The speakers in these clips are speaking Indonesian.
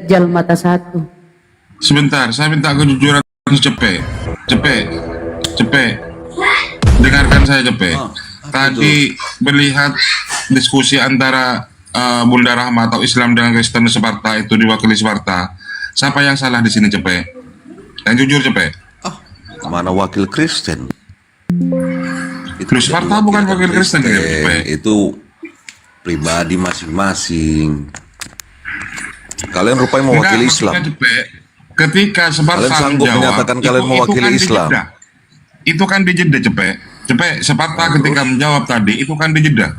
Dajjal mata satu. Sebentar, saya minta kejujuran Cepe. Cepe. Dengarkan saya Cepe. Tadi melihat diskusi antara Bunda Rahma atau Islam dengan Kristen Sparta itu diwakili Sparta. Siapa yang salah di sini Cepe? Yang jujur Cepe. Mana wakil Kristen? Lu Sparta bukan wakil Kristen Cepe. Itu pribadi masing-masing. Kalian rupanya mewakili Islam. Cepe, ketika Sparta kalian sanggup menjawab, menyatakan kalian mewakili kan Islam. Itu kan di Jeddah Cepe. Sparta ketika menjawab tadi itu kan di Jeddah.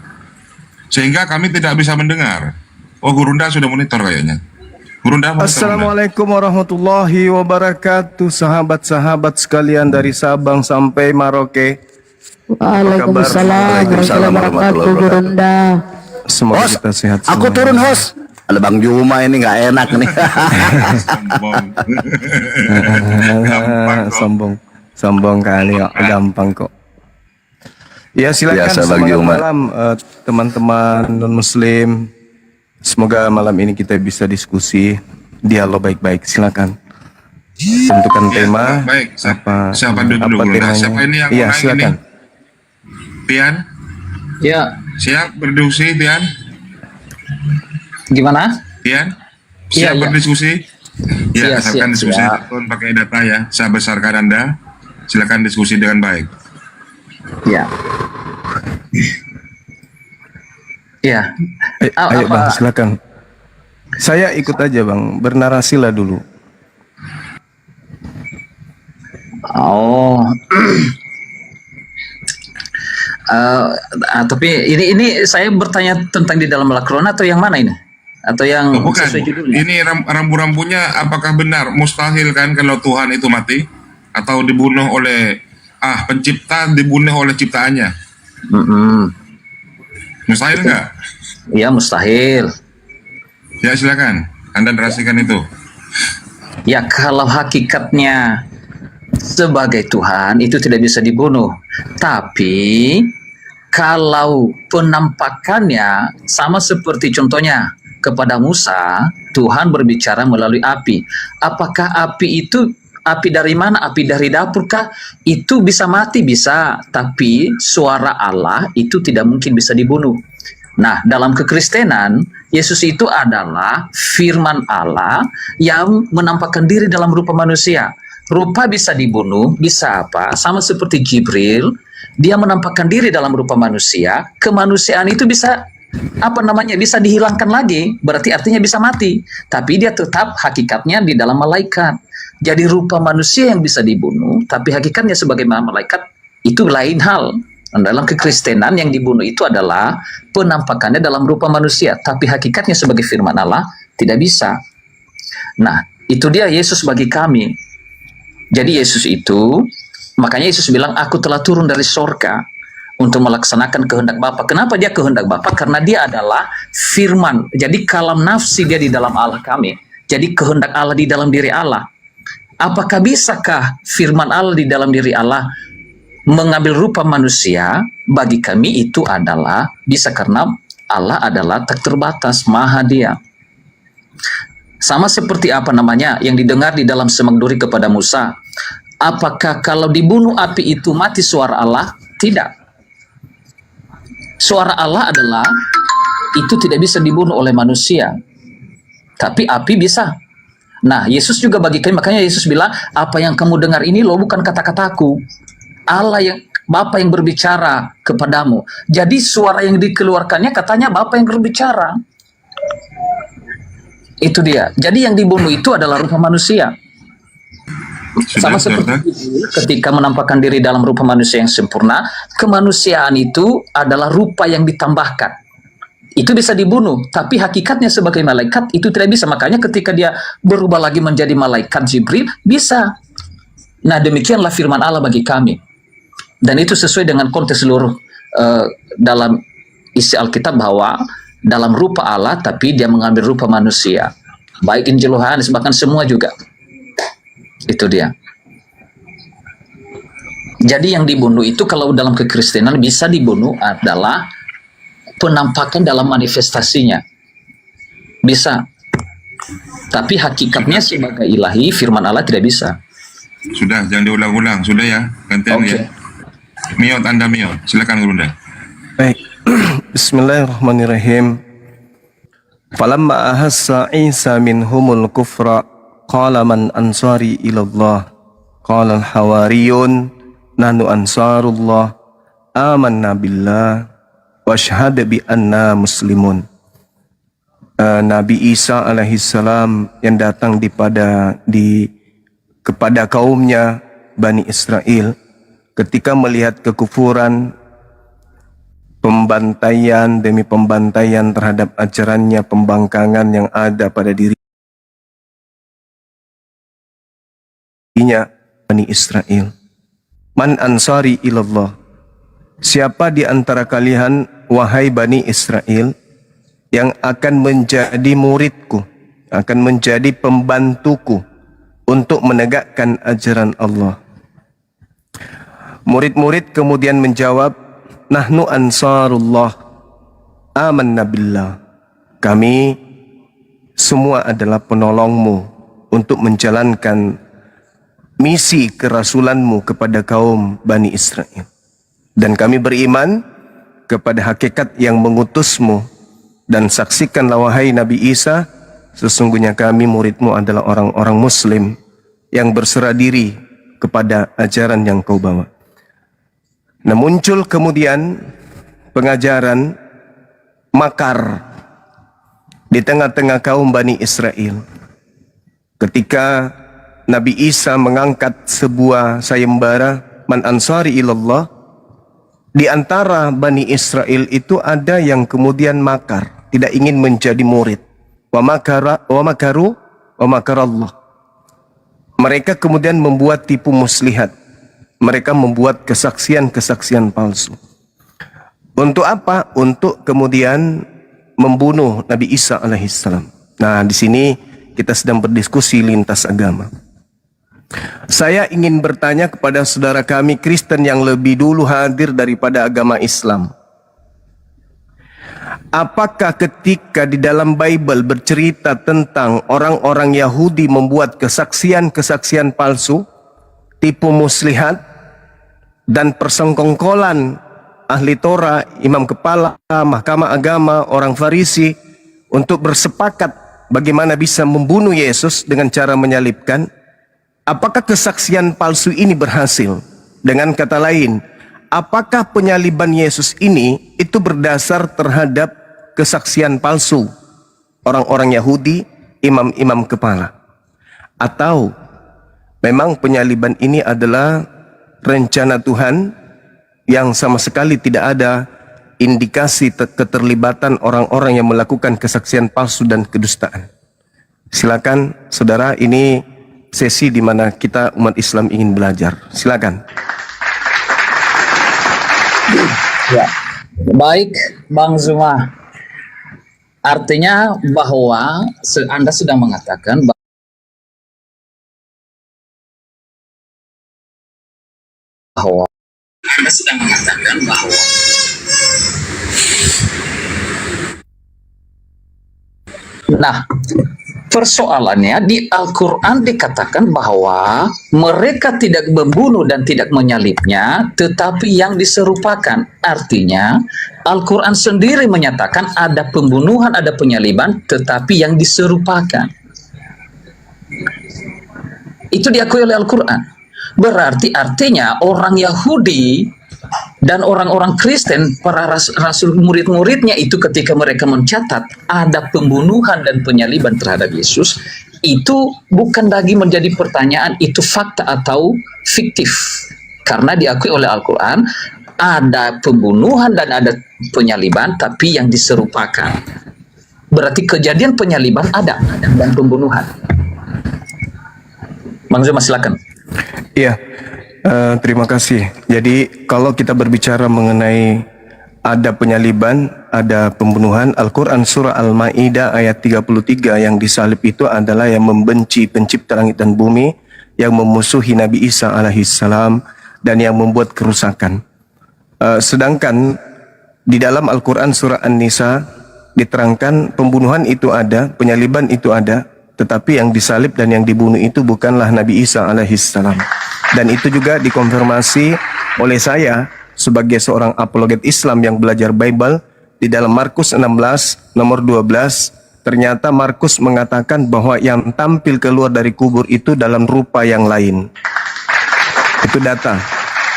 Sehingga kami tidak bisa mendengar. Oh, Gurunda sudah monitor kayaknya. Gurunda monitor. Assalamualaikum warahmatullahi wabarakatuh, sahabat-sahabat sekalian dari Sabang sampai Maroke. Waalaikumsalam warahmatullahi wabarakatuh, Gurunda. Semoga kita sehat semua. Aku turun host. Ada Bang Juma ini nggak enak nih. Sombong kali ya, gampang kok. Ya silakan. Selamat malam teman-teman non Muslim. Semoga malam ini kita bisa diskusi, dialog baik-baik. Silakan. Tentukan tema. Baik. Siapa dulu? Temanya? Siapa ini yang Iya silakan. Tian? Ya. Siap berdiskusi Tian? Gimana? Tian? Siap berdiskusi? Ya, silakan diskusi. Pakai data ya. Saya besarkan Anda. Silakan diskusi dengan baik. Ya. Ya. Ayo Bang, silakan. Saya ikut aja Bang, bernarasilah dulu. Oh. Tapi ini saya bertanya tentang di dalam Al-Quran atau yang mana ini? Atau yang bukan. Sesuai judulnya? Ini rambu-rambunya apakah benar? Mustahil kan kalau Tuhan itu mati atau dibunuh oleh pencipta, dibunuh oleh ciptaannya? Mustahil nggak? Ya mustahil. Ya silakan, Anda narasikan itu. Ya kalau hakikatnya sebagai Tuhan itu tidak bisa dibunuh. Tapi kalau penampakannya sama seperti contohnya kepada Musa, Tuhan berbicara melalui api. Apakah api itu api dari mana? Api dari dapur kah? Itu bisa mati, bisa. Tapi suara Allah itu tidak mungkin bisa dibunuh. Nah, dalam kekristenan, Yesus itu adalah firman Allah yang menampakkan diri dalam rupa manusia. Rupa bisa dibunuh, bisa apa? Sama seperti Jibril, dia menampakkan diri dalam rupa manusia. Kemanusiaan itu bisa bisa dihilangkan lagi, berarti artinya bisa mati. Tapi dia tetap hakikatnya di dalam malaikat. Jadi rupa manusia yang bisa dibunuh, tapi hakikatnya sebagai malaikat itu lain hal. Dalam kekristenan yang dibunuh itu adalah penampakannya dalam rupa manusia, tapi hakikatnya sebagai firman Allah tidak bisa. Nah, itu dia Yesus bagi kami. Jadi Yesus itu, makanya Yesus bilang, aku telah turun dari sorga untuk melaksanakan kehendak Bapa. Kenapa dia kehendak Bapa? Karena dia adalah firman. Jadi kalam nafsi dia di dalam Allah kami. Jadi kehendak Allah di dalam diri Allah. Apakah bisakah firman Allah di dalam diri Allah mengambil rupa manusia? Bagi kami itu adalah bisa, karena Allah adalah tak terbatas, maha dia. Sama seperti yang didengar di dalam semak duri kepada Musa. Apakah kalau dibunuh api itu mati suara Allah? Tidak. Suara Allah adalah itu tidak bisa dibunuh oleh manusia. Tapi api bisa. Nah, Yesus juga bagi kami, makanya Yesus bilang, apa yang kamu dengar ini loh bukan kata-kataku. Allah yang Bapa yang berbicara kepadamu. Jadi suara yang dikeluarkannya katanya Bapa yang berbicara. Itu dia. Jadi yang dibunuh itu adalah rupa manusia. Sama seperti ketika menampakkan diri dalam rupa manusia yang sempurna, kemanusiaan itu adalah rupa yang ditambahkan. Itu bisa dibunuh, tapi hakikatnya sebagai malaikat itu tidak bisa. Makanya ketika dia berubah lagi menjadi malaikat Jibril, bisa. Nah, demikianlah firman Allah bagi kami. Dan itu sesuai dengan konteks seluruh dalam isi Alkitab, bahwa dalam rupa Allah, tapi dia mengambil rupa manusia. Baik Injil Yohanes, bahkan semua juga. Itu dia. Jadi yang dibunuh itu kalau dalam kekristenan bisa dibunuh adalah penampakan dalam manifestasinya. Bisa. Tapi hakikatnya sebagai ilahi, firman Allah tidak bisa. Sudah, jangan diulang-ulang. Sudah ya, gantian Oke. ya. Miot, Anda Miot. Silakan Gurunda. Baik. Bismillahirrahmanirrahim. Falamma ahassa Isa minhumul kufra qala man ansari ilallah qala al-hawariyun nahnu ansarullah amanna billah wa syahada bi anna muslimun. Nabi Isa alaihissalam yang datang kepada kaumnya Bani Israel ketika melihat kekufuran, pembantaian demi pembantaian terhadap ajarannya, pembangkangan yang ada pada dirinya, Bani Israel. Man ansari ilallah. Siapa di antara kalian, wahai Bani Israel, yang akan menjadi muridku, akan menjadi pembantuku untuk menegakkan ajaran Allah? Murid-murid kemudian menjawab, nahnu ansarullah amanna billah. Kami semua adalah penolongmu untuk menjalankan misi kerasulanmu kepada kaum Bani Israel. Dan kami beriman kepada hakikat yang mengutusmu. Dan saksikanlah wahai Nabi Isa, sesungguhnya kami muridmu adalah orang-orang muslim yang berserah diri kepada ajaran yang kau bawa. Nah, muncul kemudian pengajaran makar di tengah-tengah kaum Bani Israel. Ketika Nabi Isa mengangkat sebuah sayembara, man ansari ilallah, di antara Bani Israel itu ada yang kemudian makar, tidak ingin menjadi murid. Wa makaru wa makarallah. Mereka kemudian membuat tipu muslihat. Mereka membuat kesaksian-kesaksian palsu. Untuk apa? Untuk kemudian membunuh Nabi Isa alaihissalam. Nah, di sini kita sedang berdiskusi lintas agama. Saya ingin bertanya kepada saudara kami Kristen yang lebih dulu hadir daripada agama Islam. Apakah ketika di dalam Bible bercerita tentang orang-orang Yahudi membuat kesaksian-kesaksian palsu, tipu muslihat, dan persengkongkolan ahli Torah, imam kepala, mahkamah agama, orang Farisi untuk bersepakat bagaimana bisa membunuh Yesus dengan cara menyalibkan? Apakah kesaksian palsu ini berhasil? Dengan kata lain, apakah penyaliban Yesus ini itu berdasar terhadap kesaksian palsu orang-orang Yahudi, imam-imam kepala? Atau memang penyaliban ini adalah rencana Tuhan yang sama sekali tidak ada indikasi keterlibatan orang-orang yang melakukan kesaksian palsu dan kedustaan? Silakan saudara, ini sesi di mana kita umat Islam ingin belajar. Silakan. Ya. Baik, Bang Zuma. Artinya bahwa Anda sedang mengatakan bahwa nah, persoalannya di Al-Quran dikatakan bahwa mereka tidak membunuh dan tidak menyalibnya, tetapi yang diserupakan. Artinya Al-Quran sendiri menyatakan ada pembunuhan, ada penyaliban, tetapi yang diserupakan. Itu diakui oleh Al-Quran. Berarti artinya orang Yahudi dan orang-orang Kristen, para rasul murid-muridnya itu ketika mereka mencatat ada pembunuhan dan penyaliban terhadap Yesus, itu bukan lagi menjadi pertanyaan itu fakta atau fiktif. Karena diakui oleh Al-Quran ada pembunuhan dan ada penyaliban, tapi yang diserupakan. Berarti kejadian penyaliban ada dan pembunuhan. Bang Zuma, silakan. Iya. Terima kasih. Jadi kalau kita berbicara mengenai ada penyaliban, ada pembunuhan, Al-Quran surah Al-Ma'idah ayat 33 yang disalib itu adalah yang membenci pencipta langit dan bumi, yang memusuhi Nabi Isa alaihissalam, dan yang membuat kerusakan. Sedangkan di dalam Al-Quran surah An-Nisa diterangkan pembunuhan itu ada, penyaliban itu ada, tetapi yang disalib dan yang dibunuh itu bukanlah Nabi Isa alaihissalam. Dan itu juga dikonfirmasi oleh saya sebagai seorang apologet Islam yang belajar Bible. Di dalam Markus 16 nomor 12, ternyata Markus mengatakan bahwa yang tampil keluar dari kubur itu dalam rupa yang lain. Itu data.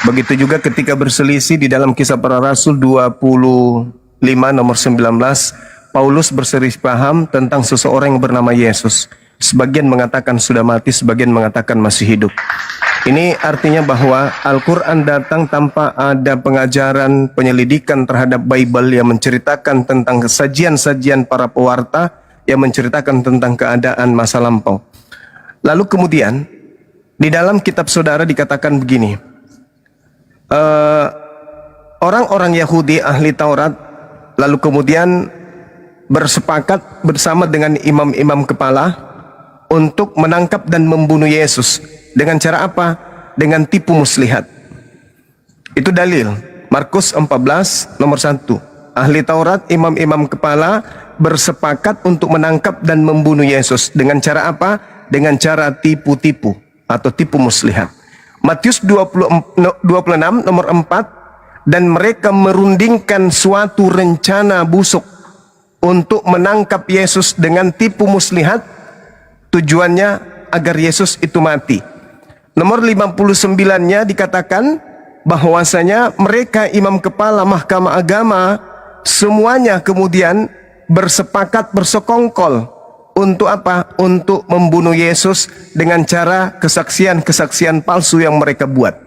Begitu juga ketika berselisih di dalam Kisah Para Rasul 25 nomor 19, Paulus berselisih paham tentang seseorang yang bernama Yesus. Sebagian mengatakan sudah mati, sebagian mengatakan masih hidup. Ini artinya bahwa Al-Quran datang tanpa ada pengajaran penyelidikan terhadap Bible yang menceritakan tentang sajian-sajian para pewarta yang menceritakan tentang keadaan masa lampau. Lalu kemudian di dalam kitab saudara dikatakan begini, orang-orang Yahudi ahli Taurat lalu kemudian bersepakat bersama dengan imam-imam kepala untuk menangkap dan membunuh Yesus. Dengan cara apa? Dengan tipu muslihat. Itu dalil. Markus 14 nomor 1. Ahli Taurat, imam-imam kepala bersepakat untuk menangkap dan membunuh Yesus. Dengan cara apa? Dengan cara tipu-tipu atau tipu muslihat. Matius 26 nomor 4, dan mereka merundingkan suatu rencana busuk untuk menangkap Yesus dengan tipu muslihat, tujuannya agar Yesus itu mati. Nomor 59-nya dikatakan bahwasanya mereka imam kepala mahkamah agama semuanya kemudian bersepakat bersekongkol untuk apa? Untuk membunuh Yesus dengan cara kesaksian-kesaksian palsu yang mereka buat.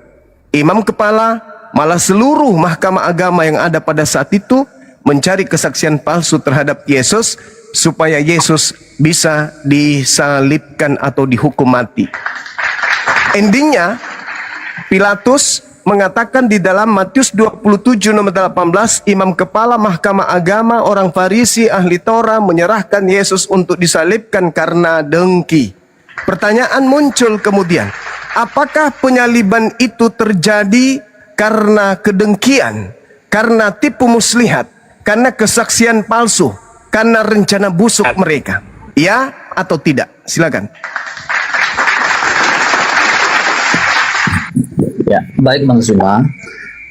Imam kepala malah seluruh mahkamah agama yang ada pada saat itu mencari kesaksian palsu terhadap Yesus supaya Yesus bisa disalibkan atau dihukum mati. Endingnya Pilatus mengatakan di dalam Matius 27 nomor 18, imam kepala mahkamah agama orang Farisi ahli Torah menyerahkan Yesus untuk disalibkan karena dengki. Pertanyaan muncul kemudian, apakah penyaliban itu terjadi karena kedengkian, karena tipu muslihat, karena kesaksian palsu, karena rencana busuk mereka? Ya atau tidak? Silakan. Ya, baik Bang Zuma,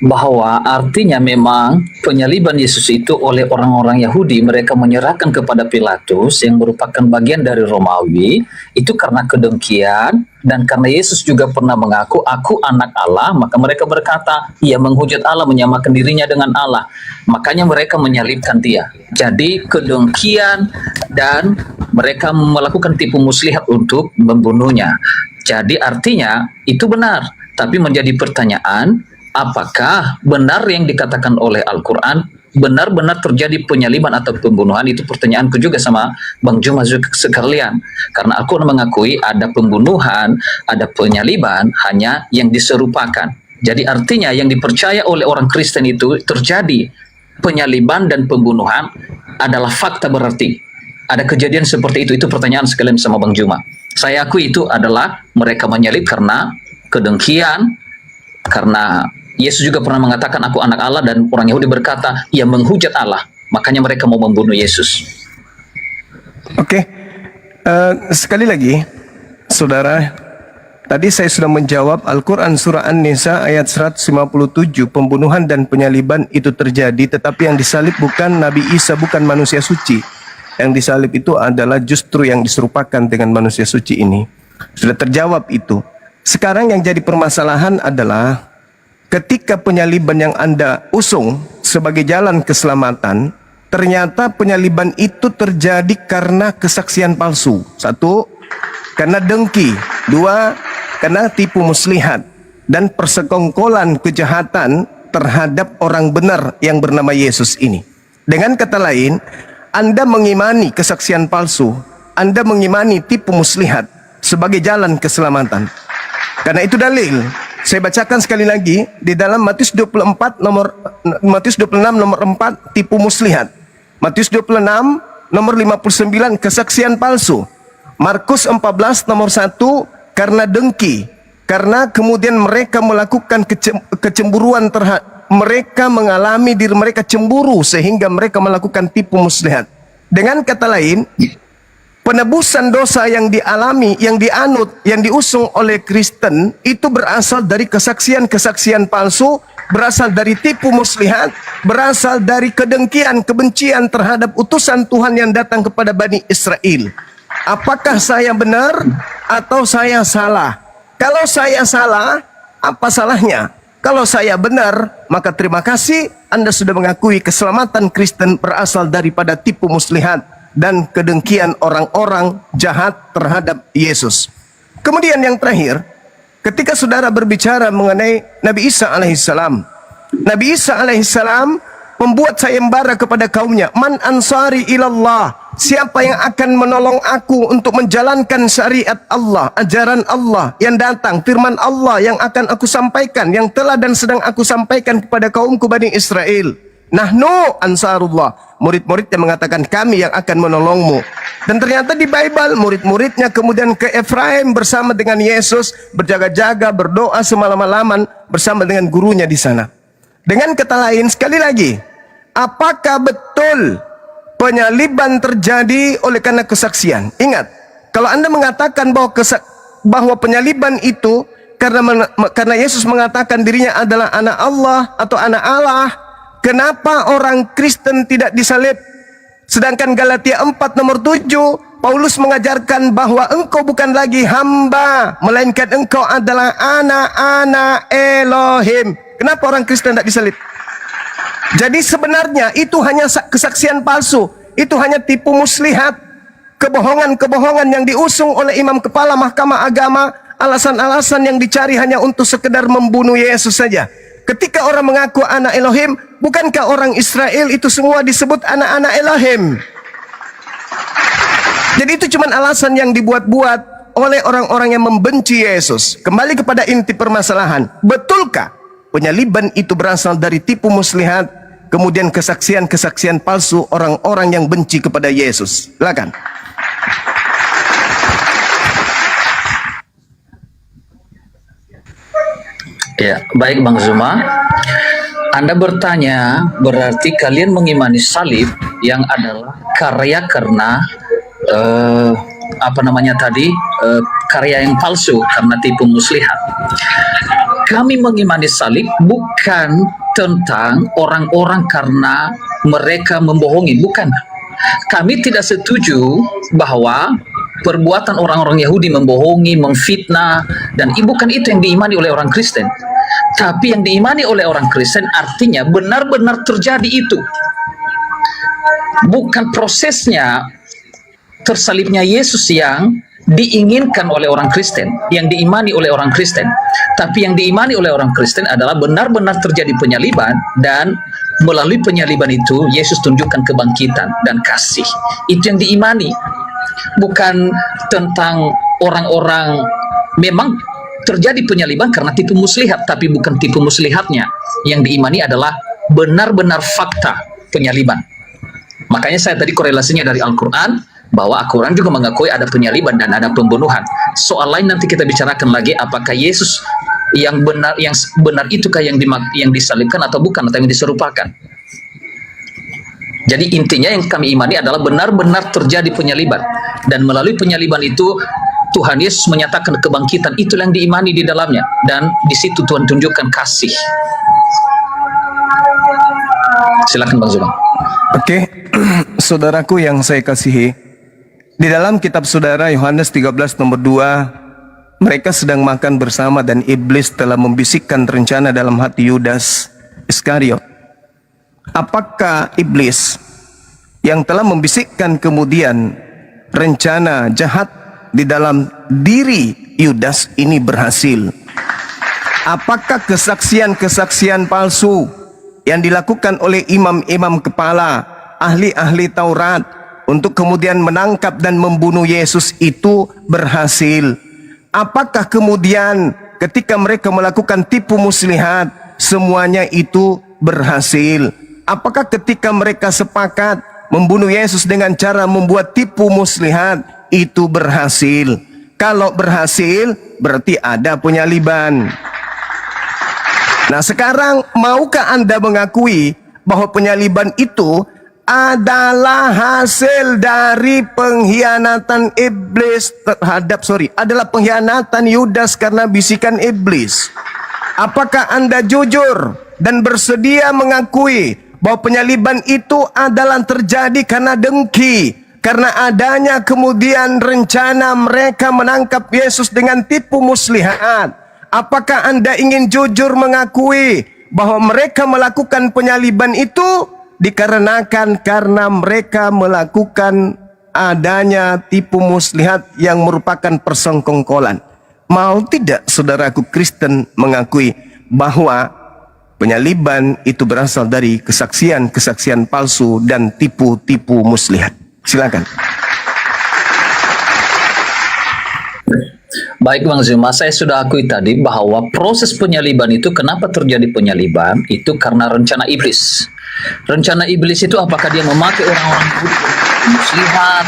bahwa artinya memang penyaliban Yesus itu oleh orang-orang Yahudi, mereka menyerahkan kepada Pilatus yang merupakan bagian dari Romawi, itu karena kedengkian, dan karena Yesus juga pernah mengaku, aku anak Allah, maka mereka berkata, ia menghujat Allah, menyamakan dirinya dengan Allah, makanya mereka menyalibkan dia. Jadi kedengkian dan mereka melakukan tipu muslihat untuk membunuhnya. Jadi artinya itu benar, tapi menjadi pertanyaan, apakah benar yang dikatakan oleh Al-Quran benar-benar terjadi penyaliban atau pembunuhan? Itu pertanyaanku juga sama Bang Juma sekalian. Karena Al-Quran mengakui ada pembunuhan, ada penyaliban, hanya yang diserupakan. Jadi artinya yang dipercaya oleh orang Kristen itu terjadi penyaliban dan pembunuhan adalah fakta, berarti ada kejadian seperti itu. Itu pertanyaan sekalian sama Bang Juma. Saya akui itu adalah mereka menyalib karena kedengkian, karena Yesus juga pernah mengatakan aku anak Allah, dan orang Yahudi berkata ia menghujat Allah, makanya mereka mau membunuh Yesus. Oke, sekali lagi saudara, tadi saya sudah menjawab. Al-Quran surah An-Nisa ayat 157, pembunuhan dan penyaliban itu terjadi, tetapi yang disalib bukan Nabi Isa, bukan manusia suci. Yang disalib itu adalah justru yang diserupakan dengan manusia suci ini. Sudah terjawab itu. Sekarang yang jadi permasalahan adalah ketika penyaliban yang Anda usung sebagai jalan keselamatan, ternyata penyaliban itu terjadi karena kesaksian palsu. 1, karena dengki. 2, karena tipu muslihat dan persekongkolan kejahatan terhadap orang benar yang bernama Yesus ini. Dengan kata lain, Anda mengimani kesaksian palsu, Anda mengimani tipu muslihat sebagai jalan keselamatan. Karena itu dalil. Saya bacakan sekali lagi di dalam Matius 26 nomor 4, tipu muslihat. Matius 26 nomor 59, kesaksian palsu. Markus 14 nomor 1, karena dengki. Karena kemudian mereka melakukan kecemburuan terhadap, mereka mengalami diri mereka cemburu sehingga mereka melakukan tipu muslihat. Dengan kata lain, penebusan dosa yang dialami, yang dianut, yang diusung oleh Kristen itu berasal dari kesaksian-kesaksian palsu, berasal dari tipu muslihat, berasal dari kedengkian, kebencian terhadap utusan Tuhan yang datang kepada Bani Israel. Apakah saya benar atau saya salah? Kalau saya salah, apa salahnya? Kalau saya benar, maka terima kasih, Anda sudah mengakui keselamatan Kristen berasal daripada tipu muslihat dan kedengkian orang-orang jahat terhadap Yesus. Kemudian yang terakhir, ketika saudara berbicara mengenai Nabi Isa alaihissalam, Nabi Isa alaihissalam membuat sayembara kepada kaumnya, man ansari ilallah, siapa yang akan menolong aku untuk menjalankan syariat Allah, ajaran Allah yang datang, firman Allah yang akan aku sampaikan, yang telah dan sedang aku sampaikan kepada kaumku Bani Israel. Nahnu ansarullah, murid-muridnya mengatakan kami yang akan menolongmu. Dan ternyata di Bible murid-muridnya kemudian ke Efraim bersama dengan Yesus, berjaga-jaga, berdoa semalam-malaman bersama dengan gurunya di sana. Dengan kata lain, sekali lagi, apakah betul penyaliban terjadi oleh karena kesaksian? Ingat, kalau Anda mengatakan bahwa penyaliban itu karena Yesus mengatakan dirinya adalah anak Allah atau anak Allah, kenapa orang Kristen tidak disalib? Sedangkan Galatia 4 nomor 7, Paulus mengajarkan bahwa engkau bukan lagi hamba, melainkan engkau adalah anak-anak Elohim. Kenapa orang Kristen tidak disalib? Jadi sebenarnya itu hanya kesaksian palsu, itu hanya tipu muslihat, kebohongan-kebohongan yang diusung oleh imam kepala mahkamah agama, alasan-alasan yang dicari hanya untuk sekedar membunuh Yesus saja. Ketika orang mengaku anak Elohim, bukankah orang Israel itu semua disebut anak-anak Elohim? Jadi itu cuma alasan yang dibuat-buat oleh orang-orang yang membenci Yesus. Kembali kepada inti permasalahan, betulkah penyaliban itu berasal dari tipu muslihat, kemudian kesaksian-kesaksian palsu orang-orang yang benci kepada Yesus? Silakan. Ya, baik Bang Zuma. Anda bertanya, berarti kalian mengimani salib yang adalah karya karena karya yang palsu karena tipu muslihat. Kami mengimani salib bukan tentang orang-orang karena mereka membohongi, bukan. Kami tidak setuju bahwa perbuatan orang-orang Yahudi membohongi, memfitnah, dan bukan itu yang diimani oleh orang Kristen. Tapi yang diimani oleh orang Kristen artinya benar-benar terjadi itu. Bukan prosesnya tersalibnya Yesus yang diinginkan oleh orang Kristen, yang diimani oleh orang Kristen. Tapi yang diimani oleh orang Kristen adalah benar-benar terjadi penyaliban, dan melalui penyaliban itu Yesus tunjukkan kebangkitan dan kasih. Itu yang diimani. Bukan tentang orang-orang, memang terjadi penyaliban karena tipu muslihat, tapi bukan tipu muslihatnya. Yang diimani adalah benar-benar fakta penyaliban. Makanya saya tadi korelasinya dari Al-Quran, bahwa Al-Quran juga mengakui ada penyaliban dan ada pembunuhan. Soal lain nanti kita bicarakan lagi, apakah Yesus yang benar itukah yang disalibkan atau bukan, atau yang diserupakan. Jadi intinya yang kami imani adalah benar-benar terjadi penyaliban, dan melalui penyaliban itu Tuhan Yesus menyatakan kebangkitan. Itu yang diimani di dalamnya, dan di situ Tuhan tunjukkan kasih. Silakan Bang Zuma. Oke, saudaraku yang saya kasihi, di dalam kitab saudara Yohanes 13 nomor 2, mereka sedang makan bersama dan iblis telah membisikkan rencana dalam hati Yudas Iskariot. Apakah iblis yang telah membisikkan kemudian rencana jahat di dalam diri Yudas ini berhasil? Apakah kesaksian-kesaksian palsu yang dilakukan oleh imam-imam kepala, ahli-ahli Taurat untuk kemudian menangkap dan membunuh Yesus itu berhasil? Apakah kemudian ketika mereka melakukan tipu muslihat semuanya itu berhasil? Apakah ketika mereka sepakat membunuh Yesus dengan cara membuat tipu muslihat itu berhasil? Kalau berhasil berarti ada penyaliban. Nah sekarang maukah Anda mengakui bahwa penyaliban itu adalah hasil dari pengkhianatan iblis adalah pengkhianatan Yudas karena bisikan iblis. Apakah Anda jujur dan bersedia mengakui bahwa penyaliban itu adalah terjadi karena dengki, karena adanya kemudian rencana mereka menangkap Yesus dengan tipu muslihat? Apakah Anda ingin jujur mengakui bahwa mereka melakukan penyaliban itu dikarenakan karena mereka melakukan adanya tipu muslihat yang merupakan persengkongkolan? Mau tidak saudaraku Kristen mengakui bahwa penyaliban itu berasal dari kesaksian-kesaksian palsu dan tipu-tipu muslihat? Silakan. Baik Bang Zuma, saya sudah akui tadi bahwa proses penyaliban itu, kenapa terjadi penyaliban, itu karena rencana iblis. Rencana iblis itu apakah dia memakai orang-orang Yahudi muslihat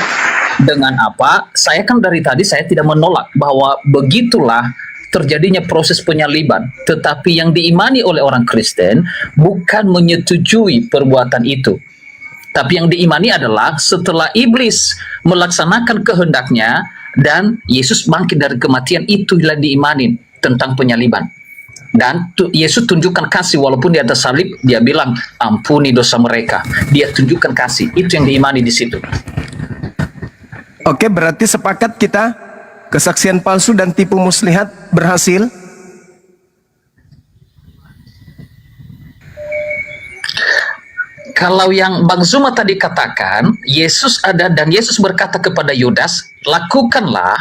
dengan apa? Saya kan dari tadi saya tidak menolak bahwa begitulah terjadinya proses penyaliban. Tetapi yang diimani oleh orang Kristen bukan menyetujui perbuatan itu. Tapi yang diimani adalah setelah iblis melaksanakan kehendaknya dan Yesus bangkit dari kematian, itulah diimanin tentang penyaliban. Dan Yesus tunjukkan kasih, walaupun di atas salib dia bilang ampuni dosa mereka. Dia tunjukkan kasih, itu yang diimani di situ. Oke, berarti sepakat kita kesaksian palsu dan tipu muslihat berhasil? Kalau yang Bang Zuma tadi katakan, Yesus ada dan Yesus berkata kepada Yudas, lakukanlah,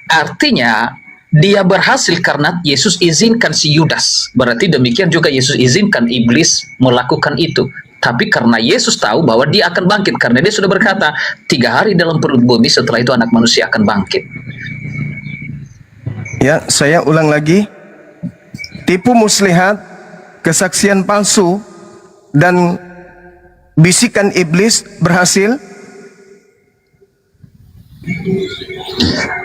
artinya dia berhasil karena Yesus izinkan si Yudas. Berarti demikian juga Yesus izinkan iblis melakukan itu. Tapi karena Yesus tahu bahwa dia akan bangkit, karena dia sudah berkata, 3 hari dalam perut bumi, setelah itu anak manusia akan bangkit. Ya, saya ulang lagi. Tipu muslihat, kesaksian palsu, dan bisikan iblis berhasil?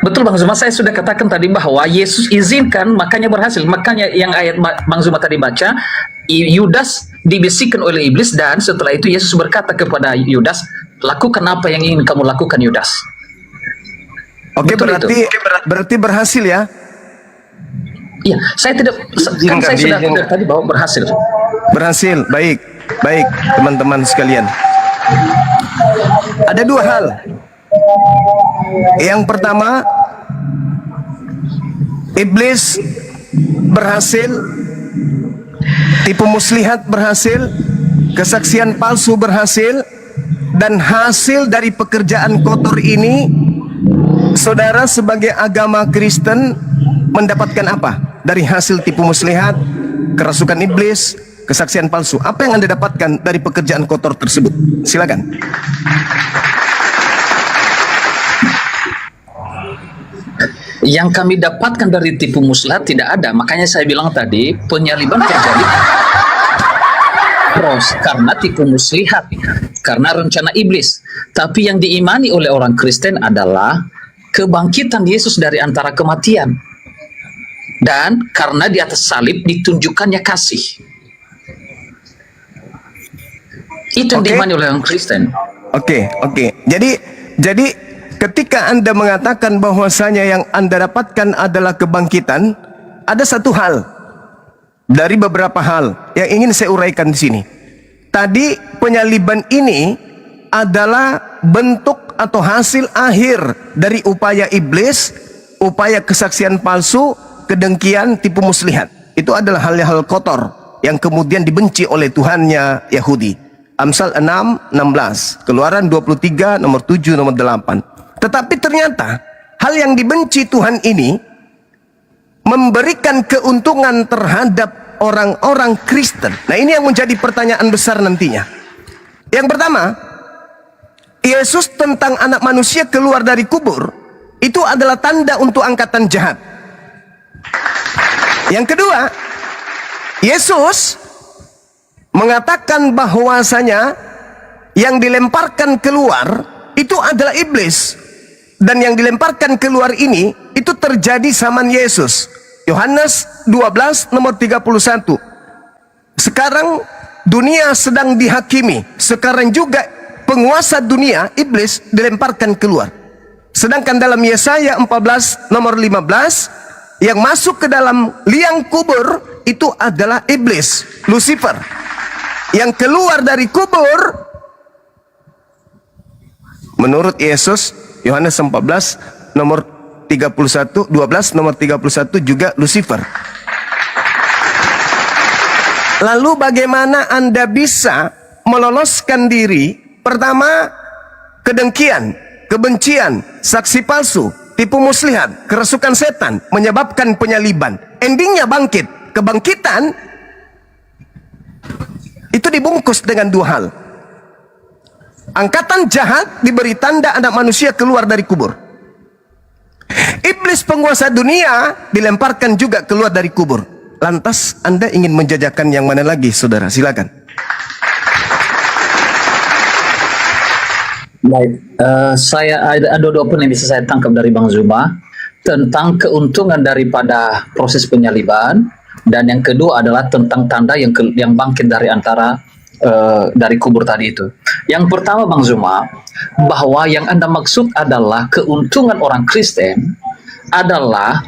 Betul Bang Zuma, saya sudah katakan tadi bahwa Yesus izinkan, makanya berhasil. Makanya yang ayat Bang Zuma tadi baca, Yudas dibisikkan oleh iblis, dan setelah itu Yesus berkata kepada Yudas, lakukan apa yang ingin kamu lakukan, Yudas. Oke, Betul berarti berhasil ya? Iya, saya tidak, kan saya sudah katakan tadi bahwa berhasil. Berhasil, baik. Baik, teman-teman sekalian. Ada 2 hal. Yang pertama, iblis berhasil, tipu muslihat berhasil, kesaksian palsu berhasil, dan hasil dari pekerjaan kotor ini, saudara sebagai agama Kristen mendapatkan apa? Dari hasil tipu muslihat, kerasukan iblis, kesaksian palsu. Apa yang Anda dapatkan dari pekerjaan kotor tersebut? Silakan. Yang kami dapatkan dari tipu muslihat tidak ada. Makanya saya bilang tadi, penyaliban terjadi karena tipu muslihat, karena rencana iblis. Tapi yang diimani oleh orang Kristen adalah kebangkitan Yesus dari antara kematian. Dan karena di atas salib ditunjukkannya kasih. Itu yang diimani oleh orang Kristen. Oke. Jadi ketika Anda mengatakan bahwasanya yang Anda dapatkan adalah kebangkitan, ada satu hal dari beberapa hal yang ingin saya uraikan di sini. Tadi penyaliban ini adalah bentuk atau hasil akhir dari upaya iblis, upaya kesaksian palsu, kedengkian, tipu muslihat. Itu adalah hal-hal kotor yang kemudian dibenci oleh Tuhannya Yahudi. Amsal 6:16, Keluaran 23, nomor 7, nomor 8. Tetapi ternyata hal yang dibenci Tuhan ini memberikan keuntungan terhadap orang-orang Kristen. Nah, ini yang menjadi pertanyaan besar nantinya. Yang pertama, Yesus tentang anak manusia keluar dari kubur, itu adalah tanda untuk angkatan jahat. Yang kedua, Yesus mengatakan bahwasanya yang dilemparkan keluar itu adalah iblis, dan yang dilemparkan keluar ini itu terjadi zaman Yesus. Yohanes 12 nomor 31. Sekarang dunia sedang dihakimi, sekarang juga penguasa dunia, iblis, dilemparkan keluar. Sedangkan dalam Yesaya 14 nomor 15, yang masuk ke dalam liang kubur itu adalah iblis, Lucifer. Yang keluar dari kubur menurut Yesus, Yohanes 14 nomor 31, 12 nomor 31 juga Lucifer. Lalu bagaimana Anda bisa meloloskan diri? Pertama, kedengkian, kebencian, saksi palsu, tipu muslihat, kerasukan setan, menyebabkan penyaliban. Endingnya bangkit. Kebangkitan itu dibungkus dengan dua hal. Angkatan jahat diberi tanda anak manusia keluar dari kubur. Iblis penguasa dunia dilemparkan juga keluar dari kubur. Lantas Anda ingin menjajakan yang mana lagi, saudara? Silakan. Baik, saya ada dua poin yang bisa saya tangkap dari Bang Zuma tentang keuntungan daripada proses penyaliban, dan yang kedua adalah tentang tanda yang bangkit dari antara dari kubur tadi itu. Yang pertama, Bang Zuma, bahwa yang Anda maksud adalah keuntungan orang Kristen adalah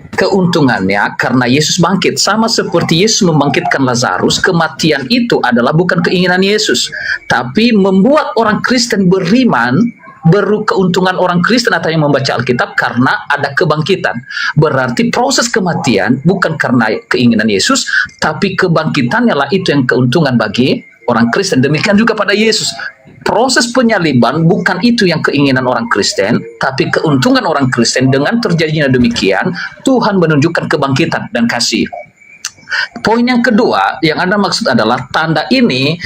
keuntungannya karena Yesus bangkit. Sama seperti Yesus membangkitkan Lazarus, kematian itu adalah bukan keinginan Yesus, tapi membuat orang Kristen beriman. Baru keuntungan orang Kristen atau yang membaca Alkitab karena ada kebangkitan. Berarti proses kematian bukan karena keinginan Yesus, tapi kebangkitannya lah itu yang keuntungan bagi orang Kristen. Demikian juga pada Yesus. Proses penyaliban bukan itu yang keinginan orang Kristen, tapi keuntungan orang Kristen. Dengan terjadinya demikian, Tuhan menunjukkan kebangkitan dan kasih. Poin yang kedua yang Anda maksud adalah tanda ini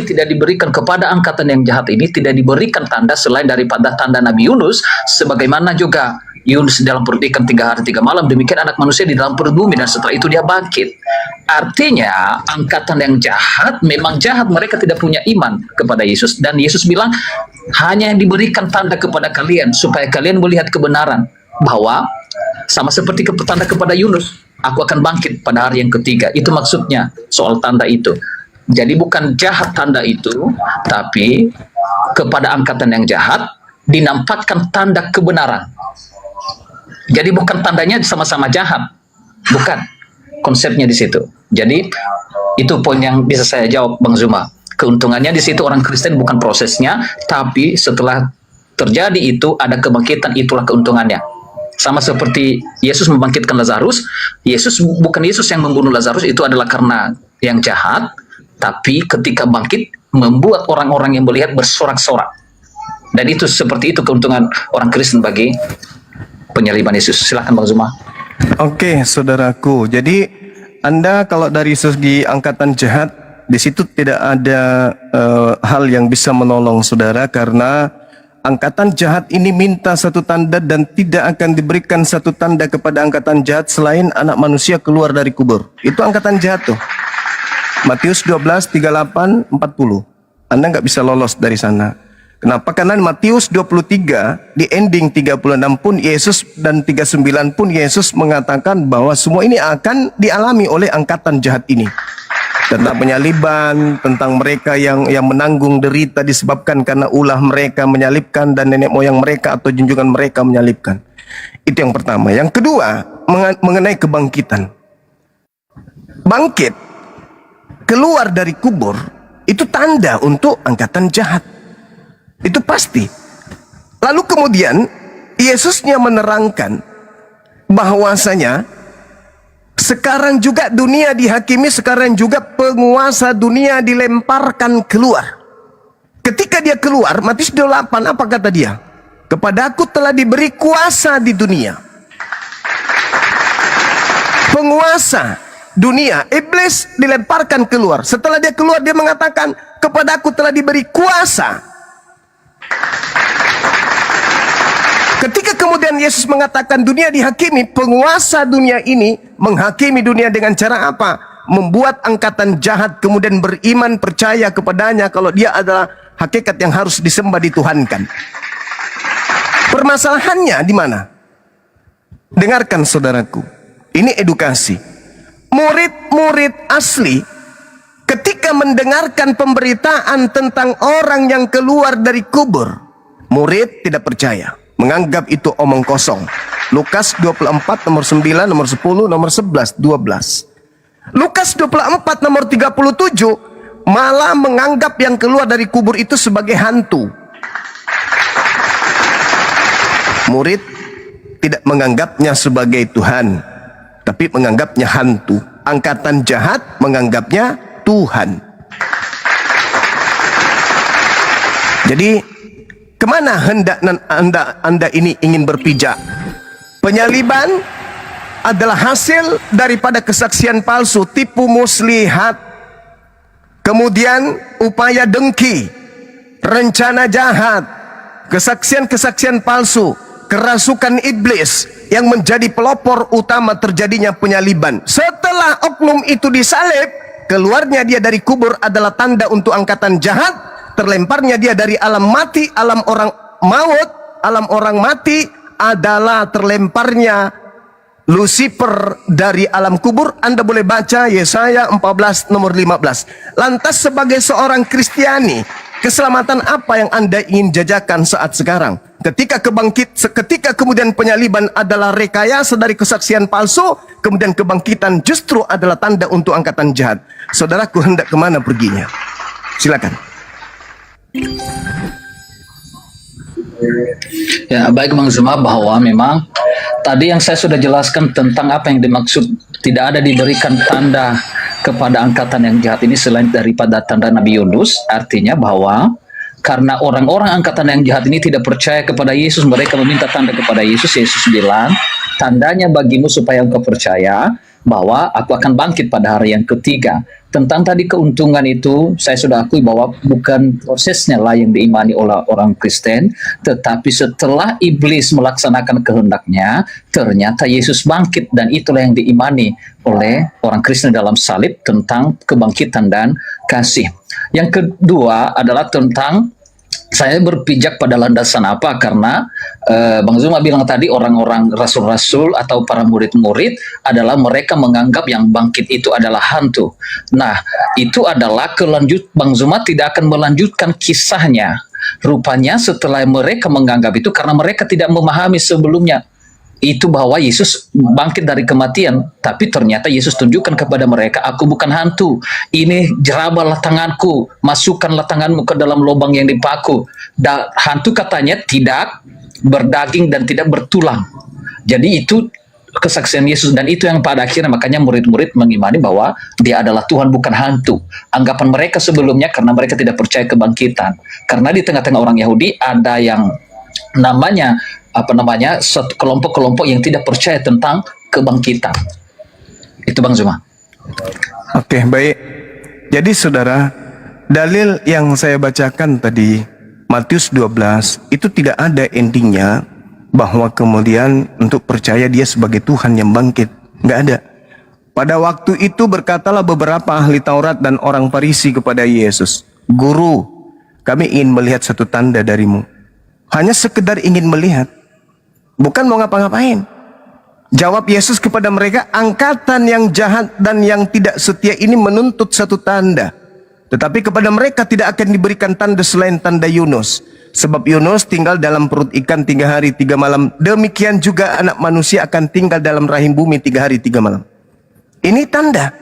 tidak diberikan kepada angkatan yang jahat ini, tidak diberikan tanda selain daripada tanda Nabi Yunus, sebagaimana juga Yunus dalam perut ikan 3 hari 3 malam, demikian anak manusia di dalam perut bumi dan setelah itu dia bangkit. Artinya angkatan yang jahat memang jahat, mereka tidak punya iman kepada Yesus, dan Yesus bilang hanya yang diberikan tanda kepada kalian supaya kalian melihat kebenaran, bahwa sama seperti tanda kepada Yunus, aku akan bangkit pada hari yang ketiga. Itu maksudnya soal tanda itu. Jadi bukan jahat tanda itu, tapi kepada angkatan yang jahat dinampakkan tanda kebenaran. Jadi bukan tandanya sama-sama jahat, bukan konsepnya di situ. Jadi itu poin yang bisa saya jawab, Bang Zuma. Keuntungannya di situ orang Kristen bukan prosesnya, tapi setelah terjadi itu ada kebangkitan, itulah keuntungannya. Sama seperti Yesus membangkitkan Lazarus, bukan Yesus yang membunuh Lazarus, itu adalah karena yang jahat, tapi ketika bangkit membuat orang-orang yang melihat bersorak-sorak. Dan itu seperti itu keuntungan orang Kristen bagi penyaliban Yesus. Silakan Bang Zuma. Oke, saudaraku. Jadi Anda kalau dari segi angkatan jahat, di situ tidak ada hal yang bisa menolong saudara, karena angkatan jahat ini minta satu tanda dan tidak akan diberikan satu tanda kepada angkatan jahat selain anak manusia keluar dari kubur. Itu angkatan jahat tuh. Matius 12, 38, 40. Anda nggak bisa lolos dari sana. Kenapa? Karena Matius 23 di ending 36 pun Yesus dan 39 pun Yesus mengatakan bahwa semua ini akan dialami oleh angkatan jahat ini. Tentang penyaliban, tentang mereka yang menanggung derita disebabkan karena ulah mereka menyalibkan dan nenek moyang mereka atau junjungan mereka menyalibkan. Itu yang pertama. Yang kedua, mengenai kebangkitan. Bangkit, keluar dari kubur, itu tanda untuk angkatan jahat. Itu pasti. Lalu kemudian, Yesusnya menerangkan bahwasanya sekarang juga dunia dihakimi, sekarang juga penguasa dunia dilemparkan keluar. Ketika dia keluar, Matius 28, apa kata dia? Kepadaku telah diberi kuasa di dunia. Penguasa dunia, iblis dilemparkan keluar. Setelah dia keluar, dia mengatakan, kepadaku telah diberi kuasa. Ketika kemudian Yesus mengatakan dunia dihakimi, penguasa dunia ini menghakimi dunia dengan cara apa? Membuat angkatan jahat kemudian beriman, percaya kepadanya kalau dia adalah hakikat yang harus disembah, dituhankan. Permasalahannya di mana? Dengarkan saudaraku, ini edukasi. Murid-murid asli ketika mendengarkan pemberitaan tentang orang yang keluar dari kubur, murid tidak percaya, menganggap itu omong kosong. Lukas 24 nomor 9, nomor 10, nomor 11, 12. Lukas 24 nomor 37 malah menganggap yang keluar dari kubur itu sebagai hantu. Murid tidak menganggapnya sebagai Tuhan, tapi menganggapnya hantu. Angkatan jahat menganggapnya Tuhan. Jadi kemana hendak anda ini ingin berpijak? Penyaliban adalah hasil daripada kesaksian palsu, tipu muslihat, kemudian upaya dengki, rencana jahat, kesaksian-kesaksian palsu, kerasukan iblis yang menjadi pelopor utama terjadinya penyaliban. Setelah oknum itu disalib, keluarnya dia dari kubur adalah tanda untuk angkatan jahat, terlemparnya dia dari alam mati, alam orang maut, alam orang mati adalah terlemparnya Lucifer dari alam kubur. Anda boleh baca Yesaya 14 nomor 15. Lantas sebagai seorang Kristiani, keselamatan apa yang Anda ingin jajakan saat sekarang? Ketika kemudian penyaliban adalah rekayasa dari kesaksian palsu, kemudian kebangkitan justru adalah tanda untuk angkatan jahat. Saudaraku hendak kemana perginya? Silakan. Ya, baik Bang Zuma, bahwa memang tadi yang saya sudah jelaskan tentang apa yang dimaksud tidak ada diberikan tanda kepada angkatan yang jahat ini selain daripada tanda Nabi Yunus. Artinya bahwa karena orang-orang angkatan yang jahat ini tidak percaya kepada Yesus, mereka meminta tanda kepada Yesus. Yesus bilang, tandanya bagimu supaya engkau percaya bahwa aku akan bangkit pada hari yang ketiga. Tentang tadi keuntungan itu, saya sudah akui bahwa bukan prosesnya lah yang diimani oleh orang Kristen, tetapi setelah iblis melaksanakan kehendaknya, ternyata Yesus bangkit, dan itulah yang diimani oleh orang Kristen dalam salib tentang kebangkitan dan kasih. Yang kedua adalah tentang saya berpijak pada landasan apa, karena Bang Zuma bilang tadi orang-orang rasul-rasul atau para murid-murid adalah mereka menganggap yang bangkit itu adalah hantu. Nah, itu adalah Bang Zuma tidak akan melanjutkan kisahnya. Rupanya setelah mereka menganggap itu, karena mereka tidak memahami sebelumnya itu bahwa Yesus bangkit dari kematian, tapi ternyata Yesus tunjukkan kepada mereka, aku bukan hantu, ini jerabalah tanganku, masukkanlah tanganmu ke dalam lubang yang dipaku. Hantu katanya tidak berdaging dan tidak bertulang. Jadi itu kesaksian Yesus, dan itu yang pada akhirnya makanya murid-murid mengimani bahwa dia adalah Tuhan, bukan hantu. Anggapan mereka sebelumnya karena mereka tidak percaya kebangkitan. Karena di tengah-tengah orang Yahudi ada yang namanya kelompok-kelompok yang tidak percaya tentang kebangkitan. Itu Bang Zuma. Oke, baik. Jadi saudara, dalil yang saya bacakan tadi, Matius 12, itu tidak ada endingnya bahwa kemudian untuk percaya dia sebagai Tuhan yang bangkit. Nggak ada. Pada waktu itu berkatalah beberapa ahli Taurat dan orang Farisi kepada Yesus, Guru, kami ingin melihat satu tanda darimu. Hanya sekedar ingin melihat, bukan mau ngapa-ngapain. Jawab Yesus kepada mereka, angkatan yang jahat dan yang tidak setia ini menuntut satu tanda. Tetapi kepada mereka tidak akan diberikan tanda selain tanda Yunus. Sebab Yunus tinggal dalam perut ikan 3 hari 3 malam. Demikian juga anak manusia akan tinggal dalam rahim bumi 3 hari 3 malam. Ini tanda.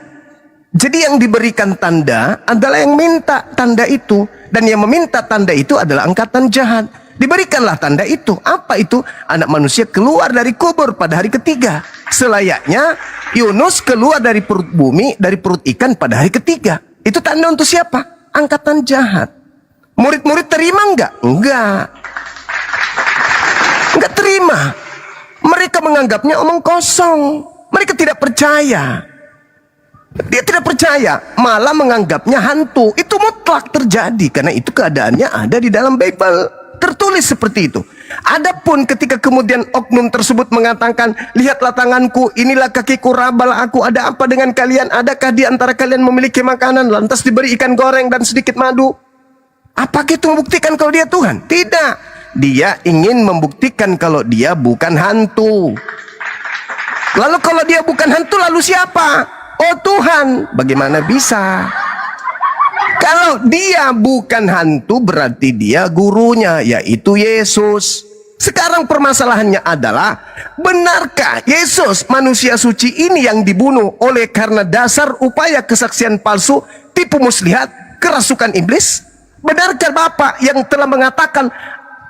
Jadi yang diberikan tanda adalah yang minta tanda itu. Dan yang meminta tanda itu adalah angkatan jahat. Diberikanlah tanda itu. Apa itu? Anak manusia keluar dari kubur pada hari ketiga. Selayaknya Yunus keluar dari perut bumi, dari perut ikan pada hari ketiga. Itu tanda untuk siapa? Angkatan jahat. Murid-murid terima enggak? Enggak. Enggak terima. Mereka menganggapnya omong kosong. Mereka tidak percaya. Dia tidak percaya, malah menganggapnya hantu. Itu mutlak terjadi, karena itu keadaannya ada di dalam Bible. Tertulis seperti itu. Adapun ketika kemudian oknum tersebut mengatakan, lihatlah tanganku, inilah kakiku, rabalah aku, ada apa dengan kalian? Adakah di antara kalian memiliki makanan? Lantas diberi ikan goreng dan sedikit madu. Apakah itu membuktikan kalau dia Tuhan? Tidak. Dia ingin membuktikan kalau dia bukan hantu. Lalu kalau dia bukan hantu, lalu siapa? Oh Tuhan. Bagaimana bisa? Kalau dia bukan hantu, berarti dia gurunya, yaitu Yesus. Sekarang permasalahannya adalah, benarkah Yesus manusia suci ini yang dibunuh oleh karena dasar upaya kesaksian palsu, tipu muslihat, kerasukan iblis? Benarkah Bapak yang telah mengatakan,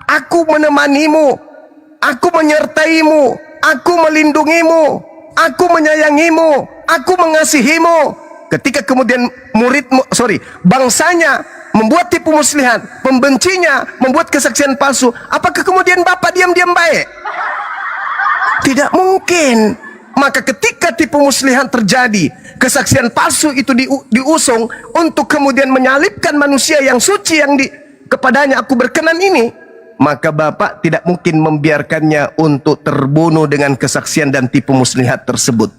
aku menemanimu, aku menyertaimu, aku melindungimu, aku menyayangimu, aku mengasihimu? Ketika kemudian bangsanya membuat tipu muslihat, pembencinya membuat kesaksian palsu, apakah kemudian Bapak diam-diam baik? Tidak mungkin. Maka ketika tipu muslihat terjadi, kesaksian palsu itu diusung untuk kemudian menyalibkan manusia yang suci yang kepadanya aku berkenan ini, maka Bapak tidak mungkin membiarkannya untuk terbunuh dengan kesaksian dan tipu muslihat tersebut.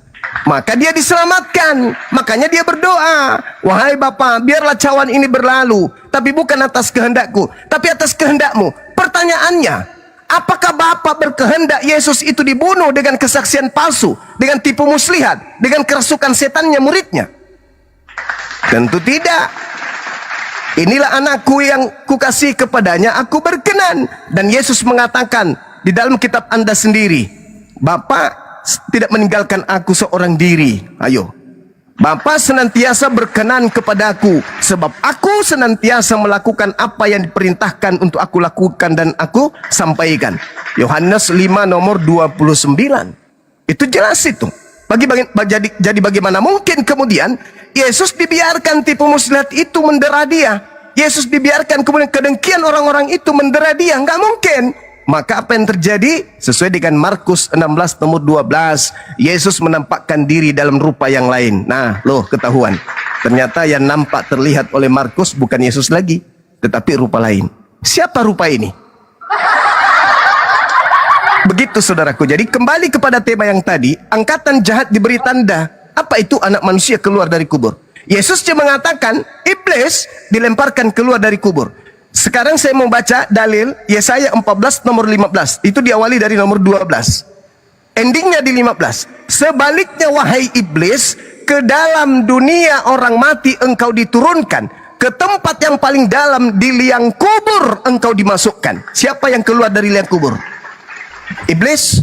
Maka dia diselamatkan. Makanya dia berdoa, wahai Bapa, biarlah cawan ini berlalu, tapi bukan atas kehendakku, tapi atas kehendakmu. Pertanyaannya, apakah Bapa berkehendak Yesus itu dibunuh dengan kesaksian palsu, dengan tipu muslihat, dengan kerasukan setannya muridnya? Tentu tidak. Inilah anakku yang kukasih, kepadanya aku berkenan. Dan Yesus mengatakan di dalam kitab Anda sendiri, Bapa tidak meninggalkan aku seorang diri. Ayo, Bapa senantiasa berkenan kepadaku, sebab aku senantiasa melakukan apa yang diperintahkan untuk aku lakukan dan aku sampaikan. Yohanes 5 nomor 29. Itu jelas itu. Jadi bagaimana mungkin kemudian Yesus dibiarkan tipu muslihat itu mendera dia? Yesus dibiarkan kemudian kedengkian orang-orang itu mendera dia? Nggak mungkin. Maka apa yang terjadi? Sesuai dengan Markus 16 nomor 12, Yesus menampakkan diri dalam rupa yang lain. Nah, loh, ketahuan. Ternyata yang nampak terlihat oleh Markus bukan Yesus lagi, tetapi rupa lain. Siapa rupa ini? Begitu saudaraku. Jadi kembali kepada tema yang tadi, angkatan jahat diberi tanda. Apa itu anak manusia keluar dari kubur? Yesus dia mengatakan, iblis dilemparkan keluar dari kubur. Sekarang saya mau baca dalil Yesaya 14 nomor 15. Itu diawali dari nomor 12. Endingnya di 15. Sebaliknya wahai iblis, ke dalam dunia orang mati engkau diturunkan. Ke tempat yang paling dalam di liang kubur engkau dimasukkan. Siapa yang keluar dari liang kubur? Iblis.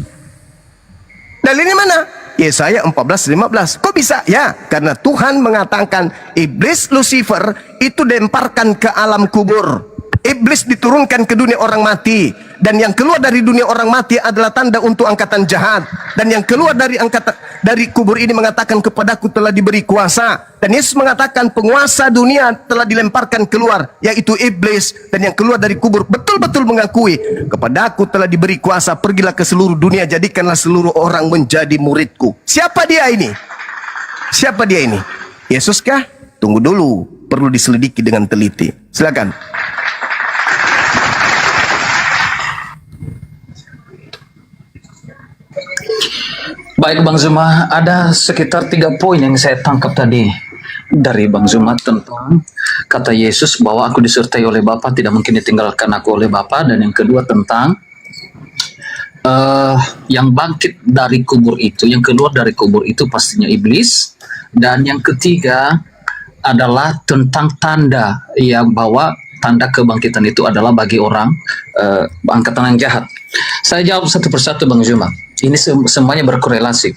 Dalilnya mana? Yesaya 14:15. Kok bisa? Ya, karena Tuhan mengatakan iblis Lucifer itu dilemparkan ke alam kubur. Iblis diturunkan ke dunia orang mati, dan yang keluar dari dunia orang mati adalah tanda untuk angkatan jahat. Dan yang keluar dari kubur ini mengatakan, kepadaku telah diberi kuasa. Dan Yesus mengatakan penguasa dunia telah dilemparkan keluar, yaitu iblis. Dan yang keluar dari kubur betul-betul mengakui, kepadaku telah diberi kuasa, pergilah ke seluruh dunia, jadikanlah seluruh orang menjadi muridku. Siapa dia ini? Siapa dia ini? Yesus kah? Tunggu dulu, perlu diselidiki dengan teliti. Silakan. Baik Bang Zuma, ada sekitar 3 poin yang saya tangkap tadi dari Bang Zuma tentang kata Yesus bahwa aku disertai oleh Bapa, tidak mungkin ditinggalkan aku oleh Bapa. Dan yang kedua tentang yang bangkit dari kubur itu, yang keluar dari kubur itu pastinya iblis. Dan yang ketiga adalah tentang tanda, ya, bahwa tanda kebangkitan itu adalah bagi orang angkatan yang jahat. Saya jawab satu persatu Bang Zuma. Ini semuanya berkorelasi.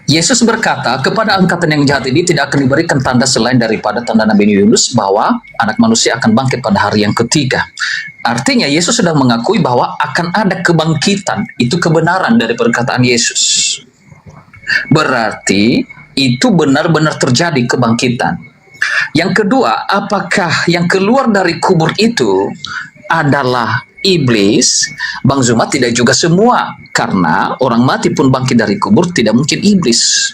Yesus berkata kepada angkatan yang jahat ini tidak akan diberikan tanda selain daripada tanda Nabi Yunus bahwa anak manusia akan bangkit pada hari yang ketiga. Artinya Yesus sudah mengakui bahwa akan ada kebangkitan. Itu kebenaran dari perkataan Yesus. Berarti itu benar-benar terjadi kebangkitan. Yang kedua, apakah yang keluar dari kubur itu adalah iblis? Bang Zuma, tidak juga semua, karena orang mati pun bangkit dari kubur, tidak mungkin iblis.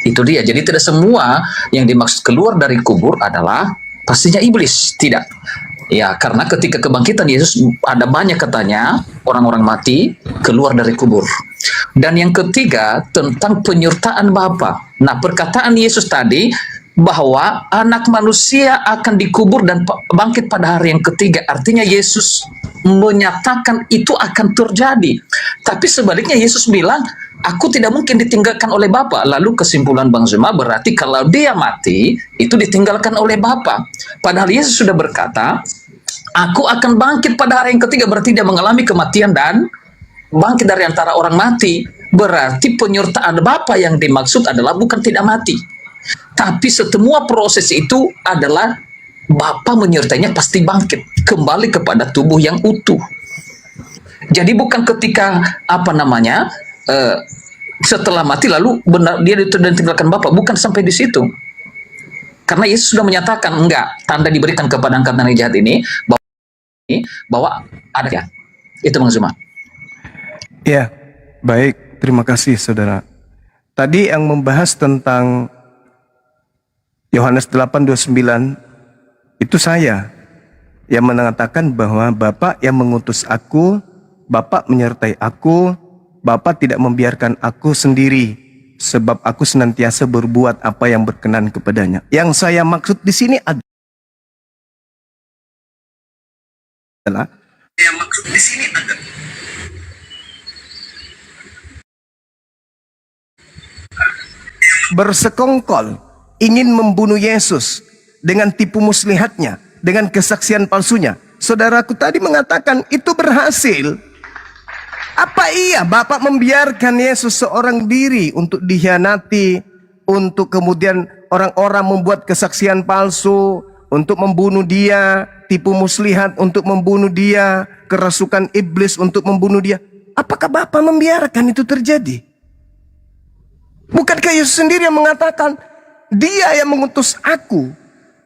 Itu dia. Jadi tidak semua yang dimaksud keluar dari kubur adalah pastinya iblis, tidak. Ya, karena ketika kebangkitan Yesus ada banyak katanya orang-orang mati keluar dari kubur. Dan yang ketiga tentang penyertaan Bapa. Nah, perkataan Yesus tadi bahwa anak manusia akan dikubur dan bangkit pada hari yang ketiga. Artinya Yesus menyatakan itu akan terjadi. Tapi sebaliknya Yesus bilang aku tidak mungkin ditinggalkan oleh Bapa. Lalu kesimpulan Bang Zuma berarti kalau dia mati, itu ditinggalkan oleh Bapa. Padahal Yesus sudah berkata, aku akan bangkit pada hari yang ketiga, berarti dia mengalami kematian dan bangkit dari antara orang mati. Berarti penyertaan Bapa yang dimaksud adalah bukan tidak mati, tapi semua proses itu adalah Bapa menyertainya pasti bangkit kembali kepada tubuh yang utuh. Jadi bukan ketika setelah mati lalu benar dia ditinggalkan Bapa, bukan sampai di situ. Karena Yesus sudah menyatakan enggak, tanda diberikan kepada angkatan yang jahat ini bahwa ada ya. Itu Bang Zuma. Ya, baik. Terima kasih, saudara. Tadi yang membahas tentang Yohanes 8:29 itu saya yang mengatakan bahwa Bapa yang mengutus aku, Bapa menyertai aku, Bapa tidak membiarkan aku sendiri, sebab aku senantiasa berbuat apa yang berkenan kepadanya. Yang saya maksud di sini adalah bersekongkol ingin membunuh Yesus dengan tipu muslihatnya, dengan kesaksian palsunya. Saudaraku tadi mengatakan itu berhasil. Apa iya Bapak membiarkan Yesus seorang diri untuk dikhianati, untuk kemudian orang-orang membuat kesaksian palsu, untuk membunuh dia, tipu muslihat untuk membunuh dia, kerasukan iblis untuk membunuh dia? Apakah Bapak membiarkan itu terjadi? Bukankah Yesus sendiri yang mengatakan, Dia yang mengutus aku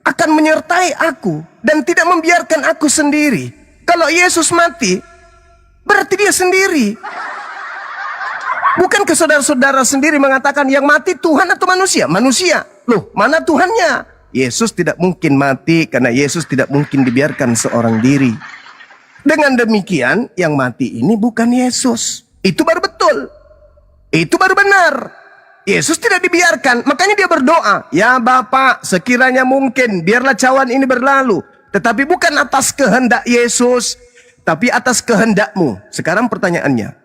akan menyertai aku dan tidak membiarkan aku sendiri. Kalau Yesus mati, berarti dia sendiri. Bukankah saudara-saudara sendiri mengatakan yang mati Tuhan atau manusia? Manusia. Loh, mana Tuhannya? Yesus tidak mungkin mati karena Yesus tidak mungkin dibiarkan seorang diri. Dengan demikian, yang mati ini bukan Yesus. Itu baru betul. Itu baru benar. Yesus tidak dibiarkan, makanya dia berdoa, ya Bapa, sekiranya mungkin, biarlah cawan ini berlalu. Tetapi bukan atas kehendak Yesus, tapi atas kehendakmu. Sekarang pertanyaannya,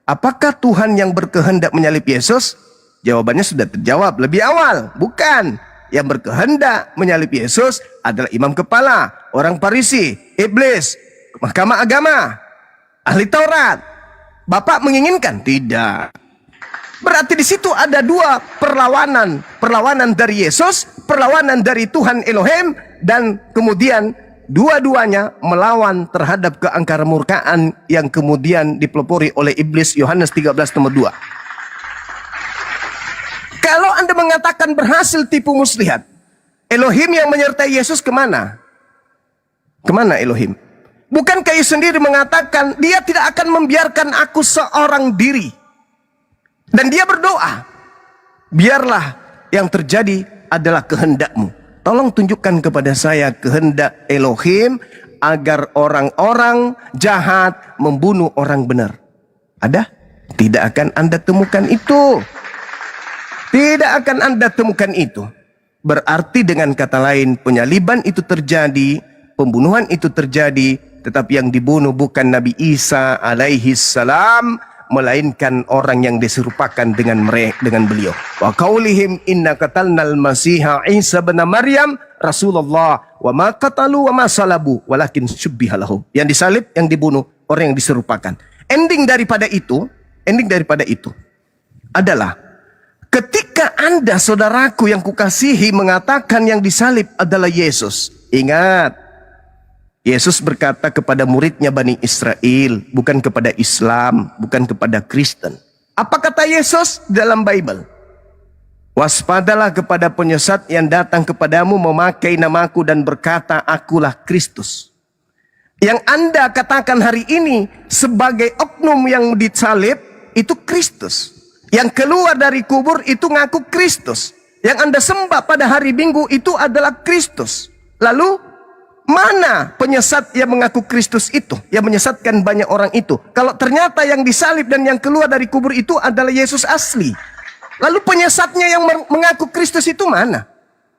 apakah Tuhan yang berkehendak menyalib Yesus? Jawabannya sudah terjawab lebih awal. Bukan. Yang berkehendak menyalib Yesus adalah imam kepala, orang Farisi, iblis, mahkamah agama, ahli Taurat. Bapak menginginkan? Tidak. Berarti di situ ada dua perlawanan. Perlawanan dari Yesus, perlawanan dari Tuhan Elohim, dan kemudian dua-duanya melawan terhadap keangkarmurkaan yang kemudian dipelopori oleh iblis. Yohanes 13 nomor 2. Kalau Anda mengatakan berhasil tipu muslihat, Elohim yang menyertai Yesus kemana? Kemana Elohim? Bukankah Yesus sendiri mengatakan, Dia tidak akan membiarkan aku seorang diri. Dan dia berdoa, biarlah yang terjadi adalah kehendakmu. Tolong tunjukkan kepada saya kehendak Elohim agar orang-orang jahat membunuh orang benar. Ada? Tidak akan Anda temukan itu. Tidak akan Anda temukan itu. Berarti dengan kata lain, penyaliban itu terjadi, pembunuhan itu terjadi, tetapi yang dibunuh bukan Nabi Isa alaihi salam, melainkan orang yang diserupakan dengan beliau. Wa qaulihim inna qatalnal masiha Isa bin Maryam Rasulullah wa ma qatalu wa ma salabu walakin syubbiha lahum. Yang disalib, yang dibunuh, orang yang diserupakan. Ending daripada itu adalah ketika Anda, saudaraku yang kukasihi, mengatakan yang disalib adalah Yesus. Ingat, Yesus berkata kepada muridnya Bani Israel, bukan kepada Islam, bukan kepada Kristen. Apa kata Yesus dalam Bible? Waspadalah kepada penyesat yang datang kepadamu memakai namaku dan berkata, akulah Kristus. Yang Anda katakan hari ini sebagai oknum yang disalib, itu Kristus. Yang keluar dari kubur itu ngaku Kristus. Yang Anda sembah pada hari Minggu itu adalah Kristus. Lalu mana penyesat yang mengaku Kristus itu, yang menyesatkan banyak orang itu? Kalau ternyata yang disalib dan yang keluar dari kubur itu adalah Yesus asli, lalu penyesatnya yang mengaku Kristus itu mana?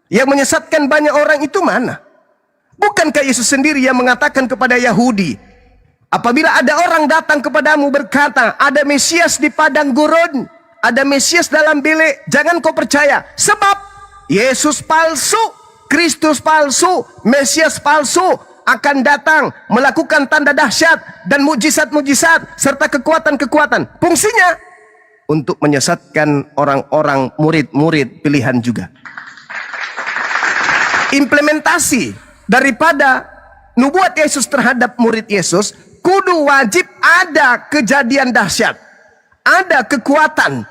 Yang menyesatkan banyak orang itu mana? Bukankah Yesus sendiri yang mengatakan kepada Yahudi, apabila ada orang datang kepadamu berkata, ada Mesias di padang gurun, ada Mesias dalam bilik, jangan kau percaya. Sebab Yesus palsu, Kristus palsu, Mesias palsu akan datang melakukan tanda dahsyat dan mujizat-mujizat serta kekuatan-kekuatan. Fungsinya untuk menyesatkan orang-orang murid-murid pilihan juga. Implementasi daripada nubuat Yesus terhadap murid Yesus kudu wajib ada kejadian dahsyat, ada kekuatan,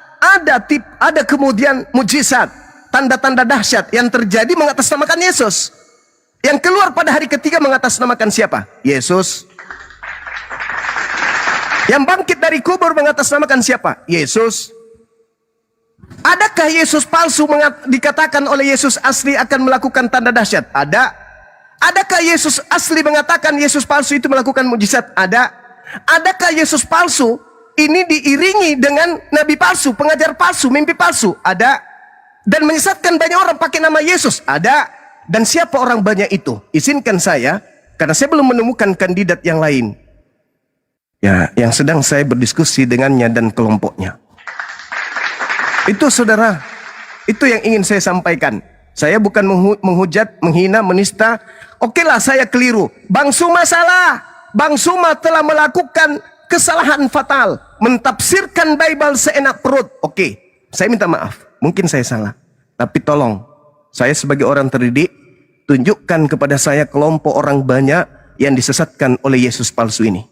ada kemudian mujizat, tanda-tanda dahsyat yang terjadi mengatasnamakan Yesus. Yang keluar pada hari ketiga mengatasnamakan siapa? Yesus. Yang bangkit dari kubur mengatasnamakan siapa? Yesus. Adakah Yesus palsu dikatakan oleh Yesus asli akan melakukan tanda dahsyat? Ada. Adakah Yesus asli mengatakan Yesus palsu itu melakukan mujizat? Ada. Adakah Yesus palsu ini diiringi dengan nabi palsu, pengajar palsu, mimpi palsu? Ada. Dan menyesatkan banyak orang pakai nama Yesus? Ada. Dan siapa orang banyak itu? Izinkan saya, karena saya belum menemukan kandidat yang lain, ya, yang sedang saya berdiskusi dengannya dan kelompoknya. Itu saudara, itu yang ingin saya sampaikan. Saya bukan menghujat, menghina, menista. Okelah, saya keliru. Bang Suma salah. Bang Suma telah melakukan kesalahan fatal, mentafsirkan Bible seenak perut. Oke, saya minta maaf. Mungkin saya salah. Tapi tolong, saya sebagai orang terdidik, tunjukkan kepada saya kelompok orang banyak yang disesatkan oleh Yesus palsu ini.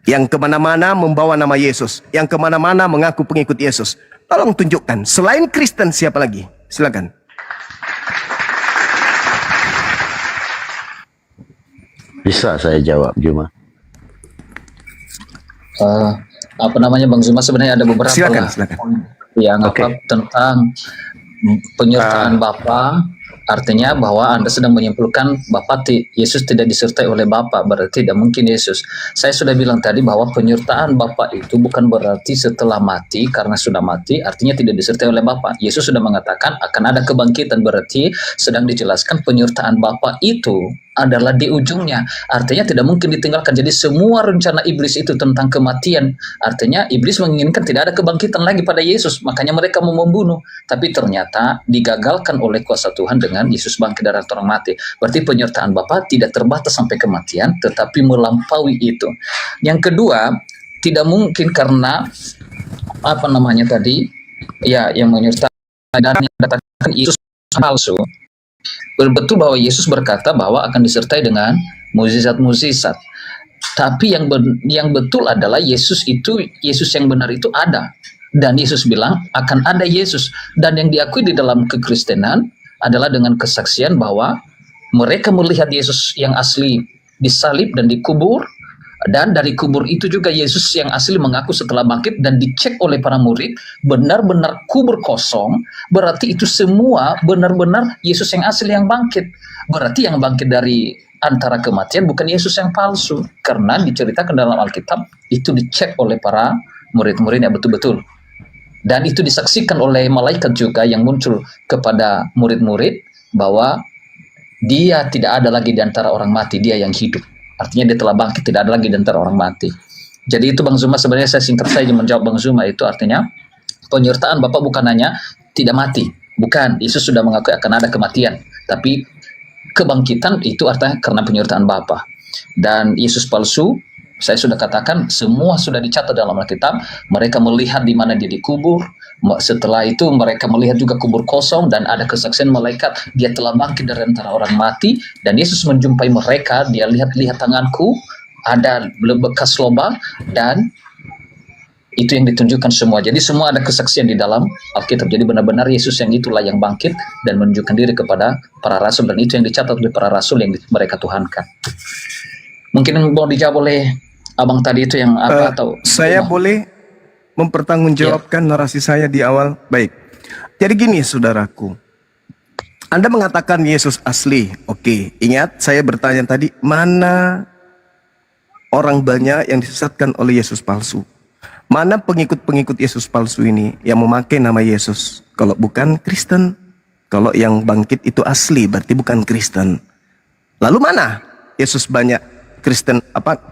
Yang kemana-mana membawa nama Yesus. Yang kemana-mana mengaku pengikut Yesus. Tolong tunjukkan. Selain Kristen siapa lagi? Silakan. Bisa saya jawab, Juma? Apa namanya Bang Zuma, sebenarnya ada beberapa Silakan. yang tentang penyertaan Bapa. Artinya bahwa Anda sedang menyimpulkan Yesus tidak disertai oleh Bapa, berarti tidak mungkin Yesus. Saya sudah bilang tadi bahwa penyertaan Bapa itu bukan berarti setelah mati, karena sudah mati artinya tidak disertai oleh Bapa. Yesus sudah mengatakan akan ada kebangkitan, berarti sedang dijelaskan penyertaan Bapa itu adalah di ujungnya. Artinya tidak mungkin ditinggalkan. Jadi semua rencana iblis itu tentang kematian, artinya iblis menginginkan tidak ada kebangkitan lagi pada Yesus, makanya mereka mau membunuh. Tapi ternyata digagalkan oleh kuasa Tuhan dengan Yesus bangkit dari orang mati. Berarti penyertaan Bapa tidak terbatas sampai kematian, tetapi melampaui itu. Yang kedua, tidak mungkin karena apa namanya tadi, ya, yang menyertai dan yang dikatakan Yesus palsu. Betul bahwa Yesus berkata bahwa akan disertai dengan mukjizat-mukjizat. Tapi yang betul adalah Yesus yang benar itu ada. Dan Yesus bilang akan ada Yesus. Dan yang diakui di dalam kekristenan adalah dengan kesaksian bahwa mereka melihat Yesus yang asli disalib dan dikubur. Dan dari kubur itu juga Yesus yang asli mengaku setelah bangkit dan dicek oleh para murid, benar-benar kubur kosong. Berarti itu semua benar-benar Yesus yang asli yang bangkit. Berarti yang bangkit dari antara kematian bukan Yesus yang palsu. Karena diceritakan dalam Alkitab, itu dicek oleh para murid-muridnya betul-betul. Dan itu disaksikan oleh malaikat juga yang muncul kepada murid-murid bahwa dia tidak ada lagi di antara orang mati, dia yang hidup. Artinya dia telah bangkit, tidak ada lagi di antara orang mati. Jadi itu Bang Zuma, sebenarnya saya singkat saja menjawab Bang Zuma, itu artinya penyertaan Bapa bukan hanya tidak mati. Bukan, Yesus sudah mengakui akan ada kematian. Tapi kebangkitan itu artinya karena penyertaan Bapa. Dan Yesus palsu, saya sudah katakan, semua sudah dicatat dalam Alkitab. Mereka melihat di mana dia dikubur. Setelah itu mereka melihat juga kubur kosong dan ada kesaksian malaikat, dia telah bangkit dari antara orang mati. Dan Yesus menjumpai mereka, dia lihat tanganku, ada bekas lubang, dan itu yang ditunjukkan semua. Jadi semua ada kesaksian di dalam Alkitab. Jadi benar-benar Yesus yang itulah yang bangkit dan menunjukkan diri kepada para rasul, dan itu yang dicatat oleh para rasul yang mereka tuhankan. Mungkin mau dijawab oleh abang tadi itu yang apa atau saya boleh mempertanggungjawabkan narasi saya di awal. Baik. Jadi gini saudaraku. Anda mengatakan Yesus asli. Oke, ingat saya bertanya tadi, mana orang banyak yang disesatkan oleh Yesus palsu? Mana pengikut-pengikut Yesus palsu ini yang memakai nama Yesus? Kalau bukan Kristen. Kalau yang bangkit itu asli, berarti bukan Kristen. Lalu mana Yesus banyak Kristen,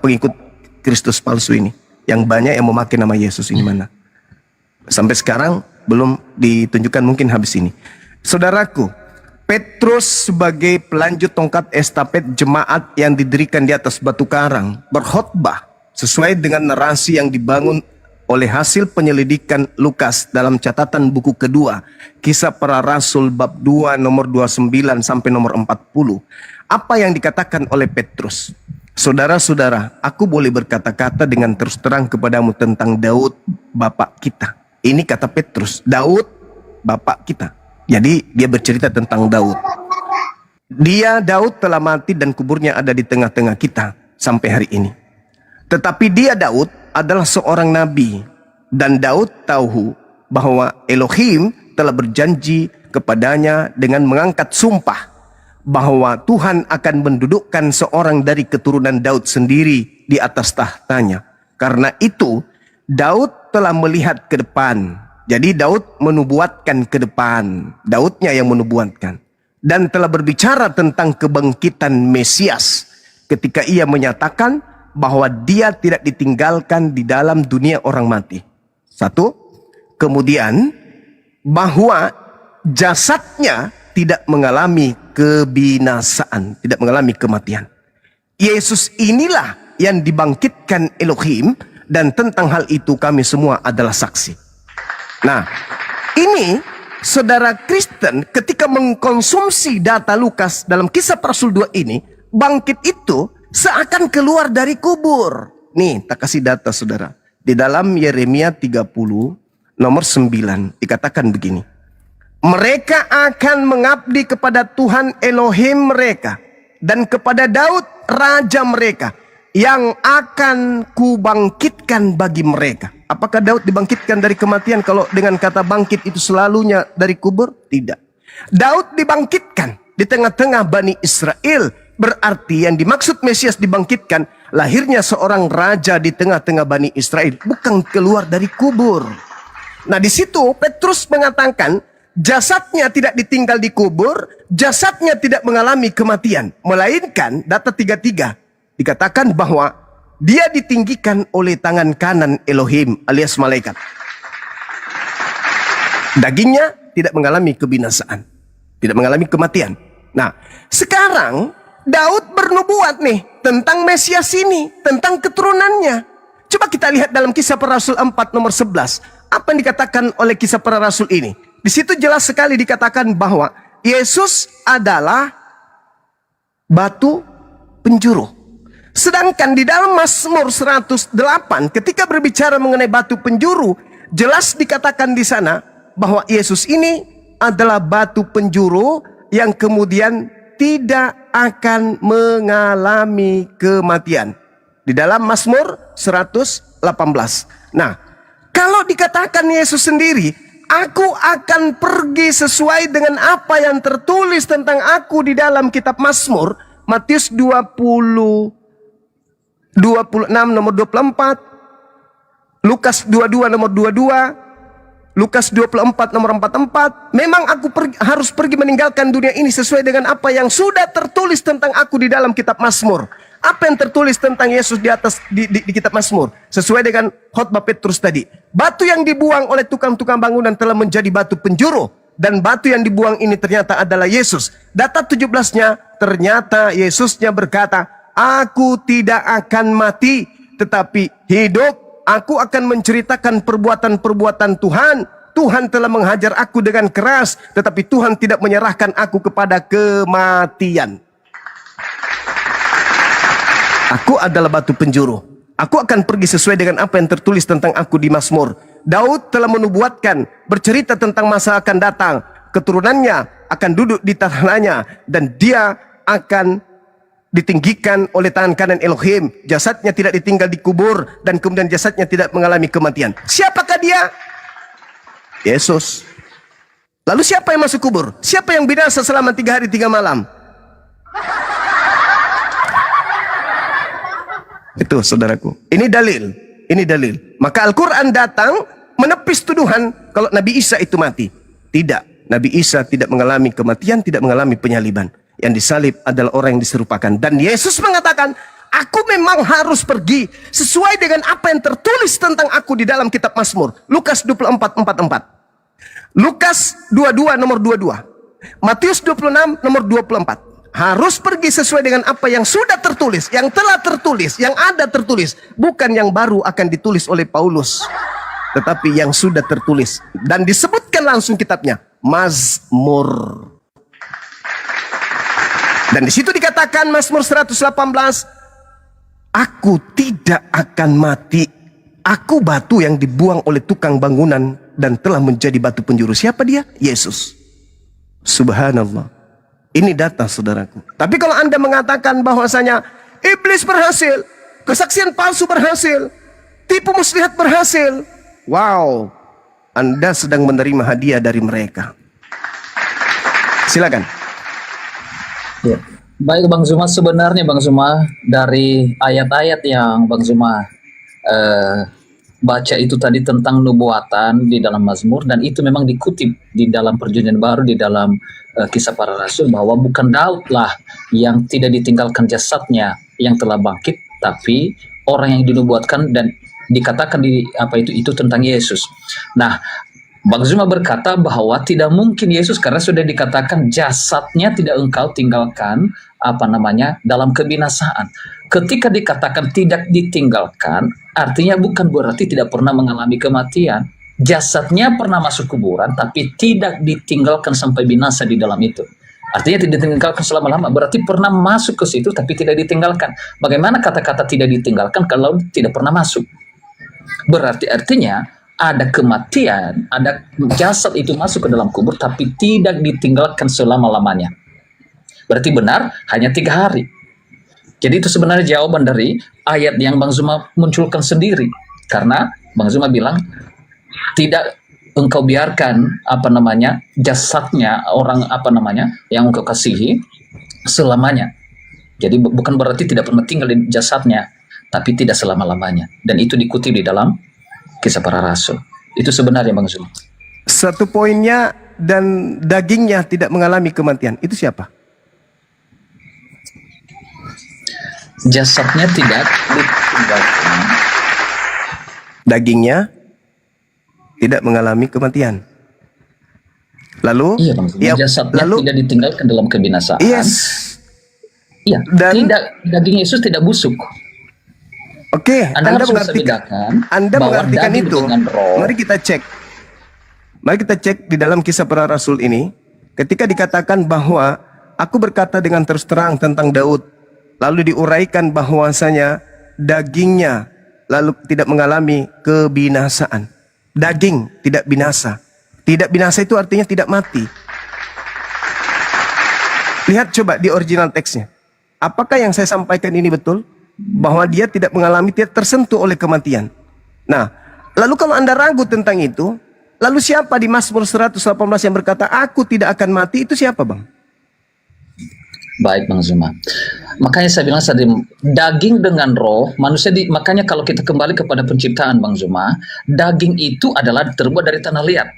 pengikut Kristus palsu ini? Yang banyak yang memakai nama Yesus ini mana? Sampai sekarang belum ditunjukkan, mungkin habis ini. Saudaraku, Petrus sebagai pelanjut tongkat estafet jemaat yang didirikan di atas batu karang berkhotbah sesuai dengan narasi yang dibangun oleh hasil penyelidikan Lukas dalam catatan buku kedua, Kisah Para Rasul bab 2 nomor 29 sampai nomor 40. Apa yang dikatakan oleh Petrus? Saudara-saudara, aku boleh berkata-kata dengan terus terang kepadamu tentang Daud, bapak kita. Ini kata Petrus, Daud, bapak kita. Jadi dia bercerita tentang Daud. Daud telah mati dan kuburnya ada di tengah-tengah kita sampai hari ini. Tetapi Daud adalah seorang nabi. Dan Daud tahu bahwa Elohim telah berjanji kepadanya dengan mengangkat sumpah bahwa Tuhan akan mendudukkan seorang dari keturunan Daud sendiri di atas tahtanya. Karena itu Daud telah melihat ke depan. Jadi Daud menubuatkan ke depan. Daudnya yang menubuatkan. Dan telah berbicara tentang kebangkitan Mesias ketika ia menyatakan bahwa dia tidak ditinggalkan di dalam dunia orang mati. Satu. Kemudian bahwa jasadnya tidak mengalami kebinasaan, tidak mengalami kematian. Yesus inilah yang dibangkitkan Elohim, dan tentang hal itu kami semua adalah saksi. Nah, ini saudara Kristen ketika mengkonsumsi data Lukas dalam Kisah Para Rasul 2 ini, bangkit itu seakan keluar dari kubur. Nih, tak kasih data saudara. Di dalam Yeremia 30 nomor 9 dikatakan begini. Mereka akan mengabdi kepada Tuhan Elohim mereka dan kepada Daud raja mereka yang akan kubangkitkan bagi mereka. Apakah Daud dibangkitkan dari kematian kalau dengan kata bangkit itu selalunya dari kubur? Tidak. Daud dibangkitkan di tengah-tengah Bani Israel. Berarti yang dimaksud Mesias dibangkitkan, lahirnya seorang raja di tengah-tengah Bani Israel, bukan keluar dari kubur. Nah, di situ Petrus mengatakan jasadnya tidak ditinggal di kubur, jasadnya tidak mengalami kematian, melainkan data 33 dikatakan bahwa dia ditinggikan oleh tangan kanan Elohim alias malaikat. Dagingnya tidak mengalami kebinasaan, tidak mengalami kematian. Nah, sekarang Daud bernubuat nih tentang Mesias ini, tentang keturunannya. Coba kita lihat dalam Kisah Para Rasul 4 nomor 11. Apa yang dikatakan oleh Kisah Para Rasul ini? Di situ jelas sekali dikatakan bahwa Yesus adalah batu penjuru. Sedangkan di dalam Mazmur 108 ketika berbicara mengenai batu penjuru, jelas dikatakan di sana bahwa Yesus ini adalah batu penjuru yang kemudian tidak akan mengalami kematian. Di dalam Mazmur 118. Nah, kalau dikatakan Yesus sendiri, aku akan pergi sesuai dengan apa yang tertulis tentang aku di dalam kitab Mazmur, Matius 26 nomor 24, Lukas 22 nomor 22, Lukas 24 nomor 44. Memang aku harus pergi meninggalkan dunia ini sesuai dengan apa yang sudah tertulis tentang aku di dalam kitab Mazmur. Apa yang tertulis tentang Yesus di atas di kitab Mazmur? Sesuai dengan khotbah Petrus tadi. Batu yang dibuang oleh tukang-tukang bangunan telah menjadi batu penjuru. Dan batu yang dibuang ini ternyata adalah Yesus. Data 17-nya ternyata Yesusnya berkata, aku tidak akan mati, tetapi hidup. Aku akan menceritakan perbuatan-perbuatan Tuhan. Tuhan telah menghajar aku dengan keras, tetapi Tuhan tidak menyerahkan aku kepada kematian. Aku adalah batu penjuru. Aku akan pergi sesuai dengan apa yang tertulis tentang aku di Mazmur. Daud telah menubuatkan, bercerita tentang masa akan datang. Keturunannya akan duduk di tanahnya, dan dia akan ditinggikan oleh tangan kanan Elohim. Jasadnya tidak ditinggal di kubur, dan kemudian jasadnya tidak mengalami kematian. Siapakah dia? Yesus. Lalu siapa yang masuk kubur? Siapa yang binasa selama 3 hari 3 malam? Itu saudaraku. Ini dalil. Ini dalil. Maka Al-Quran datang menepis tuduhan kalau Nabi Isa itu mati. Tidak. Nabi Isa tidak mengalami kematian, tidak mengalami penyaliban. Yang disalib adalah orang yang diserupakan. Dan Yesus mengatakan, Aku memang harus pergi sesuai dengan apa yang tertulis tentang aku di dalam kitab Mazmur. Lukas 24:44. Lukas 22 nomor 22. Matius 26 nomor 24. Harus pergi sesuai dengan apa yang sudah tertulis, yang telah tertulis, yang ada tertulis. Bukan yang baru akan ditulis oleh Paulus, tetapi yang sudah tertulis. Dan disebutkan langsung kitabnya, Mazmur. Dan di situ dikatakan Mazmur 118, aku tidak akan mati. Aku batu yang dibuang oleh tukang bangunan dan telah menjadi batu penjuru. Siapa dia? Yesus. Subhanallah. Ini data saudaraku. Tapi kalau Anda mengatakan bahwasanya iblis berhasil, kesaksian palsu berhasil, tipu muslihat berhasil, wow, Anda sedang menerima hadiah dari mereka. Silakan. Ya. Baik Bang Zuma, sebenarnya Bang Zuma dari ayat-ayat yang Bang Zuma baca itu tadi tentang nubuatan di dalam Mazmur, dan itu memang dikutip di dalam Perjanjian Baru, di dalam Kisah Para Rasul, bahwa bukan Daud lah yang tidak ditinggalkan jasadnya yang telah bangkit, tapi orang yang dinubuatkan dan dikatakan di apa itu tentang Yesus. Nah, Bang Zuma berkata bahwa tidak mungkin Yesus, karena sudah dikatakan jasadnya tidak engkau tinggalkan dalam kebinasaan. Ketika dikatakan tidak ditinggalkan, artinya bukan berarti tidak pernah mengalami kematian. Jasadnya pernah masuk kuburan, tapi tidak ditinggalkan sampai binasa di dalam itu. Artinya tidak ditinggalkan selama-lama, berarti pernah masuk ke situ tapi tidak ditinggalkan. Bagaimana kata-kata tidak ditinggalkan kalau tidak pernah masuk? Berarti artinya ada kematian, ada jasad itu masuk ke dalam kubur tapi tidak ditinggalkan selama-lamanya. Berarti benar hanya 3 hari. Jadi itu sebenarnya jawaban dari ayat yang Bang Zuma munculkan sendiri. Karena Bang Zuma bilang tidak engkau biarkan jasadnya orang yang engkau kasihi selamanya. Jadi bukan berarti tidak pernah tinggal di jasadnya, tapi tidak selama-lamanya. Dan itu dikutip di dalam Kisah Para Rasul. Itu sebenarnya Bang Zuma. Satu poinnya, dan dagingnya tidak mengalami kematian. Itu siapa? Jasadnya tidak ditinggalkan. Dagingnya tidak mengalami kematian. Lalu, Iya Bang Zuma, jasadnya tidak ditinggalkan dalam kebinasaan. Yes. Iya. Dan daging Yesus tidak busuk. Oke, Anda mengartikan itu. Mari kita cek. Mari kita cek di dalam Kisah Para Rasul ini, ketika dikatakan bahwa aku berkata dengan terus terang tentang Daud, lalu diuraikan bahwasanya dagingnya lalu tidak mengalami kebinasaan. Daging tidak binasa. Tidak binasa itu artinya tidak mati. Lihat coba di original teksnya. Apakah yang saya sampaikan ini betul? Bahwa dia tidak mengalami, tidak tersentuh oleh kematian. Nah, lalu kalau Anda ragu tentang itu, lalu siapa di Mazmur 118 yang berkata, aku tidak akan mati, itu siapa Bang? Baik Bang Zuma. Makanya saya bilang tadi, daging dengan roh, manusia makanya kalau kita kembali kepada penciptaan Bang Zuma, daging itu adalah terbuat dari tanah liat.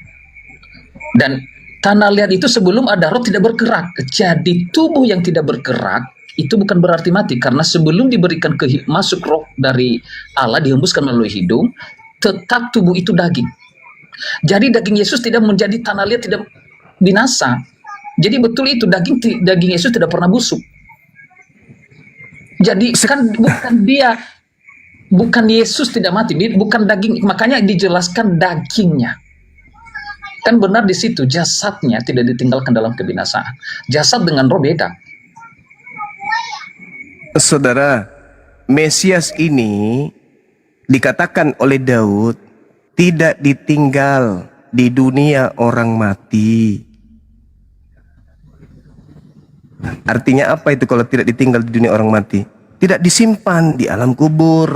Dan tanah liat itu sebelum ada roh tidak bergerak. Jadi tubuh yang tidak bergerak, itu bukan berarti mati, karena sebelum diberikan masuk roh dari Allah, dihembuskan melalui hidung, tetap tubuh itu daging. Jadi daging Yesus tidak menjadi tanah liat, tidak binasa. Jadi betul itu, daging Yesus tidak pernah busuk. Jadi kan bukan Yesus tidak mati, bukan daging, makanya dijelaskan dagingnya. Kan benar di situ, jasadnya tidak ditinggalkan dalam kebinasaan. Jasad dengan roh beda. Saudara, Mesias ini dikatakan oleh Daud tidak ditinggal di dunia orang mati. Artinya apa itu kalau tidak ditinggal di dunia orang mati? Tidak disimpan di alam kubur.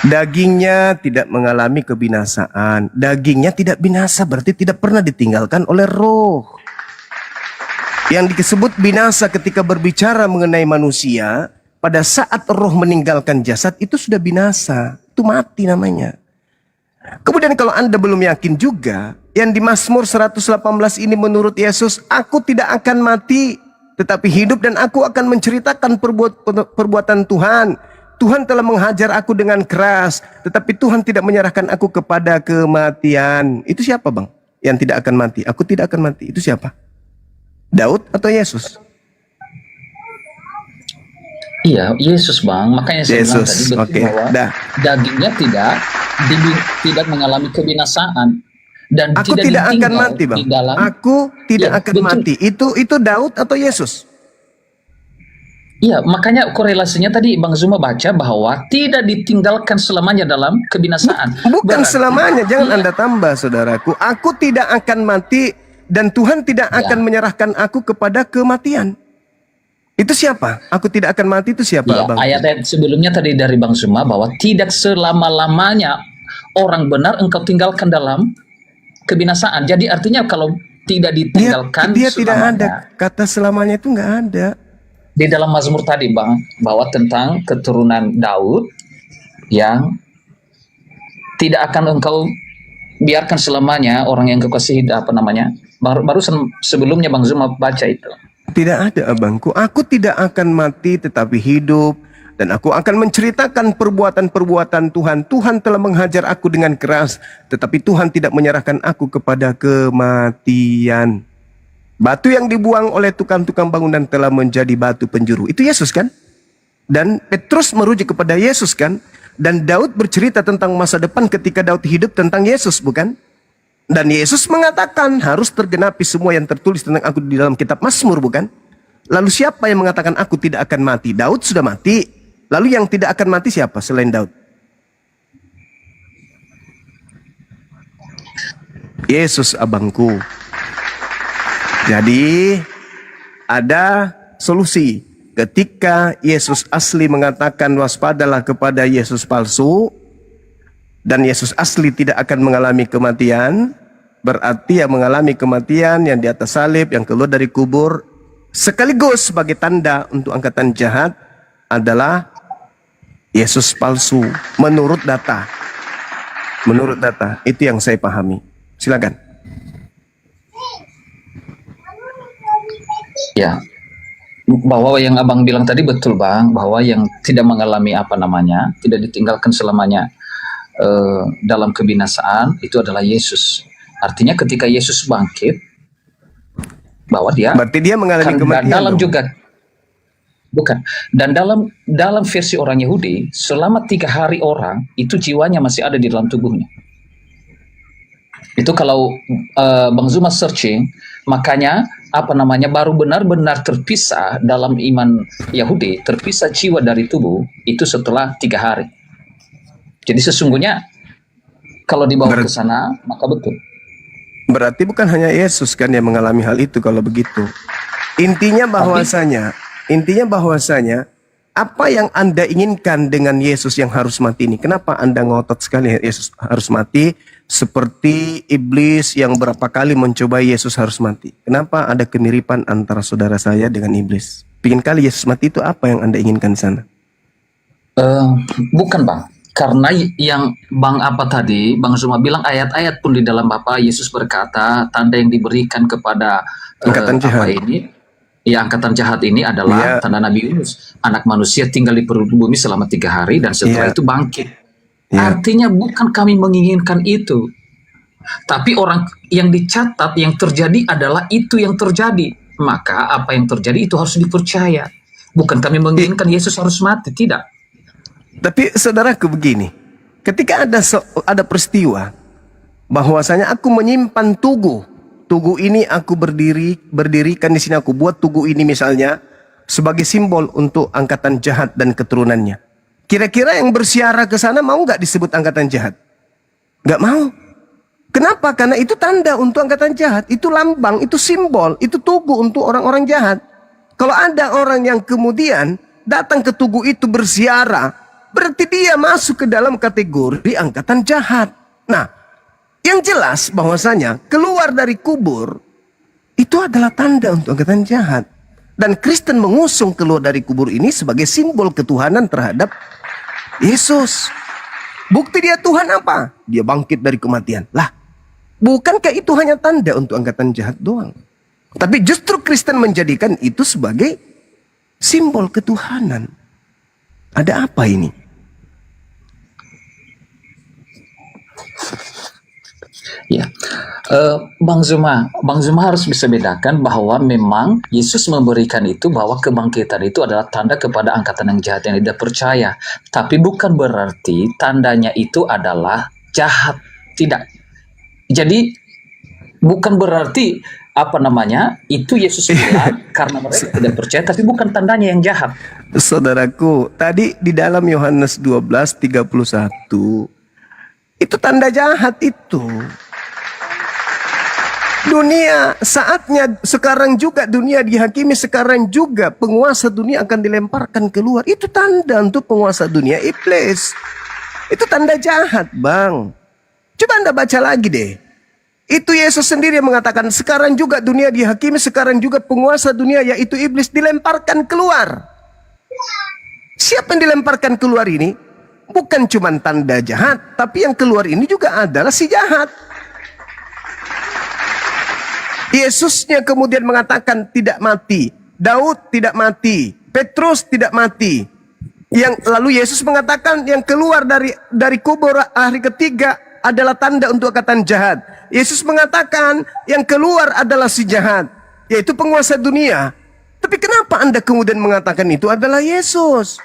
Dagingnya tidak mengalami kebinasaan. Dagingnya tidak binasa, berarti tidak pernah ditinggalkan oleh roh. Yang disebut binasa ketika berbicara mengenai manusia, pada saat roh meninggalkan jasad itu sudah binasa, itu mati namanya. Kemudian kalau Anda belum yakin juga, yang di Mazmur 118 ini menurut Yesus, aku tidak akan mati, tetapi hidup, dan aku akan menceritakan perbuatan Tuhan. Tuhan telah menghajar aku dengan keras, tetapi Tuhan tidak menyerahkan aku kepada kematian. Itu siapa, Bang? Yang tidak akan mati. Aku tidak akan mati. Itu siapa? Daud atau Yesus? Iya, Yesus, Bang. Makanya saya bilang Yesus. tadi betul Oke, bahwa dah. dagingnya tidak mengalami kebinasaan dan Aku tidak tidak akan ditinggal mati, Bang. di dalam. Aku tidak Iya, akan betul. mati. Itu Daud atau Yesus? Iya, makanya korelasinya tadi Bang Zuma baca bahwa tidak ditinggalkan selamanya dalam kebinasaan. Bukan Berarti- selamanya, jangan Anda tambah, saudaraku. Aku tidak akan mati dan Tuhan tidak Ya. akan menyerahkan aku kepada kematian. Itu siapa? Aku tidak akan mati itu siapa, Ya, Bang? ayat-ayat sebelumnya tadi dari Bang Zuma bahwa tidak selama-lamanya orang benar engkau tinggalkan dalam kebinasaan. Jadi artinya kalau tidak ditinggalkan Dia tidak selamanya. ada. Kata selamanya itu nggak ada. Di dalam Mazmur tadi, Bang, bahwa tentang keturunan Daud yang tidak akan engkau biarkan selamanya orang yang kau kasihi, apa namanya? Baru sebelumnya Bang Zuma baca itu. Tidak ada, abangku. Aku tidak akan mati tetapi hidup, dan aku akan menceritakan perbuatan-perbuatan Tuhan. Tuhan telah menghajar aku dengan keras, tetapi Tuhan tidak menyerahkan aku kepada kematian. Batu yang dibuang oleh tukang-tukang bangunan telah menjadi batu penjuru. Itu Yesus kan? Dan Petrus merujuk kepada Yesus kan? Dan Daud bercerita tentang masa depan ketika Daud hidup tentang Yesus, bukan? Dan Yesus mengatakan harus tergenapi semua yang tertulis tentang aku di dalam kitab Mazmur, bukan? Lalu siapa yang mengatakan aku tidak akan mati? Daud sudah mati. Lalu yang tidak akan mati siapa selain Daud? Yesus, abangku. Jadi ada solusi. Ketika Yesus asli mengatakan waspadalah kepada Yesus palsu, dan Yesus asli tidak akan mengalami kematian, berarti yang mengalami kematian yang di atas salib, yang keluar dari kubur, sekaligus sebagai tanda untuk angkatan jahat adalah Yesus palsu. Menurut data. Menurut data, itu yang saya pahami. Silakan. Ya, bahwa yang abang bilang tadi betul, Bang, bahwa yang tidak mengalami apa namanya, tidak ditinggalkan selamanya dalam kebinasaan itu adalah Yesus. Artinya ketika Yesus bangkit, bahwa dia Berarti dia mengalami kan kematian. dalam dong. juga bukan, dan dalam versi orang Yahudi selama 3 hari orang itu jiwanya masih ada di dalam tubuhnya. Itu kalau Bang Zuma searching, makanya apa namanya baru benar-benar terpisah dalam iman Yahudi, terpisah jiwa dari tubuh itu setelah 3 hari. Jadi sesungguhnya kalau dibawa ke sana maka betul. Berarti bukan hanya Yesus kan yang mengalami hal itu kalau begitu. Intinya bahwasanya apa yang Anda inginkan dengan Yesus yang harus mati ini? Kenapa Anda ngotot sekali Yesus harus mati? Seperti iblis yang berapa kali mencoba Yesus harus mati. Kenapa ada kemiripan antara saudara saya dengan iblis? Pingin kali Yesus mati itu apa yang Anda inginkan di sana? Bukan, Bang. Karena yang Bang Bang Zuma bilang ayat-ayat pun di dalam Bapa Yesus berkata tanda yang diberikan kepada Angkatan jahat. Angkatan jahat ini adalah tanda Nabi Yunus. Anak manusia tinggal di perut bumi selama 3 hari dan setelah itu bangkit. Artinya bukan kami menginginkan itu. Tapi orang yang dicatat yang terjadi adalah itu yang terjadi. Maka apa yang terjadi itu harus dipercaya. Bukan kami menginginkan Yesus harus mati, tidak. Tapi saudaraku begini, ketika ada peristiwa bahwasanya aku menyimpan tugu ini aku berdirikan di sini, aku buat tugu ini misalnya sebagai simbol untuk angkatan jahat dan keturunannya. Kira-kira yang bersiara ke sana mau nggak disebut angkatan jahat? Nggak mau. Kenapa? Karena itu tanda untuk angkatan jahat, itu lambang, itu simbol, itu tugu untuk orang-orang jahat. Kalau ada orang yang kemudian datang ke tugu itu bersiara, berarti dia masuk ke dalam kategori angkatan jahat. Nah, yang jelas bahwasanya keluar dari kubur itu adalah tanda untuk angkatan jahat. Dan Kristen mengusung keluar dari kubur ini sebagai simbol ketuhanan terhadap Yesus. Bukti dia Tuhan apa? Dia bangkit dari kematian. Lah, bukankah itu hanya tanda untuk angkatan jahat doang? Tapi justru Kristen menjadikan itu sebagai simbol ketuhanan. Ada apa ini? Ya, Bang Zuma harus bisa bedakan bahwa memang Yesus memberikan itu, bahwa kebangkitan itu adalah tanda kepada angkatan yang jahat yang tidak percaya. Tapi bukan berarti tandanya itu adalah jahat, tidak. Jadi bukan berarti itu Yesus bilang karena mereka tidak percaya, tapi bukan tandanya yang jahat. Saudaraku, tadi di dalam Yohanes 12:31 itu tanda jahat itu. Dunia saatnya sekarang juga, dunia dihakimi sekarang juga, penguasa dunia akan dilemparkan keluar. Itu tanda untuk penguasa dunia, iblis. Itu tanda jahat, Bang. Coba Anda baca lagi deh. Itu Yesus sendiri yang mengatakan, sekarang juga dunia dihakimi, sekarang juga penguasa dunia yaitu iblis dilemparkan keluar. Siapa yang dilemparkan keluar ini? Bukan cuma tanda jahat, tapi yang keluar ini juga adalah si jahat. Yesusnya kemudian mengatakan tidak mati. Daud tidak mati. Petrus tidak mati. Lalu Yesus mengatakan yang keluar dari kubur hari ketiga adalah tanda untuk angkatan jahat. Yesus mengatakan yang keluar adalah si jahat, yaitu penguasa dunia. Tapi kenapa Anda kemudian mengatakan itu adalah Yesus?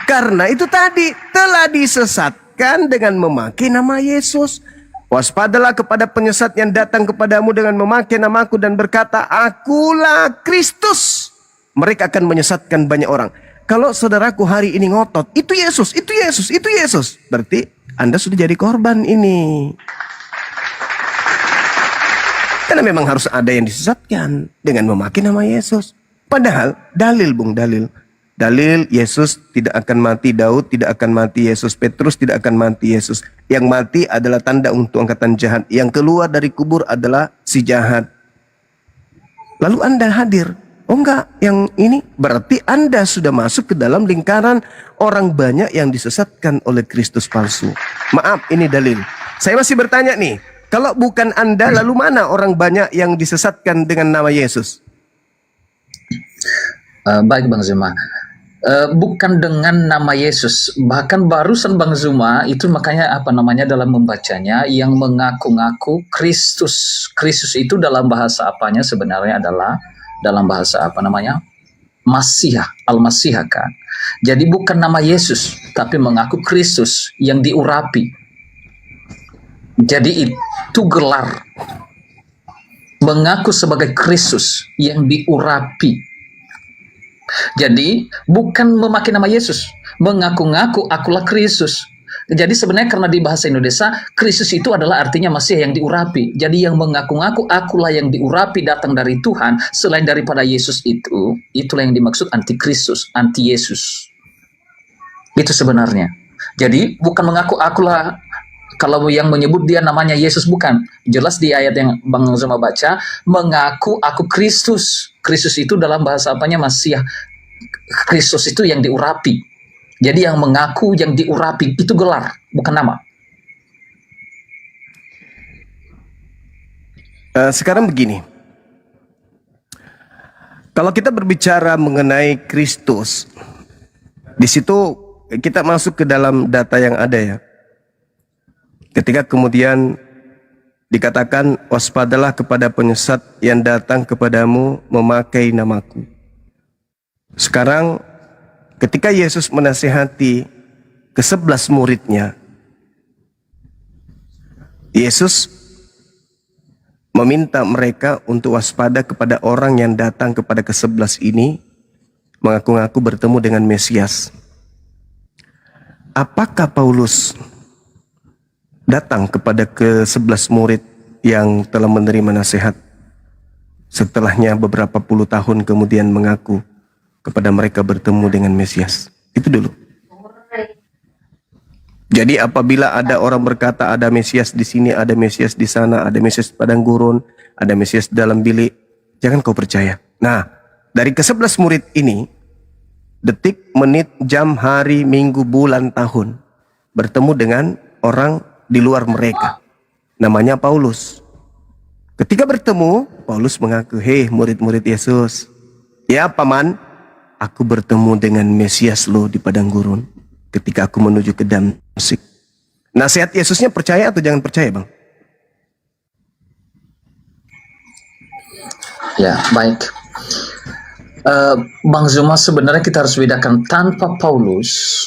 Karena itu tadi telah disesatkan dengan memakai nama Yesus. Waspadalah kepada penyesat yang datang kepadamu dengan memakai namaku dan berkata, akulah Kristus. Mereka akan menyesatkan banyak orang. Kalau saudaraku hari ini ngotot, itu Yesus, itu Yesus, itu Yesus, berarti Anda sudah jadi korban ini. Karena memang harus ada yang disesatkan dengan memakai nama Yesus. Padahal dalil, Bung, dalil. Dalil Yesus tidak akan mati, Daud tidak akan mati, Yesus, Petrus tidak akan mati, Yesus. Yang mati adalah tanda untuk angkatan jahat. Yang keluar dari kubur adalah si jahat. Lalu Anda hadir. Oh enggak, yang ini berarti Anda sudah masuk ke dalam lingkaran orang banyak yang disesatkan oleh Kristus palsu. Maaf, ini dalil. Saya masih bertanya nih, kalau bukan Anda, lalu mana orang banyak yang disesatkan dengan nama Yesus? Baik Bang Zuma, bukan dengan nama Yesus, bahkan barusan Bang Zuma itu makanya dalam membacanya yang mengaku-ngaku Kristus. Kristus itu dalam bahasa apanya sebenarnya adalah dalam bahasa Masihah, Al-Masihah kan. Jadi bukan nama Yesus, tapi mengaku Kristus yang diurapi. Jadi itu gelar, mengaku sebagai Kristus yang diurapi. Jadi bukan memakai nama Yesus, mengaku-ngaku akulah Kristus. Jadi sebenarnya karena di bahasa Indonesia Kristus itu adalah artinya Masih yang diurapi. Jadi yang mengaku-ngaku akulah yang diurapi datang dari Tuhan selain daripada Yesus itu, itulah yang dimaksud anti-Kristus, anti-Yesus. Itu sebenarnya. Jadi bukan mengaku akulah, kalau yang menyebut dia namanya Yesus, bukan. Jelas di ayat yang Bang Zuma baca, mengaku aku Kristus. Kristus itu dalam bahasa Masih. Kristus itu yang diurapi. Jadi yang mengaku, yang diurapi, itu gelar, bukan nama. Sekarang begini. Kalau kita berbicara mengenai Kristus, di situ kita masuk ke dalam data yang ada ya. Ketika kemudian dikatakan, waspadalah kepada penyesat yang datang kepadamu memakai namaku. Sekarang ketika Yesus menasihati ke-11 muridnya, Yesus meminta mereka untuk waspada kepada orang yang datang kepada ke-11 ini, mengaku-ngaku bertemu dengan Mesias. Apakah Paulus datang kepada ke-11 murid yang telah menerima nasihat, setelahnya beberapa puluh tahun kemudian mengaku kepada mereka bertemu dengan Mesias? Itu dulu. Jadi apabila ada orang berkata ada Mesias di sini, ada Mesias di sana, ada Mesias di padang gurun, ada Mesias dalam bilik, jangan kau percaya. Nah, dari ke-11 murid ini, detik, menit, jam, hari, minggu, bulan, tahun, bertemu dengan orang di luar mereka, namanya Paulus. Ketika bertemu, Paulus mengaku, hei murid-murid Yesus, ya paman, aku bertemu dengan Mesias lo di padang gurun ketika aku menuju ke Damsik. Nasihat Yesusnya percaya atau jangan percaya, Bang? Ya, baik. Bang Zuma, sebenarnya kita harus bedakan, tanpa Paulus,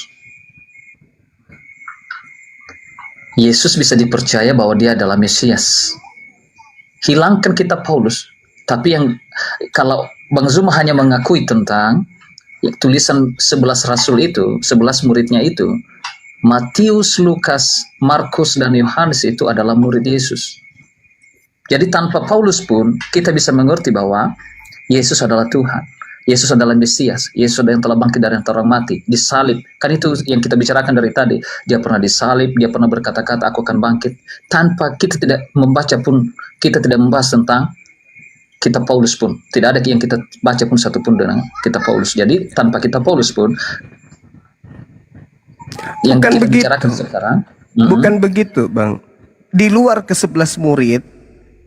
Yesus bisa dipercaya bahwa dia adalah Mesias. Hilangkan kitab Paulus, tapi yang kalau Bang Zuma hanya mengakui tentang tulisan 11 rasul itu, 11 muridnya itu, Matius, Lukas, Markus, dan Yohanes itu adalah murid Yesus. Jadi tanpa Paulus pun kita bisa mengerti bahwa Yesus adalah Tuhan, Yesus adalah Mesias, Yesus adalah yang telah bangkit dari antara orang mati, disalib. Kan itu yang kita bicarakan dari tadi. Dia pernah disalib, dia pernah berkata-kata aku akan bangkit. Tanpa kita tidak membaca pun, kita tidak membahas tentang kitab Paulus pun. Tidak ada yang kita baca pun satu pun dengan kitab Paulus. Jadi tanpa kitab Paulus pun yang Bukan kita begitu. bicarakan sekarang, Bukan begitu, Bang. Di luar ke-11 murid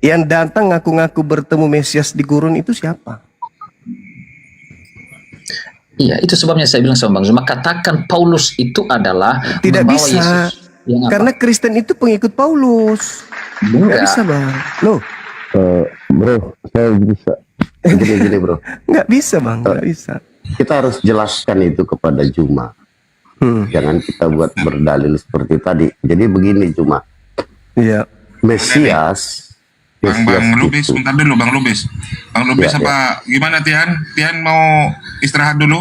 yang datang ngaku-ngaku bertemu Mesias di gurun itu siapa? iya, itu sebabnya saya bilang sama Bang Zuma, katakan Paulus itu adalah Tidak membawa bisa. Yesus. Yang apa? Karena Kristen itu pengikut Paulus. Nggak Enggak. bisa, Bang. Loh, Bro, saya bisa. Gini bro, nggak bisa, Bang. Nggak bisa. kita harus jelaskan itu kepada Juma. Jangan kita buat berdalil seperti tadi. Jadi begini Juma, Iya. Mesias Bang Lubis, itu. bentar dulu Bang Lubis. Bang Lubis Ya, apa gimana Tian? Tian mau istirahat dulu?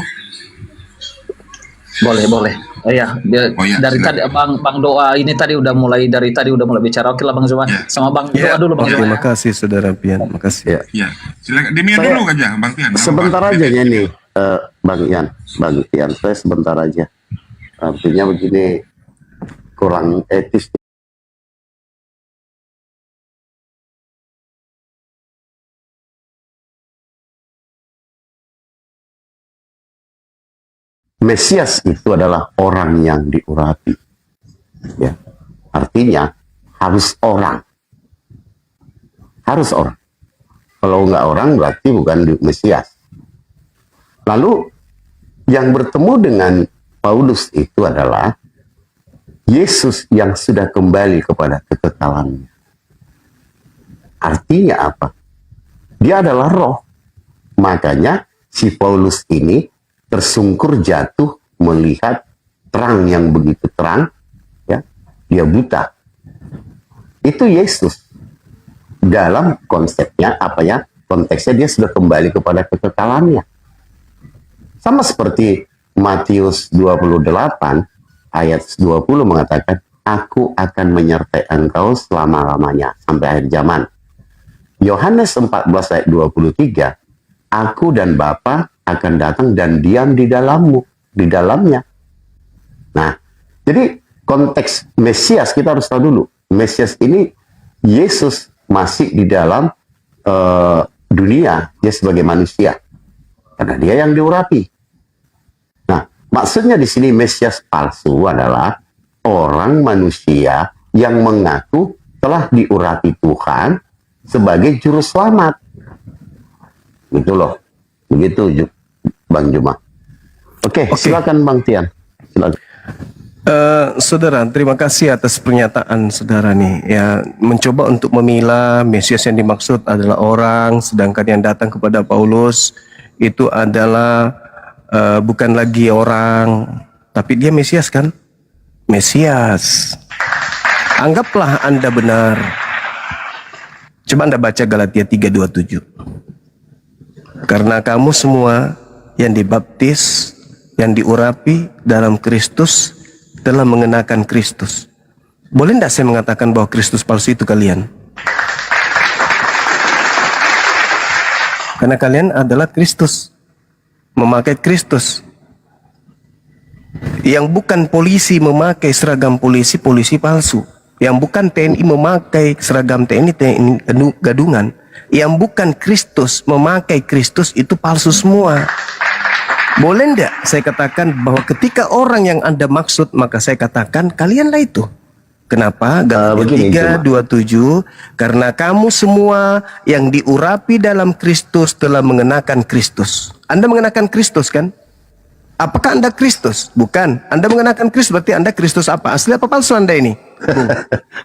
Boleh. Iya, Oh, iya, dari silakan. tadi Bang Doa ini tadi udah mulai bicara. Oke lah Bang Zuma. Iya. Sama Bang Ya, Doa dulu Bang oke, Zuma. terima kasih Saudara Pian. Makasih. Ya. Iya. Silakan di mute Saya- dulu aja Bang Tian. nggak Sebentar apa-apa. aja nih, Bang Ian, saya sebentar aja. Artinya begini, kurang etis. Mesias itu adalah orang yang diurapi. Ya. Artinya harus orang. Harus orang. Kalau nggak orang berarti bukan Mesias. Lalu yang bertemu dengan Paulus itu adalah Yesus yang sudah kembali kepada kekekalannya. Artinya apa? Dia adalah roh. Makanya si Paulus ini tersungkur jatuh melihat terang yang begitu terang, ya, dia buta. Itu Yesus. Dalam konsepnya apa ya? Konteksnya dia sudah kembali kepada kekekalannya. Sama seperti Matius 28 ayat 20 mengatakan, aku akan menyertai engkau selama-lamanya sampai akhir zaman. Yohanes 14 ayat 23, aku dan Bapa akan datang dan diam di dalamnya. Nah, jadi konteks Mesias kita harus tahu dulu. Mesias ini Yesus masih di dalam dunia, dia sebagai manusia. Karena dia yang diurapi. Nah, maksudnya di sini Mesias palsu adalah orang manusia yang mengaku telah diurapi Tuhan sebagai juru selamat. Gitu loh. Begitu Bang Juma. Oke, silakan Bang Tian. Silakan. Saudara, terima kasih atas pernyataan saudara nih. Ya, mencoba untuk memilah Mesias yang dimaksud adalah orang, sedangkan yang datang kepada Paulus itu adalah bukan lagi orang, tapi dia Mesias kan? Mesias. Anggaplah Anda benar. Coba Anda baca Galatia 3:27. Karena kamu semua yang dibaptis, yang diurapi dalam Kristus, telah mengenakan Kristus. Boleh tidak saya mengatakan bahwa Kristus palsu itu kalian? Karena kalian adalah Kristus, memakai Kristus. Yang bukan polisi memakai seragam polisi, polisi palsu. Yang bukan TNI memakai seragam TNI, TNI gadungan. Yang bukan Kristus memakai Kristus itu palsu semua. Boleh enggak saya katakan bahwa ketika orang yang Anda maksud, maka saya katakan kalianlah itu. Kenapa? Galatia begini, 3:27, karena kamu semua yang diurapi dalam Kristus telah mengenakan Kristus. Anda mengenakan Kristus kan? Apakah Anda Kristus? Bukan. Anda mengenakan Kristus berarti Anda Kristus apa? Asli apa palsu Anda ini?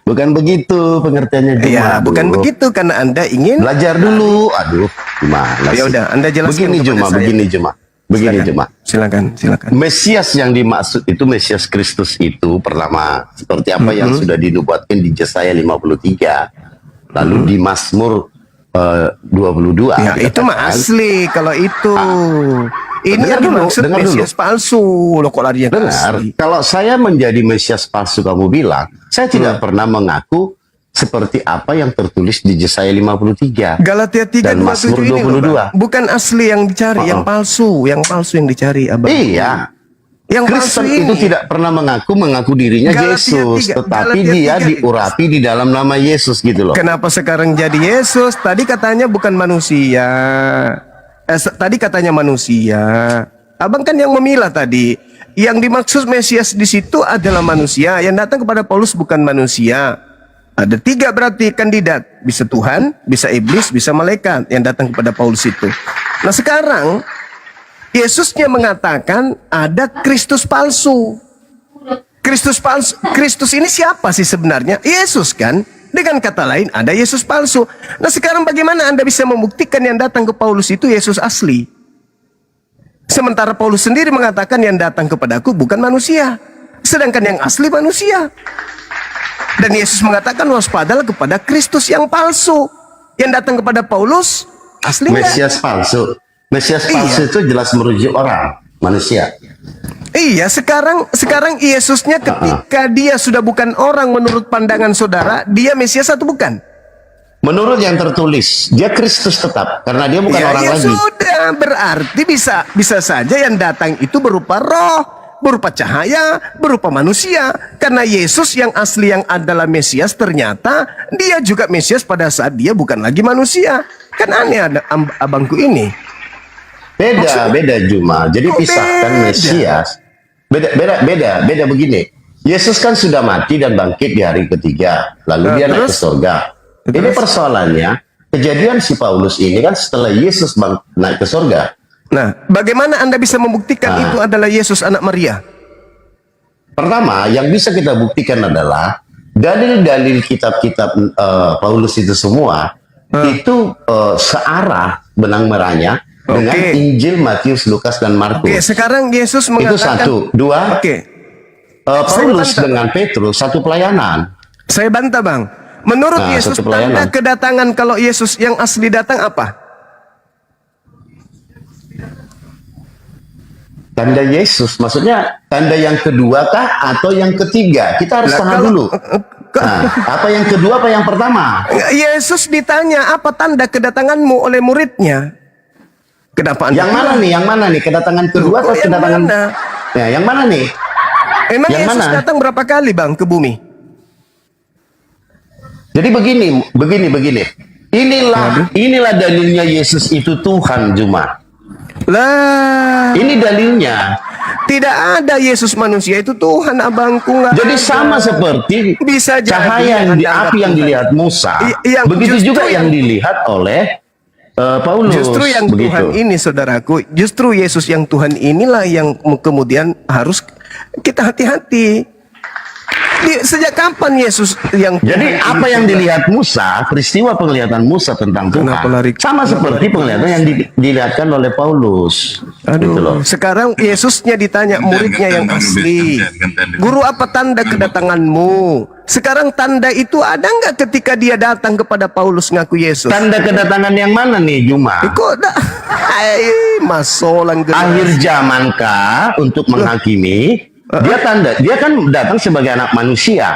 Bukan begitu pengertiannya Juma. Ya, bukan begitu karena Anda ingin Belajar dulu. Aduh, gimana Ya sih? udah, Anda jelaskan Begini kepada Juma, saya. begini Juma. Begini Juma. Silakan. Mesias yang dimaksud itu Mesias Kristus itu pertama seperti apa yang sudah dinubuatkan di Yesaya 53, lalu di Mazmur 22. Ya, itu mah asli kalau itu. Ini Dengar yang dulu, dimaksud dengar dulu. Mesias palsu. Loh kok larinya ke Benar. asli? Kalau saya menjadi Mesias palsu kamu bilang, saya tidak pernah mengaku seperti apa yang tertulis di Yesaya 53. Galatia Dan Mazmur 3:27 ini loh, 22. Bang. Bukan asli yang dicari, yang palsu yang dicari, Abang. Iya. Yang palsu Kristen ini. itu tidak pernah mengaku dirinya Galatia Yesus, 3, tetapi Galatia dia 3. diurapi di dalam nama Yesus gitu loh. Kenapa sekarang jadi Yesus? Tadi katanya bukan manusia. Tadi katanya manusia. Abang kan yang memilah tadi. Yang dimaksud Mesias di situ adalah manusia. Yang datang kepada Paulus bukan manusia. Ada 3 berarti kandidat. Bisa Tuhan, bisa iblis, bisa malaikat yang datang kepada Paulus itu. Nah sekarang Yesusnya mengatakan ada Kristus palsu. Kristus palsu. Kristus ini siapa sih sebenarnya? Yesus kan? Dengan kata lain ada Yesus palsu. Nah sekarang bagaimana Anda bisa membuktikan yang datang ke Paulus itu Yesus asli? Sementara Paulus sendiri mengatakan yang datang kepadaku bukan manusia. Sedangkan yang asli manusia. Dan Yesus mengatakan waspadalah kepada Kristus yang palsu. Yang datang kepada Paulus asli enggak? Mesias palsu. Mesias palsu itu jelas merujuk orang, manusia. Iya, sekarang Yesusnya ketika dia sudah bukan orang menurut pandangan saudara, dia Mesias atau bukan? Menurut yang tertulis, dia Kristus tetap karena dia bukan orang ya lagi. sudah, berarti bisa saja yang datang itu berupa roh, berupa cahaya, berupa manusia. Karena Yesus yang asli yang adalah Mesias ternyata dia juga Mesias pada saat dia bukan lagi manusia. Kan aneh ada abangku ini. Beda Juma. Jadi Kok pisahkan beda? Mesias. Beda begini. Yesus kan sudah mati dan bangkit di hari ketiga. Lalu dia naik ke terus? surga. Ini persoalannya, kejadian si Paulus ini kan setelah Yesus naik ke surga. Nah, bagaimana Anda bisa membuktikan itu adalah Yesus anak Maria? Pertama, yang bisa kita buktikan adalah dalil-dalil kitab-kitab Paulus itu semua itu searah benang merahnya dengan Oke. Injil Matius, Lukas, dan Markus. Oke, sekarang Yesus Itu mengatakan. satu. Dua, Oke, Paulus Saya bantah. dengan Petrus satu pelayanan. saya bantah bang. Menurut Nah, Yesus satu tanda pelayanan. kedatangan kalau Yesus yang asli datang apa? Tanda Yesus, maksudnya tanda yang kedua kah atau yang ketiga? Kita harus Lah, tahan kalau- dulu. Nah, apa yang kedua, apa yang pertama? Yesus ditanya apa tanda kedatanganmu oleh muridnya. Kenapa Anda Yang mana nih? Yang mana nih? Kedatangan kedua atau yang kedatangan? mana? Ya, yang mana nih? Emang Yang Yesus mana? datang berapa kali bang ke bumi? Jadi begini. Inilah dalilnya Yesus itu Tuhan, Juma. Lah, Ini dalilnya. tidak ada Yesus manusia itu Tuhan abangku nggak Jadi ada. sama seperti Bisa jadi cahaya yang Anda anggap api yang Tuhan. dilihat Musa, Yang begitu justru juga yang yang- dilihat oleh Paulus. Justru yang begitu. Tuhan ini saudaraku, justru Yesus yang Tuhan inilah yang kemudian harus kita hati-hati. Sejak kapan Yesus yang Jadi Tuhan apa ini yang saudara? dilihat Musa, peristiwa penglihatan Musa tentang Tuhan, Kenapa lari- sama seperti penglihatan yang dilihatkan oleh Paulus. Gitu loh. Aduh, sekarang Yesusnya ditanya muridnya yang asli, guru apa tanda kedatanganmu? Sekarang tanda itu ada nggak ketika dia datang kepada Paulus ngaku Yesus? Tanda kedatangan yang mana nih, Juma? Kok dah? Hai, masolang Akhir zaman kah untuk menghakimi? Dia kan datang sebagai anak manusia.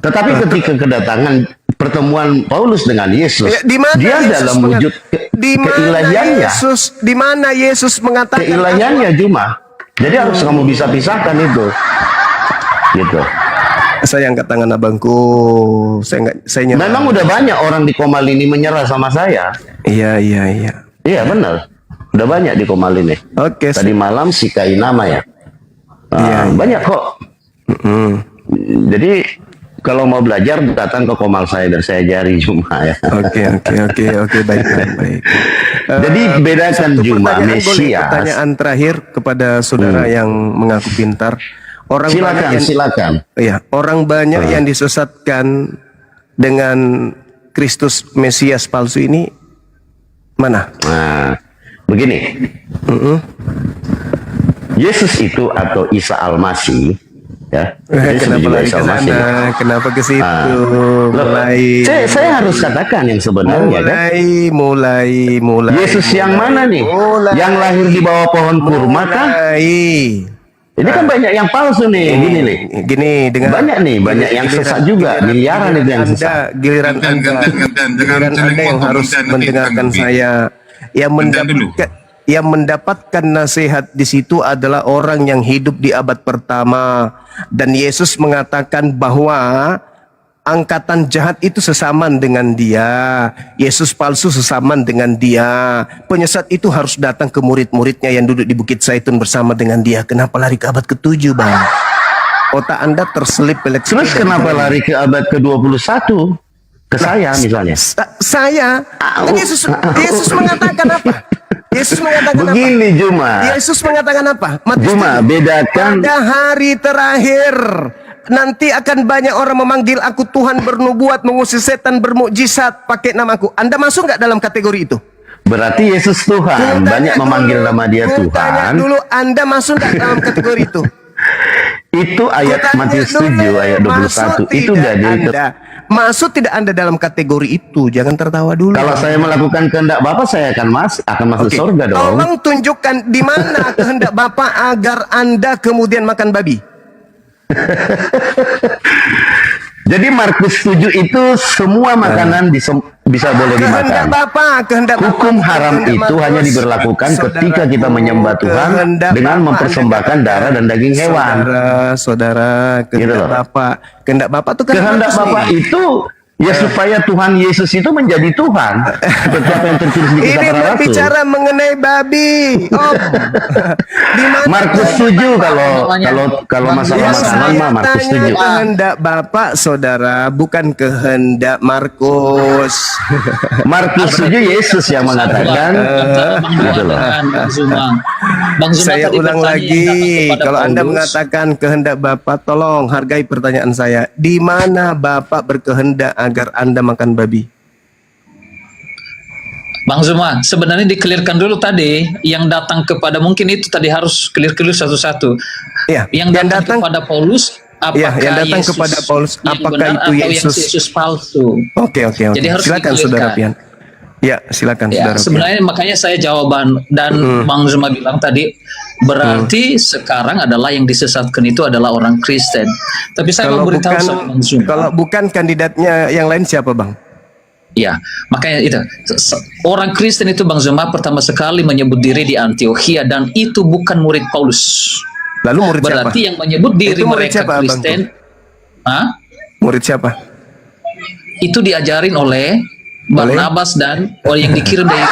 Tetapi ketika kedatangan pertemuan Paulus dengan Yesus, Ya, di mana dia Yesus dalam mengat- wujud di mana keilahiannya. di mana Yesus mengatakan Keilahiannya, Juma. Jadi harus kamu bisa pisahkan itu. Gitu. saya angkat tangan abangku, saya nyerah. Memang udah banyak orang di Komal ini menyerah sama saya. Iya. Iya benar. Udah banyak di Komal ini. Oke. Tadi malam si Kainama ya. Iya. Banyak kok. Jadi kalau mau belajar datang ke Komal saya biar saya ajari Juma ya. Oke, baik. Jadi bedakan Satu Juma pertanyaan boleh, Mesias. pertanyaan terakhir kepada saudara yang mengaku pintar. Orang Silakan. Iya, orang banyak yang disesatkan dengan Kristus Mesias palsu ini mana? Nah, begini. Yesus itu atau Isa Al-Masih, ya. Kenapa juga lari Isa ke Al-Masih. sana? Kenapa ke situ? Loh, saya harus katakan yang sebenarnya kan. mulai. Yesus yang mana nih? Mulai. Yang lahir di bawah pohon kurma kah? Ini kan banyak yang palsu nih, Gini, dengan banyak yang sesat juga, miliaran itu yang sesat. Giliran Anda yang harus mendengarkan saya, yang mendapatkan nasihat di situ adalah orang yang hidup di abad pertama, dan Yesus mengatakan bahwa angkatan jahat itu sesaman dengan dia, Yesus palsu sesaman dengan dia. Penyesat itu harus datang ke murid-muridnya yang duduk di Bukit Zaitun bersama dengan dia. Kenapa lari ke abad ke-7, Bang? Otak Anda terselip elektrik. Terus kenapa lari ke abad ke-21? Ke saya misalnya. Saya? Kan Yesus mengatakan apa? Yesus mengatakan Begini apa? Juma. Yesus mengatakan apa? Juma, bedakan. Pada hari terakhir nanti akan banyak orang memanggil aku Tuhan, bernubuat, mengusir setan, bermukjizat pakai namaku. Anda masuk nggak dalam kategori itu? Berarti Yesus Tuhan. Banyak memanggil nama dia Tanya Tuhan. dulu, Anda masuk nggak dalam kategori itu? Itu ayat Kutanya Matius dulu, 7 ayat 21. Itu dalil. Masuk tidak Anda dalam kategori itu? Jangan tertawa dulu. Kalau saya melakukan kehendak Bapa, saya akan masuk Oke. surga dong. Tolong tunjukkan di mana kehendak Bapak agar Anda kemudian makan babi. Jadi Markus 7 itu semua makanan bisa boleh Kehendak dimakan. Bapak, kehendak Hukum Bapak, haram kehendak itu Markus. hanya diberlakukan ketika Saudaraku, kita menyembah Tuhan kehendak dengan Bapak, mempersembahkan Anda darah dan daging hewan. Saudara, kehendak Gitu loh. Bapak, kehendak Bapak tuh Kehendak Bapak itu ya supaya Tuhan Yesus itu menjadi Tuhan. Seperti apa yang tertulis di Ini kitab para rasul. berbicara mengenai babi. Om. Di mana Markus 7 kalau masalah makanan mah Markus 7. kehendak Bapak, saudara, bukan kehendak Markus. Markus 7 Yesus yang mengatakan gitu loh. Bang Zuma Saya tadi ulang bertanya lagi, yang datang kepada kalau Anda Paulus. mengatakan kehendak Bapak, tolong hargai pertanyaan saya. Di mana Bapak berkehendak agar Anda makan babi? Bang Zuma, sebenarnya dikelirkan dulu tadi yang datang kepada, mungkin itu tadi harus clear satu-satu. Iya, Yang datang kepada Paulus, apakah Iya, yang datang Yesus kepada Paulus, yang apakah benar itu atau yang Yesus? Yesus palsu? Oke. Jadi harus Silakan di-clearkan. Saudara Pian. Ya, silakan Ya, Saudara Pian. sebenarnya makanya saya jawaban dan Bang Zuma bilang tadi berarti sekarang adalah yang disesatkan itu adalah orang Kristen. Tapi saya mau beritahu sama Bang Zuma. kalau bukan kandidatnya yang lain siapa, Bang? Ya, makanya itu orang Kristen itu Bang Zuma pertama sekali menyebut diri di Antiokhia dan itu bukan murid Paulus. Lalu murid Berarti siapa? yang menyebut diri Itu murid mereka siapa, Abang? Kristen, Hah? Murid siapa? Itu diajarin oleh Barnabas dan oleh yang dikirim dari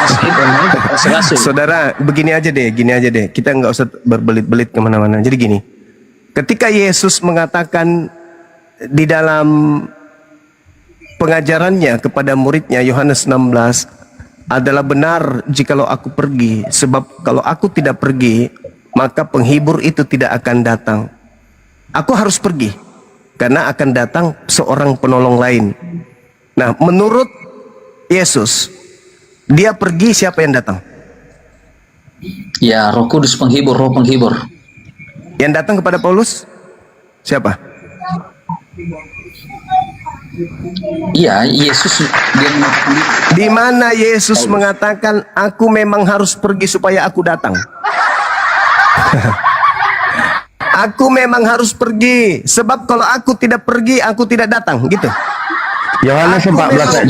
Rasul. Saudara, gini aja deh. Kita nggak usah berbelit-belit kemana-mana. Jadi gini, ketika Yesus mengatakan di dalam pengajarannya kepada muridnya Yohanes 16, adalah benar jikalau aku pergi, sebab kalau aku tidak pergi, maka penghibur itu tidak akan datang. Aku harus pergi, karena akan datang seorang penolong lain. Nah, menurut Yesus, dia pergi, siapa yang datang? Ya, Roh Kudus penghibur, Roh penghibur. Yang datang kepada Paulus siapa? Iya, Yesus dia mengatakan Di mana Yesus mengatakan aku memang harus pergi supaya aku datang? Aku memang harus pergi, sebab kalau aku tidak pergi, aku tidak datang, gitu. Yohanes 14 ayat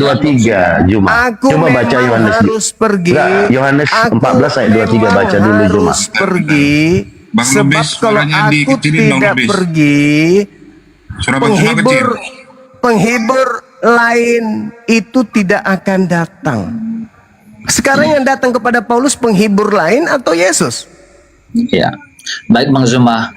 23 Juma. Aku Coba baca memang Yohanes. harus pergi. Enggak, Yohanes 14 ayat 23 baca dulu Juma. Harus pergi, Bang sebab Lubis, kalau suaranya aku dikecilin, Bang tidak Lubis. pergi, Suara Bang Zuma kecil. penghibur lain itu tidak akan datang. Sekarang yang datang kepada Paulus penghibur lain atau Yesus? Ya, baik Bang Zuma.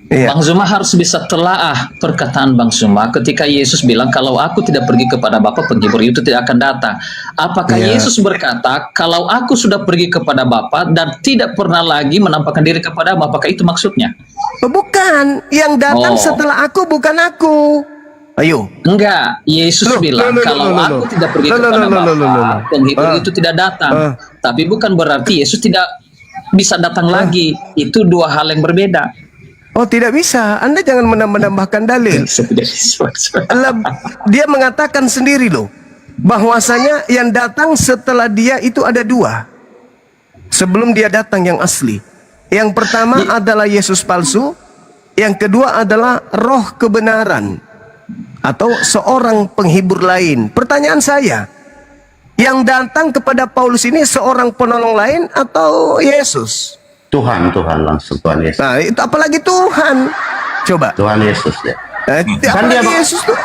Iya. Bang Zuma harus bisa telaah perkataan Bang Zuma ketika Yesus bilang kalau aku tidak pergi kepada Bapa, penghibur itu tidak akan datang. Apakah Iya. Yesus berkata kalau aku sudah pergi kepada Bapa dan tidak pernah lagi menampakkan diri kepada Bapa? Apakah itu maksudnya? Bukan, yang datang Oh. setelah aku bukan aku. Ayo. Enggak, Yesus Loh, bilang loh, kalau loh, aku loh. tidak pergi Loh, loh, kepada loh, loh, loh, loh, Bapa, loh. penghibur Ah. itu tidak datang. Ah. Tapi bukan berarti Yesus tidak bisa datang lagi. Itu dua hal yang berbeda. Oh, tidak bisa. Anda jangan menambahkan dalil. Dia mengatakan sendiri loh, bahwasanya yang datang setelah dia itu ada dua. Sebelum dia datang yang asli. Yang pertama adalah Yesus palsu. Yang kedua adalah roh kebenaran. Atau seorang penghibur lain. Pertanyaan saya, yang datang kepada Paulus ini seorang penolong lain atau Yesus? Tuhan langsung Tuhan Yesus. Nah, itu apalagi Tuhan. Coba. Tuhan Yesus ya. Kan Apalagi dia- Yesus tuh.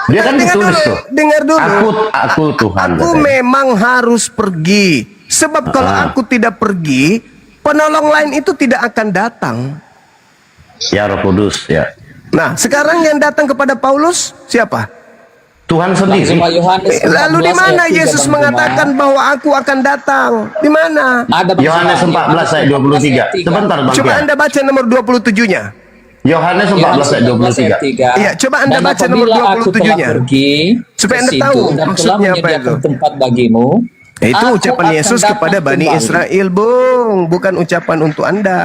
Dia kan dengar ditulis dulu, tuh. dengar dulu. Aku Tuhan. Aku katanya. memang harus pergi. Sebab kalau aku tidak pergi, penolong lain itu tidak akan datang. Ya Roh Kudus ya. Nah, sekarang yang datang kepada Paulus siapa? Tuhan Bang sendiri. Zuma, Yohanes Lalu di 14 mana ayat 3, Yesus Bang Zuma. mengatakan bahwa aku akan datang? Di mana? Ada Bang Yohanes Zuma, 14 ayat 23. 3. Sebentar Bang Coba Kian. Anda baca nomor 27-nya. Yohanes 14 ayat 23. Iya, coba Anda Dan baca nomor apabila aku 27-nya. telah pergi Supaya ke Anda situ tahu dan telah maksudnya apa menyediakan itu. tempat bagimu, Itu aku ucapan akan Yesus datang kepada Bani kembali. Israel, Bung. Bukan ucapan untuk Anda.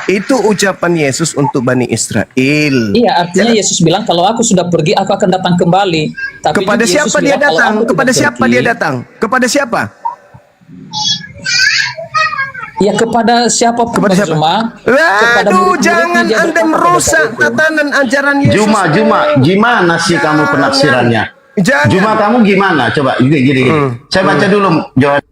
Itu ucapan Yesus untuk Bani Israel. Iya, artinya Yesus bilang kalau aku sudah pergi, aku akan datang kembali. Tapi Kepada juga Yesus siapa dia bilang, kalau datang? aku tidak Kepada siapa pergi, dia datang? Kepada siapa? Ya kepada siapa pun Kepada Bang siapa? Zuma. Kepada Waduh, murid-muridnya jangan dia Anda berkata pada merusak saat itu. tatanan ajaran Yesus. Juma, gimana sih kamu penafsirannya? Jangan. Juma kamu gimana? Coba gini. Saya baca dulu Yohanes.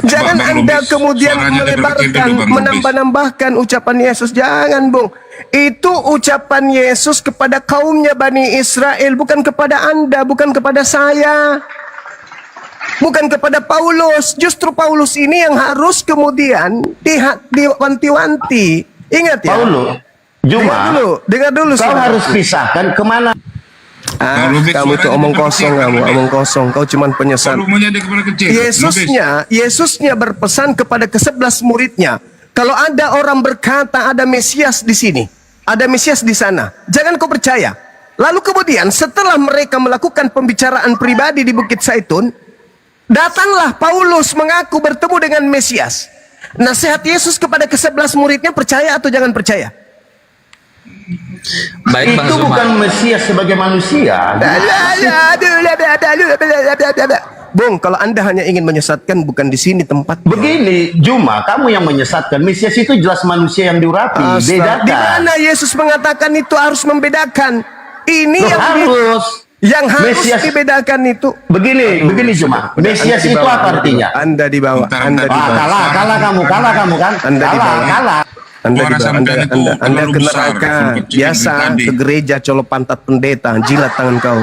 Jangan Bang Anda Lubis, kemudian suaranya melebarkan, diperkecil dulu, Bang Lubis. menambah-nambahkan ucapan Yesus. Jangan, Bung. Itu ucapan Yesus kepada kaumnya Bani Israel, bukan kepada Anda, bukan kepada saya. Bukan kepada Paulus. Justru Paulus ini yang harus kemudian diwanti-wanti. Ingat ya. Paulus, Dengar dulu. kau saudara. harus pisahkan kemana? Bang Lubis, Kamu tuh suaranya omong diperkecil, kosong, Bang kamu Lubis. omong kosong. Kau cuman penyesat. Volumenya dia kepala kecil. Yesusnya berpesan kepada ke-11 muridnya, kalau ada orang berkata ada Mesias di sini, ada Mesias di sana, jangan kau percaya. Lalu kemudian setelah mereka melakukan pembicaraan pribadi di Bukit Zaitun, datanglah Paulus mengaku bertemu dengan Mesias. Nasihat Yesus kepada ke-11 muridnya, percaya atau jangan percaya? Baik Bang Itu Zuma. bukan Mesias sebagai manusia. Bung, kalau Anda hanya ingin menyesatkan, bukan di sini tempat. Begini, Juma, kamu yang menyesatkan. Mesias itu jelas manusia yang diurapi. Bedakan. Di mana Yesus mengatakan itu harus membedakan? Ini Loh, yang harus Mesias. dibedakan itu. Begini Juma. Mesias itu apa artinya? Anda di bawah. Bentar, Anda di bentar. bawah. Kalah kamu kan? Anda di bawah. Kalah. Anda di Suara bawah. sampean itu Anda terlalu ke besar, neraka. terlalu kecil Biasa dari tadi. ke gereja colok pantat pendeta, jilat tangan kau.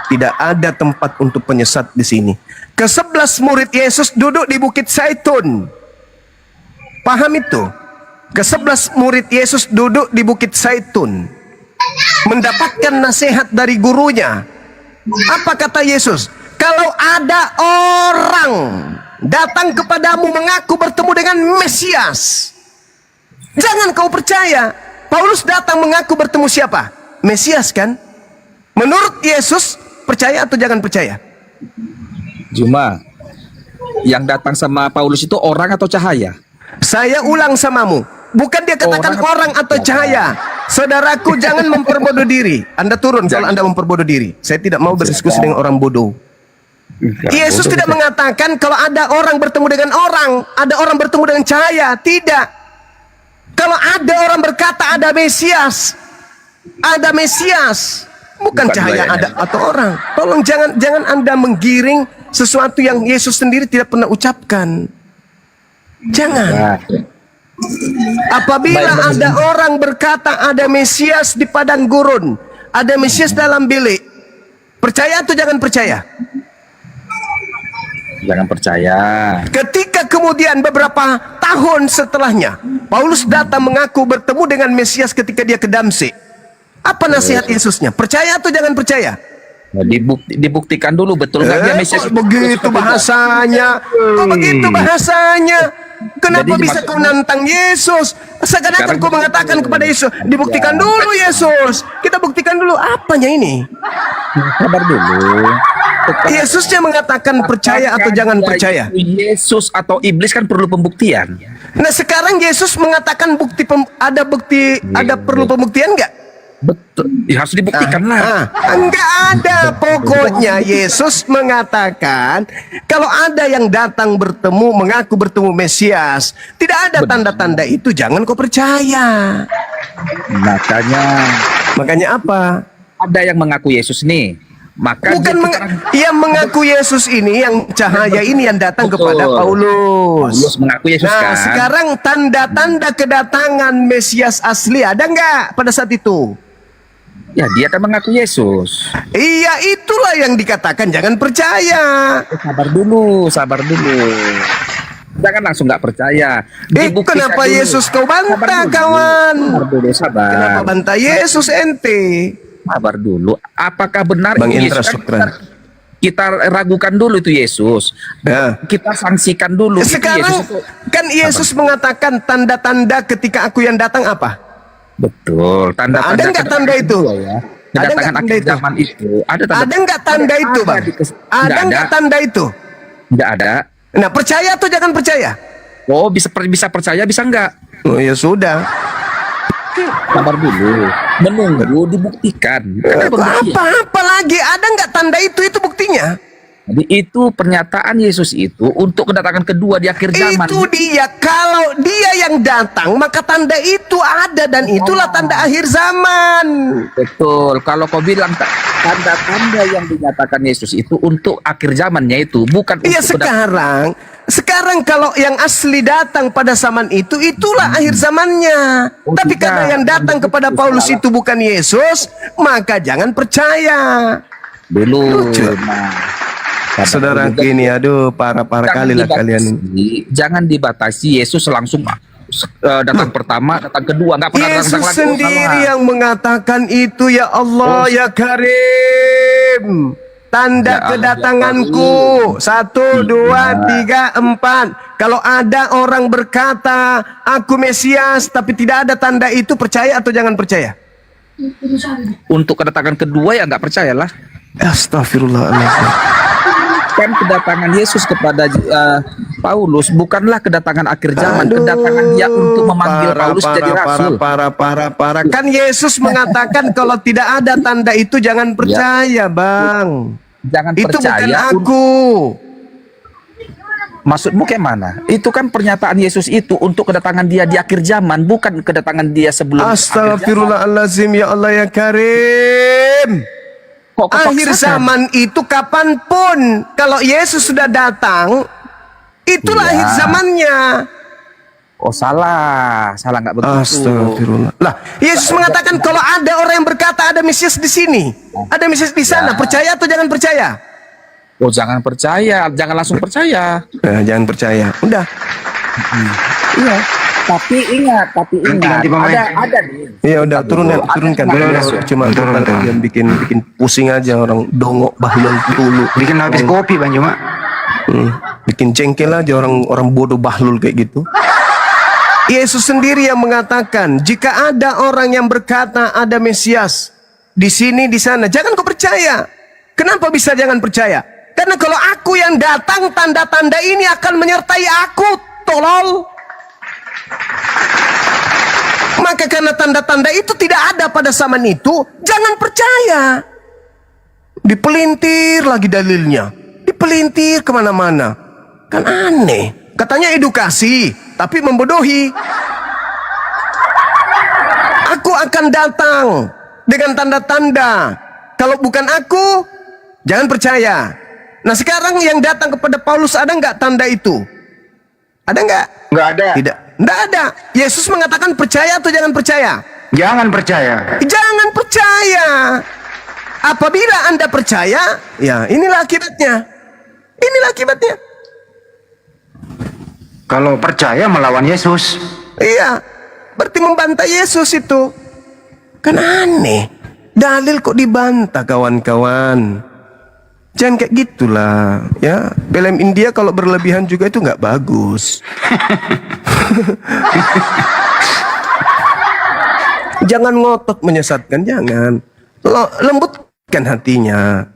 Tidak ada tempat untuk penyesat di sini. Ke-11 murid Yesus duduk di Bukit Zaitun. Paham itu? Ke-11 murid Yesus duduk di Bukit Zaitun, mendapatkan nasihat dari gurunya. Apa kata Yesus? Kalau ada orang datang kepadamu mengaku bertemu dengan Mesias, jangan kau percaya. Paulus datang mengaku bertemu siapa? Mesias kan? Menurut Yesus, percaya atau jangan percaya? Juma, yang datang sama Paulus itu orang atau cahaya? Saya ulang samamu. Bukan dia katakan orang atau cahaya. Saudaraku, jangan memperbodoh diri. Anda turun kalau Anda memperbodoh diri. Saya tidak mau berdiskusi dengan orang bodoh. Yesus tidak mengatakan kalau ada orang bertemu dengan orang, ada orang bertemu dengan cahaya. Tidak. Kalau ada orang berkata ada Mesias, bukan cahaya ada atau orang. Tolong jangan Anda menggiring sesuatu yang Yesus sendiri tidak pernah ucapkan. Jangan. Apabila ada orang berkata ada Mesias di padang gurun, ada Mesias dalam bilik, percaya atau jangan percaya? Jangan percaya. Ketika kemudian beberapa tahun setelahnya, Paulus datang mengaku bertemu dengan Mesias ketika dia ke Damsyik. Apa nasihat Yesusnya? Percaya atau jangan percaya? Nah, dibuktikan dulu betul nggak dia Mesias Kok begitu bahasanya? Kok begitu bahasanya? Kenapa Jadi bisa maksud- kau nantang Yesus? Seakan-akan Sekarang kau mengatakan kepada Yesus, dibuktikan dulu Yesus. Kita buktikan dulu apanya ini. Sabar dulu. Yesusnya mengatakan percaya atau jangan Apakah percaya. Yesus atau iblis kan perlu pembuktian. Nah sekarang Yesus mengatakan ada perlu pembuktian nggak? Betul, ya, harus dibuktikan lah. Enggak ada. Pokoknya Yesus mengatakan kalau ada yang datang mengaku bertemu Mesias, tidak ada tanda-tanda itu, jangan kau percaya. Makanya apa? Ada yang mengaku Yesus nih. Maka Bukan dia yang mengaku Yesus ini, yang cahaya ini yang datang Betul. kepada Paulus. Paulus mengaku Yesus Nah, kan. sekarang tanda-tanda kedatangan Mesias asli ada nggak pada saat itu? Ya dia kan mengaku Yesus. Iya, itulah yang dikatakan jangan percaya. Sabar dulu. Jangan langsung nggak percaya. Dibuktikan Kenapa dulu. Yesus kau bantah, Sabar dulu. kawan? Sabar dulu, sabar. Kenapa bantah Yesus ente? Sabar dulu. Apakah benar Bang itu Indra, Yesus? syukran. Kita ragukan dulu itu Yesus. Ya. Kita sanksikan dulu. Itu Sekarang Yesus itu- kan Yesus mengatakan tanda-tanda ketika aku yang datang apa? Betul. Ada nggak tanda itu? Ya. Ada nggak Kedatangan tanda akhir itu? zaman itu. Ada Nggak tanda itu, Bang? Ada nggak tanda itu? Nggak ada. Nah, percaya atau jangan percaya? Oh, bisa percaya, bisa nggak? Oh ya sudah. Sabar dulu. Menunggu dibuktikan. Kan ada pembuktian. Apa lagi? Ada nggak tanda itu? Itu buktinya. Jadi itu pernyataan Yesus itu untuk kedatangan kedua di akhir zaman. Itu dia. Kalau dia yang datang, maka tanda itu ada, dan itulah tanda akhir zaman. Betul. Kalau kau bilang tanda-tanda yang dinyatakan Yesus itu untuk akhir zamannya itu bukan Iya, untuk sekarang kalau yang asli datang pada zaman itu, itulah akhir zamannya. Oh, Tapi tidak. karena yang datang kepada Paulus itu bukan Yesus, maka jangan percaya. dulu. Lucu. Saudara ini, aduh, parah kali lah kalian ini. Jangan dibatasi Yesus langsung datang pertama, datang kedua, nggak pernah Yesus datang lagi. sendiri yang mengatakan itu, ya Allah, ya Karim. Tanda Ya Allah, kedatanganku. 1, 2, 3, 4. Kalau ada orang berkata, aku Mesias, tapi tidak ada tanda itu, percaya atau jangan percaya? Untuk kedatangan kedua ya nggak percayalah. Astagfirullahaladzim. Kan kedatangan Yesus kepada Paulus bukanlah kedatangan akhir zaman, Aduh, kedatangan dia untuk memanggil Paulus jadi rasul. Parah. Kan Yesus mengatakan kalau tidak ada tanda itu jangan percaya, Bang. Jangan Itu bukan percaya. aku. Maksudmu kayak mana? Itu kan pernyataan Yesus itu untuk kedatangan dia di akhir zaman, bukan kedatangan dia sebelum akhir zaman. Astagfirullahaladzim, ya Allah, ya Karim. Kok kau Akhir paksakan? zaman itu kapanpun, kalau Yesus sudah datang, itulah Iya. akhir zamannya. Oh salah nggak begitu. Astagfirullah. Lah, Yesus mengatakan kalau ada orang yang berkata ada Mesias di sini, ada Mesias di sana, percaya atau jangan percaya? Oh jangan percaya, jangan langsung percaya. Jangan percaya. Udah. Iya. Tapi ingat, ada nih. Iya udah, turunkan. Cuma yang bikin pusing aja orang dongok bahlul dulu. Bikin habis kopi Bang Juma. Bikin jengkel aja orang bodoh bahlul kayak gitu. Yesus sendiri yang mengatakan, jika ada orang yang berkata ada Mesias di sini di sana, jangan kau percaya. Kenapa bisa jangan percaya? Karena kalau aku yang datang, tanda-tanda ini akan menyertai aku, tolol. Maka karena tanda-tanda itu tidak ada pada zaman itu, jangan percaya. Dipelintir lagi dalilnya, dipelintir kemana-mana. Kan aneh. Katanya edukasi, tapi membodohi. Aku akan datang dengan tanda-tanda. Kalau bukan aku, jangan percaya. Nah sekarang yang datang kepada Paulus, ada nggak tanda itu? Ada nggak? Nggak ada. Tidak. Nggak ada. Yesus mengatakan percaya atau jangan percaya? Jangan percaya. Jangan percaya. Apabila Anda percaya, ya inilah akibatnya. Inilah akibatnya. Kalau percaya melawan Yesus. Iya, berarti membantah Yesus itu. Kan aneh. Dalil kok dibantah, kawan-kawan. Jangan kayak gitulah, ya. Film India kalau berlebihan juga itu nggak bagus. Jangan ngotot menyesatkan, jangan. Lembutkan hatinya.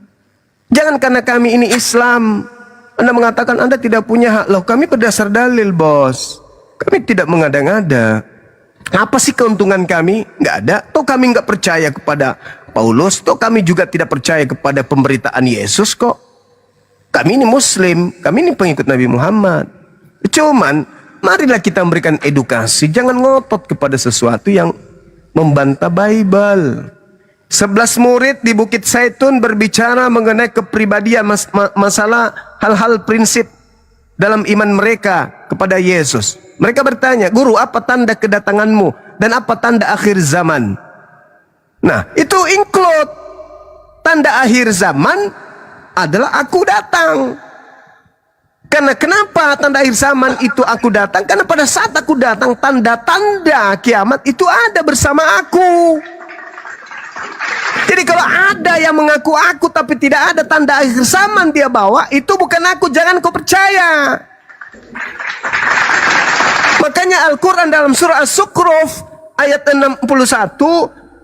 Jangan karena kami ini Islam, Anda mengatakan Anda tidak punya hak. Loh, kami berdasar dalil, bos. Kami tidak mengada-ngada. Apa sih keuntungan kami? Nggak ada. Toh kami nggak percaya kepada Paulus. Toh kami juga tidak percaya kepada pemberitaan Yesus kok. Kami ini Muslim. Kami ini pengikut Nabi Muhammad. Cuman, marilah kita memberikan edukasi. Jangan ngotot kepada sesuatu yang membantah Bible. 11 murid di Bukit Zaitun berbicara mengenai kepribadian masalah hal-hal prinsip dalam iman mereka kepada Yesus. Mereka bertanya, "Guru, apa tanda kedatanganmu dan apa tanda akhir zaman?" Nah, itu include tanda akhir zaman adalah aku datang. Karena kenapa tanda akhir zaman itu aku datang? Karena pada saat aku datang, tanda-tanda kiamat itu ada bersama aku. Jadi kalau ada yang mengaku aku tapi tidak ada tanda akhir zaman dia bawa, itu bukan aku, jangan kau percaya. Makanya Al-Quran dalam surah As-Sukhruf ayat 61,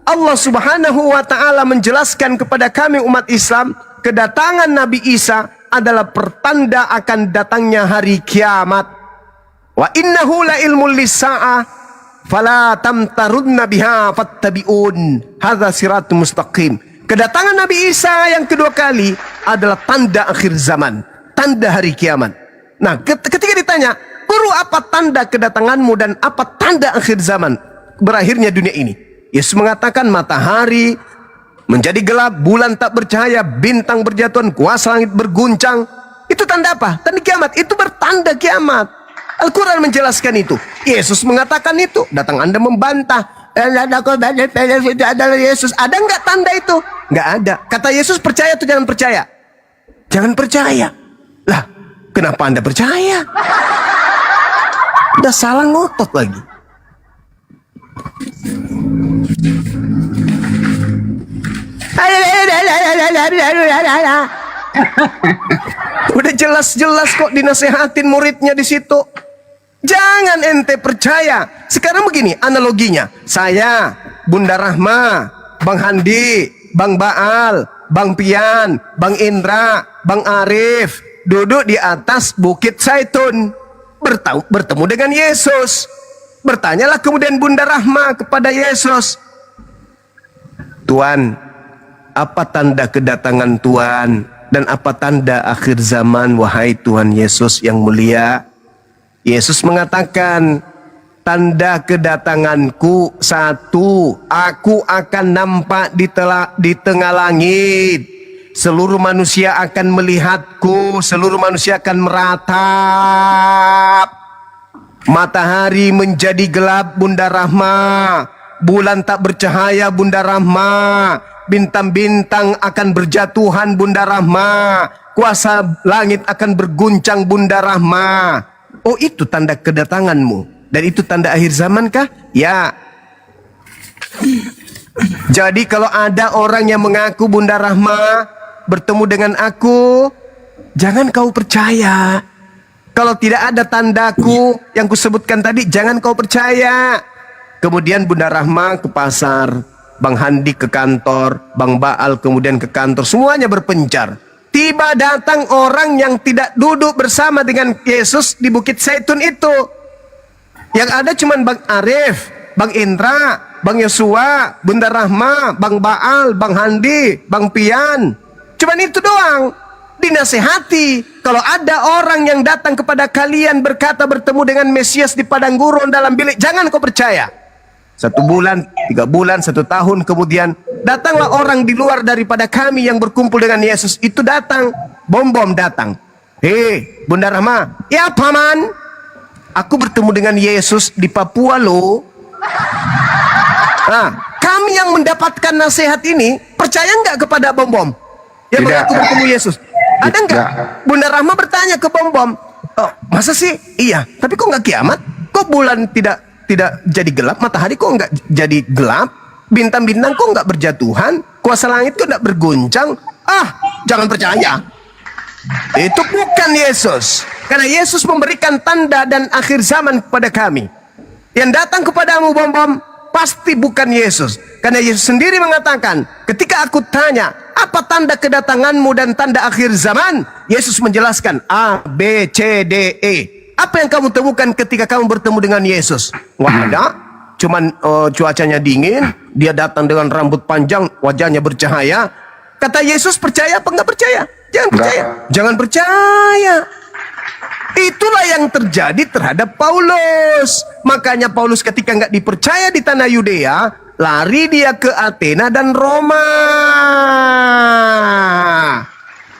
Allah Subhanahu wa ta'ala menjelaskan kepada kami umat Islam, kedatangan Nabi Isa adalah pertanda akan datangnya hari kiamat. Wa innahu la ilmul lis-sa'ah fala tamtarunna biha fattabi'un hadza siratul mustaqim. Kedatangan Nabi Isa yang kedua kali adalah tanda akhir zaman, tanda hari kiamat. Nah, ketika ditanya, "Guru, apa tanda kedatanganmu dan apa tanda akhir zaman, berakhirnya dunia ini?" Yesus mengatakan, matahari menjadi gelap, bulan tak bercahaya, bintang berjatuhan, kuasa langit berguncang. Itu tanda apa? Tanda kiamat. Itu bertanda kiamat. Al-Quran menjelaskan itu. Yesus mengatakan itu. Datang Anda membantah. Itu adalah Yesus. Ada nggak tanda itu? Nggak ada. Kata Yesus, percaya atau jangan percaya? Jangan percaya. Lah, kenapa Anda percaya? Udah salah ngotot lagi. Udah jelas-jelas kok dinasehatin muridnya di situ. Jangan ente percaya. Sekarang begini analoginya. Saya, Bunda Rahma, Bang Handi, Bang Baal, Bang Pian, Bang Indra, Bang Arif duduk di atas Bukit Zaitun, bertemu dengan Yesus. Bertanyalah kemudian Bunda Rahma kepada Yesus, "Tuan, apa tanda kedatangan Tuhan dan apa tanda akhir zaman, wahai Tuhan Yesus yang mulia?" Yesus mengatakan, "Tanda kedatanganku satu, aku akan nampak di tengah langit. Seluruh manusia akan melihatku, seluruh manusia akan meratap. Matahari menjadi gelap, Bunda Rahma. Bulan tak bercahaya, Bunda Rahma. Bintang-bintang akan berjatuhan, Bunda Rahma. Kuasa langit akan berguncang, Bunda Rahma." Oh, itu tanda kedatanganmu. Dan itu tanda akhir zaman kah? Ya. Jadi kalau ada orang yang mengaku Bunda Rahma bertemu dengan aku, jangan kau percaya. Kalau tidak ada tandaku yang kusebutkan tadi, jangan kau percaya. Kemudian Bunda Rahma ke pasar, Bang Handi ke kantor, Bang Baal kemudian ke kantor, semuanya berpencar. Tiba datang orang yang tidak duduk bersama dengan Yesus di Bukit Zaitun itu. Yang ada cuma Bang Arif, Bang Indra, Bang Yosua, Bunda Rahma, Bang Baal, Bang Handi, Bang Pian. Cuman itu doang. Dinasehati, kalau ada orang yang datang kepada kalian berkata bertemu dengan Mesias di padang gurun dalam bilik, jangan kau percaya. 1 bulan, 3 bulan, 1 tahun kemudian datanglah orang di luar daripada kami yang berkumpul dengan Yesus. Itu datang, bom-bom datang. "Hei, Bunda Rahma." "Ya, Paman, aku bertemu dengan Yesus di Papua loh." Nah, kami yang mendapatkan nasihat ini percaya nggak kepada bom-bom yang mengaku bertemu Yesus? Ada nggak? Bunda Rahma bertanya ke bom-bom, Oh, masa sih? Iya. Tapi kok nggak kiamat? Kok bulan tidak jadi gelap? Matahari kok nggak jadi gelap? Bintang-bintang kok nggak berjatuhan? Kuasa langit kok nggak berguncang? Ah, jangan percaya. Itu bukan Yesus. Karena Yesus memberikan tanda dan akhir zaman kepada kami. Yang datang kepadamu, bom-bom, pasti bukan Yesus. Karena Yesus sendiri mengatakan, ketika aku tanya, apa tanda kedatanganmu dan tanda akhir zaman? Yesus menjelaskan, A, B, C, D, E. Apa yang kamu temukan ketika kamu bertemu dengan Yesus? Wah, ada. Cuman cuacanya dingin, dia datang dengan rambut panjang, wajahnya bercahaya. Kata Yesus, percaya apa enggak percaya? Jangan percaya. Jangan percaya. Itulah yang terjadi terhadap Paulus. Makanya Paulus ketika nggak dipercaya di tanah Yudea, lari dia ke Athena dan Roma.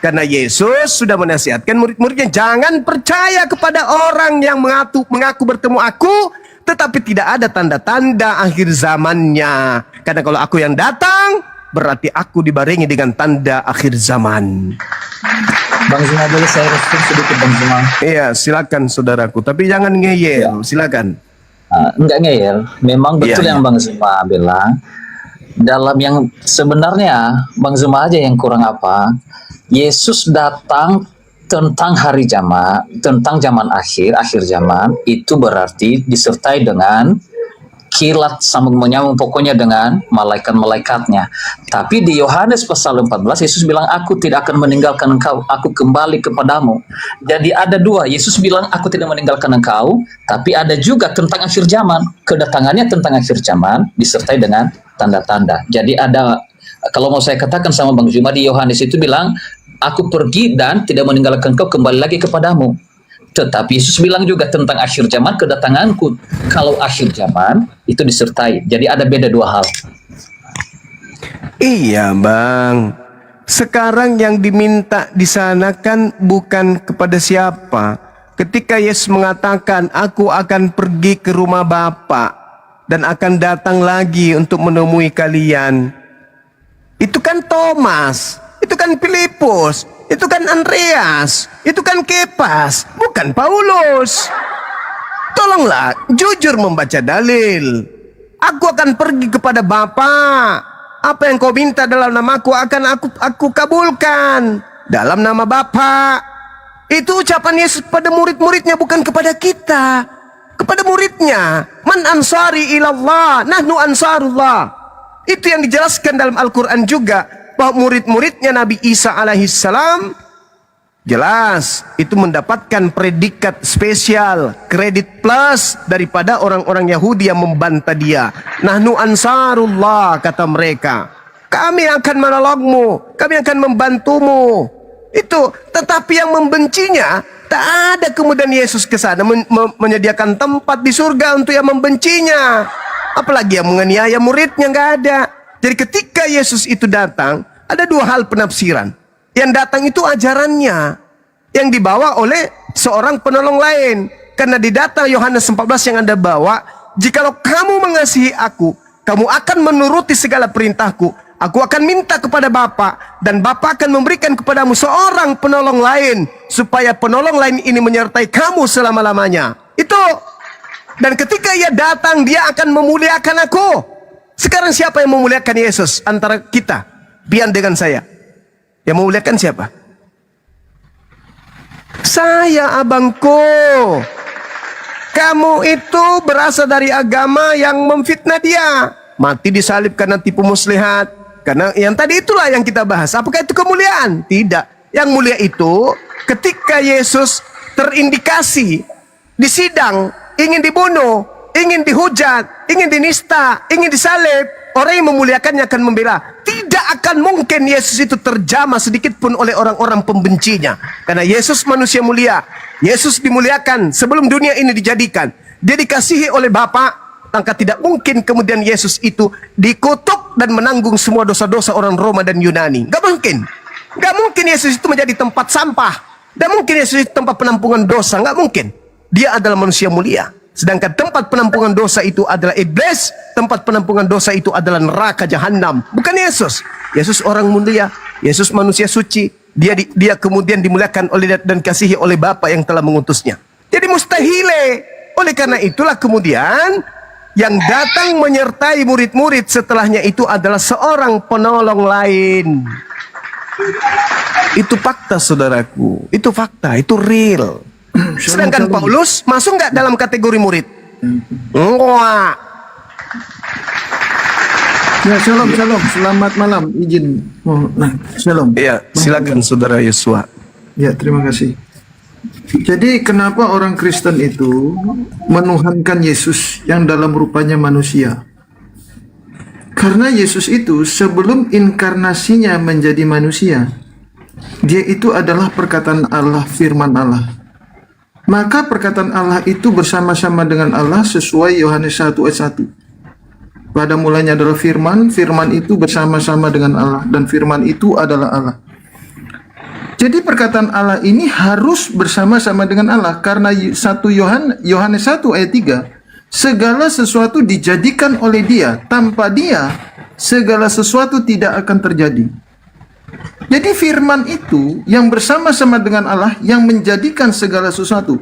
Karena Yesus sudah menasihatkan murid-muridnya, jangan percaya kepada orang yang mengaku bertemu aku, tetapi tidak ada tanda-tanda akhir zamannya. Karena kalau aku yang datang, berarti aku dibarengi dengan tanda akhir zaman. Bang Zuma, boleh saya respon sedikit, Bang Zuma? Iya, silakan saudaraku. Tapi jangan ngeyel, silakan. Enggak ngeyel. Memang betul Iya, yang Bang Zuma bilang. Dalam yang sebenarnya Bang Zuma aja yang kurang apa. Yesus datang tentang hari zaman, tentang zaman akhir zaman, itu berarti disertai dengan kilat sambung menyambung, pokoknya dengan malaikat-malaikatnya. Tapi di Yohanes pasal 14 Yesus bilang, aku tidak akan meninggalkan engkau, aku kembali kepadamu. Jadi ada dua, Yesus bilang aku tidak meninggalkan engkau, tapi ada juga tentang akhir zaman, kedatangannya tentang akhir zaman disertai dengan tanda-tanda. Jadi ada, kalau mau saya katakan sama Bang Zuma, di Yohanes itu bilang, aku pergi dan tidak meninggalkan engkau, kembali lagi kepadamu. Tetapi Yesus bilang juga tentang akhir zaman, kedatanganku. Kalau akhir zaman itu disertai. Jadi ada beda dua hal. Iya, Bang. Sekarang yang diminta di sana kan bukan kepada siapa. Ketika Yesus mengatakan, aku akan pergi ke rumah Bapa dan akan datang lagi untuk menemui kalian. Itu kan Thomas, itu kan Filipus, itu kan Andreas, itu kan Kepas, bukan Paulus. Tolonglah jujur membaca dalil. Aku akan pergi kepada Bapa. Apa yang kau minta dalam namaku akan aku kabulkan dalam nama Bapa. Itu ucapan Yesus kepada murid-muridnya, bukan kepada kita. Kepada muridnya, man ansari ilallah, nahnu ansarullah. Itu yang dijelaskan dalam Al-Quran juga, bahwa murid-muridnya Nabi Isa alaihissalam jelas itu mendapatkan predikat spesial, kredit plus daripada orang-orang Yahudi yang membantah dia. Nahnu ansarullah, kata mereka, kami akan menolongmu, kami akan membantumu. Itu, tetapi yang membencinya, tak ada kemudian Yesus ke sana menyediakan tempat di surga untuk yang membencinya. Apalagi yang menganiaya muridnya, nggak ada. Jadi ketika Yesus itu datang, ada dua hal penafsiran. Yang datang itu ajarannya, yang dibawa oleh seorang penolong lain. Karena di data Yohanes 14 yang Anda bawa, jikalau kamu mengasihi aku, kamu akan menuruti segala perintahku. Aku akan minta kepada Bapa, dan Bapa akan memberikan kepadamu seorang penolong lain, supaya penolong lain ini menyertai kamu selama-lamanya. Itu. Dan ketika ia datang, dia akan memuliakan aku. Sekarang siapa yang memuliakan Yesus antara kita, Bian dengan saya? Yang memuliakan siapa? Saya, abangku. Kamu itu berasal dari agama yang memfitnah dia. Mati disalib karena tipu muslihat. Karena yang tadi itulah yang kita bahas. Apakah itu kemuliaan? Tidak. Yang mulia itu ketika Yesus terindikasi di sidang, ingin dibunuh, ingin dihujat, ingin dinista, ingin disalib, orang yang memuliakannya akan membela. Tidak akan mungkin Yesus itu terjamah sedikit pun oleh orang-orang pembencinya. Karena Yesus manusia mulia. Yesus dimuliakan sebelum dunia ini dijadikan. Dia dikasihi oleh Bapa. Maka tidak mungkin kemudian Yesus itu dikutuk dan menanggung semua dosa-dosa orang Roma dan Yunani. Gak mungkin. Gak mungkin Yesus itu menjadi tempat sampah. Gak mungkin Yesus itu tempat penampungan dosa. Gak mungkin. Dia adalah manusia mulia. Sedangkan tempat penampungan dosa itu adalah iblis. Tempat penampungan dosa itu adalah neraka jahanam. Bukan Yesus. Yesus orang mulia. Yesus manusia suci. Dia kemudian dimuliakan oleh dan kasihi oleh Bapa yang telah mengutusnya. Jadi mustahile. Oleh karena itulah kemudian yang datang menyertai murid-murid setelahnya itu adalah seorang penolong lain. Itu fakta, saudaraku. Itu fakta, itu real. Sedangkan Paulus masuk nggak dalam kategori murid? Enggak. Ya, shalom. Selamat malam. Izin. Shalom. Ya, silakan saudara Yosua. Ya, terima kasih. Jadi kenapa orang Kristen itu menuhankan Yesus yang dalam rupanya manusia? Karena Yesus itu sebelum inkarnasinya menjadi manusia, dia itu adalah perkataan Allah, firman Allah. Maka perkataan Allah itu bersama-sama dengan Allah sesuai Yohanes 1 ayat 1. Pada mulanya adalah firman, firman itu bersama-sama dengan Allah, dan firman itu adalah Allah. Jadi perkataan Allah ini harus bersama-sama dengan Allah, karena Yohanes 1 ayat 3, segala sesuatu dijadikan oleh Dia, tanpa Dia segala sesuatu tidak akan terjadi. Jadi firman itu yang bersama-sama dengan Allah yang menjadikan segala sesuatu.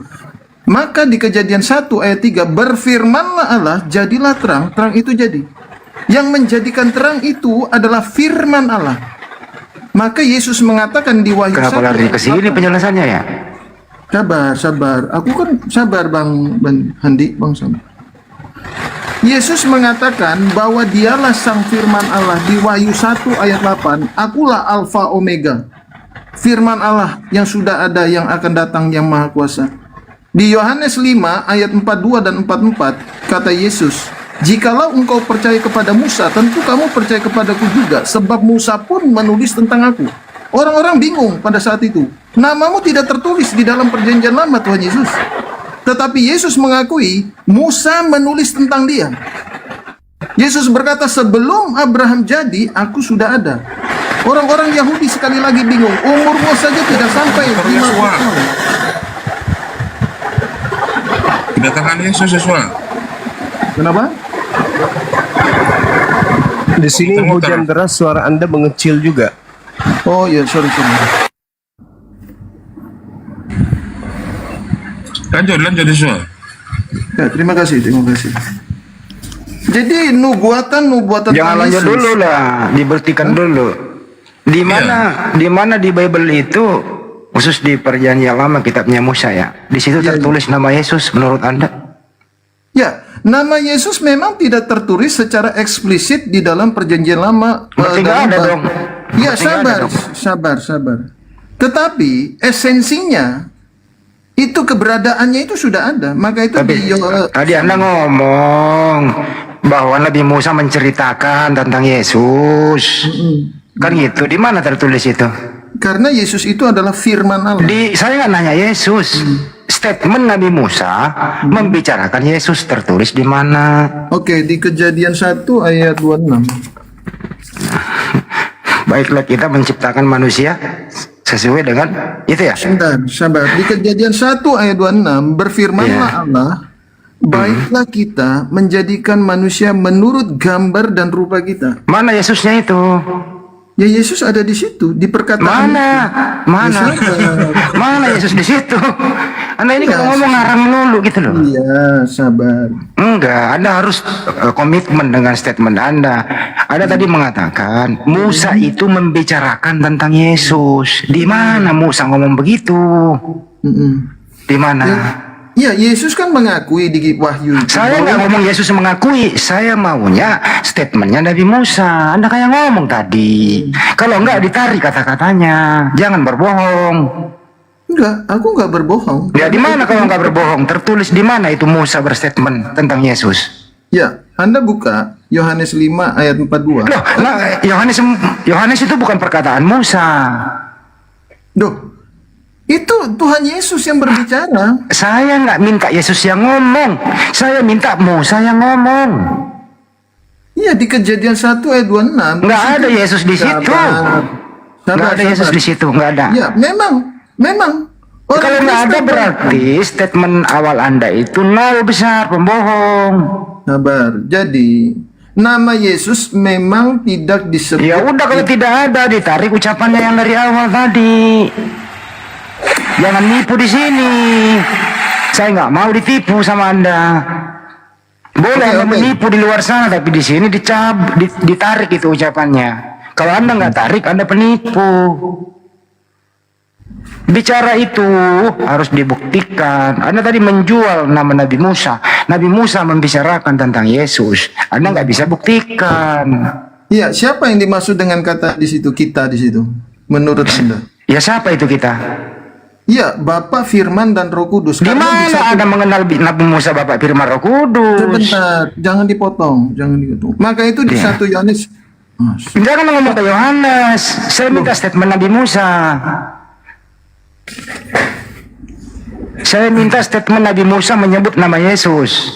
Maka di Kejadian 1 ayat 3, berfirmanlah Allah, jadilah terang, terang itu jadi. Yang menjadikan terang itu adalah firman Allah. Maka Yesus mengatakan di Wahyu 1. Kenapa lari ke sini penjelasannya ya? Sabar. Aku kan sabar Bang Handi, Bang Sam. Yesus mengatakan bahwa dialah sang firman Allah di Wahyu 1 ayat 8. Akulah Alfa Omega. Firman Allah yang sudah ada, yang akan datang, yang maha kuasa. Di Yohanes 5 ayat 42 dan 44 kata Yesus, jikalau engkau percaya kepada Musa, tentu kamu percaya kepadaku juga, sebab Musa pun menulis tentang aku. Orang-orang bingung pada saat itu. Namamu tidak tertulis di dalam perjanjian lama, Tuhan Yesus. Tetapi Yesus mengakui Musa menulis tentang dia. Yesus berkata, sebelum Abraham jadi, aku sudah ada. Orang-orang Yahudi sekali lagi bingung. Umurmu saja tidak sampai 50 tahun. Kedatangan Yesus Yosua. Kenapa? Di sini Muter-muter. hujan deras, suara Anda mengecil juga. Oh ya, sorry. Lanjut Yosua. Ya, terima kasih. Jadi nubuatan Jangan lanjut Yesus. dulu lah, dibertikan dulu. Di mana di Bible itu, khusus di Perjanjian Lama kitabnya Musa ya, di situ tertulis nama Yesus menurut Anda? Ya, nama Yesus memang tidak tertulis secara eksplisit di dalam Perjanjian Lama. Berarti nggak ada dong. Ya, Berarti nggak ada sabar. Tetapi esensinya itu, keberadaannya itu sudah ada. Maka itu Tadi Anda ngomong bahwa Nabi Musa menceritakan tentang Yesus. Kan gitu, di mana tertulis itu? karena Yesus itu adalah firman Allah. Saya nggak nanya Yesus. Statement Nabi Musa membicarakan Yesus tertulis di mana? Oke, di Kejadian 1 ayat 26. Baiklah, kita menciptakan manusia sesuai dengan itu ya. Sebentar, sabar. Di Kejadian 1 ayat 26 berfirmanlah Allah, baiklah kita menjadikan manusia menurut gambar dan rupa kita. Mana Yesusnya itu? Ya, Yesus ada di situ, di perkataan. Mana Yesus di situ? Anda ini kalau ngomong ngarang lulu gitu loh. Iya, sabar. Enggak, Anda harus komitmen dengan statement Anda. Anda tadi mengatakan Musa itu membicarakan tentang Yesus. Di mana Musa ngomong begitu? Di mana? Ya, Yesus kan mengakui di Wahyu. Saya nggak ngomong Yesus mengakui, saya maunya statementnya Nabi Musa. Anda kayak ngomong tadi. Kalau enggak ditarik kata-katanya, jangan berbohong. Enggak, aku enggak berbohong. Ya di mana kalau nggak berbohong? Tertulis di mana itu Musa berstatement tentang Yesus? Ya, Anda buka Yohanes 5 ayat 42. Loh, nah, Yohanes itu bukan perkataan Musa. Duh, itu Tuhan Yesus yang berbicara. Saya nggak minta Yesus yang ngomong, saya minta Musa yang ngomong. Iya, di Kejadian 1 ayat 26. Nggak ada Yesus di situ. Nggak ada Yesus di situ, nggak ada. Ya, memang. Kalau nggak ada berarti statement awal Anda itu nol besar, pembohong. Sabar. Jadi nama Yesus memang tidak disebut. Ya udah, kalau tidak ada, ditarik ucapannya yang dari awal tadi. Jangan nipu di sini. Saya nggak mau ditipu sama Anda. Boleh Anda menipu di luar sana, tapi di sini ditarik itu ucapannya. Kalau Anda nggak tarik, Anda penipu. Bicara itu harus dibuktikan. Anda tadi menjual nama Nabi Musa. Nabi Musa membicarakan tentang Yesus. Anda nggak bisa buktikan. Iya, siapa yang dimaksud dengan kata di situ, kita di situ? Menurut Anda? Ya, siapa itu kita? Iya, Bapa, Firman, dan Roh Kudus. Di mana Anda mengenal Nabi Musa, Bapak, Firman, Roh Kudus? Sebentar, jangan dipotong, jangan dipotong. Maka itu di 1 Yohanes. Jangan ngomong ke Yohanes. Saya minta statement Nabi Musa. Saya minta statement Nabi Musa menyebut nama Yesus.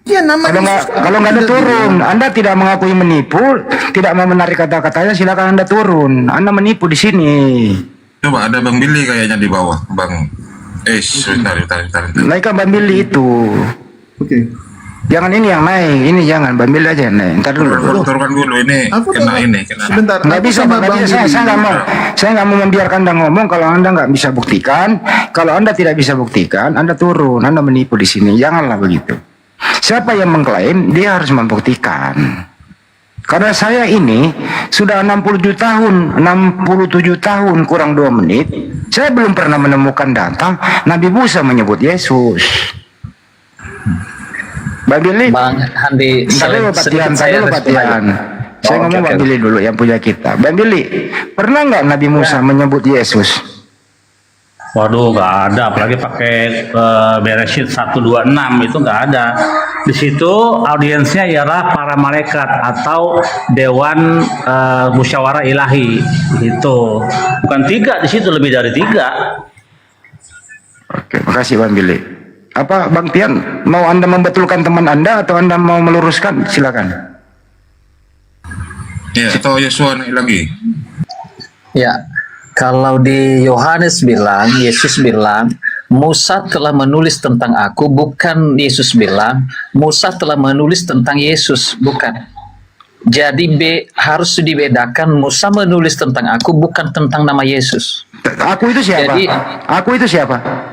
Ya, nama Kalau nggak ada turun, Anda tidak mengakui menipu, tidak mau menarik kata-katanya, silakan Anda turun. Anda menipu di sini. Coba ada Bang Billy kayaknya di bawah, Bang. Sebentar. Naikkan Bang Billy itu. Oke. Jangan ini yang naik, ini jangan Bang Billy aja naik. Ntar dulu. Turunkan dulu ini. Kena. Sebentar. Nggak bisa, saya nggak mau. Saya nggak mau membiarkan Anda ngomong kalau Anda nggak bisa buktikan. Kalau Anda tidak bisa buktikan, Anda turun. Anda menipu di sini. Janganlah begitu. Siapa yang mengklaim, dia harus membuktikan. Karena saya ini sudah 67 tahun kurang 2 menit. Saya belum pernah menemukan data Nabi Musa menyebut Yesus. Bang Billy, Bang Handi, saya ngomong Bang Billy dulu yang punya kita. Bang Billy, pernah nggak Nabi Musa menyebut Yesus? Waduh, nggak ada, apalagi pakai Bereshit 126 itu nggak ada. Di situ audiensnya ialah para malaikat atau dewan musyawarah ilahi. Itu bukan 3, di situ lebih dari 3. Oke, makasih Bang Billy. Apa Bang Tian, mau Anda membetulkan teman Anda atau Anda mau meluruskan? Silakan. Ya, atau Yesua naik lagi. Ya, kalau di Yohanes bilang, Yesus bilang, Musa telah menulis tentang aku, bukan Yesus bilang, Musa telah menulis tentang Yesus, bukan. Jadi harus dibedakan, Musa menulis tentang aku, bukan tentang nama Yesus. Aku itu siapa? Jadi, aku itu siapa?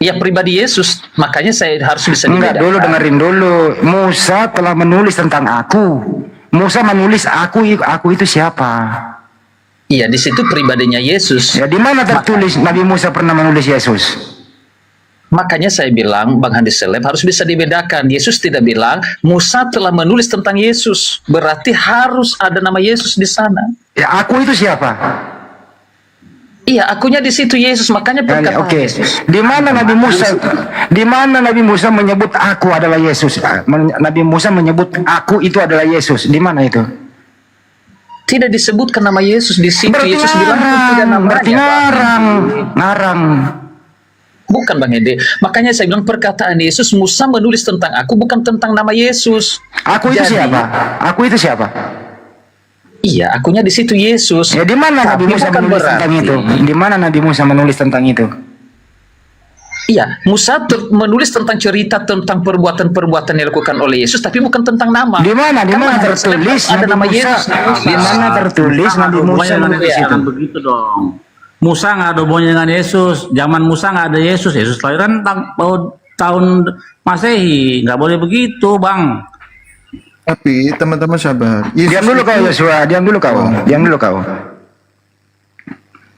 Ya pribadi Yesus, makanya saya harus bisa dibedakan. Enggak, dulu dengerin dulu. Musa telah menulis tentang aku. Musa menulis aku itu siapa? Iya, di situ pribadinya Yesus. Ya, di mana tertulis Nabi Musa pernah menulis Yesus? Makanya saya bilang, Bang Handi Seleb harus bisa dibedakan. Yesus tidak bilang, Musa telah menulis tentang Yesus. Berarti harus ada nama Yesus di sana. Ya, aku itu siapa? Iya, akunya di situ Yesus. Makanya perkataan Yesus. Di mana Nabi Musa menyebut aku adalah Yesus? Nabi Musa menyebut aku itu adalah Yesus. Di mana itu? Tidak disebutkan nama Yesus di situ. Berarti Yesus bilang tidak namanya. Berarti ngarang. Bukan Bang Hedi. Makanya saya bilang perkataan Yesus, Musa menulis tentang aku, bukan tentang nama Yesus. Aku itu siapa? Aku itu siapa? Iya, akunya di situ Yesus. Ya, di mana Nabi Musa menulis tentang itu? Di mana Nabi Musa menulis tentang itu? Iya, Musa menulis tentang cerita tentang perbuatan-perbuatan yang dilakukan oleh Yesus, tapi bukan tentang nama. Di mana? Di mana tertulis ada nama Yesus? Di mana tertulis Nabi Musa menulis itu? Begitu dong. Musa nggak ada hubungannya dengan Yesus. Zaman Musa nggak ada Yesus. Yesus lahiran tahun Masehi. Nggak boleh begitu, Bang. Tapi teman-teman sabar. Diam dulu kau Yosua, diam dulu kau.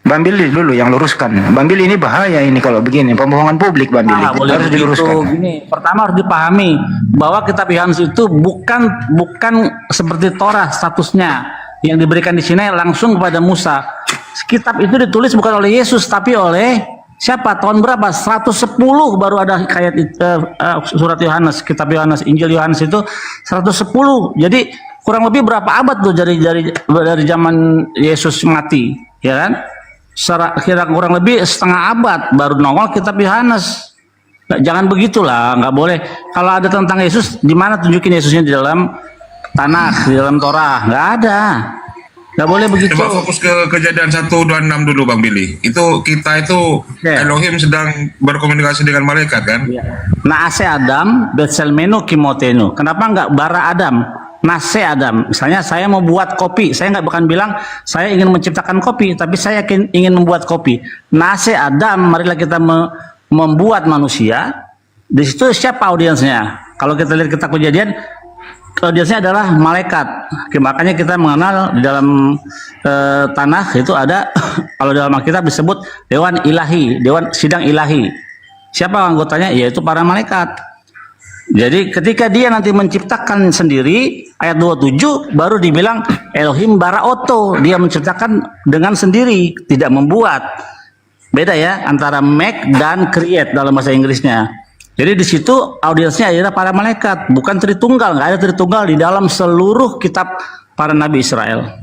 Bang Billy dulu yang luruskan. Bang Billy ini bahaya ini kalau begini, pembohongan publik Bang Billy. Harus diluruskan. Gini, pertama harus dipahami bahwa kitab Yohanes itu bukan seperti Torah statusnya yang diberikan di sini langsung kepada Musa. Kitab itu ditulis bukan oleh Yesus tapi oleh siapa? Tahun berapa? 110 baru ada ayat surat Yohanes, kitab Yohanes, Injil Yohanes itu 110. Jadi kurang lebih berapa abad tuh dari zaman Yesus mati, ya kan? Kira kurang lebih setengah abad baru nongol kitab Yohanes. Nah, jangan begitulah, nggak boleh. Kalau ada tentang Yesus, di mana tunjukin Yesusnya di dalam Tanakh, di dalam Torah? Nggak ada. Nggak boleh begitu. Coba fokus ke kejadian 1:26 dulu Bang Billy. Itu kita itu Elohim sedang berkomunikasi dengan malaikat kan? Naase Adam, Betselmenu Kimotenu. Kenapa nggak bara Adam? Nase Adam. Misalnya saya mau buat kopi, saya nggak bukan bilang saya ingin menciptakan kopi, tapi saya ingin membuat kopi. Nase Adam, marilah kita membuat manusia. Di situ siapa audiensnya? Kalau kita lihat kita kejadian, audiensnya adalah malaikat. Oke, makanya kita mengenal di dalam tanah itu ada kalau dalam Alkitab disebut dewan ilahi, dewan sidang ilahi. Siapa anggotanya? Yaitu para malaikat. Jadi ketika dia nanti menciptakan sendiri, ayat 27 baru dibilang Elohim bara oto, dia menciptakan dengan sendiri, tidak membuat. Beda ya antara make dan create dalam bahasa Inggrisnya. Jadi di situ audiensnya adalah para malaikat, bukan Tritunggal. Nggak ada Tritunggal di dalam seluruh kitab para nabi Israel.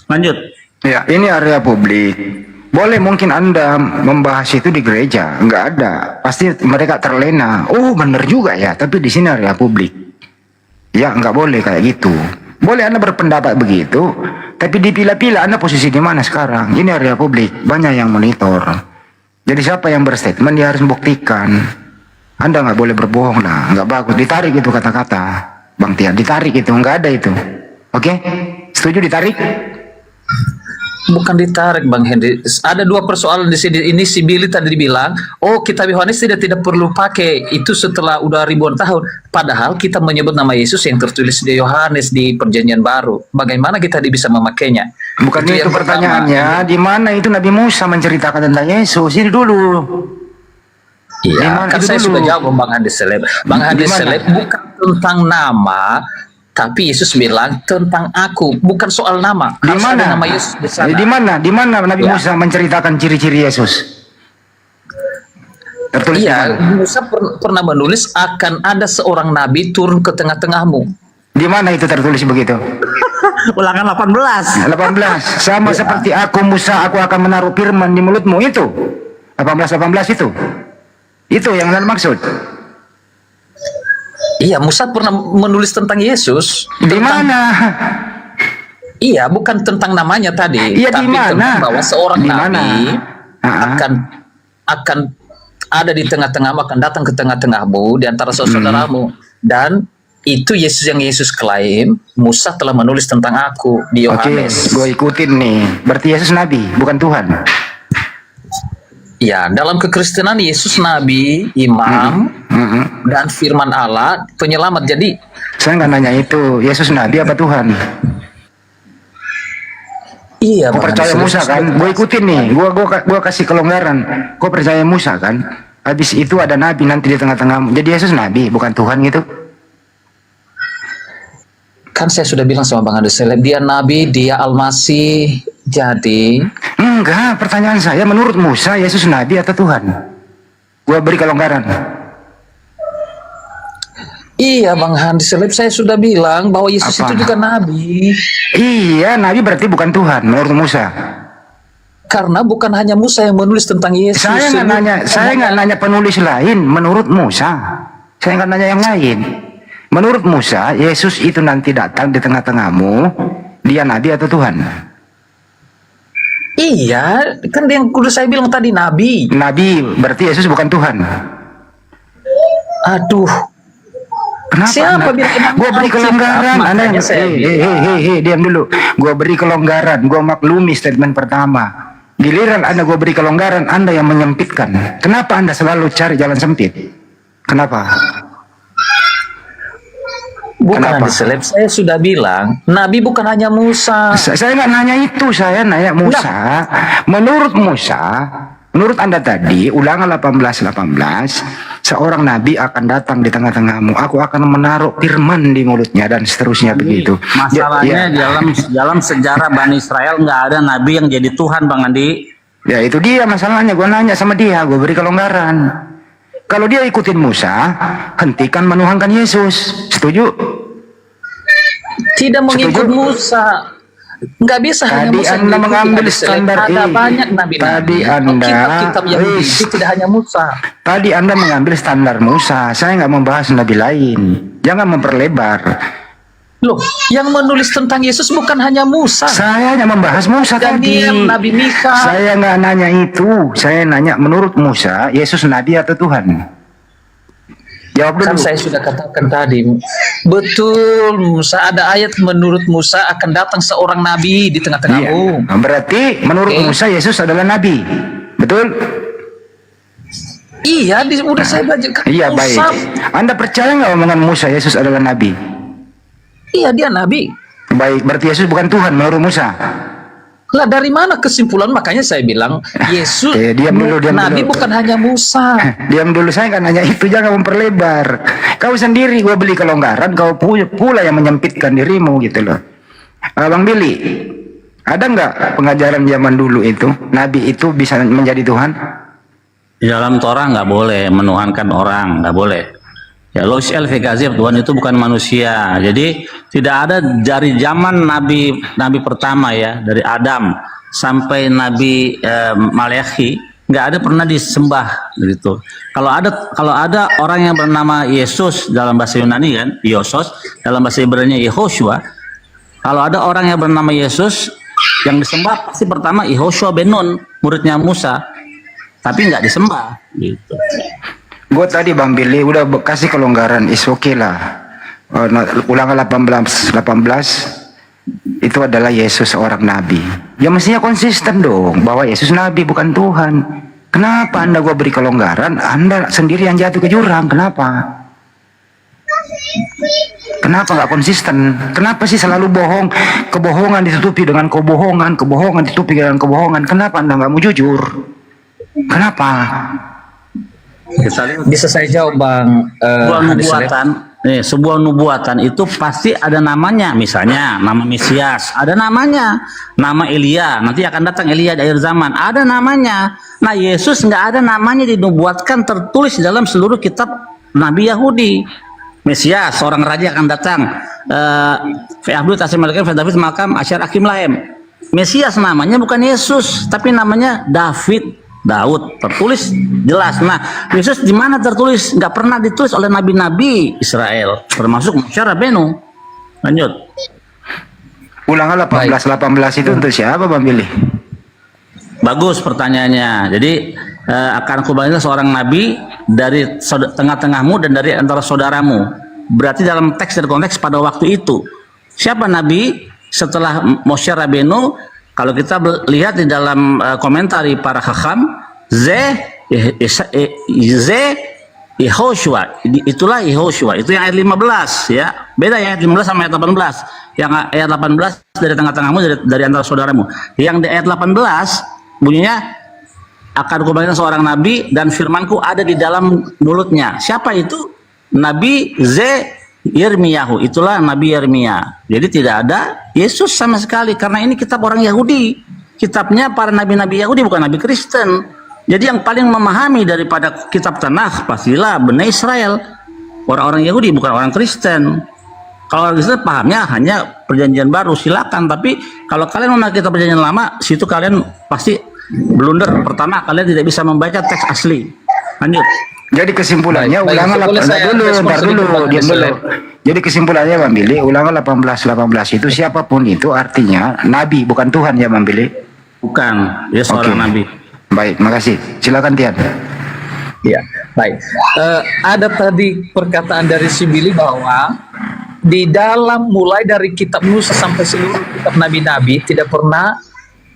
Lanjut. Ya, ini area publik. Boleh mungkin Anda membahas itu di gereja, nggak ada. Pasti mereka terlena. Oh, benar juga ya. Tapi di sini area publik. Ya, nggak boleh kayak gitu. Boleh Anda berpendapat begitu, tapi dipilah-pilah Anda posisi di mana sekarang. Ini area publik, banyak yang monitor. Jadi siapa yang berstatement dia harus membuktikan. Anda nggak boleh berbohong lah, nggak bagus. Ditarik itu kata-kata, Bang Tian. Ditarik itu, nggak ada itu. Oke? Setuju ditarik? Bukan ditarik Bang Henry. Ada dua persoalan di sini. Ini si Billy tadi dibilang, oh kitab Yohanes tidak perlu pakai itu setelah udah ribuan tahun. Padahal kita menyebut nama Yesus yang tertulis di Yohanes di Perjanjian Baru. Bagaimana kita bisa memakainya? Bukan itu pertanyaannya. Di mana itu Nabi Musa menceritakan tentang Yesus? Ini dulu. Iya, kan saya sudah jawab Bang Handi Seleb. Bang Handi Seleb bukan tentang nama, tapi Yesus bilang tentang aku, bukan soal nama. Di mana? Nama Yesus di sana. Di mana? Di mana Nabi Musa menceritakan ciri-ciri Yesus? Tertulis iya, Musa pernah menulis akan ada seorang nabi turun ke tengah-tengahmu. Di mana itu tertulis begitu? Ulangan 18. 18. Sama seperti aku Musa, aku akan menaruh firman di mulutmu itu. 18 itu. Itu yang Anda maksud. Iya, Musa pernah menulis tentang Yesus. Di mana? Iya, bukan tentang namanya tadi, iya, tapi tentang bahwa seorang nabi akan ada di tengah-tengahmu, akan datang ke tengah-tengahmu di antara saudaramu. Dan itu Yesus yang Yesus klaim, Musa telah menulis tentang aku di Yohanes. Oke, gue ikutin nih. Berarti Yesus nabi, bukan Tuhan. Ya, dalam kekristenan Yesus nabi, imam, dan firman Allah, penyelamat. Jadi saya nggak nanya itu, Yesus nabi apa Tuhan? Iya, gue percaya Musa kan, gue ikutin nih, gue kasih kelonggaran. Gue percaya Musa kan, habis itu ada nabi nanti di tengah-tengah. Jadi Yesus nabi, bukan Tuhan gitu. Kan saya sudah bilang sama Bang Ade Seleb, dia nabi, dia almasih. Jadi enggak, pertanyaan saya menurut Musa Yesus nabi atau Tuhan? Gue beri kelonggaran. Iya Bang Handi Seleb, saya sudah bilang bahwa Yesus itu juga nabi. Iya, nabi berarti bukan Tuhan menurut Musa. Karena bukan hanya Musa yang menulis tentang Yesus. Saya nggak nanya penulis lain menurut Musa. Saya nggak nanya yang lain. Menurut Musa, Yesus itu nanti datang di tengah-tengahmu. Dia nabi atau Tuhan? Iya, kan yang kudu saya bilang tadi nabi. Nabi berarti Yesus bukan Tuhan. Aduh. Kenapa? Siapa bilang? Gue beri kelonggaran. Anda yang diam dulu. Gue beri kelonggaran. Gue maklumi statement pertama. Giliran Anda gue beri kelonggaran, Anda yang menyempitkan. Kenapa Anda selalu cari jalan sempit? Kenapa? Bukan Seleb, saya sudah bilang Nabi bukan hanya Musa. Saya nggak nanya itu, saya nanya Musa. Menurut Musa, menurut Anda tadi, Ulangan 18:18, seorang nabi akan datang di tengah-tengahmu. Aku akan menaruh firman di mulutnya dan seterusnya begitu. Masalahnya dalam sejarah Bani Israel nggak ada nabi yang jadi Tuhan, Bang Andi. Ya itu dia masalahnya. Gue nanya sama dia, gue beri kelonggaran. Kalau dia ikutin Musa, hentikan menuhankan Yesus. Setuju? Tidak mengikut Musa. Nggak bisa hanya Musa. Anda mengambil standar ada banyak nabi-nabi. Kitab Yahudi itu tidak hanya Musa. Tadi Anda mengambil standar Musa. Saya nggak membahas nabi lain. Jangan memperlebar. Loh, yang menulis tentang Yesus bukan hanya Musa. Saya hanya membahas Musa tadi. Daniel, Nabi Mika. Saya nggak nanya itu. Saya nanya menurut Musa, Yesus nabi atau Tuhan? Jawab dulu. Kan saya sudah katakan tadi, betul Musa, ada ayat menurut Musa akan datang seorang nabi di tengah-tengahmu. Iya. Berarti menurut Musa Yesus adalah nabi. Betul? Iya, udah saya baca. Iya, Musa, baik. Anda percaya nggak omongan Musa Yesus adalah nabi? iya dia nabi. Baik, berarti Yesus bukan Tuhan menurut Musa. Lah dari mana kesimpulan? Makanya saya bilang Yesus diam dulu. nabi bukan hanya Musa. Diam dulu, saya kan nanya itu, jangan memperlebar. Kau sendiri gua beli kelonggaran, kau pula yang menyempitkan dirimu gitu loh. Bang Billy, ada nggak pengajaran zaman dulu itu nabi itu bisa menjadi Tuhan? Di dalam Torah nggak boleh menuhankan orang, nggak boleh. Ya, Lois El Fekazib, Tuhan itu bukan manusia. Jadi tidak ada dari zaman nabi pertama ya, dari Adam sampai Nabi Maleakhi, nggak ada pernah disembah gitu. Kalau ada orang yang bernama Yesus dalam bahasa Yunani kan, Yosos, dalam bahasa Ibrani Yehoshua. Kalau ada orang yang bernama Yesus yang disembah pasti pertama Yehoshua ben Nun, muridnya Musa. Tapi nggak disembah gitu. Gue tadi Bang Billy udah kasih kelonggaran, is okay lah. Ulangan 18 itu adalah Yesus seorang nabi. Ya mestinya konsisten dong bahwa Yesus nabi bukan Tuhan. Kenapa Anda gue beri kelonggaran, Anda sendiri yang jatuh ke jurang? Kenapa? Kenapa nggak konsisten? Kenapa sih selalu bohong? Kebohongan ditutupi dengan kebohongan, kebohongan ditutupi dengan kebohongan. Kenapa Anda nggak mau jujur? Kenapa? Bisa saya jawab Bang? Sebuah nubuatan itu pasti ada namanya, misalnya nama Mesias, ada namanya, nama Elia, nanti akan datang Elia di akhir zaman, ada namanya. Nah Yesus nggak ada namanya dinubuatkan tertulis dalam seluruh kitab Nabi Yahudi. Mesias, seorang raja akan datang. David Malkam Asyar Akim Lahem. Mesias namanya bukan Yesus, tapi namanya Daud, tertulis jelas. Nah, Yesus di mana tertulis? Nggak pernah ditulis oleh nabi-nabi Israel, termasuk Moshe Rabenu. Lanjut. Ulangan 18 itu untuk siapa Bang Billy? Bagus pertanyaannya. Jadi akan kubagikan seorang nabi dari tengah-tengahmu dan dari antara saudaramu. Berarti dalam teks dan konteks pada waktu itu. Siapa nabi setelah Moshe Rabenu? Kalau kita lihat di dalam komentari para hakam, Yehoshua, itulah Yehoshua, itu yang ayat 15 ya. Beda ya ayat 15 sama ayat 18. Yang ayat 18 dari tengah-tengahmu, dari antara saudaramu. Yang di ayat 18 bunyinya akan kubagikan seorang nabi dan firmanku ada di dalam mulutnya. Siapa itu? Nabi Yirmiyahu, itulah Nabi Yeremia. Jadi tidak ada Yesus sama sekali, karena ini kitab orang Yahudi, kitabnya para nabi-nabi Yahudi, bukan nabi Kristen. Jadi yang paling memahami daripada kitab Tanakh pastilah Bani Israel, orang-orang Yahudi, bukan orang Kristen. Kalau orang Kristen pahamnya hanya perjanjian baru, silakan. Tapi kalau kalian memakai kitab perjanjian lama, situ kalian pasti blunder. Pertama, kalian tidak bisa membaca teks asli. Lanjut. Jadi kesimpulannya ulangan diam dulu. Jadi kesimpulannya Bang Billy, ulangan 18 itu siapapun itu artinya nabi, bukan Tuhan ya Bang Billy? Bukan, dia seorang nabi. Baik, makasih. Silakan Tian. Ya, baik. Ada tadi perkataan dari si Billy bahwa di dalam mulai dari kitab Musa sampai seluruh kitab nabi-nabi tidak pernah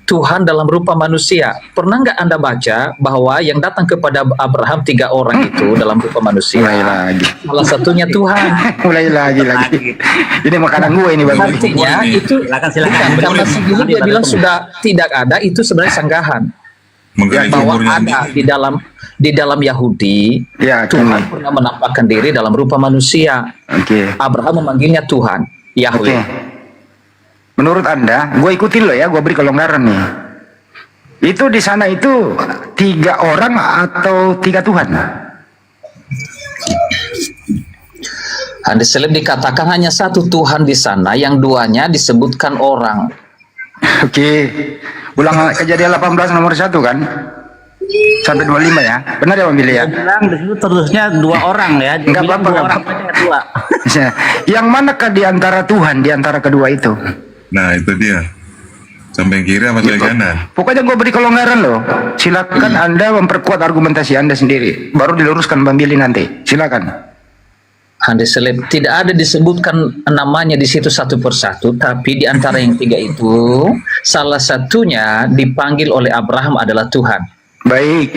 Tuhan dalam rupa manusia. Pernah nggak Anda baca bahwa yang datang kepada Abraham 3 orang itu dalam rupa manusia? Mulai lagi. Salah satunya Tuhan. Mulai lagi. Ini makanan gue ini Bang. Artinya itu bukan, karena sebelum dia bilang sudah tidak ada, itu sebenarnya sanggahan. Bahwa ada di dalam Yahudi, ya, Tuhan pernah menampakkan diri dalam rupa manusia. Abraham memanggilnya Tuhan, Yahweh. Menurut Anda, gue ikutin loh ya, gue beri kelonggaran nih. Itu di sana itu 3 orang atau 3 Tuhan? Hadis Salim dikatakan hanya 1 Tuhan di sana, yang 2-nya disebutkan orang. Oke. Ulang Kejadian 18 nomor 1 kan? Sampai 25 ya. Benar ya Bang Billy ya? Dia bilang di situ terusnya 2 orang ya. Dia Enggak bilang apa-apa, 2 enggak orang apa-apa. aja 2. Yang manakah di antara Tuhan di antara kedua itu? Nah, itu dia. Sampai yang kiri apa sampai yang kanan? Pokoknya gue beri kelonggaran loh. Silakan Anda memperkuat argumentasi Anda sendiri. Baru diluruskan Bang Billy nanti. Silakan. Hadis seleb tidak ada disebutkan namanya di situ satu persatu, tapi di antara yang 3 itu salah satunya dipanggil oleh Abraham adalah Tuhan. Baik.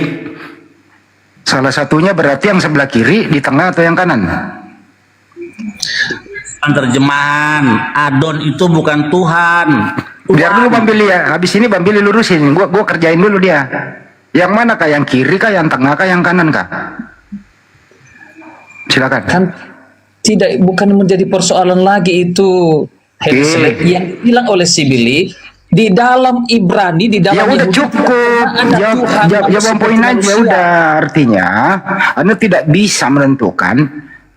Salah satunya berarti yang sebelah kiri, di tengah atau yang kanan? Terjemahan Adon itu bukan Tuhan. Biar dulu Bang Billy ya. Habis ini Bang Billy lurusin. Gua kerjain dulu dia. Yang mana kah? Yang kiri kah? Yang tengah kah? Yang kanan kah? Silakan. Kan tidak, bukan menjadi persoalan lagi itu. Hadis seleb yang bilang oleh si Billy di dalam Ibrani, di dalam Ya udah Yahudi, cukup. ada Tuhan Jawab poin aja manusia. udah. Artinya Anda tidak bisa menentukan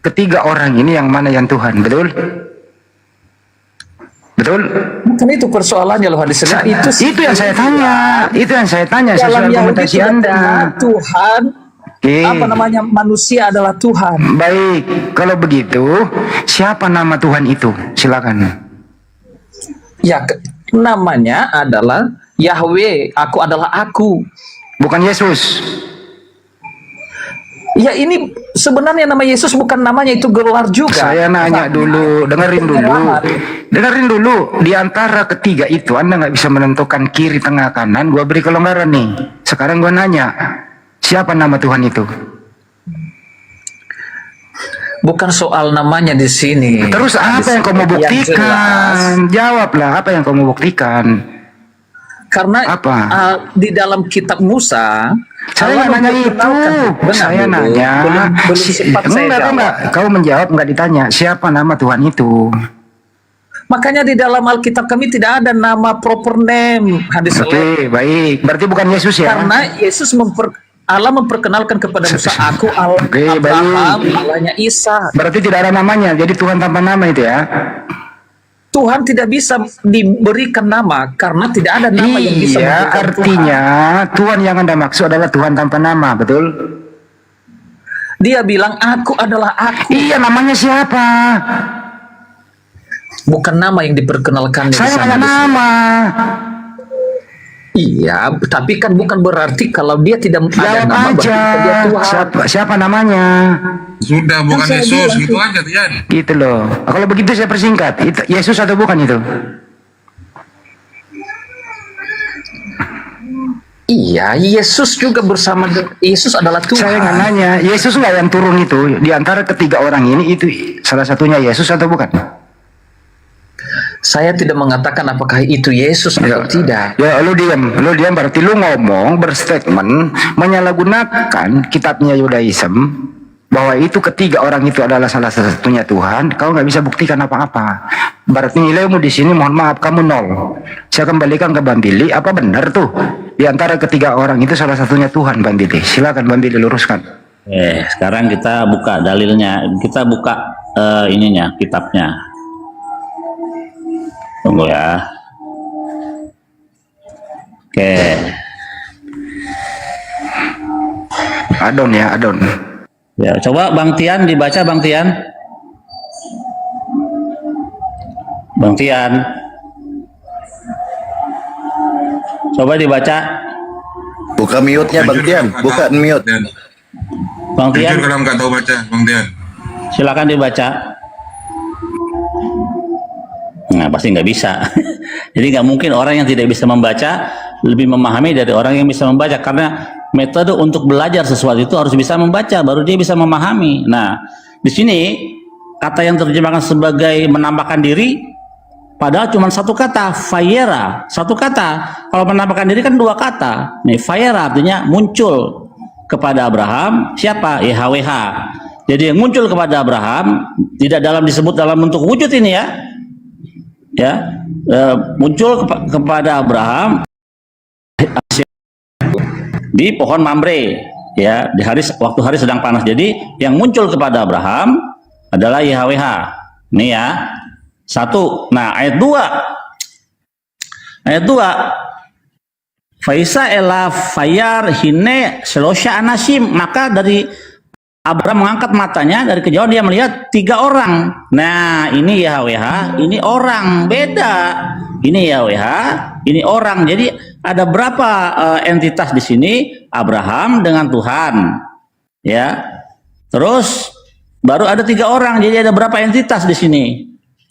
ketiga orang ini yang mana yang Tuhan. Betul? Betul? Bukan itu persoalannya loh hadis seleb. Itu yang saya tanya. Itu yang saya tanya dalam sesuai Yahudi argumentasi tidak Anda. pernah Tuhan Oke. apa namanya manusia adalah Tuhan. Baik, kalau begitu siapa nama Tuhan itu? Silakan. Ya, namanya adalah Yahweh. Aku adalah aku. Bukan Yesus. Ya, ini sebenarnya nama Yesus bukan namanya, itu gelar juga. Saya nanya dulu, dengerin dulu. Di antara ketiga itu Anda nggak bisa menentukan kiri, tengah, kanan. Gua beri kelonggaran nih. Sekarang gua nanya, siapa nama Tuhan itu? Bukan soal namanya di sini. Terus apa yang kau mau Yang jelas, buktikan? Jawablah, apa yang kau mau buktikan? karena Apa? Di dalam kitab Musa, Saya nggak nanya itu. Saya nanya. belum sempat saya jawab. Enggak. Kau menjawab nggak ditanya. Siapa nama Tuhan itu? Makanya di dalam Alkitab kami tidak ada nama proper name hadis seleb. Oke, baik. Berarti bukan Yesus ya? Karena Yesus Allah memperkenalkan kepada Musa, aku Allah Oke, Abraham, baik. Allahnya Isa. Berarti tidak ada namanya. Jadi Tuhan tanpa nama itu ya? Tuhan tidak bisa diberikan nama karena tidak ada nama yang bisa Iya, memberikan artinya Tuhan yang Anda maksud adalah Tuhan tanpa nama, betul? Dia bilang aku adalah aku. Iya, namanya siapa? Bukan nama yang diperkenalkan di Saya sana. nanya nama. Iya, tapi kan bukan berarti kalau dia tidak ada Jawab nama aja. berarti dia Tuhan. Siapa namanya? Sudah, bukan saya Yesus, bilang gitu aja Tian. Gitu loh. Kalau begitu saya persingkat. Itu Yesus atau bukan itu? Iya, Yesus juga bersama Yesus adalah Tuhan. Saya nggak nanya. Yesus nggak yang turun itu di antara ketiga orang ini itu salah satunya Yesus atau bukan? Saya tidak mengatakan apakah itu Yesus atau tidak. Ya, lu diam berarti lu ngomong berstatement menyalahgunakan kitabnya Yudaism bahwa itu ketiga orang itu adalah salah satunya Tuhan. Kau nggak bisa buktikan apa-apa. Berarti nilaimu di sini mohon maaf kamu 0. Saya kembalikan ke Bang Billy. Apa benar tuh di antara ketiga orang itu salah satunya Tuhan, Bang Billy? Silakan Bang Billy luruskan. Sekarang kita buka dalilnya. Kita buka ininya, kitabnya. Tunggu ya. Oke. Adon ya, Adon. Ya, coba Bang Tian dibaca, Bang Tian. Bang Tian. Coba dibaca. Buka mute-nya Bang Tian, buka mute. Bang Tian, Jujur kalau nggak tahu baca, Bang Tian. silakan dibaca. Nah, pasti nggak bisa. Jadi nggak mungkin orang yang tidak bisa membaca lebih memahami dari orang yang bisa membaca, karena metode untuk belajar sesuatu itu harus bisa membaca, baru dia bisa memahami. Nah, di sini kata yang terjemahkan sebagai menampakkan diri, padahal cuma satu kata, fayera, satu kata. Kalau menampakkan diri kan 2 kata. Nih, fayera artinya muncul kepada Abraham. Siapa? YHWH. Jadi yang muncul kepada Abraham tidak disebut dalam bentuk wujud ini ya. Muncul kepada Abraham di pohon mamre ya, waktu hari sedang panas. Jadi yang muncul kepada Abraham adalah YHWH. Ini ya. 1. Nah, ayat 2. Faisa ela fayar hine selosya anasim, maka dari Abraham mengangkat matanya dari kejauhan, dia melihat 3 orang. Nah, ini YHWH, ini orang, beda. Ini YHWH, ini orang. Jadi ada berapa entitas di sini? Abraham dengan Tuhan, ya. Terus baru ada 3 orang. Jadi ada berapa entitas di sini?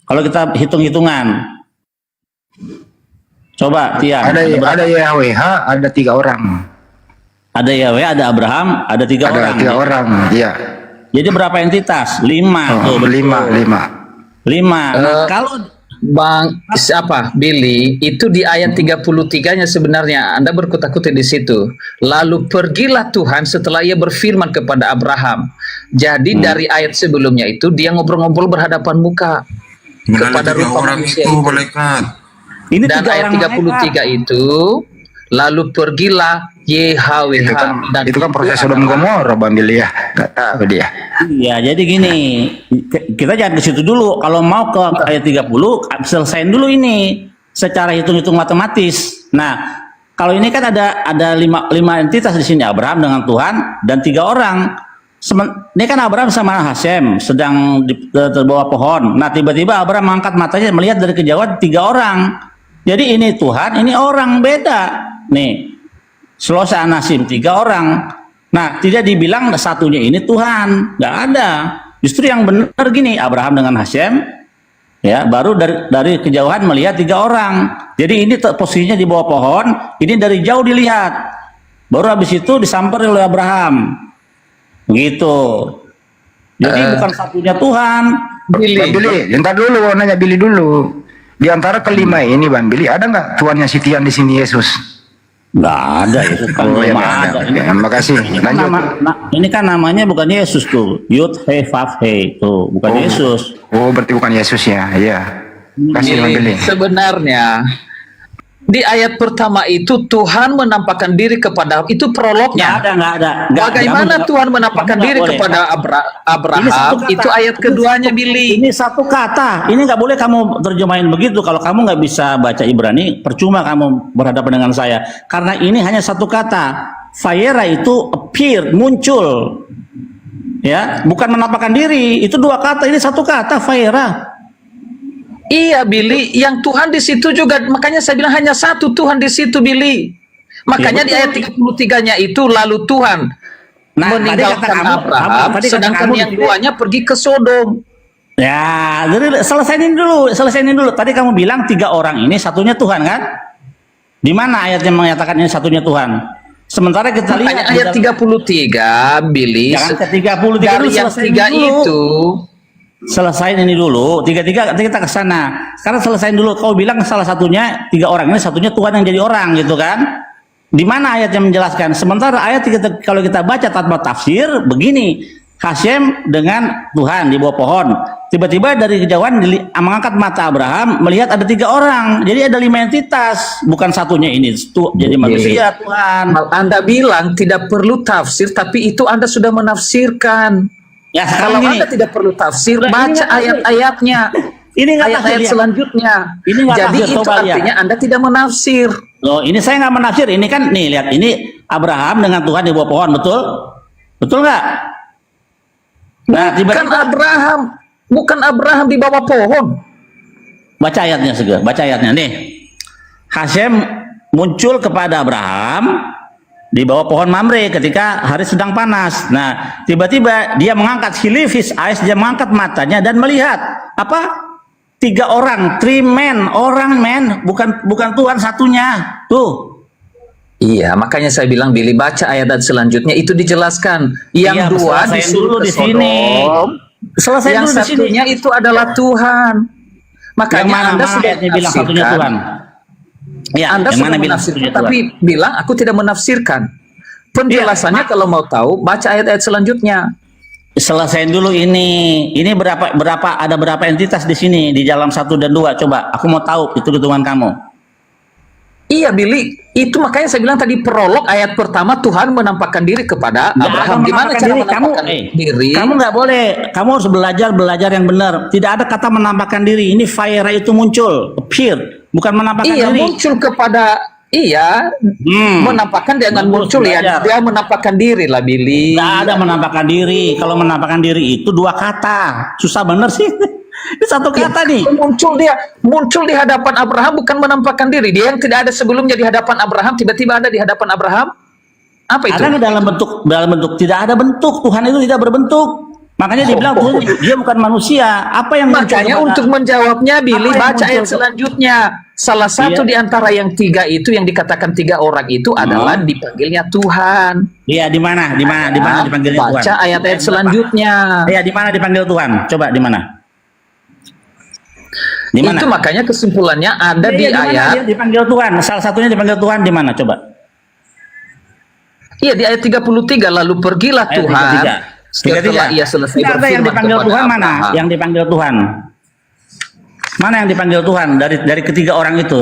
Kalau kita hitung-hitungan. Coba Tian. Ada YHWH, ada 3 orang. Ada Yahweh, ada Abraham, ada 3 orang. Ada 3 orang, iya. Jadi berapa entitas? 5. Oh, Tuh, 5. Nah, kalau Bang, siapa? Billy, itu di ayat 33-nya sebenarnya Anda berkutat-kutat di situ. Lalu pergilah Tuhan setelah ia berfirman kepada Abraham. Jadi dari ayat sebelumnya itu dia ngobrol-ngobrol berhadapan muka kepada rupa orang manusia itu itu. malaikat. ini Dan 3 ayat orang 33 itu, lalu pergilah YHWH dan Itu kan proses Sodom Gomora, Bang Billy ya. Nggak tahu dia. Ya, jadi gini, kita jangan ke situ dulu. Kalau mau ke ayat 30, selesaiin dulu ini secara hitung-hitung matematis. Nah, kalau ini kan ada 5 entitas di sini, Abraham dengan Tuhan dan 3 orang. Ini kan Abraham sama Hasem sedang di bawah pohon. Nah, tiba-tiba Abraham mengangkat matanya melihat dari kejauhan 3 orang. Jadi ini Tuhan, ini orang, beda. Nih, Selosa Anasim 3 orang. Nah, tidak dibilang satunya ini Tuhan, nggak ada. Justru yang benar gini, Abraham dengan Hasem, ya, baru dari kejauhan melihat 3 orang. Jadi ini posisinya di bawah pohon, ini dari jauh dilihat. Baru habis itu disamper oleh Abraham, begitu. Jadi bukan satunya Tuhan. Bang Billy, ntar dulu, nanya Billy dulu. Di antara kelima ini, Bang Billy, ada nggak tuannya si Tian di sini Yesus? Nggak ada, itu kan ya, belum ada. ya, makasih. Lanjut. Ini kan namanya bukan Yesus tuh, Yud He Vav He tuh, bukan Yesus. Oh, berarti bukan Yesus ya? Iya. Kasih Bang Billy. Sebenarnya di ayat pertama itu Tuhan menampakkan diri kepada, itu prolognya. Nggak ada. Bagaimana Tuhan menampakkan diri kepada Abraham? Itu ayat keduanya, Billy. Ini satu kata. Ini nggak boleh kamu terjemahin begitu. Kalau kamu nggak bisa baca Ibrani, percuma kamu berhadapan dengan saya. Karena ini hanya satu kata. Fayera itu appear, muncul. Ya, bukan menampakkan diri. Itu 2 kata. Ini satu kata, Fayera. Iya, Billy, yang Tuhan di situ juga, makanya saya bilang hanya satu Tuhan di situ, Billy. Makanya di ayat 33-nya itu lalu Tuhan meninggalkan Abraham, sedangkan yang 2-nya pergi ke Sodom. Ya, jadi selesaiin dulu. Tadi kamu bilang 3 orang ini satunya Tuhan kan? Di mana ayat yang menyatakan ini satunya Tuhan? Sementara kita lihat ayat 33, Billy. Jangan ke 33 dari dulu, yang 3 dulu. itu. Selesain ini dulu, 33 kita ke sana. Sekarang selesain dulu. Kau bilang salah satunya 3 orang ini satunya Tuhan yang jadi orang gitu kan? Di mana ayat yang menjelaskan? Sementara ayat kalau kita baca tanpa tafsir begini, Hasem dengan Tuhan di bawah pohon. Tiba-tiba dari kejauhan mengangkat mata Abraham melihat ada 3 orang. Jadi ada 5 entitas, bukan satunya ini jadi manusia Tuhan. Anda bilang tidak perlu tafsir, tapi itu Anda sudah menafsirkan. Ya, kalau Anda tidak perlu tafsir, baca ayat-ayatnya. Ini ayat-ayat selanjutnya. Jadi itu artinya Anda tidak menafsir. Loh, ini saya nggak menafsir. Ini kan nih lihat, ini Abraham dengan Tuhan di bawah pohon, betul? Betul nggak? Nah, bukan Abraham di bawah pohon. Baca ayatnya segera, baca ayatnya nih. Hasem muncul kepada Abraham di bawah pohon Mamre ketika hari sedang panas. Nah, tiba-tiba dia mengangkat hilifis eyes, dia mengangkat matanya dan melihat apa? 3 orang, 3 men, bukan Tuhan satunya. Tuh. Iya, makanya saya bilang Billy baca ayat selanjutnya itu dijelaskan. Yang 2 disuruh ke Sodom. Selesai yang dulu satunya itu adalah Tuhan. Makanya Anda sudah bilang satunya Tuhan. Ya, Anda sudah menafsirkan, tapi bilang aku tidak menafsirkan. Penjelasannya kalau mau tahu baca ayat-ayat selanjutnya. Selesaiin dulu ini. Ini ada berapa entitas di sini di dalam 1 dan 2? Coba, aku mau tahu hitungan kamu. Iya, Billy, itu makanya saya bilang tadi prolog ayat pertama Tuhan menampakkan diri kepada Abraham. Gimana cara menampakkan diri? Kamu nggak boleh. Kamu harus belajar yang benar. Tidak ada kata menampakkan diri. Ini fire itu muncul, appear, bukan menampakkan diri. Iya, muncul kepada Iya, menampakkan dengan Bagus, muncul ya, belajar. dia menampakkan diri lah, Billy. Nggak ada menampakkan diri. Kalau menampakkan diri itu dua kata. Susah bener sih. Ini satu kata nih. Muncul di hadapan Abraham bukan menampakkan diri. Dia yang tidak ada sebelumnya di hadapan Abraham tiba-tiba ada di hadapan Abraham. Apa itu? Ada nggak dalam bentuk? Tidak ada bentuk. Tuhan itu tidak berbentuk. Makanya dia bilang Tuhan, dia bukan manusia. Apa yang muncul Makanya kepada- untuk menjawabnya, Billy, Apa yang baca ayat muncul? selanjutnya. Salah satu Iya. di antara yang tiga itu, yang dikatakan tiga orang itu adalah dipanggilnya Tuhan. Iya, di mana? Di mana dipanggilnya Tuhan? Baca ayat-ayat selanjutnya. Iya, di mana dipanggil Tuhan? Coba di mana? Di mana? Itu makanya kesimpulannya ada di Iya, mana ayat. dia dipanggil Tuhan. Salah satunya dipanggil Tuhan di mana? Coba. Iya, di ayat 33, lalu pergilah Ayat Tuhan 33. setelah ia selesai Tidak ada yang berfirman dipanggil kepada Tuhan mana? Abraham. Yang dipanggil Tuhan. Mana yang dipanggil Tuhan dari ketiga orang itu?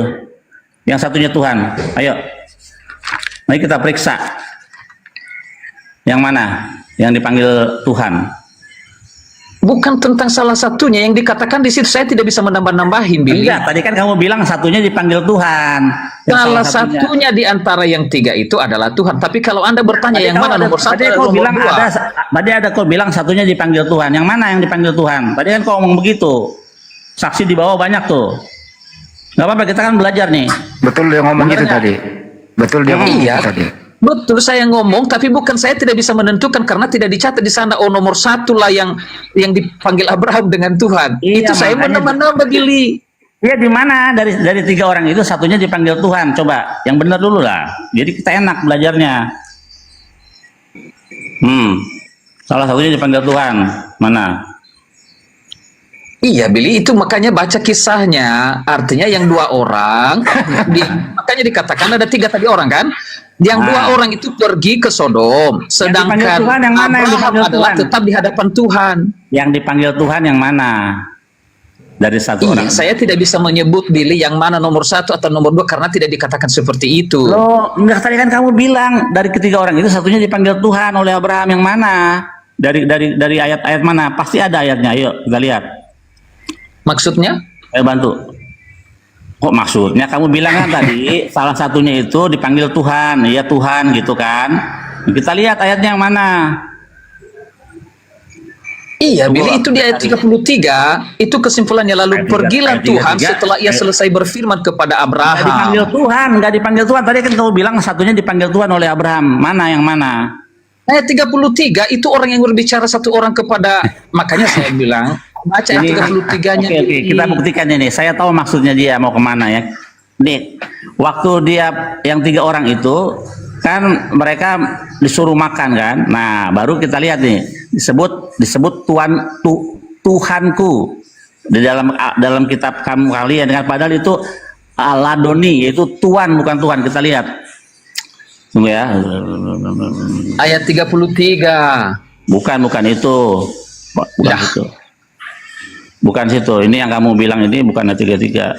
Yang satunya Tuhan. Ayo. Mari kita periksa. Yang mana? Yang dipanggil Tuhan. Bukan tentang salah satunya yang dikatakan di situ, saya tidak bisa menambah-nambahin, Billy. Enggak, tadi kan kamu bilang satunya dipanggil Tuhan. Yang Salah satunya di antara yang tiga itu adalah Tuhan. Tapi kalau Anda bertanya yang mana nomor satu Tadi dan kau nomor bilang dua, tadi ada kau bilang satunya dipanggil Tuhan. Yang mana yang dipanggil Tuhan? Tadi kan kau ngomong begitu. Saksi di bawah banyak tuh. Gak apa-apa, kita kan belajar nih. Betul dia ngomong itu Benernya. tadi. Betul dia ngomong Iya. itu tadi. betul saya ngomong, tapi bukan, saya tidak bisa menentukan karena tidak dicatat di sana. Oh, nomor satu lah yang dipanggil Abraham dengan Tuhan. Iya, Itu saya makanya- menambah-nambah, Billy. Iya, di mana dari tiga orang itu satunya dipanggil Tuhan. Coba yang benar dulu lah. Jadi kita enak belajarnya. Salah satunya dipanggil Tuhan. Mana? Iya, Billy, itu makanya baca kisahnya. Artinya yang dua orang, makanya dikatakan ada tiga tadi orang kan? Yang dua orang itu pergi ke Sodom, sedangkan dipanggil Tuhan yang mana yang Abraham dipanggil adalah Tuhan? tetap di hadapan Tuhan. Yang dipanggil Tuhan yang mana? Dari satu Iya, orang. saya tidak bisa menyebut, Billy, yang mana nomor satu atau nomor dua karena tidak dikatakan seperti itu. Loh, enggak, tadi kan kamu bilang dari ketiga orang itu satunya dipanggil Tuhan oleh Abraham yang mana? Dari ayat-ayat mana? Pasti ada ayatnya. Ayo kita lihat. Maksudnya? Ayo bantu. Kok maksudnya? Kamu bilang kan tadi salah satunya itu dipanggil Tuhan. Iya Tuhan gitu kan. Kita lihat ayatnya yang mana. Iya, Billy, itu di ayat 33, itu kesimpulannya. Lalu Ayat tiga- pergilah ayat Tuhan 33, setelah ia selesai berfirman kepada Nggak dipanggil Abraham. Tuhan, nggak dipanggil Tuhan. Tadi kan kamu bilang satunya dipanggil Tuhan oleh Abraham. Mana yang mana? Ayat 33 itu orang yang berbicara satu orang kepada, makanya saya bilang baca ayat 33-nya. Oke, kita buktikan ini. Saya tahu maksudnya dia mau kemana ya. Nih, waktu dia yang tiga orang itu kan mereka disuruh makan kan. Nah, baru kita lihat nih disebut Tuhanku di dalam kitab kamu kalian dengan padahal itu Aladoni, yaitu Tuhan bukan Tuhan. Kita lihat. Tunggu ya. Ayat 33. Bukan itu. Bukan Ya. itu. Bukan situ. Ini yang kamu bilang ini bukan ayat 33.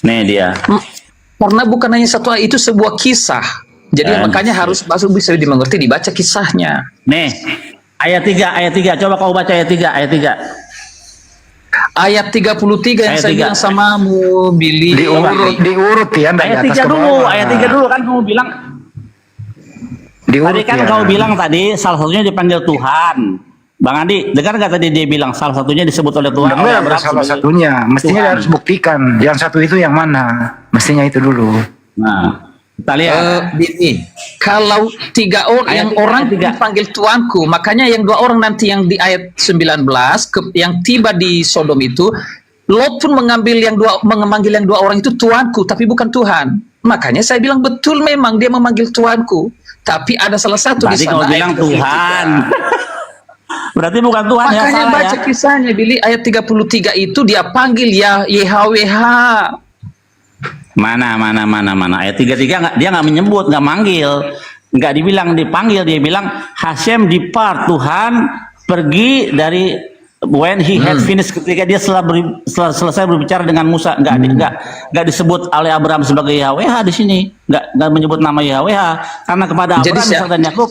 Nih dia. Karena bukan hanya satu ayat, itu sebuah kisah. Jadi makanya harus bisa dimengerti, dibaca kisahnya. Nih. Ayat 3. Coba kau baca ayat 3. Ayat 33 yang Ayat saya 3. bilang samamu, Billy. Diurut ya, dari Ayat atas 3 ke dulu. bawah. Ayat 3 dulu kan kamu bilang. Diurut Tadi kan ya. kau bilang tadi salah satunya dipanggil Tuhan. Bang Andi, dengar nggak tadi dia bilang salah satunya disebut oleh Tuhan? oleh Dengar Abraham salah sebagai satunya. Mestinya Tuhan. dia harus buktikan. Yang satu itu yang mana? Mestinya itu dulu. Nah, kita lihat. Billy, kalau tiga orang, Ayat yang tiga, orang ayat tiga. dipanggil tuanku, makanya yang dua orang nanti yang di ayat 19 yang tiba di Sodom itu, Lot pun memanggil yang dua orang itu tuanku, tapi bukan Tuhan. Makanya saya bilang betul, memang dia memanggil tuanku, tapi ada salah satu di Tadi sana. kau bilang ayat 33. Tuhan. Berarti bukan Tuhan ya, Makanya salah baca ya. kisahnya, Billy, ayat 33 itu dia panggil ya YHWH. Mana. Ayat 33 dia nggak menyebut, nggak manggil, nggak dibilang dipanggil, dia bilang Hashem depart, Tuhan pergi dari when he had finished, ketika dia selesai berbicara dengan Musa. Nggak disebut oleh Abraham sebagai YHWH di sini, nggak menyebut nama YHWH karena kepada Jadi Abraham, Ishak dan Yakub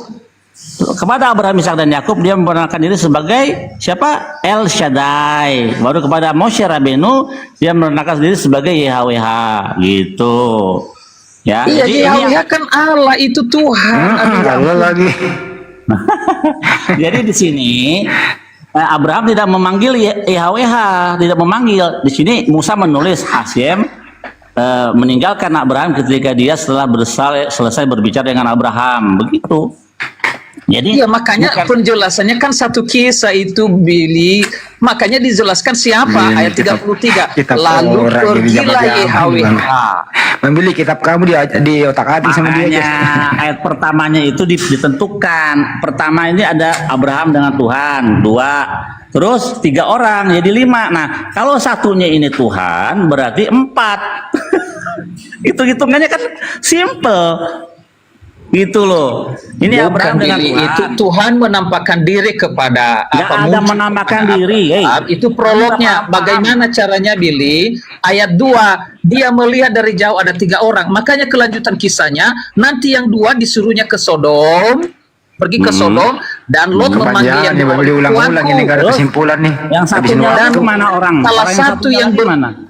Kepada Abraham, Ishak dan Yakub dia memperkenalkan diri sebagai siapa? El Shaddai. Baru kepada Moshe Rabenu dia memperkenalkan diri sebagai YHWH gitu. Ya. Iya, jadi YHWH kan Allah, itu Tuhan. Allah lagi. Jadi di sini Abraham tidak memanggil YHWH, tidak memanggil. Di sini Musa menulis Hashem meninggalkan Abraham ketika dia setelah selesai berbicara dengan Abraham, begitu. Jadi iya, makanya penjelasannya kan satu kisah itu, Billy. Makanya dijelaskan siapa ayat 33. Lalu pergilah YHWH. Membeli kitab kamu di otak-atik sama dia. Makanya ayat pertamanya itu ditentukan. Pertama ini ada Abraham dengan Tuhan, 2. Terus 3 orang jadi 5. Nah, kalau satunya ini Tuhan berarti 4. Itu hitungannya kan simple. Gitu loh. Ini Bukan, Abraham dengan Billy. Tuhan. Itu Tuhan menampakkan diri kepada Nggak ada menampakkan diri. Itu prolognya. Bagaimana caranya, Billy? Ayat 2, dia melihat dari jauh ada 3 orang. Makanya kelanjutan kisahnya, nanti yang 2 disuruhnya ke Sodom, pergi ke Sodom, dan Lot memanggil yang Kepanjangan nih, diulang-ulang ini nggak ada kesimpulan nih. Yang satunya Dan kemana orang? salah Orang satu yang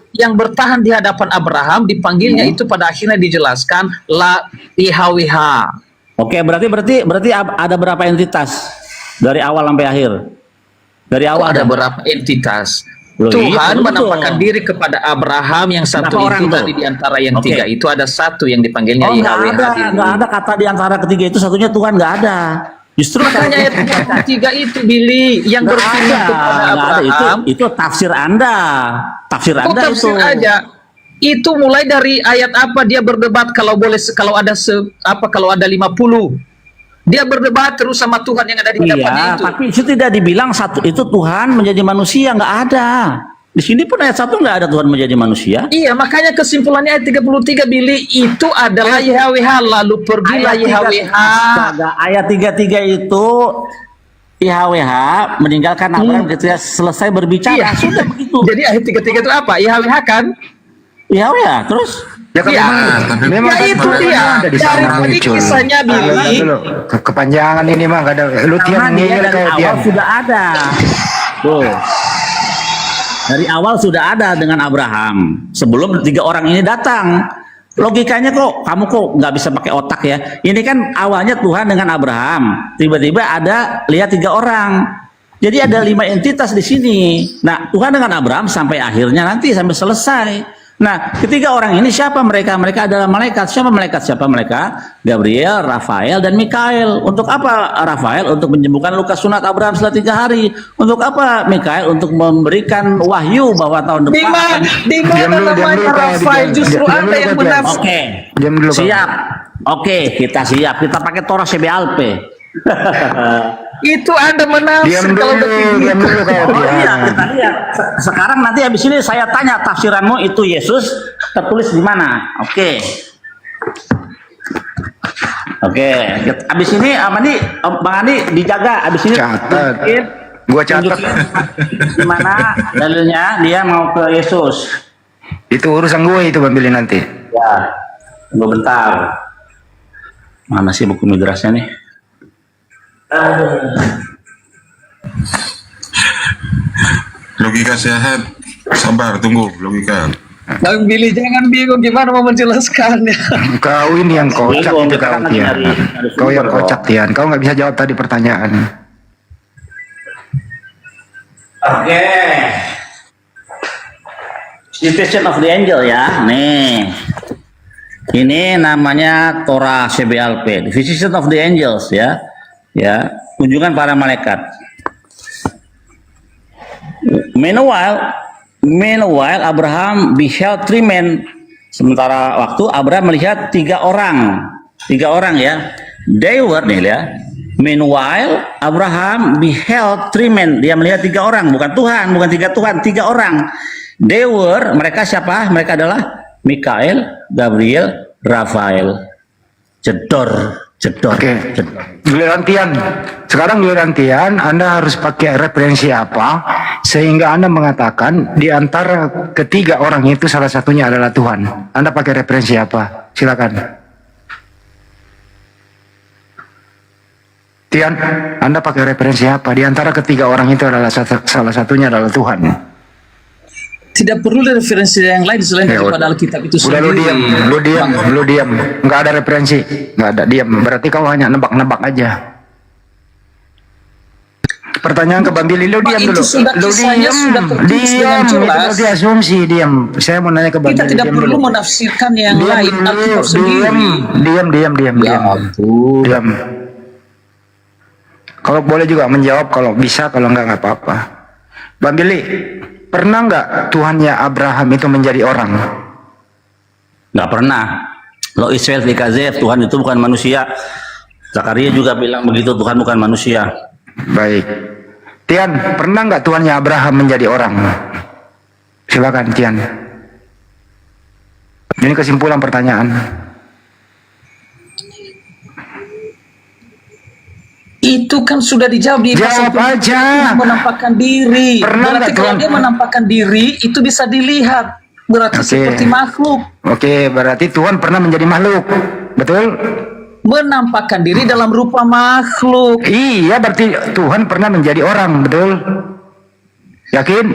yang bertahan di hadapan Abraham dipanggilnya itu pada akhirnya dijelaskan la YHWH. Oke, berarti ada berapa entitas dari awal sampai akhir? Dari awal Ada berapa entitas? Loh, Tuhan iya, menampakkan betul. diri kepada Abraham, yang satu Berapa orang itu tuh? tadi di antara yang Oke. 3 itu ada satu yang dipanggilnya Oh, nggak YHWH. ada kata di antara ketiga itu satunya Tuhan, nggak ada. Justru Makanya ayat 33 itu, Billy, yang nggak berpindah kepada nggak ada. Abraham. Itu tafsir Anda. Tafsir Kok Anda tafsir itu. aja? Itu mulai dari ayat apa dia berdebat kalau kalau ada 50. Dia berdebat terus sama Tuhan yang ada di hadapannya Iya, itu. tapi itu tidak dibilang satu itu Tuhan menjadi manusia, nggak ada. Di sini pun ayat 1 nggak ada Tuhan menjadi manusia. Iya, makanya kesimpulannya ayat 33, Billy, itu adalah YHWH, lalu pergilah YHWH. Ayat 33 itu YHWH meninggalkan Abraham ketika selesai berbicara. Iya. Sudah begitu. Jadi ayat 33 itu apa? YHWH kan? YHWH terus Ya kan Iya. memang Ya, itu dia. ada di Dari sana tadi muncul. kisahnya, Billy. Kepanjangan ini mah nggak ada. Lu karena tiap dia ngeyel dari kayak dia. awal sudah ada. Tuh. Dari awal sudah ada dengan Abraham sebelum 3 orang ini datang. Logikanya kamu kok nggak bisa pakai otak ya? Ini kan awalnya Tuhan dengan Abraham, tiba-tiba lihat 3 orang. Jadi ada 5 entitas di sini. Nah, Tuhan dengan Abraham sampai akhirnya nanti sampai selesai. Nah, ketiga orang ini siapa mereka? Mereka adalah malaikat. Siapa malaikat? Siapa mereka? Gabriel, Rafael, dan Mikael. Untuk apa Rafael? Untuk menyembuhkan luka sunat Abraham setelah 3 hari. Untuk apa Mikael? Untuk memberikan wahyu bahwa tahun depan. Di mana namanya Rafael? Justru Anda yang benar. Oke, Diam dulu, Kak. siap. Oke, kita siap. Kita pakai Torah CBLP. Itu Anda menafsir Diam kalau dulu, udah kayak diam gitu. dulu kau. Oh iya, kita lihat. Sekarang nanti habis ini saya tanya tafsiranmu itu Yesus tertulis di mana? Oke. Oke, habis ini Bang Andi dijaga. Habis ini Catat. tunjukin, Gua catat. tunjukin di mana dalilnya dia mau ke Yesus. Itu urusan gue itu Bang Billy nanti. Ya, tunggu bentar. Mana sih buku migrasinya nih? Logika sehat. Sabar, tunggu logika. Bang Billy, jangan bingung gimana mau menjelaskannya. Kau ini yang kocak Bingung, itu kita kau kan Tian. nyari Kau yang sumber, kocak Tian. Kau nggak bisa jawab tadi pertanyaan. Oke. Visitation of the Angel ya. Nih. Ini namanya Torah CBLP, Visitation of the Angels ya. Ya, kunjungan para malaikat. Meanwhile Abraham beheld 3 men. Sementara waktu Abraham melihat 3 orang. 3 orang ya. They were nih ya. Meanwhile Abraham beheld 3 men. Dia melihat 3 orang, bukan Tuhan, bukan 3 Tuhan, 3 orang. They were, mereka siapa? Mereka adalah Mikael, Gabriel, Rafael. Jedor. Oke. Giliran Tian. Sekarang giliran Tian, Anda harus pakai referensi apa sehingga Anda mengatakan di antara ketiga orang itu salah satunya adalah Tuhan. Anda pakai referensi apa? Silakan. Tian, Anda pakai referensi apa? Di antara ketiga orang itu adalah salah satunya adalah Tuhan. Tidak perlu referensi yang lain selain daripada Alkitab itu Udah sendiri. lu diam. Nggak ada referensi, nggak ada, diam. Berarti kau hanya nebak-nebak aja. Pertanyaan ke Bang Billy, lu diam dulu. Lu diam. Itu berarti asumsi, diam. Saya mau nanya ke Bang Kita Billy. tidak perlu menafsirkan yang lain, Alkitab sendiri. Diam. Ya ampun. Diam. Kalau boleh juga menjawab, kalau bisa, kalau nggak apa-apa. Bang Billy, pernah nggak Tuhannya Abraham itu menjadi orang? Nggak pernah. Lo Israel dikazef, Tuhan itu bukan manusia. Zakaria juga bilang begitu, Tuhan bukan manusia. Baik. Tian, pernah nggak Tuhannya Abraham menjadi orang? Silakan Tian. Ini kesimpulan pertanyaan. Itu kan sudah dijawab di Jawab aja. Menampakkan diri. Pernah Berarti nggak kalau Tuhan- dia menampakkan diri itu bisa dilihat. Berarti seperti makhluk. Oke, berarti Tuhan pernah menjadi makhluk. Betul? Menampakkan diri dalam rupa makhluk. Iya, berarti Tuhan pernah menjadi orang, betul? Yakin?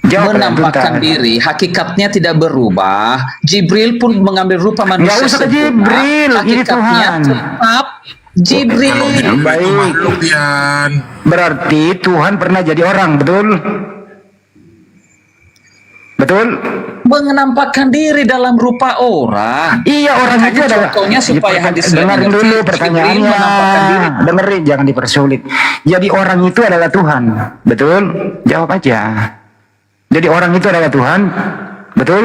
Jawab Menampakkan diri, hakikatnya tidak berubah. Jibril pun mengambil rupa manusia. Nggak usah ke sempurna. Jibril, ini Hakikatnya Tuhan. tetap Jibril. Baik. Tian. Berarti Tuhan pernah jadi orang, betul? Betul? Menampakkan diri dalam rupa orang. Iya, orang itu Makanya adalah. contohnya supaya hadis lain dengerin mengerti, dulu Jibril pertanyaannya. menampakkan diri. Dengerin, jangan dipersulit. Jadi orang itu adalah Tuhan, betul? Jawab aja. Jadi orang itu adalah Tuhan, betul?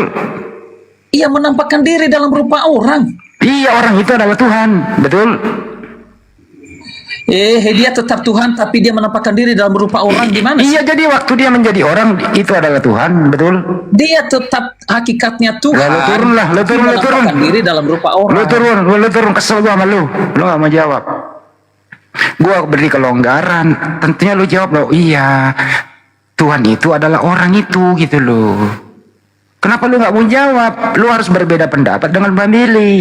Ia menampakkan diri dalam rupa orang. Iya, orang itu adalah Tuhan, betul? Dia tetap Tuhan tapi dia menampakkan diri dalam rupa orang, gimana sih? Iya, jadi waktu dia menjadi orang itu adalah Tuhan, betul? Dia tetap hakikatnya Tuhan. Lu turun lah, lu tapi turun. menampakkan diri dalam rupa orang. Lu turun, kesel gua sama lu. Lu gak mau jawab. Gua beri kelonggaran, tentunya lu jawab lo. Iya, Tuhan itu adalah orang itu, gitu loh. Kenapa lu gak mau jawab? Lu harus berbeda pendapat dengan Bang Billy.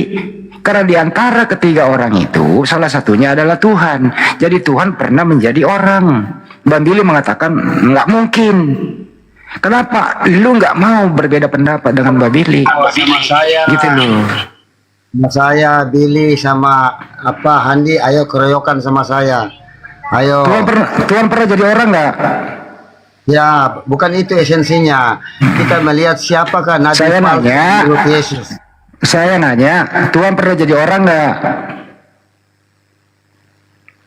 Karena di antara ketiga orang itu, salah satunya adalah Tuhan. Jadi Tuhan pernah menjadi orang. Bang Billy mengatakan, nggak mungkin. Kenapa? Lu nggak mau berbeda pendapat dengan Bang Billy? Sama saya. Gitu loh. Sama saya, Billy, sama Handi, ayo keroyokan sama saya. Ayo. Tuhan pernah jadi orang nggak? Ya, bukan itu esensinya. Kita melihat siapakah Nabi Saya palsu nanya. menurut Yesus. Saya nanya, Tuhan pernah jadi orang nggak?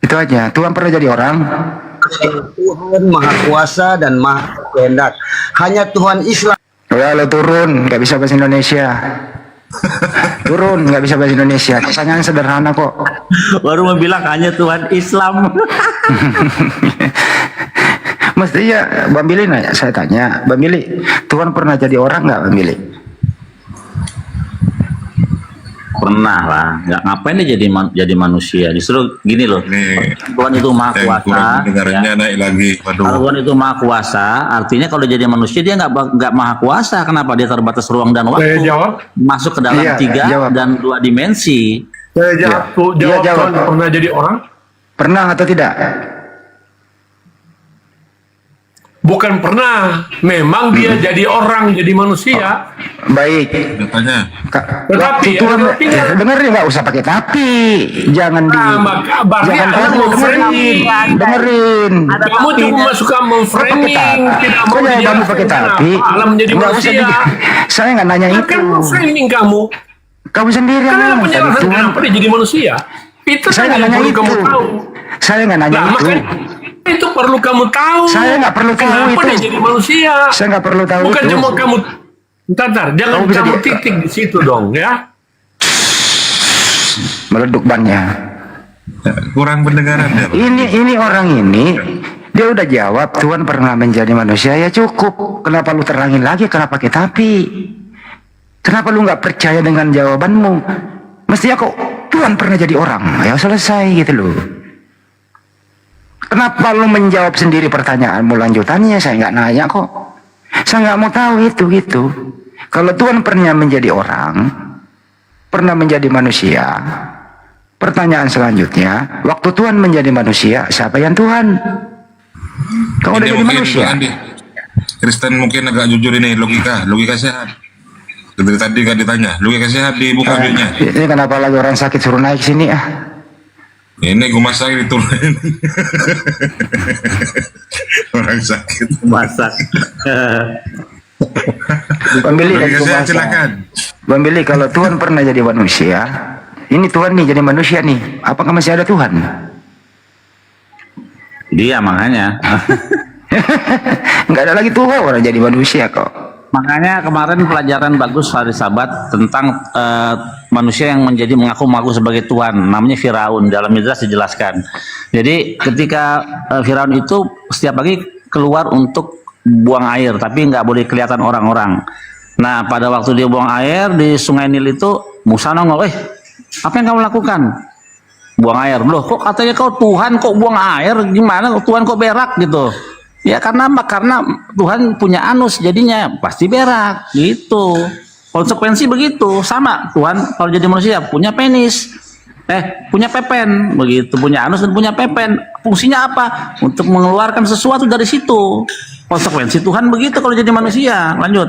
Itu aja. Tuhan pernah jadi orang? Tuhan Maha Kuasa dan Maha Kehendak. Hanya Tuhan Islam. Ya, lo turun, nggak bisa bahasa Indonesia. Turun, nggak bisa bahasa Indonesia. Pertanyaan sederhana kok. Baru mau bilang hanya Tuhan Islam. Mestinya Bang Billy nanya, saya tanya, Bang Billy, Tuhan pernah jadi orang nggak, Bang Billy? Pernah lah, nggak ngapain dia jadi manusia. Justru gini loh, Nih, Tuhan itu maha kuasa. kurang dengarnya ya. naik lagi. Kalau Waduh. Tuhan itu maha kuasa, artinya kalau jadi manusia dia nggak maha kuasa. Kenapa? Dia terbatas ruang dan waktu. Masuk ke dalam Iya, 3 jawab. dan 2 dimensi. Saya jawab, Iya, jawab. Tuhan pernah jadi orang? Pernah atau tidak? Bukan pernah. Memang dia jadi orang, jadi manusia. Baik. Katanya. Tetapi, Tuhan, ada tinggal. dengerin, nggak usah pakai tapi. Jangan Nah, maka berarti jangan Anda dulu, memframing. dengerin. Kamu cuma suka memframing, tidak mau Kok jangan kamu pakai dijelaskan tapi? kenapa Allah menjadi Nggak usah manusia. Saya nggak nanya Kan itu. memframing kamu. Kamu sendiri yang Karena ngomong tadi, penjelasan Tuhan. kenapa dia jadi manusia. Itu Saya kan nggak yang nanya perlu itu. kamu tahu. Saya nggak nanya Nah, itu. makanya itu perlu kamu tahu. Saya nggak perlu tahu kenapa itu. dia jadi manusia. Saya nggak perlu tahu Bukan itu. cuma kamu. Bentar, jangan Kamu bisa kamu di- titik di situ dong, ya. Meleduk bannya. Kurang pendengaran ya. Bang. Ini orang ini dia udah jawab Tuhan pernah menjadi manusia, ya cukup. Kenapa lu terangin lagi? Kenapa pakai tapi? Kenapa lu nggak percaya dengan jawabanmu? Mestinya kok Tuhan pernah jadi orang, ya selesai gitu loh. Kenapa lu menjawab sendiri pertanyaanmu lanjutannya? Saya nggak nanya kok. Saya nggak mau tahu itu gitu. Kalau Tuhan pernah menjadi orang, pernah menjadi manusia, pertanyaan selanjutnya, waktu Tuhan menjadi manusia, siapa yang Tuhan? Kau udah Ini jadi mungkin manusia. Andi, Kristen mungkin agak jujur ini, logika sehat. Dari tadi kan ditanya, logika sehat dibuka duitnya. Ini kenapa lagi orang sakit suruh naik sini ah? Ini gue masak diturunin. Orang sakit. Masak. Pembeli dari Logika sehat Kumasa. silakan. Pembeli, kalau Tuhan pernah jadi manusia, ini Tuhan nih jadi manusia nih, apakah masih ada Tuhan? Dia makanya. Nggak ada lagi Tuhan, orang jadi manusia kok. Makanya kemarin pelajaran bagus hari Sabat tentang manusia yang mengaku-ngaku sebagai Tuhan, namanya Firaun. Dalam Midrash dijelaskan. Jadi ketika Firaun itu setiap pagi keluar untuk buang air, tapi nggak boleh kelihatan orang-orang. Nah, pada waktu dia buang air di Sungai Nil itu, Musa nongol, apa yang kamu lakukan? Buang air. Loh, kok katanya kau Tuhan, kok buang air? Gimana? Tuhan kok berak gitu? Ya karena apa? Karena Tuhan punya anus, jadinya pasti berak gitu. Konsekuensi begitu. Sama Tuhan kalau jadi manusia punya penis, punya pepen, begitu, punya anus dan punya pepen. Fungsinya apa? Untuk mengeluarkan sesuatu dari situ. Konsekuensi Tuhan begitu kalau jadi manusia. Lanjut.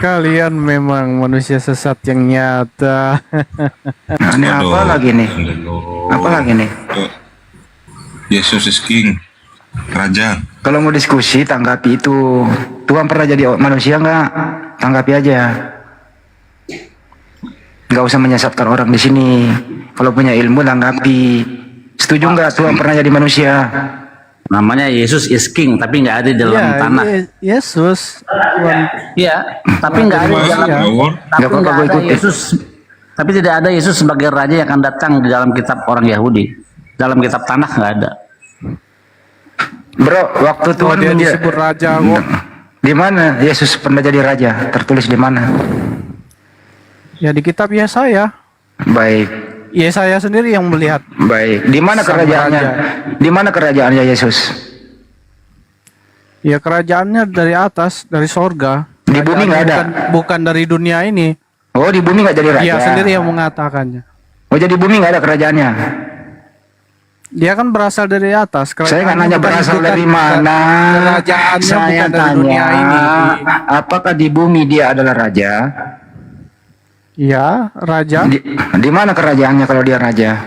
Kalian memang manusia sesat yang nyata. Nah, ini apa lagi nih? Apa lagi nih? Yesus is King, Raja. Kalau mau diskusi, tanggapi itu. Tuhan pernah jadi manusia nggak? Tanggapi aja. Nggak usah menyesatkan orang di sini. Kalau punya ilmu, tanggapi. Setuju nggak Tuhan pernah jadi manusia? Namanya Yesus is King, tapi nggak ada di dalam tanah. Yesus. Iya, tapi nggak ada di dalam. Tapi nggak ada Yesus. Tapi tidak ada Yesus sebagai raja yang akan datang di dalam kitab orang Yahudi. Dalam kitab tanah nggak ada. Bro, waktu Tuhan dia disebut raja kok. Di mana Yesus pernah jadi raja? Tertulis di mana? Ya di kitab Yesaya. Baik. Yesaya sendiri yang melihat. Baik. Di mana kerajaannya? Di mana kerajaannya Yesus? Ya kerajaannya dari atas, dari sorga. Di bumi nggak ada. Bukan dari dunia ini. Oh, di bumi nggak jadi raja. Dia sendiri yang mengatakannya. Oh, jadi bumi nggak ada kerajaannya. Dia kan berasal dari atas. Saya nggak nanya berasal dari mana. Kerajaannya Saya bukan dari tanya, dunia ini. apakah di bumi dia adalah raja? Ya, raja. Di mana kerajaannya kalau dia raja?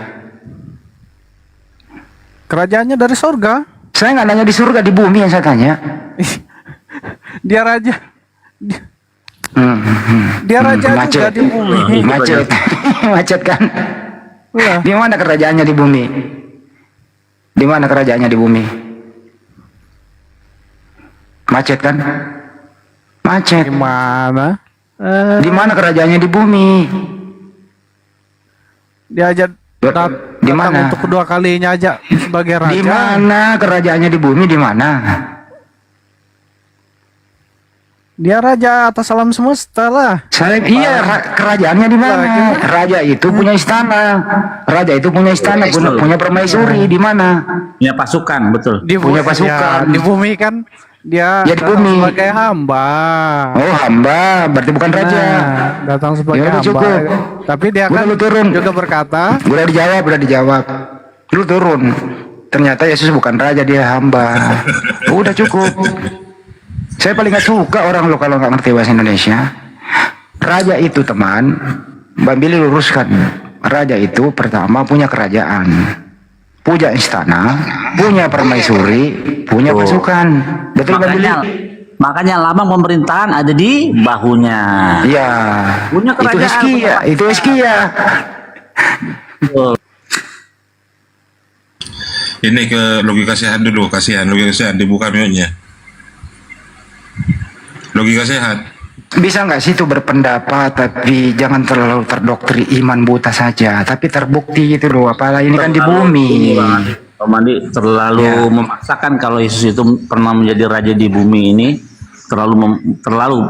Kerajaannya dari sorga. Saya nggak nanya di surga, di bumi yang saya tanya. Dia raja. Dia raja juga di bumi. Macet. Macet kan? Iya. Di mana kerajaannya di bumi? Di mana kerajaannya di bumi? Macet kan? Macet. Gimana? Di mana kerajaannya di bumi? Dia aja di mana? untuk kedua kalinya aja sebagai raja. Di mana kerajaannya di bumi? Di mana? Dia raja atas alam semesta lah. Kerajaannya di mana? Raja itu punya istana. Raja itu punya istana, punya permaisuri. Di mana? Punya pasukan, betul. Punya pasukan. Di bumi kan dia Ya, di bumi. sebagai hamba. Oh, hamba, berarti bukan raja. Datang sebagai Ya udah, hamba. cukup. Tapi dia Udah, kan lu turun. juga berkata, Udah dijawab. Lu turun. Ternyata Yesus bukan raja, dia hamba. Udah cukup. Saya paling gak suka orang lo kalau nggak ngerti bahasa Indonesia. Raja itu, teman, Mbak Billy luruskan. Raja itu pertama punya kerajaan, punya istana, punya permaisuri, punya pasukan. Betul, Mbak Billy? Makanya lambang pemerintahan ada di bahunya. Iya. Punya Itu kerajaan. Hizkia, itu Hizkia. Ini ke logika sehat dulu, kasihan logika sehat dibuka mute-nya. Logika sehat. Bisa nggak sih itu berpendapat, tapi jangan terlalu terdoktrin iman buta saja, tapi terbukti gitu loh. Apalagi ini kan di bumi. Pak Mandi terlalu memaksakan kalau Yesus itu pernah menjadi raja di bumi ini, terlalu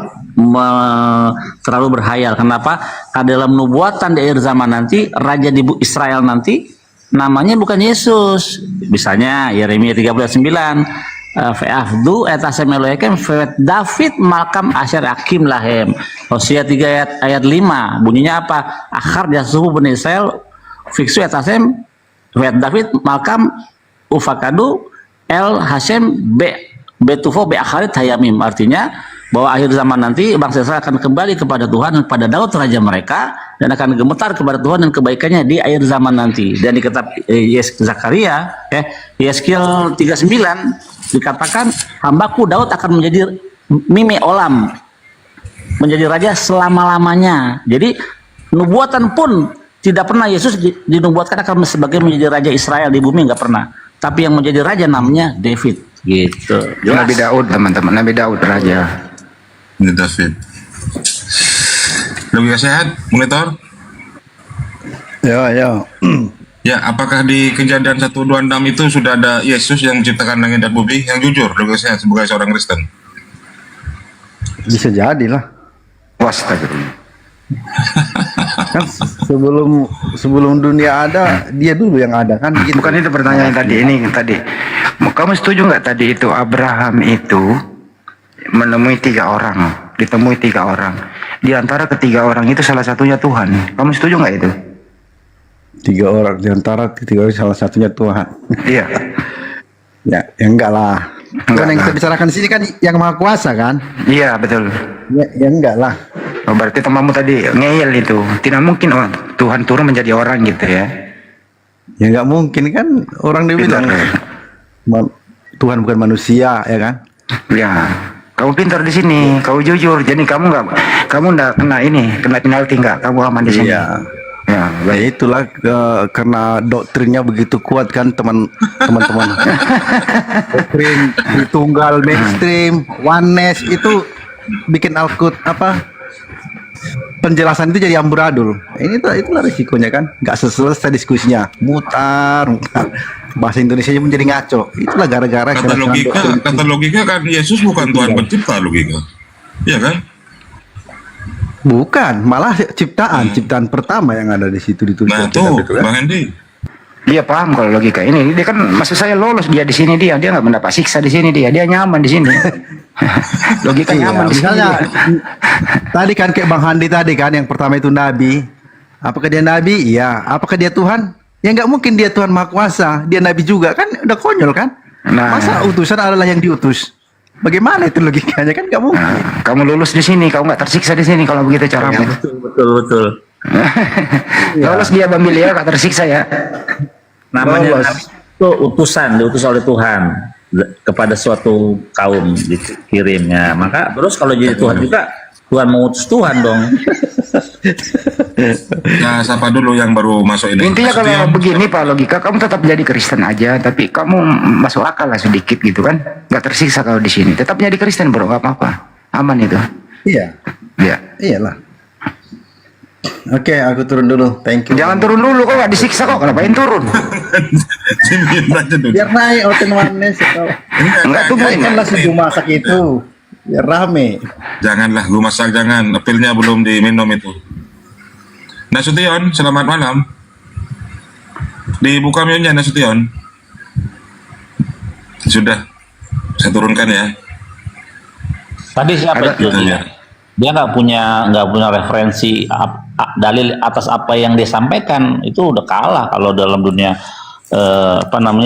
berhayal. Kenapa? Karena dalam nubuatan di akhir zaman nanti, raja di Israel nanti namanya bukan Yesus. Misalnya Yeremia 39. Fe'afdu etasem Elohim fe'et David malkam asyar akim lahem. Hosea 3 ayat 5 bunyinya apa? Akhar jasuhu bani Israel Fiksu et Hasem, Wet David, Malkam, Ufakadu, El Hasem, Betufo, Akharit, Hayamim. Artinya bahwa akhir zaman nanti bangsa Israel akan kembali kepada Tuhan dan pada Daud raja mereka, dan akan gemetar kepada Tuhan dan kebaikannya di akhir zaman nanti. Dan di kitab Zakaria, Yeskiel 39 dikatakan hambaku Daud akan menjadi mime olam, menjadi raja selama-lamanya. Jadi nubuatan pun tidak pernah Yesus dinubuatkan akan sebagai menjadi raja Israel di bumi, nggak pernah. Tapi yang menjadi raja namanya David, gitu. Jelas. Nabi Daud, teman-teman, Nabi Daud raja. Ini David. Logika sehat, monitor? Ya, ya. Ya, apakah di Kejadian 1:26 itu sudah ada Yesus yang menciptakan langit dan bumi? Yang jujur, logika sehat sebagai seorang Kristen. Bisa jadi lah. Astagfirullah. Kan sebelum dunia ada, dia dulu yang ada kan gitu. Bukan itu pertanyaan tadi, ini tadi. Kamu setuju nggak tadi itu Abraham itu menemui 3 orang, ditemui 3 orang. Di antara ketiga orang itu salah satunya Tuhan. Kamu setuju nggak itu? 3 orang di antara 3 orang salah satunya Tuhan. Iya. Ya enggak lah. Kan yang kita bicarakan di sini kan yang Maha Kuasa kan? Iya, betul. Ya enggak lah. Oh, berarti temanmu tadi ngeyel itu. Tidak mungkin Tuhan turun menjadi orang gitu ya. Ya enggak mungkin kan, orang dia bilang Tuhan bukan manusia, ya kan? Ya. Kamu pintar di sini, kau jujur. Jadi kamu nggak kena penalti nggak? Kamu aman di sini. Iya. Ya, Ya itulah karena doktrinnya begitu kuat kan teman-teman. Doktrin tunggal mainstream, oneness itu bikin penjelasan itu jadi amburadul. Itulah risikonya kan, nggak selesai diskusinya, mutar. Bahasa Indonesia menjadi ngaco. Itulah gara-gara kata logika kan Yesus bukan Tuhan pencipta, logika. Iya kan? Bukan, malah ciptaan pertama yang ada di situ ditulis. Nah tuh, Bang Hendy. Dia paham kalau logika ini. Dia kan maksud saya lolos dia di sini, dia nggak mendapat siksa di sini, dia nyaman di sini. Logika nyaman di sini. Tadi kan kayak Bang Handi tadi kan, yang pertama itu nabi. Apakah dia nabi? Iya. Apakah dia Tuhan? Ya nggak mungkin dia Tuhan Maha Kuasa. Dia nabi juga kan, udah konyol kan? Nah. Masa utusan adalah yang diutus? Bagaimana itu logikanya kan? Nggak mungkin. Nah, kamu lulus di sini, kamu nggak tersiksa di sini kalau begitu caramu. Ya, betul. Lolos dia Bambil ya, nggak tersiksa ya. Namanya nabi itu utusan, diutus oleh Tuhan kepada suatu kaum dikirimnya. Maka terus kalau jadi Tuhan juga, Tuhan mengutus Tuhan dong. Nah, siapa dulu yang baru masuk ini? Intinya kalau begini Pak logika, kamu tetap jadi Kristen aja, tapi kamu masuk akal lah sedikit gitu kan, nggak tersiksa kalau di sini. Tetap jadi Kristen bro, nggak apa-apa, aman itu. Iya. Iya. Iyalah. Oke, aku turun dulu. Thank you. Jangan turun dulu, kok nggak disiksa kok, ngapain turun? Biar naik Oten Oneness. Enggak tungguin. Kan lah subuh masak itu. Biar rame. Janganlah, lu masak jangan. Pilnya belum diminum itu. Nasution, selamat malam. Dibuka mute-nya Nasution. Sudah, saya turunkan ya. Tadi siapa itu? Dia nggak punya referensi dalil atas apa yang dia sampaikan, itu udah kalah kalau dalam dunia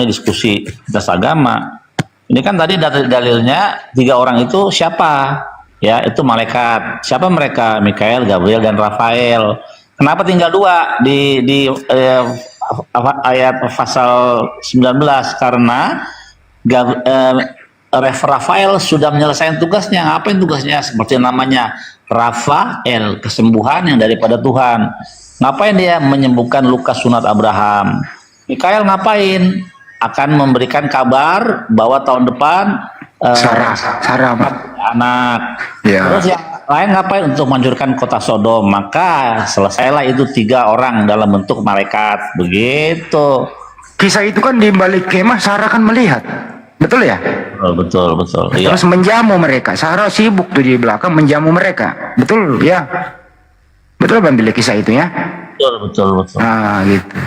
diskusi atas agama. Ini kan tadi dalilnya 3 orang itu siapa? Ya, itu malaikat. Siapa mereka? Mikael, Gabriel, dan Rafael. Kenapa tinggal 2 di ayat pasal 19? Karena Rafael sudah menyelesaikan tugasnya. Ngapain tugasnya? Seperti namanya Rafael, kesembuhan yang daripada Tuhan. Ngapain dia menyembuhkan luka sunat Abraham? Mikael ngapain? Akan memberikan kabar bahwa tahun depan Sarah anak. Ya. Terus yang lain ngapain? Untuk menghancurkan kota Sodom. Maka selesailah itu 3 orang dalam bentuk malaikat. Begitu. Kisah itu kan di balik kemah Sarah kan melihat. Betul ya? Betul. Terus menjamu mereka. Sarah sibuk tuh di belakang menjamu mereka. Betul ya? Betul Bang Billy kisah itu ya? Betul. Nah gitu.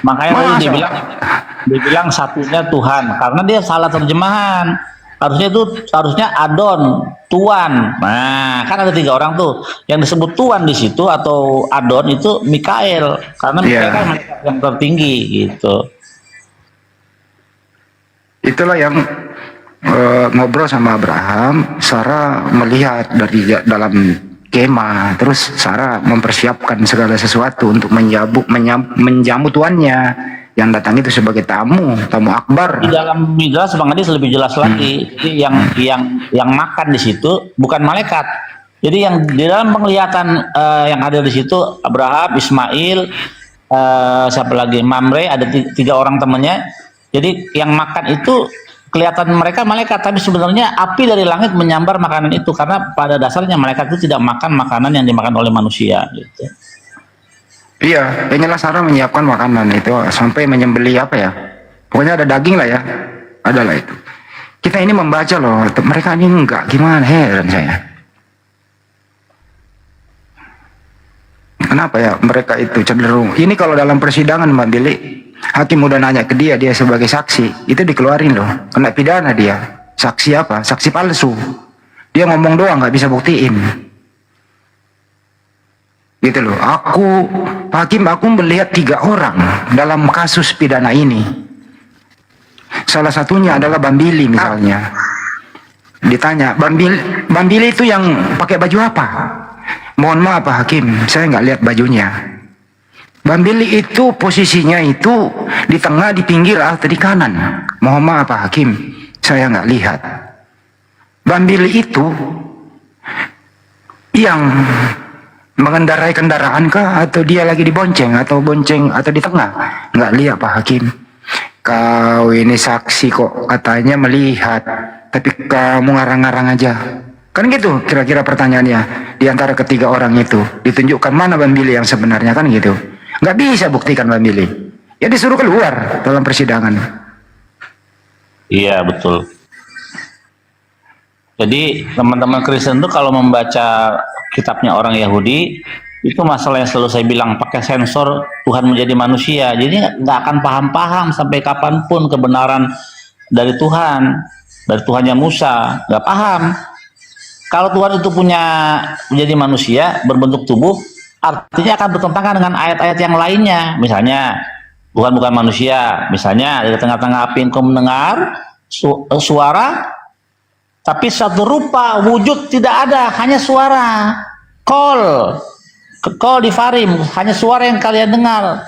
Makanya tadi dibilang satunya Tuhan, karena dia salah terjemahan. Harusnya Adon, Tuan. Nah, kan ada 3 orang tuh. Yang disebut Tuan di situ atau Adon itu Mikael, karena Mikael kan malaikat yang tertinggi gitu. Itulah yang ngobrol sama Abraham, Sarah melihat dari dalam kemah, terus Sarah mempersiapkan segala sesuatu untuk menjamu tuannya yang datang itu sebagai tamu akbar. Di dalam Midrash Bang Adis lebih jelas lagi. Jadi yang makan di situ bukan malaikat. Jadi yang di dalam penglihatan yang ada di situ Abraham, Ismail, siapa lagi, Mamre, ada 3 orang temannya. Jadi yang makan itu kelihatan mereka malaikat, tapi sebenarnya api dari langit menyambar makanan itu, karena pada dasarnya malaikat itu tidak makan makanan yang dimakan oleh manusia gitu. Iya, yang jelas Sarah menyiapkan makanan itu sampai menyembeli apa ya, pokoknya ada daging lah ya, adalah itu. Kita ini membaca loh, mereka ini enggak, gimana, heran saya. Kenapa ya mereka itu cenderung, ini kalau dalam persidangan Mbak Billy, hakim udah nanya ke dia sebagai saksi, itu dikeluarin loh, kena pidana dia. Saksi apa? Saksi palsu. Dia ngomong doang, nggak bisa buktiin. Gitu loh. Hakim aku melihat 3 orang dalam kasus pidana ini. Salah satunya adalah Bambili misalnya. Ditanya, Bambili itu yang pakai baju apa? Mohon maaf Pak Hakim, saya nggak lihat bajunya. Bambili itu posisinya itu di tengah, di pinggir, atau di kanan. Mohon maaf Pak Hakim, saya nggak lihat. Bambili itu yang mengendarai kendaraan kah, atau dia lagi dibonceng, atau di tengah? Nggak lihat Pak Hakim. Kau ini saksi kok katanya melihat, tapi kamu ngarang-ngarang aja. Kan gitu kira-kira pertanyaannya. Di antara ketiga orang itu ditunjukkan mana Bambili yang sebenarnya, kan gitu. Nggak bisa buktikan Bambili, ya disuruh keluar dalam persidangan. Iya betul. Jadi teman-teman Kristen tuh kalau membaca kitabnya orang Yahudi, itu masalah yang selalu saya bilang, pakai sensor Tuhan menjadi manusia. Jadi nggak akan paham-paham sampai kapanpun kebenaran dari Tuhannya Musa, nggak paham. Kalau Tuhan itu menjadi manusia berbentuk tubuh, artinya akan bertentangan dengan ayat-ayat yang lainnya. Misalnya Tuhan bukan manusia, misalnya dari tengah-tengah api engkau mendengar suara, tapi satu rupa wujud tidak ada, hanya suara. Call di Farim, hanya suara yang kalian dengar,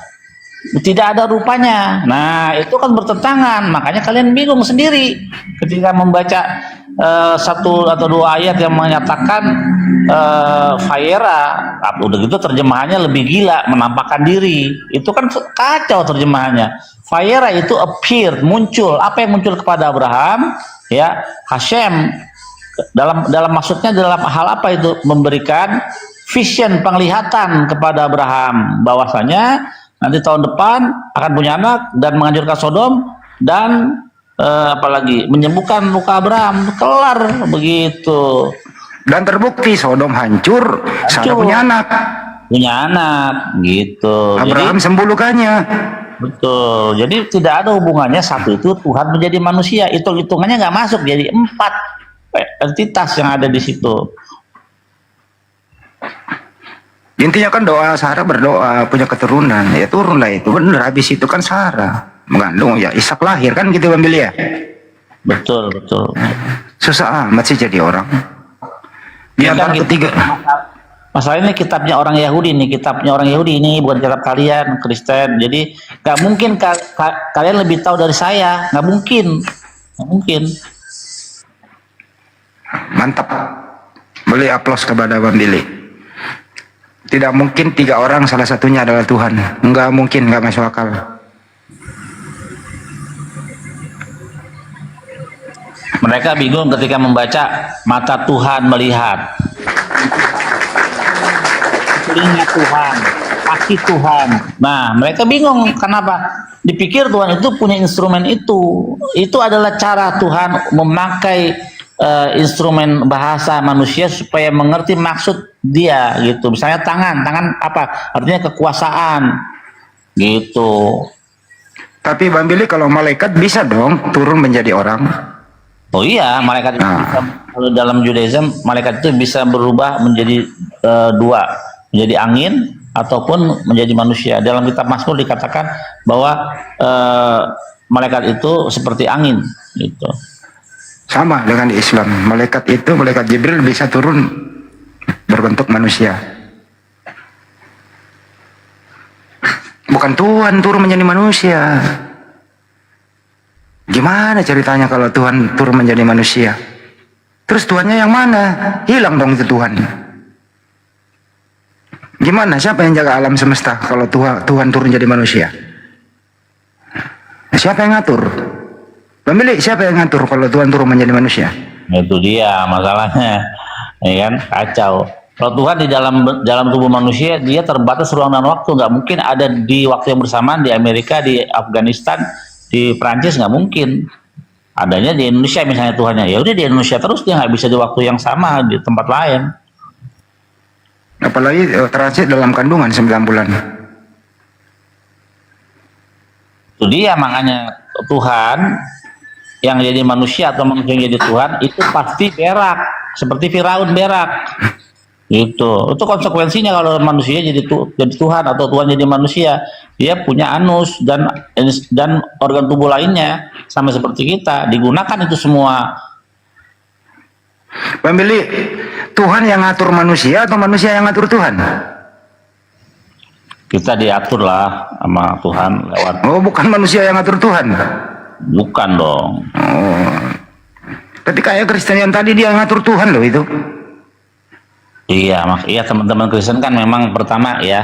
tidak ada rupanya. Nah itu kan bertentangan, makanya kalian bingung sendiri ketika membaca 1 atau 2 ayat yang menyatakan Faera. Udah gitu terjemahannya lebih gila, menampakkan diri. Itu kan kacau terjemahannya. Faera itu appear, muncul. Apa yang muncul kepada Abraham? Ya, Hashem. Dalam maksudnya dalam hal apa itu? Memberikan vision, penglihatan kepada Abraham bahwasanya nanti tahun depan akan punya anak dan menghancurkan Sodom dan apalagi menyembuhkan luka Abraham. Kelar begitu. Dan terbukti Sodom hancur. Sarah punya anak gitu. Abraham sembuh lukanya. Betul. Jadi tidak ada hubungannya satu itu Tuhan menjadi manusia. Hitungannya nggak masuk. Jadi 4 entitas yang ada di situ. Intinya kan doa Sarah, berdoa punya keturunan, ya turunlah itu. Bener, habis itu kan Sarah mengandung, ya Ishak lahir, kan gitu Bambili ya. Betul. Susah amat sih jadi orang. Di antara ketiga. Masalah ini kitabnya orang Yahudi ini bukan kitab kalian Kristen. Jadi nggak mungkin kalian lebih tahu dari saya, nggak mungkin. Mantap. Beli aplaus kepada Bambili. Tidak mungkin 3 orang salah satunya adalah Tuhan. Nggak mungkin, nggak masuk akal. Mereka bingung ketika membaca mata Tuhan melihat, telinga Tuhan, kaki Tuhan. Nah, mereka bingung kenapa? Dipikir Tuhan itu punya instrumen itu. Itu adalah cara Tuhan memakai instrumen bahasa manusia supaya mengerti maksud dia gitu. Misalnya tangan apa? Artinya kekuasaan gitu. Tapi Bambili, kalau malaikat bisa dong turun menjadi orang. Oh iya, malaikat itu Nah. bisa, kalau dalam Judaism malaikat itu bisa berubah menjadi dua, menjadi angin ataupun menjadi manusia. Dalam kitab Mazmur dikatakan bahwa malaikat itu seperti angin, gitu. Sama dengan di Islam, malaikat Jibril bisa turun berbentuk manusia. Bukan Tuhan turun menjadi manusia. Gimana ceritanya kalau Tuhan turun menjadi manusia? Terus Tuhannya yang mana? Hilang dong itu Tuhan. Gimana? Siapa yang jaga alam semesta kalau Tuhan turun jadi manusia? Siapa yang ngatur? Pemilik siapa yang ngatur kalau Tuhan turun menjadi manusia? Itu dia masalahnya, ya kan? Kacau. Kalau Tuhan di dalam tubuh manusia, dia terbatas ruang dan waktu, nggak mungkin ada di waktu yang bersamaan di Amerika, di Afghanistan, di Prancis, nggak mungkin. Adanya di Indonesia misalnya Tuhannya, ya udah di Indonesia terus, dia nggak bisa di waktu yang sama di tempat lain. Apalagi transit dalam kandungan 9 bulan. Itu dia makanya Tuhan yang jadi manusia atau manusia yang jadi Tuhan itu pasti berak, seperti Firaun berak. Itu konsekuensinya kalau manusia jadi Tuhan atau Tuhan jadi manusia, dia punya anus dan organ tubuh lainnya sama seperti kita, digunakan itu semua. Pemilik, Tuhan yang ngatur manusia atau manusia yang ngatur Tuhan? Kita diatur lah sama Tuhan lewat. Oh, bukan manusia yang ngatur Tuhan? Bukan dong. Oh, tapi kayak Kristen yang tadi dia ngatur Tuhan loh itu. Iya, teman-teman Kristen kan memang pertama ya,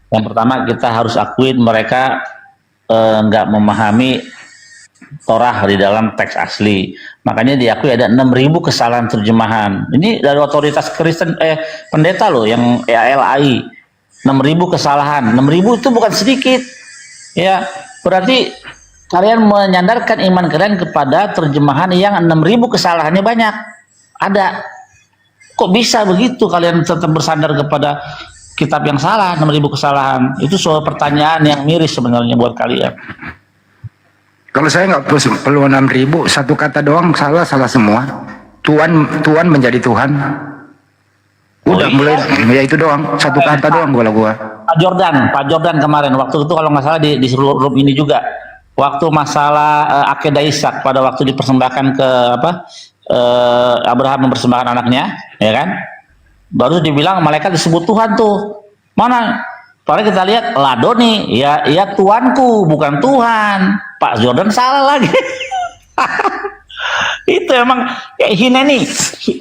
yang pertama kita harus akuin mereka nggak memahami Torah di dalam teks asli. Makanya diakui ada 6.000 kesalahan terjemahan. Ini dari otoritas Kristen pendeta loh yang LAI. 6.000 kesalahan. 6.000 itu bukan sedikit. Ya, berarti kalian menyandarkan iman kalian kepada terjemahan yang 6.000 kesalahannya banyak. Ada. Kok bisa begitu kalian tetap bersandar kepada kitab yang salah, 6.000 kesalahan? Itu soal pertanyaan yang miris sebenarnya buat kalian. Kalau saya nggak perlu 6.000, satu kata doang salah semua. Tuhan menjadi Tuhan. Udah mulai ya itu doang, satu kata doang gua. Pak Jordan kemarin waktu itu kalau nggak salah di room ini juga, waktu masalah Akedah Ishak pada waktu dipersembahkan ke Abraham mempersembahkan anaknya, ya kan? Baru dibilang malaikat disebut Tuhan tuh. Mana? Soalnya kita lihat Ladoni, ya Tuanku bukan Tuhan. Pak Jordan salah lagi. Itu emang kayak Hineni.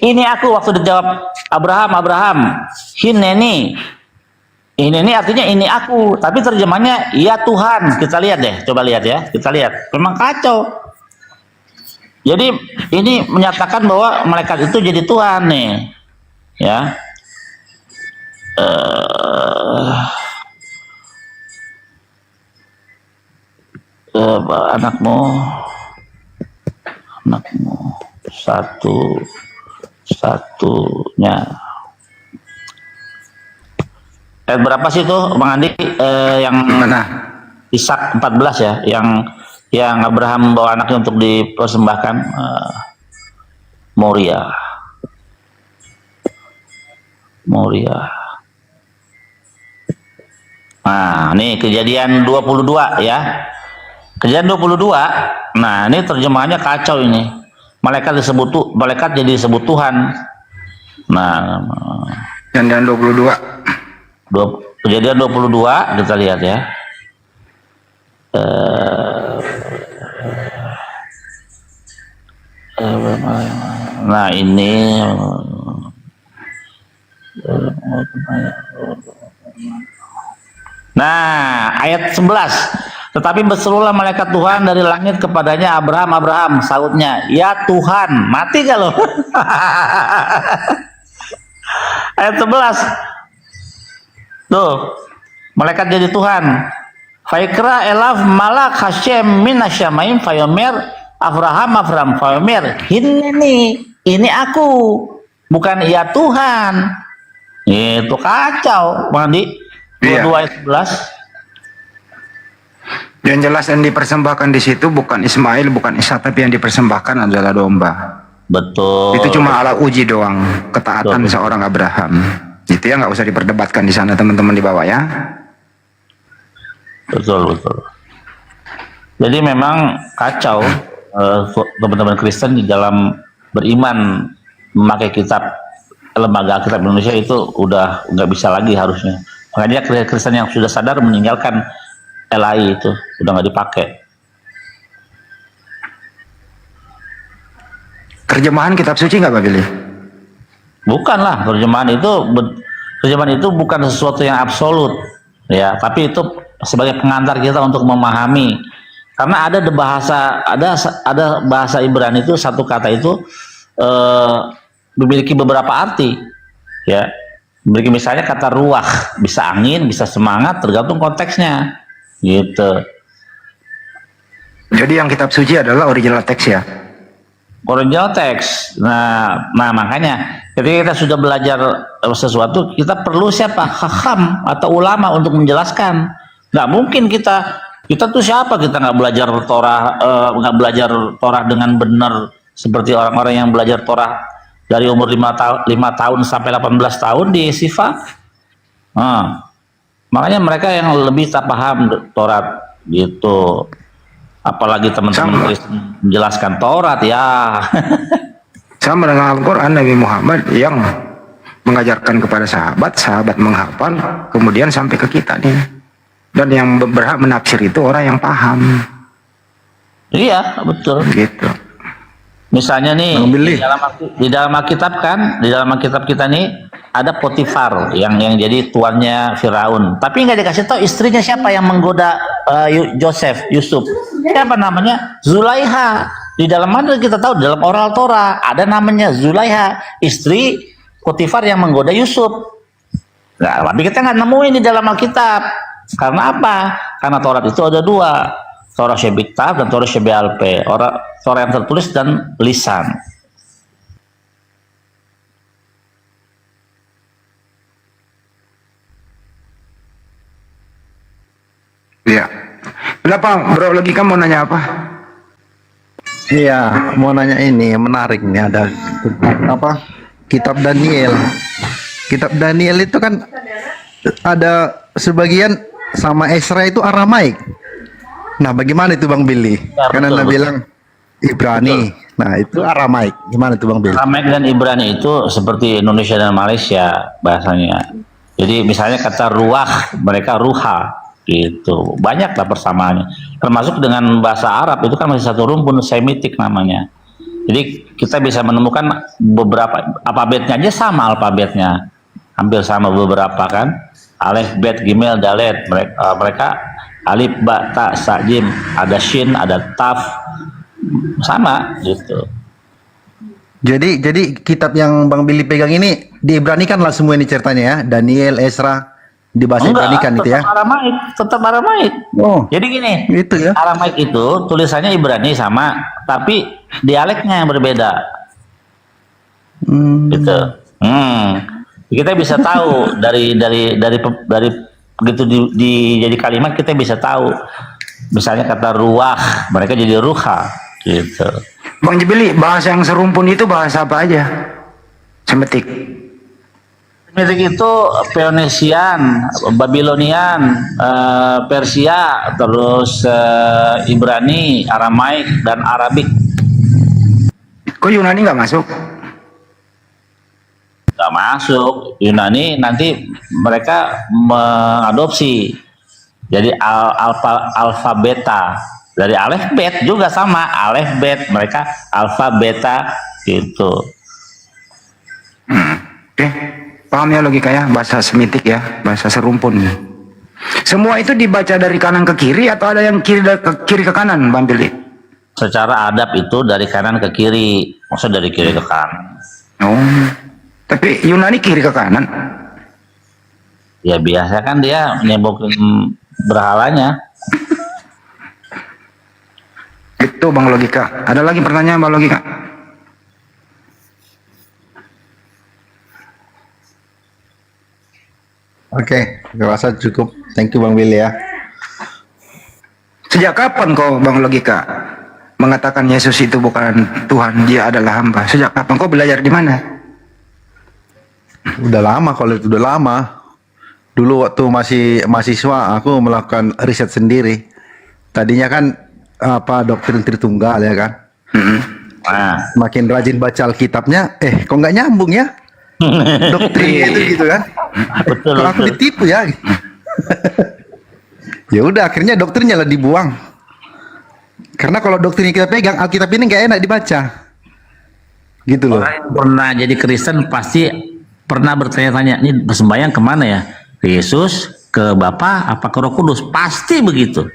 Ini aku waktu dijawab Abraham, Hineni. Hineni artinya ini aku, tapi terjemahnya ya Tuhan. Kita lihat deh, coba lihat ya. Kita lihat. Memang kacau. Jadi ini menyatakan bahwa malaikat itu jadi Tuhan nih. Ya. Anakmu satunya. Berapa sih tuh Bang Andi yang mana? Ishak 14 ya, yang Abraham membawa anaknya untuk dipersembahkan, Moria. Nah, ini Kejadian 22 ya. Kejadian 22. Nah, ini terjemahannya kacau ini. Malaikat jadi disebut Tuhan. Nah, Kejadian 22. Kejadian 22 kita lihat ya. Nah, ini ayat 11. Tetapi berserulah malaikat Tuhan dari langit kepadanya, Abraham, sautnya, ya Tuhan. Mati gak lo? Ayat 11. Tuh, malaikat jadi Tuhan. Faikra elaf malak Hashem minasyamaim fayomer Abraham fayomer ini aku, bukan ya Tuhan. Itu kacau, Bang Andi. 22 ayat 11. Yang jelas yang dipersembahkan di situ bukan Ismail, bukan Ishak, tapi yang dipersembahkan adalah domba. Betul. Itu cuma alat uji doang, ketaatan Betul. seorang Abraham. Itu ya nggak usah diperdebatkan di sana teman-teman di bawah ya. Betul, betul. Jadi memang kacau teman-teman Kristen di dalam beriman memakai kitab lembaga Alkitab Indonesia itu udah nggak bisa lagi harusnya. Makanya Kristen yang sudah sadar meninggalkan LAI itu udah nggak dipakai. Terjemahan kitab suci nggak Pak Billy? Bukanlah, terjemahan itu bukan sesuatu yang absolut, ya, tapi itu sebagai pengantar kita untuk memahami. Karena ada bahasa Ibrani itu satu kata itu memiliki beberapa arti, ya. Memiliki misalnya kata ruah, bisa angin, bisa semangat, tergantung konteksnya, gitu. Jadi yang kitab suci adalah original teks ya? Original teks. Nah makanya ketika kita sudah belajar sesuatu, kita perlu siapa? Hakam atau ulama untuk menjelaskan. Nggak mungkin kita tuh siapa? Kita nggak belajar Torah, nggak belajar Torah dengan benar seperti orang-orang yang belajar Torah dari umur 5 tahun sampai 18 tahun di Sifa. Makanya mereka yang lebih tak paham Torah gitu. Apalagi teman-teman Kristen menjelaskan Taurat ya. Sama dengan Al-Quran, Nabi Muhammad yang mengajarkan kepada sahabat menghafal, kemudian sampai ke kita nih. Dan yang berhak menafsir itu orang yang paham. Iya, betul. Gitu. Misalnya nih di dalam Alkitab kan, di dalam Alkitab kita nih ada Potifar yang jadi tuannya Firaun. Tapi nggak dikasih tahu istrinya siapa yang menggoda Yusuf. Siapa namanya? Zulaiha. Di dalam mana kita tahu? Dalam oral Torah ada namanya Zulaiha, istri Potifar yang menggoda Yusuf. Nah, tapi kita nggak nemuin di dalam Alkitab. Karena apa? Karena Taurat itu ada dua, Torah Shebiktav dan Torah Shebealpe. Torah yang tertulis dan lisan. Iya. Kenapa Bro Logika mau nanya apa? Iya, mau nanya ini menarik nih, ada apa? Kitab Daniel. Kitab Daniel itu kan ada sebagian sama Esra itu Aramaik. Nah, bagaimana itu Bang Billy? Ya, Karena Anda bilang Ibrani. Betul. Nah, itu Aramaik. Gimana itu Bang Billy? Aramaik dan Ibrani itu seperti Indonesia dan Malaysia bahasanya. Jadi misalnya kata ruah, mereka ruha. Gitu, banyaklah persamaannya, termasuk dengan bahasa Arab itu kan masih satu rumpun Semitik namanya. Jadi kita bisa menemukan beberapa alfabetnya aja sama, alfabetnya hampir sama beberapa kan, alif, bet, gimel, dalet, mereka alif, ba, ta, sa, jim, ada shin, ada taf, sama gitu. Jadi kitab yang Bang Billy pegang ini diibranikan lah semua ini ceritanya ya, Daniel, Esra. Di bahasa Ibrani kan itu ya? Tetap Aramaik. Oh, jadi gini, itu ya. Aramaik itu tulisannya Ibrani sama, tapi dialeknya yang berbeda. Gitu. Kita bisa tahu dari begitu jadi kalimat kita bisa tahu. Misalnya kata ruah, mereka jadi ruha. Gitu. Bang Jibili, bahasa yang serumpun itu bahasa apa aja? Semitik. Semitik itu Phoenician, Babylonian, Persia, terus Ibrani, Aramaik, dan Arabik. Kok Yunani nggak masuk? Nggak masuk. Yunani nanti mereka mengadopsi. Jadi alfa beta. Dari alef bet juga sama, alef bet, mereka alfa beta gitu. Oke. Paham ya logika ya, bahasa Semitik ya, bahasa serumpun. Semua itu dibaca dari kanan ke kiri atau ada yang kiri ke kanan, Bang Billy? Secara adab itu dari kanan ke kiri, maksud dari kiri ke kanan. Oh, tapi Yunani kiri ke kanan? Ya biasa kan dia nyebokin berhalanya. Itu Bang Logika. Ada lagi pertanyaan Bang Logika? Oke, saya rasa cukup. Thank you Bang Billy ya. Sejak kapan kau Bang Logika mengatakan Yesus itu bukan Tuhan, dia adalah hamba? Sejak kapan kau belajar di mana? Udah lama, kalau itu udah lama. Dulu waktu masih mahasiswa aku melakukan riset sendiri. Tadinya kan doktrin Tritunggal ya kan. Makin rajin baca Alkitabnya, kok nggak nyambung ya? Doktrinnya itu gitu kan. Kalau aku ditipu ya. Ya udah, akhirnya doktrinnya lah dibuang. Karena kalau doktrin yang kita pegang, Alkitab ini nggak enak dibaca. Gitu loh. Orang yang pernah jadi Kristen pasti pernah bertanya-tanya, ini bersembayang kemana ya? Ke Yesus, ke Bapa, apa ke Roh Kudus? Pasti begitu.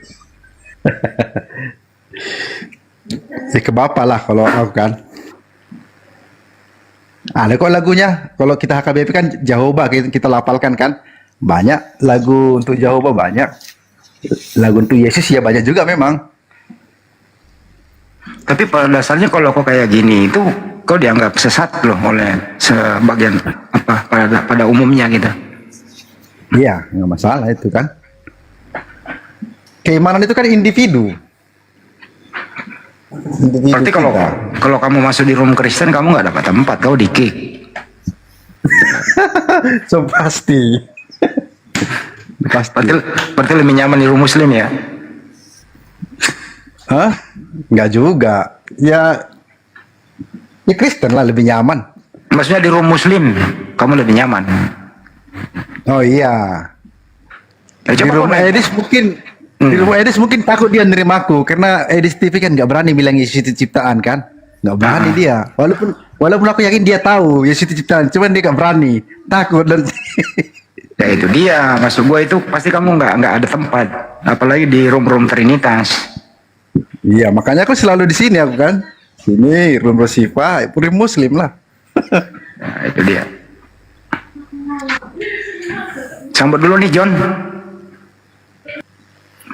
Ya ke Bapa lah kalau aku kan. Ada kok lagunya. Kalau kita HKBP kan Jehovah kita lafalkan kan. Banyak lagu untuk Jehovah, banyak. Lagu untuk Yesus ya banyak juga memang. Tapi pada dasarnya kalau kau kayak gini itu kau dianggap sesat loh oleh sebagian pada umumnya gitu. Iya, nggak masalah itu kan. Keimanan itu kan individu. Berarti kalau kamu masuk di room Kristen kamu nggak dapat tempat, kau di kick. So pasti. Berarti lebih nyaman di room Muslim ya? Hah? Nggak juga. Ya Kristen lah lebih nyaman. Maksudnya di room Muslim kamu lebih nyaman. Oh iya. Di rumah Edis mungkin di rumah Edis mungkin takut dia nerima aku karena Edis TV kan nggak berani bilang Yesus itu ciptaan kan, nggak berani dia. Walaupun aku yakin dia tahu Yesus itu ciptaan, cuman dia nggak berani, takut dan. Ya itu dia, maksud gue itu pasti kamu nggak ada tempat, apalagi di room Trinitas. Iya, makanya aku selalu di sini aku kan, sini room Rosifa, room Muslim lah. Nah, itu dia. Sambut dulu nih John.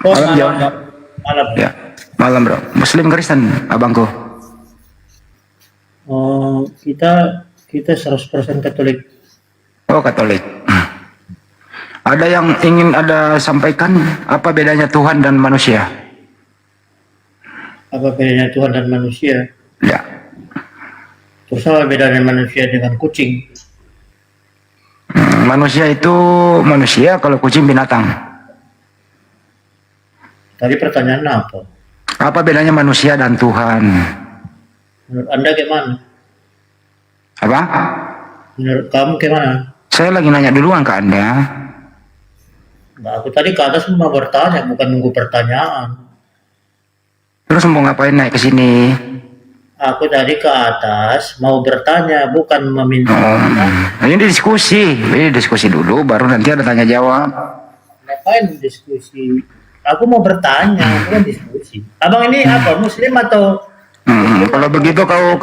Malam John. Malam. Ya, malam bro. Muslim Kristen, abangku. Oh, kita 100% Katolik. Oh Katolik. Ada yang ingin Anda sampaikan? Apa bedanya Tuhan dan manusia? Apa bedanya Tuhan dan manusia? Ya. Terus apa bedanya manusia dengan kucing? Manusia itu manusia, kalau kucing binatang. Tadi pertanyaan apa? Apa bedanya manusia dan Tuhan? Menurut Anda gimana? Apa? Menurut kamu gimana? Saya lagi nanya duluan ke Anda. Nah, aku tadi ke atas mau bertanya, bukan nunggu pertanyaan. Terus mau ngapain naik ke sini? Aku tadi ke atas mau bertanya, bukan meminta. Ini diskusi dulu, baru nanti ada tanya jawab. Ngapain diskusi? Aku mau bertanya, bukan diskusi. Abang ini apa? Muslim atau? Kalau begitu kau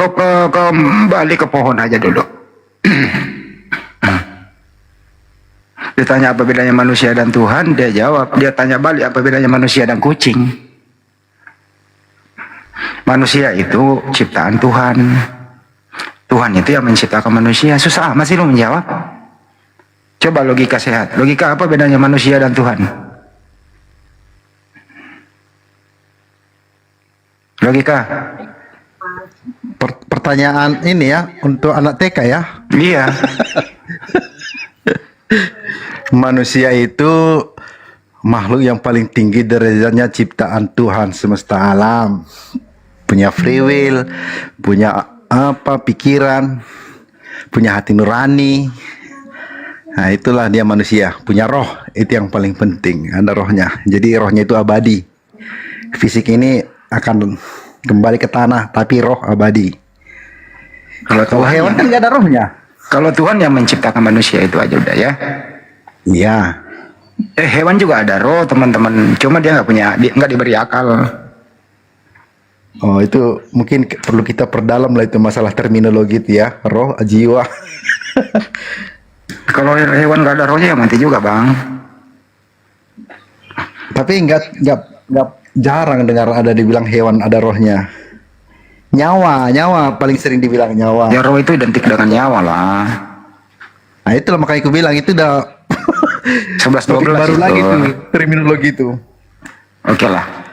kembali ke pohon aja dulu. Ditanya apa bedanya manusia dan Tuhan, dia jawab. Dia tanya balik apa bedanya manusia dan kucing. Manusia itu ciptaan Tuhan. Tuhan itu yang menciptakan manusia. Susah masih lu menjawab. Coba logika sehat. Logika apa bedanya manusia dan Tuhan? Logika. Pertanyaan ini ya untuk anak TK ya. Iya. Manusia itu makhluk yang paling tinggi derajatnya ciptaan Tuhan semesta alam. Punya free will, punya pikiran, punya hati nurani. Nah, itulah dia manusia, punya roh, itu yang paling penting, ada rohnya. Jadi rohnya itu abadi. Fisik ini akan kembali ke tanah, tapi roh abadi. Kalau hewan kan nggak ada rohnya. Kalau Tuhan yang menciptakan manusia itu aja udah ya. Iya. Hewan juga ada roh teman-teman, cuma dia nggak diberi akal. Oh itu mungkin perlu kita perdalam lah itu masalah terminologi itu ya, roh, jiwa. Kalau hewan nggak ada rohnya ya mati juga bang. Tapi nggak jarang dengar ada dibilang hewan ada rohnya. Nyawa paling sering dibilang nyawa. Ya roh itu identik dengan nyawa lah. Nah itulah makanya aku bilang itu udah 11-12 baru itu. lagi tuh terminologi itu. Oke lah.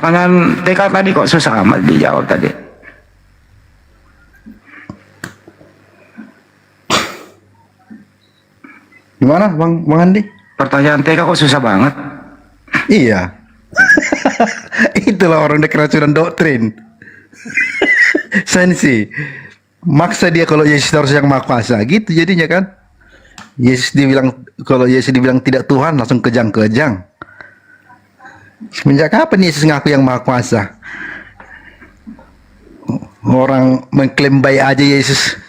Pertanyaan TK tadi kok susah amat dijawab tadi. Gimana Bang Andi? Pertanyaan TK kok susah banget? Iya. Itulah orang keracunan doktrin. Sensi. Maksa dia kalau Yesus harus yang maha kuasa gitu jadinya kan. Kalau Yesus dibilang tidak Tuhan langsung kejang-kejang. Semenjak kapan Yesus ngaku yang maha kuasa? Orang mengklaim baik aja Yesus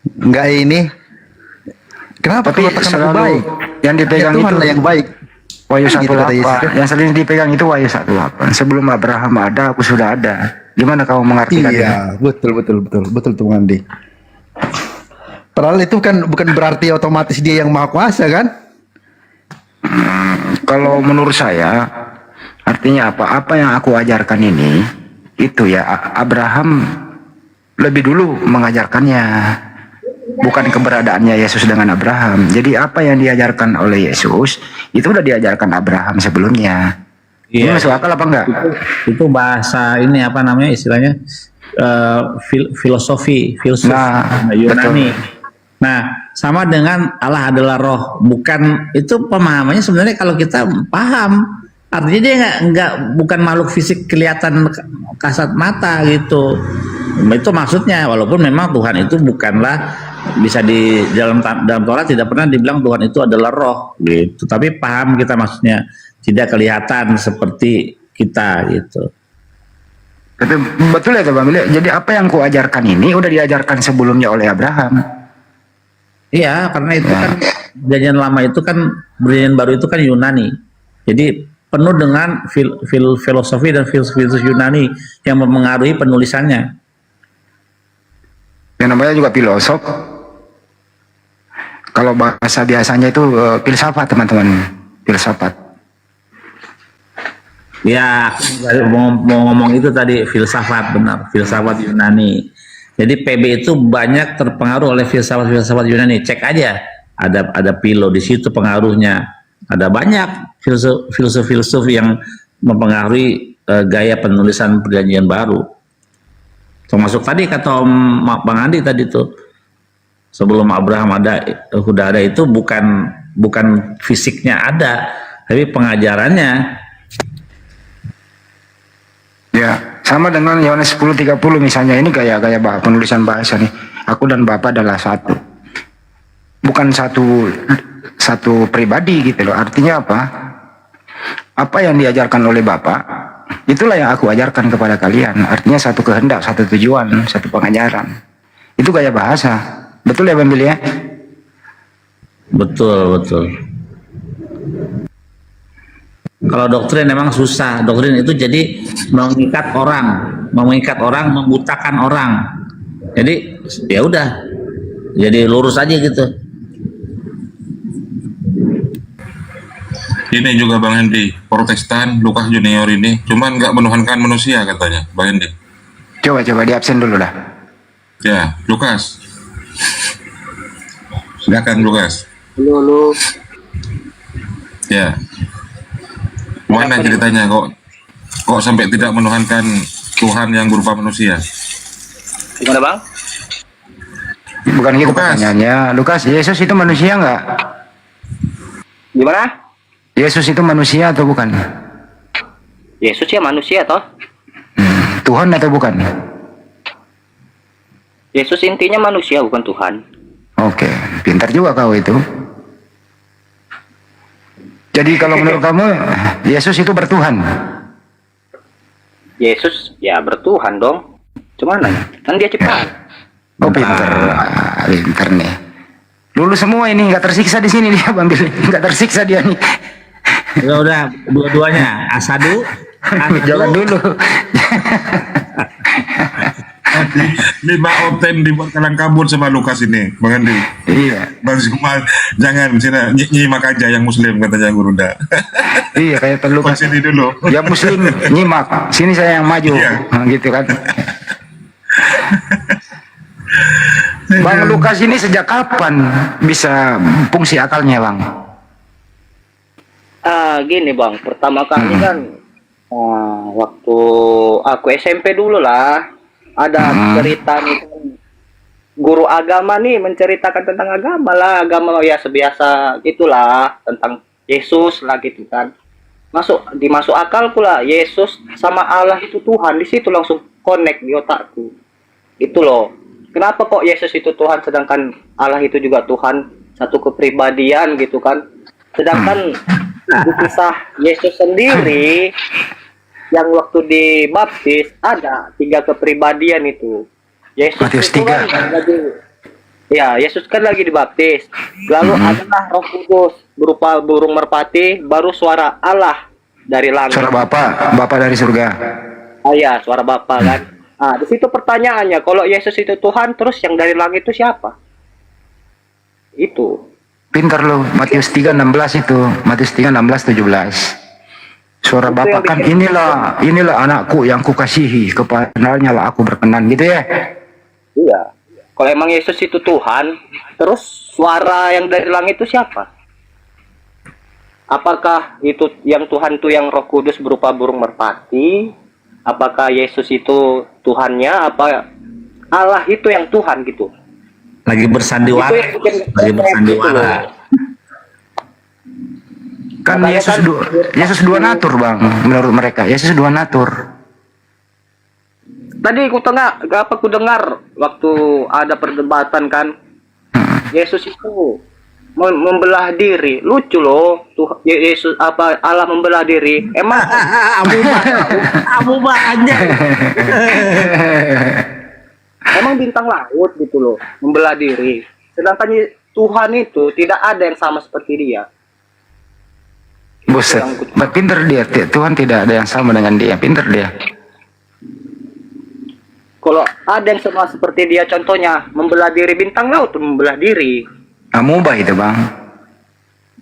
nggak ini. Kenapa Tapi selalu baik? yang dipegang Tuhan itu lah yang baik. Wahyu Gitu kata Yesus, 1:8. kan? Yang sering dipegang itu Wahyu 1:8. Sebelum Abraham ada, aku sudah ada. Gimana kamu mengartikan itu? Iya, betul tuh Bang Andi. Padahal itu kan bukan berarti otomatis dia yang maha kuasa kan? Kalau menurut saya, artinya apa? Apa yang aku ajarkan ini, itu ya Abraham lebih dulu mengajarkannya, bukan keberadaannya Yesus dengan Abraham. Jadi apa yang diajarkan oleh Yesus itu udah diajarkan Abraham sebelumnya. Ini masuk akal apa enggak? Itu bahasa ini apa namanya istilahnya filosofi Yunani. Nah, sama dengan Allah adalah roh, bukan itu pemahamannya sebenarnya kalau kita paham artinya dia bukan makhluk fisik kelihatan kasat mata gitu. Itu maksudnya walaupun memang Tuhan itu bukanlah bisa di dalam Taurat tidak pernah dibilang Tuhan itu adalah roh gitu. Tapi paham kita maksudnya tidak kelihatan seperti kita gitu. Betul ya Bang Billy. Jadi apa yang kuajarkan ini udah diajarkan sebelumnya oleh Abraham. Iya, karena itu kan perjanjian lama itu kan perjanjian baru itu kan Yunani. Jadi penuh dengan filosofi dan filsuf Yunani yang mempengaruhi penulisannya. Yang namanya juga filosof. Kalau bahasa biasanya itu filsafat teman-teman, filsafat. Ya, aku mau ngomong itu tadi filsafat benar, filsafat Yunani. Jadi PB itu banyak terpengaruh oleh filsafat Yunani. Cek aja, ada Philo di situ pengaruhnya. Ada banyak filsuf yang mempengaruhi gaya penulisan perjanjian baru. Termasuk tadi kata Bang Andi tadi tuh, sebelum Abraham udah ada itu bukan fisiknya ada, tapi pengajarannya. Ya, sama dengan Yohanes 10:30 misalnya, ini gaya penulisan bahasa nih. Aku dan Bapa adalah satu. Bukan satu pribadi gitu loh. Artinya apa? Apa yang diajarkan oleh Bapa, itulah yang aku ajarkan kepada kalian. Artinya satu kehendak, satu tujuan, satu pengajaran. Itu gaya bahasa. Betul ya Bang Billy ya? Betul. Kalau doktrin memang susah. Doktrin itu jadi mengikat orang, membutakan orang. Jadi ya udah, jadi lurus aja gitu. Ini juga Bang Hendy, Protestan Lukas Junior ini cuman nggak menuhankan manusia katanya, Bang Hendy. Coba di absen dulu dah. Ya, Lukas. Silakan Lukas. Halo. Ya. Mana ceritanya kok sampai tidak menuhankan Tuhan yang berupa manusia? Gimana Bang? Bukan gitu pertanyaannya. Lukas, Yesus itu manusia nggak? Gimana? Yesus itu manusia atau bukan? Yesus ya manusia toh? Tuhan atau bukan? Yesus intinya manusia bukan Tuhan. Oke, pintar juga kau itu. Jadi kalau menurut kamu Yesus itu bertuhan? Yesus ya bertuhan dong. Cuman kan dia ciptaan. Oh pintar nih. Lulus semua ini nggak tersiksa di sini dia Bang Billy, nggak tersiksa dia nih. Udah dua-duanya asadu. Jangan dulu. 5 oten dibuat kalang kabut sama Lukas ini, Bang Andi. Iya. Bang Zumal, jangan sini nyimak aja yang Muslim katanya Gurunda. Iya kayak Lukas ini dulu. Ya Muslim nyimak, sini saya yang maju, gitu kan. Bang Lukas ini sejak kapan bisa fungsi akalnya Bang? Gini Bang, pertama kali kan Waktu aku SMP dulu lah, ada cerita nih, guru agama nih menceritakan tentang agama lah, agama ya sebiasa gitulah, tentang Yesus lah gitu kan. Dimasuk akal pula, Yesus sama Allah itu Tuhan, di situ langsung connect di otakku. Itu loh. Kenapa kok Yesus itu Tuhan sedangkan Allah itu juga Tuhan, satu kepribadian gitu kan. Sedangkan di kisah Yesus sendiri yang waktu dibaptis ada 3 kepribadian itu. Yesus itu kan Yesus kan lagi dibaptis. Lalu adalah Roh Kudus berupa burung merpati, baru suara Allah dari langit. Suara Bapa dari surga. Iya, suara Bapa kan. Nah, di situ pertanyaannya, kalau Yesus itu Tuhan, terus yang dari langit itu siapa? Itu. Pintar lo, Matius 3:16 itu. Matius 3:16-17. Suara Bapa kan, inilah anakku yang kukasihi, kepadanya lah aku berkenan, gitu ya. Iya. Kalau emang Yesus itu Tuhan, terus suara yang dari langit itu siapa? Apakah itu yang Tuhan itu yang Roh Kudus berupa burung merpati? Apakah Yesus itu Tuhannya? Apa Allah itu yang Tuhan gitu? Lagi bersandiwara. Kan Yesus dua natur, Bang, menurut mereka. Yesus dua natur. Tadi aku dengar waktu ada perdebatan kan, Yesus itu membelah diri. Lucu loh, Yesus Allah membelah diri. Emang amu banyak. Emang bintang laut gitu loh, membelah diri. Sedangkan Tuhan itu tidak ada yang sama seperti dia. Buset, pinter dia. Tuhan tidak ada yang sama dengan dia. Pinter dia. Kalau ada yang sama seperti dia, contohnya membelah diri, bintang laut membelah diri. Amubah itu, Bang.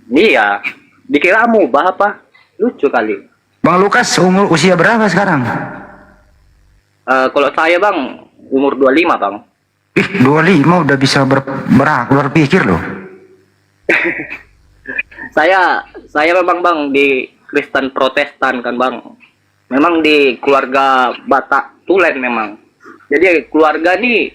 Iya, dikira amubah apa? Lucu kali. Bang Lukas usia berapa sekarang? Kalau saya, Bang, umur 25, Bang. 25 udah bisa berpikir loh. Saya memang, Bang, di Kristen Protestan kan, Bang. Memang di keluarga Batak Tulen memang. Jadi keluarga nih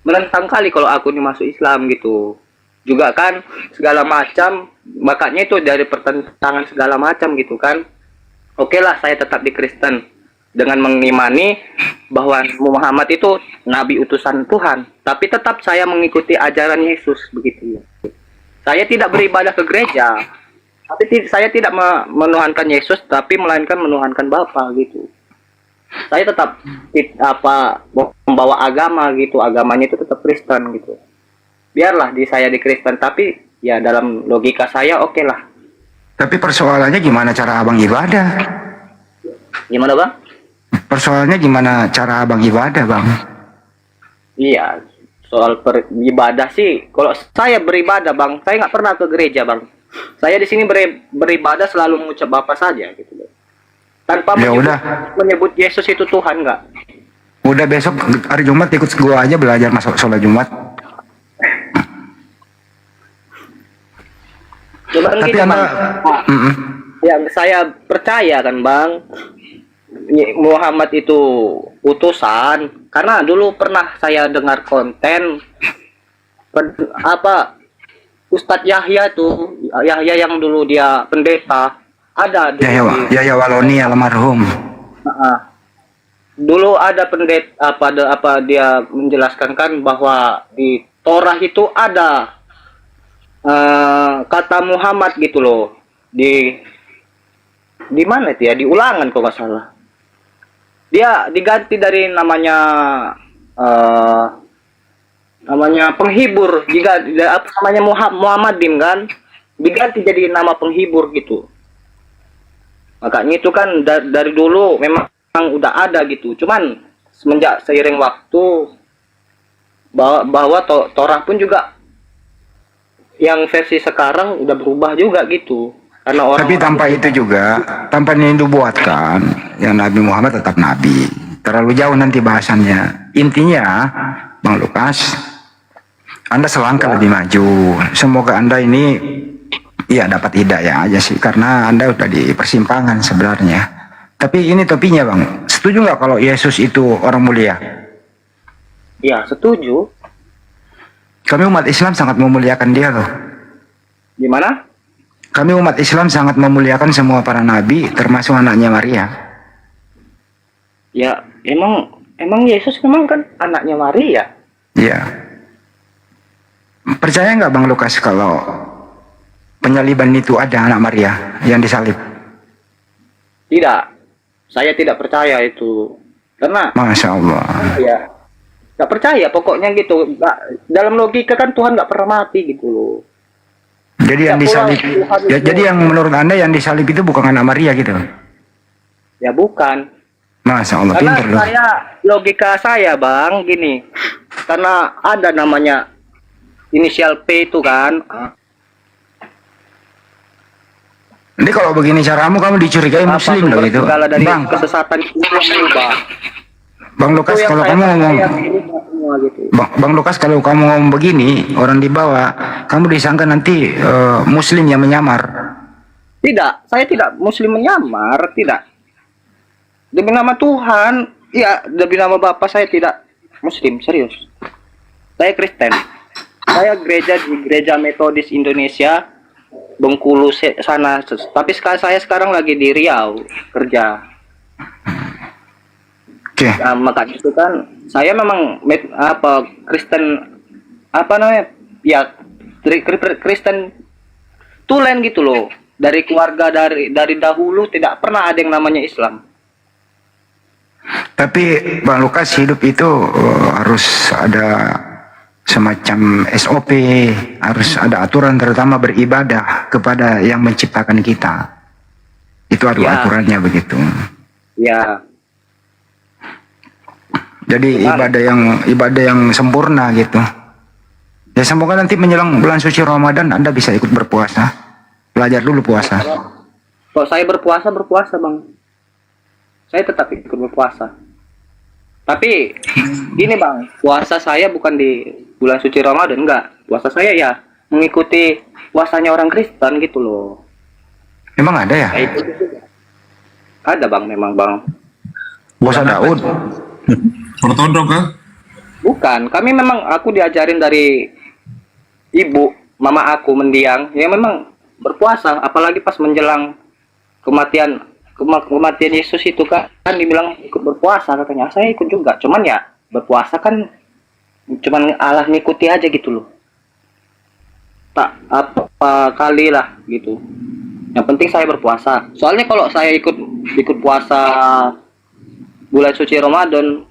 menentang kali kalau aku nih masuk Islam gitu. Juga kan segala macam, makanya itu dari pertentangan segala macam gitu kan. Oke lah, saya tetap di Kristen dengan mengimani bahwa Muhammad itu nabi utusan Tuhan, tapi tetap saya mengikuti ajaran Yesus begitu. Saya tidak beribadah ke gereja, tapi saya tidak menuhankan Yesus, tapi melainkan menuhankan Bapa gitu. Saya tetap membawa agama gitu, agamanya itu tetap Kristen gitu. Biarlah saya di Kristen, tapi ya dalam logika saya oke lah. Tapi persoalannya gimana cara abang ibadah? Gimana, Bang? Persoalannya gimana cara abang ibadah, Bang? Iya, soal beribadah sih, kalau saya beribadah, Bang, saya nggak pernah ke gereja, Bang. Saya di sini beribadah selalu mengucap Bapa saja gitu. Tanpa menyebut Yesus itu Tuhan, nggak. Udah besok hari Jumat ikut gua aja belajar masuk sholat Jumat. Cuma gitu, Bang. Yang saya percaya kan, Bang, Muhammad itu utusan. Karena dulu pernah saya dengar konten Ustadz Yahya tuh, Yahya yang dulu dia pendeta. Ada Yahya Waloni almarhum. Dulu ada pendeta dia menjelaskan kan bahwa di Torah itu ada kata Muhammad gitu loh. Di mana itu ya? Di Ulangan kalau nggak salah. Dia diganti dari namanya penghibur. Jika namanya Muhammadin kan, diganti jadi nama penghibur gitu. Makanya itu kan dari dulu memang udah ada gitu. Cuman semenjak seiring waktu bahwa Torah pun juga yang versi sekarang udah berubah juga gitu. Karena tapi tanpa itu juga, tanpa ini dibuatkan, yang Nabi Muhammad tetap Nabi. Terlalu jauh nanti bahasannya. Intinya, Bang Lukas, Anda selangkah lebih maju. Semoga Anda ini dapat hidayah aja sih, karena Anda udah di persimpangan sebenarnya. Tapi ini topinya bang, setuju nggak kalau Yesus itu orang mulia? Ya, setuju. Kami umat Islam sangat memuliakan dia loh. Gimana? Kami umat Islam sangat memuliakan semua para nabi, termasuk anaknya Maria. Ya, emang Yesus memang kan anaknya Maria. Iya. Percaya nggak Bang Lukas kalau penyaliban itu ada anak Maria yang disalib? Tidak, saya tidak percaya itu. Karena Masya Allah. ya, nggak percaya pokoknya gitu. Dalam logika kan Tuhan nggak pernah mati gitu loh. Jadi yang disalib, jadi yang menurut Anda yang disalib itu bukan anak Maria gitu? Ya bukan. Masya Allah, Karena pinter loh. logika saya bang gini, karena ada namanya inisial P itu kan. Jadi kalau begini caramu, kamu dicurigai Muslim loh gitu. Segala dari Bang, kesesatan itu bang. Bang Lukas Itu yang kalau saya kamu ngomong, percaya ini semua gitu. Bang Lukas kalau kamu ngomong begini, orang di bawah, kamu disangka nanti Muslim yang menyamar. Tidak, saya tidak Muslim menyamar, tidak. Demi nama Tuhan, ya demi nama Bapak saya tidak Muslim, serius. Saya Kristen. Saya gereja di Gereja Metodis Indonesia, Bengkulu sana. Tapi saya sekarang lagi di Riau kerja. Oke. Nah, maka itu kan saya memang Kristen namanya? Ya Kristen tulen gitu loh. Dari keluarga dari dahulu tidak pernah ada yang namanya Islam. Tapi Bang Lukas, hidup itu harus ada semacam SOP, harus ada aturan, terutama beribadah kepada yang menciptakan kita. Itu ada aturannya begitu. Ya. Jadi ibadah yang sempurna gitu. Ya semoga nanti menjelang bulan suci Ramadan Anda bisa ikut berpuasa. Belajar dulu puasa. Kalau saya berpuasa bang. Saya tetap ikut berpuasa. Tapi gini bang, puasa saya bukan di bulan suci Ramadan, enggak. Puasa saya ya mengikuti puasanya orang Kristen gitu loh. Emang ada ya? Ada bang, memang bang. Puasa Daud. Ortodok kah? Bukan, kami memang aku diajarin dari ibu, mama aku mendiang, ya memang berpuasa, apalagi pas menjelang kematian Yesus itu kan dibilang ikut berpuasa katanya. Saya ikut juga, cuman ya berpuasa kan cuman Allah ngikuti aja gitu loh. Tak apa kali lah gitu. Yang penting saya berpuasa. Soalnya kalau saya ikut puasa bulan suci Ramadan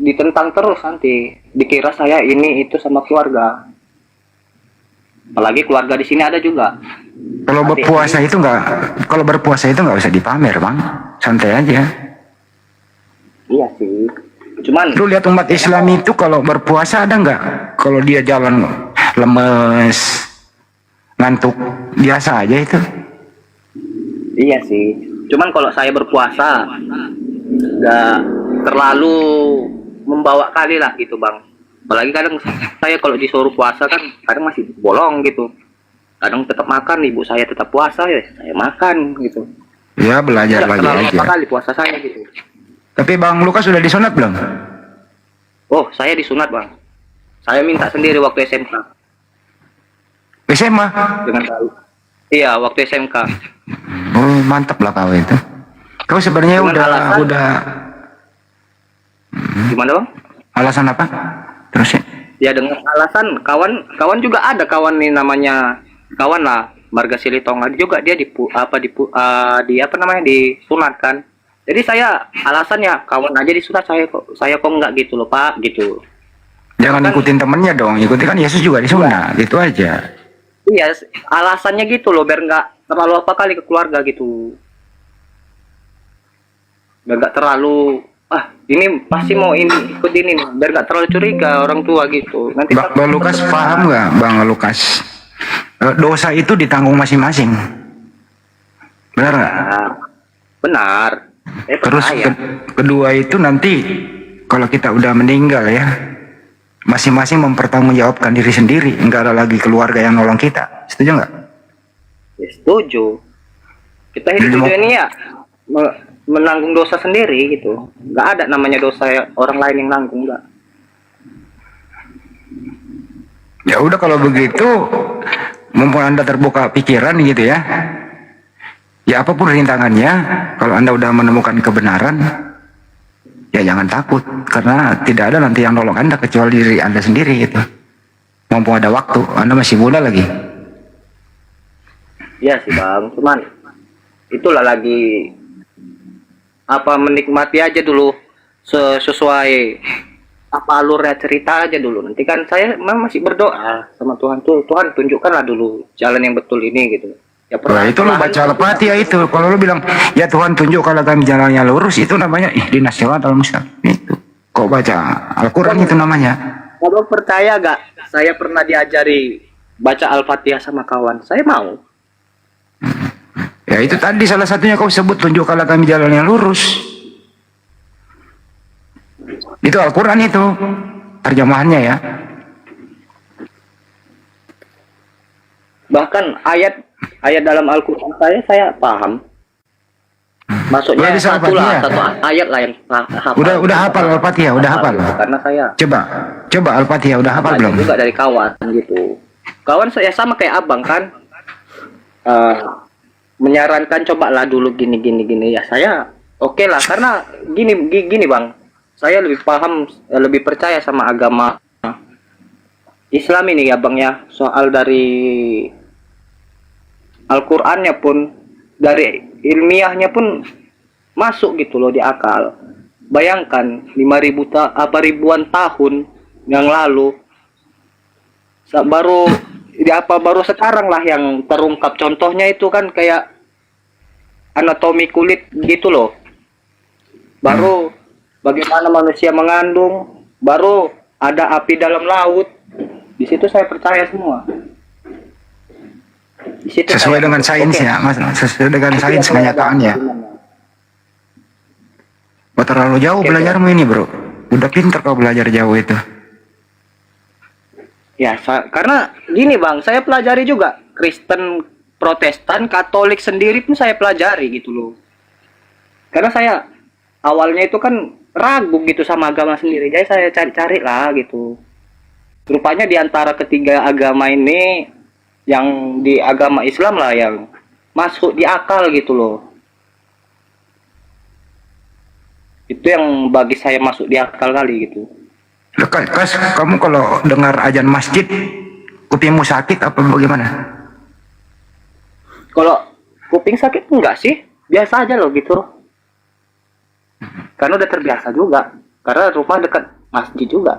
ditentang terus nanti, dikira saya ini itu sama keluarga. Apalagi keluarga di sini ada juga. Kalau berpuasa itu nggak usah dipamer bang, santai aja. Iya sih. Cuman lu lihat umat Islam itu kalau berpuasa ada nggak? Kalau dia jalan lemes, ngantuk, biasa aja itu. Iya sih. Cuman kalau saya berpuasa nggak terlalu membawa kali lah gitu bang. Apalagi kadang saya kalau disuruh puasa kan kadang masih bolong gitu. Kadang tetap makan, ibu saya tetap puasa ya saya makan gitu. Ya belajar lagi aja. Berapa kali puasa saya gitu. Tapi Bang Lukas sudah disunat belum? Oh saya disunat bang. Saya minta sendiri waktu SMK. SMA? Dengan tahu. Iya waktu SMK. Oh mantap lah kau itu. Kau sebenarnya udah. Gimana bang? Alasan apa? Terus ya? Ya dengan alasan kawan juga ada kawan nih namanya kawan lah Marga Silitonga juga dia disunat kan. Jadi saya alasannya kawan aja disunat saya kok enggak gitu loh Pak gitu. Jangan ikutin temennya dong, ikuti kan Yesus juga disunat, gitu aja. Iya alasannya gitu loh biar nggak terlalu apa kali ke keluarga gitu. Biar nggak terlalu ini pasti mau ikut ini nih, biar nggak terlalu curiga orang tua gitu. Nanti Bang Lukas paham nggak, Bang Lukas? Dosa itu ditanggung masing-masing. Benar nggak? Benar. Terus kedua itu nanti kalau kita udah meninggal ya, masing-masing mempertanggungjawabkan diri sendiri. Nggak ada lagi keluarga yang nolong kita. Setuju nggak? Ya, setuju. Kita hidup di dunia menanggung dosa sendiri gitu. Nggak ada namanya dosa orang lain yang nanggung, nggak. Ya udah kalau begitu, mumpung Anda terbuka pikiran gitu ya. Ya apapun rintangannya, kalau Anda udah menemukan kebenaran, ya jangan takut, karena tidak ada nanti yang nolong Anda kecuali diri Anda sendiri gitu. Mumpung ada waktu, Anda masih muda lagi. Iya sih Bang, cuman itulah lagi apa, menikmati aja dulu sesuai apa alurnya, cerita aja dulu. Nanti kan saya memang masih berdoa sama Tuhan tuh, Tuhan tunjukkanlah dulu jalan yang betul ini gitu. Ya Wah, itu lo baca Al-Fatihah itu. Kalau lo bilang, ya Tuhan tunjukkanlah kami jalannya lurus, itu namanya ihdinas siratal mustaqim. Itu. Kok baca Al-Quran itu namanya. Kalau percaya gak, saya pernah diajari baca Al-Fatihah sama kawan. Saya mau. Ya itu tadi salah satunya kau sebut, tunjukkanlah kami jalan yang lurus. Itu Al-Quran itu terjemahannya ya. Bahkan ayat dalam Al-Quran saya paham. Maksudnya satu ayat lah yang hafal. Udah hafal Al-Fatihah, udah hafal. Karena saya coba Al-Fatihah udah hafal belum? Juga dari kawan gitu. Kawan saya sama kayak abang kan. Menyarankan cobalah dulu gini ya. Saya oke lah, karena gini Bang. Saya lebih paham, lebih percaya sama agama Islam ini ya Bang ya. Soal dari Al-Qur'annya pun, dari ilmiahnya pun masuk gitu loh di akal. Bayangkan 5.000 ribuan tahun yang lalu baru sekarang lah yang terungkap. Contohnya itu kan kayak anatomi kulit gitu loh. Baru bagaimana manusia mengandung, baru ada api dalam laut. Di situ saya percaya semua. Di situ sesuai dengan sainsnya, Mas. Sesuai dengan sains kenyataannya. Oh, terlalu jauh belajarmu ini, Bro. Udah pinter kau belajar jauh itu. Ya, karena gini Bang, saya pelajari juga Kristen, Protestan, Katolik sendiri pun saya pelajari gitu loh. Karena saya awalnya itu kan ragu gitu sama agama sendiri, jadi saya cari-cari lah gitu. Rupanya di antara ketiga agama ini, yang di agama Islam lah yang masuk di akal gitu loh. Itu yang bagi saya masuk di akal kali gitu. Kas, kamu kalau dengar azan masjid, kupingmu sakit apa bagaimana? Kalau kuping sakit enggak sih, biasa aja loh gitu loh. Karena udah terbiasa juga, karena rumah dekat masjid juga.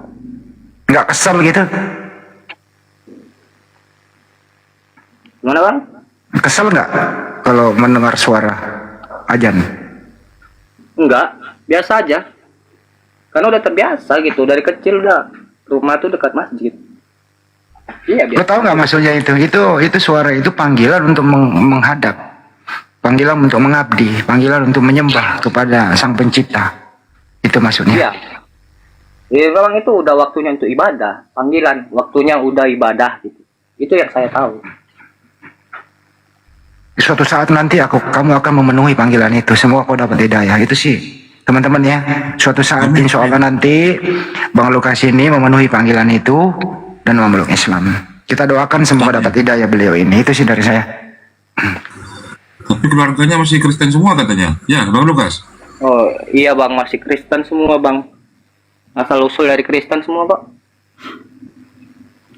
Nggak kesel gitu? Gimana Bang? Kesel nggak kalau mendengar suara azan? Enggak, biasa aja. Karena udah terbiasa gitu, dari kecil udah rumah tuh dekat masjid. Iya biasa. Lo tau nggak maksudnya itu? Itu suara itu panggilan untuk menghadap. Panggilan untuk mengabdi, panggilan untuk menyembah kepada Sang Pencipta. Itu maksudnya. Iya. Ya, memang itu udah waktunya untuk ibadah. Panggilan, waktunya udah ibadah gitu. Itu yang saya tahu. Suatu saat nanti kamu akan memenuhi panggilan itu. Semoga kau dapat hidayah. Itu sih, teman-teman ya. Suatu saat insya Allah nanti Bang Lukas ini memenuhi panggilan itu dan memeluk Islam. Kita doakan semoga dapat hidayah beliau ini. Itu sih dari saya. Tapi keluarganya masih Kristen semua katanya. Ya, Bang Lukas. Oh iya Bang, masih Kristen semua Bang. Asal usul dari Kristen semua Pak.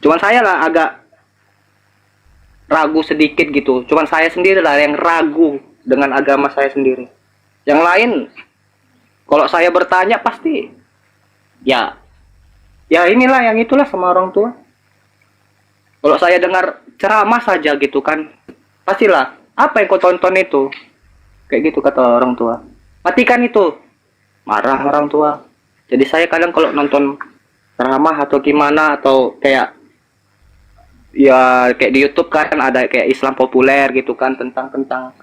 Cuman saya lah agak ragu sedikit gitu. Cuman saya sendiri lah yang ragu dengan agama saya sendiri. Yang lain, kalau saya bertanya pasti ya inilah yang itulah sama orang tua. Kalau saya dengar ceramah saja gitu kan, pastilah apa yang kau tonton itu, kayak gitu kata orang tua. Matikan itu, marah orang tua. Jadi saya kadang kalau nonton ceramah atau gimana, atau kayak di YouTube kan ada kayak Islam populer gitu kan, tentang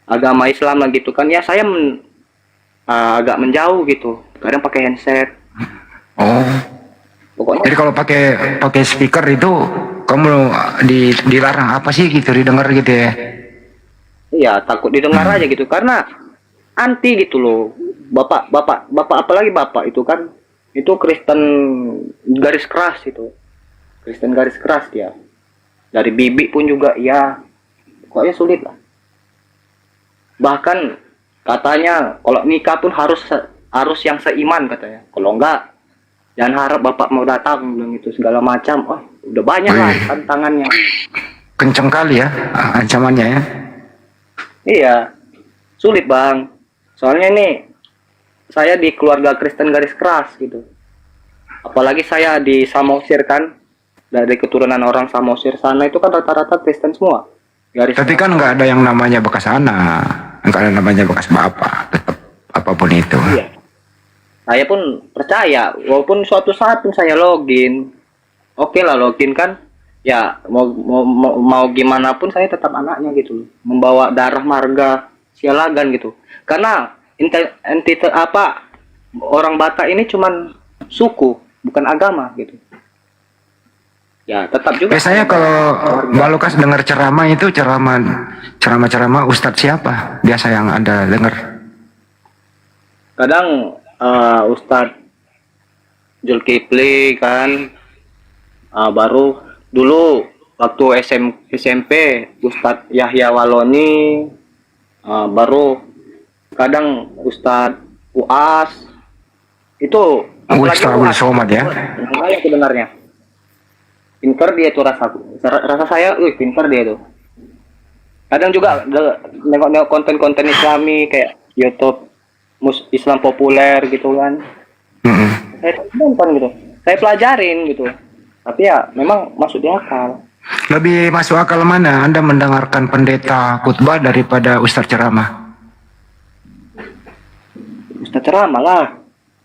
agama Islam lah gitu kan, ya saya agak menjauh gitu. Kadang pakai handset. Oh. Pokoknya. Jadi kalau pakai speaker itu kamu dilarang apa sih gitu, didengar gitu ya? Iya, takut didengar aja gitu, karena anti gitu loh. Bapak apalagi bapak itu kan itu Kristen garis keras itu. Kristen garis keras dia. Dari bibi pun juga ya pokoknya sulit lah. Bahkan katanya kalau nikah pun harus yang seiman katanya. Kalau enggak jangan harap bapak mau datang bilang itu segala macam. Oh, udah banyak lah tantangannya. Kenceng kali ya ancamannya ya. Iya. Sulit, Bang. Soalnya ini saya di keluarga Kristen garis keras gitu. Apalagi saya di Samosir kan, dari keturunan orang Samosir sana itu kan rata-rata Kristen semua. Tapi kan nggak ada yang namanya bekas anak, nggak ada namanya bekas bapak, tetap apapun itu. Iya. Saya pun percaya, walaupun suatu saat pun saya login, oke lah login kan, ya mau gimana pun saya tetap anaknya gitu, membawa darah marga Sialagan gitu. Karena entitas orang Batak ini cuman suku, bukan agama gitu. Ya tetap juga. Biasanya kalau Mbak Lukas dengar ceramah itu ceramah Ustadz siapa? Biasa yang ada dengar. Kadang Ustadz Zulkifli kan, baru dulu waktu SMP Ustadz Yahya Waloni, baru kadang Ustadz Uas itu. Ustadz Abdul Somad ya. Yang sebenarnya pintar dia itu rasa saya, pintar dia tuh. Kadang juga nengok konten-konten Islami kayak YouTube Islam populer gitu kan. Saya nonton gitu, saya pelajarin gitu. Tapi ya memang masuk di akal. Lebih masuk akal mana Anda mendengarkan pendeta khutbah daripada Ustadz ceramah? Ustadz ceramah lah.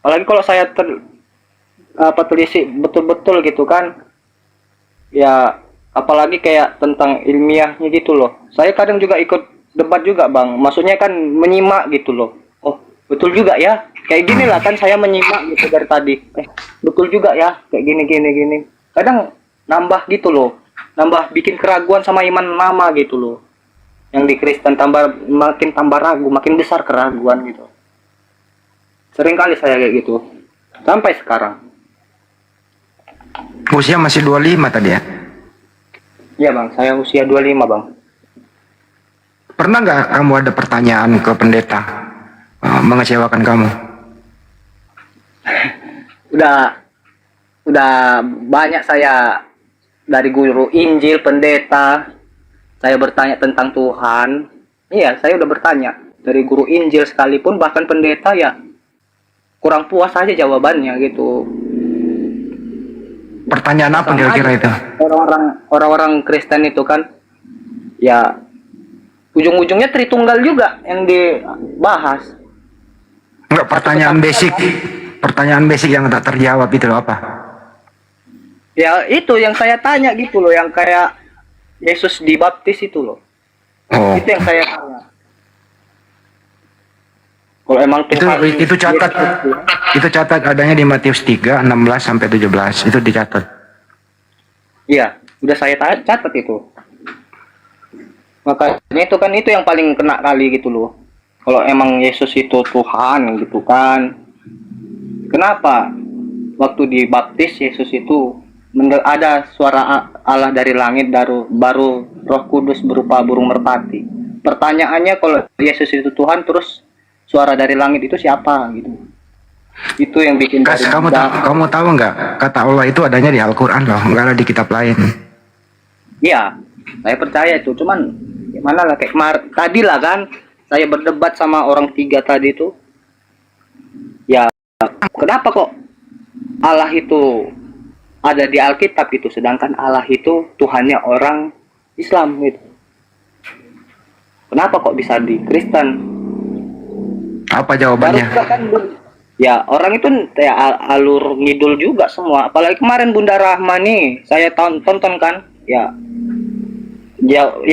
Apalagi kalau saya telisik betul-betul gitu kan. Ya apalagi kayak tentang ilmiahnya gitu loh. Saya kadang juga ikut debat juga, Bang. Maksudnya kan menyimak gitu loh. Oh, betul juga ya. Kayak gini lah kan saya menyimak gitu dari tadi. Betul juga ya. Kayak gini. Kadang nambah gitu loh. Nambah bikin keraguan sama iman lama gitu loh. Yang di Kristen makin tambah ragu, makin besar keraguan gitu. Sering kali saya kayak gitu. Sampai sekarang. Usia masih 25 tadi ya? Iya, Bang. Saya usia 25, Bang. Pernah nggak kamu ada pertanyaan ke pendeta mengecewakan kamu? Udah banyak saya dari guru Injil, pendeta, saya bertanya tentang Tuhan. Iya, saya udah bertanya dari guru Injil sekalipun, bahkan pendeta ya kurang puas aja jawabannya gitu. Pertanyaan apa kira-kira itu? Orang-orang Kristen itu kan ya ujung-ujungnya Tritunggal juga yang dibahas. Enggak, pertanyaan basic yang tak terjawab itu apa? Ya itu yang saya tanya gitu loh, yang kayak Yesus dibaptis itu loh. Oh. Itu yang saya tanya. Kalau emang Tuhan itu catat adanya di Matius 3 16 sampai 17 itu dicatat. Iya, udah saya catat itu. Makanya itu kan itu yang paling kena kali gitu loh. Kalau emang Yesus itu Tuhan gitu kan. Kenapa waktu dibaptis Yesus itu ada suara Allah dari langit baru Roh Kudus berupa burung merpati. Pertanyaannya kalau Yesus itu Tuhan terus suara dari langit itu siapa gitu? Itu yang bikin. Kamu tahu nggak kata Allah itu adanya di Al-Quran loh, nggak ada di kitab lain. Iya, saya percaya itu. Cuman gimana lah kayak tadi lah kan saya berdebat sama orang 3 tadi itu. Ya kenapa kok Allah itu ada di Alkitab itu, sedangkan Allah itu Tuhannya orang Islam gitu? Kenapa kok bisa di Kristen? Apa jawabannya? Kan, ya orang itu ya alur ngidul juga semua. Apalagi kemarin Bunda Rahma nih, saya tonton kan, ya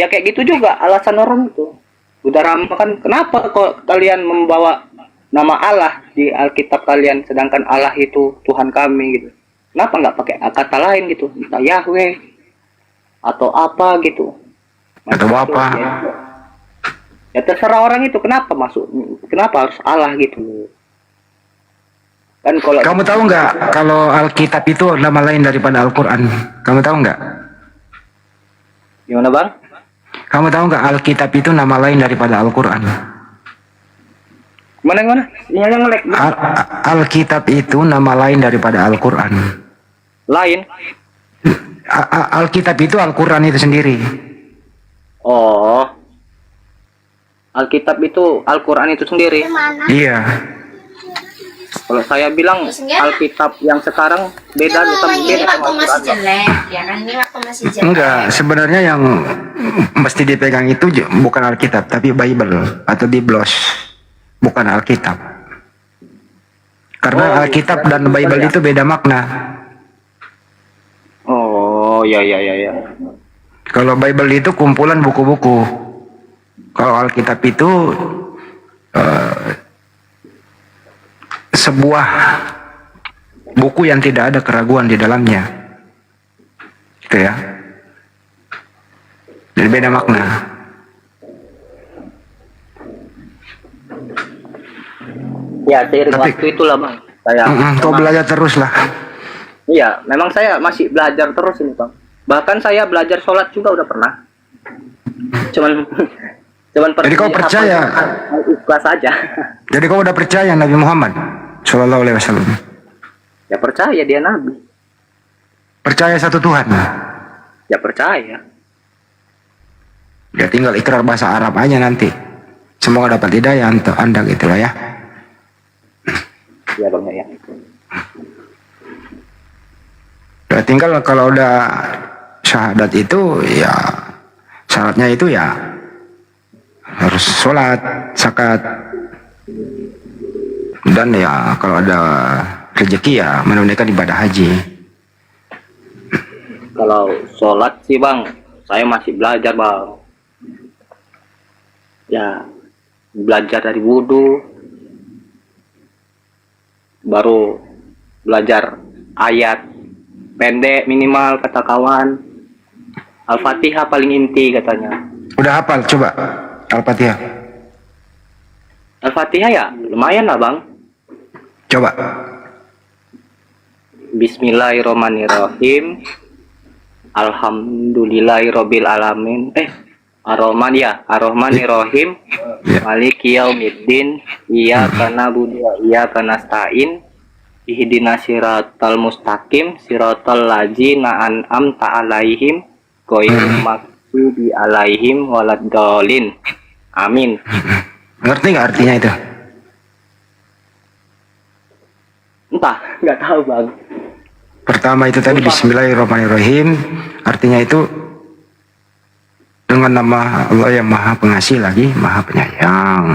kayak gitu juga alasan orang itu. Bunda Rahma kan, kenapa kok kalian membawa nama Allah di Alkitab kalian, sedangkan Allah itu Tuhan kami gitu? Kenapa nggak pakai kata lain gitu, entah Yahweh atau apa gitu? Atau apa? Ya terserah orang itu kenapa harus Allah gitu. Kan kalau Kamu tahu nggak kalau Alkitab itu nama lain daripada Al-Quran? Kamu tahu nggak? Gimana bang? Kamu tahu nggak Alkitab itu nama lain daripada Al-Quran? Mana? Yang ngelek. Alkitab itu nama lain daripada Al-Quran. Lain? Alkitab itu Al-Quran itu sendiri. Oh. Alkitab itu Al-Quran itu sendiri. Iya. Kalau saya bilang Alkitab yang sekarang beda sama Al-Quran. Enggak, sebenarnya yang mesti dipegang itu bukan Alkitab, tapi Bible atau Biblos, bukan Alkitab. Karena Alkitab dan Bible itu beda makna. Oh, ya. Kalau Bible itu kumpulan buku-buku. Kalau Alkitab itu sebuah buku yang tidak ada keraguan di dalamnya. Gitu ya. Jadi beda makna. Ya, seiring waktu itulah bang. Kau belajar terus lah. Iya, memang saya masih belajar terus ini bang. Bahkan saya belajar sholat juga udah pernah. Cuman Jadi kau percaya? Ikhlas saja. Jadi kau udah percaya Nabi Muhammad Sallallahu Alaihi Wasallam? Ya percaya dia Nabi. Percaya satu Tuhan? Ya percaya. Ya tinggal ikrar bahasa Arab aja nanti. Semoga dapat hidayah untuk Anda gitu lah ya. Ya bang ya. Ya tinggal kalau udah syahadat itu ya syaratnya itu ya harus sholat, zakat, dan ya kalau ada rezeki ya menunaikan ibadah haji. Kalau sholat sih bang, saya masih belajar bang. Ya belajar dari wudhu, baru belajar ayat pendek minimal kata kawan. Al-Fatihah paling inti katanya. Udah hafal coba Al-Fatihah? Al-Fatihah ya lumayan lah bang. Coba. Bismillahirrahmanirrahim. Alhamdulillahirabbil alamin. Ar-Rahman ya, Ar-Rahmanirrahim. Maliki yaumiddin. Iyyaka na'budu wa iyyaka nasta'in. Ihdinas siratal mustaqim, siratal ladzina an'amta 'alaihim ghairil maghdubi 'alaihim waladdallin. Amin. Ngerti nggak artinya itu? Entah, nggak tahu bang. Pertama itu tadi Bismillahirrahmanirrahim, artinya itu dengan nama Allah yang Maha Pengasih lagi Maha Penyayang.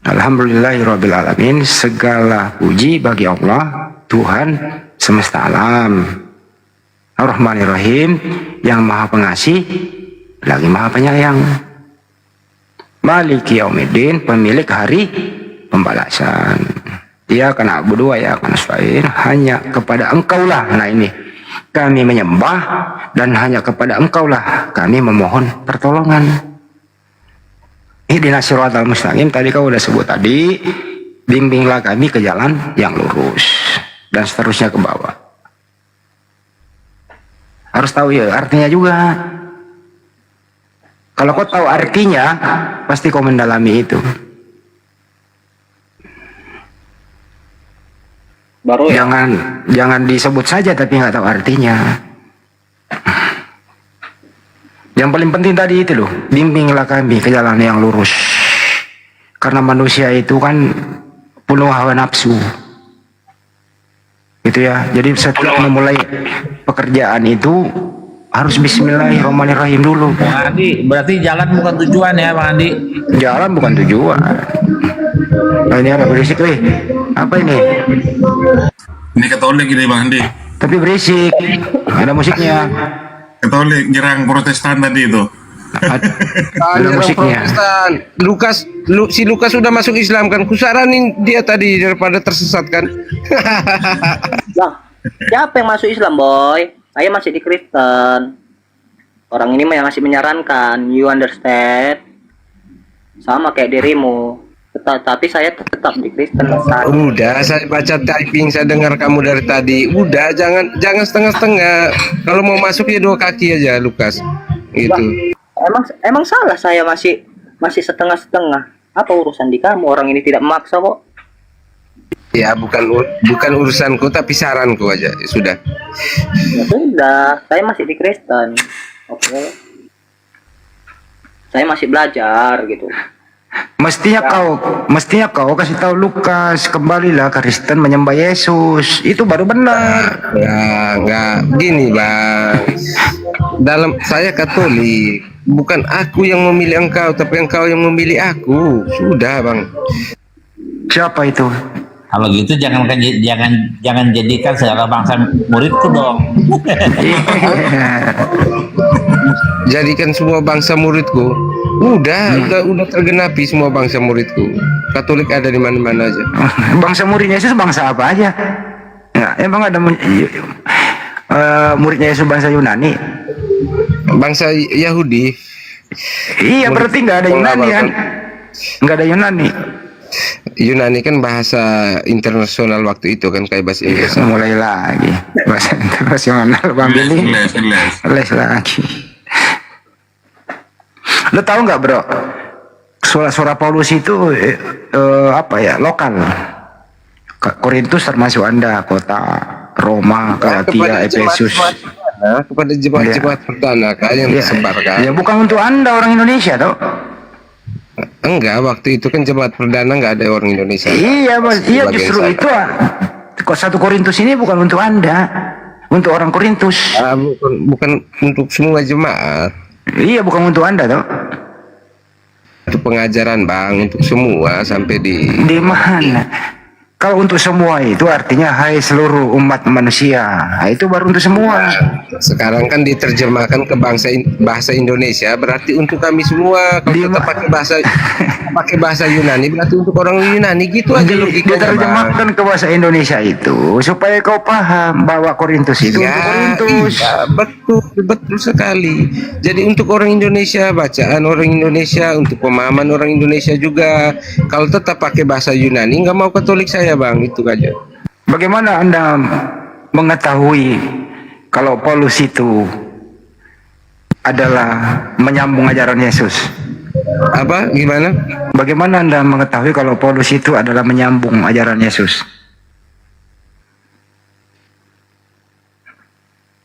Alhamdulillahirabbil alamin, segala puji bagi Allah Tuhan semesta alam. Ar-Rahmanirrahim, yang Maha Pengasih lagi Maha Penyayang. Maliki yaumiddin, pemilik hari pembalasan. Dia kena berdua ya karena selain hanya kepada engkaulah. Nah ini kami menyembah dan hanya kepada engkaulah kami memohon pertolongan. Ihdinas siratal mustaqim, tadi kau udah sebut tadi, bimbinglah kami ke jalan yang lurus dan seterusnya ke bawah. Harus tahu ya artinya juga. Kalau kau tahu artinya pasti kau mendalami itu. Baru ya? Jangan disebut saja tapi nggak tahu artinya. Yang paling penting tadi itu loh, bimbinglah kami ke jalan yang lurus. Karena manusia itu kan penuh hawa nafsu. Gitu ya. Jadi setiap memulai pekerjaan itu harus Bismillahirrahmanirrahim dulu. Bang Andi, berarti jalan bukan tujuan ya Bang Andi? Jalan bukan tujuan. Nah, ini apa berisik nih? Apa ini? Ini Katolik ini Bang Andi. Tapi berisik, ada musiknya. Katolik nyerang Protestan tadi itu. Ada musiknya. Si Lukas sudah masuk Islam kan? Kusaranin dia tadi daripada tersesat kan? Bang, siapa yang masuk Islam boy? Saya masih di Kristen. Orang ini masih menyarankan, you understand? sama kayak dirimu. Tapi saya tetap di Kristen. Udah, saya baca typing, saya dengar kamu dari tadi. Udah, jangan setengah-setengah. Kalau mau masuk ya 2 kaki aja, Lukas. Gitu. Emang salah saya masih setengah-setengah. Apa urusan di kamu? Orang ini tidak memaksa kok. Ya, bukan urusanku, tapi saranku aja. Ya, sudah. Ya sudah, saya masih di Kristen. Oke. Saya masih belajar gitu. Mestinya kau kasih tahu Lukas, kembalilah Kristen menyembah Yesus. Itu baru benar. Enggak gini, Bang. Saya Katolik, bukan aku yang memilih engkau, tapi engkau yang memilih aku. Sudah, Bang. Siapa itu? Kalau gitu jangan jadikan segala bangsa muridku dong. Jadikan semua bangsa muridku. Udah tergenapi semua bangsa muridku. Katolik ada di mana-mana aja. Bangsa muridnya Yesus bangsa apa aja? Nah, emang ada muridnya Yesus bangsa Yunani? Bangsa Yahudi. Iya, berarti nggak ada Yunani kan? Nggak ada Yunani. Yunani kan bahasa internasional waktu itu kan, kayak bahasa Inggris. Mulai lagi bahasa internasional, Bang Billy. Les lagi. Lo tahu nggak, bro? Suara Paulus itu lokal. Korintus termasuk Anda, kota Roma, Galatia, Efesus. Kepada jemaat-jemaat perdana yang disebarkan. Ya bukan untuk Anda orang Indonesia, toh. Enggak, waktu itu kan jemaat perdana nggak ada orang Indonesia. Iya, Mas. Iya, justru itu. Kok 1 Korintus ini bukan untuk Anda, untuk orang Korintus. Bukan untuk semua jemaat. Iya, bukan untuk Anda, toh. Itu pengajaran, Bang, untuk semua sampai di mana? Kalau untuk semua itu artinya hai seluruh umat manusia. Nah, itu baru untuk semua. Sekarang kan diterjemahkan ke bahasa Indonesia, berarti untuk kami semua. Kalau kita pakai bahasa Yunani berarti untuk orang Yunani, gitu aja logikanya. Diterjemahkan ke bahasa Indonesia itu supaya kau paham bahwa Korintus itu untuk Korintus. Iya, betul sekali. Jadi untuk orang Indonesia, bacaan orang Indonesia, untuk pemahaman orang Indonesia juga. Kalau tetap pakai bahasa Yunani, nggak mau Katolik saya, Bang, itu aja. Bagaimana Anda mengetahui kalau Paulus itu adalah menyambung ajaran Yesus? Apa? Gimana? Bagaimana Anda mengetahui kalau Paulus itu adalah menyambung ajaran Yesus?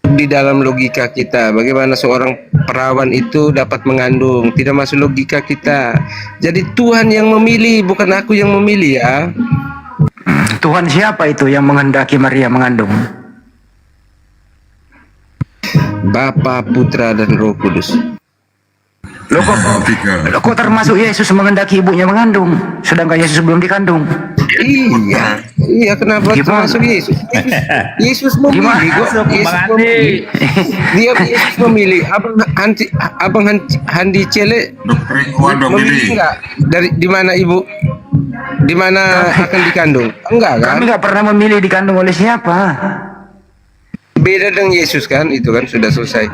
Di dalam logika kita, bagaimana seorang perawan itu dapat mengandung, tidak masuk logika kita. Jadi Tuhan yang memilih, bukan aku yang memilih, ya. Tuhan siapa itu yang menghendaki Maria mengandung? Bapa, Putra, dan Roh Kudus. Loh kok termasuk Yesus menghendaki ibunya mengandung, sedangkan Yesus belum dikandung? Iya, kenapa termasuk Yesus? Yesus memilih kok. Yesus memilih. Abang Handi Cele memilih enggak di mana ibu, di mana akan dikandung? Enggak kan? Kami nggak pernah memilih dikandung oleh siapa. Beda dengan Yesus kan, itu kan sudah selesai.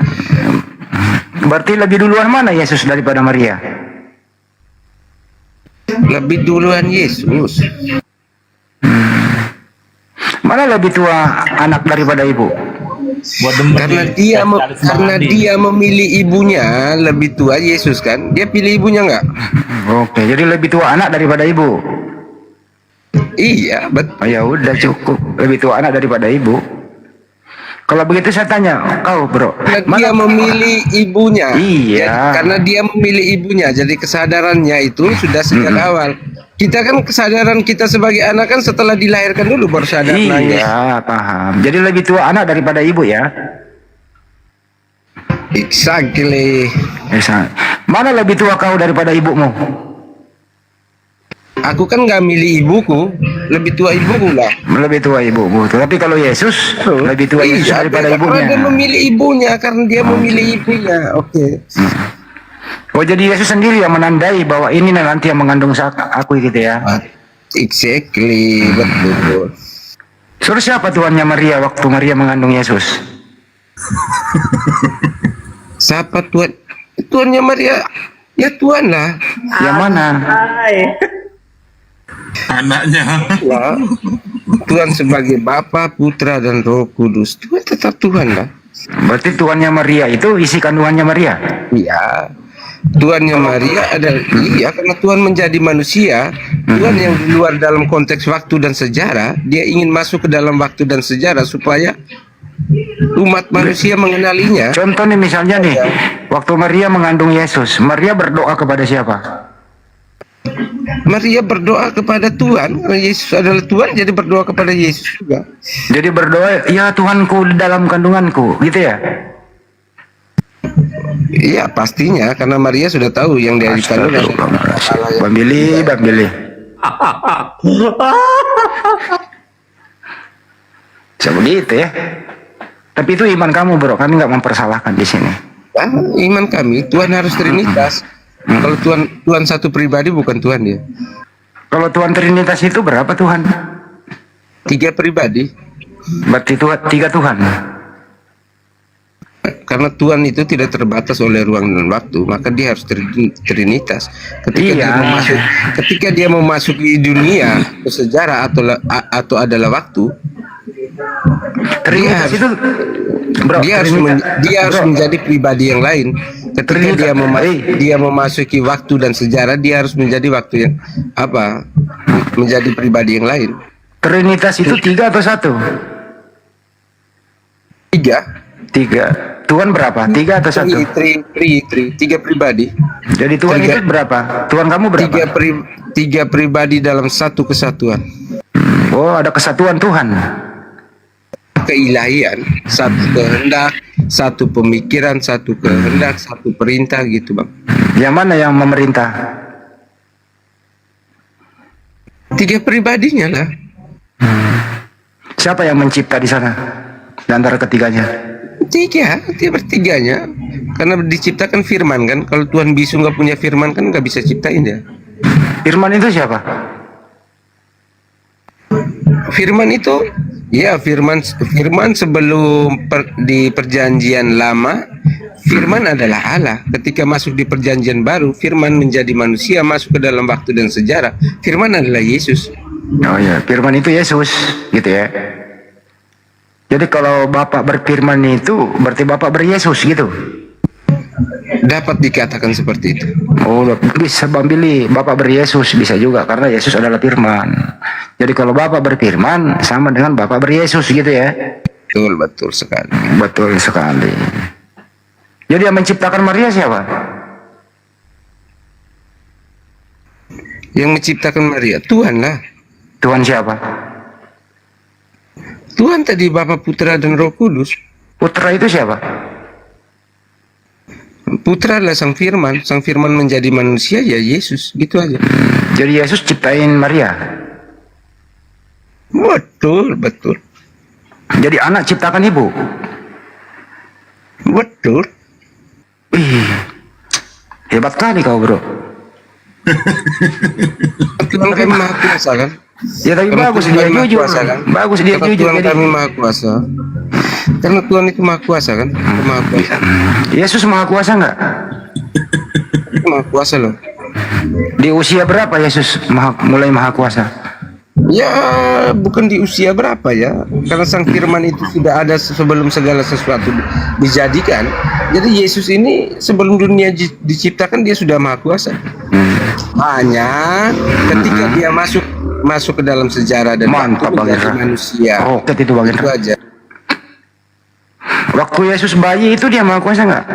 Berarti lebih duluan mana Yesus daripada Maria? Lebih duluan Yesus. Mana lebih tua anak daripada ibu? Karena dia memilih ibunya, lebih tua Yesus kan. Dia pilih ibunya enggak? Oke, jadi lebih tua anak daripada ibu. Iya, betul. Ya udah cukup, lebih tua anak daripada ibu. Kalau begitu saya tanya, kau bro, karena dia memilih ibunya. Iya. Jadi, karena dia memilih ibunya, jadi kesadarannya itu sudah sejak awal. Kita kan kesadaran kita sebagai anak kan setelah dilahirkan dulu baru sadar. Iya, paham. Jadi lebih tua anak daripada ibu ya? Exactly. Mana lebih tua kau daripada ibumu? Aku kan nggak milih ibuku, lebih tua ibuku lah. Lebih tua ibumu. Tapi kalau Yesus lebih tua Yesus daripada ibunya. Karena dia memilih ibunya, karena dia memilih ibunya. Oke. Oh, jadi Yesus sendiri yang menandai bahwa ini nanti yang mengandung aku gitu ya? Exactly, betul. Suruh siapa tuannya Maria waktu Maria mengandung Yesus? Siapa tuannya Maria? Ya Tuhan lah. Yang mana? Anaknya. Ya, Tuhan sebagai Bapa, Putra, dan Roh Kudus. Tuhan tetap Tuhan lah. Berarti Tuhannya Maria itu isi kandungannya Maria? Iya. Tuhannya Maria adalah, iya, karena Tuhan menjadi manusia. Tuhan yang di luar dalam konteks waktu dan sejarah, dia ingin masuk ke dalam waktu dan sejarah supaya umat manusia mengenalinya. Contoh nih misalnya nih, waktu Maria mengandung Yesus, Maria berdoa kepada siapa? Maria berdoa kepada Tuhan, karena Yesus adalah Tuhan, jadi berdoa kepada Yesus juga. Jadi berdoa, ya Tuhanku di dalam kandunganku, gitu ya? Iya pastinya, karena Maria sudah tahu yang dia dikandung. Bang Billy. Bisa begitu ya? Tapi itu iman kamu bro, kami nggak mempersalahkan di sini. Ya, iman kami, Tuhan harus Trinitas. Kalau Tuhan satu pribadi bukan Tuhan dia. Kalau Tuhan Trinitas itu berapa Tuhan? 3 pribadi. Berarti Tuhan 3 Tuhan. Karena Tuhan itu tidak terbatas oleh ruang dan waktu, maka dia harus Trinitas. Ketika dia mau masuk di dunia ke sejarah atau adalah waktu, Trinitas itu bro, dia harus menjadi pribadi yang lain. Ketika dia memasuki waktu dan sejarah, dia harus menjadi waktu yang menjadi pribadi yang lain. Trinitas itu 3 atau 1? 3. Tuhan berapa? 3 atau 1? 3 pribadi. Jadi Tuhan itu berapa? Tuhan kamu berapa? 3 pribadi dalam satu kesatuan. Oh, ada kesatuan Tuhan. Keilahian, satu kehendak, satu pemikiran, satu kehendak, satu perintah gitu bang. Yang mana yang memerintah? 3 pribadinya lah. Siapa yang mencipta di sana? Di antara ketiganya? 3, dia bertiganya. Karena diciptakan firman kan. Kalau Tuhan bisu nggak punya firman kan nggak bisa ciptain dia. Firman itu siapa? Firman itu, ya firman sebelum di perjanjian lama, firman adalah Allah. Ketika masuk di perjanjian baru, firman menjadi manusia, masuk ke dalam waktu dan sejarah. Firman adalah Yesus. Oh ya, firman itu Yesus, gitu ya. Jadi kalau Bapak berfirman itu, berarti Bapak beryesus gitu? Dapat dikatakan seperti itu. Oh, bisa Bang Billy, Bapak beryesus, bisa juga, karena Yesus adalah firman. Jadi kalau Bapak berfirman, sama dengan Bapak beryesus gitu ya? Betul sekali. Betul sekali. Jadi yang menciptakan Maria siapa? Yang menciptakan Maria, Tuhan lah. Tuhan siapa? Tuhan tadi Bapa, Putra, dan Roh Kudus. Putra itu siapa? Putra adalah Sang Firman. Sang Firman menjadi manusia, ya Yesus. Gitu aja. Jadi Yesus ciptain Maria? Betul. Jadi anak ciptakan ibu? Betul. Hebat kali kau bro. Tuhan kami Maha Kuasa kan? Ya tapi bagus dia jujur kan? Bagus dia jujur. Tuhan kami Maha Kuasa. Karena Tuhan itu Maha Kuasa kan? Maha Kuasa. Yesus Maha Kuasa nggak? Maha Kuasa loh. Di usia berapa Yesus mulai Maha Kuasa? Ya bukan di usia berapa ya, karena Sang Firman itu sudah ada sebelum segala sesuatu dijadikan. Jadi Yesus ini sebelum dunia diciptakan dia sudah Maha Kuasa. Hanya ketika dia masuk ke dalam sejarah dan menjadi manusia. Itu bagian aja. Waktu Yesus bayi itu dia Maha Kuasa nggak?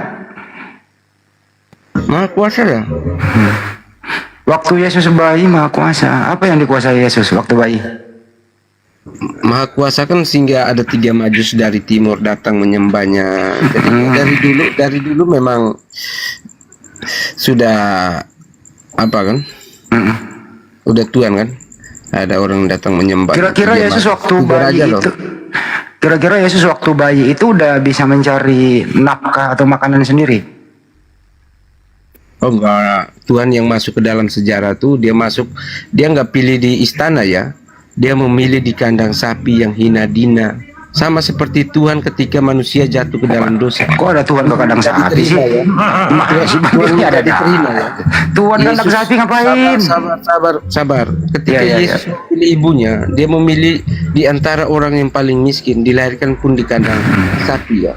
Maha Kuasa ya. Waktu Yesus bayi Maha Kuasa, apa yang dikuasai Yesus waktu bayi? Maha Kuasa kan sehingga ada 3 majus dari timur datang menyembahnya. Jadi dari dulu memang sudah apa kan? Udah Tuhan kan? Ada orang datang menyembah. Kira-kira Yesus waktu bayi itu, kira-kira Yesus waktu bayi itu udah bisa mencari nafkah atau makanan sendiri? Oh enggak, Tuhan yang masuk ke dalam sejarah tuh dia nggak pilih di istana ya, dia memilih di kandang sapi yang hina dina sama seperti Tuhan ketika manusia jatuh ke dalam dosa. Kok ada Tuhan ke kandang sapi sih? Ya. Tuhan ada diterima ya. Tuhan kandang sapi ngapain? Sabar. Ketika Ya. Yesus memilih ibunya, dia memilih di antara orang yang paling miskin, dilahirkan pun di kandang sapi ya.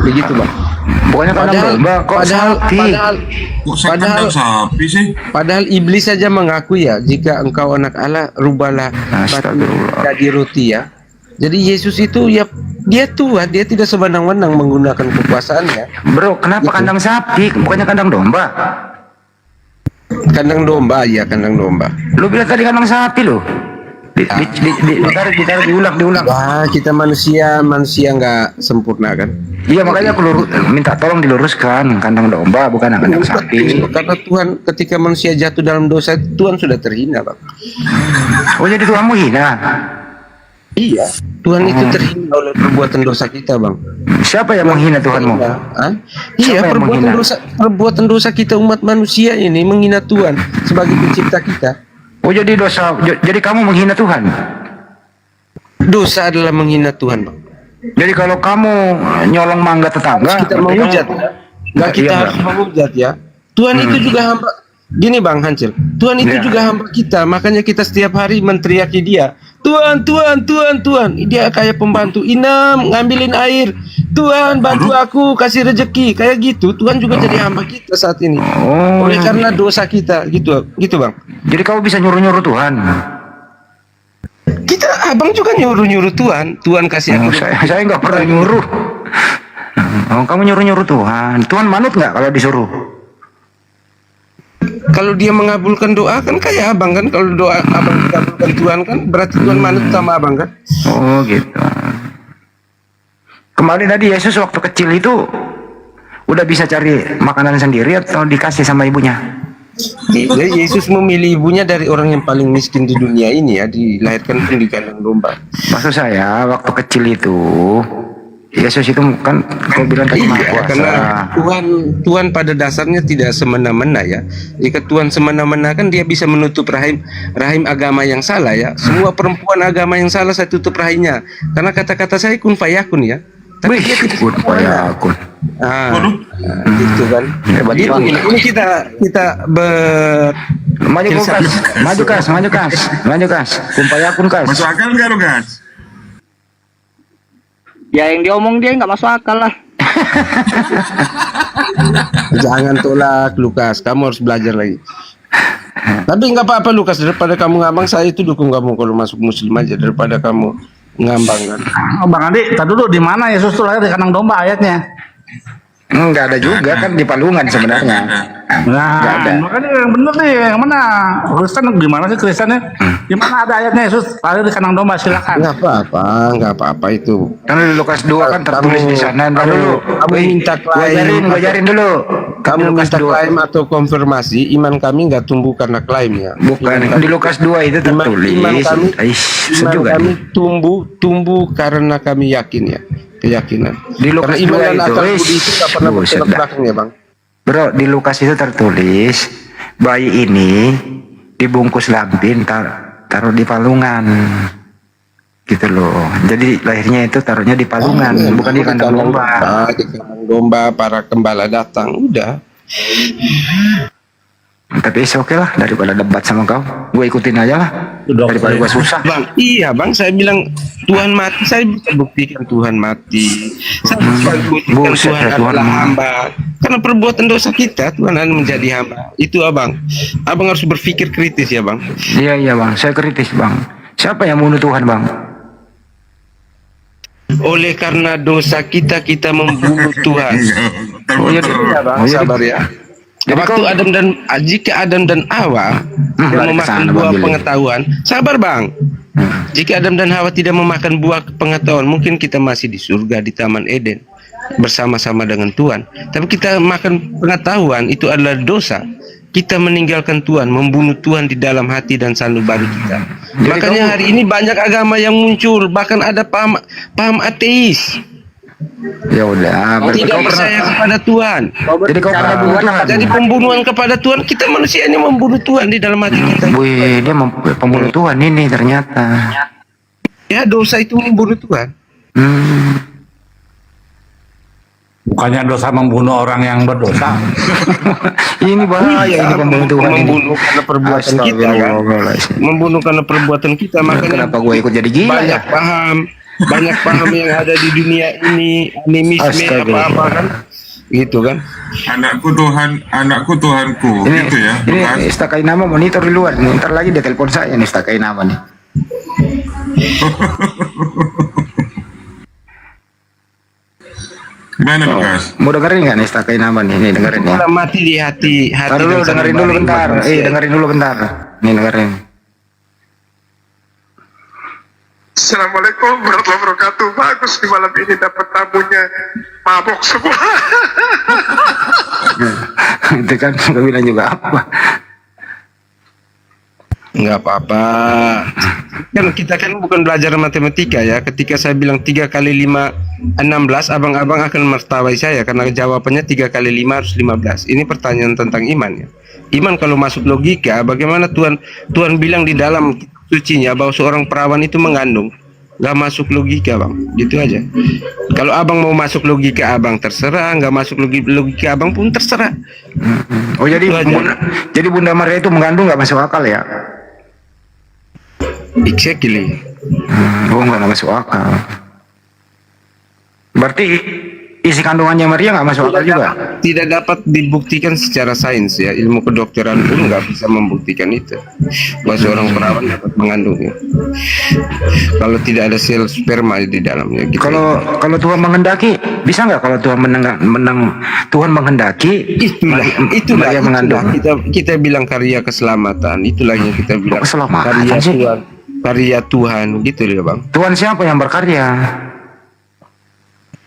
Begitu Bang. Bukannya kandang domba, kok sapi? Padahal iblis saja mengaku ya, jika engkau anak Allah, rubahlah batu jadi roti ya. Jadi Yesus itu ya dia Tuhan, dia tidak sewenang-wenang menggunakan kekuasaannya. Bro, kenapa kandang sapi? Bukannya kandang domba? Kandang domba, ya kandang domba. Lu bilang tadi kandang sapi lo. Ditarik diulang. Wah, kita manusia nggak sempurna kan? Iya, makanya aku minta tolong diluruskan, kandang domba bukan kandang sapi. Karena Tuhan ketika manusia jatuh dalam dosa, Tuhan sudah terhina, Bang. Oh, jadi Tuhanmu hina? Iya, Tuhan itu terhina oleh perbuatan dosa kita, Bang. Siapa yang menghina Tuhanmu? Iya, perbuatan dosa kita umat manusia ini menghina Tuhan sebagai pencipta kita. Oh, jadi kamu menghina Tuhan? Dosa adalah menghina Tuhan, Bang. Jadi kalau kamu nyolong mangga tetangga, kita menghujat, nggak kita harus menghujat ya. Tuhan itu juga hamba. Gini Bang Hancil, Tuhan itu juga hamba kita, makanya kita setiap hari menteriaki Dia. Tuhan. Dia kayak pembantu, Inam ngambilin air. Tuhan bantu aku, kasih rezeki, kayak gitu. Tuhan juga jadi hamba kita saat ini. Oleh karena dosa kita, gitu Bang. Jadi kamu bisa nyuruh-nyuruh Tuhan? Abang juga nyuruh-nyuruh Tuhan. Tuhan kasih aku. Saya nggak pernah nyuruh. Oh, kamu nyuruh-nyuruh Tuhan. Tuhan manut nggak kalau disuruh? Kalau dia mengabulkan doa kan kayak abang kan, kalau doa abang dikabulkan Tuhan kan berarti Tuhan manut sama abang kan. Oh gitu. Kemarin tadi Yesus waktu kecil itu udah bisa cari makanan sendiri atau dikasih sama ibunya? Jadi Yesus memilih ibunya dari orang yang paling miskin di dunia ini ya, dilahirkan pun di kandang domba. Maksud saya waktu kecil itu Yesus itu kan kau bilang tadi maha kuasa. Karena Tuhan pada dasarnya tidak semena-mena ya. Jika Tuhan semena-mena kan dia bisa menutup rahim agama yang salah ya. Semua perempuan agama yang salah saya tutup rahimnya. Karena kata-kata saya kun fayakun ya. Tapi dia tidak kun fayakun. Gitu kan. Gitu, ini kita maju kas. Kun fayakun kas. Masuk akal nggak lo gas? Ya yang diomong dia nggak masuk akal lah. Jangan tolak Lukas, kamu harus belajar lagi. Tapi nggak apa-apa Lukas, daripada kamu ngambang saya itu dukung kamu kalau masuk Muslim aja daripada kamu ngambang kan. Oh, Bang Andi, tadi dulu di mana Yesus tuh lahir di kandang domba ayatnya? Enggak ada juga kan di Palungan sebenarnya. Nah, makanya yang bener nih, yang mana? Kristen gimana sih Kristennya? Di mana ada ayatnya Yesus lahir di kandang domba? Silakan. Nggak apa-apa itu. Karena di Lukas 2 kan tertulis di sana. Kamu minta klaim. Ngajarin dulu. Kamu minta klaim atau konfirmasi, iman kami nggak tumbuh karena klaim ya. Bukan, di Lukas 2 itu tertulis. Iman kami tumbuh karena kami yakin ya. Keyakinan. Di Lukas 2 itu nggak pernah bertolak belakang ya Bang. Bro, di Lukas itu tertulis bayi ini dibungkus lampin taruh di palungan gitu loh. Jadi lahirnya itu taruhnya di palungan, bukan di kandang domba. Di kandang domba para gembala datang udah. Tapi oke lah daripada debat sama kau, gue ikutin aja lah daripada gue susah. Bang, iya Bang, saya bilang Tuhan mati, saya bisa buktikan Tuhan mati. Saya bisa buktikan Tuhan adalah hamba. Karena perbuatan dosa kita, Tuhan akan menjadi hamba. Itu Abang harus berpikir kritis ya Bang. Iya Bang, saya kritis Bang. Siapa yang bunuh Tuhan Bang? Oleh karena dosa kita membunuh Tuhan. Oh iya Bang, sabar ya. Waktu jika Adam dan Hawa yang memakan buah pengetahuan, sabar Bang. Jika Adam dan Hawa tidak memakan buah pengetahuan, mungkin kita masih di surga di Taman Eden bersama-sama dengan Tuhan. Tapi kita makan pengetahuan itu adalah dosa. Kita meninggalkan Tuhan, membunuh Tuhan di dalam hati dan sanubari kita. Makanya hari ini banyak agama yang muncul, bahkan ada paham ateis. Ya udah, tidak percaya kepada Tuhan. Jadi kau pernah bunuh Tuhan. Jadi pembunuhan kepada Tuhan, kita manusia ini membunuh Tuhan di dalam hati kita. Wih, dia pembunuh Tuhan ini ternyata. Ya, dosa itu membunuh Tuhan. Bukannya dosa membunuh orang yang berdosa. Ini bahaya ini pembunuh Tuhan ini. Membunuh karena perbuatan kita kan. Membunuh karena perbuatan kita, makanya Kenapa gue ikut jadi gila ya? banyak paham yang ada di dunia ini, animisme apa-apa kan, gitu kan. Anakku Tuhanku, gitu ya. Ini Istakai nama monitor di luar nih. Ntar lagi dia telepon saya nih Istakai nama nih. Gimana Lukas? Mau dengerin nggak nih Istakai nama nih? Nih dengerin ya. Mati di hati. Ntar dulu dengerin dulu bentar. Dengerin dulu bentar. Nih dengerin. Assalamualaikum warahmatullahi wabarakatuh. Bagus di malam ini dapat tamunya mabok semua. Itu kan gue bilang juga apa? Nggak apa-apa. Kan kita kan bukan belajar matematika ya. Ketika saya bilang 3 kali 5 16, abang-abang akan mertawai saya karena jawabannya 3 kali 5 harus 15. Ini pertanyaan tentang iman ya. Iman kalau masuk logika, bagaimana Tuhan bilang di dalam sucinya bahwa seorang perawan itu mengandung, nggak masuk logika bang, gitu aja. Kalau abang mau masuk logika abang terserah, nggak masuk logika abang pun terserah. Oh jadi Bunda Maria itu mengandung nggak masuk akal ya? Exactly. Oh nggak masuk akal. Berarti isi kandungannya Maria nggak masuk akal juga? Tidak dapat dibuktikan secara sains ya, ilmu kedokteran pun nggak bisa membuktikan itu bahwa seorang perawan dapat mengandungnya kalau tidak ada sel sperma di dalamnya gitu. Kalau Tuhan menghendaki bisa nggak? Kalau Tuhan Tuhan menghendaki itulah Maria mengandung. Kita bilang karya keselamatan, itulah yang kita bilang karya Tuhan gitu ya bang. Tuhan siapa yang berkarya?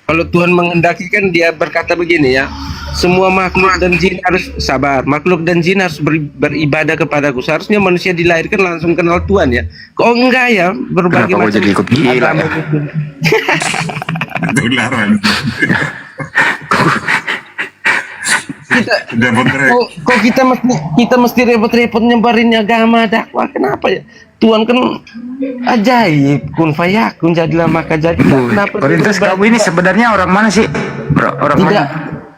Kalau Tuhan menghendaki kan dia berkata begini ya, semua makhluk dan jin harus sabar, makhluk dan jin harus beribadah kepadaku. Seharusnya manusia dilahirkan langsung kenal Tuhan ya. Kok enggak ya, berbagai Kenapa macam jadi ikut gila ya? Tularan. Kok kita mesti repot-repot nyebarin agama dakwah, kenapa ya? Tuhan kan ajaib, kun fayakun, jadilah maka jadi. Kenapa? Korintus kamu ini sebenarnya orang mana sih?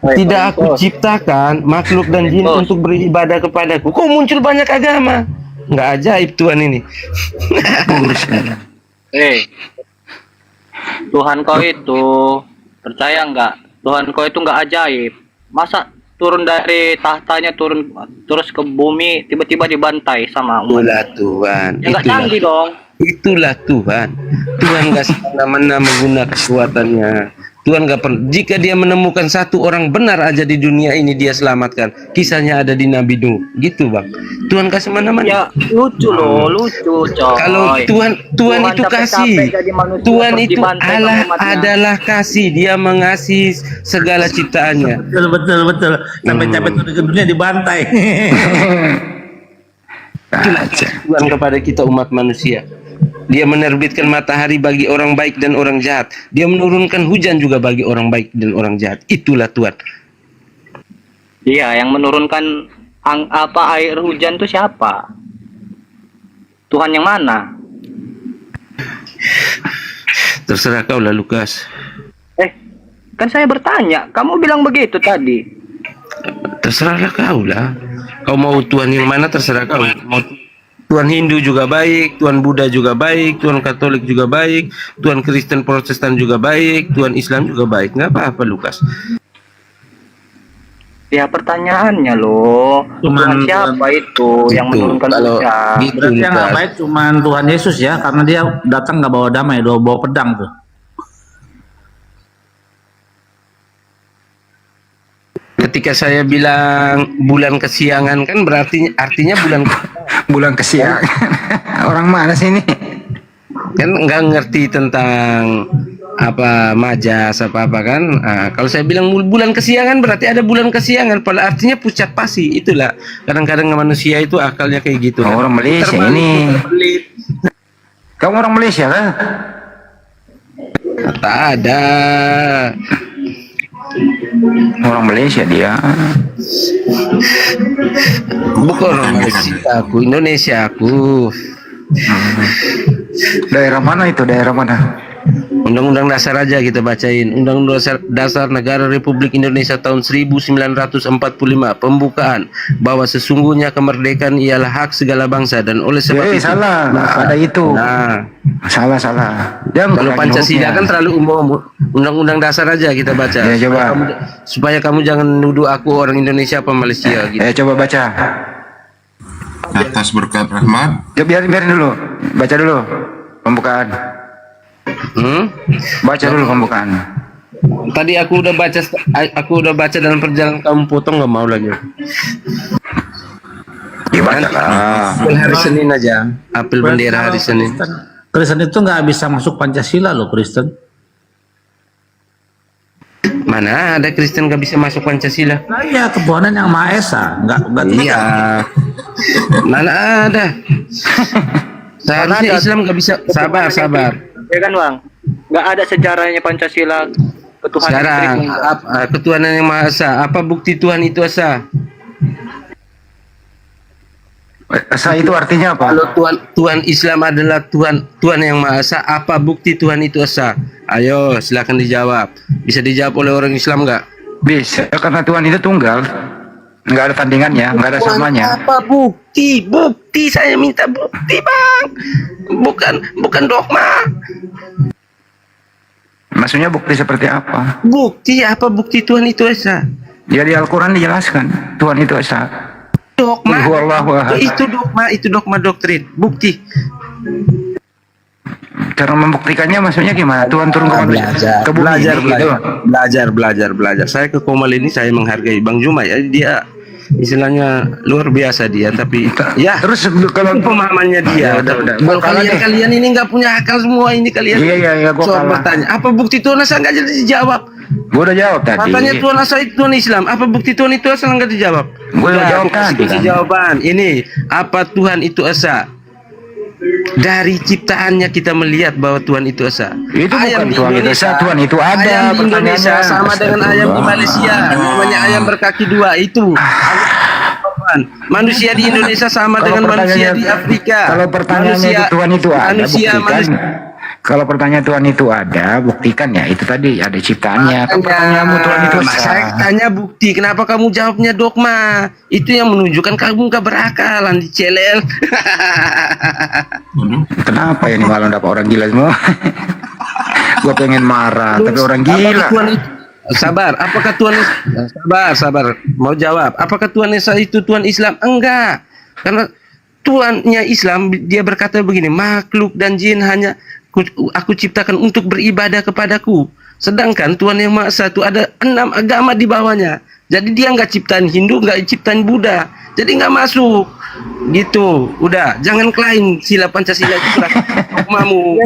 Tidak aku ciptakan makhluk dan jin untuk beribadah kepadaku. Kok muncul banyak agama? Nggak ajaib Tuhan ini. Tuhan kau itu percaya nggak? Tuhan kau itu nggak ajaib. Masa turun dari tahtanya terus ke bumi tiba-tiba dibantai sama umat? Itulah Tuhan. Ya nggak canggih dong. Itulah Tuhan. Tuhan nggak semena-mena menggunakan kekuatannya. Tuhan nggak pernah. Jika dia menemukan satu orang benar aja di dunia ini dia selamatkan. Kisahnya ada di Nabi Nuh, gitu bang. Tuhan kasih mana-mana. Ya lucu loh, lucu coy. Kalau Tuhan itu kasih. Tuhan itu Allah adalah kasih. Dia mengasihi segala ciptaannya. Betul. Sampai capek turun ke dunia dibantai. Itulah Tuhan kepada kita umat manusia. Dia menerbitkan matahari bagi orang baik dan orang jahat. Dia menurunkan hujan juga bagi orang baik dan orang jahat. Itulah Tuhan. Iya, yang menurunkan air hujan itu siapa? Tuhan yang mana? Terserah kau lah Lukas. Kan saya bertanya, kamu bilang begitu tadi. Terserahlah kau lah. Kau mau Tuhan yang mana terserah kau. Mau Tuhan Hindu juga baik, Tuhan Buddha juga baik, Tuhan Katolik juga baik, Tuhan Kristen Protestan juga baik, Tuhan Islam juga baik. Nggak apa-apa Lukas. Ya pertanyaannya loh, Tuhan siapa itu yang menurunkan hujan? Berarti yang nggak baik cuman Tuhan Yesus ya, karena dia datang nggak bawa damai, bawa pedang tuh. Ketika saya bilang bulan kesiangan kan berarti artinya bulan kesiangan. Orang mana sih ini? Kan nggak ngerti tentang apa majas apa kan. Nah, kalau saya bilang bulan kesiangan berarti ada bulan kesiangan, pada artinya pucat pasi. Itulah kadang-kadang manusia itu akalnya kayak gitu. Orang Malaysia ini. Kamu orang Malaysia kan? Tak ada. Orang Malaysia dia. Bukan orang Malaysia aku, Indonesia aku. Daerah mana itu? Daerah mana? Undang-Undang Dasar aja kita bacain. Undang-Undang Dasar Negara Republik Indonesia tahun 1945. Pembukaan bahwa sesungguhnya kemerdekaan ialah hak segala bangsa dan oleh sebab itu. Salah. Ada itu. Nah, salah. Kalau Pancasila kan terlalu umum. Undang-Undang Dasar aja kita baca. Ya, coba. Supaya kamu jangan nuduh aku orang Indonesia apa Malaysia gitu. Coba baca. Atas berkat rahmat. Ya biarin dulu. Baca dulu pembukaan. Baca dulu pembukaan. Tadi aku udah baca dalam perjalanan, kamu potong nggak mau lagi. Gimana? Apel hari Senin aja. Apel bendera hari Senin. Kristen itu nggak bisa masuk Pancasila loh, Kristen. Mana ada Kristen nggak bisa masuk Pancasila? Nah, iya, ketuhanan yang Maha Esa, nggak Iya. Mana ada? Seharusnya Islam nggak bisa. Sabar. Ya kan bang, nggak ada sejarahnya Pancasila ketuhanan. Sekarang ketuhanan yang Maha Esa. Apa bukti Tuhan itu esa? Esa itu artinya apa? Kalau Tuhan Islam adalah Tuhan yang Maha Esa, apa bukti Tuhan itu esa? Ayo, silakan dijawab. Bisa dijawab oleh orang Islam nggak? Bisa, karena Tuhan itu tunggal, nggak ada tandingannya, nggak ada samanya. Apa bukti? Bukti, saya minta bukti bang. Bukan dogma. Maksudnya bukti seperti apa? Bukti apa? Bukti Tuhan itu esa. Ya di Al-Quran dijelaskan Tuhan itu esa. Dogma. Itu dogma doktrin. Bukti. Cara membuktikannya maksudnya gimana? Tuhan turun ke manusia, ke bumi gitu. Belajar. Saya ke Komal ini saya menghargai Bang Juma ya, dia istilahnya luar biasa dia, tapi ya terus kalau pemahamannya dia. Kalau kalian ini nggak punya akal semua ini kalian. Iya, gua soal kalah. bertanya, apa bukti Tuhan asal nggak jadi dijawab? Gua udah jawab tadi. Katanya Tuhan asal itu Tuhan Islam, apa bukti Tuhan itu asal nggak dijawab? Gua udah jawab tadi kan. Jawaban ini, apa Tuhan itu asa? Dari ciptaannya kita melihat bahwa Tuhan itu esa. Itu bukan Tuhan itu esa, Tuhan itu ada. Ayam di Indonesia sama dengan ayam di Malaysia. Namanya ayam berkaki dua itu. Manusia di Indonesia sama dengan manusia di Afrika. Kalau pertanyaannya itu Tuhan itu ada, buktikan. Kalau pertanyaan Tuhan itu ada, buktikan ya. Itu tadi ada ciptaannya. Kan pertanyaanmu Tuhan itu esa. Saya tanya bukti, kenapa kamu jawabnya dogma? Itu yang menunjukkan kamu gak berakalan, dicelel. Kenapa ini malah dapat orang gila semua? Gue pengen marah, tapi orang gila. Sabar, apakah Tuhan sabar, mau jawab. Apakah Tuhan itu Tuhan Islam? Enggak. Karena Tuhannya Islam, dia berkata begini, makhluk dan jin hanya aku ciptakan untuk beribadah kepadaku. Sedangkan Tuhan yang Maha Esa itu ada 6 agama di bawahnya. Jadi dia nggak ciptain Hindu, nggak ciptain Buddha. Jadi nggak masuk. Gitu. Udah, jangan klaim sila Pancasila itu dogmamu.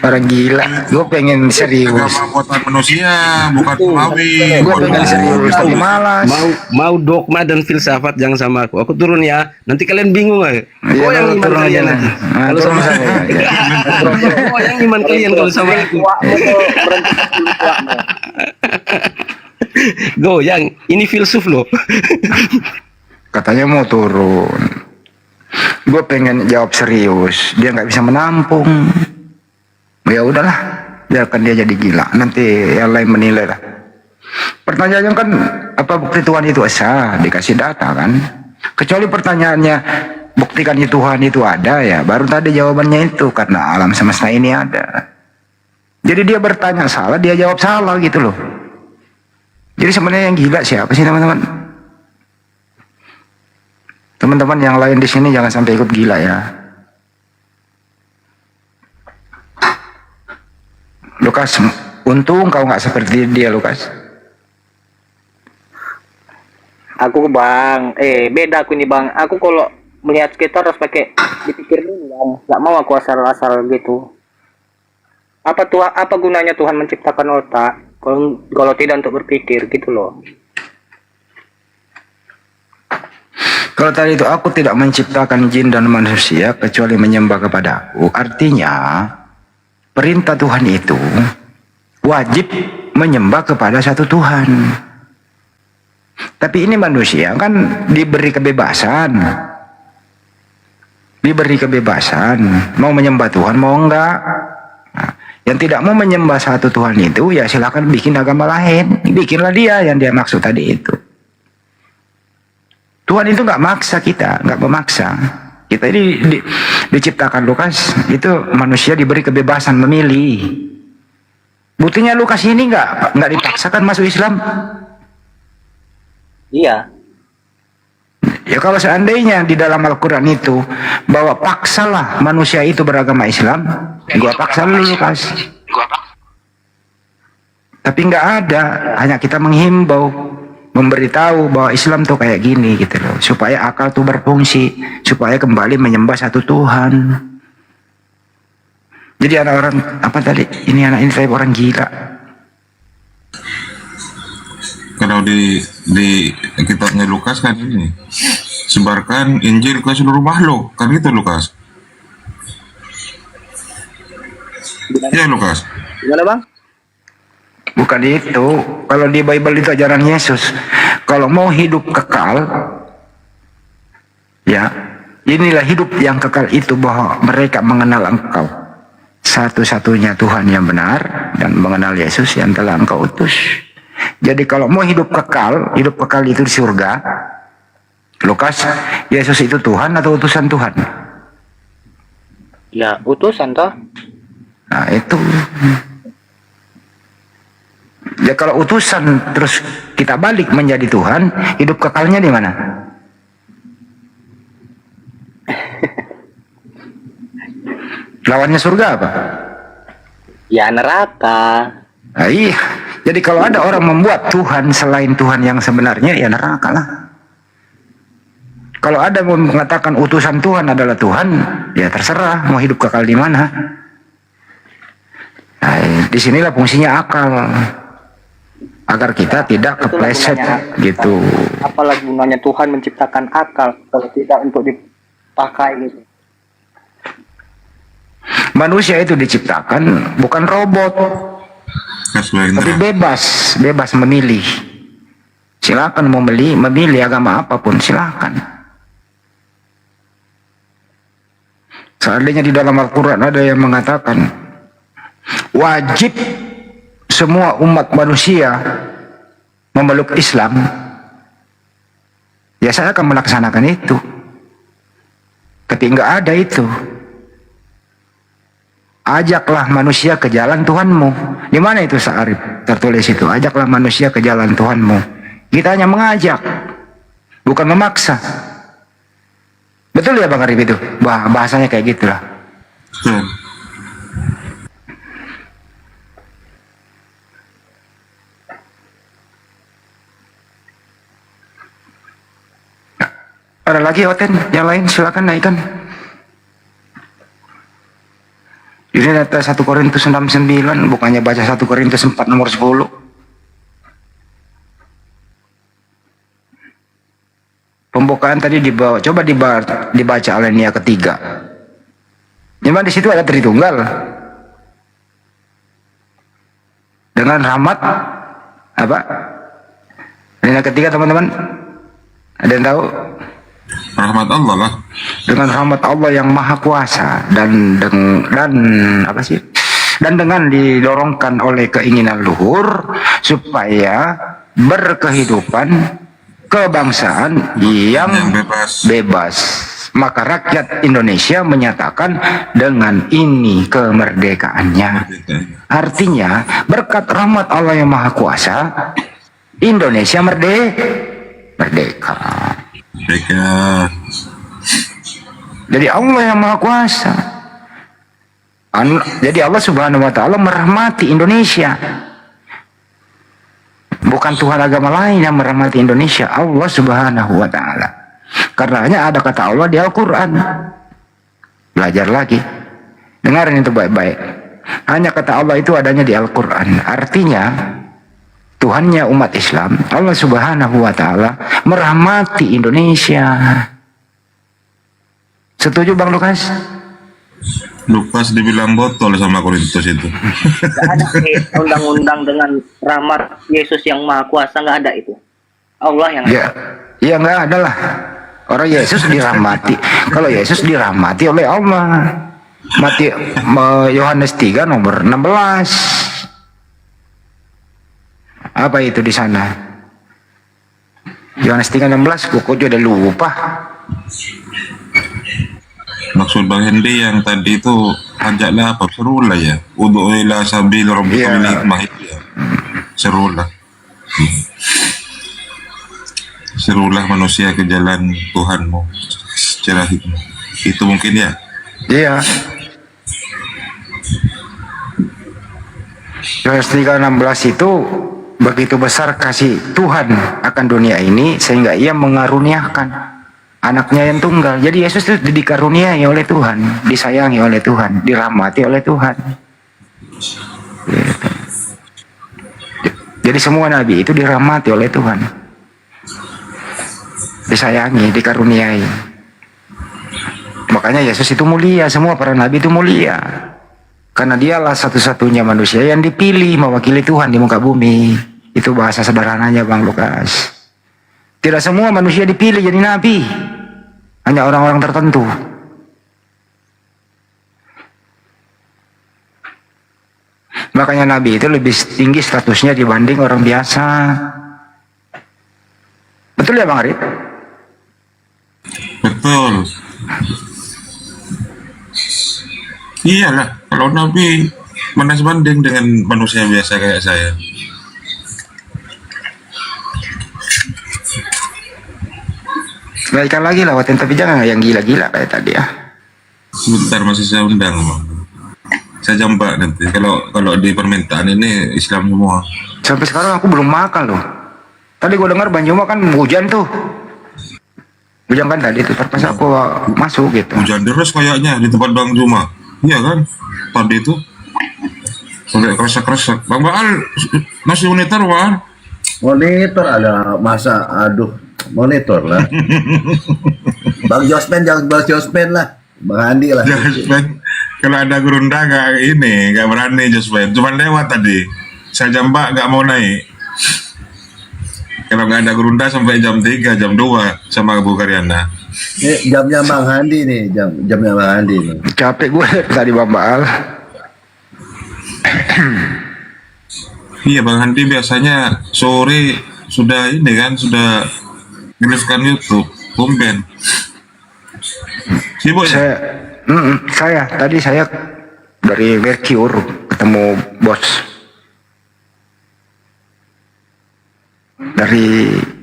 Orang gila. Gue pengen serius. Kota manusia, bukan Romawi. Gue pengen serius, tapi malas. Mau dogma dan filsafat jangan sama aku. Aku turun ya. Nanti kalian bingung aja. Iya, yang iman turun kalian aja. nanti. Nah, Kalau turun sama saya. yang iman kalian kalau sama aku. Goyang, ini filsuf loh. Katanya mau turun. Gue pengen jawab serius. Dia nggak bisa menampung. Ya udahlah, biarkan dia jadi gila. Nanti yang lain menilai lah. Pertanyaannya kan, apa bukti Tuhan itu esa? Dikasih data kan. Kecuali pertanyaannya, buktikan Tuhan itu ada ya. Baru tadi jawabannya itu, karena alam semesta ini ada. Jadi dia bertanya salah, dia jawab salah gitu loh. Jadi sebenarnya yang gila siapa sih teman-teman? Teman-teman yang lain di sini jangan sampai ikut gila ya. Lukas, untung kau nggak seperti dia, Lukas. Aku bang, beda aku nih bang. Aku kalau melihat sekitar harus pakai dipikir dulu bang. Nggak mau aku asal-asal gitu. Apa gunanya Tuhan menciptakan otak kalau tidak untuk berpikir gitu loh. Kalau tadi itu aku tidak menciptakan jin dan manusia kecuali menyembah kepada aku. Artinya perintah Tuhan itu wajib menyembah kepada satu Tuhan. Tapi ini manusia kan diberi kebebasan. diberi kebebasan mau menyembah Tuhan mau enggak. Nah, yang tidak mau menyembah satu Tuhan itu ya silakan bikin agama lain, bikinlah dia yang dia maksud tadi itu. Tuhan itu nggak maksa kita, nggak memaksa. Kita ini diciptakan Lukas itu manusia diberi kebebasan memilih. Buktinya Lukas ini nggak dipaksakan masuk Islam. Iya. Ya kalau seandainya di dalam Al-Quran itu bahwa paksalah manusia itu beragama Islam, gua paksa lu Lukas. Tapi nggak ada, hanya kita menghimbau, memberitahu bahwa Islam tuh kayak gini gitu loh, supaya akal tuh berfungsi, supaya kembali menyembah satu Tuhan. Jadi anak orang apa tadi? Ini anak ini saya orang gila. Kalau di kitabnya Lukas kan ini, sebarkan Injil ke seluruh makhluk, kan gitu Lukas. Iya Lukas. Gimana bang? Bukan itu. Kalau di Bible itu ajaran Yesus. Kalau mau hidup kekal, ya inilah hidup yang kekal itu, bahwa mereka mengenal Engkau satu-satunya Tuhan yang benar dan mengenal Yesus yang telah Engkau utus. Jadi kalau mau hidup kekal itu di surga. Lukas, Yesus itu Tuhan atau utusan Tuhan? Ya utusan toh. Nah itu. Ya kalau utusan terus kita balik menjadi Tuhan, hidup kekalnya di mana? Lawannya surga apa? Ya neraka. Nah, iya. Jadi kalau ada orang membuat Tuhan selain Tuhan yang sebenarnya, ya neraka lah. Kalau ada mengatakan utusan Tuhan adalah Tuhan, ya terserah mau hidup kekal di mana. Nah, disinilah fungsinya akal, agar kita tidak kepleset gitu. Apalah gunanya Tuhan menciptakan akal kalau tidak untuk dipakai gitu. Manusia itu diciptakan bukan robot, tapi bebas memilih. Silakan mau memilih agama apapun, silakan. Seandainya di dalam Al-Quran ada yang mengatakan wajib semua umat manusia memeluk Islam, ya saya akan melaksanakan itu. Tapi nggak ada itu. Ajaklah manusia ke jalan Tuhanmu. Di mana itu Sa'arif? Tertulis itu. Ajaklah manusia ke jalan Tuhanmu. Kita hanya mengajak, bukan memaksa. Betul ya Bang Arif itu? Bahasanya kayak gitulah. Ada lagi Oten? Yang lain silakan naikkan. Ini data 1 Korintus 6:9, bukannya baca 1 Korintus 4 nomor 10. Pembukaan tadi dibawa, coba dibaca alinea ketiga. Memang di situ ada Tritunggal. Dengan rahmat apa? Alinea ketiga teman-teman. Ada yang tahu? Rahmat Allah lah. Dengan rahmat Allah yang maha kuasa dan apa sih? Dan dengan didorongkan oleh keinginan luhur supaya berkehidupan kebangsaan yang bebas. Maka rakyat Indonesia menyatakan dengan ini kemerdekaannya. Artinya berkat rahmat Allah yang maha kuasa, Indonesia merdeka. Jadi Allah yang maha kuasa. Jadi Allah subhanahu wa ta'ala merahmati Indonesia. Bukan Tuhan agama lain yang merahmati Indonesia, Allah subhanahu wa ta'ala. Karenanya ada kata Allah di Al-Quran. Belajar lagi, dengarin itu baik-baik. Hanya kata Allah itu adanya di Al-Quran. Artinya Tuhannya umat Islam, Allah subhanahu wa ta'ala merahmati Indonesia. Setuju Bang Lukas? Lukas dibilang botol sama Korintus itu. Gak ada undang-undang dengan rahmat Yesus yang maha kuasa, nggak ada itu. Allah yang ya nggak ada lah. Orang Yesus dirahmati. Kalau Yesus dirahmati oleh Allah. Yohanes 3 nomor 16. Apa itu di sana? Yohanes 3:16, kok udah lupa. Maksud Bang Hendy yang tadi itu ajaklah apa? Serulah ya. Udhu'ila sabil rabbika bil hikmah itu ya. Serulah. Serulah manusia ke jalan Tuhanmu secara hikmah. Itu mungkin ya? Iya. Yohanes 3:16 itu begitu besar kasih Tuhan akan dunia ini sehingga ia mengaruniakan anaknya yang tunggal. Jadi Yesus itu dikaruniai oleh Tuhan, disayangi oleh Tuhan, dirahmati oleh Tuhan. Gitu. Jadi semua nabi itu dirahmati oleh Tuhan, disayangi, dikaruniai. Makanya Yesus itu mulia, semua para nabi itu mulia. Karena dialah satu-satunya manusia yang dipilih mewakili Tuhan di muka bumi. Itu bahasa sederhananya Bang Lukas. Tidak semua manusia dipilih jadi nabi. Hanya orang-orang tertentu. Makanya nabi itu lebih tinggi statusnya dibanding orang biasa. Betul ya Bang Arif? Betul. Iyalah, kalau Nabi mana sebanding dengan manusia biasa kayak saya. Baikkan lagi lawatin, tapi jangan yang gila-gila kayak tadi ya. Sebentar masih saya undang, Bang. Saya jambak nanti. Kalau di permintaan ini Islam semua. Sampai sekarang aku belum makan loh. Tadi gue dengar Bang Juma kan hujan tuh. Hujan kan tadi tuh, pas aku masuk gitu. Hujan deras kayaknya di tempat Bang Juma. Iya kan? Tadi itu sampai kresek-kresek. Bang Baal masih monitor, Bang? Monitor ada masa, aduh, monitor lah. Bang Jospen, jangan Bang Jospen lah. Bang Andi lah. Jospen, kalau ada gerunda nggak berani Jospen. Cuman lewat tadi. Saya jambak nggak mau naik. Kalau nggak ada gerunda sampai jam 3, jam 2 sama Bu Karyana. Ini jamnya Bang Andi nih, jamnya Bang Andi nih. Capek gue tadi Bang Baal. Iya Bang Andi biasanya sore sudah ini kan, sudah nge-live-kan YouTube, tumben. Sibuk ya? Saya tadi dari Mercure ketemu bos.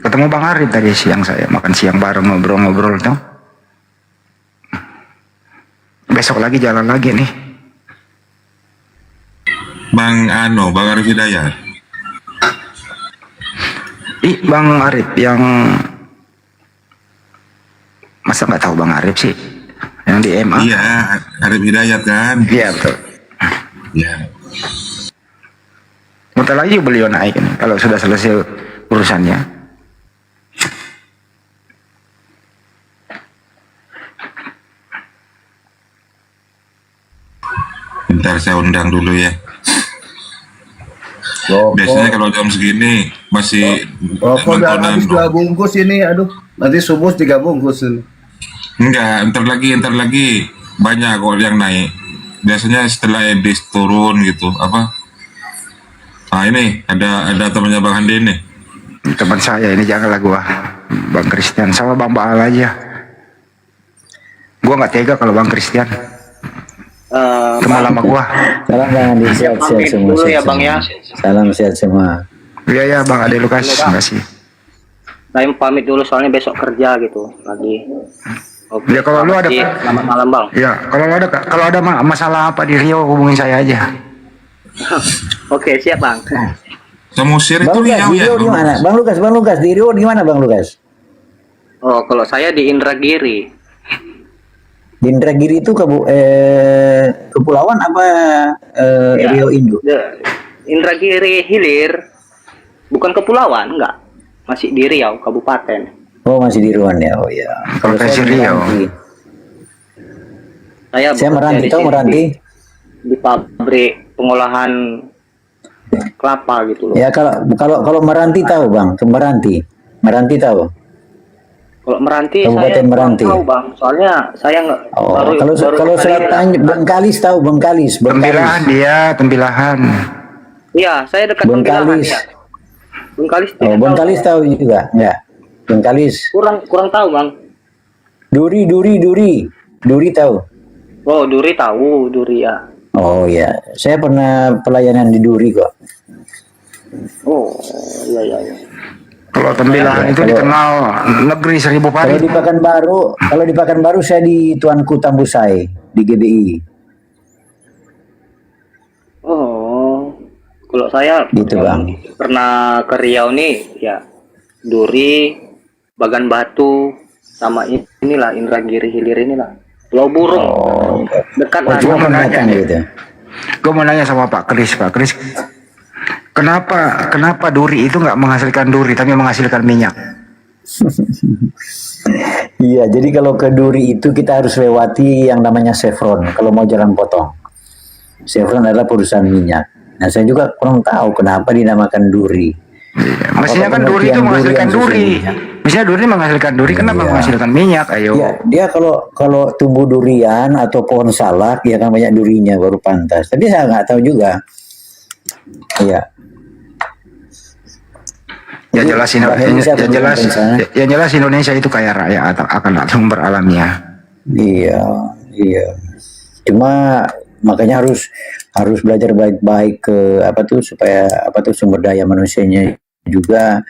Ketemu Bang Arif tadi siang, saya makan siang bareng, ngobrol-ngobrol tuh. Besok lagi jalan lagi nih. Bang Arif Hidayat. Bang Arif yang masa nggak tahu Bang Arif sih? Yang di MA. Iya, Arif Hidayat kan? Iya betul. Iya. Bentar lagi beliau naik nih, kalau sudah selesai urusannya. Bentar saya undang dulu ya. Biasanya kalau jam segini masih Rokok udah habis 2 bungkus ini, aduh. Nanti subuh 3 bungkus ini. Enggak, entar lagi banyak kok yang naik. Biasanya setelah Edis turun gitu, apa? Nah ini ada temannya Bang Handi nih. Teman saya ini, janganlah gua Bang Christian sama Bang Baal aja. Gua nggak tega kalau Bang Christian. Teman lama gua. Salam Bang Andi, sehat-sehat semua. Dulu ya Bang ya. Salam sehat semua. Iya ya Bang Ade Lukas, terima kasih. Saya pamit dulu soalnya besok kerja gitu lagi. Oke. Ya kalau lu ada, selamat malam Bang. ya kalau ada masalah apa di Rio hubungin saya aja. Oke, siap Bang. Samosir itu Bang Lukas, di Rio di mana? Bang Lukas di Rio di mana Bang Lukas? Oh, kalau saya di Indragiri. Di Indragiri itu kepulauan apa Ya. Rio Indo? Indragiri Hilir, bukan kepulauan, enggak. Masih di Riau, kabupaten. Oh masih di Riau ya, oh ya. Kalau Provinsi Riau. Saya merantau, tahu merantau. Di pabrik pengolahan kelapa gitu loh. Ya kalau Meranti tahu Bang, Meranti tahu. Kalau Meranti Kabupaten saya kurang Meranti. tahu bang, soalnya saya nggak Oh, baru kalau baru Selat kali- Tanjung Bengkalis tahu Bengkalis. Tembilahan dia, tembilahan. Iya, saya dekat Tembilahan Bengkalis. ya. Bengkalis Oh, tidak tahu. Bengkalis tahu juga, ya. Bengkalis. Kurang tahu bang. Duri tahu. Oh Duri tahu, Duri ya. Oh ya, saya pernah pelayanan di Duri kok. Oh iya. Kalau Tembilahan itu di tengah negeri 1000 pari. Kalau di Pekanbaru saya di Tuanku Tambusai di GBI. Oh, kalau saya Gitu bang. pernah ke Riau nih, ya Duri, Bagan Batu, sama inilah Indragiri Hilir inilah, Pulau Burung, dekat lah. Gue mau nanya nih. Gitu. Gue mau nanya sama Pak Kris. Kenapa duri itu nggak menghasilkan duri tapi menghasilkan minyak? Iya, jadi kalau ke Duri itu kita harus lewati yang namanya Chevron kalau mau jalan potong. Chevron adalah perusahaan minyak. Nah, saya juga kurang tahu kenapa dinamakan Duri. Mestinya kan duri itu menghasilkan duri. Mestinya duri menghasilkan duri, kenapa menghasilkan minyak? Ayo. Ya, dia kalau tumbuh durian atau pohon salak ya kan banyak durinya baru pantas. Tapi saya nggak tahu juga. Iya. Yang jelas Indonesia itu kaya raya akan sumber alamnya. Iya. Cuma makanya harus belajar baik-baik ke supaya sumber daya manusianya juga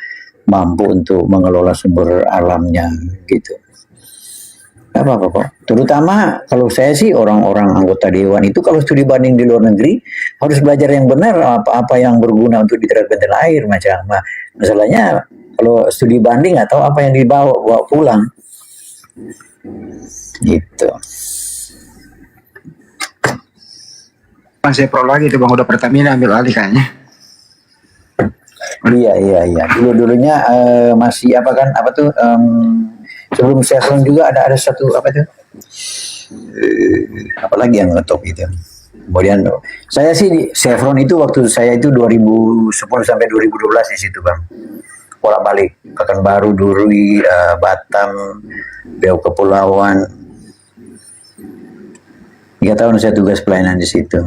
mampu untuk mengelola sumber alamnya gitu. Gak apa-apa kok. Terutama kalau saya sih orang-orang anggota dewan itu kalau studi banding di luar negeri harus belajar yang benar apa yang berguna untuk diterapkan di air macam. Masalahnya kalau studi banding atau apa yang bawa pulang gitu. Masih pro lagi itu bang, udah Pertamina ambil alih kayaknya. Iya. Dulunya masih sebelum Chevron juga ada satu apalagi yang ngetop itu. Kemudian saya sih di Chevron itu waktu saya itu 2010 sampai 2012 di situ bang. Bolak-balik Pekanbaru, Duri, Batam, Riau Kepulauan. 3 tahun saya tugas pelayanan di situ.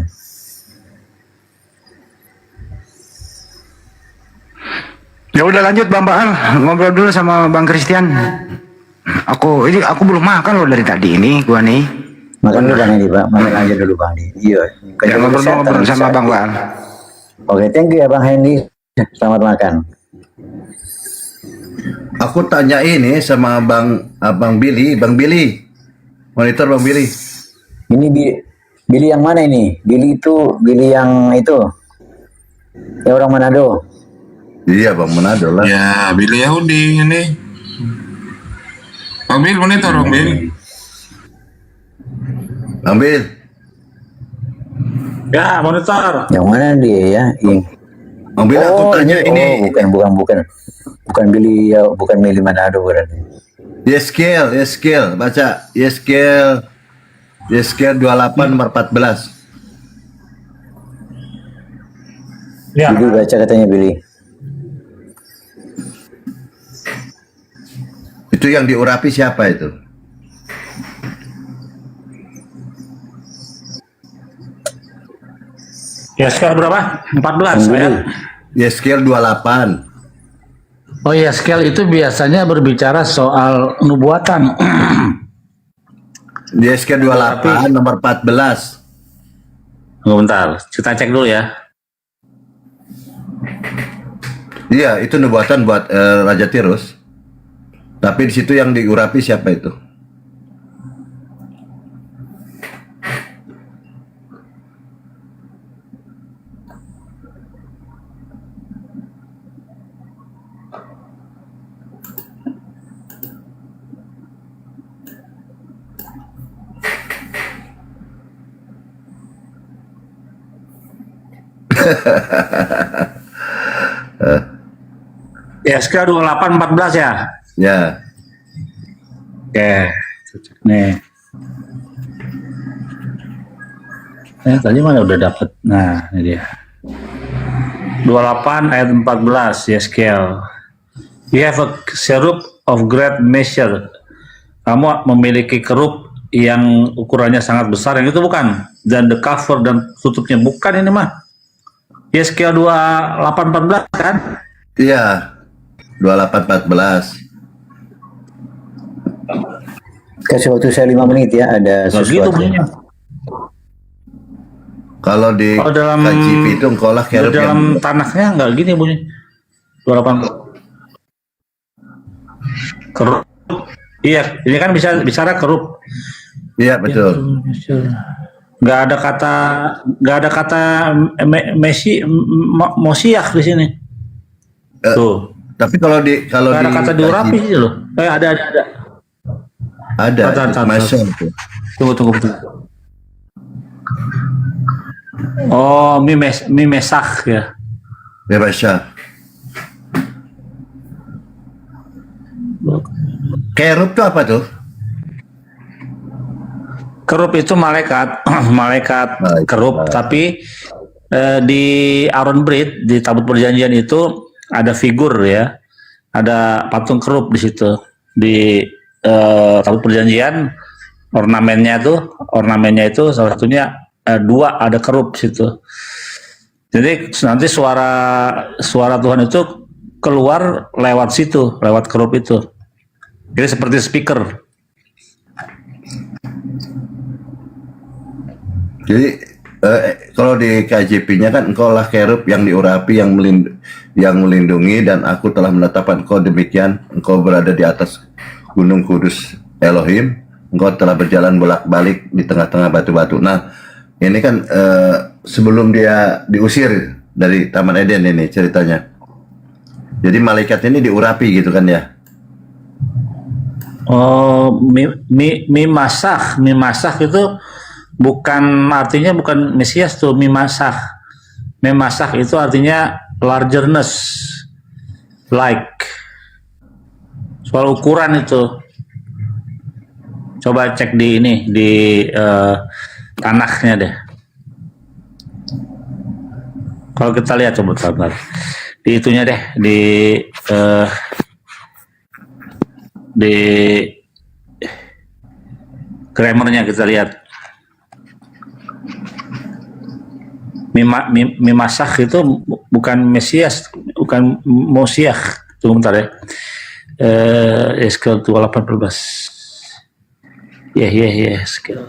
Ya udah lanjut Bang Baal, ngobrol dulu sama Bang Christian. Aku belum makan loh dari tadi ini, gua nih. Makan dulu Bang Edi, Pak. Makan aja dulu Bang Edi. Iya. Ya, ngobrol sama Bang Baal. Oke, thank you ya Bang Hendy. Selamat makan. Aku tanya ini sama Bang Billy. Monitor Bang Billy. Ini Billy yang mana ini? Billy yang itu. Ya orang Manado. Iya Bang Manado lah. Ya, Billy Yahudi ini. Bang Bil, monitor Bang Bil. Bang Bil. Ya, monitor. Yang mana dia ya? Bang Bil, aku tanya ini. Bukan Billy ya, bukan Billy Manado berarti. Yeskel, baca Yeskel 28 nomor 14. Ya. Billy baca katanya Billy. Itu yang diurapi siapa itu? Ya, sekarang berapa? 14 ya. Yeskel 28. Oh ya, scale itu biasanya berbicara soal nubuatan. Yeskel 28 nomor 14. Tunggu bentar, kita cek dulu ya. Iya, itu nubuatan buat Raja Tirus. Tapi di situ yang diurapi siapa itu? Ya, SK 2814 ya. Ya. Oke. Nih. Tadi mana udah dapet. Nah, ini dia. 28 ayat 14 Yeskel. You have a cherub of great measure. Kamu memiliki kerup yang ukurannya sangat besar, yang itu bukan. Dan the cover dan tutupnya bukan ini mah. Yeskel 28:14 kan? Iya, 28:14. Kasih waktu saya 5 menit ya, ada Nggak gitu sesuatu. bunyinya. Kalau di Kalau dalam KJP itu engkaulah kerub dalam yang tanahnya nggak gini bunyi. 28 kerup. Iya, ini kan bisa bicara kerup. Iya betul. Nggak ada kata mosiah di sini. Tuh. Tapi kalau Nggak ada kata diurapi sih loh. Ada. Ada. Masya itu. Tunggu. Oh, mimesak ya. Ya Masya. Kerub itu apa tuh? Kerup itu malaikat, malaikat kerup. Tapi di Aaron Brit, di tabut perjanjian itu ada figur ya, ada patung kerup di situ. Di tabut perjanjian ornamennya itu salah satunya dua, ada kerup situ. Jadi nanti suara Tuhan itu keluar lewat situ, lewat kerup itu. Jadi seperti speaker. Jadi kalau di KJP-nya kan engkaulah kerub yang diurapi, yang melindungi, dan aku telah menetapkan engkau demikian. Engkau berada di atas gunung kudus Elohim. Engkau telah berjalan bolak-balik di tengah-tengah batu-batu. Nah, ini kan sebelum dia diusir dari Taman Eden ini ceritanya. Jadi malaikat ini diurapi gitu kan ya? Oh, mimasah itu artinya bukan Mesias tuh. Mimasah itu artinya largerness, like, soal ukuran itu. Coba cek di ini, di tanahnya deh. Kalau kita lihat coba di itunya deh, di grammarnya kita lihat. Mimasah itu bukan Mesias, bukan Mosiah. Tunggu bentar ya. Eskel 28:14. Ya, Eskel.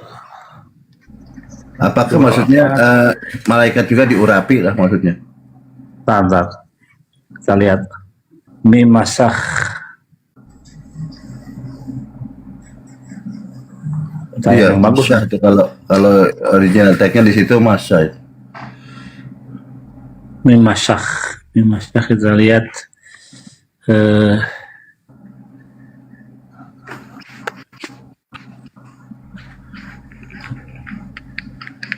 Apakah maksudnya malaikat juga diurapi lah maksudnya? Bentar. Kita lihat. Mimasah. Iya, bagus lah itu kalau original tag-nya di situ Masya. Mimasah kita lihat.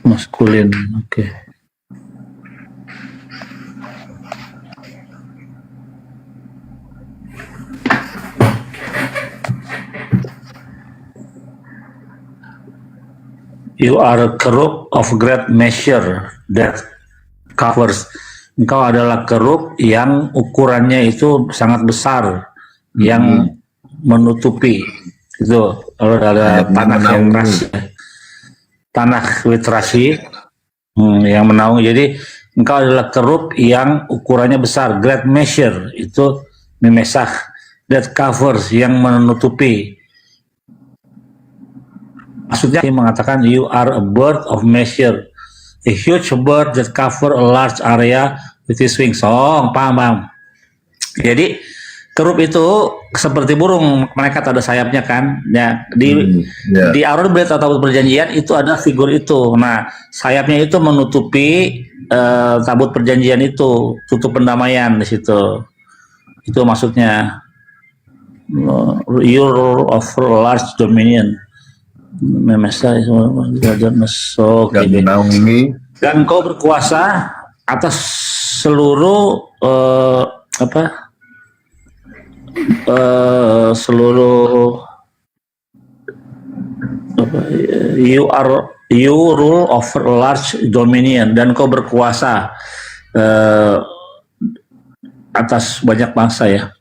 Maskulin, oke. You are a kerup of great measure that covers. Engkau adalah kerup yang ukurannya itu sangat besar, yang menutupi. Itu kalau ada tanah yang keras, tanah literasi yang menaungi. Jadi engkau adalah kerup yang ukurannya besar, great measure itu memesah, that covers yang menutupi. Maksudnya dia mengatakan you are a bird of measure, a huge bird that cover a large area with his wings. Oh, paham. Jadi kerup itu seperti burung, malaikat ada sayapnya kan? Ya, di Aaron Brit atau perjanjian itu ada figur itu. Nah, sayapnya itu menutupi tabut perjanjian itu, tutup pendamaian di situ. Itu maksudnya you rule over large dominion. Memesa dan kau berkuasa atas seluruh you rule over large dominion, dan kau berkuasa atas banyak bangsa ya.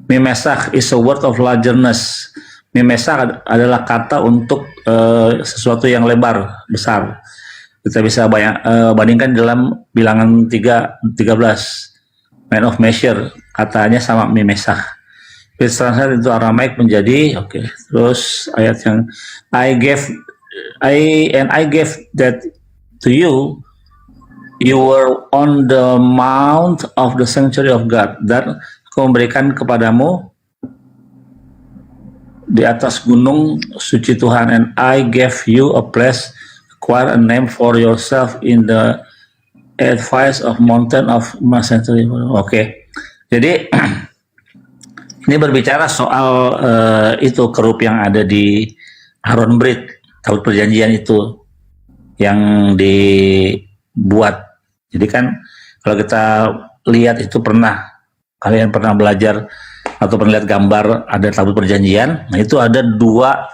Mimesah is a word of largeness. Mimesah adalah kata untuk sesuatu yang lebar, besar. Kita bisa bandingkan dalam bilangan 13. Man of measure, katanya sama mimesah. Please translate into Aramaic menjadi Terus ayat yang I gave that to you. You were on the mount of the sanctuary of God. Dan aku memberikan kepadamu di atas gunung suci Tuhan, and I gave you a place, acquire a name for yourself in the advice of mountain of my sanctuary. Jadi ini berbicara soal itu kerup yang ada di Aaron Brit, tabut perjanjian itu yang dibuat. Jadi kan kalau kita lihat itu kalian pernah belajar atau pernah lihat gambar ada tabut perjanjian. Nah itu ada dua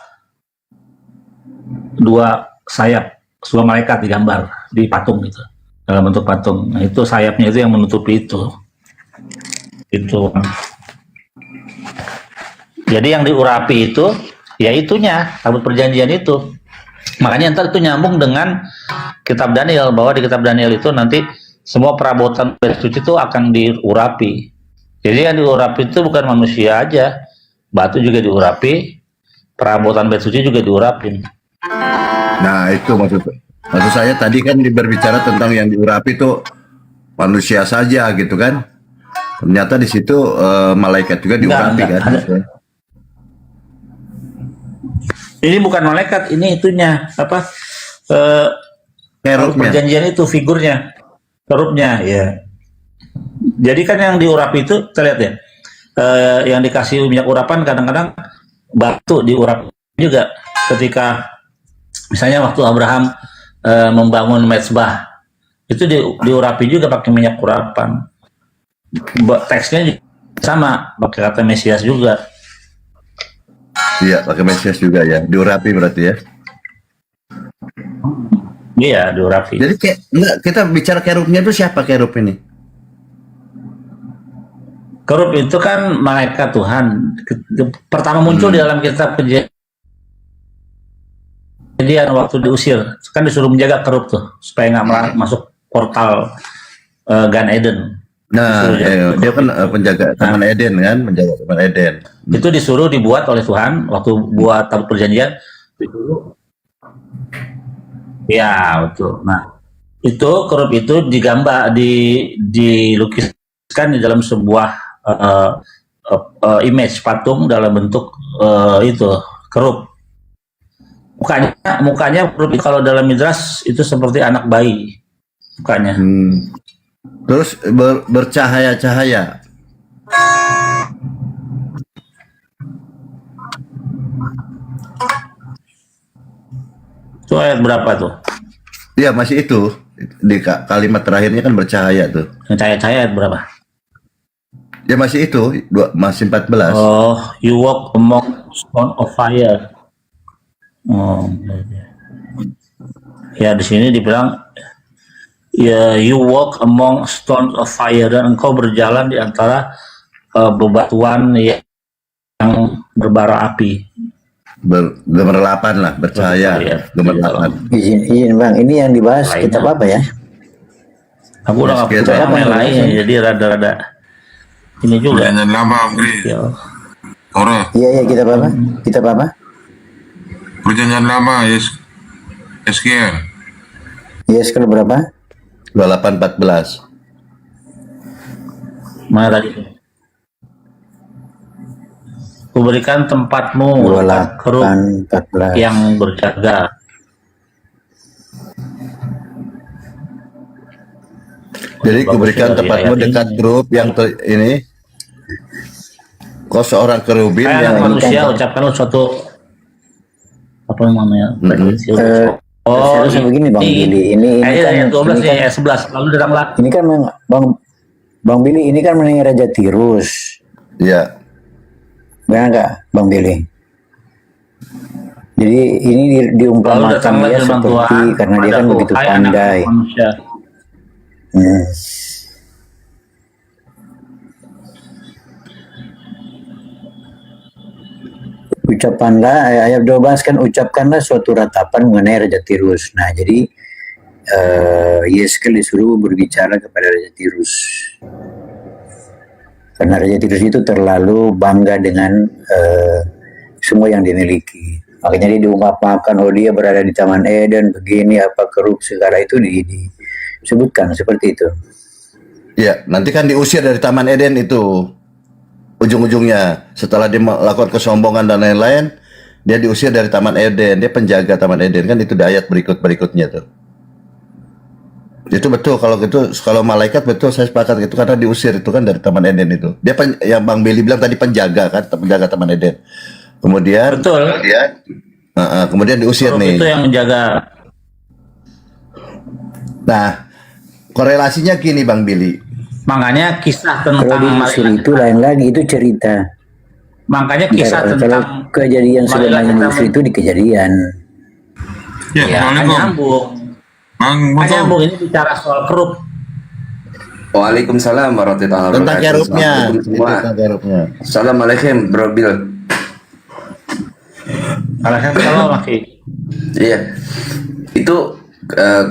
sayap, dua malaikat digambar di patung itu, dalam bentuk patung. Nah itu sayapnya itu yang menutupi itu. Jadi yang diurapi itu ya itunya tabut perjanjian itu. Makanya ntar itu nyambung dengan kitab Daniel, bahwa di kitab Daniel itu nanti semua perabotan bait suci itu akan diurapi. Jadi yang diurapi itu bukan manusia aja, batu juga diurapi, perabotan bait suci juga diurapi. Nah itu maksud saya tadi kan berbicara tentang yang diurapi itu manusia saja gitu kan. Ternyata di situ malaikat juga diurapi kan. Ini bukan malaikat, ini itunya apa? Perjanjian itu figurnya, kerupnya ya. Jadi kan yang diurapi itu, kita lihat ya, yang dikasih minyak urapan kadang-kadang batu diurap juga. Ketika misalnya waktu Abraham membangun mezbah, itu diurapi juga pakai minyak urapan. Teksnya sama, pakai kata Mesias juga. Iya, pakai Mesias juga ya, diurapi berarti ya. Iya, diurapi. Jadi kita bicara kerubnya itu siapa kerub ini? Kerub itu kan malaikat Tuhan. Pertama muncul di dalam kitab Kejadian waktu diusir, kan disuruh menjaga kerub tuh supaya nggak masuk portal Gan Eden. Nah, dia kan penjaga Taman Eden kan, menjaga Taman Eden. Itu disuruh dibuat oleh Tuhan waktu buat tabut perjanjian. Ya betul. Nah itu kerub itu digambar, dilukiskan di dalam sebuah image patung dalam bentuk itu kerub. Mukanya kerub kalau dalam Midrash itu seperti anak bayi mukanya. Terus bercahaya-cahaya. Itu ayat berapa tuh? Iya masih itu di kalimat terakhirnya kan bercahaya tuh. Cahaya-cahaya ayat berapa? Ya masih itu, masih 14. Oh, you walk among stone of fire. Oh, ya di sini dibilang ya you walk among stone of fire, dan engkau berjalan di antara bebatuan yang berbara api. Gemerlapan lah, bercahaya, gemerlapan. Izin Bang, ini yang dibahas kitab apa ya? Aku udah nggak percaya sama yang lain, jadi rada-rada ini juga. Jangan lama, Iya, kitab apa? Kitab apa? Perjanjian lama, Yeskiel. Yeskiel berapa? 28:14. Mana tadi? Kuberikan tempatmu kerub yang berjaga. Jadi kuberikan tempatmu dekat kerub yang ini. Kau seorang kerubin yang manusia ucapkan suatu apa namanya? Oh, begini Bang Billy, ini ayat 12 kan, ayat 11 lalu datang lagi. Ini kan Bang Billy, ini kan mengenai Raja Tirus. Iya. Benar nggak Bang Billy? Jadi ini diumpamakan dia seperti Tuhan, karena dia kan begitu pandai. ucapkanlah ayat 12 kan, ucapkanlah suatu ratapan mengenai Raja Tirus. Nah, jadi Yeskel disuruh berbicara kepada Raja Tirus. Karena Raja Tirus itu terlalu bangga dengan semua yang dimiliki. Makanya dia diungkapkan, oh dia berada di Taman Eden, begini apa keruk segala itu disebutkan seperti itu. Ya, nanti kan diusir dari Taman Eden itu. Ujung-ujungnya setelah dia melakukan kesombongan dan lain-lain, dia diusir dari Taman Eden. Dia penjaga Taman Eden, kan itu di ayat berikutnya tuh. Itu betul, kalau malaikat betul, saya sepakat itu, karena diusir itu kan dari Taman Eden itu. Dia yang Bang Billy bilang tadi penjaga kan, penjaga Taman Eden. Kemudian Betul. kemudian diusir nih. Itu yang menjaga. Nah, korelasinya gini Bang Billy. Makanya kisah Kalau tentang diusir itu lain lagi, itu cerita. makanya kisah Kalau tentang kejadian sebenarnya malaikat diusir itu di kejadian. Ya, ya kan nyambung. Kan nyambung, ini bicara soal keruk. Waalaikumsalam warahmatullahi wabarakatuh. Tentang kerupnya. Assalamualaikum semua. Tentang kerupnya. Assalamualaikum Bro Bill. Alhamdulillah lagi. Iya. Itu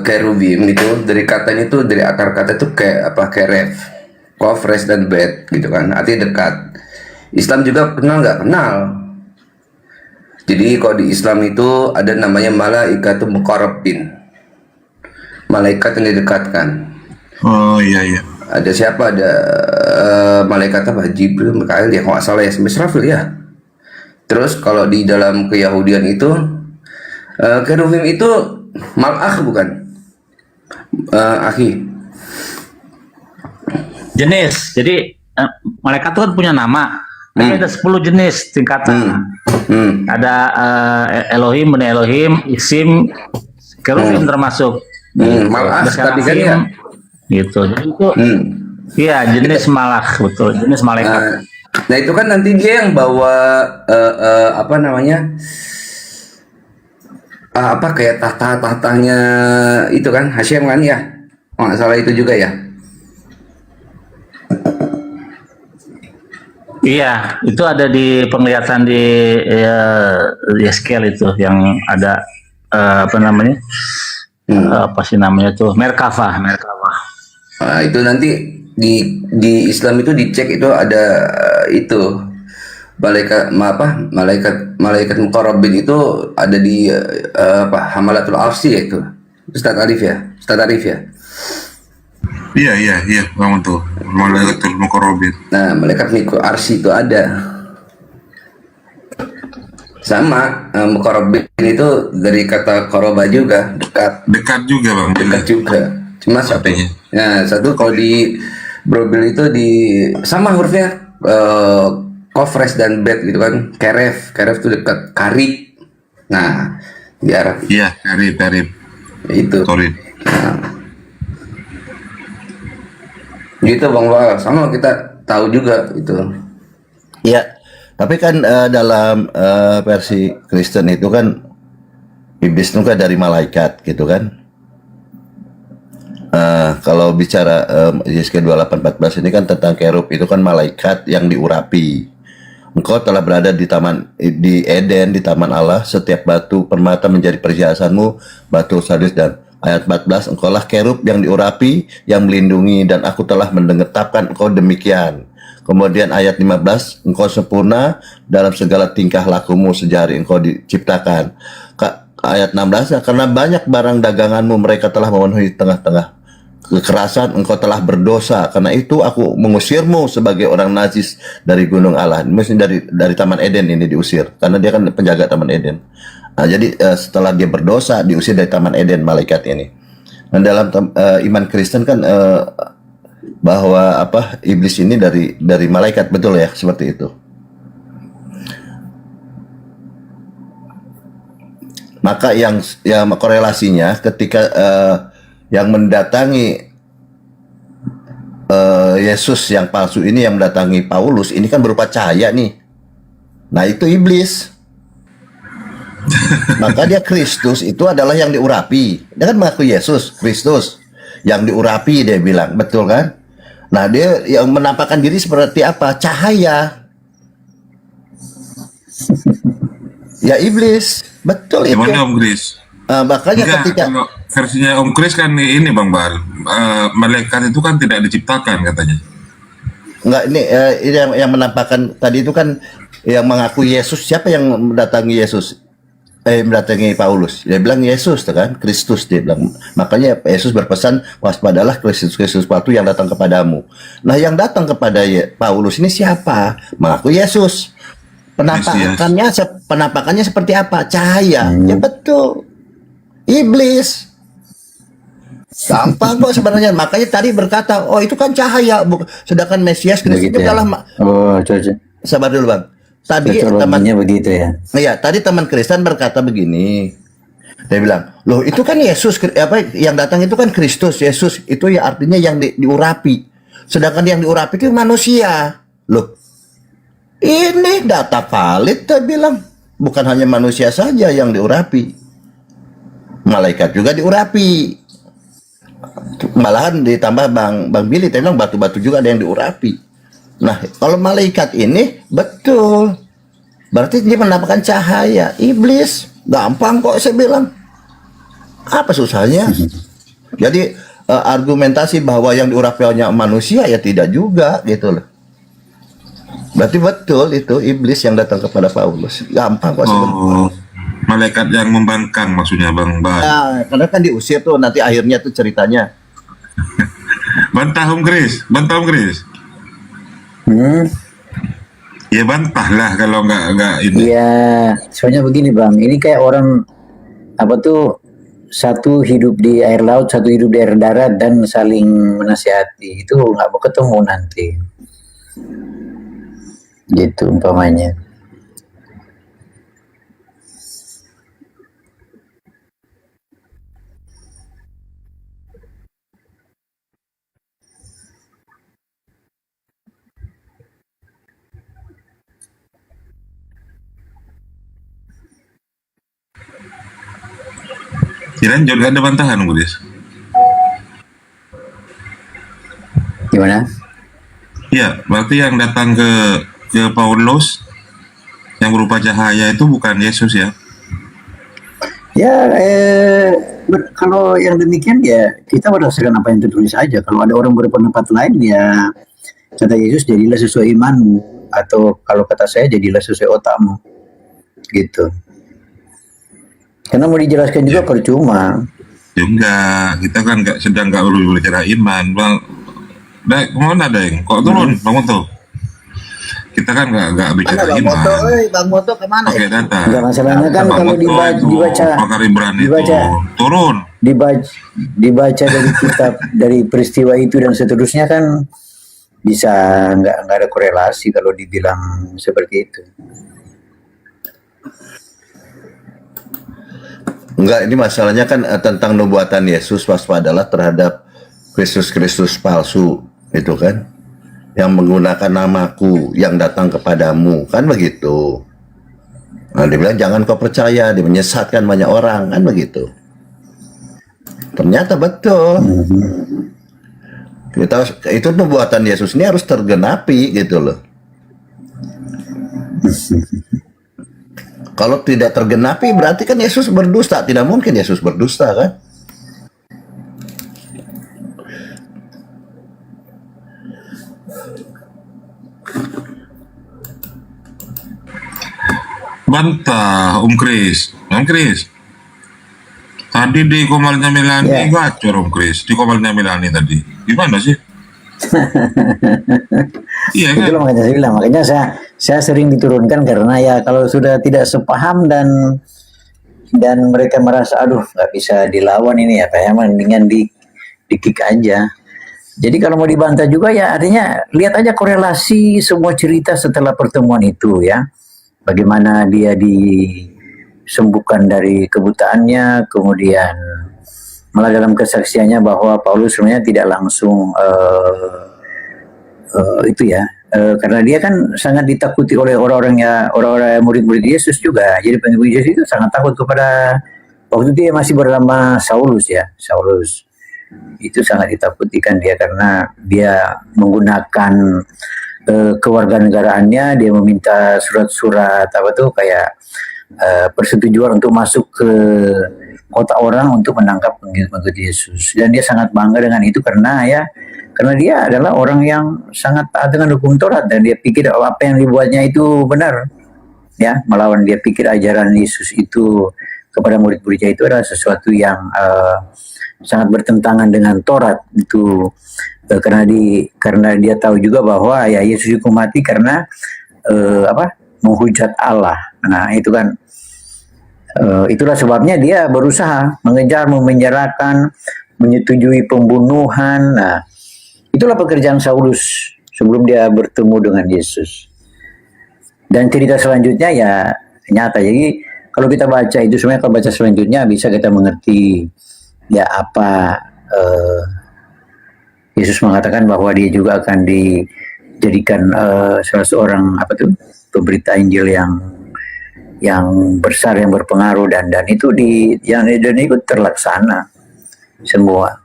kerubim itu dari katanya itu, dari akar kata itu kayak apa, keref, kofres dan bet gitu kan, artinya dekat. Islam juga kenal nggak? Kenal. Jadi kalau di Islam itu ada namanya malaikatul muqarrabin, malaikat yang didekatkan. Oh iya. Ada siapa? Ada malaikat apa? Jibril, Mikail ya, kalau nggak salah ya, sampai Israfil ya. Terus kalau di dalam keyahudian itu kerubim itu malakh bukan? Akhi. Jenis. Jadi malaikat itu kan punya nama. Tapi ada 10 jenis tingkatan. Ada Elohim, Bani Elohim, Isim, kerubim termasuk. Malakh tadi kan ya. Gitu. Jadi itu iya, jenis malakh, betul. Jenis malaikat. Nah itu kan nanti dia yang bawa apa namanya, apa kayak tahta-tahtanya itu kan Hasyim kan ya, oh, nggak salah itu juga ya. Iya, itu ada di penglihatan di Yeskel itu yang ada apa namanya, apa sih namanya tuh, Merkava. Nah, itu nanti di Islam itu dicek itu ada itu malaikat muqarrabin itu ada di apa, Hamalatul Arsy itu. Ustaz Arif ya. Iya, Bang, tuh malaikatul muqarrabin. Nah, malaikat Arsy itu ada. Sama muqarrabin itu dari kata qaraba juga, dekat. Dekat juga Bang. Dekat juga. Cuma satunya. Nah, satu kalau di Brobil itu di sama hurufnya kofres dan bet gitu kan. Keref itu dekat, karib. Nah, di Arab. Iya, karib. Itu. Karib. Nah. Gitu Bang Wal, sama kita tahu juga itu. Iya, tapi kan dalam versi Kristen itu kan iblis itu kan dari malaikat gitu kan. Kalau bicara Yeskel 28:14 ini kan tentang kerub, itu kan malaikat yang diurapi. Engkau telah berada di di Eden, di taman Allah. Setiap batu permata menjadi perhiasanmu, batu sardis. Dan ayat 14, engkaulah kerub yang diurapi, yang melindungi, dan aku telah menetapkan engkau demikian. Kemudian ayat 15, engkau sempurna dalam segala tingkah lakumu sejari engkau diciptakan. Ayat 16, karena banyak barang daganganmu mereka telah memenuhi tengah-tengah kekerasan, engkau telah berdosa, karena itu aku mengusirmu sebagai orang najis dari gunung Allah. Mesti dari Taman Eden ini diusir, karena dia kan penjaga Taman Eden. Nah, jadi setelah dia berdosa diusir dari Taman Eden malaikat ini. Dan dalam iman Kristen kan bahwa apa, iblis ini dari malaikat, betul ya, seperti itu. Maka yang korelasinya ketika yang mendatangi Yesus yang palsu ini, yang mendatangi Paulus ini kan berupa cahaya nih. Nah, itu iblis. Maka dia Kristus itu adalah yang diurapi. Dia kan mengaku Yesus Kristus yang diurapi, dia bilang, betul kan? Nah, dia yang menampakkan diri seperti apa? Cahaya. Ya iblis, betul itu. Gimana Om Kris? Makanya Enggak, ketika kalau versinya Om Kris kan ini Bang Bal, malaikat itu kan tidak diciptakan katanya. Enggak, ini yang menampakkan tadi itu kan yang mengaku Yesus. Siapa yang mendatangi Yesus? Mendatangi Paulus. Dia bilang Yesus, kan? Kristus dia bilang. Makanya Yesus berpesan, waspadalah Kristus palsu yang datang kepadamu. Nah, yang datang kepada Paulus ini siapa? Mengaku Yesus. Penampakannya seperti apa? Cahaya. Ya betul. Iblis. Gampang kok sebenarnya. Makanya tadi berkata, oh itu kan cahaya. Sedangkan Mesias Kristus itu adalah sabar dulu Bang. Tadi temannya begitu ya. Iya, tadi teman Kristen berkata begini. Dia bilang, loh itu kan Yesus, yang datang itu kan Kristus. Yesus itu ya artinya yang diurapi. Sedangkan yang diurapi itu manusia. Loh, ini data valid, dia bilang. Bukan hanya manusia saja yang diurapi. Malaikat juga diurapi. Malahan ditambah Bang Billy, dia bilang batu-batu juga ada yang diurapi. Nah, kalau malaikat ini betul. Berarti dia menampakkan cahaya. Iblis. Gampang kok saya bilang. Apa susahnya? Jadi argumentasi bahwa yang diurapi hanya manusia ya tidak juga gitu loh. Berarti betul itu iblis yang datang kepada Paulus. Gampang kok sebenarnya. Malaikat yang membangkang maksudnya Bang Bal. Nah, karena kan diusir tuh nanti akhirnya tuh ceritanya. Bantah Om Kris. Ya bantahlah kalau nggak ini. Iya, soalnya begini Bang, ini kayak orang apa tuh, satu hidup di air laut, satu hidup di air darat dan saling menasihati, itu nggak mau ketemu nanti. Gitu umpamanya. Dilanjut, gak ada bantahan Om Kris. Gimana? Iya, berarti yang datang ke Paulus yang berupa cahaya itu bukan Yesus ya? Ya, kalau yang demikian ya kita berdasarkan apa yang tertulis saja. Kalau ada orang berpendapat lain ya kata Yesus, jadilah sesuai imanmu, atau kalau kata saya jadilah sesuai otakmu, gitu. Karena mau dijelaskan juga percuma. Juga, kita kan sedang nggak berbicara iman, Bang. Kemana Deng? Kok turun, Bang Moto? Kita kan nggak bicara iman. Bang Moto kemana? Oke, data. Enggak, masalahnya kan kalau dibaca dari kitab, dari peristiwa itu dan seterusnya kan bisa nggak ada korelasi kalau dibilang seperti itu. Enggak, ini masalahnya kan tentang nubuatan Yesus, waspadalah terhadap Kristus palsu, itu kan, yang menggunakan namaku yang datang kepadamu, kan begitu. Nah, dia bilang jangan kau percaya, dia menyesatkan banyak orang, kan begitu. Ternyata betul. Itu nubuatan Yesus ini harus tergenapi gitu loh. Kalau tidak tergenapi berarti kan Yesus berdusta. Tidak mungkin Yesus berdusta kan? Bantah Om Kris. Tadi di Komalnya Melani gacor Om Kris. Di Komalnya Melani tadi. Gimana sih? Iya kan? Itulah makanya saya bilang, makanya saya sering diturunkan karena ya kalau sudah tidak sepaham dan mereka merasa aduh nggak bisa dilawan ini ya, kayak mendingan di kick aja. Jadi kalau mau dibantah juga ya artinya lihat aja korelasi semua cerita setelah pertemuan itu ya, bagaimana dia disembuhkan dari kebutaannya, kemudian malah dalam kesaksiannya bahwa Paulus sebenarnya tidak langsung itu ya, karena dia kan sangat ditakuti oleh orang-orang murid-murid Yesus juga. Jadi pengikut Yesus itu sangat takut kepada, waktu itu dia masih bernama Saulus ya, Saulus itu sangat ditakuti kan dia karena dia menggunakan kewarganegaraannya, dia meminta surat-surat apa tuh kayak persetujuan untuk masuk ke kota orang untuk menangkap pengikut Yesus. Dan dia sangat bangga dengan itu karena dia adalah orang yang sangat taat dengan hukum Taurat dan dia pikir apa yang dibuatnya itu benar. Ya, melawan dia pikir ajaran Yesus itu kepada murid-muridnya itu adalah sesuatu yang sangat bertentangan dengan Taurat itu, karena dia tahu juga bahwa ya Yesus dihukum mati karena menghujat Allah. Nah itu kan itulah sebabnya dia berusaha mengejar, memenjarakan, menyetujui pembunuhan. Nah itulah pekerjaan Saulus sebelum dia bertemu dengan Yesus. Dan cerita selanjutnya ya nyata. Jadi kalau kita baca itu sebenarnya, kalau baca selanjutnya bisa kita mengerti ya apa Yesus mengatakan bahwa dia juga akan dijadikan salah seorang pemberita Injil yang besar, yang berpengaruh, dan itu itu terlaksana semua.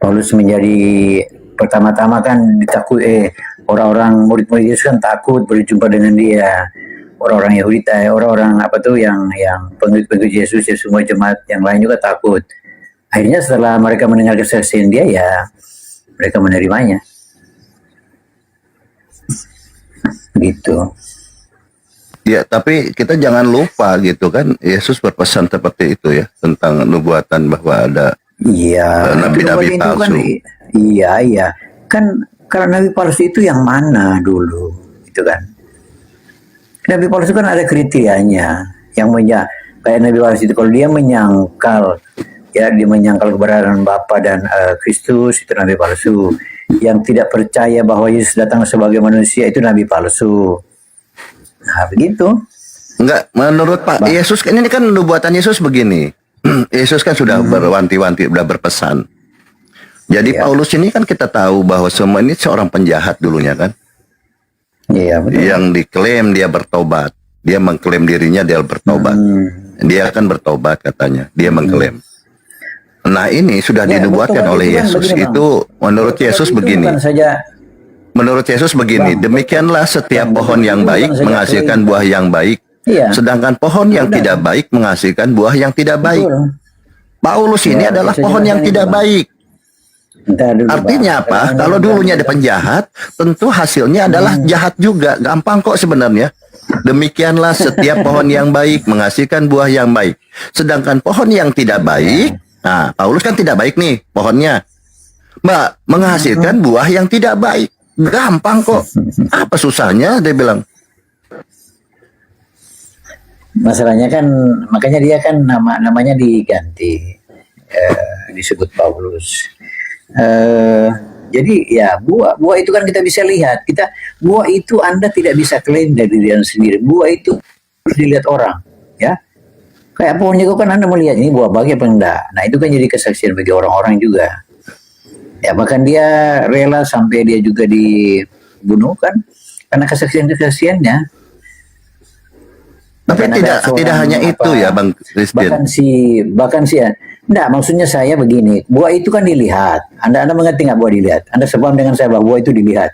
Paulus menjadi pertama-tama kan orang-orang murid-murid Yesus kan takut berjumpa dengan dia. Orang-orang Yahudi, orang-orang yang pengikut Yesus, ya semua jemaat yang lain juga takut. Akhirnya setelah mereka mendengar kesaksian dia, ya mereka menerimanya. Gitu. Ya, tapi kita jangan lupa gitu kan, Yesus berpesan seperti itu ya, tentang nubuatan bahwa ada nabi-nabi palsu. Kan, iya. Kan karena nabi palsu itu yang mana dulu, gitu kan? Nabi palsu kan ada kriterianya, kayak nabi palsu itu kalau dia menyangkal keberadaan Bapa dan Kristus, itu nabi palsu. Yang tidak percaya bahwa Yesus datang sebagai manusia itu nabi palsu. Nah begitu. Enggak, menurut Pak Yesus ini kan nubuatan Yesus begini. Yesus kan sudah berwanti-wanti, sudah berpesan. Jadi Paulus ini kan kita tahu bahwa semua ini seorang penjahat dulunya kan. Iya, betul. Yang diklaim dia bertobat, dia mengklaim dirinya dia bertobat. Dia akan bertobat katanya, dia mengklaim. Nah ini sudah dinubuatkan oleh Yesus itu menurut Yesus begini. Menurut Yesus begini, demikianlah setiap pohon yang baik menghasilkan buah yang baik, sedangkan pohon yang tidak baik menghasilkan buah yang tidak baik. Paulus ini adalah pohon yang tidak baik. Artinya apa? Kalau dulunya ada penjahat, tentu hasilnya adalah jahat juga. Gampang kok sebenarnya. Demikianlah setiap pohon yang baik menghasilkan buah yang baik. Sedangkan pohon yang tidak baik, nah Paulus kan tidak baik nih pohonnya, menghasilkan buah yang tidak baik. Gampang kok. Apa susahnya dia bilang. Masalahnya kan, makanya dia kan namanya diganti, disebut Paulus. Jadi ya buah itu kan kita bisa lihat. Buah itu Anda tidak bisa klaim dari diri Anda sendiri. Buah itu harus dilihat orang, ya. Kayak pohon jago kan Anda melihat ini buah bagi apa enggak. Nah itu kan jadi kesaksian bagi orang-orang juga. Ya bahkan dia rela sampai dia juga dibunuh kan karena kesaksiannya. Tapi tidak hanya itu ya Bang Christian. Bahkan sih ya. Enggak, maksudnya saya begini, buah itu kan dilihat. Anda mengerti nggak buah dilihat? Anda sepaham dengan saya bahwa buah itu dilihat.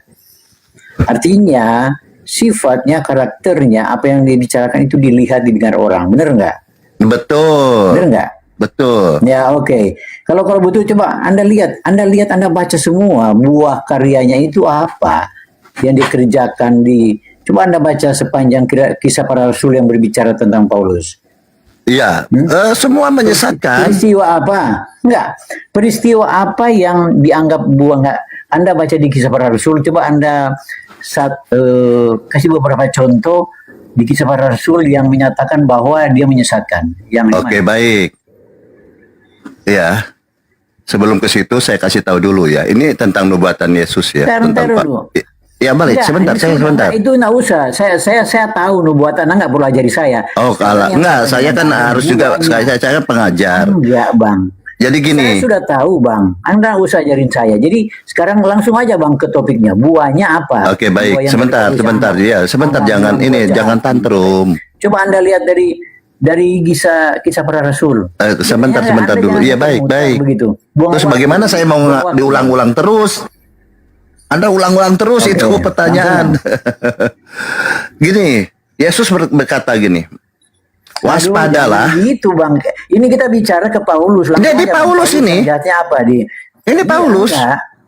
Artinya sifatnya, karakternya, apa yang dibicarakan itu dilihat, didengar orang. Bener nggak? Betul. Bener nggak? Betul. Ya oke. Kalau betul coba Anda lihat, Anda baca semua buah karyanya itu apa yang dikerjakan coba Anda baca sepanjang kisah para rasul yang berbicara tentang Paulus. Iya, semua menyesatkan. Peristiwa apa? Enggak. Peristiwa apa yang dianggap buah enggak? Anda baca di kisah para rasul, coba Anda kasih beberapa contoh di kisah para rasul yang menyatakan bahwa dia menyesatkan. Oke, baik. Ya. Sebelum ke situ saya kasih tahu dulu ya. Ini tentang nubuatan Yesus ya. Bentar dulu. Ya balik, sebentar. Itu enggak usah. Saya tahu nubuatan, enggak perlu ajari saya. Oh, kalau enggak, saya kan harus juga saya kan pengajar. Enggak, Bang. Jadi gini. Saya sudah tahu, Bang. Anda usah ajarin saya. Jadi sekarang langsung aja, Bang, ke topiknya. Buahnya apa? Oke, baik. Sebentar. Ya, sebentar jangan tantrum. Coba Anda lihat dari kisah para rasul. Sebentar dulu. Iya, baik. Begitu. Terus bagaimana saya mau diulang-ulang terus? Anda ulang-ulang terus itu pertanyaan. Gini, Yesus berkata gini, waspadalah. Itu Bang. Ini kita bicara ke Paulus. Di Paulus ini. Jahatnya apa di? Ini Paulus.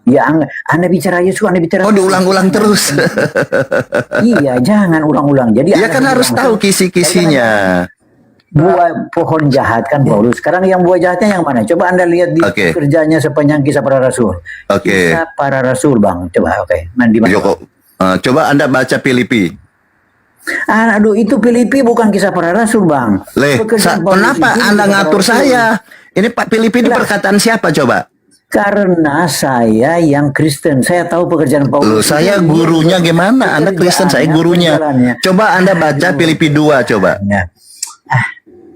Ya, Anda bicara Yesus, Anda bicara. Oh, diulang-ulang terus. Iya, jangan ulang-ulang. Jadi ya kan harus tahu kisi-kisinya. Buah pohon jahat kan Paulus. Sekarang yang buah jahatnya yang mana? Coba Anda lihat di kerjanya sepanjang Kisah Para Rasul. Kisah Para Rasul, Bang. Coba, Nanti coba Anda baca Filipi. Aduh, itu Filipi bukan Kisah Para Rasul, Bang. Kenapa Anda ngatur saya? Ini Pak Filipi ini perkataan siapa coba? Karena saya yang Kristen, saya tahu pekerjaan Paulus. Saya gurunya gimana? Anda Kristen, saya gurunya. Coba Anda baca Filipi 2 coba.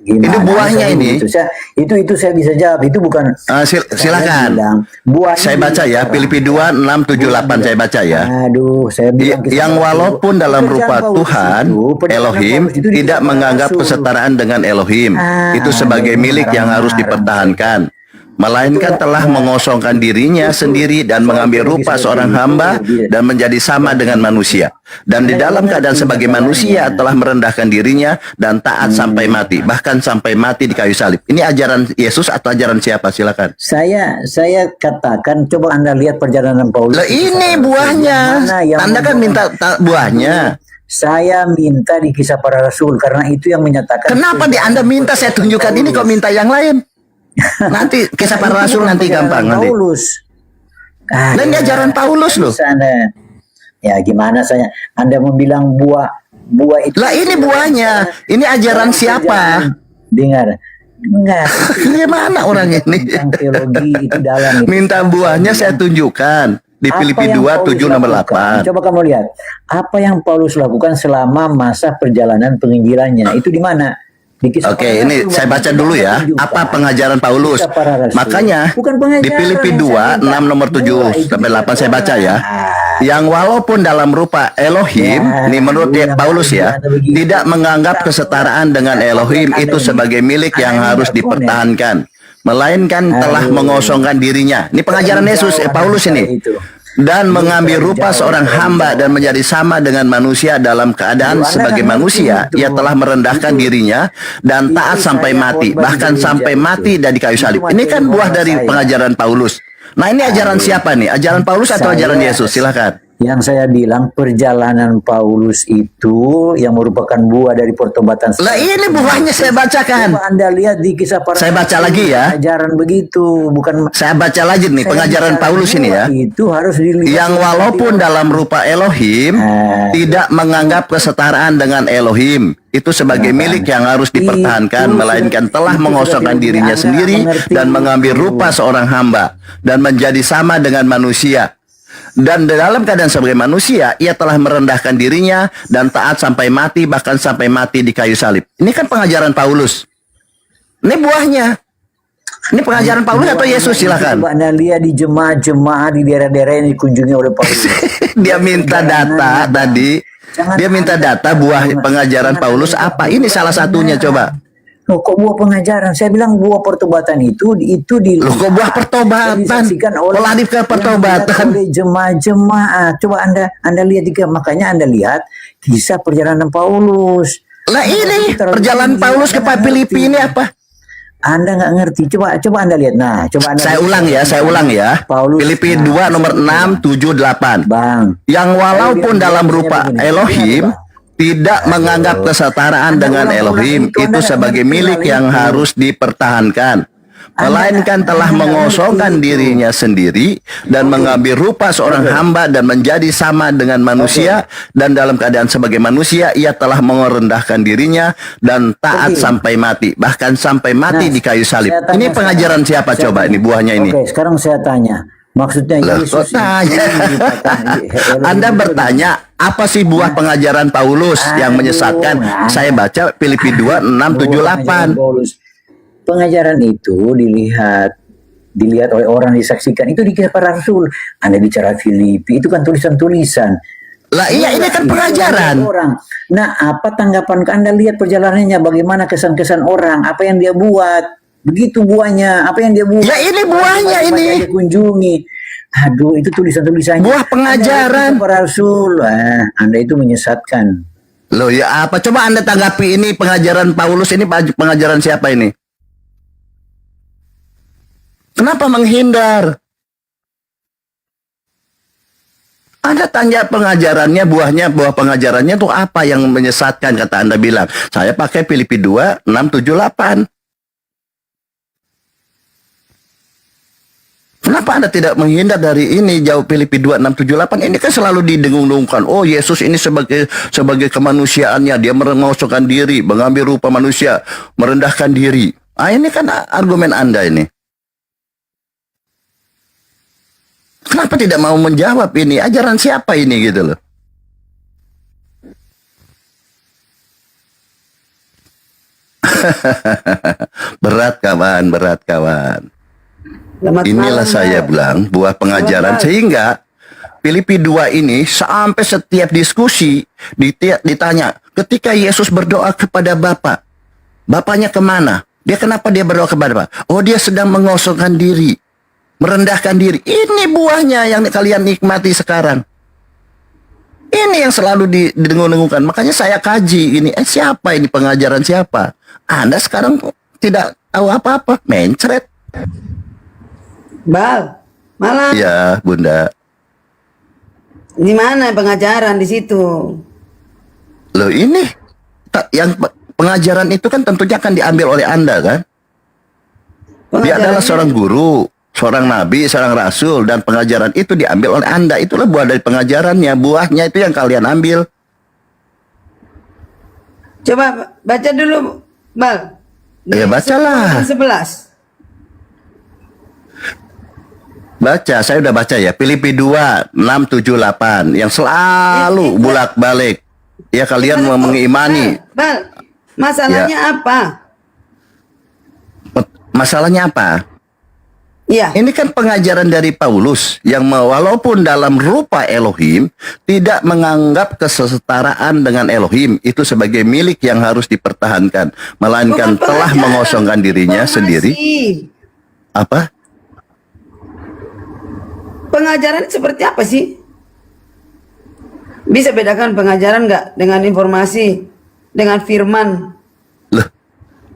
Itu buahnya ini. Itu saya bisa jawab. Itu bukan. Silakan. Saya baca ya, Filipi 2 6 7 8 saya baca ya. Aduh, saya bilang yang walaupun dalam rupa Tuhan Elohim tidak menganggap kesetaraan dengan Elohim itu sebagai milik yang harus dipertahankan, melainkan telah mengosongkan dirinya sendiri dan mengambil rupa seorang hamba dan menjadi sama dengan manusia. Dan di dalam keadaan sebagai manusia telah merendahkan dirinya dan taat sampai mati, bahkan sampai mati di kayu salib. Ini ajaran Yesus atau ajaran siapa? Silakan. Saya katakan, coba Anda lihat perjalanan Paulus. Ini buahnya. Anda kan minta buahnya. Saya minta di Kisah Para Rasul karena itu yang menyatakan. Kenapa di Anda minta saya tunjukkan ini kok minta yang lain? Nanti Kisah Para Rasul nanti gampang nanti. Paulus. Dan ini ajaran Paulus loh. Ya gimana Anda mau bilang buah itu? Lah ini buahnya. Ini ajaran siapa? Dengar. Enggak. Gimana orang ini? Teologi itu dalam. Minta buahnya saya tunjukkan di Filipi 2 7 nomor 8. Coba kamu lihat apa yang Paulus lakukan selama masa perjalanan penginjilannya. Itu di mana? Oke, ini saya baca dulu ya. Apa pengajaran Paulus? Makanya di Filipi 2 6 nomor 7 sampai 8 saya baca ya. Yang walaupun dalam rupa Elohim, ini menurut Paulus ya, tidak menganggap kesetaraan dengan Elohim itu sebagai milik yang harus dipertahankan, melainkan telah mengosongkan dirinya. Ini pengajaran Yesus Paulus ini. Dan mengambil rupa seorang hamba dan menjadi sama dengan manusia dalam keadaan sebagai manusia. Ia telah merendahkan dirinya dan taat sampai mati, bahkan sampai mati dari kayu salib. Ini kan buah dari pengajaran Paulus. Nah, ini ajaran siapa nih? Ajaran Paulus atau ajaran Yesus? Silakan. Yang saya bilang perjalanan Paulus itu yang merupakan buah dari pertobatan. Lah ini buahnya saya bacakan. Coba Anda lihat di Kisah Para Rasul. Saya baca lagi ya. Ajaran begitu, bukan. Saya baca lagi nih pengajaran Paulus ini ya. Itu harus dilihat. Yang walaupun dalam rupa Elohim tidak menganggap kesetaraan dengan Elohim itu sebagai milik yang harus dipertahankan, melainkan telah mengosongkan dirinya sendiri dan mengambil rupa seorang hamba dan menjadi sama dengan manusia. Dan dalam keadaan sebagai manusia, ia telah merendahkan dirinya dan taat sampai mati, bahkan sampai mati di kayu salib. Ini kan pengajaran Paulus. Ini buahnya. Ini pengajaran Paulus atau Yesus? Silakan. Coba Anda lihat di jemaah-jemaah di daerah-daerah yang dikunjungi oleh Paulus. Dia minta data tadi. Dia minta data buah pengajaran Paulus apa? Ini salah satunya coba. Loh, kok buah pengajaran? Saya bilang buah pertobatan itu di. Loh, kok buah pertobatan? Olah ke pertobatan oleh jemaah-jemaah. Coba Anda lihat juga, makanya Anda lihat kisah perjalanan Paulus. Lah ini perjalanan Paulus ke Filipi ini apa? Anda nggak ngerti. Coba Anda lihat. Nah, coba Anda. Saya ulang ya. Filipi 2 nomor 6 7 8. Bang. Yang walaupun dalam rupa Elohim tidak menganggap kesetaraan dengan Elohim itu sebagai milik yang harus dipertahankan, melainkan telah mengosongkan dirinya sendiri dan mengambil rupa seorang hamba dan menjadi sama dengan manusia, dan dalam keadaan sebagai manusia ia telah merendahkan dirinya dan taat sampai mati, bahkan sampai mati di kayu salib. Ini pengajaran siapa coba ini buahnya ini? Oke, sekarang saya tanya. Maksudnya Yesus Anda bertanya apa sih buah pengajaran Paulus yang menyesatkan? Saya baca Filipi 2 6 7 8. Pengajaran itu dilihat oleh orang, disaksikan. Itu di Kisah Para Rasul. Anda bicara Filipi, itu kan tulisan-tulisan. Lah iya, ini kan pengajaran orang. Nah, apa tanggapan Anda lihat perjalanannya, bagaimana kesan-kesan orang, apa yang dia buat? Begitu buahnya, apa yang dia buat? Ya ini buahnya ini. Dia kunjungi. Aduh, itu tulisan-tulisannya. Buah pengajaran. Para Rasul. Anda itu menyesatkan. Loh ya apa? Coba Anda tanggapi ini pengajaran Paulus ini pengajaran siapa ini? Kenapa menghindar? Anda tanya pengajarannya, buah pengajarannya itu apa yang menyesatkan, kata Anda bilang. Saya pakai Filipi 2, 6, 7, 8. Kenapa Anda tidak menghindar dari ini? Jauh Filipi 2, 6, 7, 8. Ini kan selalu didengung-dengungkan. Oh, Yesus ini sebagai kemanusiaannya. Dia mengosongkan diri, mengambil rupa manusia, merendahkan diri. Ini kan argumen Anda ini. Kenapa tidak mau menjawab ini? Ajaran siapa ini gitu loh? Berat kawan, berat kawan. Inilah saya bilang buah pengajaran sehingga Filipi 2 ini sampai setiap diskusi ditanya ketika Yesus berdoa kepada Bapa, Bapaknya kemana? Kenapa dia berdoa kepada Bapa? Oh, dia sedang mengosongkan diri, merendahkan diri. Ini buahnya yang kalian nikmati sekarang. Ini yang selalu didengung-dengungkan. Makanya saya kaji ini. Siapa ini pengajaran siapa? Anda sekarang tidak tahu apa-apa, mencret. Bal, malam. Ya, Bunda. Di mana pengajaran di situ? Loh ini, yang pengajaran itu kan tentunya akan diambil oleh Anda kan? Dia adalah seorang guru, seorang nabi, seorang rasul, dan pengajaran itu diambil oleh Anda. Itulah buah dari pengajarannya, buahnya itu yang kalian ambil. Coba baca dulu, Bal. Ya bacalah. 11. Baca, saya udah baca ya. Filipi 2, 6, 7, 8. Yang selalu bolak-balik. Ya kalian mau mengimani. Bal, masalahnya apa? Masalahnya apa? Iya. Ini kan pengajaran dari Paulus yang walaupun dalam rupa Elohim tidak menganggap kesetaraan dengan Elohim itu sebagai milik yang harus dipertahankan, melainkan telah mengosongkan dirinya sendiri. Apa? Pengajaran seperti apa sih? Bisa bedakan pengajaran nggak dengan informasi, dengan firman? Loh,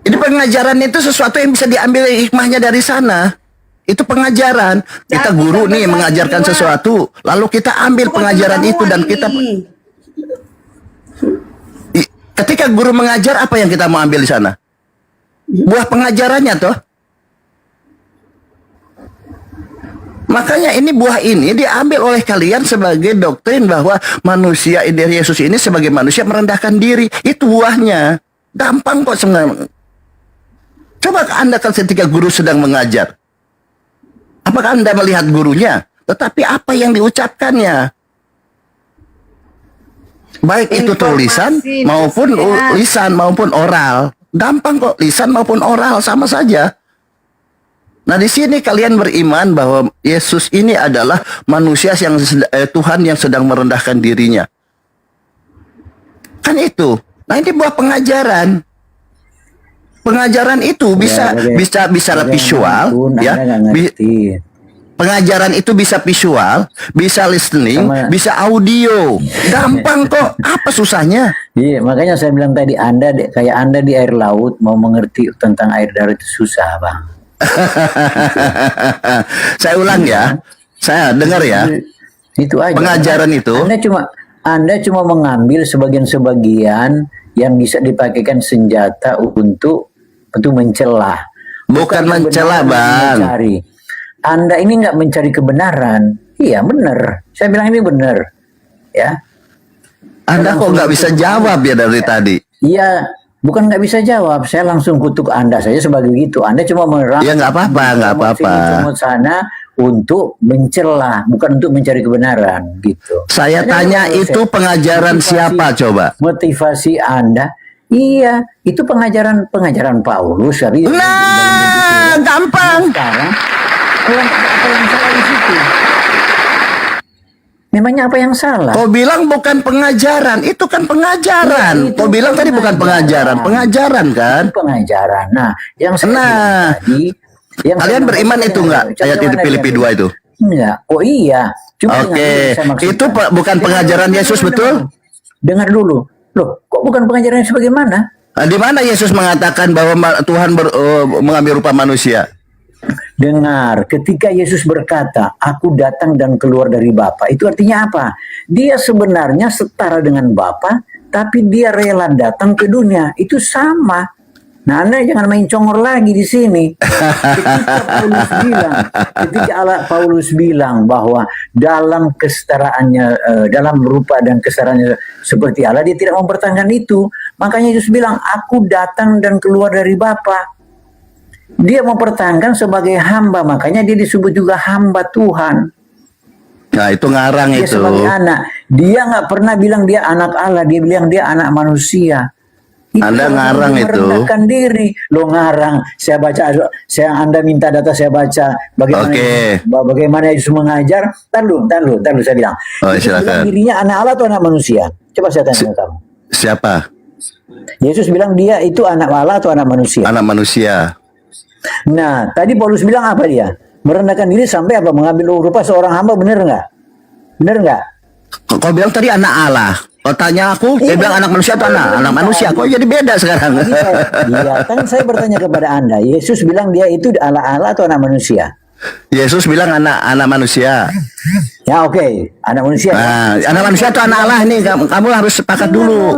ini pengajaran itu sesuatu yang bisa diambil hikmahnya dari sana. Itu pengajaran. Kita guru nih mengajarkan sesuatu, lalu kita ambil pengajaran itu dan kita... Ketika guru mengajar, apa yang kita mau ambil di sana? Buah pengajarannya toh. Makanya ini buah ini diambil oleh kalian sebagai doktrin bahwa manusia dari Yesus ini sebagai manusia merendahkan diri. Itu buahnya. Gampang kok sebenarnya. Coba Anda kan ketika guru sedang mengajar. Apakah Anda melihat gurunya? Tetapi apa yang diucapkannya? Baik itu tulisan maupun lisan maupun oral. Gampang kok, lisan maupun oral sama saja. Nah di sini kalian beriman bahwa Yesus ini adalah manusia yang Tuhan yang sedang merendahkan dirinya. Kan itu. Nah ini buah pengajaran. Pengajaran itu bisa visual, ya. Pengajaran itu bisa visual, bisa listening, bisa audio. Gampang kok. Apa susahnya? Iya, makanya saya bilang tadi kayak Anda di air laut mau mengerti tentang air darat itu susah, Bang. Saya ulang ya, saya dengar ya. Itu aja. Pengajaran itu. Anda cuma mengambil sebagian-sebagian yang bisa dipakaikan senjata untuk mencela. Bukan mencela, Bang. Mencari. Anda ini nggak mencari kebenaran. Iya benar. Saya bilang ini benar. Ya. Anda kok nggak bisa jawab ya dari tadi? Iya. Bukan nggak bisa jawab, saya langsung kutuk Anda saja sebagai gitu. Anda cuma merangkul. Ya nggak apa-apa, nggak apa-apa. Sana untuk mencela, bukan untuk mencari kebenaran, gitu. Saya tanya itu pengajaran siapa coba? Motivasi Anda, iya, itu pengajaran Paulus. Nah, gampang. Sekarang, apa yang salah di situ? Memangnya apa yang salah? Kau bilang bukan pengajaran, itu kan pengajaran. Kau bilang tadi bukan pengajaran kan? Pengajaran. Nah, yang tadi, kalian beriman itu enggak? Ayat di Filipi 2 itu? Enggak. Oh iya. Oke. Itu bukan pengajaran Yesus betul? Dengar dulu. Loh, kok bukan pengajaran yang sebagaimana? Di mana Yesus mengatakan bahwa Tuhan mengambil rupa manusia? Dengar, ketika Yesus berkata, aku datang dan keluar dari Bapa, itu artinya apa? Dia sebenarnya setara dengan Bapa, tapi dia rela datang ke dunia. Itu sama. Nah, Anda jangan main congor lagi di sini. Ketika Paulus bilang bahwa dalam kesetaraannya, dalam rupa dan kesetaraannya seperti Allah, dia tidak mempertahankan itu. Makanya Yesus bilang, aku datang dan keluar dari Bapa. Dia mempertahankan sebagai hamba, makanya dia disebut juga hamba Tuhan. Nah, itu ngarang Dia itu. sebagai anak. Dia nggak pernah bilang dia anak Allah, dia bilang dia anak manusia. Anda ngarang itu. Merendahkan diri. Lo ngarang. Saya baca, Anda minta data, saya baca bagaimana Yesus mengajar. Tar lu, saya bilang. Yesus bilang dirinya anak Allah atau anak manusia? Coba saya tanya ke kamu. Siapa? Yesus bilang dia itu anak Allah atau anak manusia? Anak manusia. Nah, tadi Paulus bilang apa dia? Merendahkan diri sampai apa? Mengambil rupa seorang hamba, bener nggak? Bener nggak? Kau bilang tadi anak Allah. Kau tanya aku, dia bilang anak manusia atau anak manusia. Kok jadi beda sekarang? Iya, kan saya bertanya kepada Anda. Yesus bilang dia itu Allah atau anak manusia? Yesus bilang anak manusia. Ya oke, anak manusia. Nah, anak manusia atau anak Allah nih? Kamu harus sepakat dulu.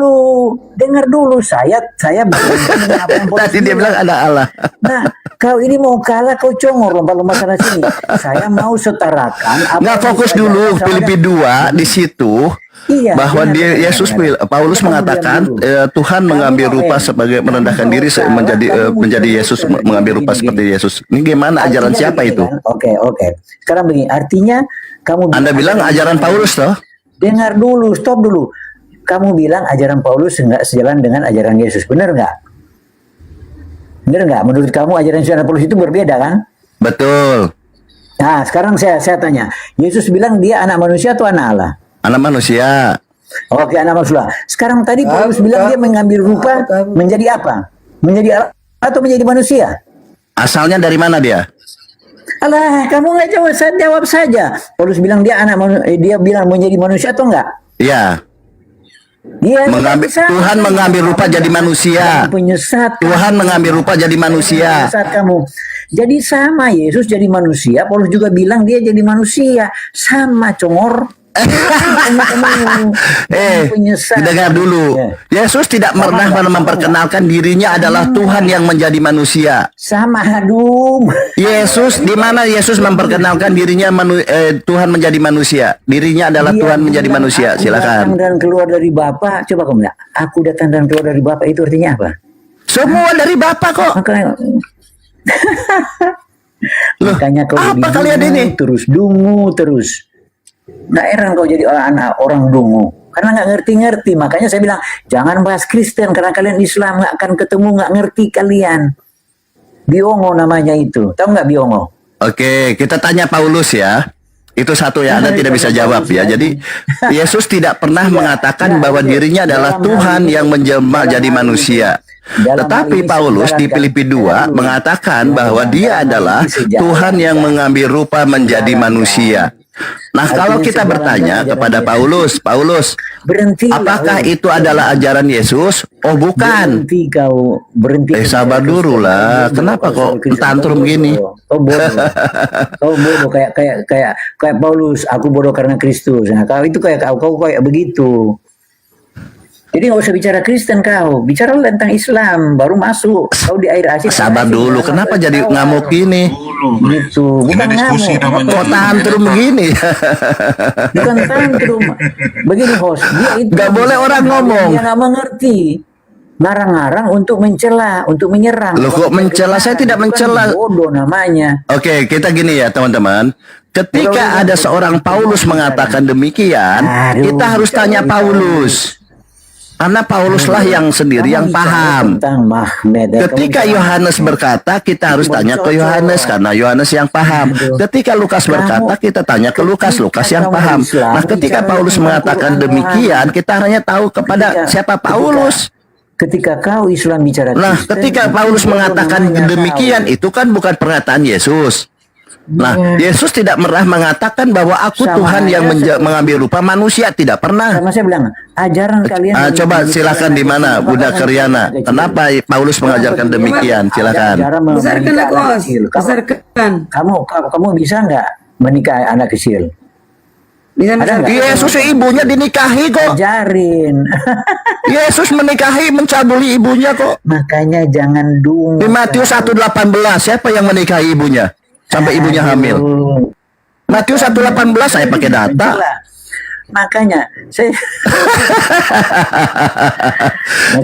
Dengar dulu. Saya Tadi dia bilang anak Allah. Nah, kau ini mau kalah, kau congor lompat-lompat sana sini. Saya mau setarakan. Nggak fokus dulu. Filipi 2 di situ. Iya, bahwa Paulus mengatakan Tuhan mengambil rupa sebagai merendahkan diri menjadi Yesus, mengambil rupa seperti Yesus. Ini gimana ajaran siapa itu? Oke. Sekarang begini, artinya kamu Anda bilang ajaran Paulus toh? Dengar dulu, stop dulu. Kamu bilang ajaran Paulus enggak sejalan dengan ajaran Yesus, benar nggak? Benar nggak? Menurut kamu ajaran Paulus itu berbeda kan? Betul. Nah, sekarang saya tanya, Yesus bilang dia anak manusia atau anak Allah? Anak manusia. Oke, anak manusia. Sekarang tadi Paulus bilang dia mengambil rupa menjadi apa? Menjadi Allah atau menjadi manusia? Asalnya dari mana dia? Alah, kamu nggak jawab saja. Paulus bilang dia dia bilang menjadi manusia atau enggak? Iya. Dia Tuhan mengambil rupa jadi manusia. Tuhan mengambil rupa jadi manusia. Kamu. Jadi sama, Yesus jadi manusia, Paulus juga bilang dia jadi manusia. Sama, congor. Dengar dulu. Yesus tidak pernah memperkenalkan dirinya adalah Tuhan yang menjadi manusia. Sama, aduh. Yesus, di mana Yesus memperkenalkan dirinya Tuhan menjadi manusia? Dirinya adalah Tuhan menjadi manusia. Silakan. Datang dan keluar dari Bapa. Coba kamu lihat. Aku datang dan keluar dari Bapa itu artinya apa? Semua dari Bapa kok. Makanya kau apa kalian ini? Terus dungu terus. Nggak heran kau jadi orang dungu karena nggak ngerti. Makanya saya bilang jangan bahas Kristen karena kalian Islam nggak akan ketemu, nggak ngerti kalian. Biongo namanya itu, tahu nggak biongo? Oke, kita tanya Paulus ya. Itu satu ya, Anda tidak bisa jawab ya. Jadi Yesus tidak pernah mengatakan bahwa dirinya adalah Tuhan yang menjelma jadi manusia. Tetapi Paulus di Filipi 2 mengatakan bahwa dia adalah Tuhan yang mengambil rupa menjadi manusia. Nah, kalau kita bertanya kepada Paulus, apakah itu adalah ajaran Yesus? Oh, bukan. Berhenti. Sabar dulu lah. Kenapa kok tantrum gini? Kau bodoh kayak Paulus. Aku bodoh karena Kristus. Nah, kau itu kayak begitu. Jadi nggak usah bicara Kristen kau, bicara tentang Islam baru masuk. Kau di air asin. Sabar dulu, kenapa jadi ngamuk gini? Gitu, bukan diskusi ngamuk. Kok tantrum begini? Bukan tantrum. Begini host, dia itu nggak boleh orang ngomong. Dia nggak mengerti. Ngarang-ngarang untuk mencela, untuk menyerang. Loh kok mencela? Saya tidak mencela. Bodoh namanya. Oke, kita gini ya teman-teman. Ketika ada seorang Paulus mengatakan demikian, kita harus tanya Paulus. Karena Pauluslah yang sendiri yang paham. Ketika Yohanes berkata, kita harus tanya ke Yohanes karena Yohanes yang paham. Ketika Lukas berkata, kita tanya ke Lukas yang paham. Nah, ketika Paulus mengatakan demikian, kita hanya tahu kepada siapa Paulus. Ketika kau Islam bicara Kristen, nah, ketika Paulus mengatakan demikian, itu kan bukan perkataan Yesus. Nah, Yesus tidak pernah mengatakan bahwa aku Sama Tuhan yang aja mengambil rupa manusia, tidak pernah. Sama saya bilang, ajaran kalian Coba silakan di mana Bunda Karyana. Kenapa Paulus mengajarkan demikian? Silakan. Besarkan lah kos, besarkan. Kamu bisa nggak menikah anak kecil? Bisa Ada nggak? Yesus ibunya dinikahi kok. Ajarin. Yesus menikahi, mencabuli ibunya kok. Makanya jangan dungu. Di Matius 1:18 siapa yang menikahi ibunya sampai ibunya hamil? Matius 1:18 saya pakai data. Makanya saya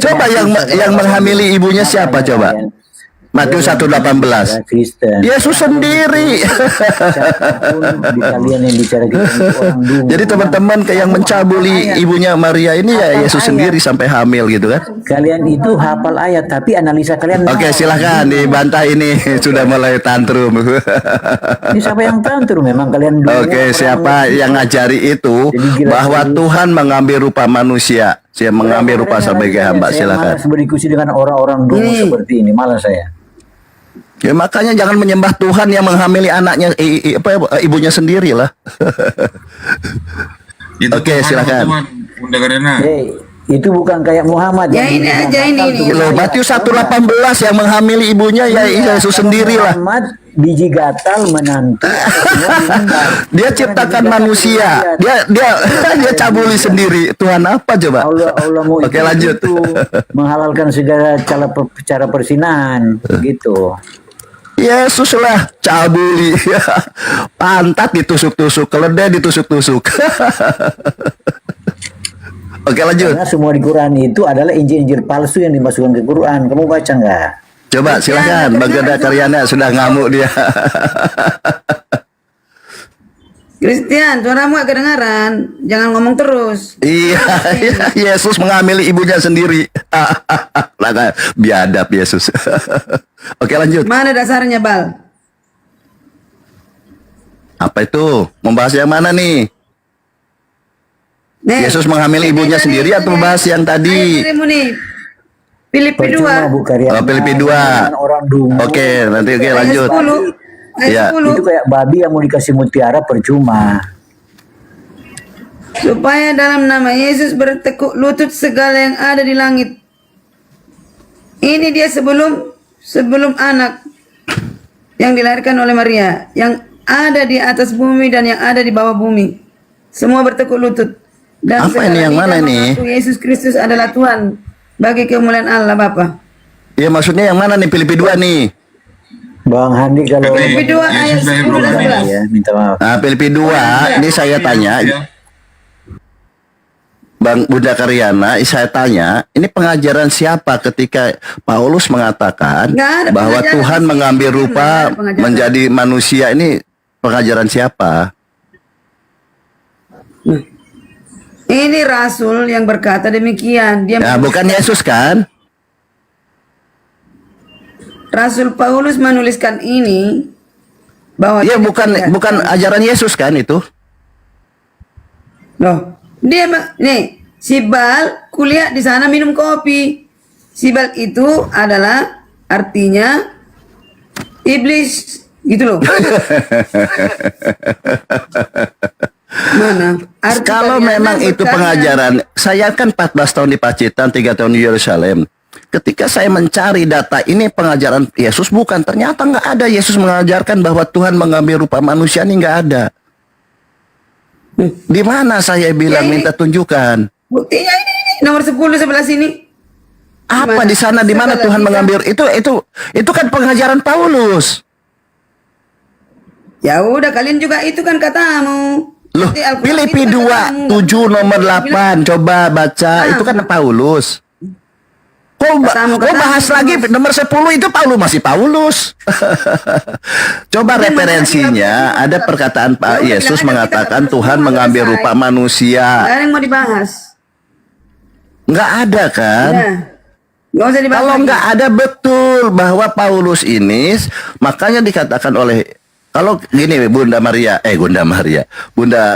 coba yang menghamili ibunya siapa coba? Matius 1:18. Yesus sendiri. Kalian yang bicara gitu orang dungu. Jadi teman-teman kayak yang mencabuli ibunya Maria ini ya Yesus sendiri sampai hamil gitu kan? Kalian itu hafal ayat tapi analisa kalian. Oke, silahkan dibantah ini sudah mulai tantrum. Ini siapa yang tantrum memang kalian dungu. Oke, siapa yang ngajari itu bahwa Tuhan mengambil rupa manusia, saya mengambil rupa sebagai hamba, silakan. Saya malas berdiskusi dengan orang-orang dungu seperti ini, malah saya. Ya makanya jangan menyembah Tuhan yang menghamili anaknya, ibunya sendiri lah. Oke, silakan. Bunda Karyana. Itu bukan kayak Muhammad. Ya ini aja ini. Loh, Matius 1:18 yang menghamili ibunya ya Yesus sendiri lah. Muhammad biji gatal menantu. Dia ciptakan manusia. Dia cabuli sendiri. Tuhan apa coba? Allah mau Oke, lanjut. itu menghalalkan segala cara persinahan gitu. Yesus lah cabuli. Pantat ditusuk-tusuk, keledai ditusuk-tusuk. Oke, lanjut. Karena semua di Quran itu adalah injil-injil palsu yang dimasukkan ke Quran. Kamu baca nggak? Coba silakan, Bunda Karyana sudah ngamuk dia. Christian, suaramu gak kedengaran. Jangan ngomong terus. Iya, Yesus mengambil ibunya sendiri. Biadab Yesus. Oke, lanjut. Mana dasarnya, Bal? Apa itu? Membahas yang mana nih? Yesus mengambil ibunya sendiri atau membahas yang tadi? Filipi 2. Filipi 2. Oke, nanti lanjut. Ya. Itu kayak babi yang mau dikasih mutiara percuma. Supaya dalam nama Yesus bertekuk lutut segala yang ada di langit. Ini dia sebelum anak yang dilahirkan oleh Maria, yang ada di atas bumi dan yang ada di bawah bumi. Semua bertekuk lutut. Dan apa ini yang mana ini? Yesus Kristus adalah Tuhan bagi kemuliaan Allah Bapa. Ya maksudnya yang mana nih? Filipi 2 nih. Bang Handi kalau Filipi 2 ayat 10 dan 11. Ya, minta maaf. Nah, Filipi 2 ini saya tanya. Bang Bunda Karyana, saya tanya, ini pengajaran siapa ketika Paulus mengatakan bahwa Tuhan mengambil rupa menjadi manusia, ini pengajaran siapa? Ini rasul yang berkata demikian. Dia bukan Yesus kan? Rasul Paulus menuliskan ini bahwa bukan ajaran Yesus kan itu? Loh, dia nih si Bal kuliah di sana minum kopi. Si Bal itu adalah artinya iblis gitu loh. Mana? Kalau memang itu pengajaran, saya kan 14 tahun di Pacitan, 3 tahun di Yerusalem. Ketika saya mencari data ini pengajaran Yesus bukan, ternyata nggak ada. Yesus mengajarkan bahwa Tuhan mengambil rupa manusia, ini nggak ada. Di mana saya bilang minta tunjukkan? Buktinya ini nomor 10 sebelah sini. Apa di sana di mana Tuhan mengambil itu kan pengajaran Paulus. Ya udah kalian juga itu kan katamu. Loh, Filipi 2 7 nomor 8 coba baca, itu kan Paulus. Kok bahas lagi nomor 10 itu Paulus, masih Paulus. Coba referensinya, ada perkataan Pak Yesus mengatakan Tuhan mengambil rupa manusia. Ada yang mau dibahas? Nggak ada kan? Nggak usah dibahas. Kalau nggak ada betul bahwa Paulus ini, makanya dikatakan oleh, kalau gini Bunda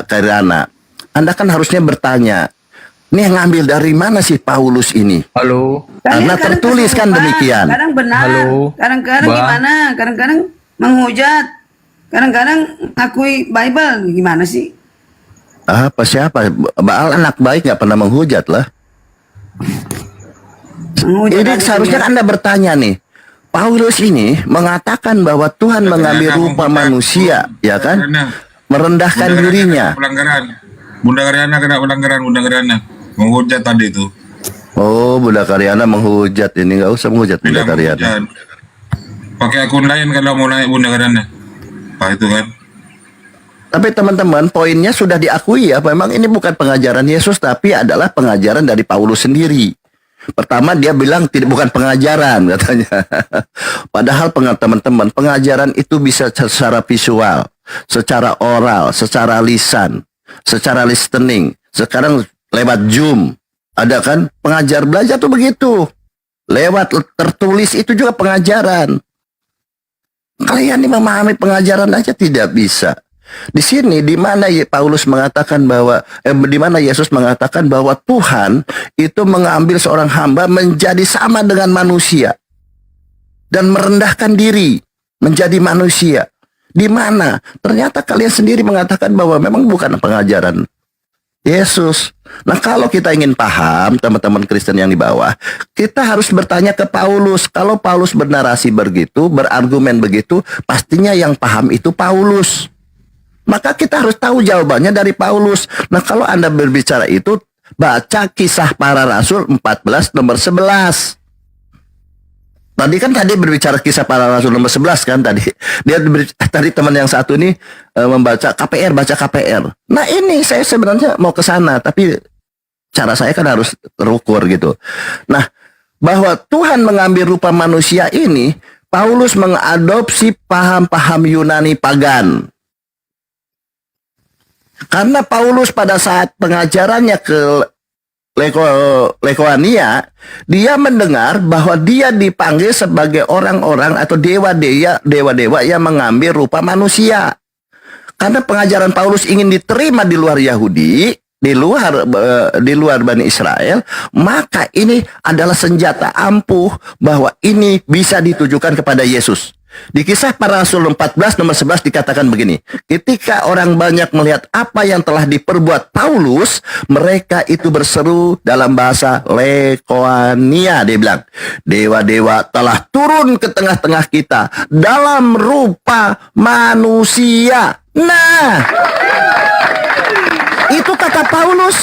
Karyana, Anda kan harusnya bertanya, ini yang ngambil dari mana sih Paulus ini? Halo. Karena tertulis kan demikian. Kadang benar, kadang-kadang gimana, kadang-kadang menghujat. Kadang-kadang ngakui Bible gimana sih? Apa siapa? Baal anak baik nggak pernah menghujat lah. Ini seharusnya Anda bertanya nih. Paulus ini mengatakan bahwa Tuhan mengambil rupa manusia, ya kan? Merendahkan dirinya. Bunda Karyana kena pelanggaran, Bunda Karyana menghujat tadi itu. Oh, Bunda Karyana menghujat, ini nggak usah menghujat Bunda Karyana. Pakai akun lain kalau mau naik Bunda Karyana. Pak itu kan. Tapi teman-teman, poinnya sudah diakui ya, memang ini bukan pengajaran Yesus, tapi adalah pengajaran dari Paulus sendiri. Pertama dia bilang bukan pengajaran katanya. Padahal teman-teman, pengajaran itu bisa secara visual, secara oral, secara lisan, secara listening. Sekarang lewat Zoom, ada kan pengajar belajar tuh begitu. Lewat tertulis itu juga pengajaran. Kalian ini memahami pengajaran aja tidak bisa. Di sini di mana Paulus mengatakan bahwa di mana Yesus mengatakan bahwa Tuhan itu mengambil seorang hamba menjadi sama dengan manusia dan merendahkan diri menjadi manusia. Di mana ternyata kalian sendiri mengatakan bahwa memang bukan pengajaran Yesus. Nah, kalau kita ingin paham, teman-teman Kristen yang di bawah, kita harus bertanya ke Paulus. Kalau Paulus bernarasi begitu, berargumen begitu, pastinya yang paham itu Paulus. Maka kita harus tahu jawabannya dari Paulus. Nah, kalau Anda berbicara itu, baca Kisah Para Rasul 14 nomor 11. Tadi berbicara Kisah Para Rasul nomor 11 kan tadi. Tadi teman yang satu ini membaca KPR, baca KPR. Nah, ini saya sebenarnya mau ke sana, tapi cara saya kan harus terukur gitu. Nah, bahwa Tuhan mengambil rupa manusia ini, Paulus mengadopsi paham-paham Yunani pagan. Karena Paulus pada saat pengajarannya ke Lekoania, dia mendengar bahwa dia dipanggil sebagai orang-orang atau dewa-dewa yang mengambil rupa manusia. Karena pengajaran Paulus ingin diterima di luar Yahudi, di luar Bani Israel, maka ini adalah senjata ampuh bahwa ini bisa ditujukan kepada Yesus. Di Kisah Para Rasul 14 nomor 11 dikatakan begini, ketika orang banyak melihat apa yang telah diperbuat Paulus, mereka itu berseru dalam bahasa Lekoania. Dia bilang, dewa-dewa telah turun ke tengah-tengah kita dalam rupa manusia. Nah, itu kata Paulus.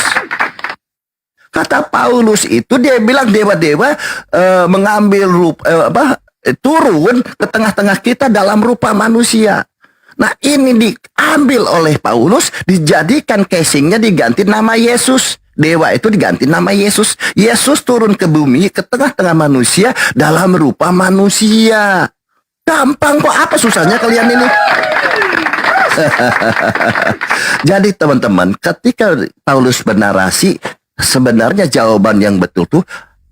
Kata Paulus itu dia bilang dewa-dewa mengambil rupa turun ke tengah-tengah kita dalam rupa manusia. Nah, ini diambil oleh Paulus, dijadikan casingnya, diganti nama Yesus. Dewa itu diganti nama Yesus. Yesus turun ke bumi, ke tengah-tengah manusia dalam rupa manusia. Gampang kok, apa susahnya kalian ini? Jadi teman-teman, ketika Paulus bernarasi, sebenarnya jawaban yang betul tuh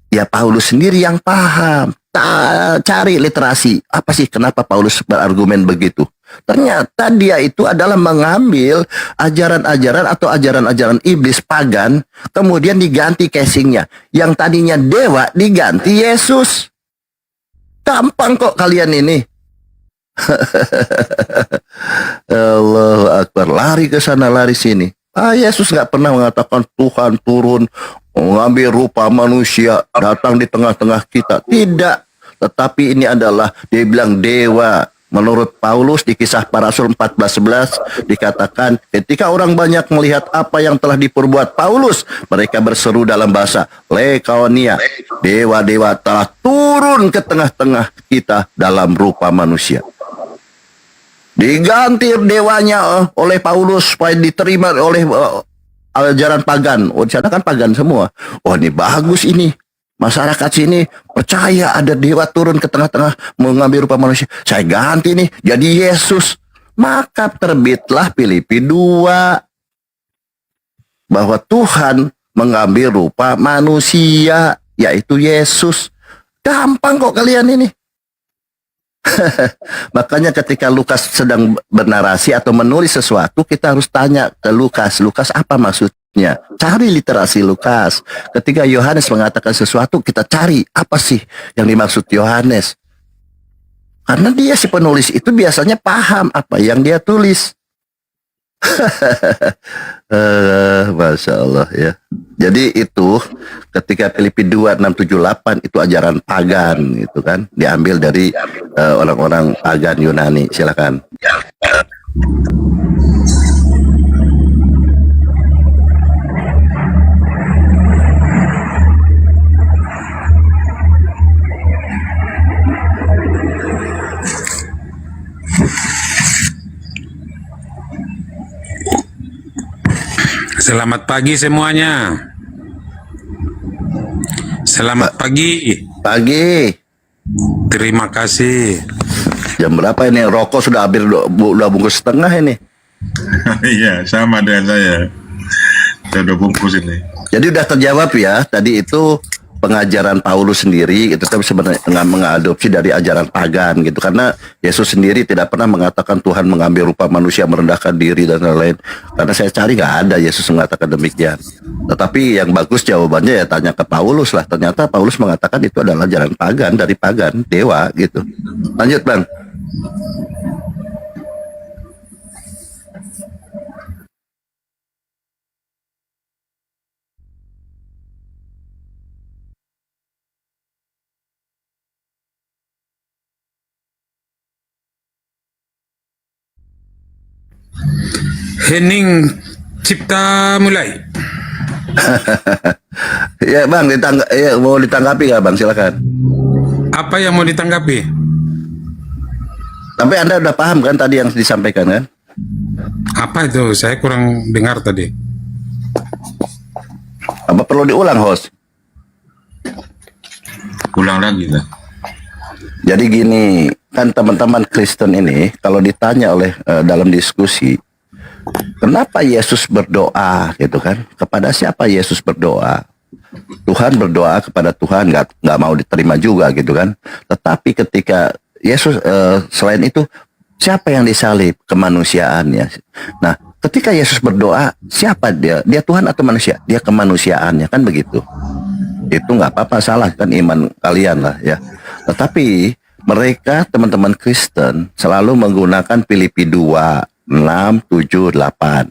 ya Paulus sendiri yang paham. Cari literasi. Apa sih kenapa Paulus berargumen begitu? Ternyata dia itu adalah mengambil ajaran-ajaran atau ajaran-ajaran iblis pagan, kemudian diganti casingnya. Yang tadinya dewa diganti Yesus. Gampang kok kalian ini. Allahu Akbar. Lari ke sana, lari sini. Yesus nggak pernah mengatakan Tuhan turun mengambil rupa manusia datang di tengah-tengah kita. Tidak. Tetapi ini adalah dia bilang dewa. Menurut Paulus di Kisah Para Rasul 14:11 dikatakan ketika orang banyak melihat apa yang telah diperbuat Paulus, mereka berseru dalam bahasa Lekonia. Dewa-dewa telah turun ke tengah-tengah kita dalam rupa manusia. Diganti dewanya oleh Paulus supaya diterima oleh ajaran pagan. Oh, di sana kan pagan semua. Oh, ini bagus ini. Masyarakat sini percaya ada dewa turun ke tengah-tengah mengambil rupa manusia. Saya ganti nih jadi Yesus. Maka terbitlah Filipi 2 bahwa Tuhan mengambil rupa manusia, yaitu Yesus. Gampang kok kalian ini. Makanya ketika Lukas sedang bernarasi atau menulis sesuatu, kita harus tanya ke Lukas. Lukas apa maksudnya? Cari literasi Lukas. Ketika Yohanes mengatakan sesuatu, kita cari apa sih yang dimaksud Yohanes. Karena dia si penulis itu biasanya paham apa yang dia tulis. Masya Allah ya. Jadi itu ketika Filipi 2:6-7-8 itu ajaran pagan itu kan, diambil dari orang-orang pagan Yunani. Silakan. Selamat pagi semuanya. Selamat pagi. Pagi. Terima kasih. Jam berapa ini? Rokok sudah hampir 2 bungkus setengah ini. Iya, sama dengan saya. Saya 2 bungkus ini. Jadi udah terjawab ya. Tadi itu pengajaran Paulus sendiri itu tapi sebenarnya mengadopsi dari ajaran pagan gitu, karena Yesus sendiri tidak pernah mengatakan Tuhan mengambil rupa manusia, merendahkan diri dan lain-lain. Karena saya cari nggak ada Yesus mengatakan demikian. Tetapi yang bagus jawabannya ya tanya ke Paulus lah. Ternyata Paulus mengatakan itu adalah ajaran pagan, dari pagan dewa gitu. Lanjut Bang. Hening Cipta mulai. Ya Bang, mau ditanggapi nggak Bang? Silakan. Apa yang mau ditanggapi? Tapi Anda udah paham kan tadi yang disampaikan kan? Apa itu? Saya kurang dengar tadi. Apa perlu diulang, host? Ulang lagi lah. Jadi gini, kan teman-teman Kristen ini kalau ditanya oleh dalam diskusi, kenapa Yesus berdoa gitu kan? Kepada siapa Yesus berdoa? Tuhan berdoa kepada Tuhan, nggak mau diterima juga gitu kan? Tetapi ketika Yesus selain itu siapa yang disalib? Kemanusiaannya. Nah, ketika Yesus berdoa, siapa dia? Dia Tuhan atau manusia? Dia kemanusiaannya, kan begitu. Itu nggak apa-apa, salah kan iman kalian lah ya. Tetapi mereka teman-teman Kristen selalu menggunakan Filipi 2:6-7-8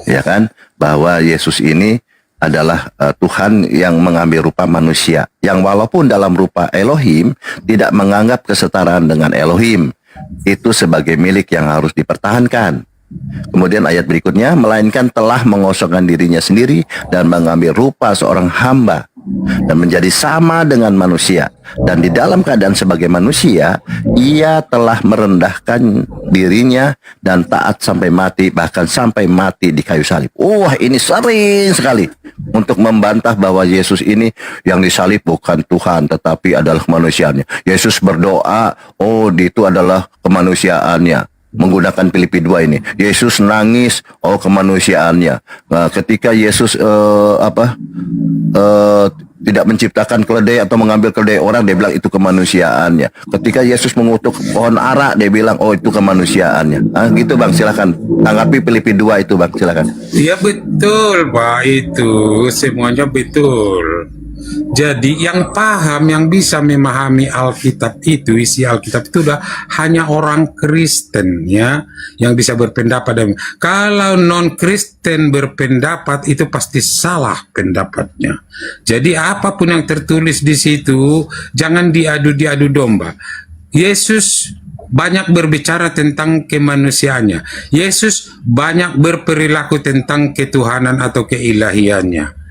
ya kan, bahwa Yesus ini adalah Tuhan yang mengambil rupa manusia, yang walaupun dalam rupa Elohim tidak menganggap kesetaraan dengan Elohim itu sebagai milik yang harus dipertahankan. Kemudian ayat berikutnya, melainkan telah mengosongkan dirinya sendiri dan mengambil rupa seorang hamba dan menjadi sama dengan manusia, dan di dalam keadaan sebagai manusia ia telah merendahkan dirinya dan taat sampai mati, bahkan sampai mati di kayu salib. Wah, ini sering sekali untuk membantah bahwa Yesus ini yang disalib bukan Tuhan tetapi adalah kemanusiaannya. Yesus berdoa, oh itu adalah kemanusiaannya, menggunakan Filipi 2 ini. Yesus nangis, oh kemanusiaannya. Nah, ketika Yesus tidak menciptakan keledai atau mengambil keledai orang, dia bilang itu kemanusiaannya. Ketika Yesus mengutuk pohon ara, dia bilang oh itu kemanusiaannya. Gitu Bang, silakan tanggapi Filipi 2 itu Bang, silakan. Iya betul Pak, itu semuanya betul. Jadi yang paham, yang bisa memahami Alkitab itu, isi Alkitab itu udah hanya orang Kristen ya, yang bisa berpendapat. Kalau non Kristen berpendapat itu pasti salah pendapatnya. Jadi apapun yang tertulis di situ jangan diadu domba. Yesus banyak berbicara tentang kemanusiaannya. Yesus banyak berperilaku tentang ketuhanan atau keilahiannya.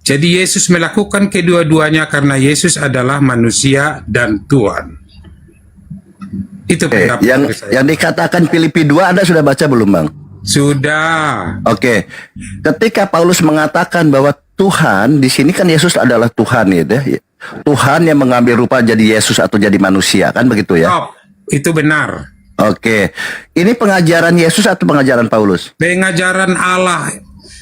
Jadi Yesus melakukan kedua-duanya karena Yesus adalah manusia dan Tuhan. Itu pendapat yang dikatakan Filipi 2 Anda sudah baca belum Bang? Sudah. Oke. Ketika Paulus mengatakan bahwa Tuhan di sini kan Yesus adalah Tuhan ya, Tuhan yang mengambil rupa jadi Yesus atau jadi manusia, kan begitu ya? Oh, itu benar. Oke. Ini pengajaran Yesus atau pengajaran Paulus? Pengajaran Allah.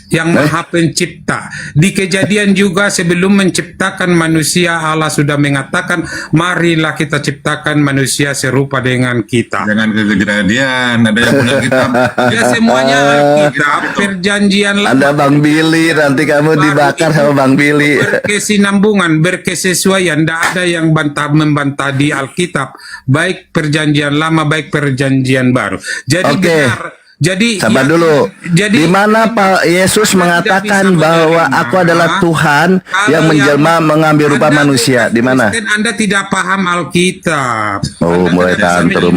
yang Maha Pencipta. Di Kejadian juga sebelum menciptakan manusia, Allah sudah mengatakan, marilah kita ciptakan manusia serupa dengan kita. Jangan ke Kejadian, ada yang punya kitab. Ya semuanya Alkitab, perjanjian lama. Anda Bang Billy, nanti kamu dibakar sama Bang Billy. Berkesinambungan, berkesesuaian, tidak ada yang membantah di Alkitab, baik perjanjian lama, baik perjanjian baru. Jadi benar. Jadi sabar dulu. Di mana Pak Yesus mengatakan bahwa aku adalah Tuhan yang menjelma mengambil rupa manusia? Di mana? Anda tidak paham Alkitab. Oh, mulai tantrum,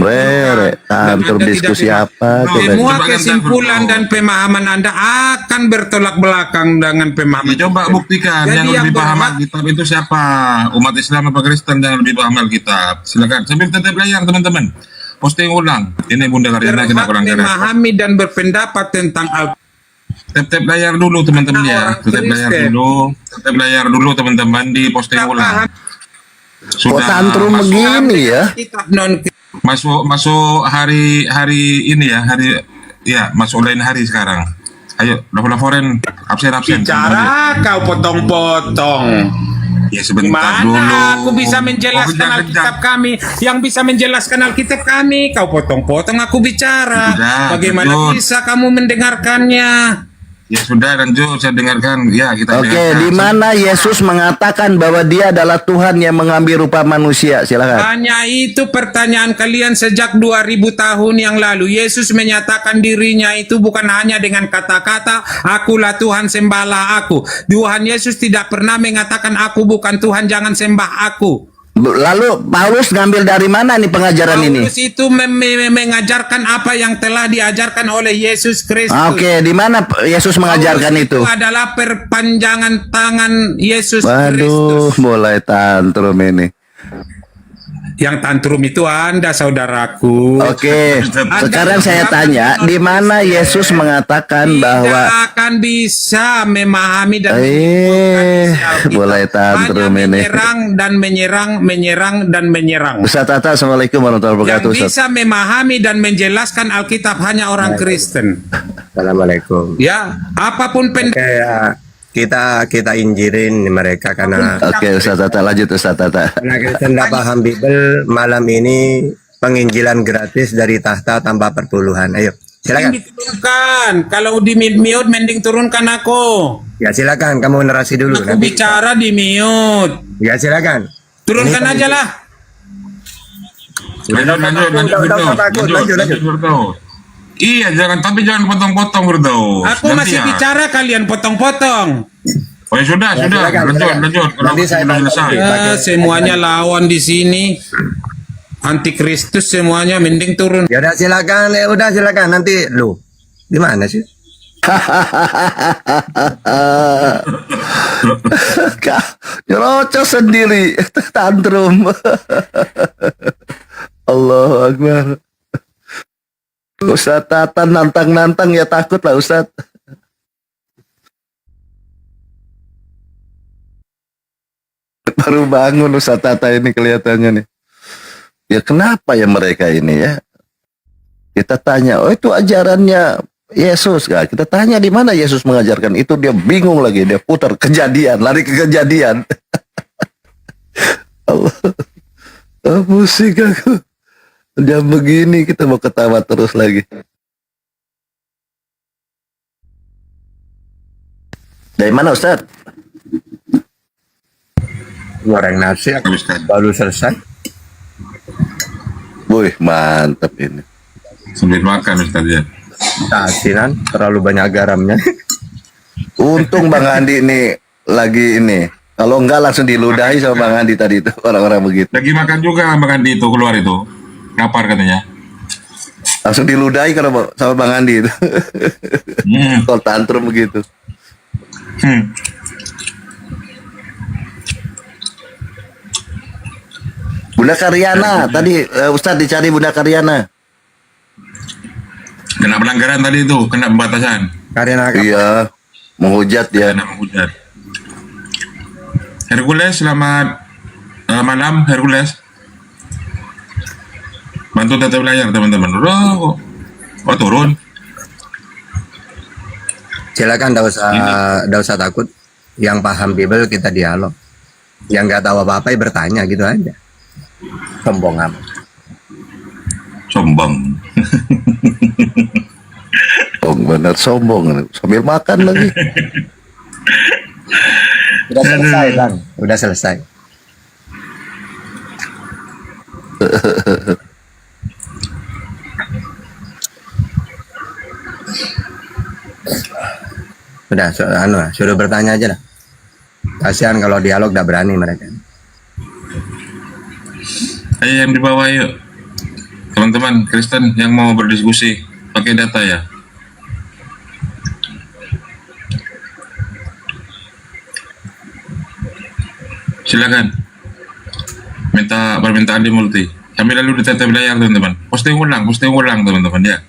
tantrum diskusi apa? Semua kesimpulan dan pemahaman Anda akan bertolak belakang dengan pemahaman. Coba buktikan yang lebih paham Alkitab itu siapa? Umat Islam apa Kristen yang lebih paham Alkitab? Silakan. Sambil tetap layar teman-teman. Posting ulang. Ini Bunda Karyana kita kurang jelas. Memahami dan berpendapat tentang Alkitab. Tap layar dulu teman-teman ya. Tap layar dulu. Tap layar dulu teman-teman di posting ulang. Sudah tantrum begini ya. Masuk hari ini ya, masuk lain hari sekarang. Ayo, laporan absen. Bicara kau potong-potong. Ya sebentar dulu. Aku bisa menjelaskan Alkitab kami, yang bisa menjelaskan Alkitab kami, kau potong-potong aku bicara. Bagaimana bisa kamu mendengarkannya? Ya sudah, lanjut saya dengarkan. Ya kita. Oke, di mana Yesus mengatakan bahwa Dia adalah Tuhan yang mengambil rupa manusia? Silakan. Hanya itu pertanyaan kalian sejak 2000 tahun yang lalu. Yesus menyatakan dirinya itu bukan hanya dengan kata-kata, akulah Tuhan, sembahlah aku. Tuhan Yesus tidak pernah mengatakan aku bukan Tuhan, jangan sembah aku. Lalu Paulus ngambil dari mana nih pengajaran ini? Paulus itu mengajarkan apa yang telah diajarkan oleh Yesus Kristus. Oke, di mana Yesus mengajarkan itu? Itu adalah perpanjangan tangan Yesus Kristus. Waduh, mulai tantrum ini. Yang tantrum itu Anda, saudaraku. Oke, sekarang saya tanya, di mana Yesus mengatakan bahwa tidak akan bisa memahami dan mulai tantrum ini. menyerang. Ustaz Tata, Assalamualaikum warahmatullahi wabarakatuh. Yang bisa memahami dan menjelaskan Alkitab hanya orang Kristen. Assalamualaikum. Ya, apapun kita injirin mereka karena Oke, Ustaz Tata, lanjut Ustaz Tata. Karena Kristen tidak paham Bible, malam ini penginjilan gratis dari tahta tanpa perpuluhan. Ayo, silakan. Diturunkan. Kalau di mute mending turunkan aku. Ya silakan, kamu narasi dulu. Aku bicara di mute. Ya silakan. Turunkan aja lah. Lanjut. Iya, jangan potong-potong bro. Aku masih bicara, kalian potong-potong. Oh ya sudah, lanjut. Nanti saya selesai. Semuanya lawan di sini. Antikristus semuanya, mending turun. Ya udah silakan, nanti lu. Gimana sih? Nyerocos sendiri, tantrum. Allahu Akbar. Ustaz Tata nantang-nantang ya, takut lah Ustaz. Baru bangun Ustaz Tata ini kelihatannya nih. Ya kenapa ya mereka ini ya? Kita tanya, oh itu ajarannya Yesus. Nah, kita tanya di mana Yesus mengajarkan itu, dia bingung lagi, dia putar kejadian, lari ke kejadian. Allah, pusing aku. Jam begini kita mau ketawa terus lagi. Dari mana Ustaz? Goreng nasi baru selesai. Wih, mantap ini. Sambil makan Ustaz ya. Asinan terlalu banyak garamnya. Untung Bang Andi ini lagi ini. Kalau enggak langsung diludahi sama Bang Andi tadi itu, orang-orang begitu. Lagi makan juga Bang Andi itu, keluar itu. Lapar katanya. Langsung diludahi kalau sama Bang Andi itu. Kalau tantrum begitu. Bunda Karyana, tadi Ustadz dicari Bunda Karyana. Kena pelanggaran tadi itu, kena pembatasan. Karyana. Iya, menghujat dia. Kena menghujat. Hercules, selamat malam Hercules. Bantu tetap layar teman-teman. Oh turun. Silakan, nggak usah takut. Yang paham Bible kita dialog. Yang nggak tahu apa-apa ya bertanya gitu aja. Sombong amat. Sombong. Oh, bener sombong sambil makan lagi. Udah selesai, Bang. Udah selesai. Udah, suruh bertanya aja lah. Kasihan kalau dialog gak berani mereka. Ayo yang di bawah yuk. Teman-teman Kristen yang mau berdiskusi pakai data ya. Silakan. Minta permintaan di multi. Sambil lalu di tata layar teman-teman. Posting ulang teman-teman ya.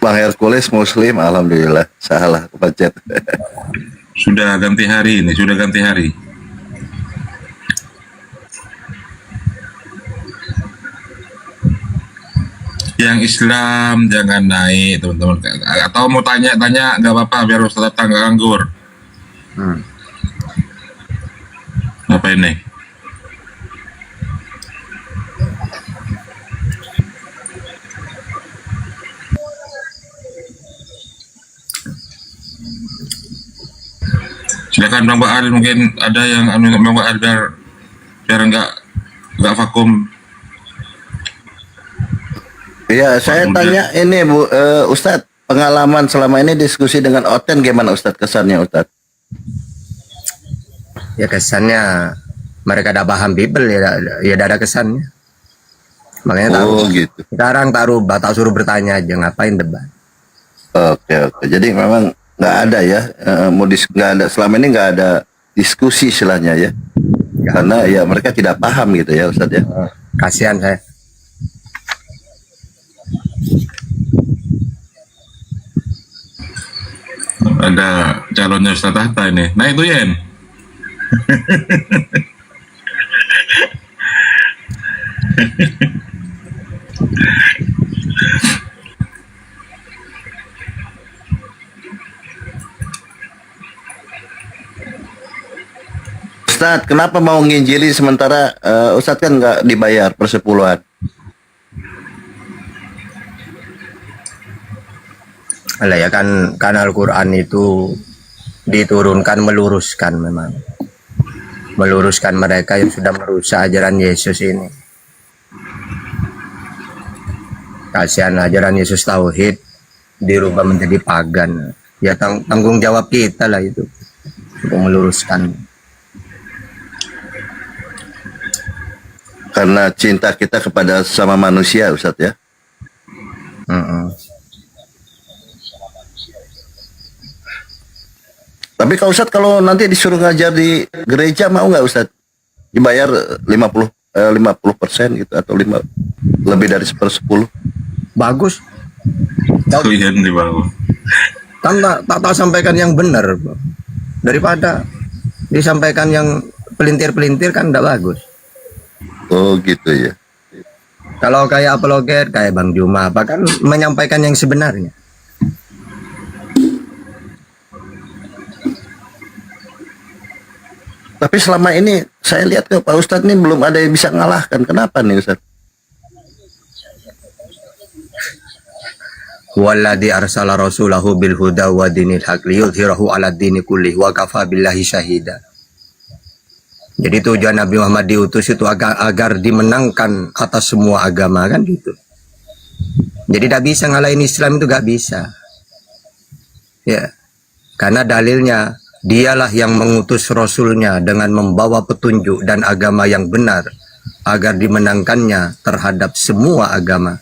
Bang Hercules Muslim, alhamdulillah. Salah kepencet. Sudah ganti hari ini, sudah ganti hari. Yang Islam jangan naik teman-teman. Atau mau tanya-tanya nggak apa-apa biar Ustaz datang nggak nganggur. Apa ini? Silakan Bang Baal, mungkin ada yang Bang Baal biar nggak vakum. Iya, saya tanya ini Bu Ustadz, pengalaman selama ini diskusi dengan Oten gimana Ustadz, kesannya Ustadz? Ya kesannya mereka udah paham Bible ya ada kesannya. Makanya gitu. Sekarang tak suruh bertanya aja, ngapain debat. Oke. Jadi memang nggak ada ya, nggak ada selama ini, nggak ada diskusi istilahnya ya. Karena ya mereka tidak paham gitu ya Ustadz ya. Kasihan saya. Ada calonnya Ustaz Tahta ini. Nah itu Yen. Ustadz, kenapa mau nginjili sementara Ustadz kan nggak dibayar persepuluhan? Alah ya kan Al-Quran itu diturunkan meluruskan memang. Meluruskan mereka yang sudah merusak ajaran Yesus ini. Kasihan ajaran Yesus tauhid dirubah menjadi pagan. Ya tanggung jawab kita lah itu untuk meluruskan. Karena cinta kita kepada sama manusia Ustadz ya. Tapi kalau Ustadz kalau nanti disuruh ngajar di gereja mau nggak Ustadz? Dibayar 50% gitu atau lebih dari 1/10? Bagus. Kalian di bawah. Tak sampaikan yang benar daripada disampaikan yang pelintir-pelintir kan tidak bagus. Oh gitu ya. Kalau kayak apologet kayak Bang Juma apa kan menyampaikan yang sebenarnya. Tapi selama ini saya lihat ke Pak Ustadz ini belum ada yang bisa ngalahkan. Kenapa nih Ustadz? Walladzi arsala rasulahu bil huda wa dinil haq liyudhhirahu 'ala dini kullih wa kafa billahi syahida. Jadi tujuan Nabi Muhammad diutus itu agar dimenangkan atas semua agama kan gitu. Jadi tidak bisa ngalahin Islam itu gak bisa. Ya. Karena dalilnya dialah yang mengutus Rasulnya dengan membawa petunjuk dan agama yang benar agar dimenangkannya terhadap semua agama.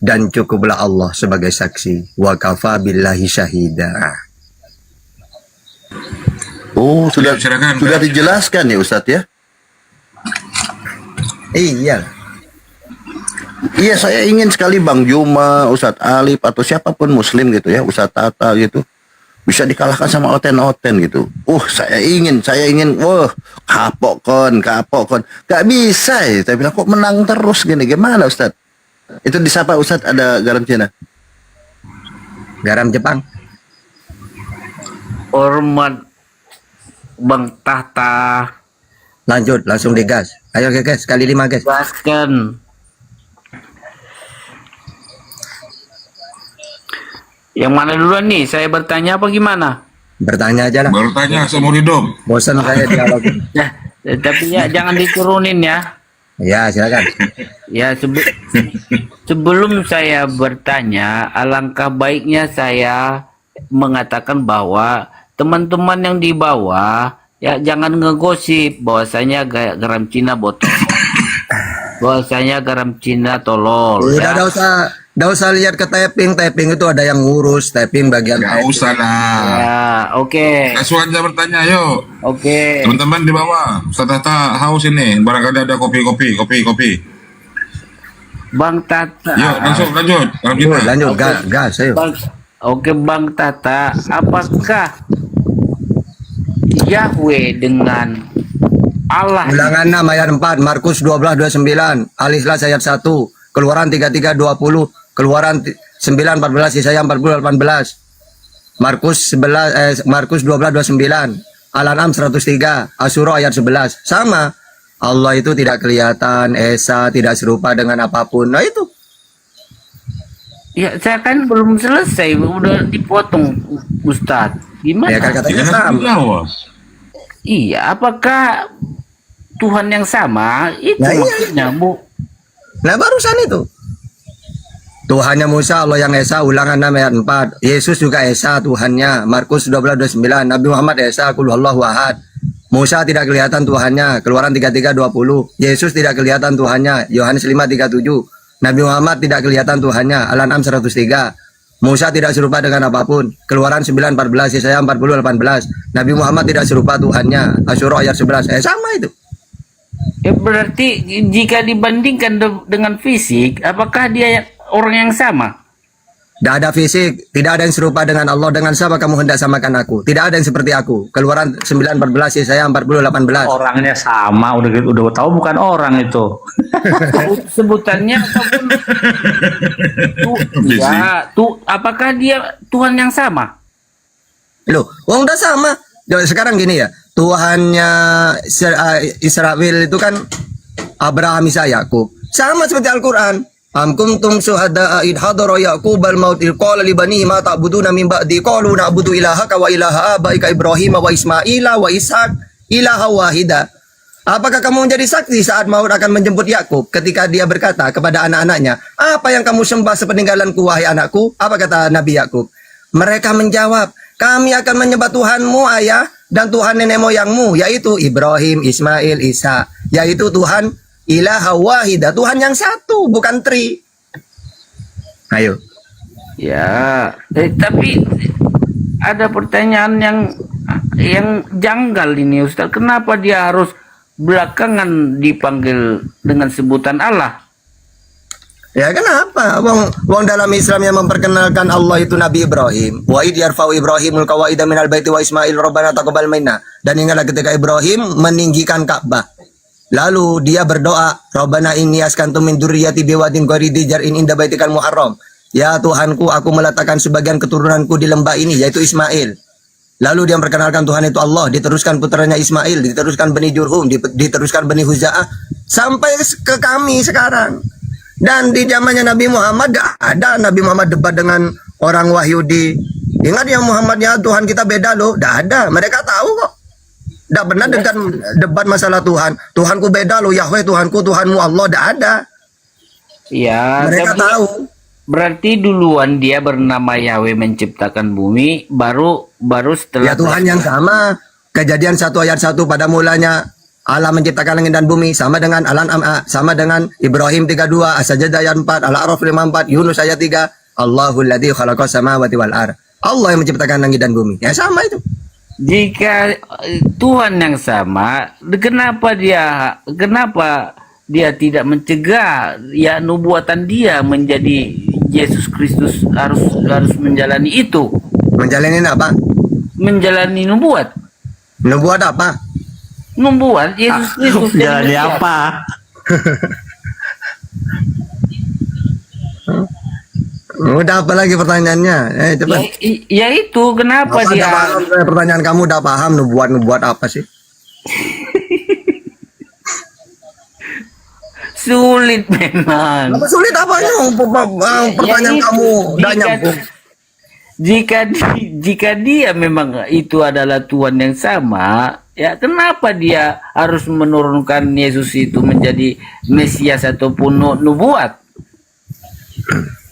Dan cukuplah Allah sebagai saksi. Wa kafa billahi syahida. Oh, sudah dijelaskan ya Ustadz ya? Iya. Iya, saya ingin sekali Bang Juma, Ustadz Alif atau siapapun Muslim gitu ya, Ustadz Tata gitu, bisa dikalahkan sama Oten gitu. Saya ingin, kapok kon. Gak bisa ya, saya bilang kok menang terus gini, gimana Ustadz? Itu disapa Ustadz ada garam Cina? Garam Jepang. hormat Bang Tahta. Lanjut, langsung digas. Ayo guys, kali 5 guys. Gaskan. Yang mana duluan nih? Saya bertanya apa gimana? Bertanya aja lah. Bertanya seumur hidup. Bosan saya dialog. Nah, tapi ya jangan diturunin ya. Ya, silakan. Ya sebelum saya bertanya, alangkah baiknya saya mengatakan bahwa teman-teman yang di bawah ya jangan ngegosip bahwasanya garam Cina botol, bahwasanya garam Cina tolol. Udah, dah usah lihat ke typing itu ada yang ngurus typing bagian. Gak usah lah. Ya, oke. Langsung aja bertanya, yuk. Oke. Teman-teman di bawah, Ustaz Tahta haus ini. Barangkali ada kopi. Bang Tata. Yuk, langsung lanjut. Lanjut, gas, ayo. Oke, Bang Tata, apakah Yahweh dengan Allah? Ulangan 6 ayat 4, Markus 12:29, Al-Ikhlas ayat 1, Keluaran 33:20, Keluaran 9:14, Yesaya 40:18, Markus 12:29, Al-An'am 103, Asyura ayat 11. Sama. Allah itu tidak kelihatan, Esa tidak serupa dengan apapun. Nah itu. Ya, saya kan belum selesai, udah dipotong Ustadz. Gimana? Ya kan katanya sama. Iya, apakah Tuhan yang sama? Itu Nah, iya. maksudnya, Bu. Nah barusan itu. Tuhannya Musa, Allah yang Esa, Ulangan 6 ayat 4. Yesus juga Esa Tuhannya, Markus 12:29. Nabi Muhammad Esa, Qul Huwallahu Ahad. Musa tidak kelihatan Tuhannya, Keluaran 33:20. Yesus tidak kelihatan Tuhannya, Yohanes 5:37. Nabi Muhammad tidak kelihatan Tuhannya, Al-An'am 103. Musa tidak serupa dengan apapun, Keluaran 9:14, Yesaya 40:18. Nabi Muhammad tidak serupa Tuhannya, Asyura ayat 11. Sama itu. Ya berarti jika dibandingkan dengan fisik, apakah dia orang yang sama? Tidak ada fisik, tidak ada yang serupa dengan Allah. Dengan siapa kamu hendak samakan aku? Tidak ada yang seperti aku. Keluaran 9:14, Yesaya 40:18. Orangnya sama, udah tahu bukan orang itu. Sebutannya ataupun apakah dia Tuhan yang sama? Loh, udah sama. Sekarang gini ya, Tuhannya Israel itu kan Abraham, Isa, Yakub. Sama seperti Al-Quran. Am kuntum syuhada'a id hadara Yaqub al-maut il qala li banihi ma ta'buduna min ba'di qalu na'budu ilahaka wa ilaha abaika Ibrahim wa Ismaila wa Ishaq ilaha wahida. Apakah kamu menjadi saksi saat maut akan menjemput Yakub ketika dia berkata kepada anak-anaknya, apa yang kamu sembah sepeninggalanku wahai anakku? Apa kata Nabi Yakub? Mereka menjawab, kami akan menyembah Tuhanmu ayah dan Tuhan nenek moyangmu, yaitu Ibrahim, Ismail, Isa, yaitu Tuhan ilaha wahida, Tuhan yang satu, bukan tri. Ayo. Ya, tapi ada pertanyaan yang janggal ini Ustaz. Kenapa dia harus belakangan dipanggil dengan sebutan Allah? Ya kenapa? Wong dalam Islam yang memperkenalkan Allah itu Nabi Ibrahim. Wa id yarfa'u Ibrahimul qawaida minal baiti wa Ismail rabbana taqabbal minna. Dan ingatlah ketika Ibrahim meninggikan Ka'bah. Lalu dia berdoa, Rabbana inni askantu min dzurriyyati biwadin ghairi jar'in inda baitikal muharram. Ya Tuhanku, aku meletakkan sebagian keturunanku di lembah ini, yaitu Ismail. Lalu dia memperkenalkan Tuhan itu Allah, diteruskan putranya Ismail, diteruskan Bani Jurhum, diteruskan Bani Huza'ah, sampai ke kami sekarang. Dan di zamannya Nabi Muhammad, gak ada Nabi Muhammad debat dengan orang Wahyudi. Ingat ya Muhammadnya Tuhan kita beda loh, gak ada. Mereka tahu kok. Tidak pernah dengan debat masalah Tuhan. Tuhanku beda loh, Yahweh Tuhanku, Tuhanmu Allah, tidak ada. Ya, mereka tahu. Berarti duluan dia bernama Yahweh menciptakan bumi, baru setelah ya Tuhan yang sama. Kejadian 1 ayat 1 pada mulanya Allah menciptakan langit dan bumi, sama dengan Al-An'am, sama dengan Ibrahim 32, As-Sajdah ayat 4, Al-A'raf 54, Yunus ayat 3, Allahul ladzi khalaqas samawati wal ardh. Allah yang menciptakan langit dan bumi. Ya sama itu. Jika Tuhan yang sama, kenapa dia tidak mencegah ya nubuatan dia menjadi Yesus Kristus harus menjalani itu? Menjalani apa? Menjalani nubuat. Nubuat apa? Nubuat Yesus Kristus. Menjalani apa? Udah apa lagi pertanyaannya? Coba. Ya itu kenapa Apa dia udah paham, pertanyaan kamu udah paham nubuat apa sih? sulit memang. Apa sulit apanya? Pertanyaan itu, kamu udah nyambung. Jika dia memang itu adalah Tuhan yang sama, ya kenapa dia harus menurunkan Yesus itu menjadi Mesias ataupun nubuat?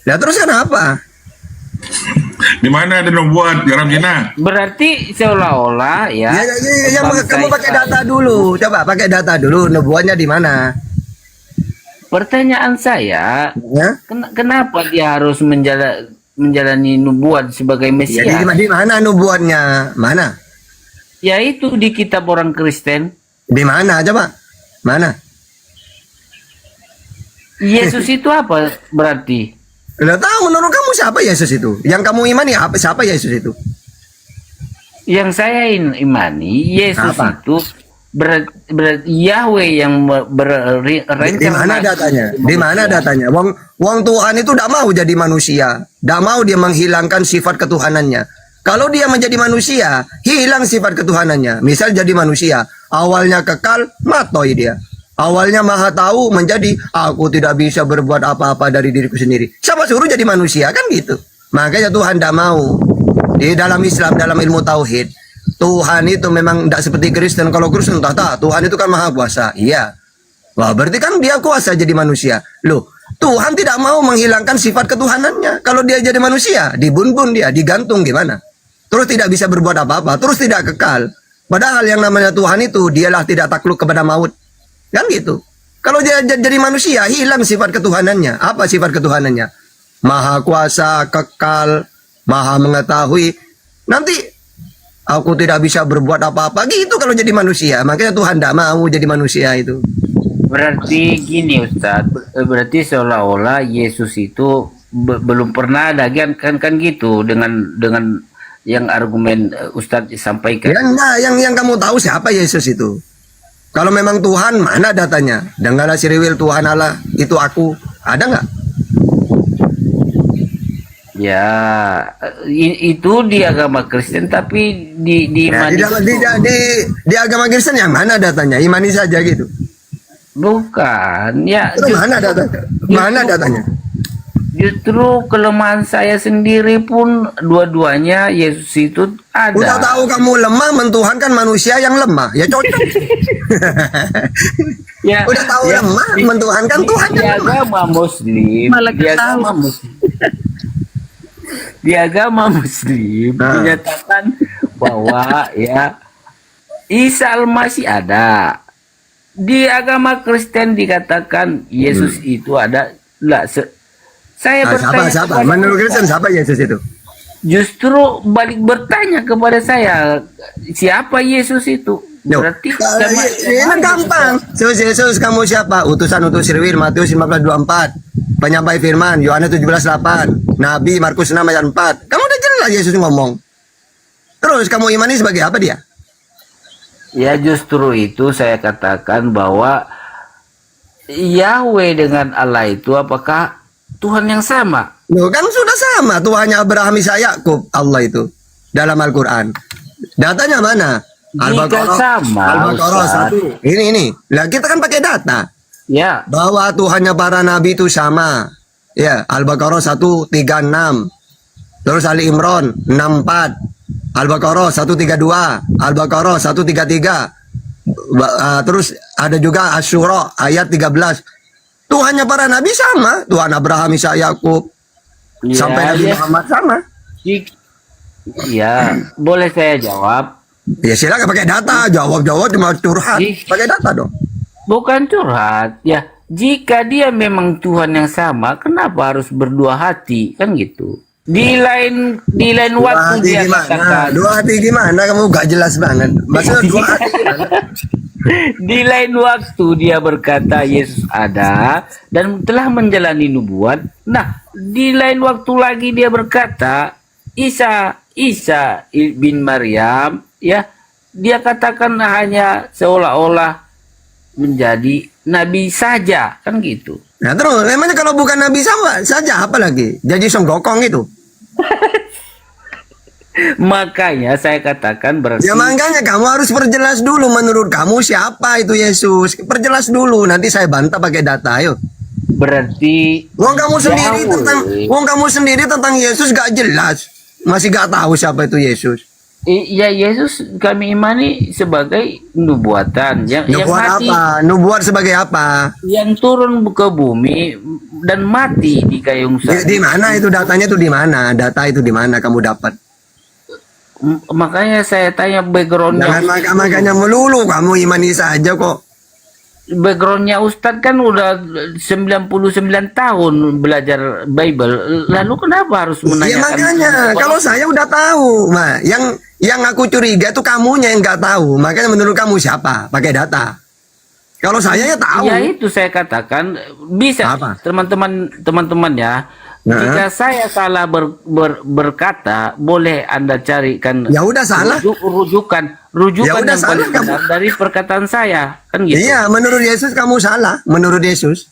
Ya terus kenapa? Di mana ada nubuat garam Cina? Berarti seolah-olah ya. Kamu pakai data dulu. Coba pakai data dulu. Nubuatnya di mana? Pertanyaan saya, kenapa dia harus menjalani nubuat sebagai Mesias? Ya, di mana nubuatnya? Mana? Yaitu di kitab orang Kristen. Di mana? Coba. Mana? Yesus itu apa berarti? Udah tahu menurut kamu siapa Yesus itu? Yang kamu imani apa? Siapa Yesus itu? Yang saya imani Yesus itu Yahweh yang berencana. Di mana datanya? Di mana datanya? Wong Tuhan itu tidak mau jadi manusia, tidak mau dia menghilangkan sifat ketuhanannya. Kalau dia menjadi manusia, hilang sifat ketuhanannya. Misal jadi manusia, awalnya kekal, matoi dia. Awalnya maha tahu menjadi aku tidak bisa berbuat apa-apa dari diriku sendiri. Siapa suruh jadi manusia kan gitu. Makanya Tuhan tidak mau. Di dalam Islam, dalam ilmu tauhid, Tuhan itu memang tidak seperti Kristen. Kalau Kristen Tuhan itu kan maha kuasa. Iya. Wah, berarti kan dia kuasa jadi manusia. Loh, Tuhan tidak mau menghilangkan sifat ketuhanannya. Kalau dia jadi manusia, dibun-bun dia, digantung gimana? Terus tidak bisa berbuat apa-apa, terus tidak kekal. Padahal yang namanya Tuhan itu dialah tidak takluk kepada maut. Kan gitu. Kalau dia jadi manusia, hilang sifat ketuhanannya. Apa sifat ketuhanannya? Maha kuasa, kekal, maha mengetahui. Nanti aku tidak bisa berbuat apa-apa gitu kalau jadi manusia. Makanya Tuhan tidak mau jadi manusia itu. Berarti gini Ustadz, berarti seolah-olah Yesus itu belum pernah ada kan gitu dengan yang argumen Ustadz sampaikan. Ya enggak, yang kamu tahu siapa Yesus itu? Kalau memang Tuhan, mana datanya? Dengarlah siriwil Tuhan Allah, itu aku. Ada nggak? Ya, itu di agama Kristen, tapi di agama Kristen yang mana datanya? Imani saja gitu. Bukan, ya. Terus mana datanya? Mana datanya? Justru kelemahan saya sendiri pun dua-duanya Yesus itu ada. Udah tahu kamu lemah, mentuhankan manusia yang lemah. Ya cocok. Ya, udah tahu lemah, mentuhankan Tuhan yang lemah. Agama Muslim, di agama Muslim menyatakan bahwa ya Isa Al-Masih ada. Di agama Kristen dikatakan Yesus itu ada. Saya bertanya siapa? Menurut Kristen siapa Yesus itu? Justru balik bertanya kepada saya, siapa Yesus itu? Berarti ini gampang. Yesus kamu siapa? Utusan utus sirwil Matius 15:24. Penyampai firman Yohanes 17:8. Nabi Markus 6 ayat 4. Kamu udah jelas Yesus ngomong. Terus kamu imani sebagai apa dia? Ya justru itu saya katakan bahwa Yahweh dengan Allah itu apakah Tuhan yang sama? Loh, kan sudah sama. Tuhannya Abraham, Ishak, Yakub, Allah itu dalam Al-Quran. Datanya mana? Al-Baqarah 1. Ini. Lah kita kan pakai data. Ya. Bahwa Tuhannya para nabi itu sama. Ya, Al-Baqarah 136. Terus Ali Imran 64. Al-Baqarah 132. Al-Baqarah 133. Terus ada juga Asy-Syura ayat 13. Tuhannya para nabi sama, Tuhan Abraham, Ishak, Yakub, sampai Nabi Muhammad sama. Iya, boleh saya jawab? Ya silakan pakai data, jawab cuma curhat, pakai data dong. Bukan curhat, ya. Jika dia memang Tuhan yang sama, kenapa harus berdua hati, kan gitu? Di lain waktu dia katakan. Dua hati gimana? Kamu gak jelas banget. Maksudnya dua hati gimana? Di lain waktu dia berkata Yesus ada dan telah menjalani nubuat. Nah, di lain waktu lagi dia berkata Isa bin Maryam, ya, dia katakan hanya seolah-olah menjadi nabi saja, kan gitu. Nah terus, memangnya kalau bukan nabi saja apa lagi? Jadi songgokong itu. Makanya saya katakan berarti. Ya makanya kamu harus perjelas dulu menurut kamu siapa itu Yesus. Perjelas dulu, nanti saya bantah pakai data, ayo. Berarti Wong kamu sendiri tentang Yesus gak jelas. Masih gak tahu siapa itu Yesus. Ya Yesus kami imani sebagai nubuatan yang Nubuat mati, apa? Nubuat sebagai apa? yang turun ke bumi dan mati di kayu salib. Di mana itu datanya tuh di mana? Data itu di mana kamu dapat? Makanya saya tanya backgroundnya. Jangan makanya melulu kamu imani saja kok. Backgroundnya Ustadz kan udah 99 tahun belajar Bible. Lalu kenapa harus Ya menanyakan? makanya kalau saya udah tahu, yang aku curiga itu kamunya yang nggak tahu. Makanya menurut kamu siapa? Pakai data. Kalau saya ya tahu. Ya itu saya katakan bisa teman-teman ya. Nah. Jika saya salah berkata, boleh Anda carikan. Ya udah salah. Rujukan Ya udah yang salah paling benar dari perkataan saya, kan gitu. Iya, menurut Yesus kamu salah. Menurut Yesus.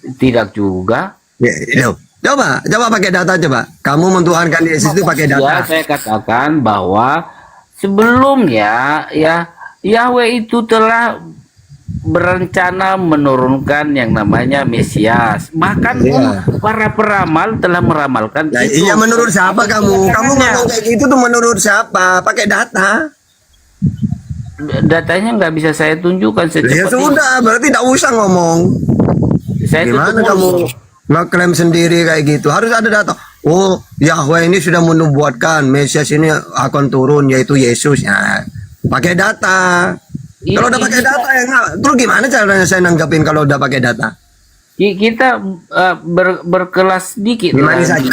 Tidak juga. Ya, coba pakai data coba. Kamu mentuhankan Yesus itu pakai Ya, data. saya katakan bahwa sebelumnya ya Yahweh itu telah berencana menurunkan yang namanya Mesias. Bahkan para peramal telah meramalkan itu. Iya, menurut siapa kamu? Kamu ngomong kayak gitu tuh menurut siapa? Pakai data. Datanya nggak bisa saya tunjukkan secepat Ya sudah, berarti tidak usah ngomong. Saya Gimana kamu ngeklaim sendiri kayak gitu? Harus ada data. Oh, Yahweh ini sudah menubuatkan Mesias ini akan turun, yaitu Yesus. Ya, pakai data. Kalau udah pakai data ya, terus gimana caranya saya nanggapin kalau udah pakai data? Kita berkelas dikit. Gimana saja?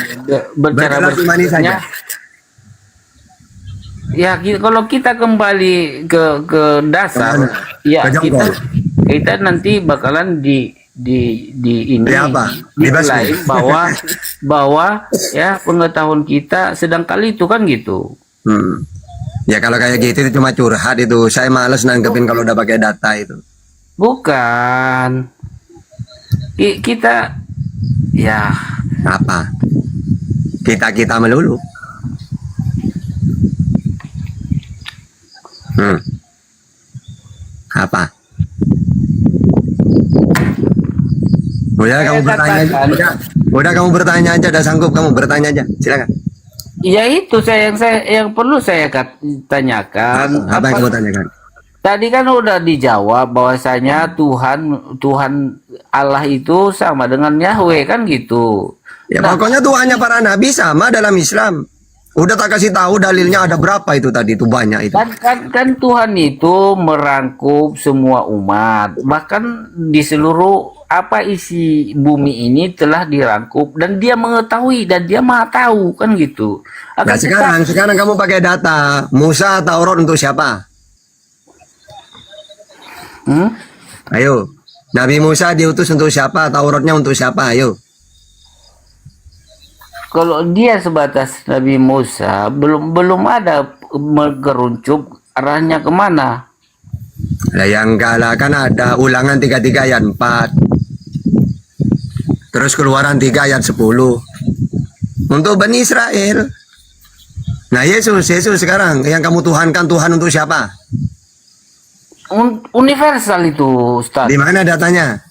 Berkelas gimana saja? Ya, kalau kita kembali ke dasar, ya kita nanti bakalan di ini lain bahwa ya pengetahuan kita sedang kali itu kan gitu. Ya kalau kayak gitu itu cuma curhat itu. Saya males nanggepin kalau udah pakai data itu. Bukan. Kita ya apa? Kita melulu. Apa? Udah kamu bertanya aja. Udah kamu bertanya aja, udah sanggup kamu bertanya aja. Silakan. Ya itu yang perlu saya tanyakan. Apa yang kamu tanyakan? Tadi kan udah dijawab bahwasanya Tuhan Allah itu sama dengan Yahweh kan gitu. Ya pokoknya Tuhannya para nabi sama dalam Islam. Udah tak kasih tahu dalilnya ada berapa itu tadi, itu banyak itu. Kan Tuhan itu merangkup semua umat. Bahkan di seluruh isi bumi ini telah dirangkup dan dia mengetahui dan dia maha tahu kan gitu. Nah sekarang kamu pakai data Musa Taurat untuk siapa? Ayo, Nabi Musa diutus untuk siapa? Tauratnya untuk siapa? Ayo. Kalau dia sebatas Nabi Musa belum ada mengeruncup arahnya kemana? Lah yang enggak lah, kan ada Ulangan 33 ayat 4. Terus Keluaran 3 ayat 10. Untuk Bani Israel. Nah Yesus sekarang yang kamu tuhankan Tuhan untuk siapa? Universal itu, Ustaz. Di mana datanya?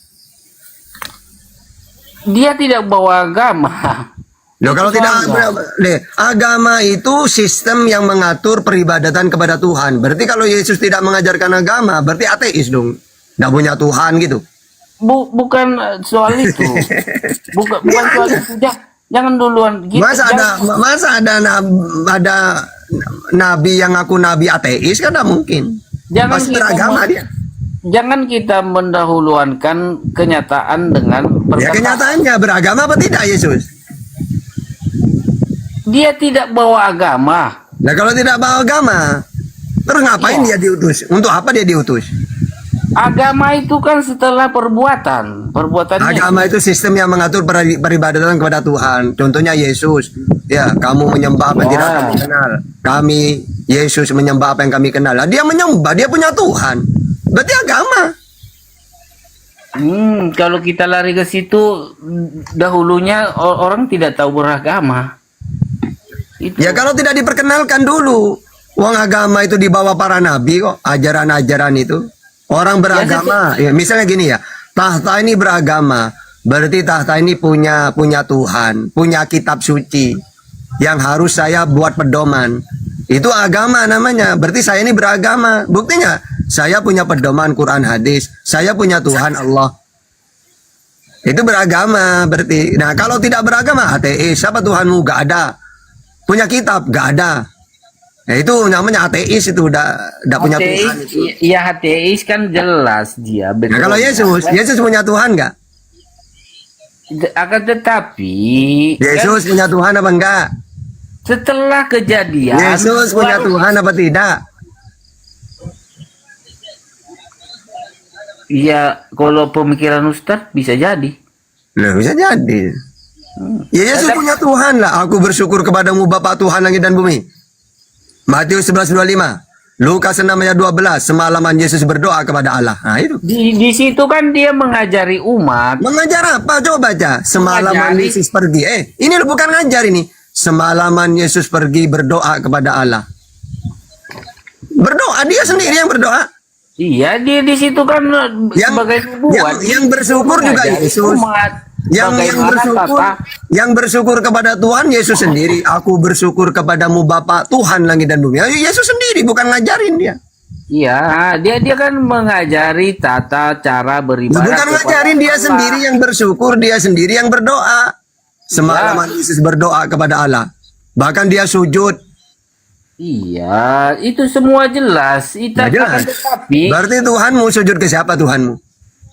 Dia tidak bawa agama. Loh, kalau tidak agama itu sistem yang mengatur peribadatan kepada Tuhan. Berarti kalau Yesus tidak mengajarkan agama, berarti ateis dong. Tidak punya Tuhan gitu. Bukan soal itu. Bukan soal itu. Jangan duluan. Masa ada nabi yang ngaku nabi ateis? Kan tidak mungkin. Pasti beragama dia. Jangan kita mendahulukan kenyataan dengan perkataan. Ya kenyataannya beragama apa tidak Yesus? Dia tidak bawa agama. Nah kalau tidak bawa agama, terus ngapain dia diutus? Untuk apa dia diutus? Agama itu kan setelah perbuatan. Agama itu sistem yang mengatur peribadatan kepada Tuhan. Contohnya Yesus. Ya, kamu menyembah apa yang tidak kami kenal. Kami, Yesus menyembah apa yang kami kenal. Dia menyembah, dia punya Tuhan. Berarti agama. Kalau kita lari ke situ, dahulunya orang tidak tahu beragama. Ya kalau tidak diperkenalkan dulu. Uang agama itu dibawa para nabi kok, ajaran-ajaran itu. Orang beragama, ya, misalnya gini ya, tahta ini beragama, berarti tahta ini punya Tuhan, punya kitab suci yang harus saya buat pedoman. Itu agama namanya, berarti saya ini beragama. Buktinya, saya punya pedoman Quran hadis, saya punya Tuhan Allah. Itu beragama berarti. Nah kalau tidak beragama, ateis, siapa Tuhanmu? Gak ada. Punya kitab? Gak ada. Ya itu namanya ateis, itu udah punya Tuhan itu. Iya ateis kan jelas dia. Nah, kalau Yesus punya Tuhan nggak? Akan tetapi Yesus punya Tuhan apa enggak? Setelah kejadian Yesus punya Tuhan apa tidak? Iya, kalau pemikiran Ustadz bisa jadi. Loh, bisa jadi. Ya Yesus punya Tuhan lah. Aku bersyukur kepadamu Bapa Tuhan langit dan bumi. Matius 11:25, Lukas 6 ayat 12, semalaman Yesus berdoa kepada Allah. Nah itu. Di situ kan dia mengajari umat. Mengajar apa? Coba baca. Semalaman Yesus pergi. Ini bukan ngajar ini. Semalaman Yesus pergi berdoa kepada Allah. Berdoa, dia sendiri yang berdoa. Iya, dia di situ kan sebagai nubuat. Yang bersyukur juga Yesus. Yang bersyukur kepada Tuhan Yesus sendiri. Aku bersyukur kepadamu Bapa Tuhan langit dan bumi. Yesus sendiri, bukan ngajarin dia. Iya, dia kan mengajari tata cara beribadah. Bukan ngajarin, dia sendiri yang bersyukur, dia sendiri yang berdoa. Semalaman Yesus berdoa kepada Allah. Bahkan dia sujud. Iya, itu semua jelas. Tetapi berarti Tuhanmu sujud ke siapa Tuhanmu?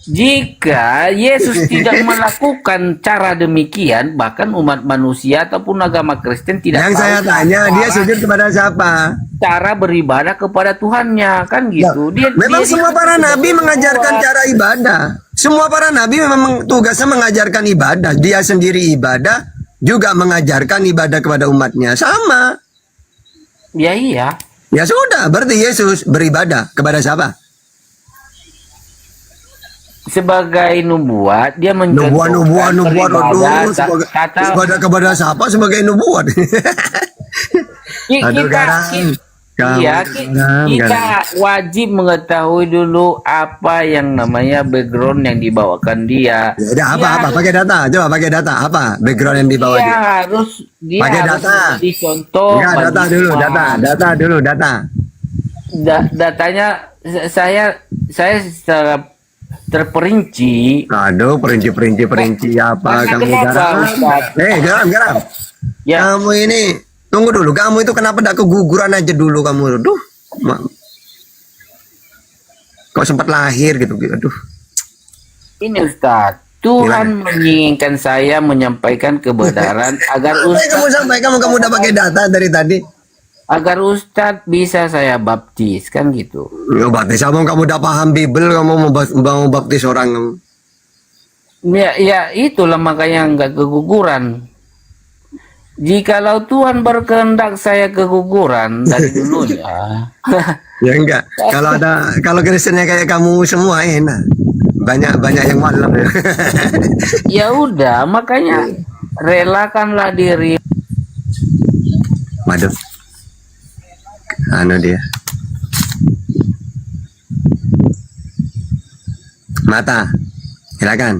Jika Yesus tidak melakukan cara demikian, bahkan umat manusia ataupun agama Kristen tidak Yang tahu saya tanya, dia sujud kepada siapa? Cara beribadah kepada Tuhannya, kan gitu. Memang semua para nabi mengajarkan cara ibadah. Semua para nabi memang tugasnya mengajarkan ibadah. Dia sendiri ibadah, juga mengajarkan ibadah kepada umatnya. Sama. Ya iya. Ya sudah, berarti Yesus beribadah kepada siapa? Sebagai nubuat, dia mencontohkan nubuat ibadah kepada siapa sebagai nubuat? Kita wajib mengetahui dulu apa yang namanya background yang dibawakan dia. Ya, apa pakai data, coba pakai data apa background yang dibawa dia? Dia pakai harus data. Dicontoh. Data. Datanya saya secara terperinci. Aduh, perinci apa kamu Garam? Garam. Ya. Kamu ini tunggu dulu, kamu itu kenapa tidak keguguran aja dulu kamu? Aduh. Kok sempat lahir gitu. Aduh. Ini Ustaz, Tuhan menginginkan saya menyampaikan kebenaran agar Ustaz. Kamu sampaikan, kamu udah pakai data dari tadi. Agar Ustadz bisa saya baptis, kan gitu. Ya baptis, kamu udah paham Bible, kamu mau baptis orang. Ya itulah makanya nggak keguguran. Jikalau Tuhan berkehendak saya keguguran dari dulu ya. Ya enggak. Kalau Kristennya kayak kamu semua enak. Banyak yang malam ya. Ya udah, makanya relakanlah diri. Waduh. Dia Mata, silakan.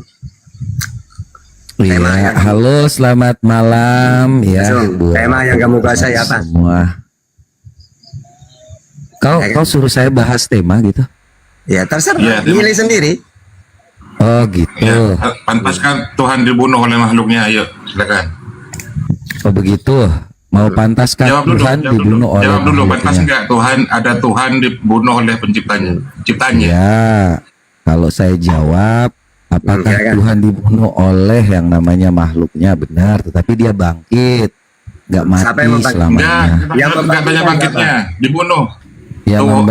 Iya, halo, selamat malam ya. Tema yang kamu kuasai apa? Semua. Kau suruh saya bahas tema gitu? Ya terserah, pilih sendiri. Oh gitu. Ya, pantaskah Tuhan dibunuh oleh makhluknya? Ayo, silakan. Oh begitu. Mau pantaskah Tuhan dibunuh oleh Jawab dulu, pantas enggak ada Tuhan dibunuh oleh penciptanya? Ya, kalau saya jawab, apakah Tuhan dibunuh oleh yang namanya makhluknya? Benar, tetapi dia bangkit, nggak mati selamanya. Yang katanya bangkitnya dibunuh.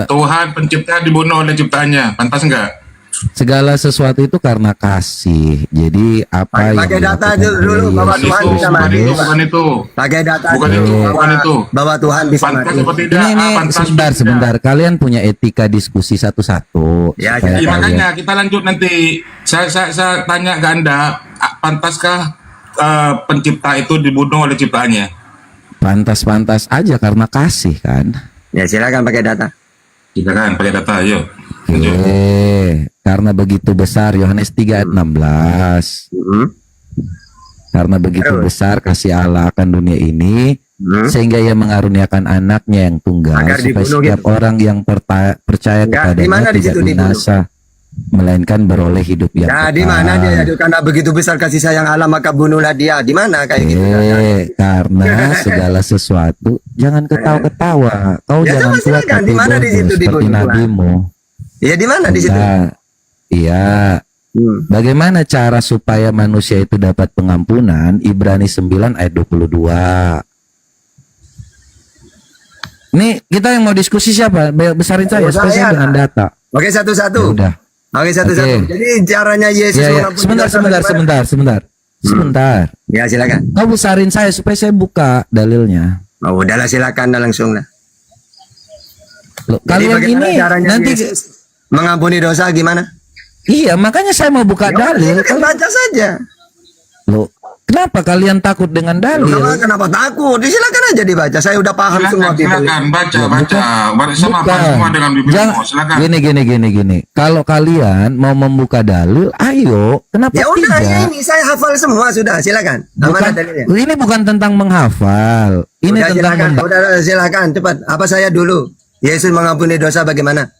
Tuhan pencipta dibunuh oleh ciptanya, pantas enggak? segala sesuatu itu karena kasih. Jadi apa yang Pakai data dilakukan dulu oleh bahwa Yesus Tuhan itu, bisa bukan mati. itu, bukan itu. Pakai data Bukan dulu itu, bukan bahwa- itu. bahwa Tuhan bisa Pantas mati. atau tidak? ini Pantas sebentar atau sebentar. Kalian punya etika diskusi satu-satu. Ya, supaya Ya, kalian- makanya kita lanjut nanti. Saya tanya ke Anda, pantaskah pencipta itu dibunuh oleh ciptaannya? Pantas-pantas aja karena kasih kan. Ya silakan pakai data. Silakan pakai data, yuk. Oke, karena begitu besar Yohanes 3 ayat 16. Karena begitu besar kasih Allah akan dunia ini, sehingga ia mengaruniakan anaknya yang tunggal Agar supaya dibunuh setiap gitu. orang yang percaya Enggak, di mana kepadanya di tidak situ dibunuh? binasa, melainkan beroleh hidup yang Ya di kekal. mana dia ya karena begitu besar kasih sayang Allah maka bunuhlah dia. Di mana kayak gitu? Karena segala sesuatu jangan ketawa-ketawa. Kau Ya, jangan sama kuat silakan. tapi Di mana di bodoh situ seperti dibunuh, Tuhan? nabimu. Ya di mana di situ? Enggak. Iya. Bagaimana cara supaya manusia itu dapat pengampunan? Ibrani 9 ayat 22. Nih kita yang mau diskusi siapa? Besarin saya supaya saya dengan data. Oke satu-satu. Ya udah. Oke satu-satu. Oke. Jadi caranya Yesus Ya, ya. mengampuni Sebentar, dosa sebentar, bagaimana? sebentar. Ya silakan. Kau besarin saya supaya saya buka dalilnya. Oh udahlah silakan dah langsung lah. Loh, Jadi kalian bagaimana ini caranya nanti Yesus mengampuni dosa gimana? iya, makanya saya mau buka dalil. Kan baca saja. Loh, kenapa kalian takut dengan dalil? Kenapa takut? Silakan aja dibaca. Saya udah paham semua Bible. Silakan baca, Ya, baca. Sama apa semua dengan Bible. Silakan. Gini. Kalau kalian mau membuka dalil, ayo. Kenapa Ya udah tidak? ini saya hafal semua sudah. Silakan. Bukan, Mana dalilnya? ini bukan tentang menghafal. Ini Udah, tentang silakan. Udah silakan cepat. Apa saya dulu? Yesus mengampuni dosa bagaimana?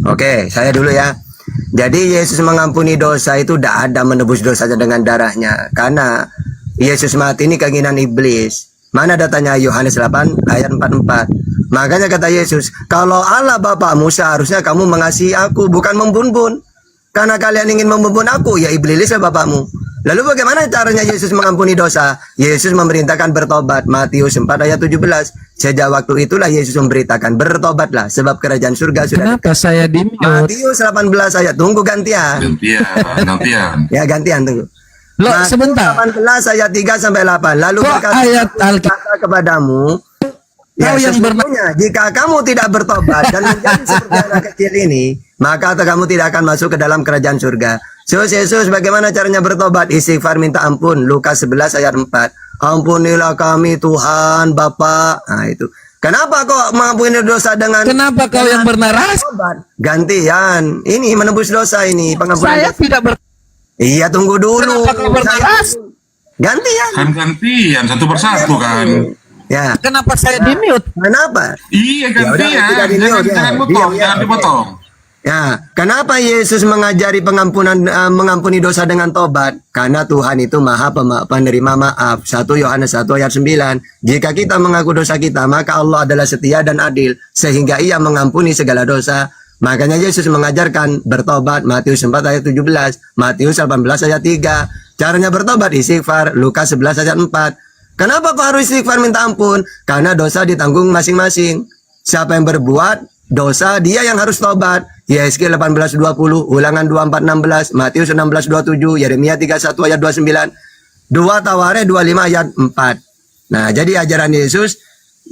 Oke, saya dulu ya. Jadi Yesus mengampuni dosa itu tidak ada menebus dosanya dengan darahnya. Karena Yesus mati ini keinginan iblis. Mana datanya Yohanes 8 ayat 44. Makanya kata Yesus, kalau Allah Bapamu seharusnya kamu mengasihi aku, bukan membunuh. Karena kalian ingin membunuh aku, ya iblis ya Bapakmu. Lalu bagaimana caranya Yesus mengampuni dosa? Yesus memerintahkan bertobat. Matius 4 ayat 17. Sejak waktu itulah Yesus memberitakan bertobatlah sebab kerajaan surga sudah Kenapa saya di mute? Matius 18 ayat. Tunggu gantian. Gantian. Ya gantian tunggu. Loh, Matius sebentar. 18 ayat 3 sampai 8. Lalu Kok berkata ayat berkata kepadamu, ya yang sesungguhnya jika kamu tidak bertobat dan menjadi seperti anak kecil ini, maka kamu tidak akan masuk ke dalam kerajaan surga. Yesus, bagaimana caranya bertobat? Istighfar, minta ampun. Lukas 11 ayat 4. Ampunilah kami Tuhan Bapa. Nah itu. Kenapa kok mengampuni dosa dengan? Kenapa kau yang bernarasi? Gantian. Ini menebus dosa ini. Pengampunan Saya dosa. tidak Iya tunggu dulu. Kenapa kau bernarasi? Gantian. Kan gantian satu persatu kan. Ya. Kenapa saya di mute? Kenapa? Iya Ya udah, gantian. kita di mute, ya. Jangan potong, Diam, ya. jangan dipotong. Ya, kenapa Yesus mengajari mengampuni dosa dengan tobat? Karena Tuhan itu Maha penerima maaf. 1 Yohanes 1 ayat 9. Jika kita mengaku dosa kita, maka Allah adalah setia dan adil sehingga Ia mengampuni segala dosa. Makanya Yesus mengajarkan bertobat. Matius 4 ayat 17, Matius 18 ayat 3. Caranya bertobat istighfar. Lukas 11 ayat 4. Kenapa kok harus istighfar minta ampun? Karena dosa ditanggung masing-masing. Siapa yang berbuat dosa, dia yang harus tobat. Yesaya 18:20, Ulangan 24:16, Matius 16:27, Yeremia 31 ayat 29, 2 Tawarikh 25 ayat 4. Nah, jadi ajaran Yesus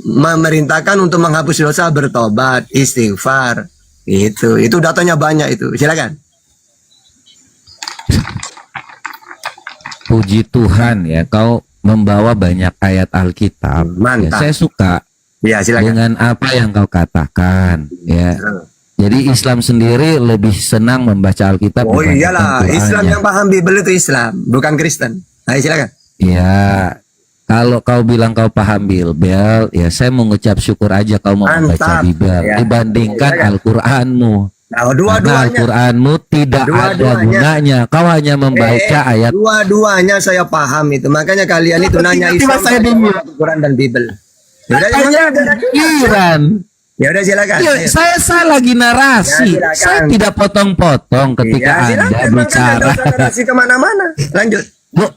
memerintahkan untuk menghapus dosa bertobat, istighfar. Itu datanya banyak itu. Silakan. Puji Tuhan ya, kau membawa banyak ayat Alkitab. Mantap. Ya, saya suka Ya, silakan. dengan apa yang kau katakan. Ya. Jadi Islam sendiri lebih senang membaca Alkitab. Oh dibandingkan iyalah, Qur'annya. Islam yang paham Bible itu Islam, bukan Kristen. Ayo silakan. Ya, kalau kau bilang kau paham Bible, ya saya mengucap syukur aja kau mau membaca Mantap. Bible Ya. dibandingkan Silakan. Al-Qur'anmu. Nah, Karena dua-duanya. Al-Qur'anmu tidak ada Dua-duanya. gunanya. Kau hanya membaca ayat. Dua-duanya saya paham itu. Makanya kalian itu nanya tiba-tiba Islam, saya bingung. Quran dan Bible. Udah, Hanya pikiran. Ya udah silakan. Ya, Ayo. saya lagi narasi. Ya, silakan. Saya tidak potong-potong ketika Iya, Anda silakan. Makanya bicara. nggak usah narasi kemana-mana. Lanjut. Loh,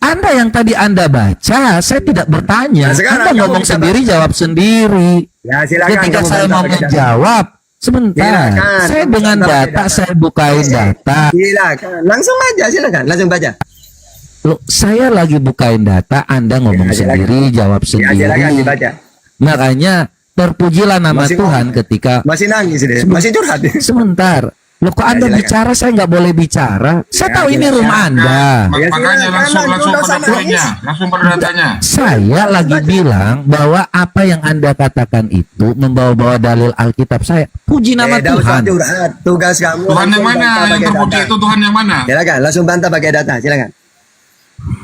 Anda yang tadi Anda baca, saya tidak bertanya. Nah, sekarang Anda kamu ngomong bisa sendiri, jawab sendiri. Ya, silakan Ketika kamu saya bantah mau pakai data. menjawab, sebentar. Silakan, Saya kamu dengan bantah pakai data, data. saya bukain data. Silakan, langsung aja, silakan, langsung baca. Loh, saya lagi bukain data, Anda ngomong Ya, silakan. sendiri, jawab Ya, sendiri. silakan dibaca. Makanya terpujilah nama Masih Tuhan ngomong. ketika Masih nangis deh, masih curhat. sebentar. Loh, kok Anda silakan. bicara, saya nggak boleh bicara. Saya Ya, tahu ini silakan. rumah Anda. Ya, Makanya silakan, langsung udah pada sama poinnya, nangis. langsung pada datanya. Saya lagi bilang bahwa apa yang Anda katakan itu membawa-bawa dalil Alkitab saya. Puji nama Dah usah Tuhan. curhat. Tugas kamu Tuhan yang langsung mana? bantah Yang pakai terpuji data. itu Tuhan yang mana? Silakan, langsung bantah pakai data, silakan.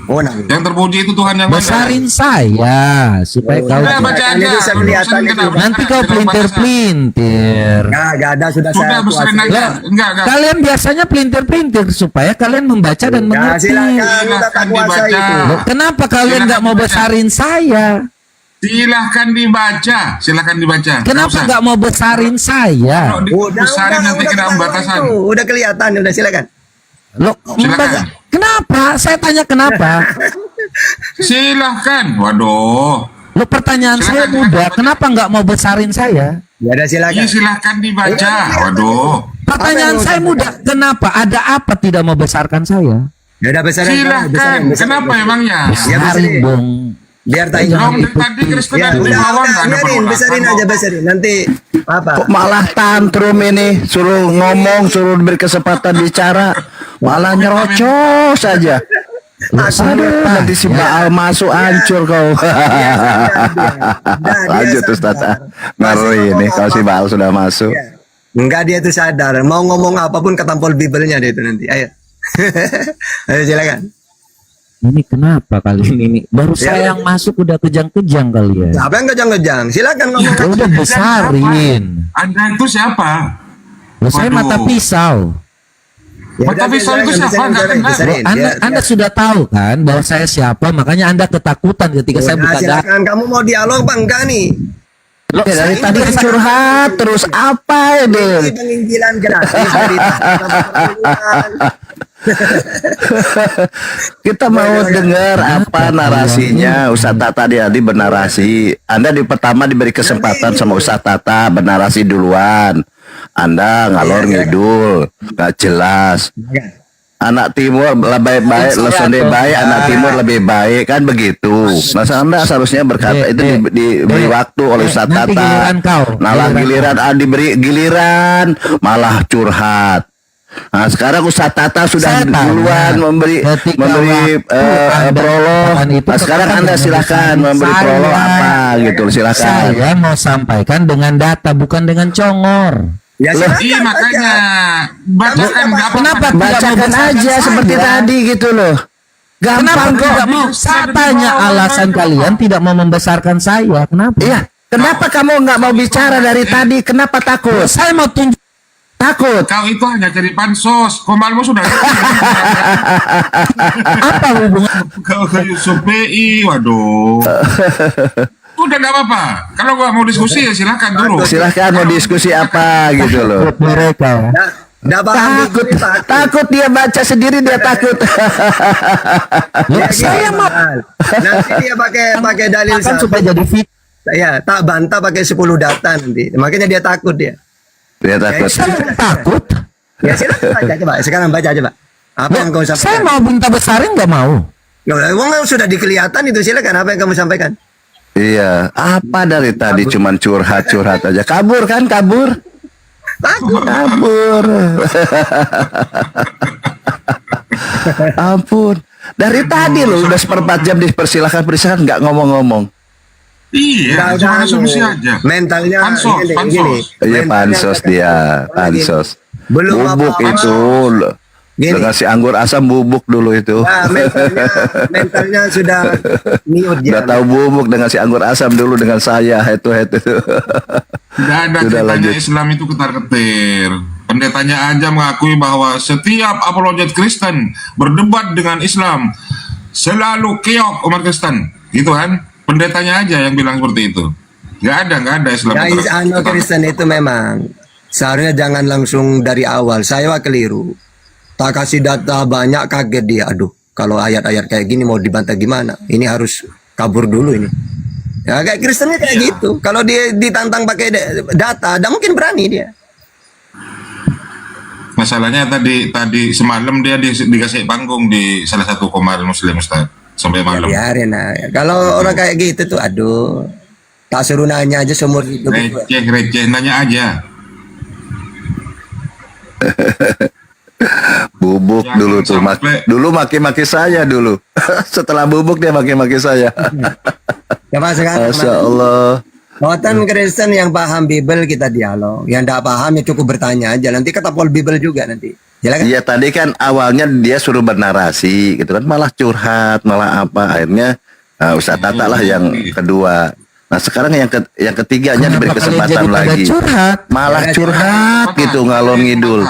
Oh, nangis. Yang terpuji itu Tuhan yang mana? Besarin saya supaya kau Udah baca Kan aja. itu saya kelihatan Bosan itu. kenapa? nanti kau Jangan pelintir-pelintir. Enggak ada, sudah Sudah saya besarin kuasai. aja. Enggak. Kalian biasanya pelintir-pelintir supaya kalian membaca dan Ya, mengerti. silakan, udah tak Silakan kuasai dibaca. itu. Loh, kenapa kalian Silakan nggak mau dibaca. besarin saya? Silahkan dibaca. Silahkan dibaca. Kenapa usah. nggak mau besarin saya? Kalau dibesarin nanti kena ketahuan batasan. itu. Udah kelihatan, udah silakan. Loh, Silakan. kenapa? Saya tanya kenapa? Silahkan. Waduh. Lo pertanyaan saya mudah, kenapa nggak mau besarin saya? Ya udah silakan. Iya silahkan dibaca. Waduh. Pertanyaan saya mudah, kenapa? Ada apa tidak mau besarkan saya? Ya udah besarin. Silahkan. Kenapa emangnya? Ya Besarin besarin. dong. Biar tak Dong, tadi Kristen Ya ada di udah, bawah nggak ada biarin, besarin penolakan. aja besarin. Nanti apa? Kok malah tantrum ini, suruh ngomong, suruh beri kesempatan bicara, malah nyerocos saja. Aduh, nanti si Baal masuk hancur kau. Lanjut Ustaz. Ngeri ini kalau si Baal sudah masuk. Enggak, dia tuh sadar. Mau ngomong apapun ketampol Bibelnya dia itu nanti. Ayo. Ayo silakan. Ini kenapa kali ini? Baru Ya. saya yang masuk udah kejang-kejang kalian. Siapa yang kejang-kejang? Silakan ngomong. Ya udah besarin. Anda itu siapa? Loh, saya Waduh. mata pisau. Ya Mata udah, pisau itu silakan, siapa? besarin, Nggak besarin, kenal. besarin. Loh, Biar- Anda sudah tahu kan bahwa saya siapa, makanya Anda ketakutan ketika saya Udah, buka data. silakan. Kamu mau dialog apa enggak nih? Loh, Ya, dari saya tadi kan curhat terus apa Ini ini? penginjilan gratis dari Kita mau dengar apa narasinya. Ustaz Tata tadi bernarasi. Anda pertama diberi kesempatan sama Ustaz Tata bernarasi duluan. Anda ngalor ngidul, nggak jelas. Anak timur lebih baik, lo sonde baik, anak timur lebih baik, kan begitu. Nah, Anda seharusnya berkata itu diberi waktu oleh Ustaz nanti Tata. giliran kau. Nah, giliran diberi giliran malah curhat. Nah, sekarang Ustaz Tata sudah Saya tanya, duluan memberi ketika waktu prolog. Anda Nah, sekarang Anda silakan memberi saya. prolog apa gitu, silakan. Saya mau sampaikan dengan data, bukan dengan congor. Ya Iya silakan makanya bacakan nggak apa-apa. Kenapa tidak mau Bacakan besarkan aja saya? seperti tadi gitu loh. Kenapa Gampang kok. tidak mau? Saya tanya alasan kalian tidak mau membesarkan saya. Kenapa? Iya, kenapa kamu nggak mau bicara dari tadi? Kenapa takut? Saya mau tunjuk. Takut. Kau itu hanya cari pansos. Komalmu sudah. Apa hubungan? Kau ke Yusuf PI. Waduh. Udah nggak apa-apa. Kalau gua mau diskusi ya silakan dulu. Silahkan mau diskusi apa gitu loh. Mereka. Nggak paham Takut, Bibel, takut. takut dia baca sendiri dia takut. Loh, Ya, saya gitu, mau Bang. Nanti dia pakai dalil akan satu. supaya jadi fit. Ya, tak bantah pakai 10 data nanti. Makanya dia takut dia. Dia takut. Saya takut. Ya silakan baca coba. Sekarang baca coba. Apa yang kau Saya sampaikan? mau minta besarin nggak mau. Wong sudah dikelihatan itu, silakan apa yang kamu sampaikan. Iya, apa dari tadi cuman curhat-curhat aja. Kabur kan, kabur. Takut. Kabur. Ampun. Dari tadi loh udah seperempat jam dipersilakan nggak ngomong-ngomong. Iya, cuma asumsi aja. Mentalnya Pansos, gini, pansos. gini. Iya Mentalnya pansos kata- dia, pansos. Belum Bubuk apa-apa. itu. Gini. Udah kasih anggur asam bubuk dulu itu. Nah, mentalnya sudah niut Udah tahu bubuk dengan si anggur asam dulu dengan saya head to head itu. Tidak ada Sudah ceritanya lanjut. Islam itu ketar-ketir. Pendetanya aja mengakui bahwa setiap apologet Kristen berdebat dengan Islam selalu keok umat Kristen, gitu kan? Pendetanya aja yang bilang seperti itu. Nggak ada Islam. Ya, anu Kristen itu memang seharusnya jangan langsung dari awal. Saya keliru. Tak kasih data banyak, kaget dia. Aduh, Kalau ayat-ayat kayak gini mau dibantah gimana? Ini harus kabur dulu ini. Ya kayak Kristennya kayak gitu. Kalau dia ditantang pakai data, tidak mungkin berani dia. Masalahnya tadi semalam dia dikasih panggung di salah satu komal Muslim, Ustaz, sampai malam. Biarin aja. Kalau orang kayak gitu tuh, aduh, tak suruh nanya aja seumur hidup. Receh, nanya aja. Bubuk dulu tuh, dulu maki-maki saya dulu. Setelah bubuk dia maki-maki saya. Coba sekarang. Masya Allah. Buatan Kristen yang paham Bible kita dialog, yang tidak paham ya cukup bertanya aja. Nanti kata Paul Bible juga nanti. Iya tadi kan awalnya dia suruh bernarasi gitu kan, malah curhat, malah apa, akhirnya Ustaz Tata lah yang kedua. Nah sekarang yang ketiganya diberi kesempatan lagi, malah curhat gitu ngalor ngidul.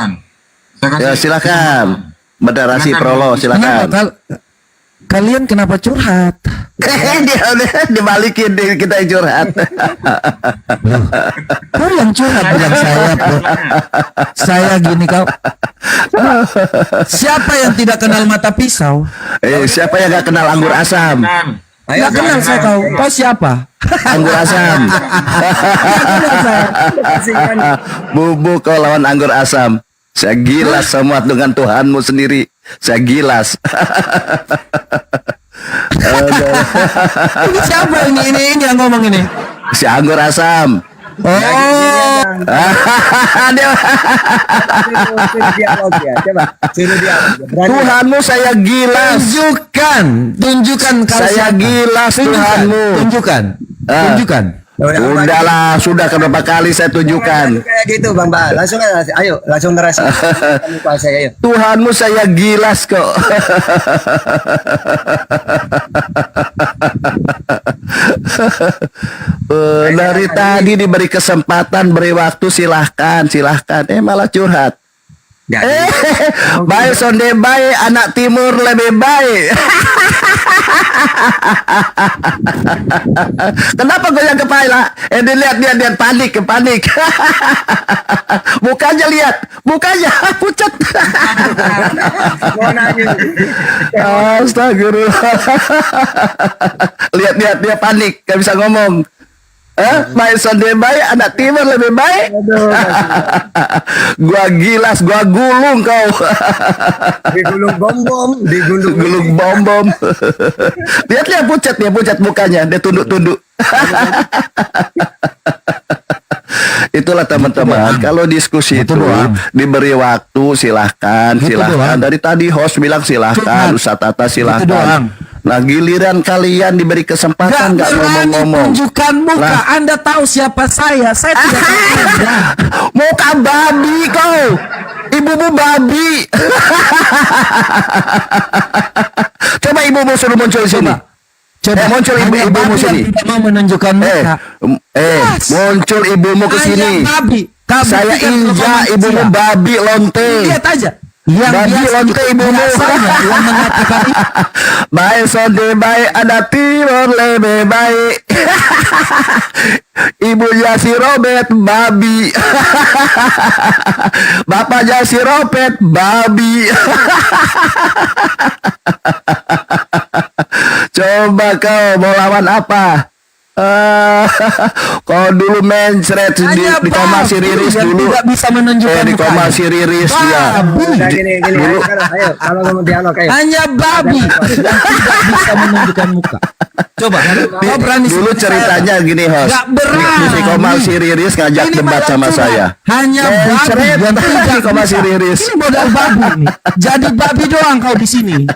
Ya silakan bernarasi prolo, silakan. Kalian kenapa curhat? Dia dibalikin kita yang curhat. Kau yang curhat bilang saya, bro. Saya gini kau. Siapa yang tidak kenal mata pisau? Siapa yang gak kenal anggur asam? Gak kenal saya kau. Kau siapa? Anggur asam. Bubuk kau lawan anggur asam. Saya gilas semua dengan Tuhanmu sendiri. Saya gilas. Ini siapa ini yang ngomong ini? Si anggur asam. Oh. Tuhanmu saya gilas. Tunjukkan saya gilas Tuhanmu. Tunjukkan. Udahlah, sudah berapa kali saya tunjukkan. Kayak gitu Bang Ba. Langsung ayo, langsung ngerasa. Ayo. Tuhanmu saya gilas kok. Dari tadi diberi kesempatan, beri waktu, silahkan. Malah curhat. Baik sonde baik, anak timur lebih baik. Kenapa goyang kepala? Dia panik. Mukanya pucat. Astagfirullah. Lihat dia panik, gak bisa ngomong. Baik sonde baik, anak timur lebih baik. Gua gilas, gua gulung kau. Digulung bom. Lihat pucat mukanya, dia tunduk. Itulah teman-teman, kalau diskusi itu diberi waktu, silahkan. Dari tadi host bilang silahkan, Ustaz Tata silahkan. Nah giliran kalian diberi kesempatan nggak ngomong-ngomong. Tunjukkan muka, Anda tahu siapa saya tidak tahu. Muka babi kau, ibumu babi. Coba ibumu suruh muncul sini. Muncul ibumu sini. Tidak mau menunjukkan muka. Muncul ibumu ke sini. Saya injak ibumu babi lonte. Lihat aja. Babi lonte ibumu. Yang mengatakan baik sonde baik, ada timur lebih baik. Ibunya si Robert babi. Bapaknya si Robert babi. Coba kau mau lawan apa? Kau dulu mencret di komasi riris dulu. Tidak bisa menunjukkan di komasi riris dia. Dulu. Ayo, kalau ngomong dialog ayo. Hanya babi. Tidak bisa menunjukkan muka. Coba, kau berani dulu ceritanya gini host. Di komasi riris ngajak debat sama saya. Hanya babi yang tidak di komasi riris. Ini modal babi nih. Jadi babi doang kau di sini.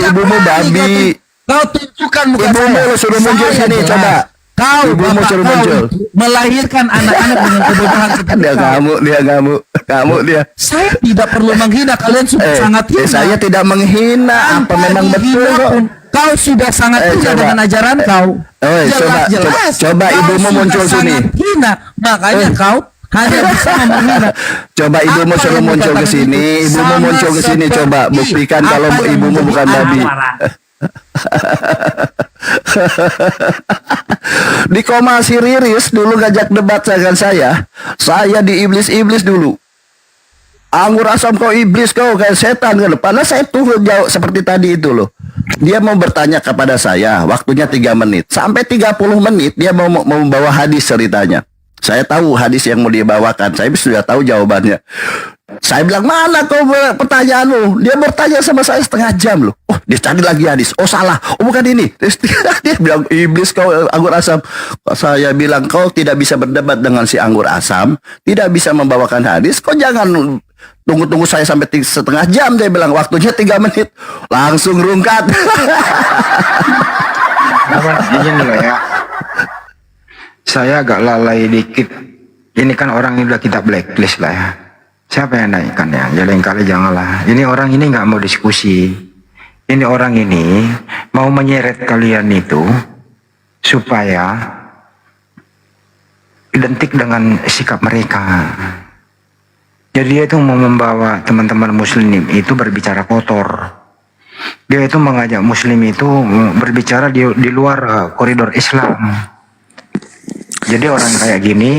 Ibumu babi. Kau tunjukkan muka ibumu saya. Suruh muncul sini coba. Kau ibumu suruh muncul. Melahirkan anak-anak dengan kebodohan seperti dia. Saya tidak perlu menghina, kalian sudah sangat hina. Saya tidak menghina, apa memang betul kok. Kau sudah sangat hina dengan ajaran kau. Coba ibumu muncul sini. Hina, makanya kau hanya bisa menghina. Coba ibumu suruh muncul ke sini. Ibumu muncul ke sini, coba buktikan kalau ibumu bukan babi. Di komasi riris dulu ngajak debat dengan saya di iblis dulu. anggur asam kau iblis kau kayak setan kan. Padahal saya tuh jauh seperti tadi itu loh. Dia mau bertanya kepada saya, waktunya 3 menit. Sampai 30 menit dia mau membawa hadis ceritanya. Saya tahu hadis yang mau dia bawakan. Saya sudah tahu jawabannya. Saya bilang, mana kau pertanyaan lu? Dia bertanya sama saya setengah jam loh. Oh, dia cari lagi hadis. Oh, salah. Oh, bukan ini. Dia bilang, iblis kau anggur asam. Saya bilang, kau tidak bisa berdebat dengan si anggur asam. Tidak bisa membawakan hadis. Kau jangan tunggu saya sampai setengah jam. Dia bilang, waktunya 3 menit. Langsung rungkat. Izin dulu ya. Saya agak lalai dikit. Ini kan orang yang udah kita blacklist lah ya. Siapa yang naikkan ya? Jadi kali janganlah. Ini orang ini nggak mau diskusi. Ini orang ini mau menyeret kalian itu supaya identik dengan sikap mereka. Jadi dia itu mau membawa teman-teman muslim itu berbicara kotor. Dia itu mengajak muslim itu berbicara di luar koridor Islam. Jadi orang kayak gini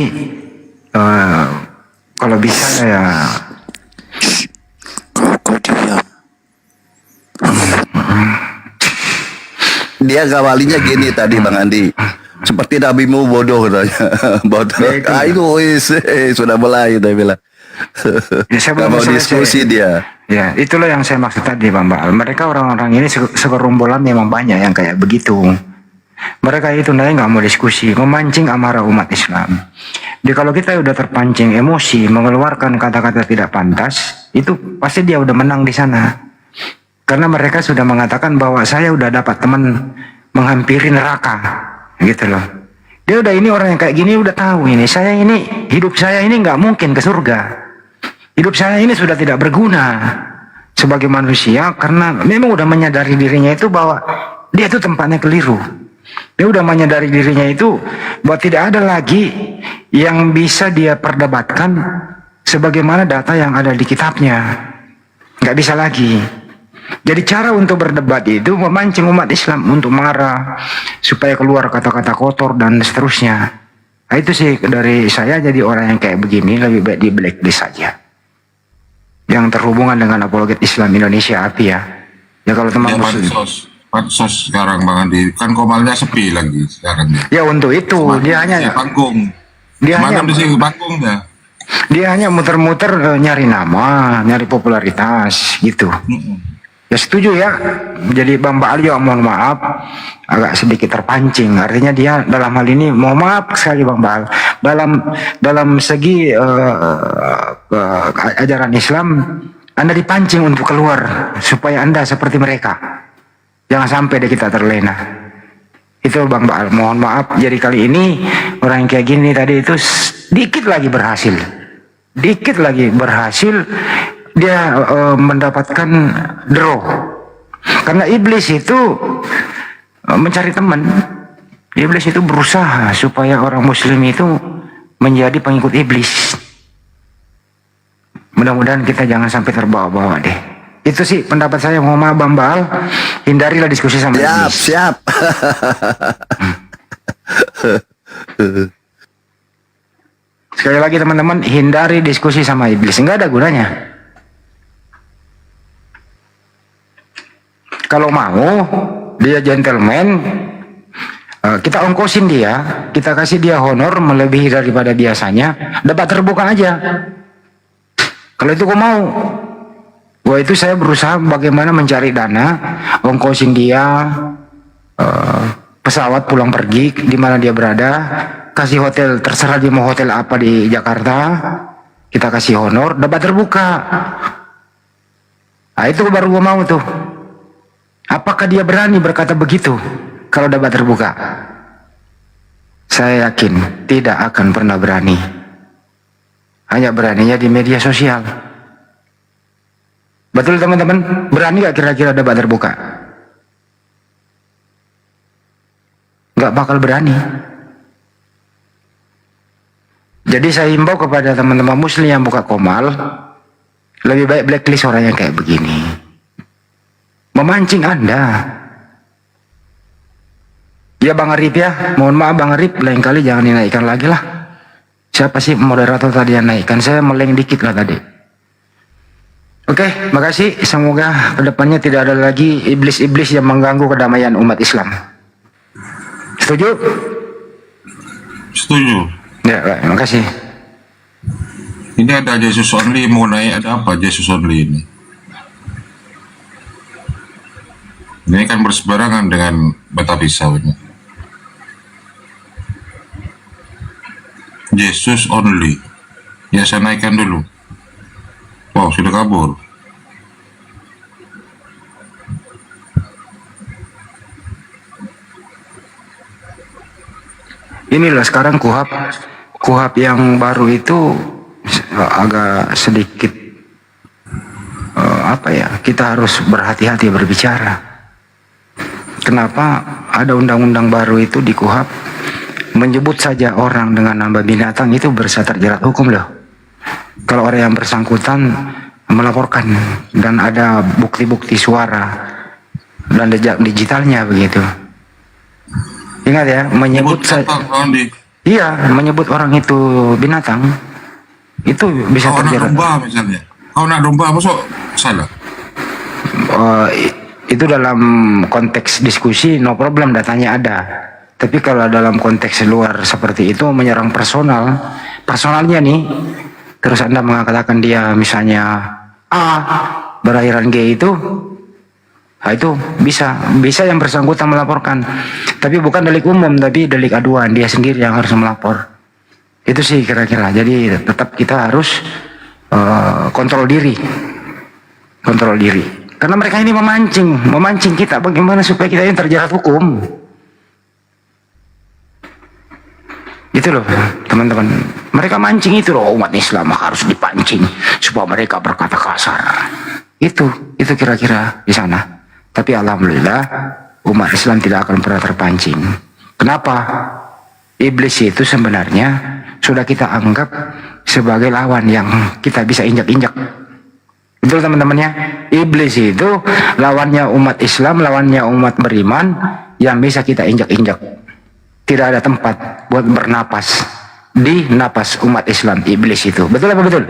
kalau bisa ya kau diam. Dia ngawalinya gini tadi Bang Andi. Seperti nabimu bodoh katanya. Bodoh. Itu sudah mulai dia bilang. Ya, saya mau diskusi dia. Ya, itulah yang saya maksud tadi Bang Baal. Mereka orang-orang ini segerombolan memang banyak yang kayak begitu. Mereka itu nggak mau diskusi, memancing amarah umat Islam. Jadi kalau kita udah terpancing emosi, mengeluarkan kata-kata tidak pantas, itu pasti dia udah menang di sana. Karena mereka sudah mengatakan bahwa saya udah dapat teman menghampiri neraka, gitu loh. Dia udah ini orang yang kayak gini udah tahu ini, hidup saya ini nggak mungkin ke surga. Hidup saya ini sudah tidak berguna sebagai manusia karena memang udah menyadari dirinya itu bahwa dia itu tempatnya keliru. Dia udah menyadari dirinya itu bahwa tidak ada lagi yang bisa dia perdebatkan sebagaimana data yang ada di kitabnya. Nggak bisa lagi. Jadi cara untuk berdebat itu memancing umat Islam untuk marah supaya keluar kata-kata kotor dan seterusnya. Nah, itu sih dari saya, jadi orang yang kayak begini lebih baik di blacklist saja. Yang terhubungan dengan apologet Islam Indonesia API ya. Ya kalau teman muslim. Pansos sekarang Bang Andi, kan Komalnya sepi lagi sekarang. Ya untuk itu dia hanya panggung. Dia hanya di sini panggungnya. Dia hanya muter-muter nyari nama, nyari popularitas gitu. Ya setuju ya. Jadi Bang Baal juga mohon maaf agak sedikit terpancing. Artinya dia dalam hal ini mohon maaf sekali Bang Baal. Dalam segi ajaran Islam Anda dipancing untuk keluar supaya Anda seperti mereka. Jangan sampai deh kita terlena. Itu Bang Baal, mohon maaf. Jadi kali ini orang yang kayak gini tadi itu dikit lagi berhasil. Dikit lagi berhasil dia mendapatkan draw. Karena iblis itu mencari teman. Iblis itu berusaha supaya orang muslim itu menjadi pengikut iblis. Mudah-mudahan kita jangan sampai terbawa-bawa deh. Itu sih pendapat saya. Mohon maaf Bang Baal, hindarilah diskusi sama iblis. Siap. Sekali lagi teman-teman, hindari diskusi sama iblis, nggak ada gunanya. Kalau mau dia gentleman, kita ongkosin dia, kita kasih dia honor melebihi daripada biasanya, debat terbuka aja. Kalau itu kau mau. Wah, itu saya berusaha bagaimana mencari dana, ongkosin dia, pesawat pulang pergi di mana dia berada, kasih hotel, terserah dia mau hotel apa di Jakarta, kita kasih honor, debat terbuka. Nah itu baru gue mau tuh. Apakah dia berani berkata begitu kalau debat terbuka? Saya yakin tidak akan pernah berani. Hanya beraninya di media sosial. Betul teman-teman? Berani gak kira-kira debat terbuka? Gak bakal berani. Jadi saya himbau kepada teman-teman muslim yang buka Komal, lebih baik blacklist orang yang kayak begini. Memancing Anda. Ya Bang Arif ya, mohon maaf Bang Arif, lain kali jangan dinaikkan lagi lah. Siapa sih moderator tadi yang naikkan? Saya meleng dikit lah tadi. Oke, makasih. Semoga kedepannya tidak ada lagi iblis-iblis yang mengganggu kedamaian umat Islam. Setuju? Setuju. Ya, baik, makasih. Ini ada Jesus only mengenai ada apa Jesus only ini? Ini kan berseberangan dengan bata pisau ini. Jesus only. Ya, saya naikkan dulu. Wow, sudah kabur. Inilah sekarang kuhab yang baru itu agak sedikit apa ya, kita harus berhati-hati berbicara. Kenapa ada undang-undang baru itu di kuhab menyebut saja orang dengan nama binatang itu bisa terjerat hukum loh. Kalau orang yang bersangkutan melaporkan dan ada bukti-bukti suara dan jejak digitalnya begitu. Ingat ya, menyebut iya, menyebut orang itu binatang itu bisa terjerat. Domba misalnya. Kau nak domba masuk salah. Itu dalam konteks diskusi no problem, datanya ada. Tapi kalau dalam konteks luar seperti itu menyerang personalnya nih, terus Anda mengatakan dia misalnya A berakhiran G itu, nah itu bisa yang bersangkutan melaporkan. Tapi bukan delik umum, tapi delik aduan, dia sendiri yang harus melapor. Itu sih kira-kira. Jadi tetap kita harus kontrol diri. Karena mereka ini memancing kita bagaimana supaya kita ini terjerat hukum. Itu loh teman-teman, mereka mancing itu loh, umat Islam harus dipancing supaya mereka berkata kasar. Itu kira-kira di sana. Tapi alhamdulillah umat Islam tidak akan pernah terpancing. Kenapa? Iblis itu sebenarnya sudah kita anggap sebagai lawan yang kita bisa injak-injak. Betul teman-temannya? Iblis itu lawannya umat Islam, lawannya umat beriman yang bisa kita injak-injak. Tidak ada tempat buat bernapas di napas umat Islam iblis itu. Betul apa betul?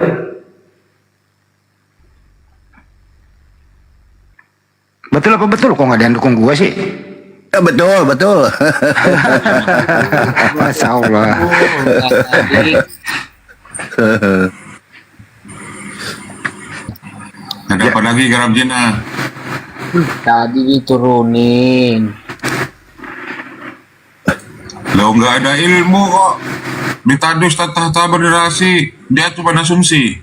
Betul apa betul? Kok nggak ada yang dukung gua sih? Ya, betul. Masya Allah. Ada apa lagi garam Jina? Tadi diturunin. Lo nggak ada ilmu kok. Ditadus tata berdurasi. Dia cuma asumsi.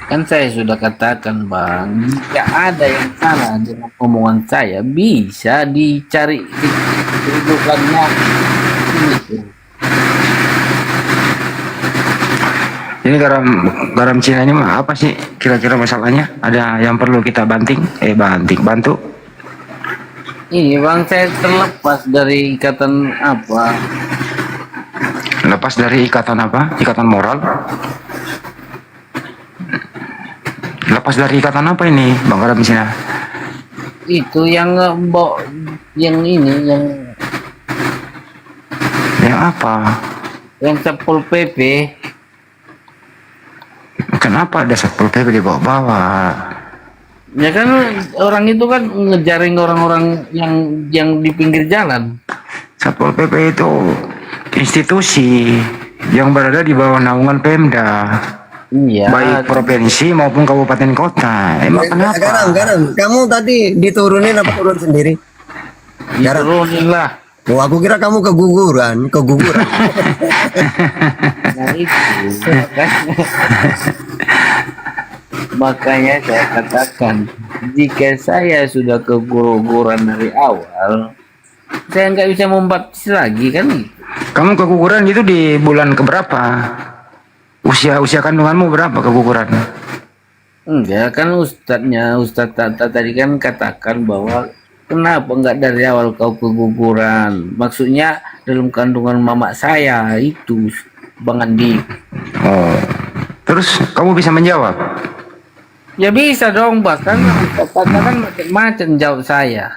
Kan saya sudah katakan Bang, jika ada yang salah dengan omongan saya, bisa dicari kedudukannya. Ini garam Cina ini mah apa sih kira-kira masalahnya? Ada yang perlu kita bantu? Ini Bang, saya terlepas dari ikatan apa? Lepas dari ikatan apa? Ikatan moral? Lepas dari ikatan apa ini, Bang Garam Cina? Itu yang Yang apa? Yang Satpol PP. Kenapa ada Satpol PP dibawa-bawa? Ya kan orang itu kan ngejaring orang-orang yang di pinggir jalan. Satpol PP itu institusi yang berada di bawah naungan Pemda. Iya. Baik provinsi maupun kabupaten kota. Emang kenapa? Garam, kamu tadi diturunin apa turun sendiri? Diturunin lah. Oh, aku kira kamu keguguran. Nah itu. Makanya saya katakan, jika saya sudah keguguran dari awal, saya nggak bisa membaptis lagi kan? Kamu keguguran itu di bulan keberapa? Usia kandunganmu berapa keguguran? Enggak, kan Ustadz Tata tadi kan katakan bahwa kenapa nggak dari awal kau keguguran? Maksudnya dalam kandungan mama saya itu, Bang Andi. Oh, terus kamu bisa menjawab? Ya bisa dong, bahkan Ustadz Tata kan macam-macam jawab saya.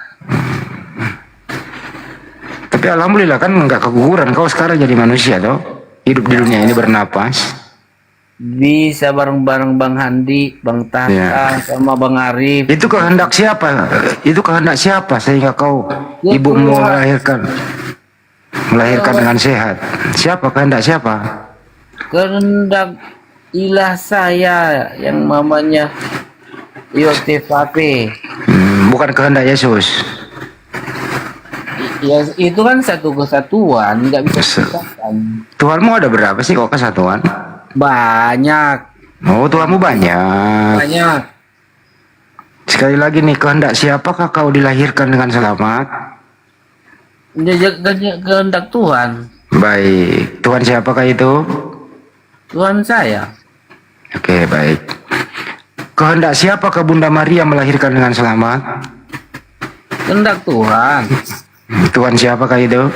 Tapi alhamdulillah kan nggak keguguran. Kau sekarang jadi manusia toh, hidup di dunia ini bernapas. bisa bareng-bareng Bang Handi, Bang Tata, Ya. sama Bang Arif. Itu kehendak siapa? Itu kehendak siapa sehingga kau Ya, ibumu Tuhan. melahirkan dengan sehat? Siapa kehendak siapa? Kehendak ilah saya yang mamanya Yosef Pape. Bukan kehendak Yesus. Ya, itu kan satu kesatuan, nggak bisa dipisahkan. Tuhanmu ada berapa sih kok kesatuan? Banyak. Oh, Tuhanmu banyak. Banyak. Sekali lagi nih, kehendak siapakah kau dilahirkan dengan selamat? Kehendak Tuhan. Baik, Tuhan siapakah itu? Tuhan saya. Oke, baik. Kehendak siapakah Bunda Maria melahirkan dengan selamat? Kehendak Tuhan. Tuhan siapakah itu?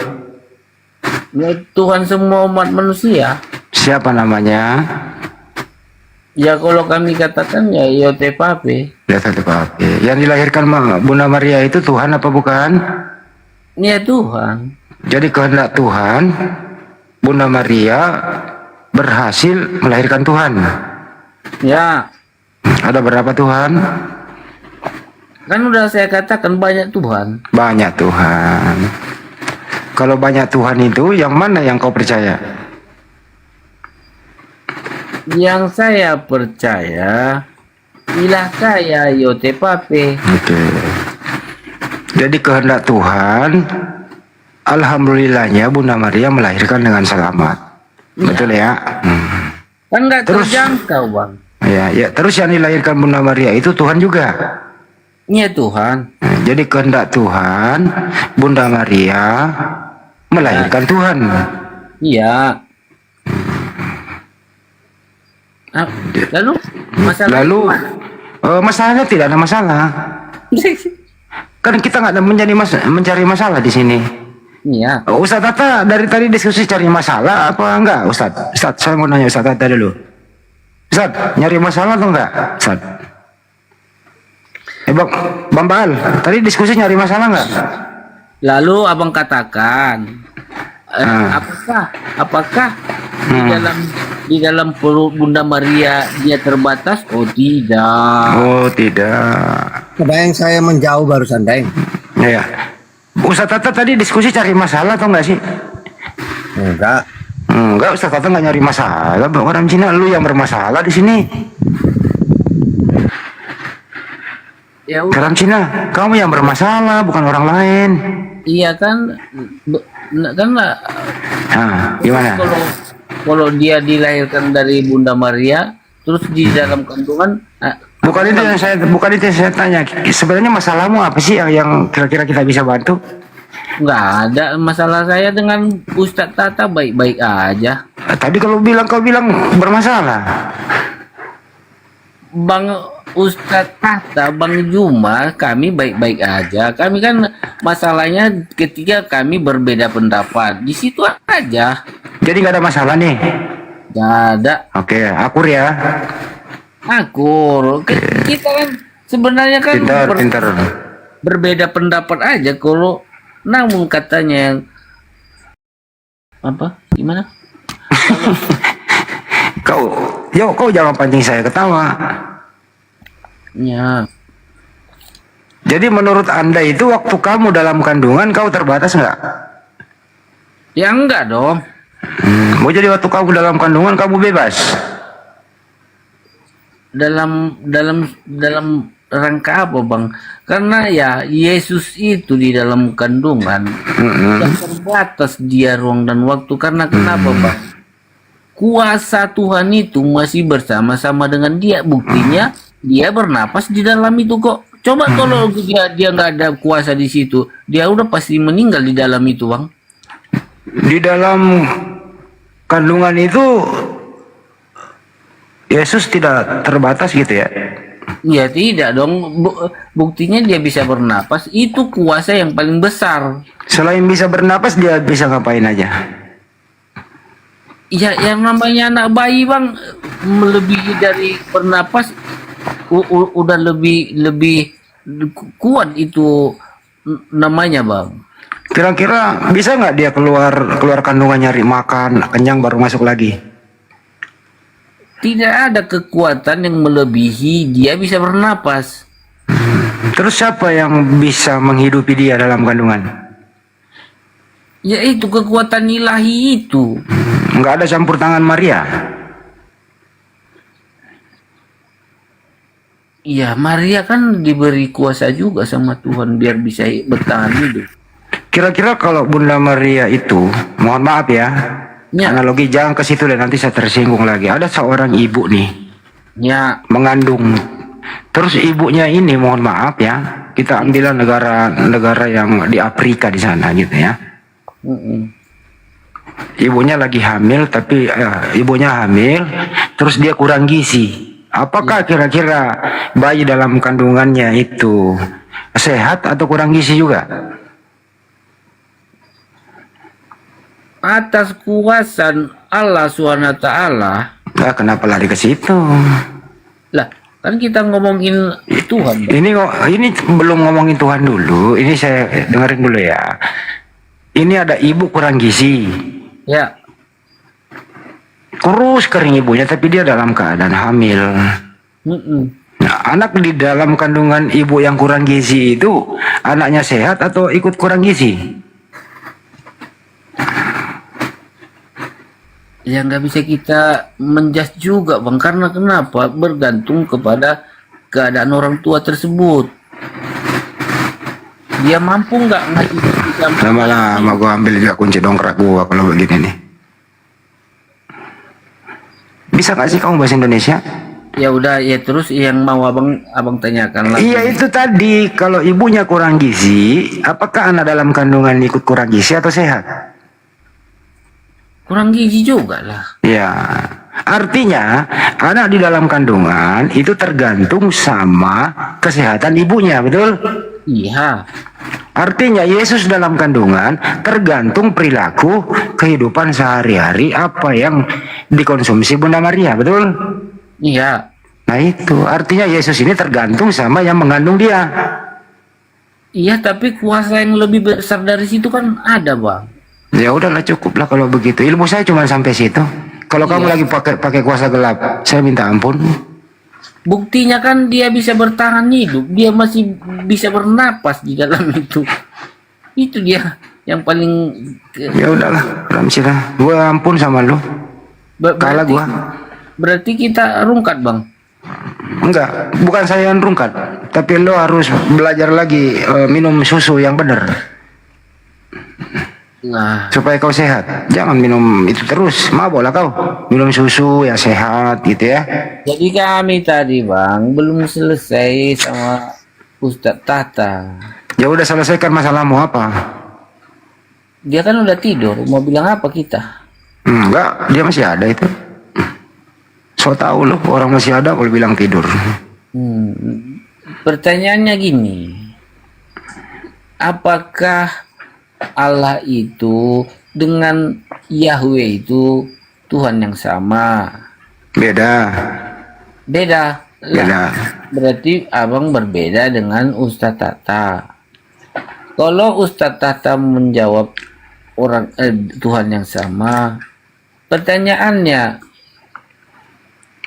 Ya, Tuhan semua umat manusia. Siapa namanya? Ya kalau kami katakan ya Yosef Pape. Ya, satu Pape. Yang dilahirkan Bunda Maria itu Tuhan apa bukan? Ya Tuhan. Jadi kehendak Tuhan, Bunda Maria berhasil melahirkan Tuhan. Ya. Ada berapa Tuhan? Kan udah saya katakan banyak Tuhan. Banyak Tuhan. Kalau banyak Tuhan itu, yang mana yang kau percaya? Yang saya percaya ilah saya Yosef Pape. Oke. Jadi kehendak Tuhan, alhamdulillahnya Bunda Maria melahirkan dengan selamat. Betul ya? Kan nggak terjangkau Bang. Ya. Terus yang dilahirkan Bunda Maria itu Tuhan juga. Iya Tuhan. Jadi kehendak Tuhan, Bunda Maria melahirkan Tuhan. Iya. Lalu masalah masalahnya tidak ada masalah. Kan kita nggak ada mencari masalah di sini. Iya. Ustadz Tata dari tadi diskusi cari masalah apa enggak Ustadz? Ustadz saya mau nanya Ustadz Tata dulu. Ustadz nyari masalah atau enggak Ustadz? Bang Baal, tadi diskusi nyari masalah enggak? Lalu abang katakan apakah di dalam perut Bunda Maria dia terbatas? Oh tidak. Oh tidak. Kebayang saya menjauh barusan Deng. Ya. Ustadz Tata tadi diskusi cari masalah atau enggak sih? Enggak. Enggak, Ustadz Tata enggak nyari masalah. Orang Cina lu yang bermasalah di sini. Ya orang Cina, kamu yang bermasalah bukan orang lain. Iya kan Gimana? Kalau dia dilahirkan dari Bunda Maria terus di dalam kandungan bukan itu yang saya tanya. Sebenarnya masalahmu apa sih yang kira-kira kita bisa bantu? Nggak ada masalah, saya dengan Ustadz Tata baik-baik aja. Tadi kau bilang bermasalah. Bang Ustadz Tata, Bang Juma, kami baik-baik aja. Kami kan masalahnya ketika kami berbeda pendapat. Di situ aja. Jadi nggak ada masalah nih? Nggak ada. Oke, akur ya. Akur. Kita kan sebenarnya kan pintar. Berbeda pendapat aja. Kalau namun katanya yang apa? Gimana? Kau jangan pancing saya ketawa. Ya. Jadi menurut Anda itu waktu kamu dalam kandungan kau terbatas nggak? Ya enggak dong. Mau jadi waktu kamu dalam kandungan kamu bebas? Dalam rangka apa Bang? Karena ya Yesus itu di dalam kandungan yang terbatas dia ruang dan waktu. Karena kenapa Bang? Kuasa Tuhan itu masih bersama-sama dengan dia. Buktinya dia bernapas di dalam itu kok. Coba kalau dia nggak ada kuasa di situ, dia udah pasti meninggal di dalam itu Bang. Di dalam kandungan itu Yesus tidak terbatas gitu ya? Ya tidak dong. Buktinya dia bisa bernapas. Itu kuasa yang paling besar. Selain bisa bernapas dia bisa ngapain aja? Ya yang namanya anak bayi Bang, melebihi dari bernapas udah lebih kuat itu namanya Bang. Kira-kira bisa nggak dia keluar kandungan nyari makan kenyang baru masuk lagi? Tidak ada kekuatan yang melebihi dia bisa bernapas. Terus siapa yang bisa menghidupi dia dalam kandungan? Yaitu kekuatan ilahi itu. Nggak ada campur tangan Maria. Iya, Maria kan diberi kuasa juga sama Tuhan biar bisa bertahan hidup. Kira-kira kalau Bunda Maria itu, mohon maaf ya, analogi jangan ke situ deh, nanti saya tersinggung lagi. Ada seorang ibu nih, mengandung. Terus ibunya ini, mohon maaf ya, kita ambil negara yang di Afrika di sana gitu ya. Ibunya lagi hamil, tapi ibunya hamil, terus dia kurang gizi. Apakah kira-kira bayi dalam kandungannya itu sehat atau kurang gizi juga? Atas kuasa Allah SWT. Nah, kenapa lari ke situ? Lah, kan kita ngomongin Tuhan. Ini belum ngomongin Tuhan dulu. Ini saya dengerin dulu ya. Ini ada ibu kurang gizi. Ya. Kurus kering ibunya, tapi dia dalam keadaan hamil. Nah, anak di dalam kandungan ibu yang kurang gizi itu, anaknya sehat atau ikut kurang gizi? Ya nggak bisa kita menjudge juga bang, karena kenapa? Bergantung kepada keadaan orang tua tersebut. Dia mampu nggak ngasih kita? Lama-lama gua ambil juga kunci dongkrak gua kalau begini nih. Bisa nggak sih kamu bahasa Indonesia? Ya udah, ya terus yang mau abang tanyakan lagi. Iya itu tadi, kalau ibunya kurang gizi, apakah anak dalam kandungan ikut kurang gizi atau sehat? Kurang gizi juga lah. Ya, artinya anak di dalam kandungan itu tergantung sama kesehatan ibunya, betul? Iya. Artinya Yesus dalam kandungan tergantung perilaku kehidupan sehari-hari apa yang dikonsumsi Bunda Maria, betul? Iya. Nah itu artinya Yesus ini tergantung sama yang mengandung dia. Iya, tapi kuasa yang lebih besar dari situ kan ada bang. Ya udahlah, cukup lah kalau begitu. Ilmu saya cuma sampai situ. Kalau kamu lagi pakai kuasa gelap, saya minta ampun. Buktinya kan dia bisa bertahan hidup, dia masih bisa bernapas di dalam itu. Itu dia yang paling. Ya udahlah, Ramsira, gua ampun sama lu. Kalah gua. Berarti kita rungkat bang? Enggak, bukan saya yang rungkat, tapi lo harus belajar lagi minum susu yang benar. Nah, supaya kau sehat. Jangan minum itu terus, maboklah kau. Minum susu yang sehat gitu ya. Jadi kami tadi bang belum selesai sama Ustadz Tata. Ya udah, selesaikan masalahmu apa? Dia kan udah tidur, mau bilang apa kita? Enggak, dia masih ada itu. So tahu loh, orang masih ada kalau bilang tidur. Pertanyaannya gini, apakah Allah itu dengan Yahweh itu Tuhan yang sama? Beda. Beda. Beda. Berarti abang berbeda dengan Ustadz Tata. Kalau Ustadz Tata menjawab Tuhan yang sama, pertanyaannya,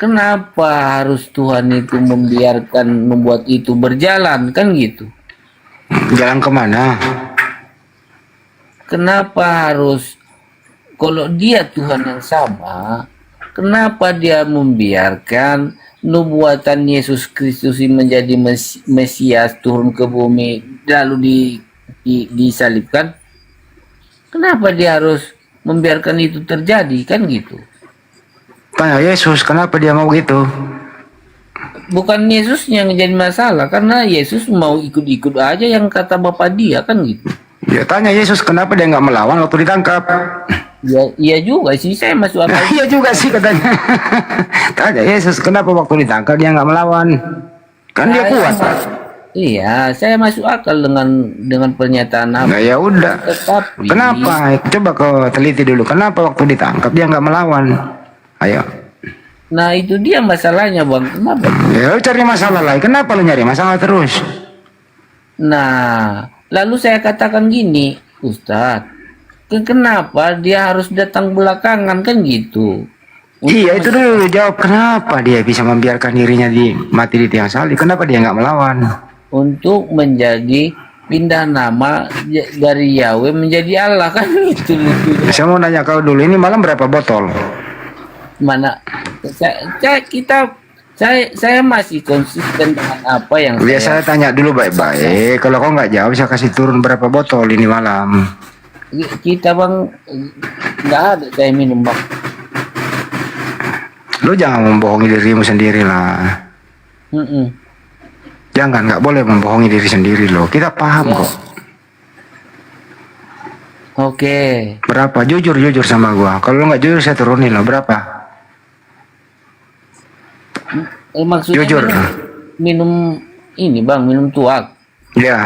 kenapa harus Tuhan itu membuat itu berjalan, kan gitu? Jalan kemana? Kenapa harus, kalau dia Tuhan yang sama, kenapa dia membiarkan nubuatan Yesus Kristus menjadi Mesias turun ke bumi lalu disalibkan? Kenapa dia harus membiarkan itu terjadi, kan gitu? Tanya Yesus, kenapa dia mau gitu? Bukan Yesus yang jadi masalah, karena Yesus mau ikut-ikut aja yang kata Bapak dia, kan gitu. Ya tanya Yesus, kenapa dia nggak melawan waktu ditangkap? Ya, iya juga sih, saya masuk akal. Iya juga sih katanya. Tanya Yesus, kenapa waktu ditangkap dia nggak melawan? Kan dia kuat. Iya, saya masuk akal dengan pernyataan apa. Nah ya udah. Tetapi, kenapa? Coba kau teliti dulu. Kenapa waktu ditangkap dia nggak melawan? Ayo. Nah itu dia masalahnya bang. Kenapa? Ya lu cari masalah lagi. Kenapa lu nyari masalah terus? Nah, lalu saya katakan gini, Ustadz, kenapa dia harus datang belakangan, kan gitu? Iya itu dulu jawab, kenapa dia bisa membiarkan dirinya mati di tiang salib? Kenapa dia nggak melawan? Untuk menjadi pindah nama dari Yahweh menjadi Allah, kan itu lucunya. Saya mau nanya kau dulu, ini malam berapa botol? Mana saya masih konsisten dengan apa yang Saya tanya dulu baik-baik. Kalau kau nggak jawab, saya kasih turun berapa botol ini malam. kita bang nggak ada saya minum bang. Lu jangan membohongi dirimu sendiri lah. Jangan, nggak boleh membohongi diri sendiri loh. Kita paham kok. Oke. Berapa? Jujur sama gua. Kalau nggak jujur saya turunin loh. Berapa? Maksudnya jujur. Minum ini bang, minum tuak. Ya.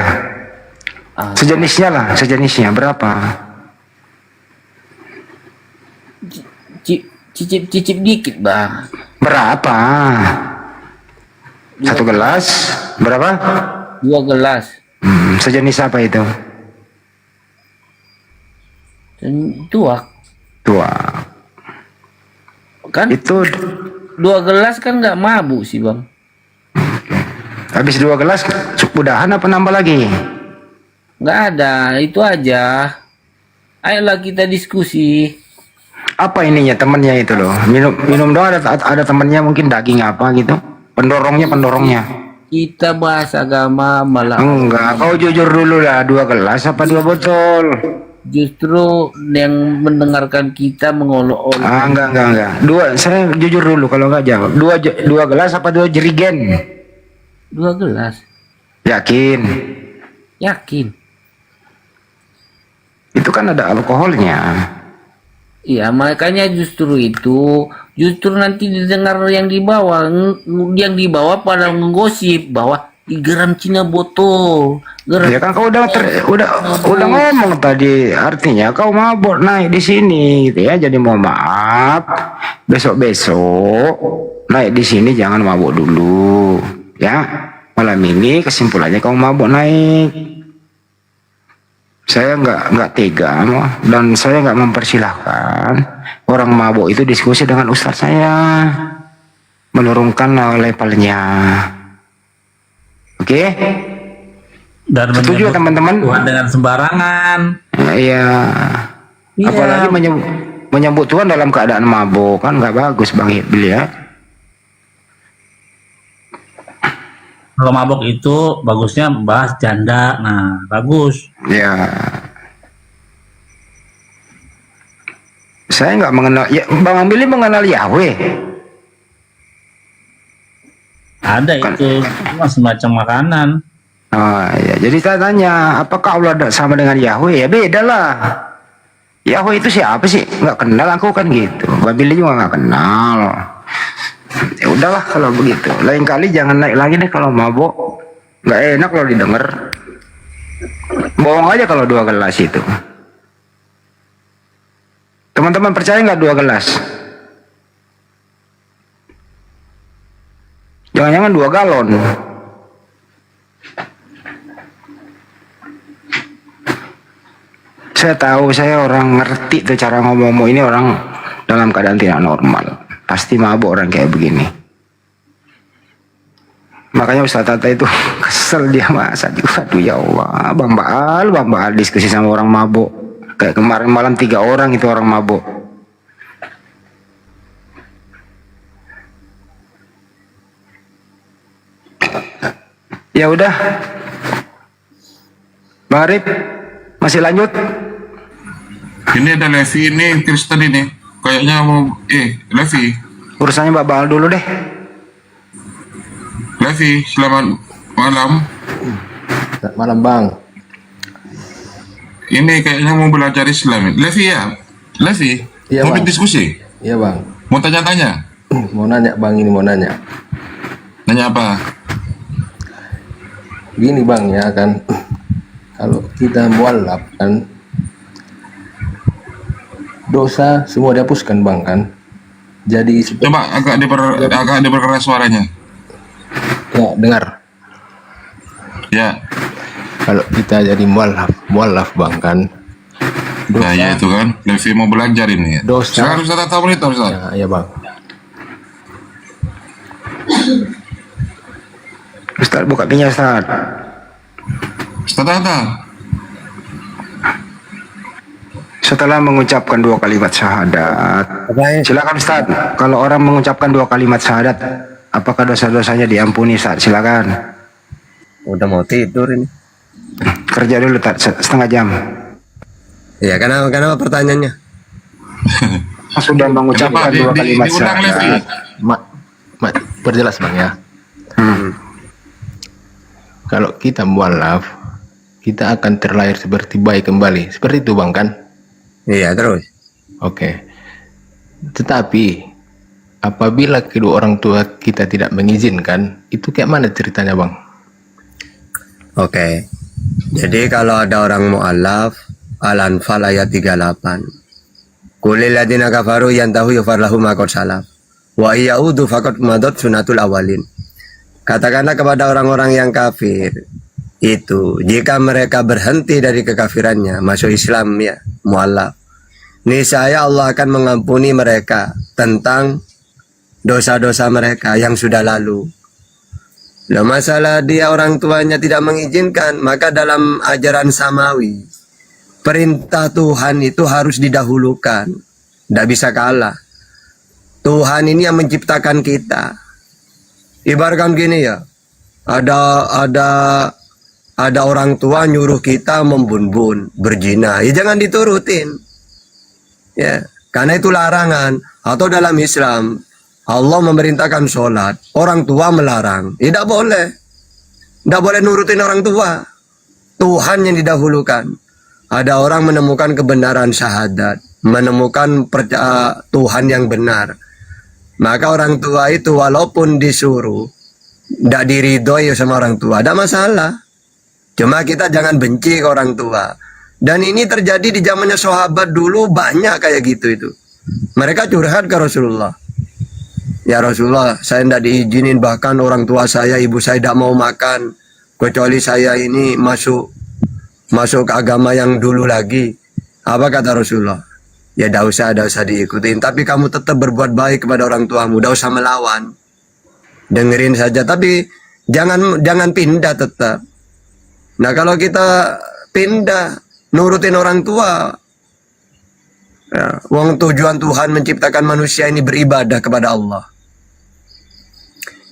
Sejenisnya lah, sejenisnya berapa? Cicip dikit bang. Berapa? Satu gelas? Berapa? 2 gelas. Sejenis apa itu? Tuak. Kan? Itu 2 gelas kan nggak mabuk sih bang. Habis 2 gelas, udahan apa nambah lagi? Nggak ada, itu aja. Ayolah kita diskusi. Apa ininya temannya itu loh? Minum doang ada temannya mungkin daging apa gitu? Pendorongnya. Kita bahas agama malah. Enggak, kau jujur dulu lah, 2 gelas apa 2 botol? Justru yang mendengarkan kita mengolok-olok. Enggak. Saya jujur dulu kalau nggak jawab. 2 gelas apa 2 jerigen? 2 gelas. Yakin? Itu kan ada alkoholnya. Iya, makanya justru nanti didengar yang di bawah pada menggosip bahwa garam Cina botol. Ya kan kau udah ngomong tadi, artinya kau mabuk naik di sini gitu ya. Jadi mohon maaf, besok naik di sini jangan mabuk dulu ya. Malam ini kesimpulannya kau mabuk naik. Saya nggak tega dan saya nggak mempersilahkan orang mabuk itu diskusi dengan ustadz saya, menurunkan levelnya. Oke? Dan setuju teman-teman? Tuhan dengan sembarangan. Iya. Apalagi menyebut Tuhan dalam keadaan mabuk kan nggak bagus Bang Ibil ya. Kalau mabok itu bagusnya bahas janda, nah bagus. Ya. Saya nggak mengenal, ya, Bang Ambil mengenal Yahweh. Ada kan, itu semacam makanan. Oh ya, jadi saya tanya, apakah Allah sama dengan Yahweh? Ya beda lah. Yahweh itu siapa sih? Nggak kenal aku kan gitu. Bang Ambil juga nggak kenal. Ya udahlah kalau begitu. Lain kali jangan naik lagi deh kalau mabuk. Nggak enak kalau didengar. Bohong aja kalau 2 gelas itu. Teman-teman percaya nggak 2 gelas? Jangan-jangan 2 galon. Saya tahu, saya orang ngerti tuh cara ngomong ini orang dalam keadaan tidak normal. Pasti mabuk orang kayak begini. Makanya Ustaz Tata itu kesel dia masa. Aduh ya Allah, Bang Baal diskusi sama orang mabuk. Kayak kemarin malam 3 orang itu orang mabuk. Ya udah, Bang Arif masih lanjut. Ini ada Levi ini Kristen ini. Kayaknya mau Levi. Urusannya Mbak Baal dulu deh. Levi, selamat malam. Selamat malam Bang. Ini kayaknya mau belajar Islam. Levi ya? Levi? Iya, mau Bang. diskusi? Iya Bang. Mau tanya-tanya? Mau nanya Bang, ini mau nanya. Nanya apa? Gini Bang ya kan, kalau kita mualaf kan dosa semua dihapuskan Bang kan. Jadi coba agak diperkeras suaranya. Ya, dengar. Ya. Kalau kita jadi mualaf Bang kan. Nah, ya itu kan. Levi mau belajar ini. Dosa. Sekarang Ustaz tahu menit Ustaz. Ya, iya Bang. Ustaz buka pinya Ustaz. Ustaz ada. Setelah mengucapkan 2 kalimat syahadat, silakan Ustaz. Kalau orang mengucapkan 2 kalimat syahadat, apakah dosa-dosanya diampuni Ustaz? Silakan. Udah mau tidur ini. Kerja dulu setengah jam. Ya, kenapa pertanyaannya? Sudah mengucapkan 2 kalimat syahadat. Perjelas Bang ya. Kalau kita mualaf, kita akan terlahir seperti bayi kembali. Seperti itu Bang kan? Iya, terus. Oke. Tetapi apabila kedua orang tua kita tidak mengizinkan, itu kayak mana ceritanya Bang? Oke. Jadi kalau ada orang mu'alaf, Al-Anfal ayat 38. Qulil ladzina kafaru yantahu yufar lahum ma qad salaf. Wa iyaudu faqad madat sunatul awalin. Katakanlah kepada orang-orang yang kafir itu, jika mereka berhenti dari kekafirannya, masuk Islam ya, mu'alaf, niscaya Allah akan mengampuni mereka tentang dosa-dosa mereka yang sudah lalu. Nah, masalah dia orang tuanya tidak mengizinkan, maka dalam ajaran samawi, perintah Tuhan itu harus didahulukan. Tidak bisa kalah. Tuhan ini yang menciptakan kita. Ibaratkan gini ya, ada orang tua nyuruh kita membun-bun, berzina, ya jangan diturutin. Ya, karena itu larangan. Atau dalam Islam, Allah memerintahkan sholat, orang tua melarang. Tidak boleh. Tidak boleh nurutin orang tua. Tuhan yang didahulukan. Ada orang menemukan kebenaran syahadat, menemukan Tuhan yang benar. Maka orang tua itu walaupun disuruh, tidak diridhoi sama orang tua, ada masalah. Cuma kita jangan benci ke orang tua. Dan ini terjadi di zamannya sahabat dulu, banyak kayak gitu itu. Mereka curhat ke Rasulullah. Ya Rasulullah, saya tidak diizinin, bahkan orang tua saya, ibu saya tidak mau makan, kecuali saya ini masuk ke agama yang dulu lagi. Apa kata Rasulullah? Ya tidak usah diikutin. Tapi kamu tetap berbuat baik kepada orang tuamu, tidak usah melawan. Dengerin saja, tapi jangan pindah tetap. Nah kalau kita pindah, nurutin orang tua, ya, uang tujuan Tuhan menciptakan manusia ini beribadah kepada Allah.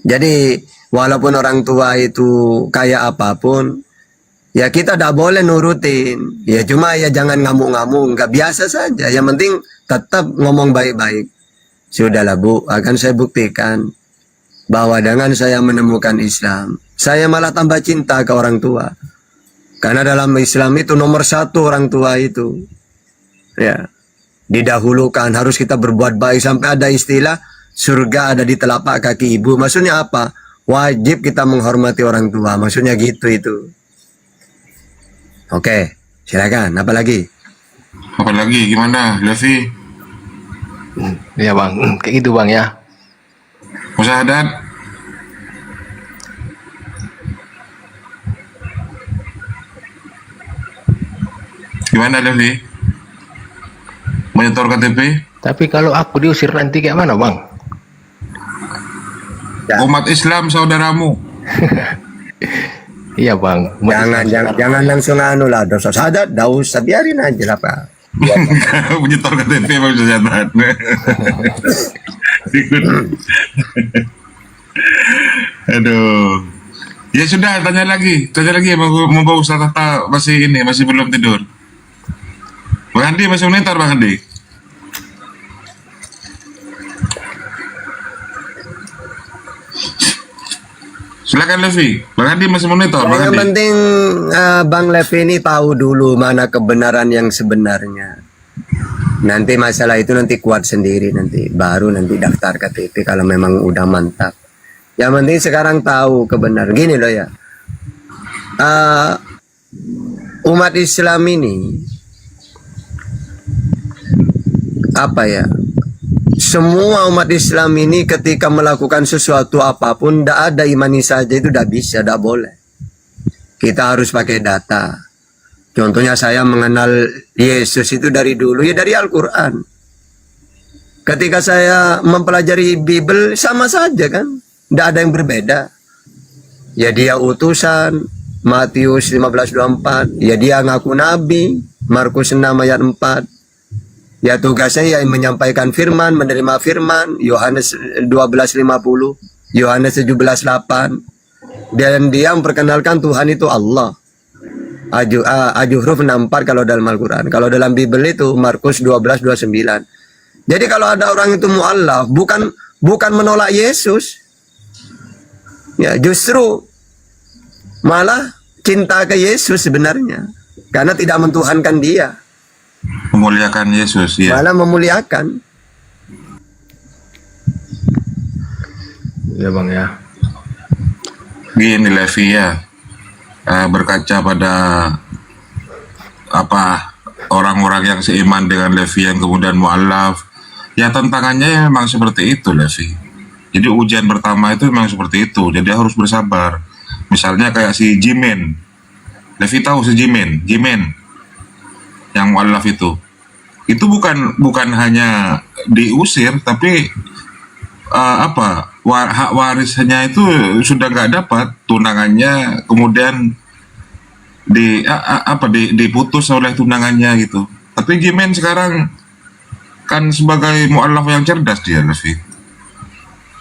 Jadi walaupun orang tua itu kayak apapun, ya kita tidak boleh nurutin. Ya cuma ya jangan ngamuk-ngamuk, nggak, biasa saja. Yang penting tetap ngomong baik-baik. Sudahlah Bu, akan saya buktikan bahwa dengan saya menemukan Islam, saya malah tambah cinta ke orang tua. Karena dalam Islam itu nomor 1 orang tua itu, ya, didahulukan. Harus kita berbuat baik, sampai ada istilah surga ada di telapak kaki ibu. Maksudnya apa? Wajib kita menghormati orang tua. Maksudnya gitu itu. Oke, silakan. Apa lagi? Apa lagi? Gimana, Levi? Ya Bang, kayak gitu Bang ya. Musyahadat. Gimana Levi? Menyetor KTP? Tapi kalau aku diusir nanti kayak mana Bang? Umat Islam saudaramu. Iya Bang. Jangan langsung anu lah, dosa syahadat, dah usah, biarin aja lah Pak. Menyetor KTP musyahadat. Aduh. Ya sudah, tanya lagi mau Ustaz Tata masih belum tidur. Bang Andi masih monitor Bang Andi. Silakan Levi. Bang Andi masih monitor. Yang penting Bang Levi ini tahu dulu mana kebenaran yang sebenarnya. Nanti masalah itu nanti kuat sendiri, nanti baru nanti daftar KTP kalau memang udah mantap. Yang penting sekarang tahu kebenaran. Gini loh ya, umat Islam ini apa ya? Semua umat Islam ini ketika melakukan sesuatu apapun, tidak ada imani saja itu tidak bisa, tidak boleh. Kita harus pakai data. Contohnya saya mengenal Yesus itu dari dulu, ya dari Al-Quran. Ketika saya mempelajari Bible, sama saja kan. Tidak ada yang berbeda. ya dia utusan, Matius 15:24, ya dia ngaku nabi, Markus 6 ayat 4. Ya tugasnya ya menyampaikan firman, menerima firman, Yohanes 12:50, Yohanes 17:8. Dan dia memperkenalkan Tuhan itu Allah. Ajuhruf 64 kalau dalam Al-Quran. Kalau dalam Bible itu Markus 12:29. Jadi kalau ada orang itu mu'allaf, bukan menolak Yesus. Ya, justru malah cinta ke Yesus sebenarnya. Karena tidak mentuhankan dia. Memuliakan Yesus, ya. Malah memuliakan. Ya Bang ya. Gini Levi ya, berkaca pada orang-orang yang seiman dengan Levi yang kemudian mu'alaf, ya tantangannya memang seperti itu Levi. Jadi ujian pertama itu memang seperti itu, jadi harus bersabar. Misalnya kayak si Jimin, Levi tahu si Jimin yang mu'alaf itu bukan hanya diusir, tapi hak warisnya itu sudah nggak dapat, tunangannya kemudian diputus oleh tunangannya gitu. Tapi Jimin sekarang kan sebagai mu'alaf yang cerdas dia, Levi.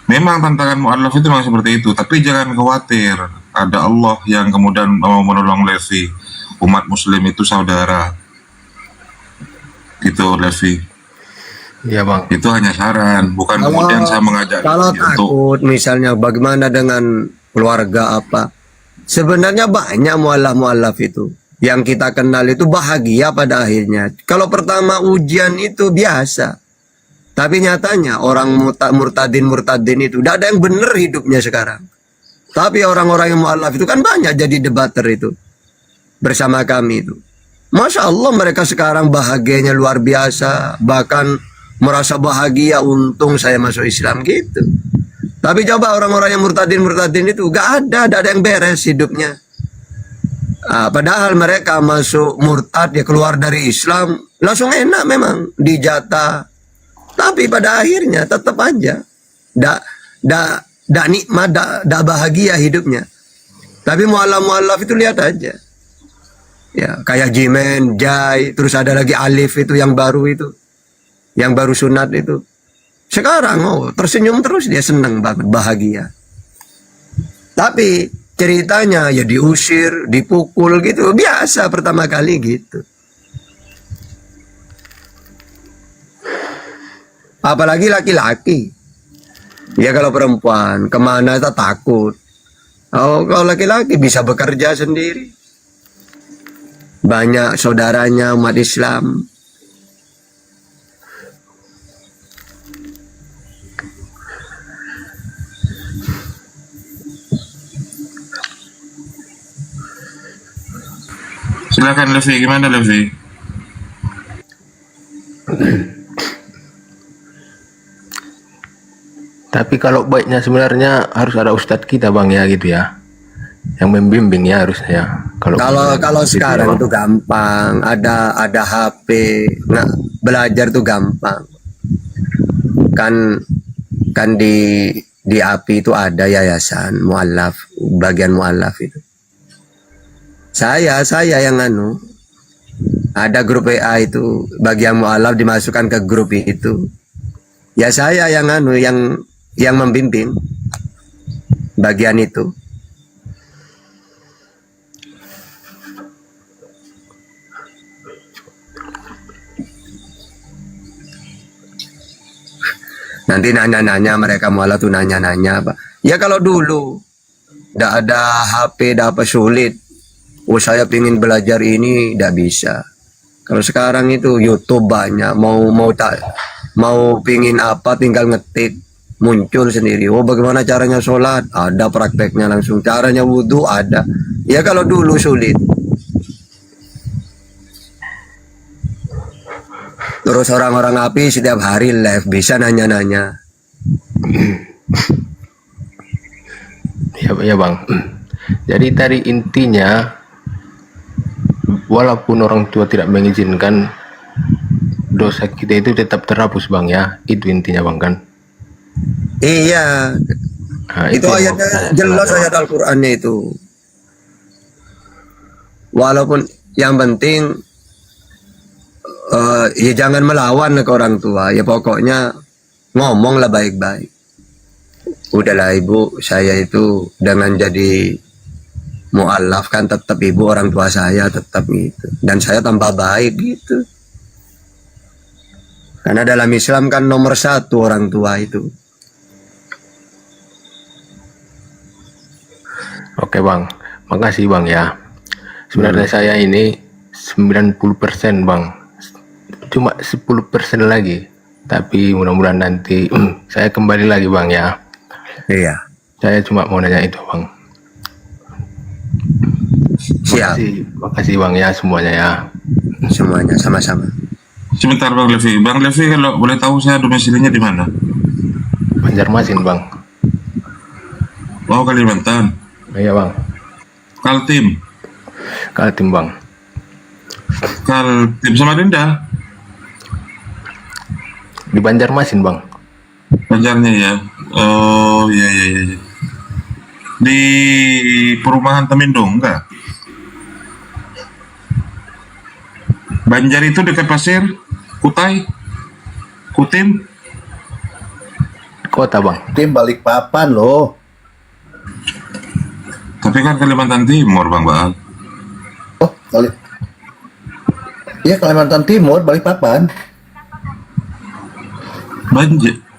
Memang tantangan mu'alaf itu memang seperti itu, tapi jangan khawatir, ada Allah yang kemudian mau menolong Levi. Umat muslim itu saudara gitu Levi. Iya Bang. Itu hanya saran, bukan kemudian saya mengajak Kalau Levi untuk takut misalnya bagaimana dengan keluarga apa, sebenarnya banyak mu'alaf itu yang kita kenal itu bahagia pada akhirnya. Kalau pertama ujian itu biasa, tapi nyatanya orang murtadin itu tidak ada yang benar hidupnya sekarang. Tapi orang-orang yang mu'alaf itu kan banyak jadi debater itu bersama kami itu. Masya Allah mereka sekarang bahagianya luar biasa, bahkan merasa bahagia untung saya masuk Islam gitu. Tapi coba orang-orang yang murtadin itu gak ada yang beres hidupnya. Padahal mereka masuk murtad, ya keluar dari Islam langsung enak memang dijatah. Tapi pada akhirnya tetap aja dak nikmat, dak bahagia hidupnya. Tapi mu'alaf itu lihat aja. Ya, kayak Jimen, Jai, terus ada lagi Alif itu yang baru itu. Yang baru sunat itu. Sekarang tersenyum terus, dia senang banget, bahagia. Tapi ceritanya ya diusir, dipukul gitu, biasa pertama kali gitu. Apalagi laki-laki. Ya kalau perempuan kemana kita takut. Kalau laki-laki bisa bekerja sendiri. Banyak saudaranya umat Islam. silakan Levi, gimana Levi? Tapi kalau baiknya sebenarnya harus ada ustadz kita Bang ya gitu ya, yang membimbing ya harusnya. Kalau sekarang itu gampang, ada HP, nah, belajar tuh gampang. Kan di API itu ada yayasan mu'alaf, bagian mu'alaf itu. Saya yang ada grup WA itu, bagian mu'alaf dimasukkan ke grup itu. Ya saya yang membimbing bagian itu. Nanti nanya-nanya mereka mu'alaf tuh nanya-nanya Pak. Ya kalau dulu tidak ada HP, tidak apa sulit. Saya pingin belajar ini tidak bisa. Kalau sekarang itu YouTube banyak, mau pingin apa tinggal ngetik muncul sendiri. Bagaimana caranya sholat? Ada prakteknya langsung. Caranya wudhu ada. Ya kalau dulu sulit. Terus orang-orang API setiap hari live bisa nanya-nanya. Ya Bang. Jadi tadi intinya, walaupun orang tua tidak mengizinkan, dosa kita itu tetap terhapus Bang ya. Itu intinya Bang kan? Iya. Nah, Itu yang ayatnya mau saya jelas, tanya, ayat Al-Qur'annya itu. Walaupun yang penting ya jangan melawan ke orang tua. Ya pokoknya ngomonglah baik-baik. Udahlah ibu, saya itu dengan jadi mu'alaf kan tetap ibu orang tua saya tetap gitu. Dan saya tambah baik gitu. Karena dalam Islam kan nomor 1 orang tua itu. Oke bang, makasih bang ya. Sebenarnya saya ini 90% bang, cuma 10% lagi. Tapi mudah-mudahan nanti saya kembali lagi bang ya. Iya. Saya cuma mau nanya itu bang. Siap. Makasih bang ya semuanya ya. Semuanya sama-sama. Sebentar Bang Levi. Bang Levi kalau boleh tahu saya domisilinya di mana? Banjarmasin bang. Oh Kalimantan. Iya bang. Kaltim. Kaltim bang. Kaltim Samarinda. Di Banjarmasin bang. Banjarnya ya. Oh iya iya iya. Di perumahan Temindung enggak? Banjar itu dekat pasir Kutai, Kutim. Kota bang. Tim Balikpapan loh. Tapi kan Kalimantan Timur Bang Baal. Oh iya Kalimantan Timur, Balikpapan.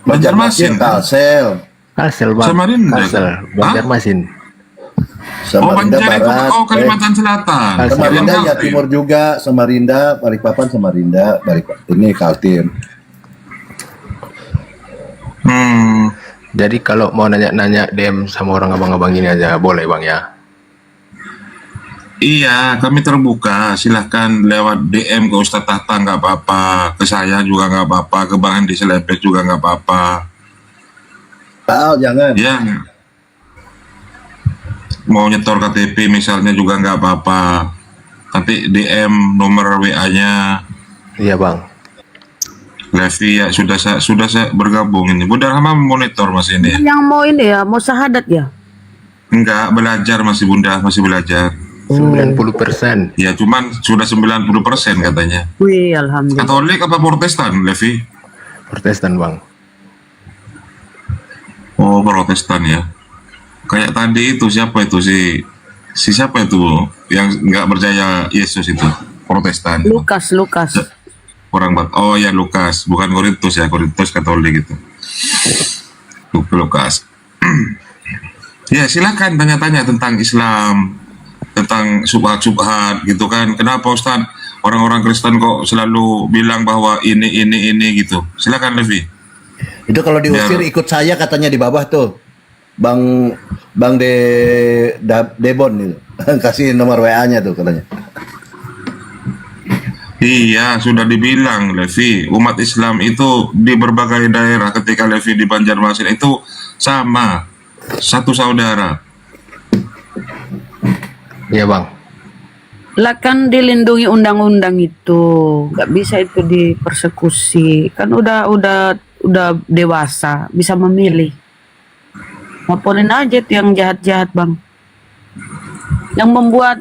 Banjarmasin, Kalsel. Kalsel bang. Samarinda. Kalsel, Banjarmasin. Samarinda Banjar itu Barat. Kalimantan Selatan. Samarinda Yang ya Kaltim. timur juga, Samarinda, Balikpapan, Samarinda, Balikpapan. Ini Kaltim. Jadi kalau mau nanya-nanya DM sama orang abang-abang ini aja boleh bang ya? Iya, kami terbuka. Silahkan lewat DM ke Ustadz Tahta nggak apa-apa, ke saya juga nggak apa-apa, ke Bang Andi Selepet juga nggak apa-apa. Jangan. Ya, mau nyetor KTP misalnya juga nggak apa-apa. Nanti DM nomor WA-nya. Iya bang. Levi ya sudah saya bergabung ini. Bunda Rahma monitor Mas ini. Yang mau ini ya, mau syahadat ya? Enggak, belajar masih Bunda, masih belajar. 90%. Ya, cuman sudah 90% katanya. Wih, alhamdulillah. Katolik apa Protestan, Levi? Protestan bang. Oh, Protestan ya. Kayak tadi itu siapa itu si siapa itu yang nggak percaya Yesus itu? Protestan. Lukas. Orang oh ya Lukas, bukan Korintus ya, Korintus Katolik itu. Lukas. Ya, silakan tanya-tanya tentang Islam, tentang subhat-subhat gitu kan. Kenapa Ustaz orang-orang Kristen kok selalu bilang bahwa ini gitu. Silakan Levi. Itu kalau diusir ikut saya katanya di bawah tuh. Bang Debon itu. Kasih nomor WA-nya tuh katanya. Iya, sudah dibilang Levi, umat Islam itu di berbagai daerah ketika Levi di Banjarmasin itu sama, satu saudara. Iya bang. Lah kan dilindungi undang-undang itu, nggak bisa itu dipersekusi. Kan udah dewasa, bisa memilih. Laporin aja tuh yang jahat-jahat bang. Yang membuat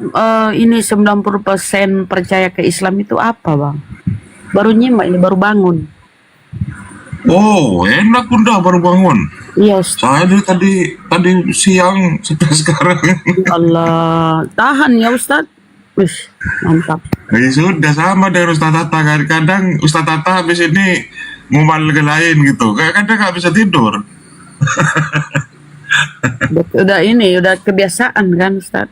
ini 90% percaya ke Islam itu apa bang? Baru nyimak ini, baru bangun. Oh, enak Bunda baru bangun. Iya Ustaz. Saya tadi siang sampai sekarang. Ya Allah, tahan ya Ustaz. Wih, mantap. Ya sudah sama dengan Ustaz Tata kan. Kadang Ustaz Tata habis ini ngumal ke lain gitu. Kadang nggak bisa tidur. Udah kebiasaan kan Ustaz.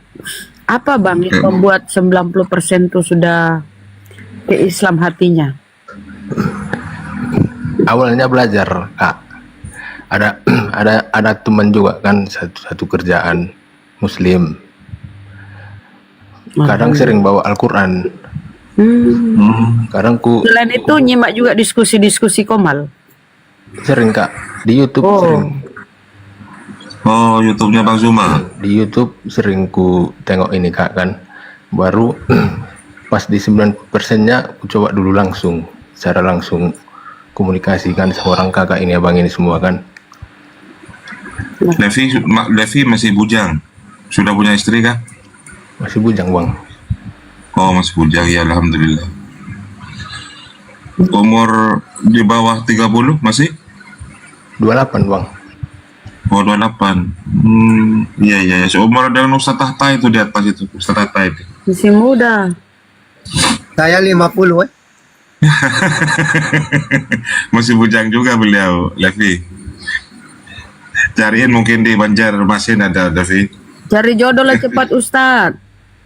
Apa bang yang membuat 90% itu sudah ke Islam hatinya? Awalnya belajar kak. Ada teman juga kan satu kerjaan Muslim. Kadang sering bawa Al-Quran. Kadang Selain itu nyimak juga diskusi-diskusi Komal. Sering kak di YouTube sering. Oh, YouTube-nya Bang Zuma. Di YouTube sering ku tengok ini kak kan. Baru pas di 90%-nya ku coba dulu langsung, secara langsung komunikasikan sama orang kakak ini abang ini semua kan. Levi masih bujang. Sudah punya istri kah? Masih bujang bang. Oh masih bujang, ya alhamdulillah. Umur di bawah 30 masih? 28 bang. Oh 28. Iya iya ya. Seumur dengan Ustaz Tahta itu di atas itu, Ustaz Tahta itu. Masih muda. Saya 50 Masih bujang juga beliau, Levi. Cariin mungkin di Banjarmasin ada, Levi. Cari jodoh lah cepat Ustadz.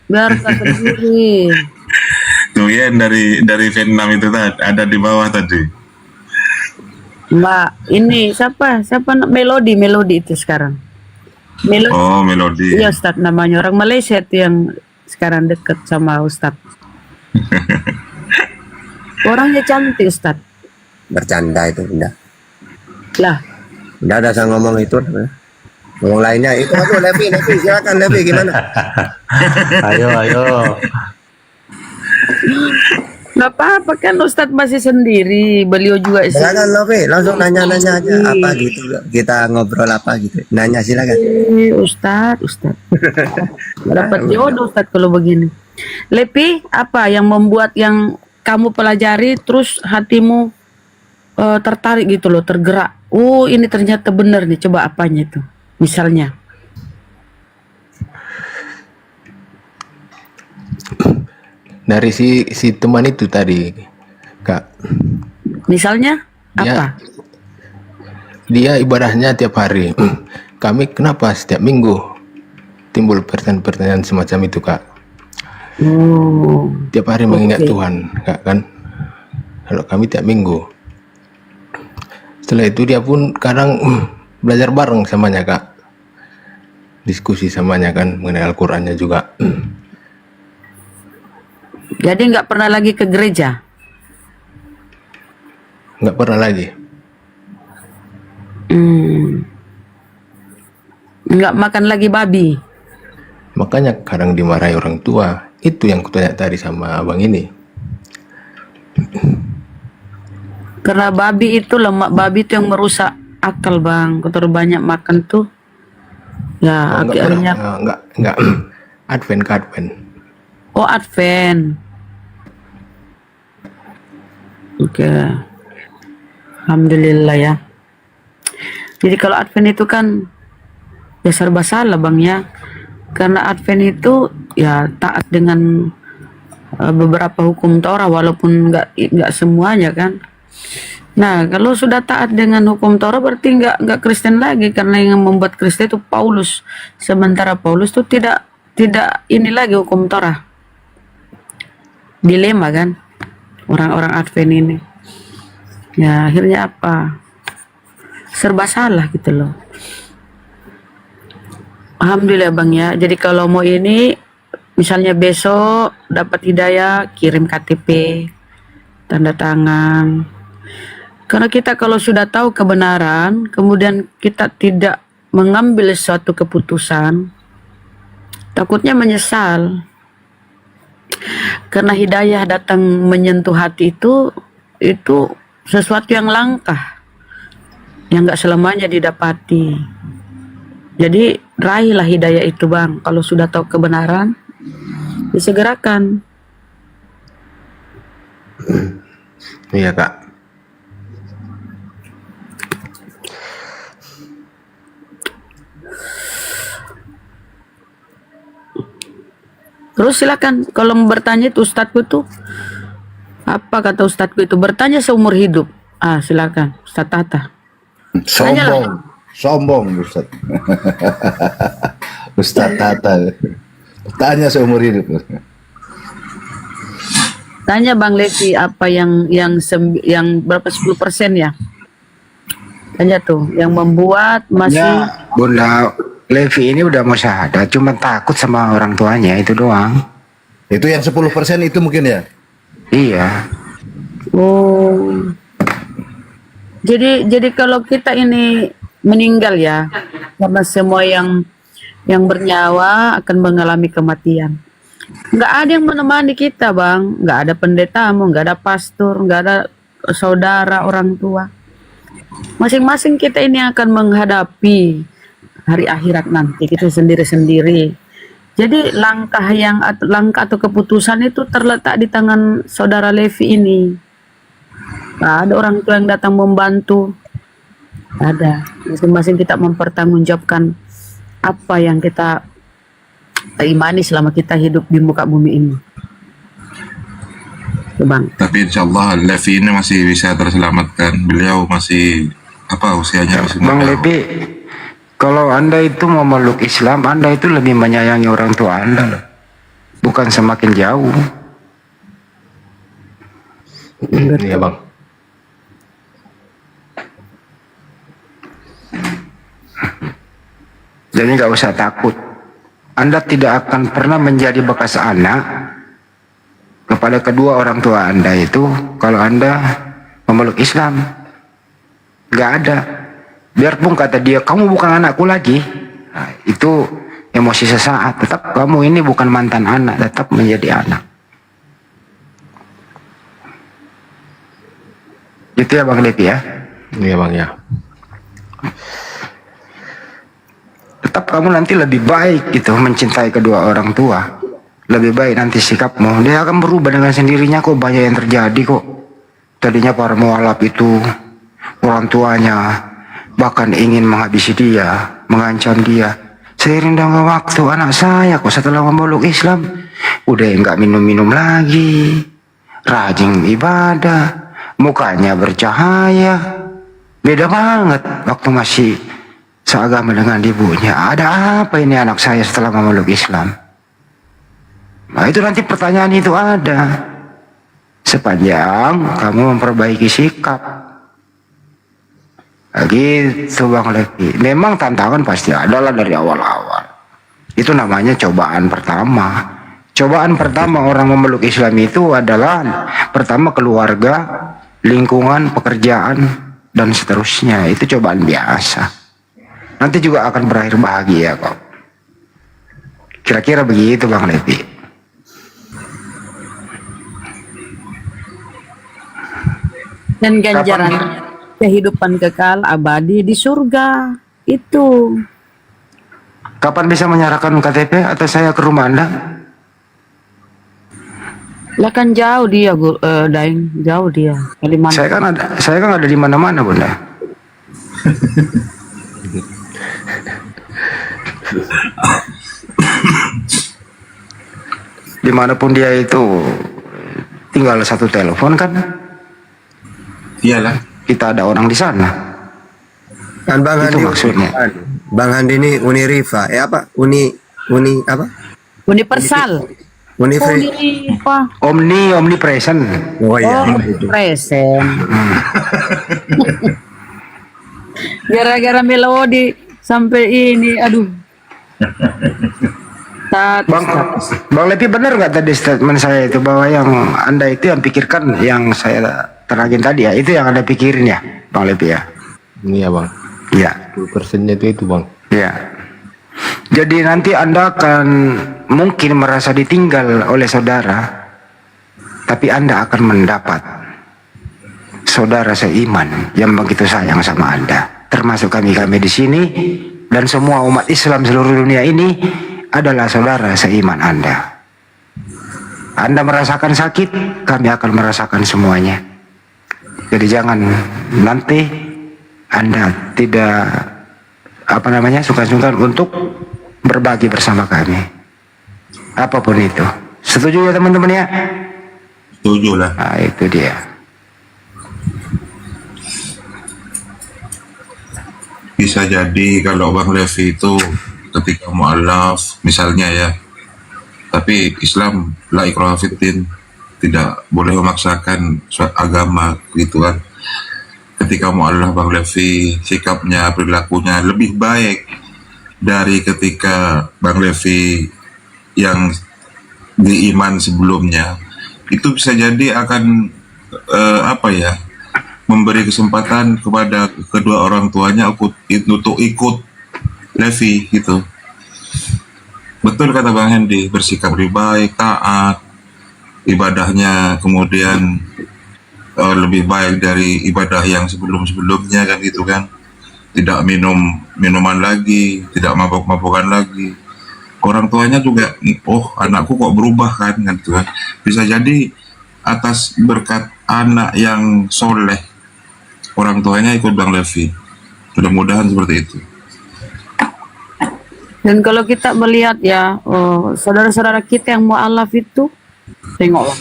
Biar tak sendiri. Tuh ya dari Vietnam itu tadi ada di bawah tadi. Mbak, ini siapa Melody itu sekarang. Melody. Oh Melody. Iya Ustadz, namanya orang Malaysia itu yang sekarang deket sama Ustadz. Orangnya cantik Ustadz. bercanda itu udah. Lah. Udah ada saya ngomong itu. Ngomong lainnya itu aku Levi silakan Levi gimana? Ayo. Gak apa-apa kan Ustadz masih sendiri, beliau juga Silakan Levi, langsung nanya-nanya aja apa gitu. Kita ngobrol apa gitu. Nanya silakan. Ustadz. Dapat jodoh Ustadz kalau begini. Levi, apa yang membuat yang kamu pelajari terus hatimu tertarik gitu loh, tergerak. Oh ini ternyata benar nih, coba apanya itu? Misalnya. Dari si teman itu tadi, Kak. Misalnya apa? Dia ibadahnya tiap hari. Kami kenapa setiap minggu? Timbul pertanyaan-pertanyaan semacam itu, Kak. Tiap hari mengingat Tuhan, Kak, kan? Kalau kami tiap minggu. Setelah itu dia pun kadang belajar bareng samanya, Kak. Diskusi samanya kan mengenai Al-Qur'annya juga. Jadi nggak pernah lagi ke gereja? Nggak pernah lagi. Nggak makan lagi babi? Makanya kadang dimarahi orang tua. Itu yang kutanya tadi sama abang ini. Karena babi itu lemak babi itu yang merusak akal bang. Kalau terlalu banyak makan tuh, ya akhirnya. Enggak. Advent. Oh Advent. Oke. Alhamdulillah ya. Jadi kalau Advent itu kan ya serba salah bang ya. Karena Advent itu ya taat dengan beberapa hukum Torah walaupun nggak semuanya kan. Nah kalau sudah taat dengan hukum Torah berarti nggak Kristen lagi, karena yang membuat Kristen itu Paulus. Sementara Paulus itu tidak ini lagi hukum Torah. Dilema kan orang-orang Advent ini. Ya akhirnya apa? Serba salah gitu loh. Alhamdulillah bang ya. Jadi kalau mau ini misalnya besok dapat hidayah, kirim KTP, tanda tangan. Karena kita kalau sudah tahu kebenaran, kemudian kita tidak mengambil suatu keputusan, takutnya menyesal. Karena hidayah datang menyentuh hati itu sesuatu yang langka, yang nggak selamanya didapati. Jadi raihlah hidayah itu bang. Kalau sudah tahu kebenaran, disegerakan. Iya kak. Terus silakan kalau mau bertanya itu Ustadzku itu apa kata Ustadzku itu, bertanya seumur hidup. Silakan Ustadz Tata. Sombong Ustaz. Ustaz Tata. Tanya seumur hidup. Tanya Bang Levi apa yang berapa 10% ya? Tanya tuh yang membuat masih Ya, Bunda Levi ini udah mau syahadat, cuma takut sama orang tuanya itu doang. Itu yang 10% itu mungkin ya? Iya. Oh. Jadi kalau kita ini meninggal ya, karena semua yang bernyawa akan mengalami kematian. Nggak ada yang menemani kita bang, nggak ada pendetamu, nggak ada pastor, nggak ada saudara orang tua. Masing-masing kita ini akan menghadapi hari akhirat nanti kita sendiri-sendiri. Jadi langkah atau keputusan itu terletak di tangan saudara Levi ini. Nah, ada orang tua yang datang membantu. Ada. Masing-masing kita mempertanggungjawabkan apa yang kita imani selama kita hidup di muka bumi ini. Bang. Tapi insya Allah Levi ini masih bisa terselamatkan. Beliau masih usianya masih Bang muda. Levi, kalau Anda itu mau meluk Islam, Anda itu lebih menyayangi orang tua Anda, bukan semakin jauh. Iya bang. Jadi nggak usah takut. Anda tidak akan pernah menjadi bekas anak kepada kedua orang tua Anda itu kalau Anda memeluk Islam. Nggak ada. Biarpun kata dia, kamu bukan anakku lagi. Nah, itu emosi sesaat. Tetap kamu ini bukan mantan anak, tetap menjadi anak. Itu ya Bang Levi ya? Iya bang ya. Tetap kamu nanti lebih baik gitu mencintai kedua orang tua. Lebih baik nanti sikapmu. Dia akan berubah dengan sendirinya kok, banyak yang terjadi kok. Tadinya para mualaf itu orang tuanya bahkan ingin menghabisi dia, mengancam dia. Seiring dengan waktu anak saya kok setelah memeluk Islam udah nggak minum-minum lagi, rajin ibadah, mukanya bercahaya. Beda banget waktu masih seagama dengan ibunya. Ada apa ini anak saya setelah memeluk Islam? Nah itu nanti pertanyaan itu ada. Sepanjang kamu memperbaiki sikap. Gitu Bang Levi. Memang tantangan pasti adalah dari awal-awal. Itu namanya cobaan pertama. Cobaan pertama orang memeluk Islam itu adalah pertama keluarga, lingkungan, pekerjaan, dan seterusnya. Itu cobaan biasa. Nanti juga akan berakhir bahagia kok. Kira-kira begitu Bang Levi. Dan ganjaran kehidupan kekal abadi di surga itu. Kapan bisa menyerahkan KTP atau saya ke rumah Anda? Lah kan jauh dia, Daeng, jauh dia. Kalimantan. Saya kan ada di mana-mana, Bunda. Dimanapun dia itu tinggal satu telepon kan? Iyalah. Kita ada orang di sana. Kan Bang Itu Handi, maksudnya. Bang Handi ini Uniriva, uni apa? Universal. Univre. Omnipresent. Oh iya. Present. Gara-gara melodi sampai ini, aduh. Bang Levi benar nggak tadi statement saya itu bahwa yang Anda itu yang pikirkan yang saya terangin tadi ya, itu yang Anda pikirin ya, Bang Levi ya? Iya bang. Iya. 10% itu bang. Iya. Jadi nanti Anda akan mungkin merasa ditinggal oleh saudara, tapi Anda akan mendapat saudara seiman yang begitu sayang sama Anda, termasuk kami di sini dan semua umat Islam seluruh dunia ini adalah saudara seiman Anda. Anda merasakan sakit, kami akan merasakan semuanya. Jadi jangan nanti Anda tidak sungkan-sungkan untuk berbagi bersama kami. Apapun itu. Setuju ya teman-teman ya? Setuju lah. Nah, itu dia. Bisa jadi kalau Bang Levi itu ketika mu'alaf misalnya ya, tapi Islam la ikraha fiddin, tidak boleh memaksakan agama gitu kan. Ketika mu'alaf Bang Levi sikapnya, perilakunya lebih baik dari ketika Bang Levi yang diiman sebelumnya, itu bisa jadi akan memberi kesempatan kepada kedua orang tuanya untuk ikut Levi gitu. Betul kata Bang Hendy, bersikap lebih baik, taat, ibadahnya kemudian lebih baik dari ibadah yang sebelum-sebelumnya kan gitu kan. tidak minum minuman lagi, tidak mabuk-mabukan lagi. Orang tuanya juga, oh anakku kok berubah kan, gitu kan. Bisa jadi atas berkat anak yang soleh, orang tuanya ikut Bang Levi. Mudah-mudahan seperti itu. Dan kalau kita melihat ya, saudara-saudara kita yang mu'alaf itu, tengoklah.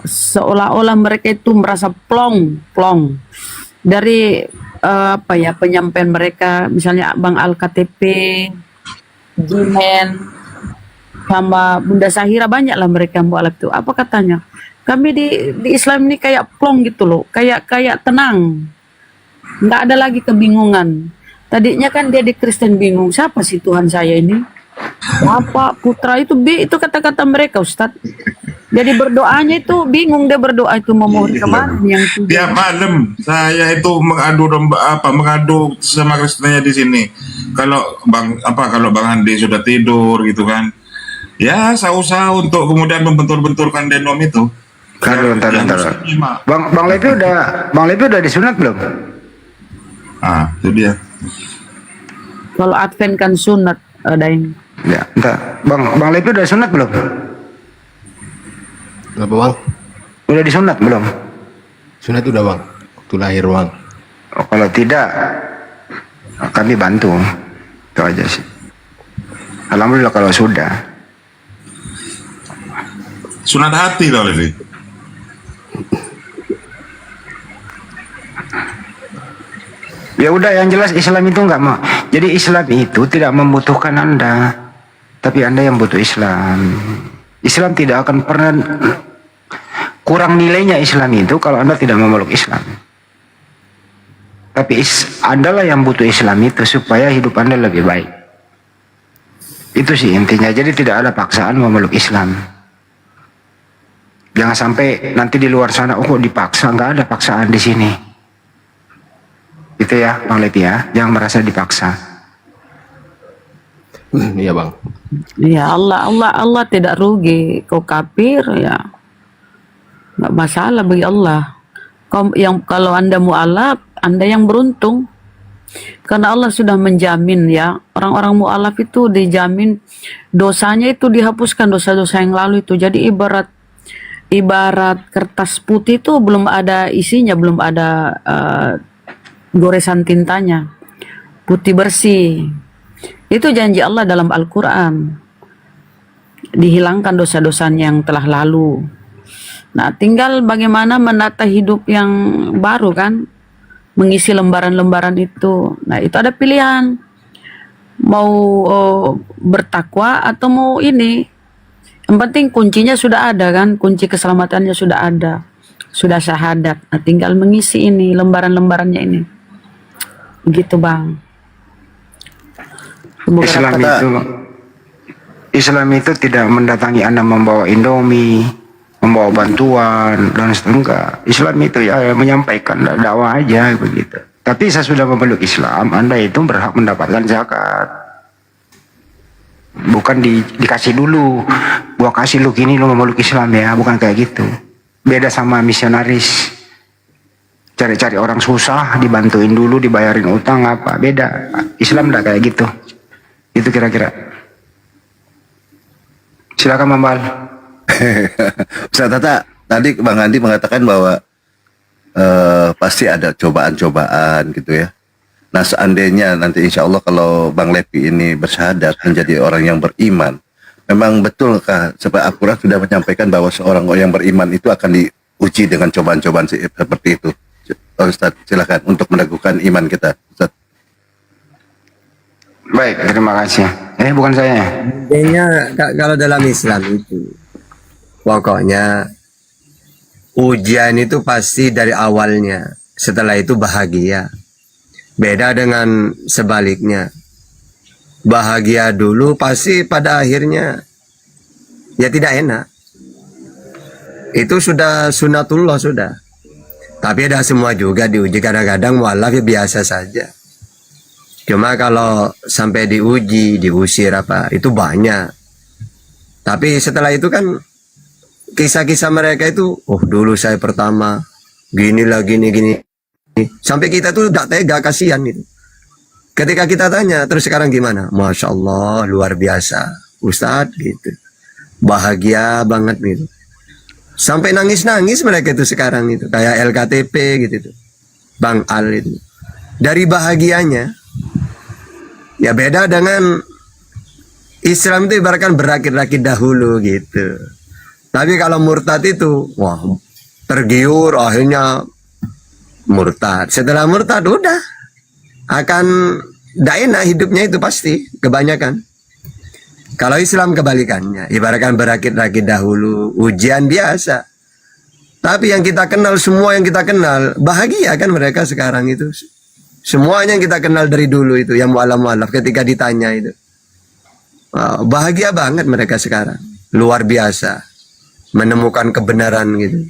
Seolah-olah mereka itu merasa plong dari apa ya, penyampaian mereka, misalnya Bang Al-KTP, Jimen, sama Bunda Sahira, banyak lah mereka yang mu'alaf itu. Apa katanya? Kami di Islam ini kayak plong gitu loh, kayak tenang, nggak ada lagi kebingungan. Tadinya kan dia di Kristen bingung, siapa sih Tuhan saya ini? Apa putra itu kata-kata mereka, Ustadz. Jadi berdoanya itu bingung, dia berdoa itu memohon kemana yang tiap malam saya itu mengadu sama Kristennya di sini. Kalau Bang Handi sudah tidur gitu kan, ya saya usaha untuk kemudian membentur-benturkan denom itu. Bentar. Bang Levi udah disunat belum? Itu dia. Kalau Advent kan sunat, Daeng. Ya, entar. Bang Levi udah sunat belum? Apa Bang? Udah disunat belum? Sunat udah Bang, waktu lahir Bang. Oh, kalau tidak, kami bantu. Itu aja sih. Alhamdulillah kalau sudah. Sunat hati loh Levi. Ya udah, yang jelas Islam itu enggak mau. Jadi Islam itu tidak membutuhkan Anda, tapi Anda yang butuh Islam. Islam tidak akan pernah kurang nilainya Islam itu kalau Anda tidak memeluk Islam. Tapi Anda lah yang butuh Islam itu supaya hidup Anda lebih baik. Itu sih intinya. Jadi tidak ada paksaan memeluk Islam. Jangan sampai nanti di luar sana, oh kok dipaksa. Nggak ada paksaan di sini. Itu ya Bang Levi ya, jangan merasa dipaksa. Iya Bang. Ya Allah tidak rugi. Kau kafir ya nggak masalah bagi Allah. Kalau Anda mu'alaf, Anda yang beruntung. Karena Allah sudah menjamin ya, orang-orang mu'alaf itu dijamin dosanya itu dihapuskan, dosa-dosa yang lalu itu. Jadi ibarat kertas putih itu belum ada isinya, belum ada goresan tintanya, putih bersih. Itu janji Allah dalam Al-Quran, dihilangkan dosa-dosanya yang telah lalu. Nah, tinggal bagaimana menata hidup yang baru kan, mengisi lembaran-lembaran itu. Nah, itu ada pilihan, mau bertakwa atau mau ini. Yang penting kuncinya sudah ada kan, kunci keselamatannya sudah ada, sudah syahadat. Nah, tinggal mengisi ini lembaran-lembarannya ini. Begitu Bang. Islam itu tidak mendatangi Anda membawa Indomie, membawa bantuan dan setengah. Islam itu ya menyampaikan dakwah aja begitu. Tapi saya sudah memeluk Islam, Anda itu berhak mendapatkan zakat. Bukan dikasih dulu, gua kasih lu gini lu memeluk Islam ya, bukan kayak gitu. Beda sama misionaris. Cari-cari orang susah, dibantuin dulu, dibayarin utang apa, beda. Islam enggak kayak gitu. Itu kira-kira. Silakan Mambal. Ustaz Tata, tadi Bang Andi mengatakan bahwa pasti ada cobaan-cobaan gitu ya. Nah seandainya nanti insya Allah kalau Bang Levi ini bersyahadat menjadi orang yang beriman, memang betulkah sebab Al-Quran sudah menyampaikan bahwa seorang yang beriman itu akan diuji dengan cobaan-cobaan seperti itu? Ustaz, silakan untuk meneguhkan iman kita, Ustaz. Baik, terima kasih. Bukan saya. Intinya kalau dalam Islam itu, pokoknya ujian itu pasti dari awalnya, setelah itu bahagia. Beda dengan sebaliknya. Bahagia dulu pasti pada akhirnya ya tidak enak. Itu sudah sunatullah sudah. Tapi ada semua juga diuji, kadang-kadang mu'alaf ya biasa saja. Cuma kalau sampai diuji, diusir apa, itu banyak. Tapi setelah itu kan kisah-kisah mereka itu, oh dulu saya pertama, gini. Sampai kita tuh gak tega, kasihan itu. Ketika kita tanya, terus sekarang gimana? Masya Allah, luar biasa. Ustadz gitu. Bahagia banget gitu. Sampai nangis-nangis mereka itu sekarang itu. Kayak LKTP gitu tuh. Bang Al itu. Dari bahagianya. Ya beda dengan Islam itu ibaratkan berakit-rakit dahulu gitu. Tapi kalau murtad itu, wah, tergiur akhirnya murtad. Setelah murtad udah akan tidak enak hidupnya itu pasti kebanyakan. Kalau Islam kebalikannya, ibaratkan berakit-rakit dahulu, ujian biasa. Tapi yang kita kenal, semua yang kita kenal, bahagia kan mereka sekarang itu. Semuanya yang kita kenal dari dulu itu, yang mu'alaf-mu'alaf ketika ditanya itu. Bahagia banget mereka sekarang. Luar biasa. Menemukan kebenaran gitu.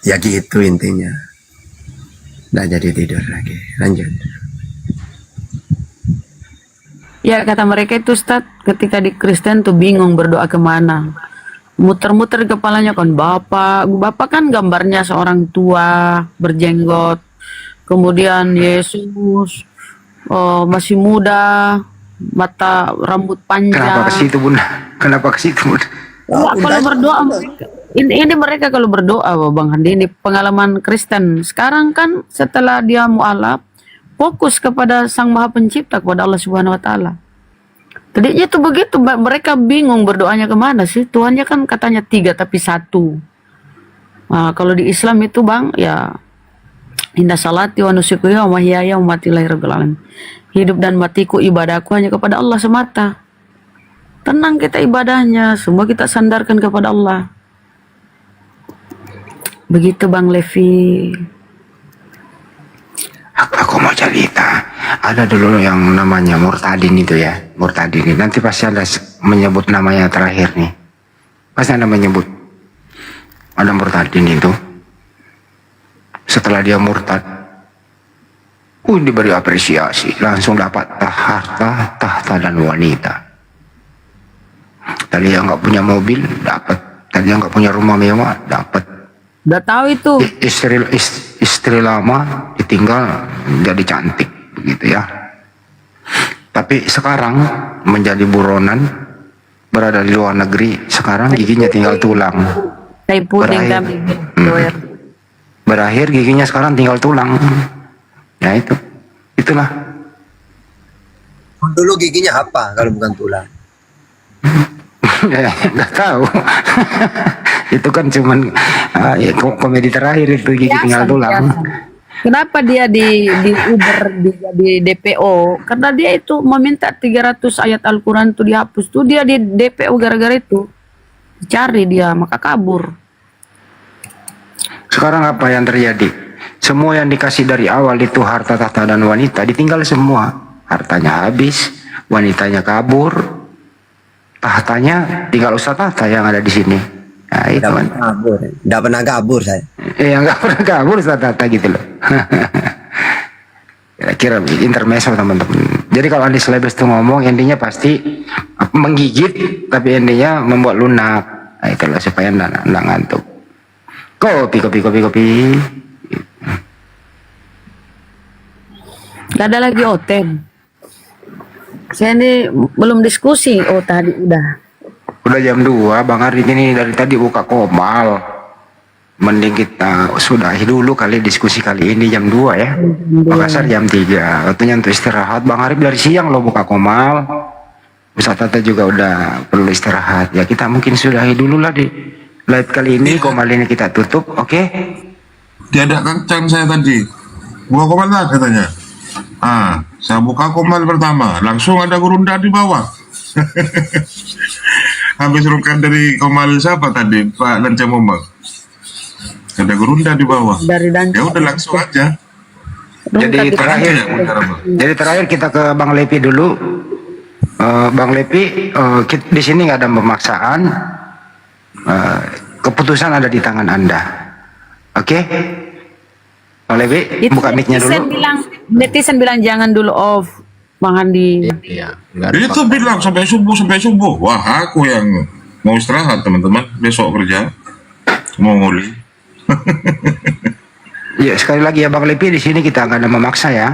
Ya gitu intinya. Nggak jadi tidur lagi. Lanjut. Ya kata mereka itu Ustaz, ketika di Kristen tuh bingung berdoa kemana. Muter-muter kepalanya kan Bapak kan gambarnya seorang tua berjenggot. Kemudian Yesus masih muda, mata rambut panjang. Kenapa ke situ Bunda? Kenapa ke situ Bunda? Kalau berdoa ini mereka kalau berdoa Bang Handi, ini pengalaman Kristen. Sekarang kan setelah dia mualaf, fokus kepada Sang Maha Pencipta, kepada Allah Subhanahu wa taala. Tadinya itu begitu, mereka bingung berdoanya kemana sih? Tuhannya kan katanya 3 tapi 1. Nah, kalau di Islam itu Bang, ya inna salati wa nusuki wa mahyaya wa mamati lillahi rabbil alamin. Hidup dan matiku, ibadahku hanya kepada Allah semata. Tenang kita ibadahnya, semua kita sandarkan kepada Allah. Begitu Bang Levi. Aku mau cerita. Ada dulu yang namanya Murtadin itu ya. Murtadin. Nanti pasti ada menyebut namanya terakhir nih. Pasti ada menyebut. Ada Murtadin itu. Setelah dia murtad, diberi apresiasi. Langsung dapat harta, tahta dan wanita. Tadi yang nggak punya mobil, dapat. Tadi yang nggak punya rumah mewah, dapat. Udah tahu itu. Istri lama ditinggal jadi cantik gitu ya. Tapi sekarang menjadi buronan, berada di luar negeri, sekarang giginya tinggal tulang. Berakhir giginya sekarang tinggal tulang. Ya itulah. Dulu giginya apa kalau bukan tulang? Ya, nggak tahu. Itu kan cuman komedi terakhir itu gigi tinggal tulang. Kenapa dia di Uber di DPO? Karena dia itu meminta 300 ayat Al-Quran itu dihapus tuh, dia di DPO gara-gara itu. Cari dia, maka kabur. Sekarang apa yang terjadi? Semua yang dikasih dari awal itu harta, tahta dan wanita ditinggal semua. Hartanya habis, wanitanya kabur, tahtanya tinggal Ustaz Tahta yang ada di sini. Nah, itu kan. Nggak pernah kabur saya. Nggak pernah kabur Ustaz Tahta gitu loh. Kira-kira intermezzo teman-teman. Jadi kalau Andi Slebes itu ngomong, intinya pasti menggigit, tapi intinya membuat lunak. Nah, itulah supaya nggak ngantuk. Kopi. Gak ada lagi Oten. Saya ini belum diskusi. Oh tadi udah. Udah jam 2, Bang Arif ini dari tadi buka Komal. Mending kita sudahi dulu kali diskusi kali ini jam 2 ya. Makassar jam 3. Waktunya untuk istirahat. Bang Arif dari siang lo buka Komal. Ustaz Tata juga udah perlu istirahat. Ya kita mungkin sudahi dulu lah di live kali ini. Komal ini kita tutup, oke? Tiada kencang saya tadi. Buka Komal lah katanya. Saya buka Komal pertama, langsung ada Gurunda di bawah. Habis rungkat dari Komal siapa tadi, Pak Danca Momang? Ada Gurunda di bawah. Ya udah langsung aja. Jadi terakhir kita ke Bang Lepi dulu. Bang Lepi, di sini nggak ada pemaksaan. Keputusan ada di tangan Anda. Oke? Bang Lepi, buka mic-nya dulu. Netizen bilang jangan dulu off, Bang Andi. Itu bilang sampai subuh. Wah, aku yang mau istirahat teman-teman. Besok kerja, mau nguli. Ya sekali lagi ya Bang Levi, di sini kita nggak ada memaksa ya.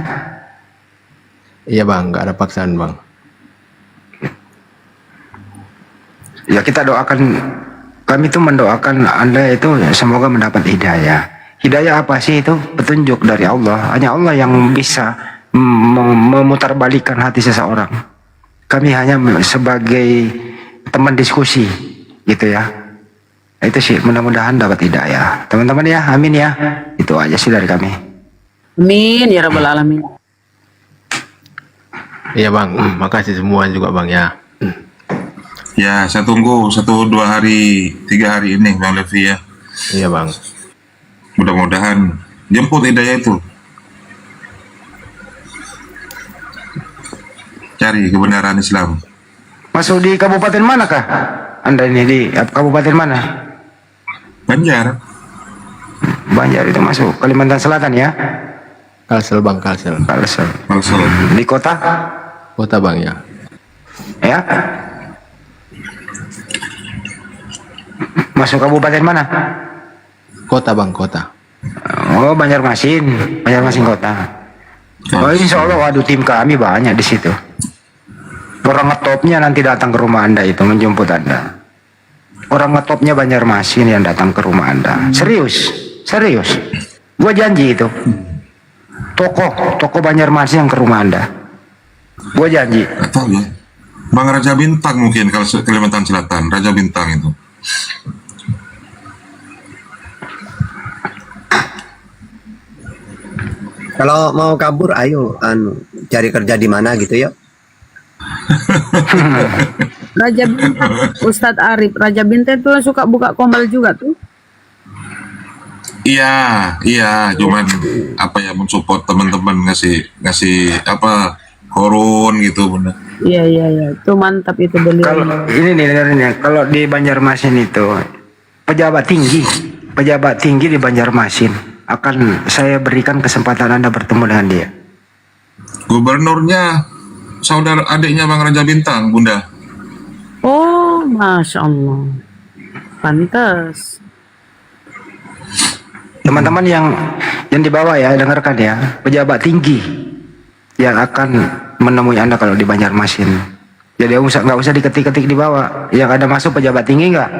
Iya bang, nggak ada paksaan bang. Ya kita doakan, kami itu mendoakan Anda itu semoga mendapat hidayah. Hidayah apa sih itu? Petunjuk dari Allah. Hanya Allah yang bisa memutarbalikkan hati seseorang. Kami hanya sebagai teman diskusi gitu ya. Itu sih, mudah-mudahan dapat hidayah. Teman-teman ya, amin ya. Itu aja sih dari kami. Amin ya rabbal alamin. Iya bang, makasih semua juga bang ya. Ya, saya tunggu 1-2 hari, 3 hari ini Bang Levi ya. Iya bang. Mudah-mudahan jemput hidayah itu. Cari kebenaran Islam. Masuk di kabupaten manakah? Anda ini di kabupaten mana? Banjar. Banjar itu masuk Kalimantan Selatan ya? Kalsel bang, Kalsel. Kalsel. Kalsel. Di kota? Kota bang ya. Ya? Masuk kabupaten mana? Kota bang, kota. Oh, Banjarmasin. Banjarmasin kota. Oh, insya Allah, waduh tim kami banyak di situ. Orang ngetopnya nanti datang ke rumah Anda itu menjemput Anda. Orang ngetopnya Banjarmasin yang datang ke rumah Anda. Serius, serius. Gua janji itu. Toko Banjarmasin yang ke rumah Anda. Gua janji. Tahu ya. Bang Raja Bintang mungkin kalau Kalimantan Selatan, Raja Bintang itu. Kalau mau kabur, ayo cari kerja di mana gitu ya. Raja Bintang, Ustadz Arif, Raja Bintang itu suka buka kombal juga tuh. Iya, cuman apa ya, mensupport teman-teman ngasih apa korun gitu bener. Iya, itu mantap itu beliau. Kalau ini nih, kalau di Banjarmasin itu pejabat tinggi di Banjarmasin akan saya berikan kesempatan Anda bertemu dengan dia. Gubernurnya saudara adiknya Bang Raja Bintang, Bunda. Oh, masya Allah, pantas. Teman-teman yang di bawah ya, dengarkan ya, pejabat tinggi yang akan menemui Anda kalau di Banjarmasin. Jadi nggak usah diketik-ketik di bawah. Yang ada masuk pejabat tinggi nggak?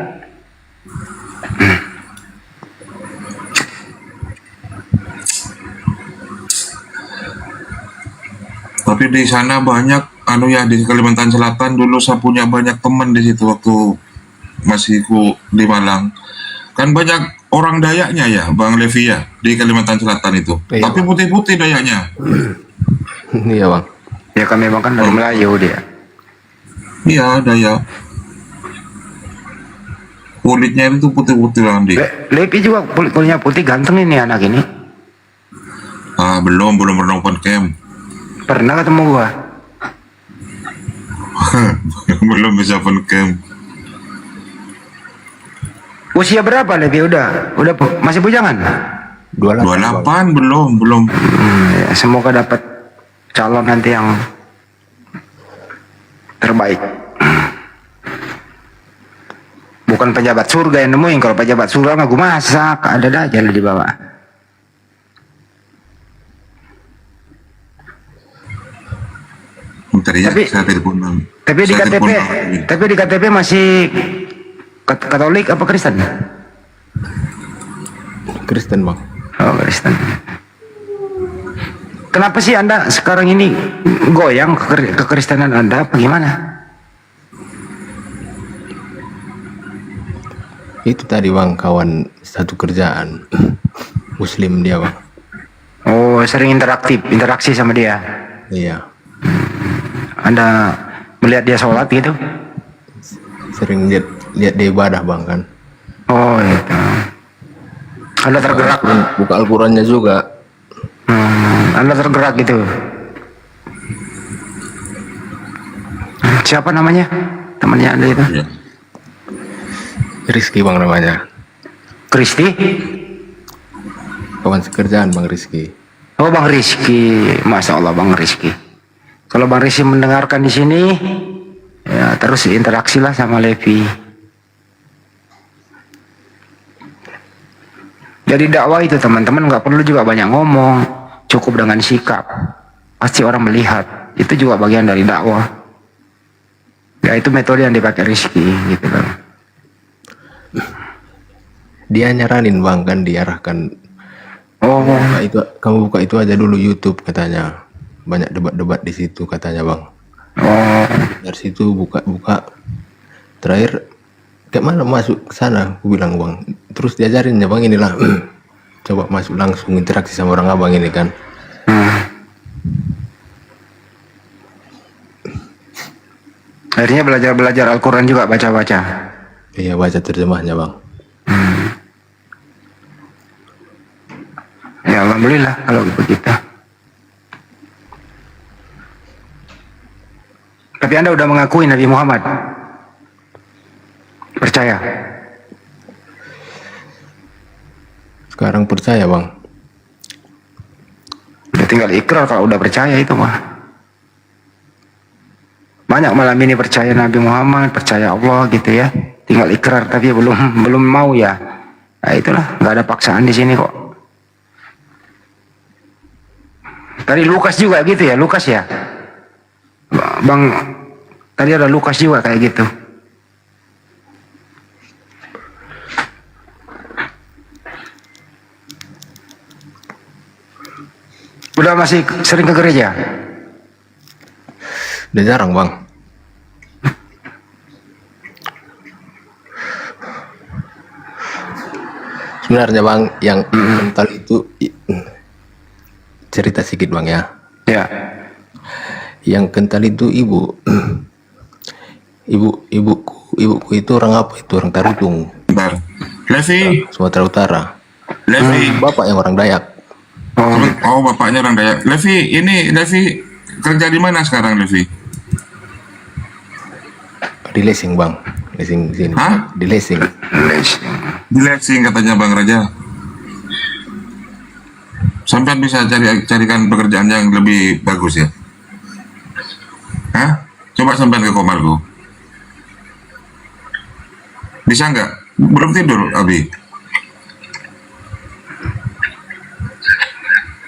Tapi di sana banyak di Kalimantan Selatan dulu saya punya banyak teman di situ waktu masih di Malang. Kan banyak orang Dayaknya ya, Bang Levi ya, di Kalimantan Selatan itu. Iya. Tapi putih-putih Dayaknya. Iya bang. Ya kami memang kan dari Melayu dia. Iya, Dayak. Kulitnya itu putih-putih Bang Di. Levi juga kulitnya putih, ganteng ini anak ini. Belum pernah open camp. Pernah ketemu gua? Belum bisa open camp. Usia berapa Levi? Udah masih bujangan? 28 belum. Ya, semoga dapat calon nanti yang terbaik. Bukan pejabat surga yang nemuin. Kalau pejabat surga mah gue masak, ada aja di bawah. Bentar ya, saya telepon. Tapi di KTP masih Katolik apa Kristen? Kristen bang. Oh, Kristen. Kenapa sih Anda sekarang ini goyang kekristenan Anda? Apa gimana? Itu tadi bang, kawan satu kerjaan Muslim dia bang. Oh, sering interaksi sama dia. Iya. Anda melihat dia sholat gitu? Sering lihat dia ibadah bang kan. Oh itu. Anda tergerak. Buka Al-Qurannya juga. Anda tergerak gitu. Siapa namanya? Temannya Anda itu? Ya. Rizky bang namanya. Kristi? Kawan sekerjaan bang Rizky. Oh Bang Rizky, Masya Allah Bang Rizky. Kalau Bang Rizky mendengarkan di sini, ya terus interaksilah sama Levi. Jadi dakwah itu teman-teman nggak perlu juga banyak ngomong, cukup dengan sikap. Pasti orang melihat. Itu juga bagian dari dakwah. Ya itu metode yang dipakai Rizky gitu kan. Dia nyaranin bang kan, diarahkan. Oh, Kamu buka itu aja dulu YouTube katanya. Banyak debat-debat di situ katanya bang. Oh. Dari situ buka. Terakhir kayak mana masuk ke sana? Aku bilang bang. Terus diajarin ya bang, inilah. Coba masuk langsung interaksi sama orang abang ini kan. Akhirnya belajar Al-Quran juga, baca-baca. Iya, baca terjemahnya bang. Ya alhamdulillah kalau begitu. Tapi Anda udah mengakui Nabi Muhammad? Percaya? Sekarang percaya bang. Udah tinggal ikrar kalau udah percaya itu mah. Banyak malam ini percaya Nabi Muhammad, percaya Allah gitu ya. Tinggal ikrar tapi belum mau ya. Nah itulah, nggak ada paksaan di sini kok. Tadi Lukas juga gitu ya, Lukas ya. Bang, tadi ada Lukas juga kayak gitu. Udah masih sering ke gereja? Udah jarang bang. Sebenarnya bang, yang mental itu cerita sedikit bang ya. Ya. Yang kental itu ibuku itu orang apa? Itu orang Tarutung. Levi. Sumatera Utara. Levi. Bapak yang orang Dayak. Oh, bapaknya orang Dayak. Levi kerja di mana sekarang Levi? Di Lesing bang. Lesing sini. Hah? Di Lesing. Di Lesing katanya Bang Raja. Sampai bisa carikan pekerjaan yang lebih bagus ya? Hah? Coba sampean ke Komargo. Bisa nggak? Belum tidur, Abi?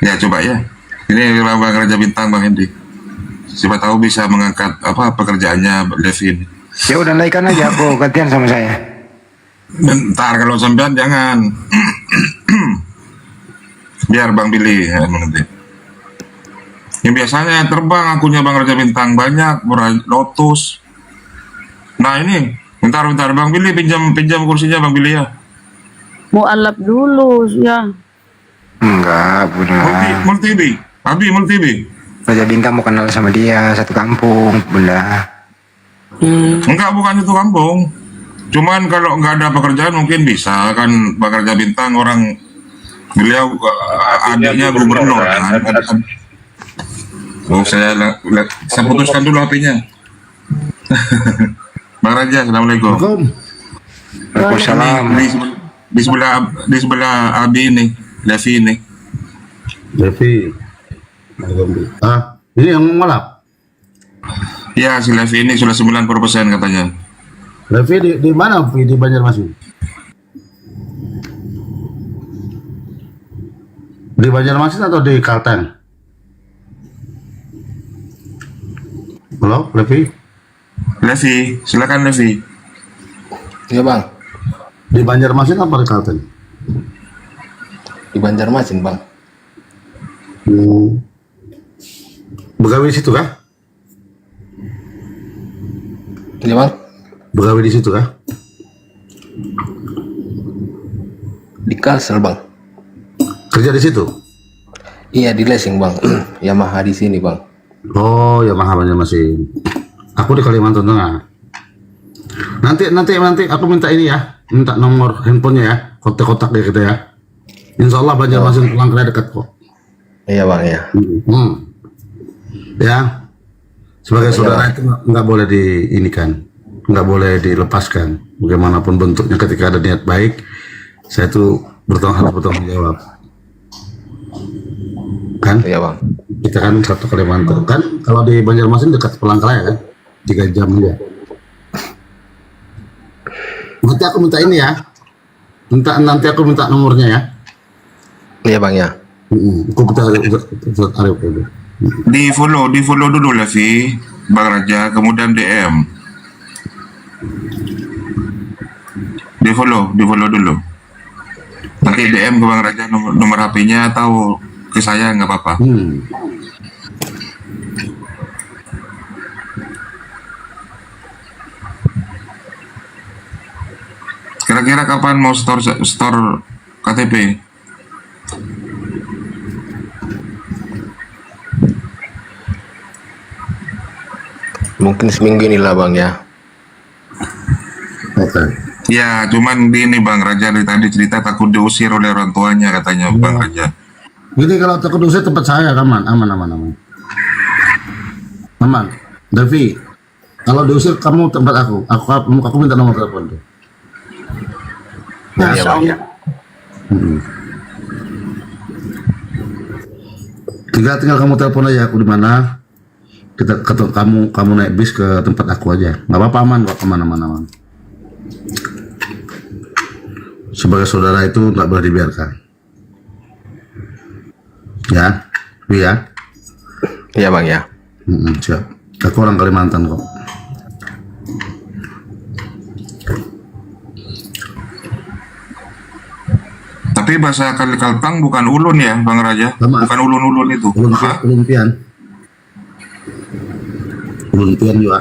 Ya coba ya. Ini Bang Raja Bintang, Bang Hendy. Siapa tahu bisa mengangkat pekerjaannya Levin. Ya udah naikkan aja aku gantian sama saya. Bentar, kalau sampean jangan. Biar Bang Billy ya, nanti. Yang biasanya terbang akunya Bang Raja Bintang banyak, Lotus. Nah ini, bentar Bang Billy pinjam kursinya Bang Billy ya. Mau alap dulu ya. Enggak, Bunda. Multibi. Raja Bintang mau kenal sama dia, satu kampung, Bunda. Enggak, bukan itu kampung. Cuman kalau nggak ada pekerjaan mungkin bisa kan Bang Raja Bintang orang beliau adiknya gubernur kan. Oh, saya putuskan dulu HP-nya. Bang Raja, assalamualaikum. Waalaikumsalam. Di sebelah Abi ini, Levi ini. Ini yang ngelap. Ya, si Levi ini sudah 90% katanya. Levi di mana? Di Banjarmasin. Di Banjarmasin atau di Kalteng? Halo, Levi? Levi, silakan Levi. Iya bang. Di Banjarmasin apa di Kalteng? Di Banjarmasin bang. Begawe di situ kah? Iya bang. Begawe di situ kah? Di Kalsel bang. Kerja di situ? Iya di Lesing bang. Yamaha di sini bang. Oh, Yamaha Banjarmasin. Aku di Kalimantan Tengah. Nanti aku minta ini ya, minta nomor handphonenya ya, kotak-kotak ya kita ya. Insya Allah Banjarmasin pulang ke dekat kok. Iya bang ya. Ya, sebagai saudara itu nggak boleh diinikan, nggak boleh dilepaskan. Bagaimanapun bentuknya, ketika ada niat baik, saya itu bertanggung jawab. Kan? Iya bang. Kita kan satu Kalimantan kan, kalau di Banjarmasin dekat Palangkaraya kan, 3 jam aja. Nanti aku minta ini ya, nanti aku minta nomornya ya. Iya bang ya. Aku kita Ustaz Arif dulu. Di follow dulu Levi, Bang Raja, kemudian DM. Di follow dulu. Nanti DM ke Bang Raja nomor HP-nya atau ke saya nggak apa-apa. Kira-kira kapan mau store KTP? Mungkin seminggu inilah bang ya. Oke. Ya, cuman gini Bang Raja dari tadi cerita takut diusir oleh orang tuanya katanya Bang Raja. Jadi kalau takut diusir tempat saya aman. Aman. Devi, kalau diusir kamu tempat aku minta nomor telepon tuh. Iya bang ya. Tinggal kamu telepon aja aku di mana. Kita ketemu kamu naik bis ke tempat aku aja. Nggak apa-apa, aman. Sebagai saudara itu nggak boleh dibiarkan. Ya, iya. Iya bang ya. Siap. Aku orang Kalimantan kok. Tapi bahasa Kaltang bukan ulun ya Bang Raja? Bukan ulun-ulun itu. Ulun-pian juga.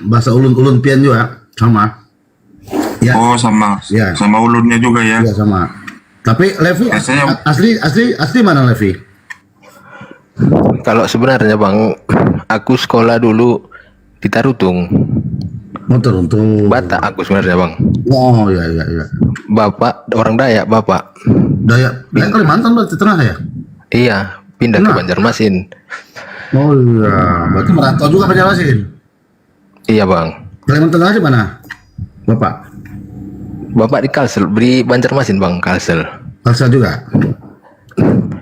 Bahasa ulun pian juga sama. Ya. Oh sama. Ya. Sama ulunnya juga ya. Iya sama. Tapi Levi asli mana Levi? Kalau sebenarnya bang, aku sekolah dulu di Tarutung. Tarutung. Batak aku sebenarnya bang. Oh iya. Bapak orang Dayak bapak. Dayak Kalimantan berarti tengah ya? Iya, pindah ke Banjarmasin. Oh iya, berarti merantau juga Banjarmasin. Iya bang. Kalimantan aja mana? Bapak di Kalsel, di Banjarmasin bang, Kalsel. Kalsel juga.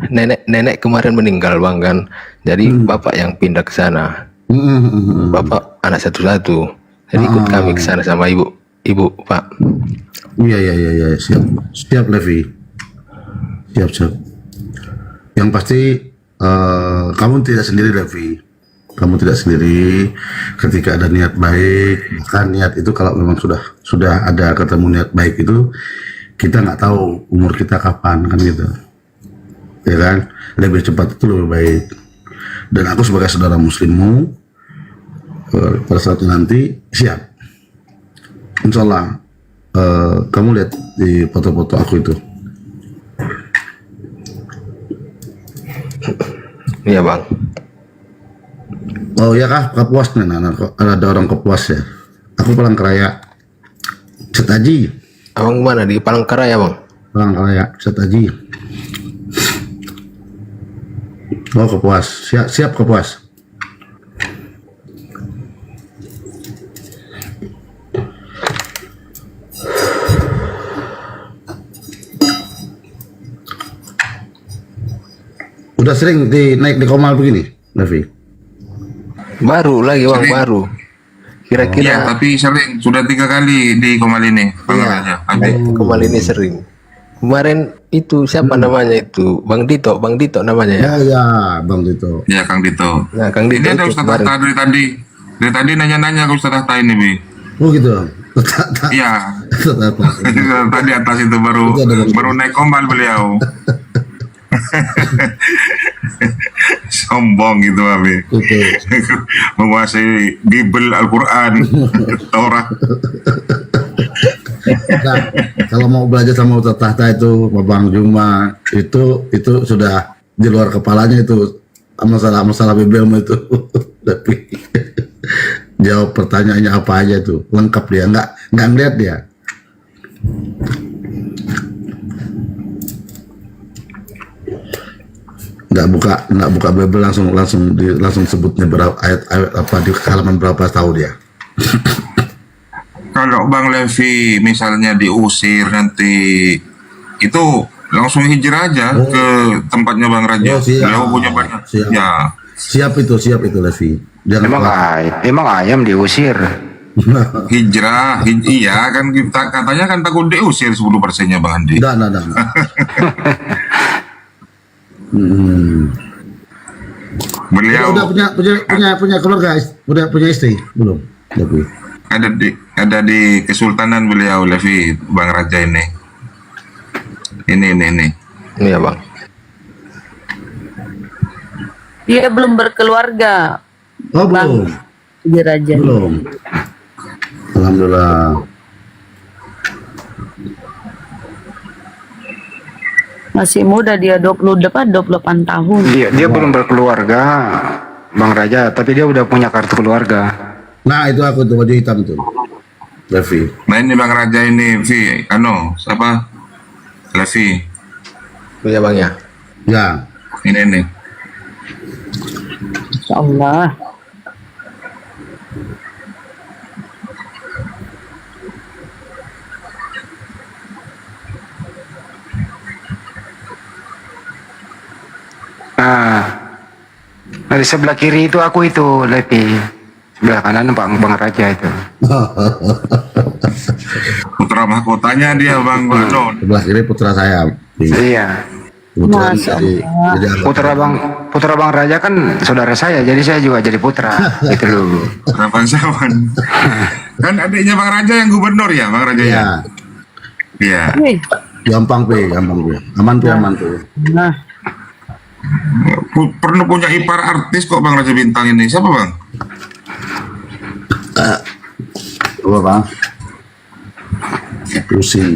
Nenek kemarin meninggal bang kan, jadi bapak yang pindah ke sana. Bapak anak satu-satu, jadi ikut kami ke sana sama ibu pak. Iya, siap Levi. Siap. Yang pasti kamu tidak sendiri Levi. Kamu tidak sendiri ketika ada niat baik. Bahkan niat itu kalau memang sudah ada ketemu niat baik itu, kita nggak tahu umur kita kapan kan gitu. Ya kan? Lebih cepat itu lebih baik. Dan aku sebagai saudara muslimmu pada saat nanti siap. Insya Allah kamu lihat di foto-foto aku itu. Iya bang. Oh iya kah, Kapuas nih, ada orang Kapuas ya. Aku Palangkaraya, Setaji. Abang mana di Palangkaraya bang? Palangkaraya, Setaji. Oh Kapuas, siap Kapuas. Udah sering naik di Komal begini, Levi? Baru lagi bang, baru. Kira-kira. Ya, tapi sering sudah 3 kali di Komal ini. Komal ini sering. Kemarin itu siapa namanya itu? Bang Dito namanya ya? Ya, Bang Dito. Ya, Kang Dito. Nah, Kang Dito. Ini ada Ustaz Hatta dari tadi. Dari tadi nanya-nanya ke Ustaz Hatta ini, Bi. Oh gitu. Iya. Tadi atas itu baru naik Komal beliau. Sombong gitu Abi. Menguasai Bible, Al-Quran, Taurat. Nah, kalau mau belajar sama Ustaz Tahta itu, Bang Juma itu sudah di luar kepalanya itu masalah Bible itu. Tapi jawab pertanyaannya apa aja tuh lengkap dia, nggak ngeliat dia. Nggak buka Bible langsung sebutnya berapa ayat apa di halaman berapa tahu dia. Kalau Bang Levi misalnya diusir nanti itu langsung hijrah aja ke tempatnya Bang Raja. Beliau punya banyak. Siap itu Levi. Emang ayam diusir. Iya kan kita katanya kan takut diusir 10%-nya Bang Andi. Enggak. Beliau Udah punya keluarga, udah punya istri belum? Tapi ada di Kesultanan beliau Levi Bang Raja ini. Ini. Iya bang. Dia belum berkeluarga. oh Bang belum, Raja. belum. Alhamdulillah. Masih muda dia 28 tahun. Dia belum berkeluarga, Bang Raja, tapi dia udah punya kartu keluarga. Nah itu aku tuh baju hitam tuh, Levi. Nah ini Bang Raja ini siapa? Levi. Iya bang ya. Ya. Ini nih. Insyaallah. Nah, di sebelah kiri itu aku itu, Levi. Sebelah kanan Bang Raja itu. Putra mahkotanya dia Bang Banon. Sebelah kiri putra saya. Iya. Kebetulan Masya jadi Putra Bang Raja kan saudara saya, jadi saya juga jadi putra. Gitu loh. Kapan sawan? Kan adiknya Bang Raja yang gubernur ya, Bang Raja ya? Iya. Gampang Pi. Aman tuh. Nah, Pernah punya ipar artis kok Bang Raja Bintang ini. Siapa Bang? Apa Bang? Pusing.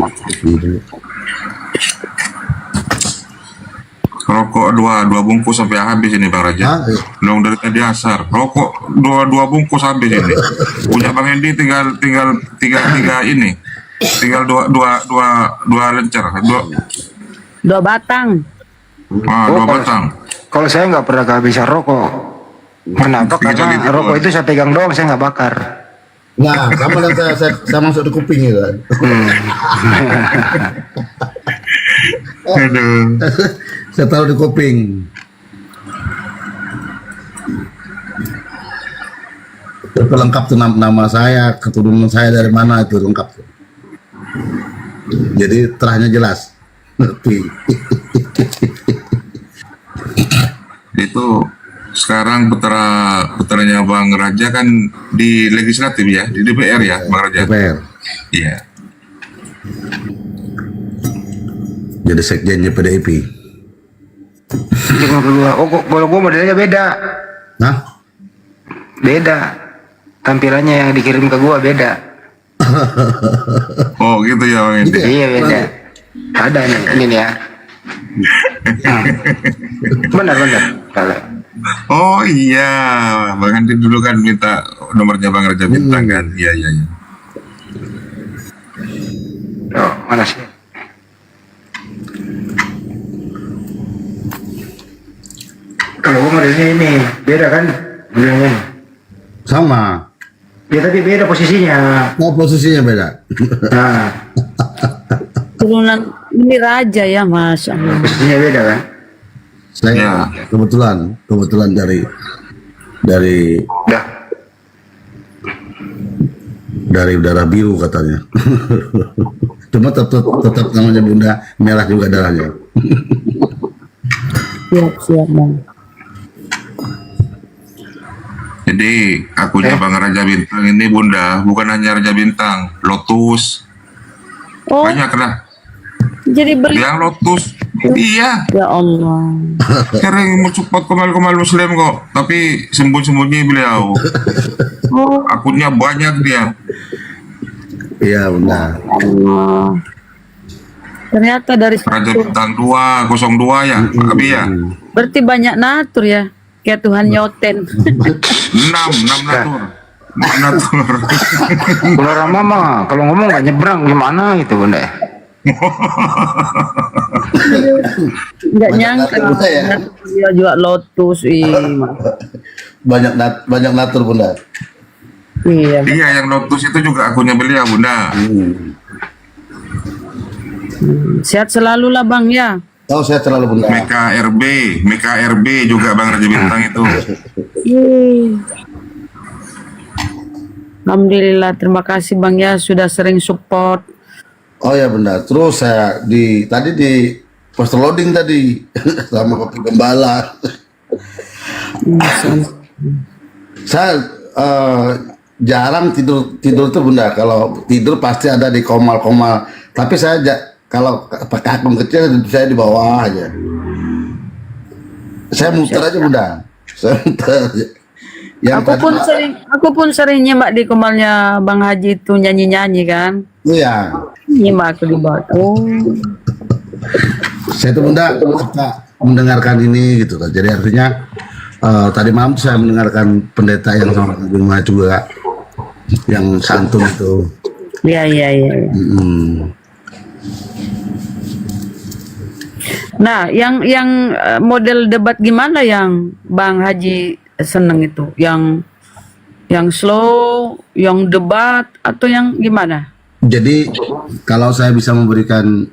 Rokok dua bungkus sampai habis ini Bang Raja. Long dari tadi asar. Rokok dua bungkus habis ini. Punya Bang Hendi tinggal tiga ini. Tinggal dua lencer. dua batang. Dua batang. Kalau saya nggak pernah kehabisan rokok. Kenapa? Karena rokok itu saya pegang doang, saya nggak bakar. Nah, sama dan saya masuk di kuping gitu kan. Aduh. Saya taruh di kuping. Itu lengkap tuh nama saya, keturunan saya dari mana itu lengkap tuh. Jadi terahnya jelas. Itu sekarang putranya Bang Raja kan di legislatif ya, di DPR ya Bang Raja. DPR. Iya. Jadi sekjennya PDIP. Kalau gua modelnya beda. Nah? Beda. Tampilannya yang dikirim ke gua beda. Oh gitu ya Bang Edi. Iya beda. Ada ini ya. Benar. Oh iya, Bang Andi dulu kan minta nomornya Bang Raja Bintang kan. Iya. Oh, mana sih? Kalau gua modelnya ini beda kan? Modelnya ini. Sama. Ya tapi beda posisinya. Oh posisinya beda. Nah. Turunan ini raja ya Mas. Posisinya beda kan? Saya kebetulan dari darah biru katanya. Cuma tetap namanya Bunda merah juga darahnya. Siap Bang. Jadi akunya Bang Raja Bintang ini Bunda, bukan hanya Raja Bintang, Lotus. Banyak lah. Jadi beli yang Lotus. Iya. Ya Allah. Sering mensupport kemal-kemal Muslim kok, tapi sembunyi-sembunyi beliau. Akunnya banyak dia. Iya benar. Allah. Ternyata dari Raja Bintang 202 ya, Pak Abi ya. Berarti banyak natur ya. Kayak Tuhan Nyoten. 6 natur. Kalau Rama mah kalau ngomong nggak nyebrang gimana gitu Bunda. Nggak nyangka dia juga Lotus. Banyak natur Bunda. Iya. Iya yang Lotus itu juga akunnya beliau Bunda. Sehat selalu lah Bang ya. Oh sehat selalu Bunda. MKRB juga Bang Raja Bintang itu. Alhamdulillah, terima kasih Bang ya sudah sering support. Oh ya benar. Terus saya tadi di poster loading tadi sama Kopi Gembala. Saya jarang tidur tuh bunda. Kalau tidur pasti ada di komal-komal. Tapi saya kalau pakai akun kecil saya di bawah aja. Saya muter aja bunda. Saya muter aja. Aku pun sering nyimak di komalnya Bang Haji itu nyanyi-nyanyi kan. Iya. Nyimak aku di bawah. Oh. Saya tuh bunda suka mendengarkan ini gitu. Jadi artinya tadi malam saya mendengarkan pendeta yang sama rumah juga yang santun itu. Iya. Nah, yang model debat gimana yang Bang Haji seneng itu? Yang slow, yang debat atau yang gimana? Jadi kalau saya bisa memberikan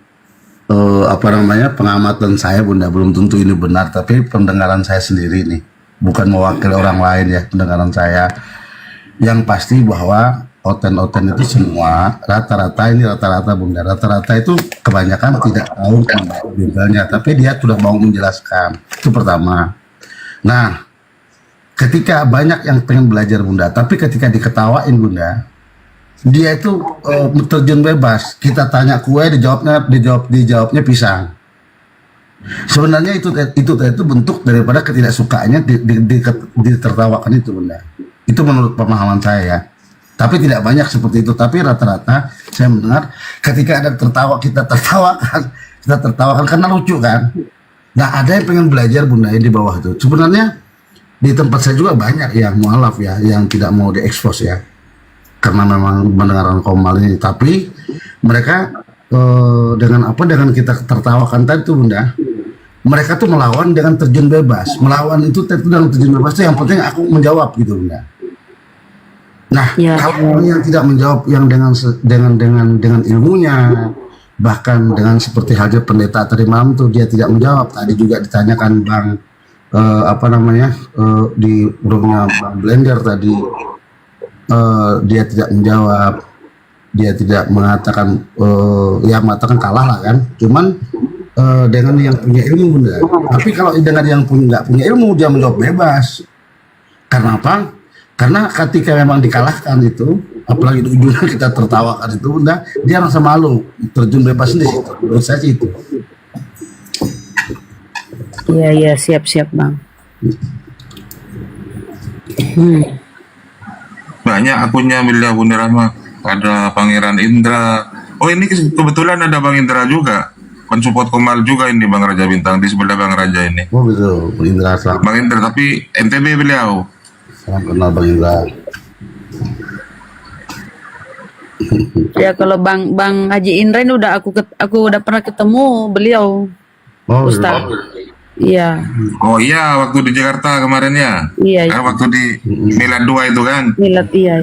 pengamatan saya bunda, belum tentu ini benar, tapi pendengaran saya sendiri nih, bukan mewakili orang lain ya, pendengaran saya yang pasti bahwa oten-oten itu semua rata-rata bunda, rata-rata itu kebanyakan tidak tahu tentang Biblenya, tapi dia sudah mau menjelaskan. Itu pertama. Nah, ketika banyak yang pengen belajar bunda, tapi ketika diketawain bunda, dia itu terjun bebas. Kita tanya kue, dijawabnya pisang. Sebenarnya itu bentuk daripada ketidaksukaannya ditertawakan itu bunda. Itu menurut pemahaman saya ya. Tapi tidak banyak seperti itu. Tapi rata-rata saya mendengar ketika ada kita tertawakan karena lucu kan. Nah ada yang pengen belajar bunda yang di bawah itu. Sebenarnya di tempat saya juga banyak yang mualaf ya, yang tidak mau diekspos ya. Karena memang mendengarkan komal ini, tapi mereka dengan kita tertawakan tadi tuh bunda, mereka tuh melawan dengan terjun bebas, melawan itu dengan terjun bebas itu yang penting aku menjawab gitu bunda. Nah kalau yang tidak menjawab yang dengan ilmunya, bahkan dengan seperti halnya pendeta tadi malam tuh dia tidak menjawab. Tadi juga ditanyakan Bang di roomnya Bang Blender tadi. Dia tidak menjawab, dia tidak mengatakan mengatakan kalah lah kan, cuman dengan yang punya ilmu bunda. Tapi kalau dengan yang nggak punya ilmu dia menjawab bebas. Karena apa? Karena ketika memang dikalahkan itu, apalagi di ujungnya kita tertawakan itu bunda, dia rasa malu, terjun bebas di situ. Menurut saya sih itu. Iya siap Bang. Banyak akunnya beliau Bunda Rahma. Ada Pangeran Indra. Oh ini kebetulan ada Bang Indra juga. Mensupport Komal juga ini Bang Raja Bintang di sebelah Bang Raja ini. Oh betul, Bang Indra. Bang Indra tapi NTB beliau. Salam kenal Bang Indra. Ya kalau Bang Haji Indra ini aku udah pernah ketemu beliau. Oh Ustaz. Iya. Oh iya, waktu di Jakarta kemarin ya. Iya. Waktu di Milad 2 itu kan. Milad iya.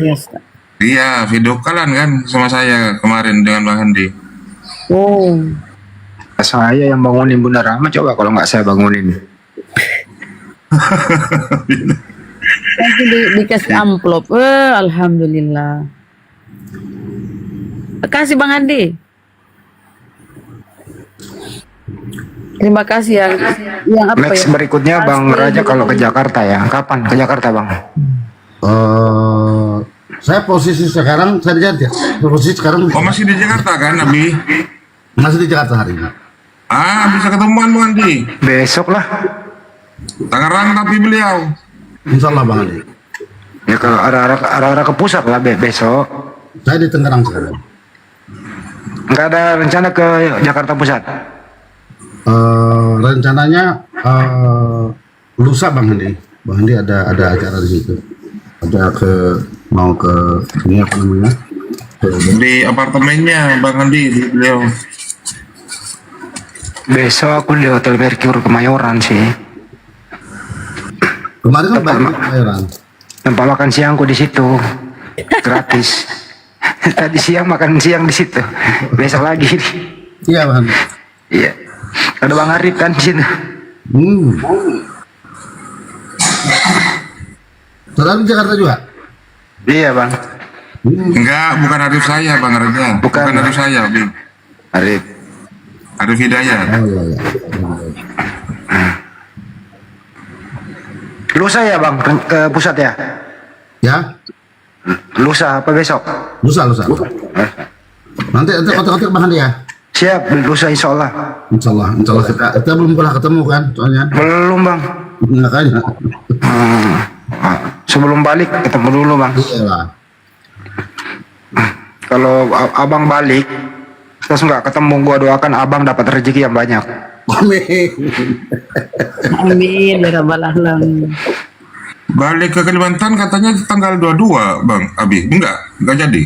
Iya, video callan kan sama saya kemarin dengan Bang Handi. Oh. Saya yang bangunin Bunda Rahma, coba kalau nggak saya bangunin. Nanti dikasih amplop. Alhamdulillah. Kasih Bang Handi. Terima kasih yang apa Next ya? berikutnya Bang Raja kalau ke Jakarta ya. Kapan ke Jakarta Bang? Saya posisi sekarang Oh masih di Jakarta kan Nabi? Masih di Jakarta hari ini. Bisa ketemuan Bang Andi. Besok lah. Tangerang tapi beliau. Insya Allah Bang Andi. Ya kalau arah ke pusat lah besok. Saya di Tangerang sekarang. Nggak ada rencana ke Jakarta Pusat? Rencananya lusa Bang Andi. Bang Andi ada acara di situ. Mau ke ini apa namanya? Di apartemennya Bang Andi di beliau. Besok aku di Hotel Mercure Kemayoran sih. Kemarin kan Kemayoran. Tempat makan siangku di situ gratis. Tadi siang makan siang di situ. Besok lagi. Iya Bang. Iya. Ada Bang Arif kan di situ. Saudara di Jakarta juga? Iya Bang. Enggak, bukan Arif saya Bang Raja. Bukan Arif saya, Bing. Arif Hidayat. Oh iya, iya. Lusa ya bang ke pusat ya? Ya, Lusa apa besok? lusa. Nanti kotak-kotak bahan dia. Siap, lusa insya Allah. Insya Allah kita belum pernah ketemu kan, soalnya. Belum bang. Makanya. Sebelum balik ketemu dulu bang. Iyalah. Kalau abang balik terus nggak ketemu, gua doakan abang dapat rezeki yang banyak. Amin. Amin ya rabbal alamin. Balik ke Kalimantan katanya tanggal 22, Bang Abi. Enggak jadi.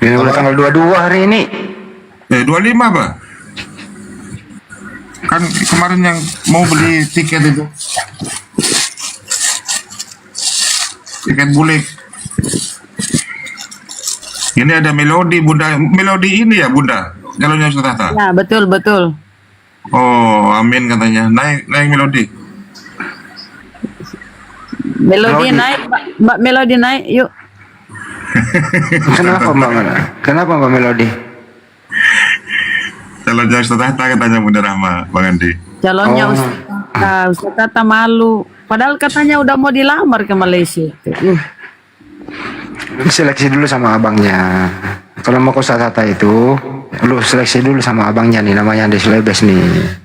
Ini udah tanggal 22 hari ini. 25, Bang. Kan kemarin yang mau beli tiket itu. Tiket bulik. Ini ada melodi Bunda. Melodi ini ya Bunda. Calonnya Ustaz Tahta. Ya betul. Oh, amin katanya. Naik melodi. Melodi naik, Mbak Melodi naik, yuk. Kenapa Mbak Melodi? Calonnya Ustaz Tahta katanya Bunda Rahma, Bang Andi. Calonnya Ustaz Tahta malu. Padahal katanya udah mau dilamar ke Malaysia. Seleksi dulu sama abangnya. Kalau mau ke Ustaz Tahta itu, lu seleksi dulu sama abangnya nih, namanya Andi Slebes nih.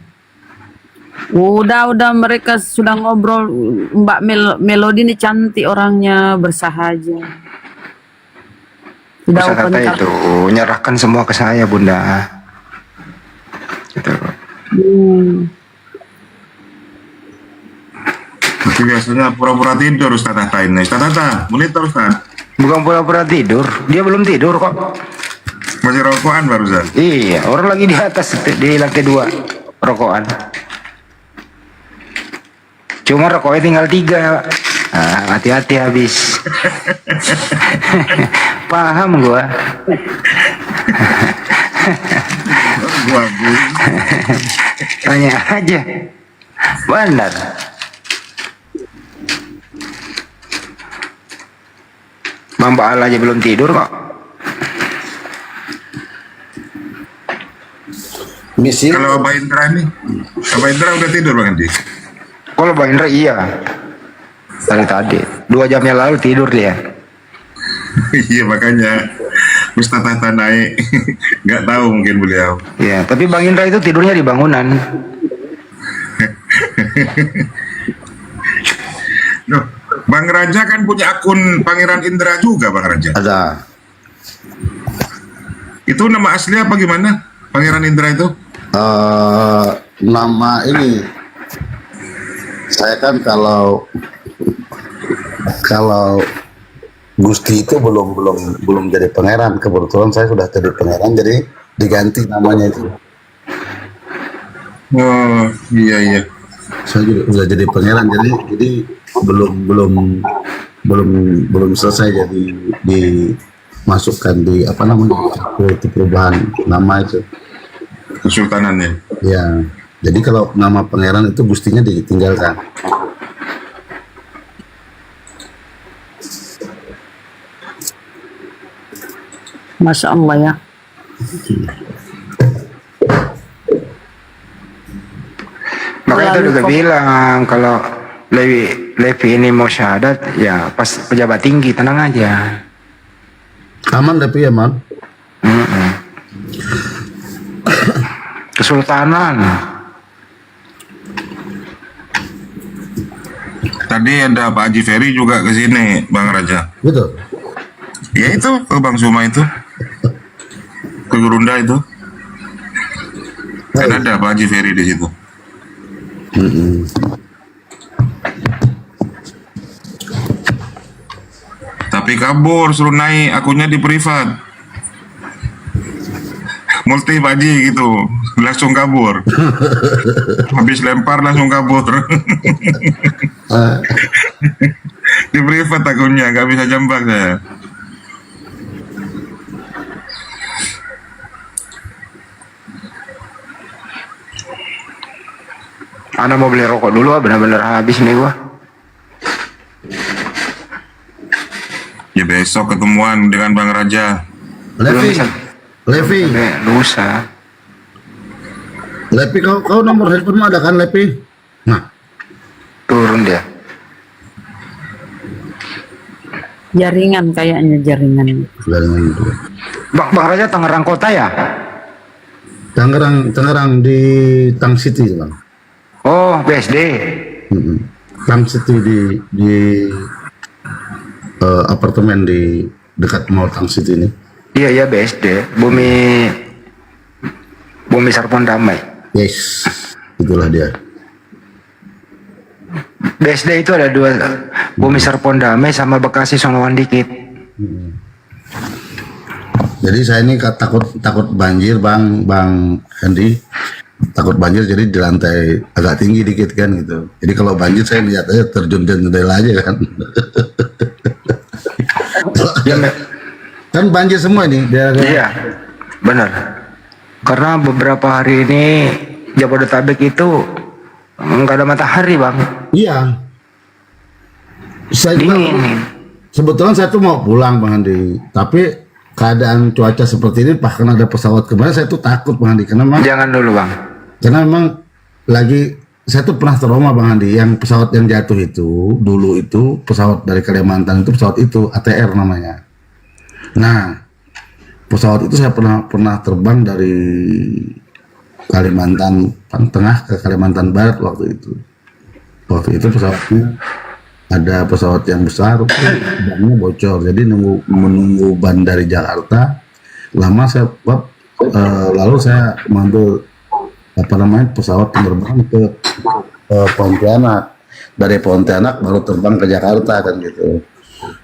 Udah mereka sudah ngobrol. Mbak Melodi ini cantik orangnya, bersahaja. Sudah Ustaz Tahta itu nyerahkan semua ke saya Bunda. Gitu. Tapi biasanya pura-pura tidur Ustaz Tahta ini. Ustaz Tahta, monitor Ustaz. Bukan pura-pura tidur, dia belum tidur kok. Masih rokokan barusan. Iya, orang lagi di atas di lantai 2 rokokan. Cuma rokoknya tinggal 3. Hati-hati habis. Paham gua. Tanya aja. Benar. Mbak Ala aja belum tidur kok. Kalau Abah Indra nih, Abah Indra udah tidur Bang Andi? Kalau Bang Indra iya. Dari tadi 2 jam yang lalu tidur dia. Iya makanya Ustaz Tahta naik. Nggak tahu mungkin beliau. Iya, tapi Bang Indra itu tidurnya di bangunan. Loh, Bang Raja kan punya akun Pangeran Indra juga Bang Raja. Ada. Itu nama asli apa gimana? Pangeran Indra itu? Nama ini saya kan kalau Gusti itu belum jadi pangeran. Kebetulan saya sudah jadi pangeran, jadi diganti namanya itu. Oh iya. Saya juga sudah jadi pangeran, jadi belum selesai jadi dimasukkan di apa namanya itu perubahan nama itu. Kesultanan ya. Ya, jadi kalau nama pangeran itu Gustinya ditinggalkan. Masya Allah ya. Makanya itu juga bilang kalau Levi ini mau syahadat ya pas pejabat tinggi, tenang aja. Aman tapi aman. Kesultanan. Tadi ada Pak Haji Ferry juga ke sini Bang Raja. Betul. Ya itu ke Bang Suma itu. Ke Gurunda itu. Kan ada Pak Haji Ferry di situ. Tapi kabur, suruh naik akunnya di privat. Multi Pak Haji gitu, langsung kabur. Habis lempar langsung kabur. Di privat akunnya, nggak bisa jambak saya. Ana mau beli rokok dulu, benar-benar habis nih gua. Besok ketemuan dengan Bang Raja. Levi, lusa. Levi, kau nomor handphone ada kan, Levi? Nah, Turun dia. Jaringan kayaknya jaringan. Bang Raja Tangerang Kota ya? Tangerang di Tang City, Bang. Oh, BSD. Tang City di apartemen di dekat Mall Tang City ini. Iya BSD. Bumi Serpong Damai. Yes, itulah dia. BSD itu ada dua, Bumi Serpong Damai sama Bekasi Sonowan dikit. Jadi saya ini takut banjir, Bang Hendy. Takut banjir, jadi di lantai agak tinggi dikit kan gitu. Jadi kalau banjir saya lihat aja terjun jendela aja kan. Kan banjir semua ini. Iya, benar. Karena beberapa hari ini Jabodetabek itu nggak ada matahari, Bang. Iya. Saya juga, sebetulnya saya tuh mau pulang, Bang Andi. Tapi keadaan cuaca seperti ini, bahkan ada pesawat kemarin, saya tuh takut, Bang Andi. Karena memang, jangan dulu, Bang. Karena memang lagi, saya tuh pernah trauma, Bang Andi. Yang pesawat yang jatuh itu, dulu itu pesawat dari Kalimantan itu, pesawat itu ATR namanya. Nah, pesawat itu saya pernah terbang dari Kalimantan Tengah ke Kalimantan Barat waktu itu. Waktu itu pesawatnya ada pesawat yang besar, bannya bocor. Jadi menunggu ban dari Jakarta lama. Lalu saya mengambil pesawat penerbang ke Pontianak. Dari Pontianak baru terbang ke Jakarta kan gitu.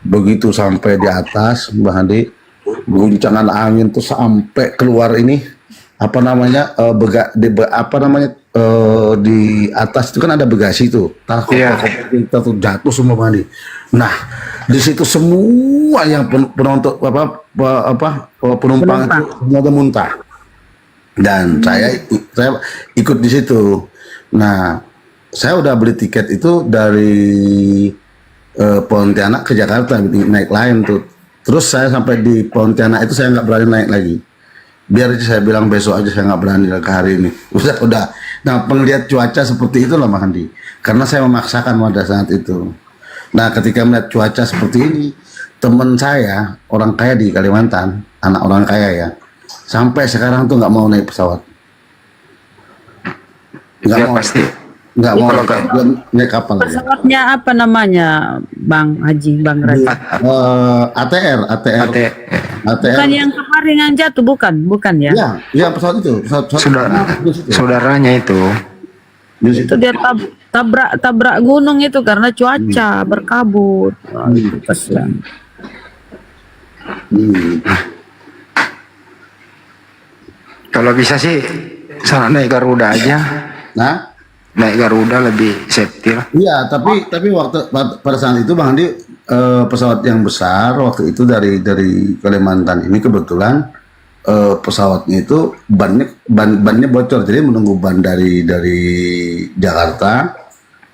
Begitu sampai di atas, Mbak Handi, guncangan angin tuh sampai keluar ini di atas itu kan ada bagasi tuh, kita tuh jatuh semua, Mbak Handi. Nah, di situ semua yang penumpang itu semuanya muntah, dan saya ikut di situ. Nah, saya udah beli tiket itu dari Pontianak ke Jakarta, naik lain tuh. Terus saya sampai di Pontianak itu saya nggak berani naik lagi. Biar aja saya bilang besok aja, saya nggak berani ke hari ini. Udah. Nah, penglihat cuaca seperti itu lah, Mas Andi. Karena saya memaksakan pada saat itu. Nah, ketika melihat cuaca seperti ini, teman saya orang kaya di Kalimantan, anak orang kaya ya, sampai sekarang tuh nggak mau naik pesawat. Nggak mau. Pasti. Nggak mau naik kapal. Pesawatnya apa namanya, Bang Haji, Bang Raja? ATR. Bukan yang kemarin yang jatuh, bukan ya? Iya pesawat itu. Saudaranya itu. Itu dia tabrak gunung itu karena cuaca berkabut. Itu kasihan. Kalau bisa sih sana naik Garuda aja. Nah, naik Garuda lebih safety lah. Iya, tapi pada saat itu Bang Andi, pesawat yang besar waktu itu dari Kalimantan ini kebetulan pesawatnya itu bannya bocor, jadi menunggu ban dari Jakarta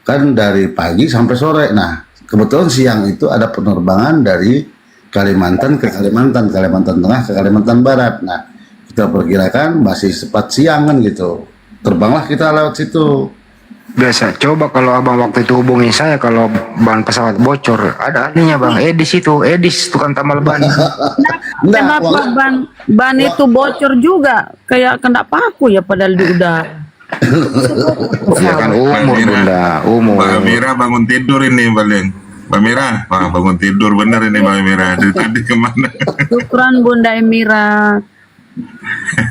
kan dari pagi sampai sore. Nah, kebetulan siang itu ada penerbangan dari Kalimantan ke Kalimantan Tengah ke Kalimantan Barat. Nah, kita perkirakan masih sempat siang kan gitu. Terbanglah kita lewat situ. Biasa, coba kalau abang waktu itu hubungin saya kalau ban pesawat bocor, ada ahlinya Bang, Edis tukang tamal ban. Kenapa ban itu bocor juga? Kayak kena paku ya padahal di udara. Ya kan umur Bunda, umur. Mbak Mira bangun tidur ini paling. Mbak Mira, bangun tidur bener ini Mbak Mira. Dari tadi kemana? Syukran Bunda Emira.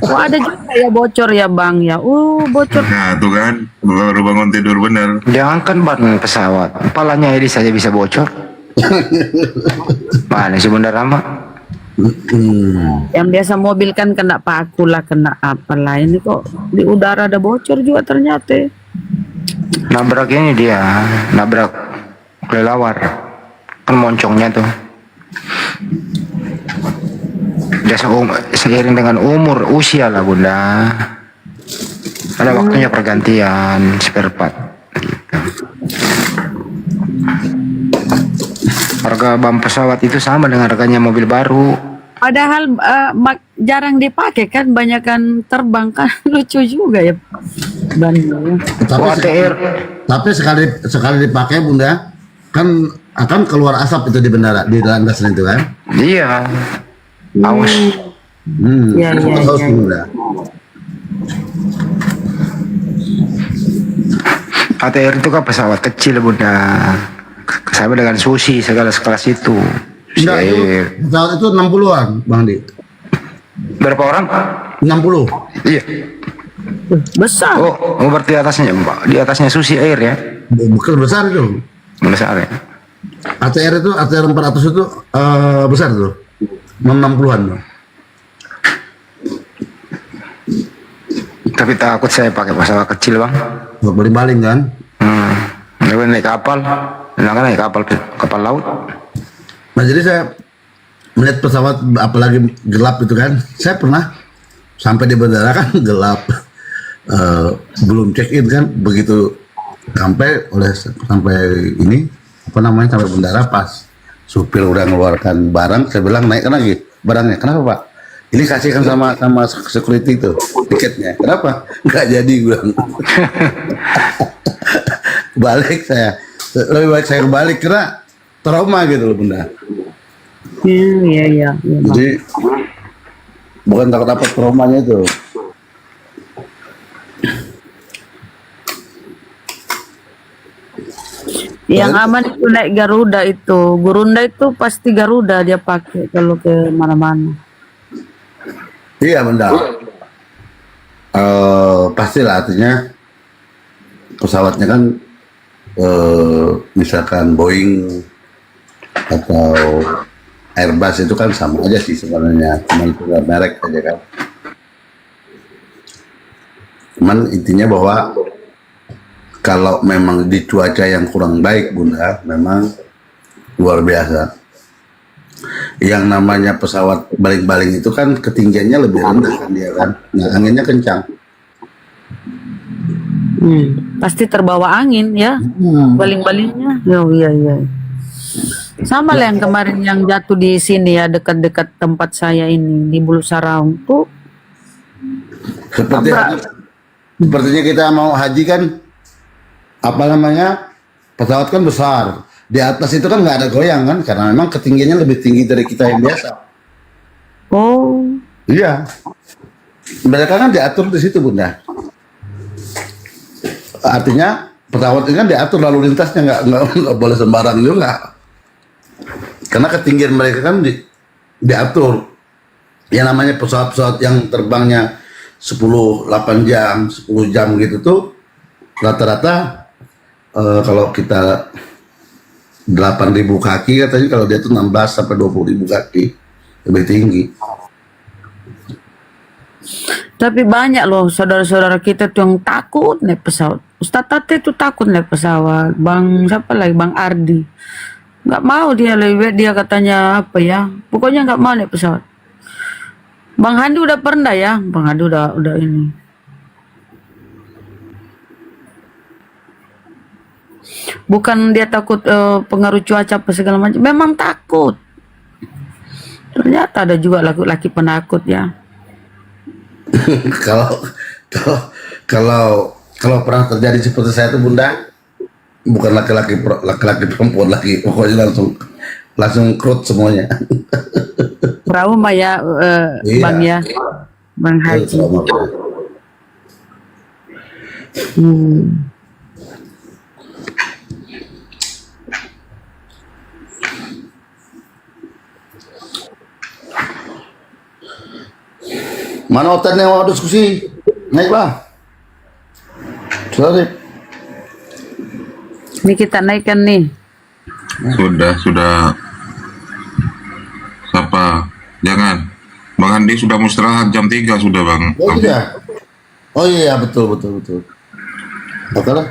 Oh, ada juga ya bocor ya Bang ya. Bocor. Nah tuh kan, baru bangun tidur bener. Jangankan ban pesawat, kepalanya Edis saja bisa bocor. Mana sih Bunda Rama? Yang biasa mobil kan kena paku lah, kena apa lah, ini kok di udara ada bocor juga ternyata. Nabrak ini dia, nabrak kelelawar, kan moncongnya tuh. Biasa seiring dengan usia lah Bunda. Ada waktunya pergantian spare part. Gitu. Harga ban pesawat itu sama dengan harganya mobil baru. Padahal jarang dipakai kan, banyakan terbang kan. Lucu juga ya bannya. Tapi sekali dipakai Bunda, kan akan keluar asap itu di bandara, di landasan itu kan? Iya. Awas. Iya, iya, Awas, iya. Bunda. ATR itu kan pesawat kecil Bunda. Sama dengan Susi segala sekelas itu. Enggak, itu pesawat itu 60-an Bang Di. Berapa orang? 60. Iya. Besar. Oh, berarti atasnya Mbak. Di atasnya Susi Air ya? Bukan besar itu. Besar ya? ATR 400 itu besar tuh. 60-an tuh. Tapi takut saya pakai pesawat kecil Bang. Baling-baling kan? Naik kapal. Kan naik kapal laut. Nah jadi saya melihat pesawat apalagi gelap itu kan, saya pernah sampai di bandara kan gelap, belum check in kan, begitu sampai ini apa namanya sampai bandara pas supir udah ngeluarkan barang, saya bilang naikkan lagi barangnya. Kenapa Pak? Ini kasihkan sama security itu tiketnya. Kenapa? Nggak jadi gue. Balik saya. Lebih baik saya kembali karena trauma gitu loh Bunda. Iya. Jadi bukan takut apa traumanya itu. Yang aman itu naik Garuda itu. Gurunda itu pasti Garuda dia pakai kalau ke mana-mana. Iya Bunda. Pastilah artinya pesawatnya kan misalkan Boeing atau Airbus itu kan sama aja sih sebenarnya, cuma itu merek aja kan. Cuman intinya bahwa kalau memang di cuaca yang kurang baik Bunda, memang luar biasa. Yang namanya pesawat baling-baling itu kan ketinggiannya lebih rendah kan dia kan, nah anginnya kencang. Pasti terbawa angin ya, baling-balingnya. Iya. Sama lah yang kemarin yang jatuh di sini ya, dekat-dekat tempat saya ini di Bulu Saraung tuh. Sepertinya kita mau haji kan, apa namanya, pesawat kan besar. Di atas itu kan nggak ada goyang kan, karena memang ketinggiannya lebih tinggi dari kita yang biasa. Oh. Iya. Mereka kan diatur di situ Bunda. Artinya pesawat ini kan diatur lalu lintasnya, nggak boleh sembarang juga. Karena ketinggian mereka kan diatur. Yang namanya pesawat-pesawat yang terbangnya 8 jam, 10 jam gitu tuh rata-rata kalau kita 8.000 kaki katanya, kalau dia tuh 16 sampai 20.000 kaki lebih tinggi. Tapi banyak loh saudara-saudara kita tuh yang takut naik pesawat. Ustadz Tate tuh takut naik pesawat. Bang siapa lagi? Bang Ardi. Nggak mau dia katanya apa ya? Pokoknya nggak mau naik pesawat. Bang Handi udah pernah ya? Bang Handi udah ini. Bukan dia takut pengaruh cuaca apa segala macam. Memang takut. Ternyata ada juga laki-laki penakut ya. kalau pernah terjadi seperti saya itu Bunda, bukan laki-laki perempuan lagi, pokoknya langsung krut semuanya. Perahu mah ya Bang ya, Bang Haji. Mana hotelnya mau diskusi? Naik Bang. Sudah. Ini kita naikkan nih. Sudah. Siapa? Jangan. Bang Andi sudah mau istirahat jam 3 sudah Bang. Oh iya. Oh iya, betul. Oke lah.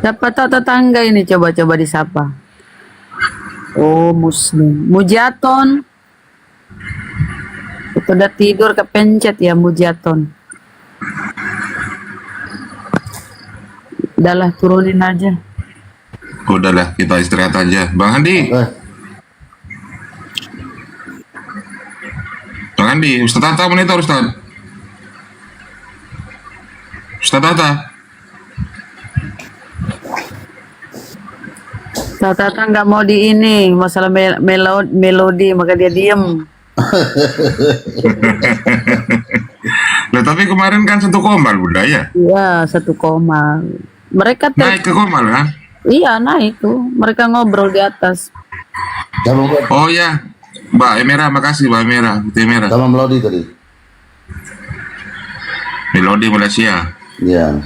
Siapa tahu tetangga ini coba disapa. Oh Muslim. Mujaton. Udah tidur kepencet ya Mujaton. Udahlah turunin aja. Udahlah, kita istirahat aja. Bang Andi. Bang Andi, Ustaz Tata monitor, Ustaz. Ustaz Tata. Tata nggak mau di ini masalah melodi, maka dia diem. Lah tapi kemarin kan 1 komal Bunda ya? Iya 1 koma. Mereka naik ke komal kan? Iya naik tuh. Mereka ngobrol di atas. Oh ya, Mbak Emera, makasih Mbak Emera. Emera. Sama Melodi tadi. Melodi Malaysia. Iya.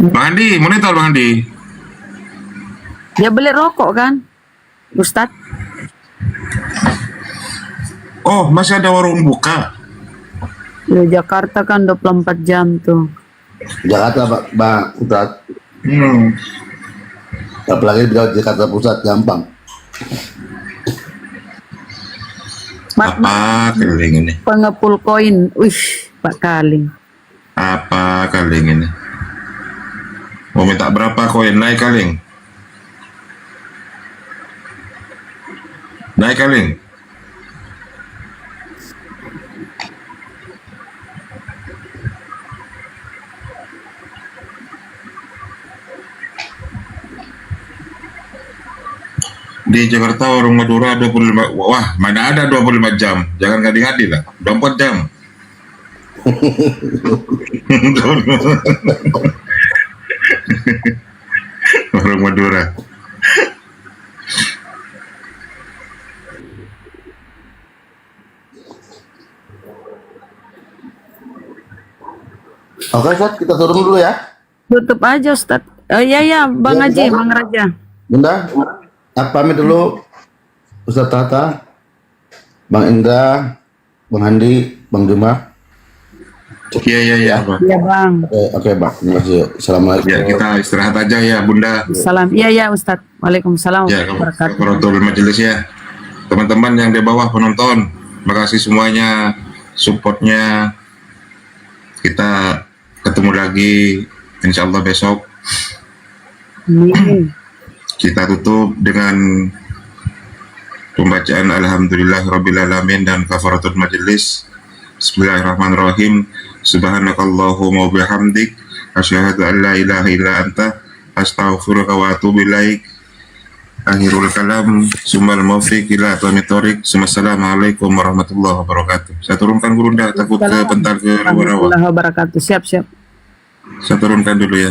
Bang Andi, monitor Bang Andi. Dia beli rokok kan, Ustadz? Oh, masih ada warung buka. Di Jakarta kan 24 jam tuh. Jakarta Bang Ustaz. Apalagi di Jakarta Pusat gampang. Apa Kaling ini? Pengepul koin, wih Pak Kaling. Apa Kaling ini? Mau minta berapa koin? Naik Kaling. Naik Kaling. Di Jakarta warung Madura 25. Wah, mana ada 25 jam. Jangan ngadi-ngadi lah. 24 jam. Warung Madura. Oke Ustaz, kita turun dulu ya. Tutup aja Ustadz. Oh iya ya, Bang Ya, Haji, Bunda. Bang Raja. Bunda, aku pamit dulu. Ustaz Tata, Bang Indra, Bang Andi, Bang Juma. Iya. Iya Bang. Oke Bang, terima kasih. Assalamualaikum. Ya, kita istirahat aja ya Bunda. Salam. Iya Ustadz. Waalaikumsalam. Ya, Kafaratul Majelis ya. Teman-teman yang di bawah penonton, makasih semuanya supportnya. Kita ketemu lagi insya Allah besok. Kita tutup dengan pembacaan Alhamdulillahirrabbilalamin dan Kafaratul Majelis. Bismillahirrahmanirrahim. Subhanakallahumma bihamdik asyhadu an la ilaha illa anta astaghfiruka wa atubu ilaik. Akhirul kalam sumal mufiq ila tamitorik. Assalamualaikum warahmatullahi wabarakatuh. Saya turunkan Gurunda, takut ke bentar ke luar awal. Warahmatullahi wabarakatuh. Siap. Saya turunkan dulu ya.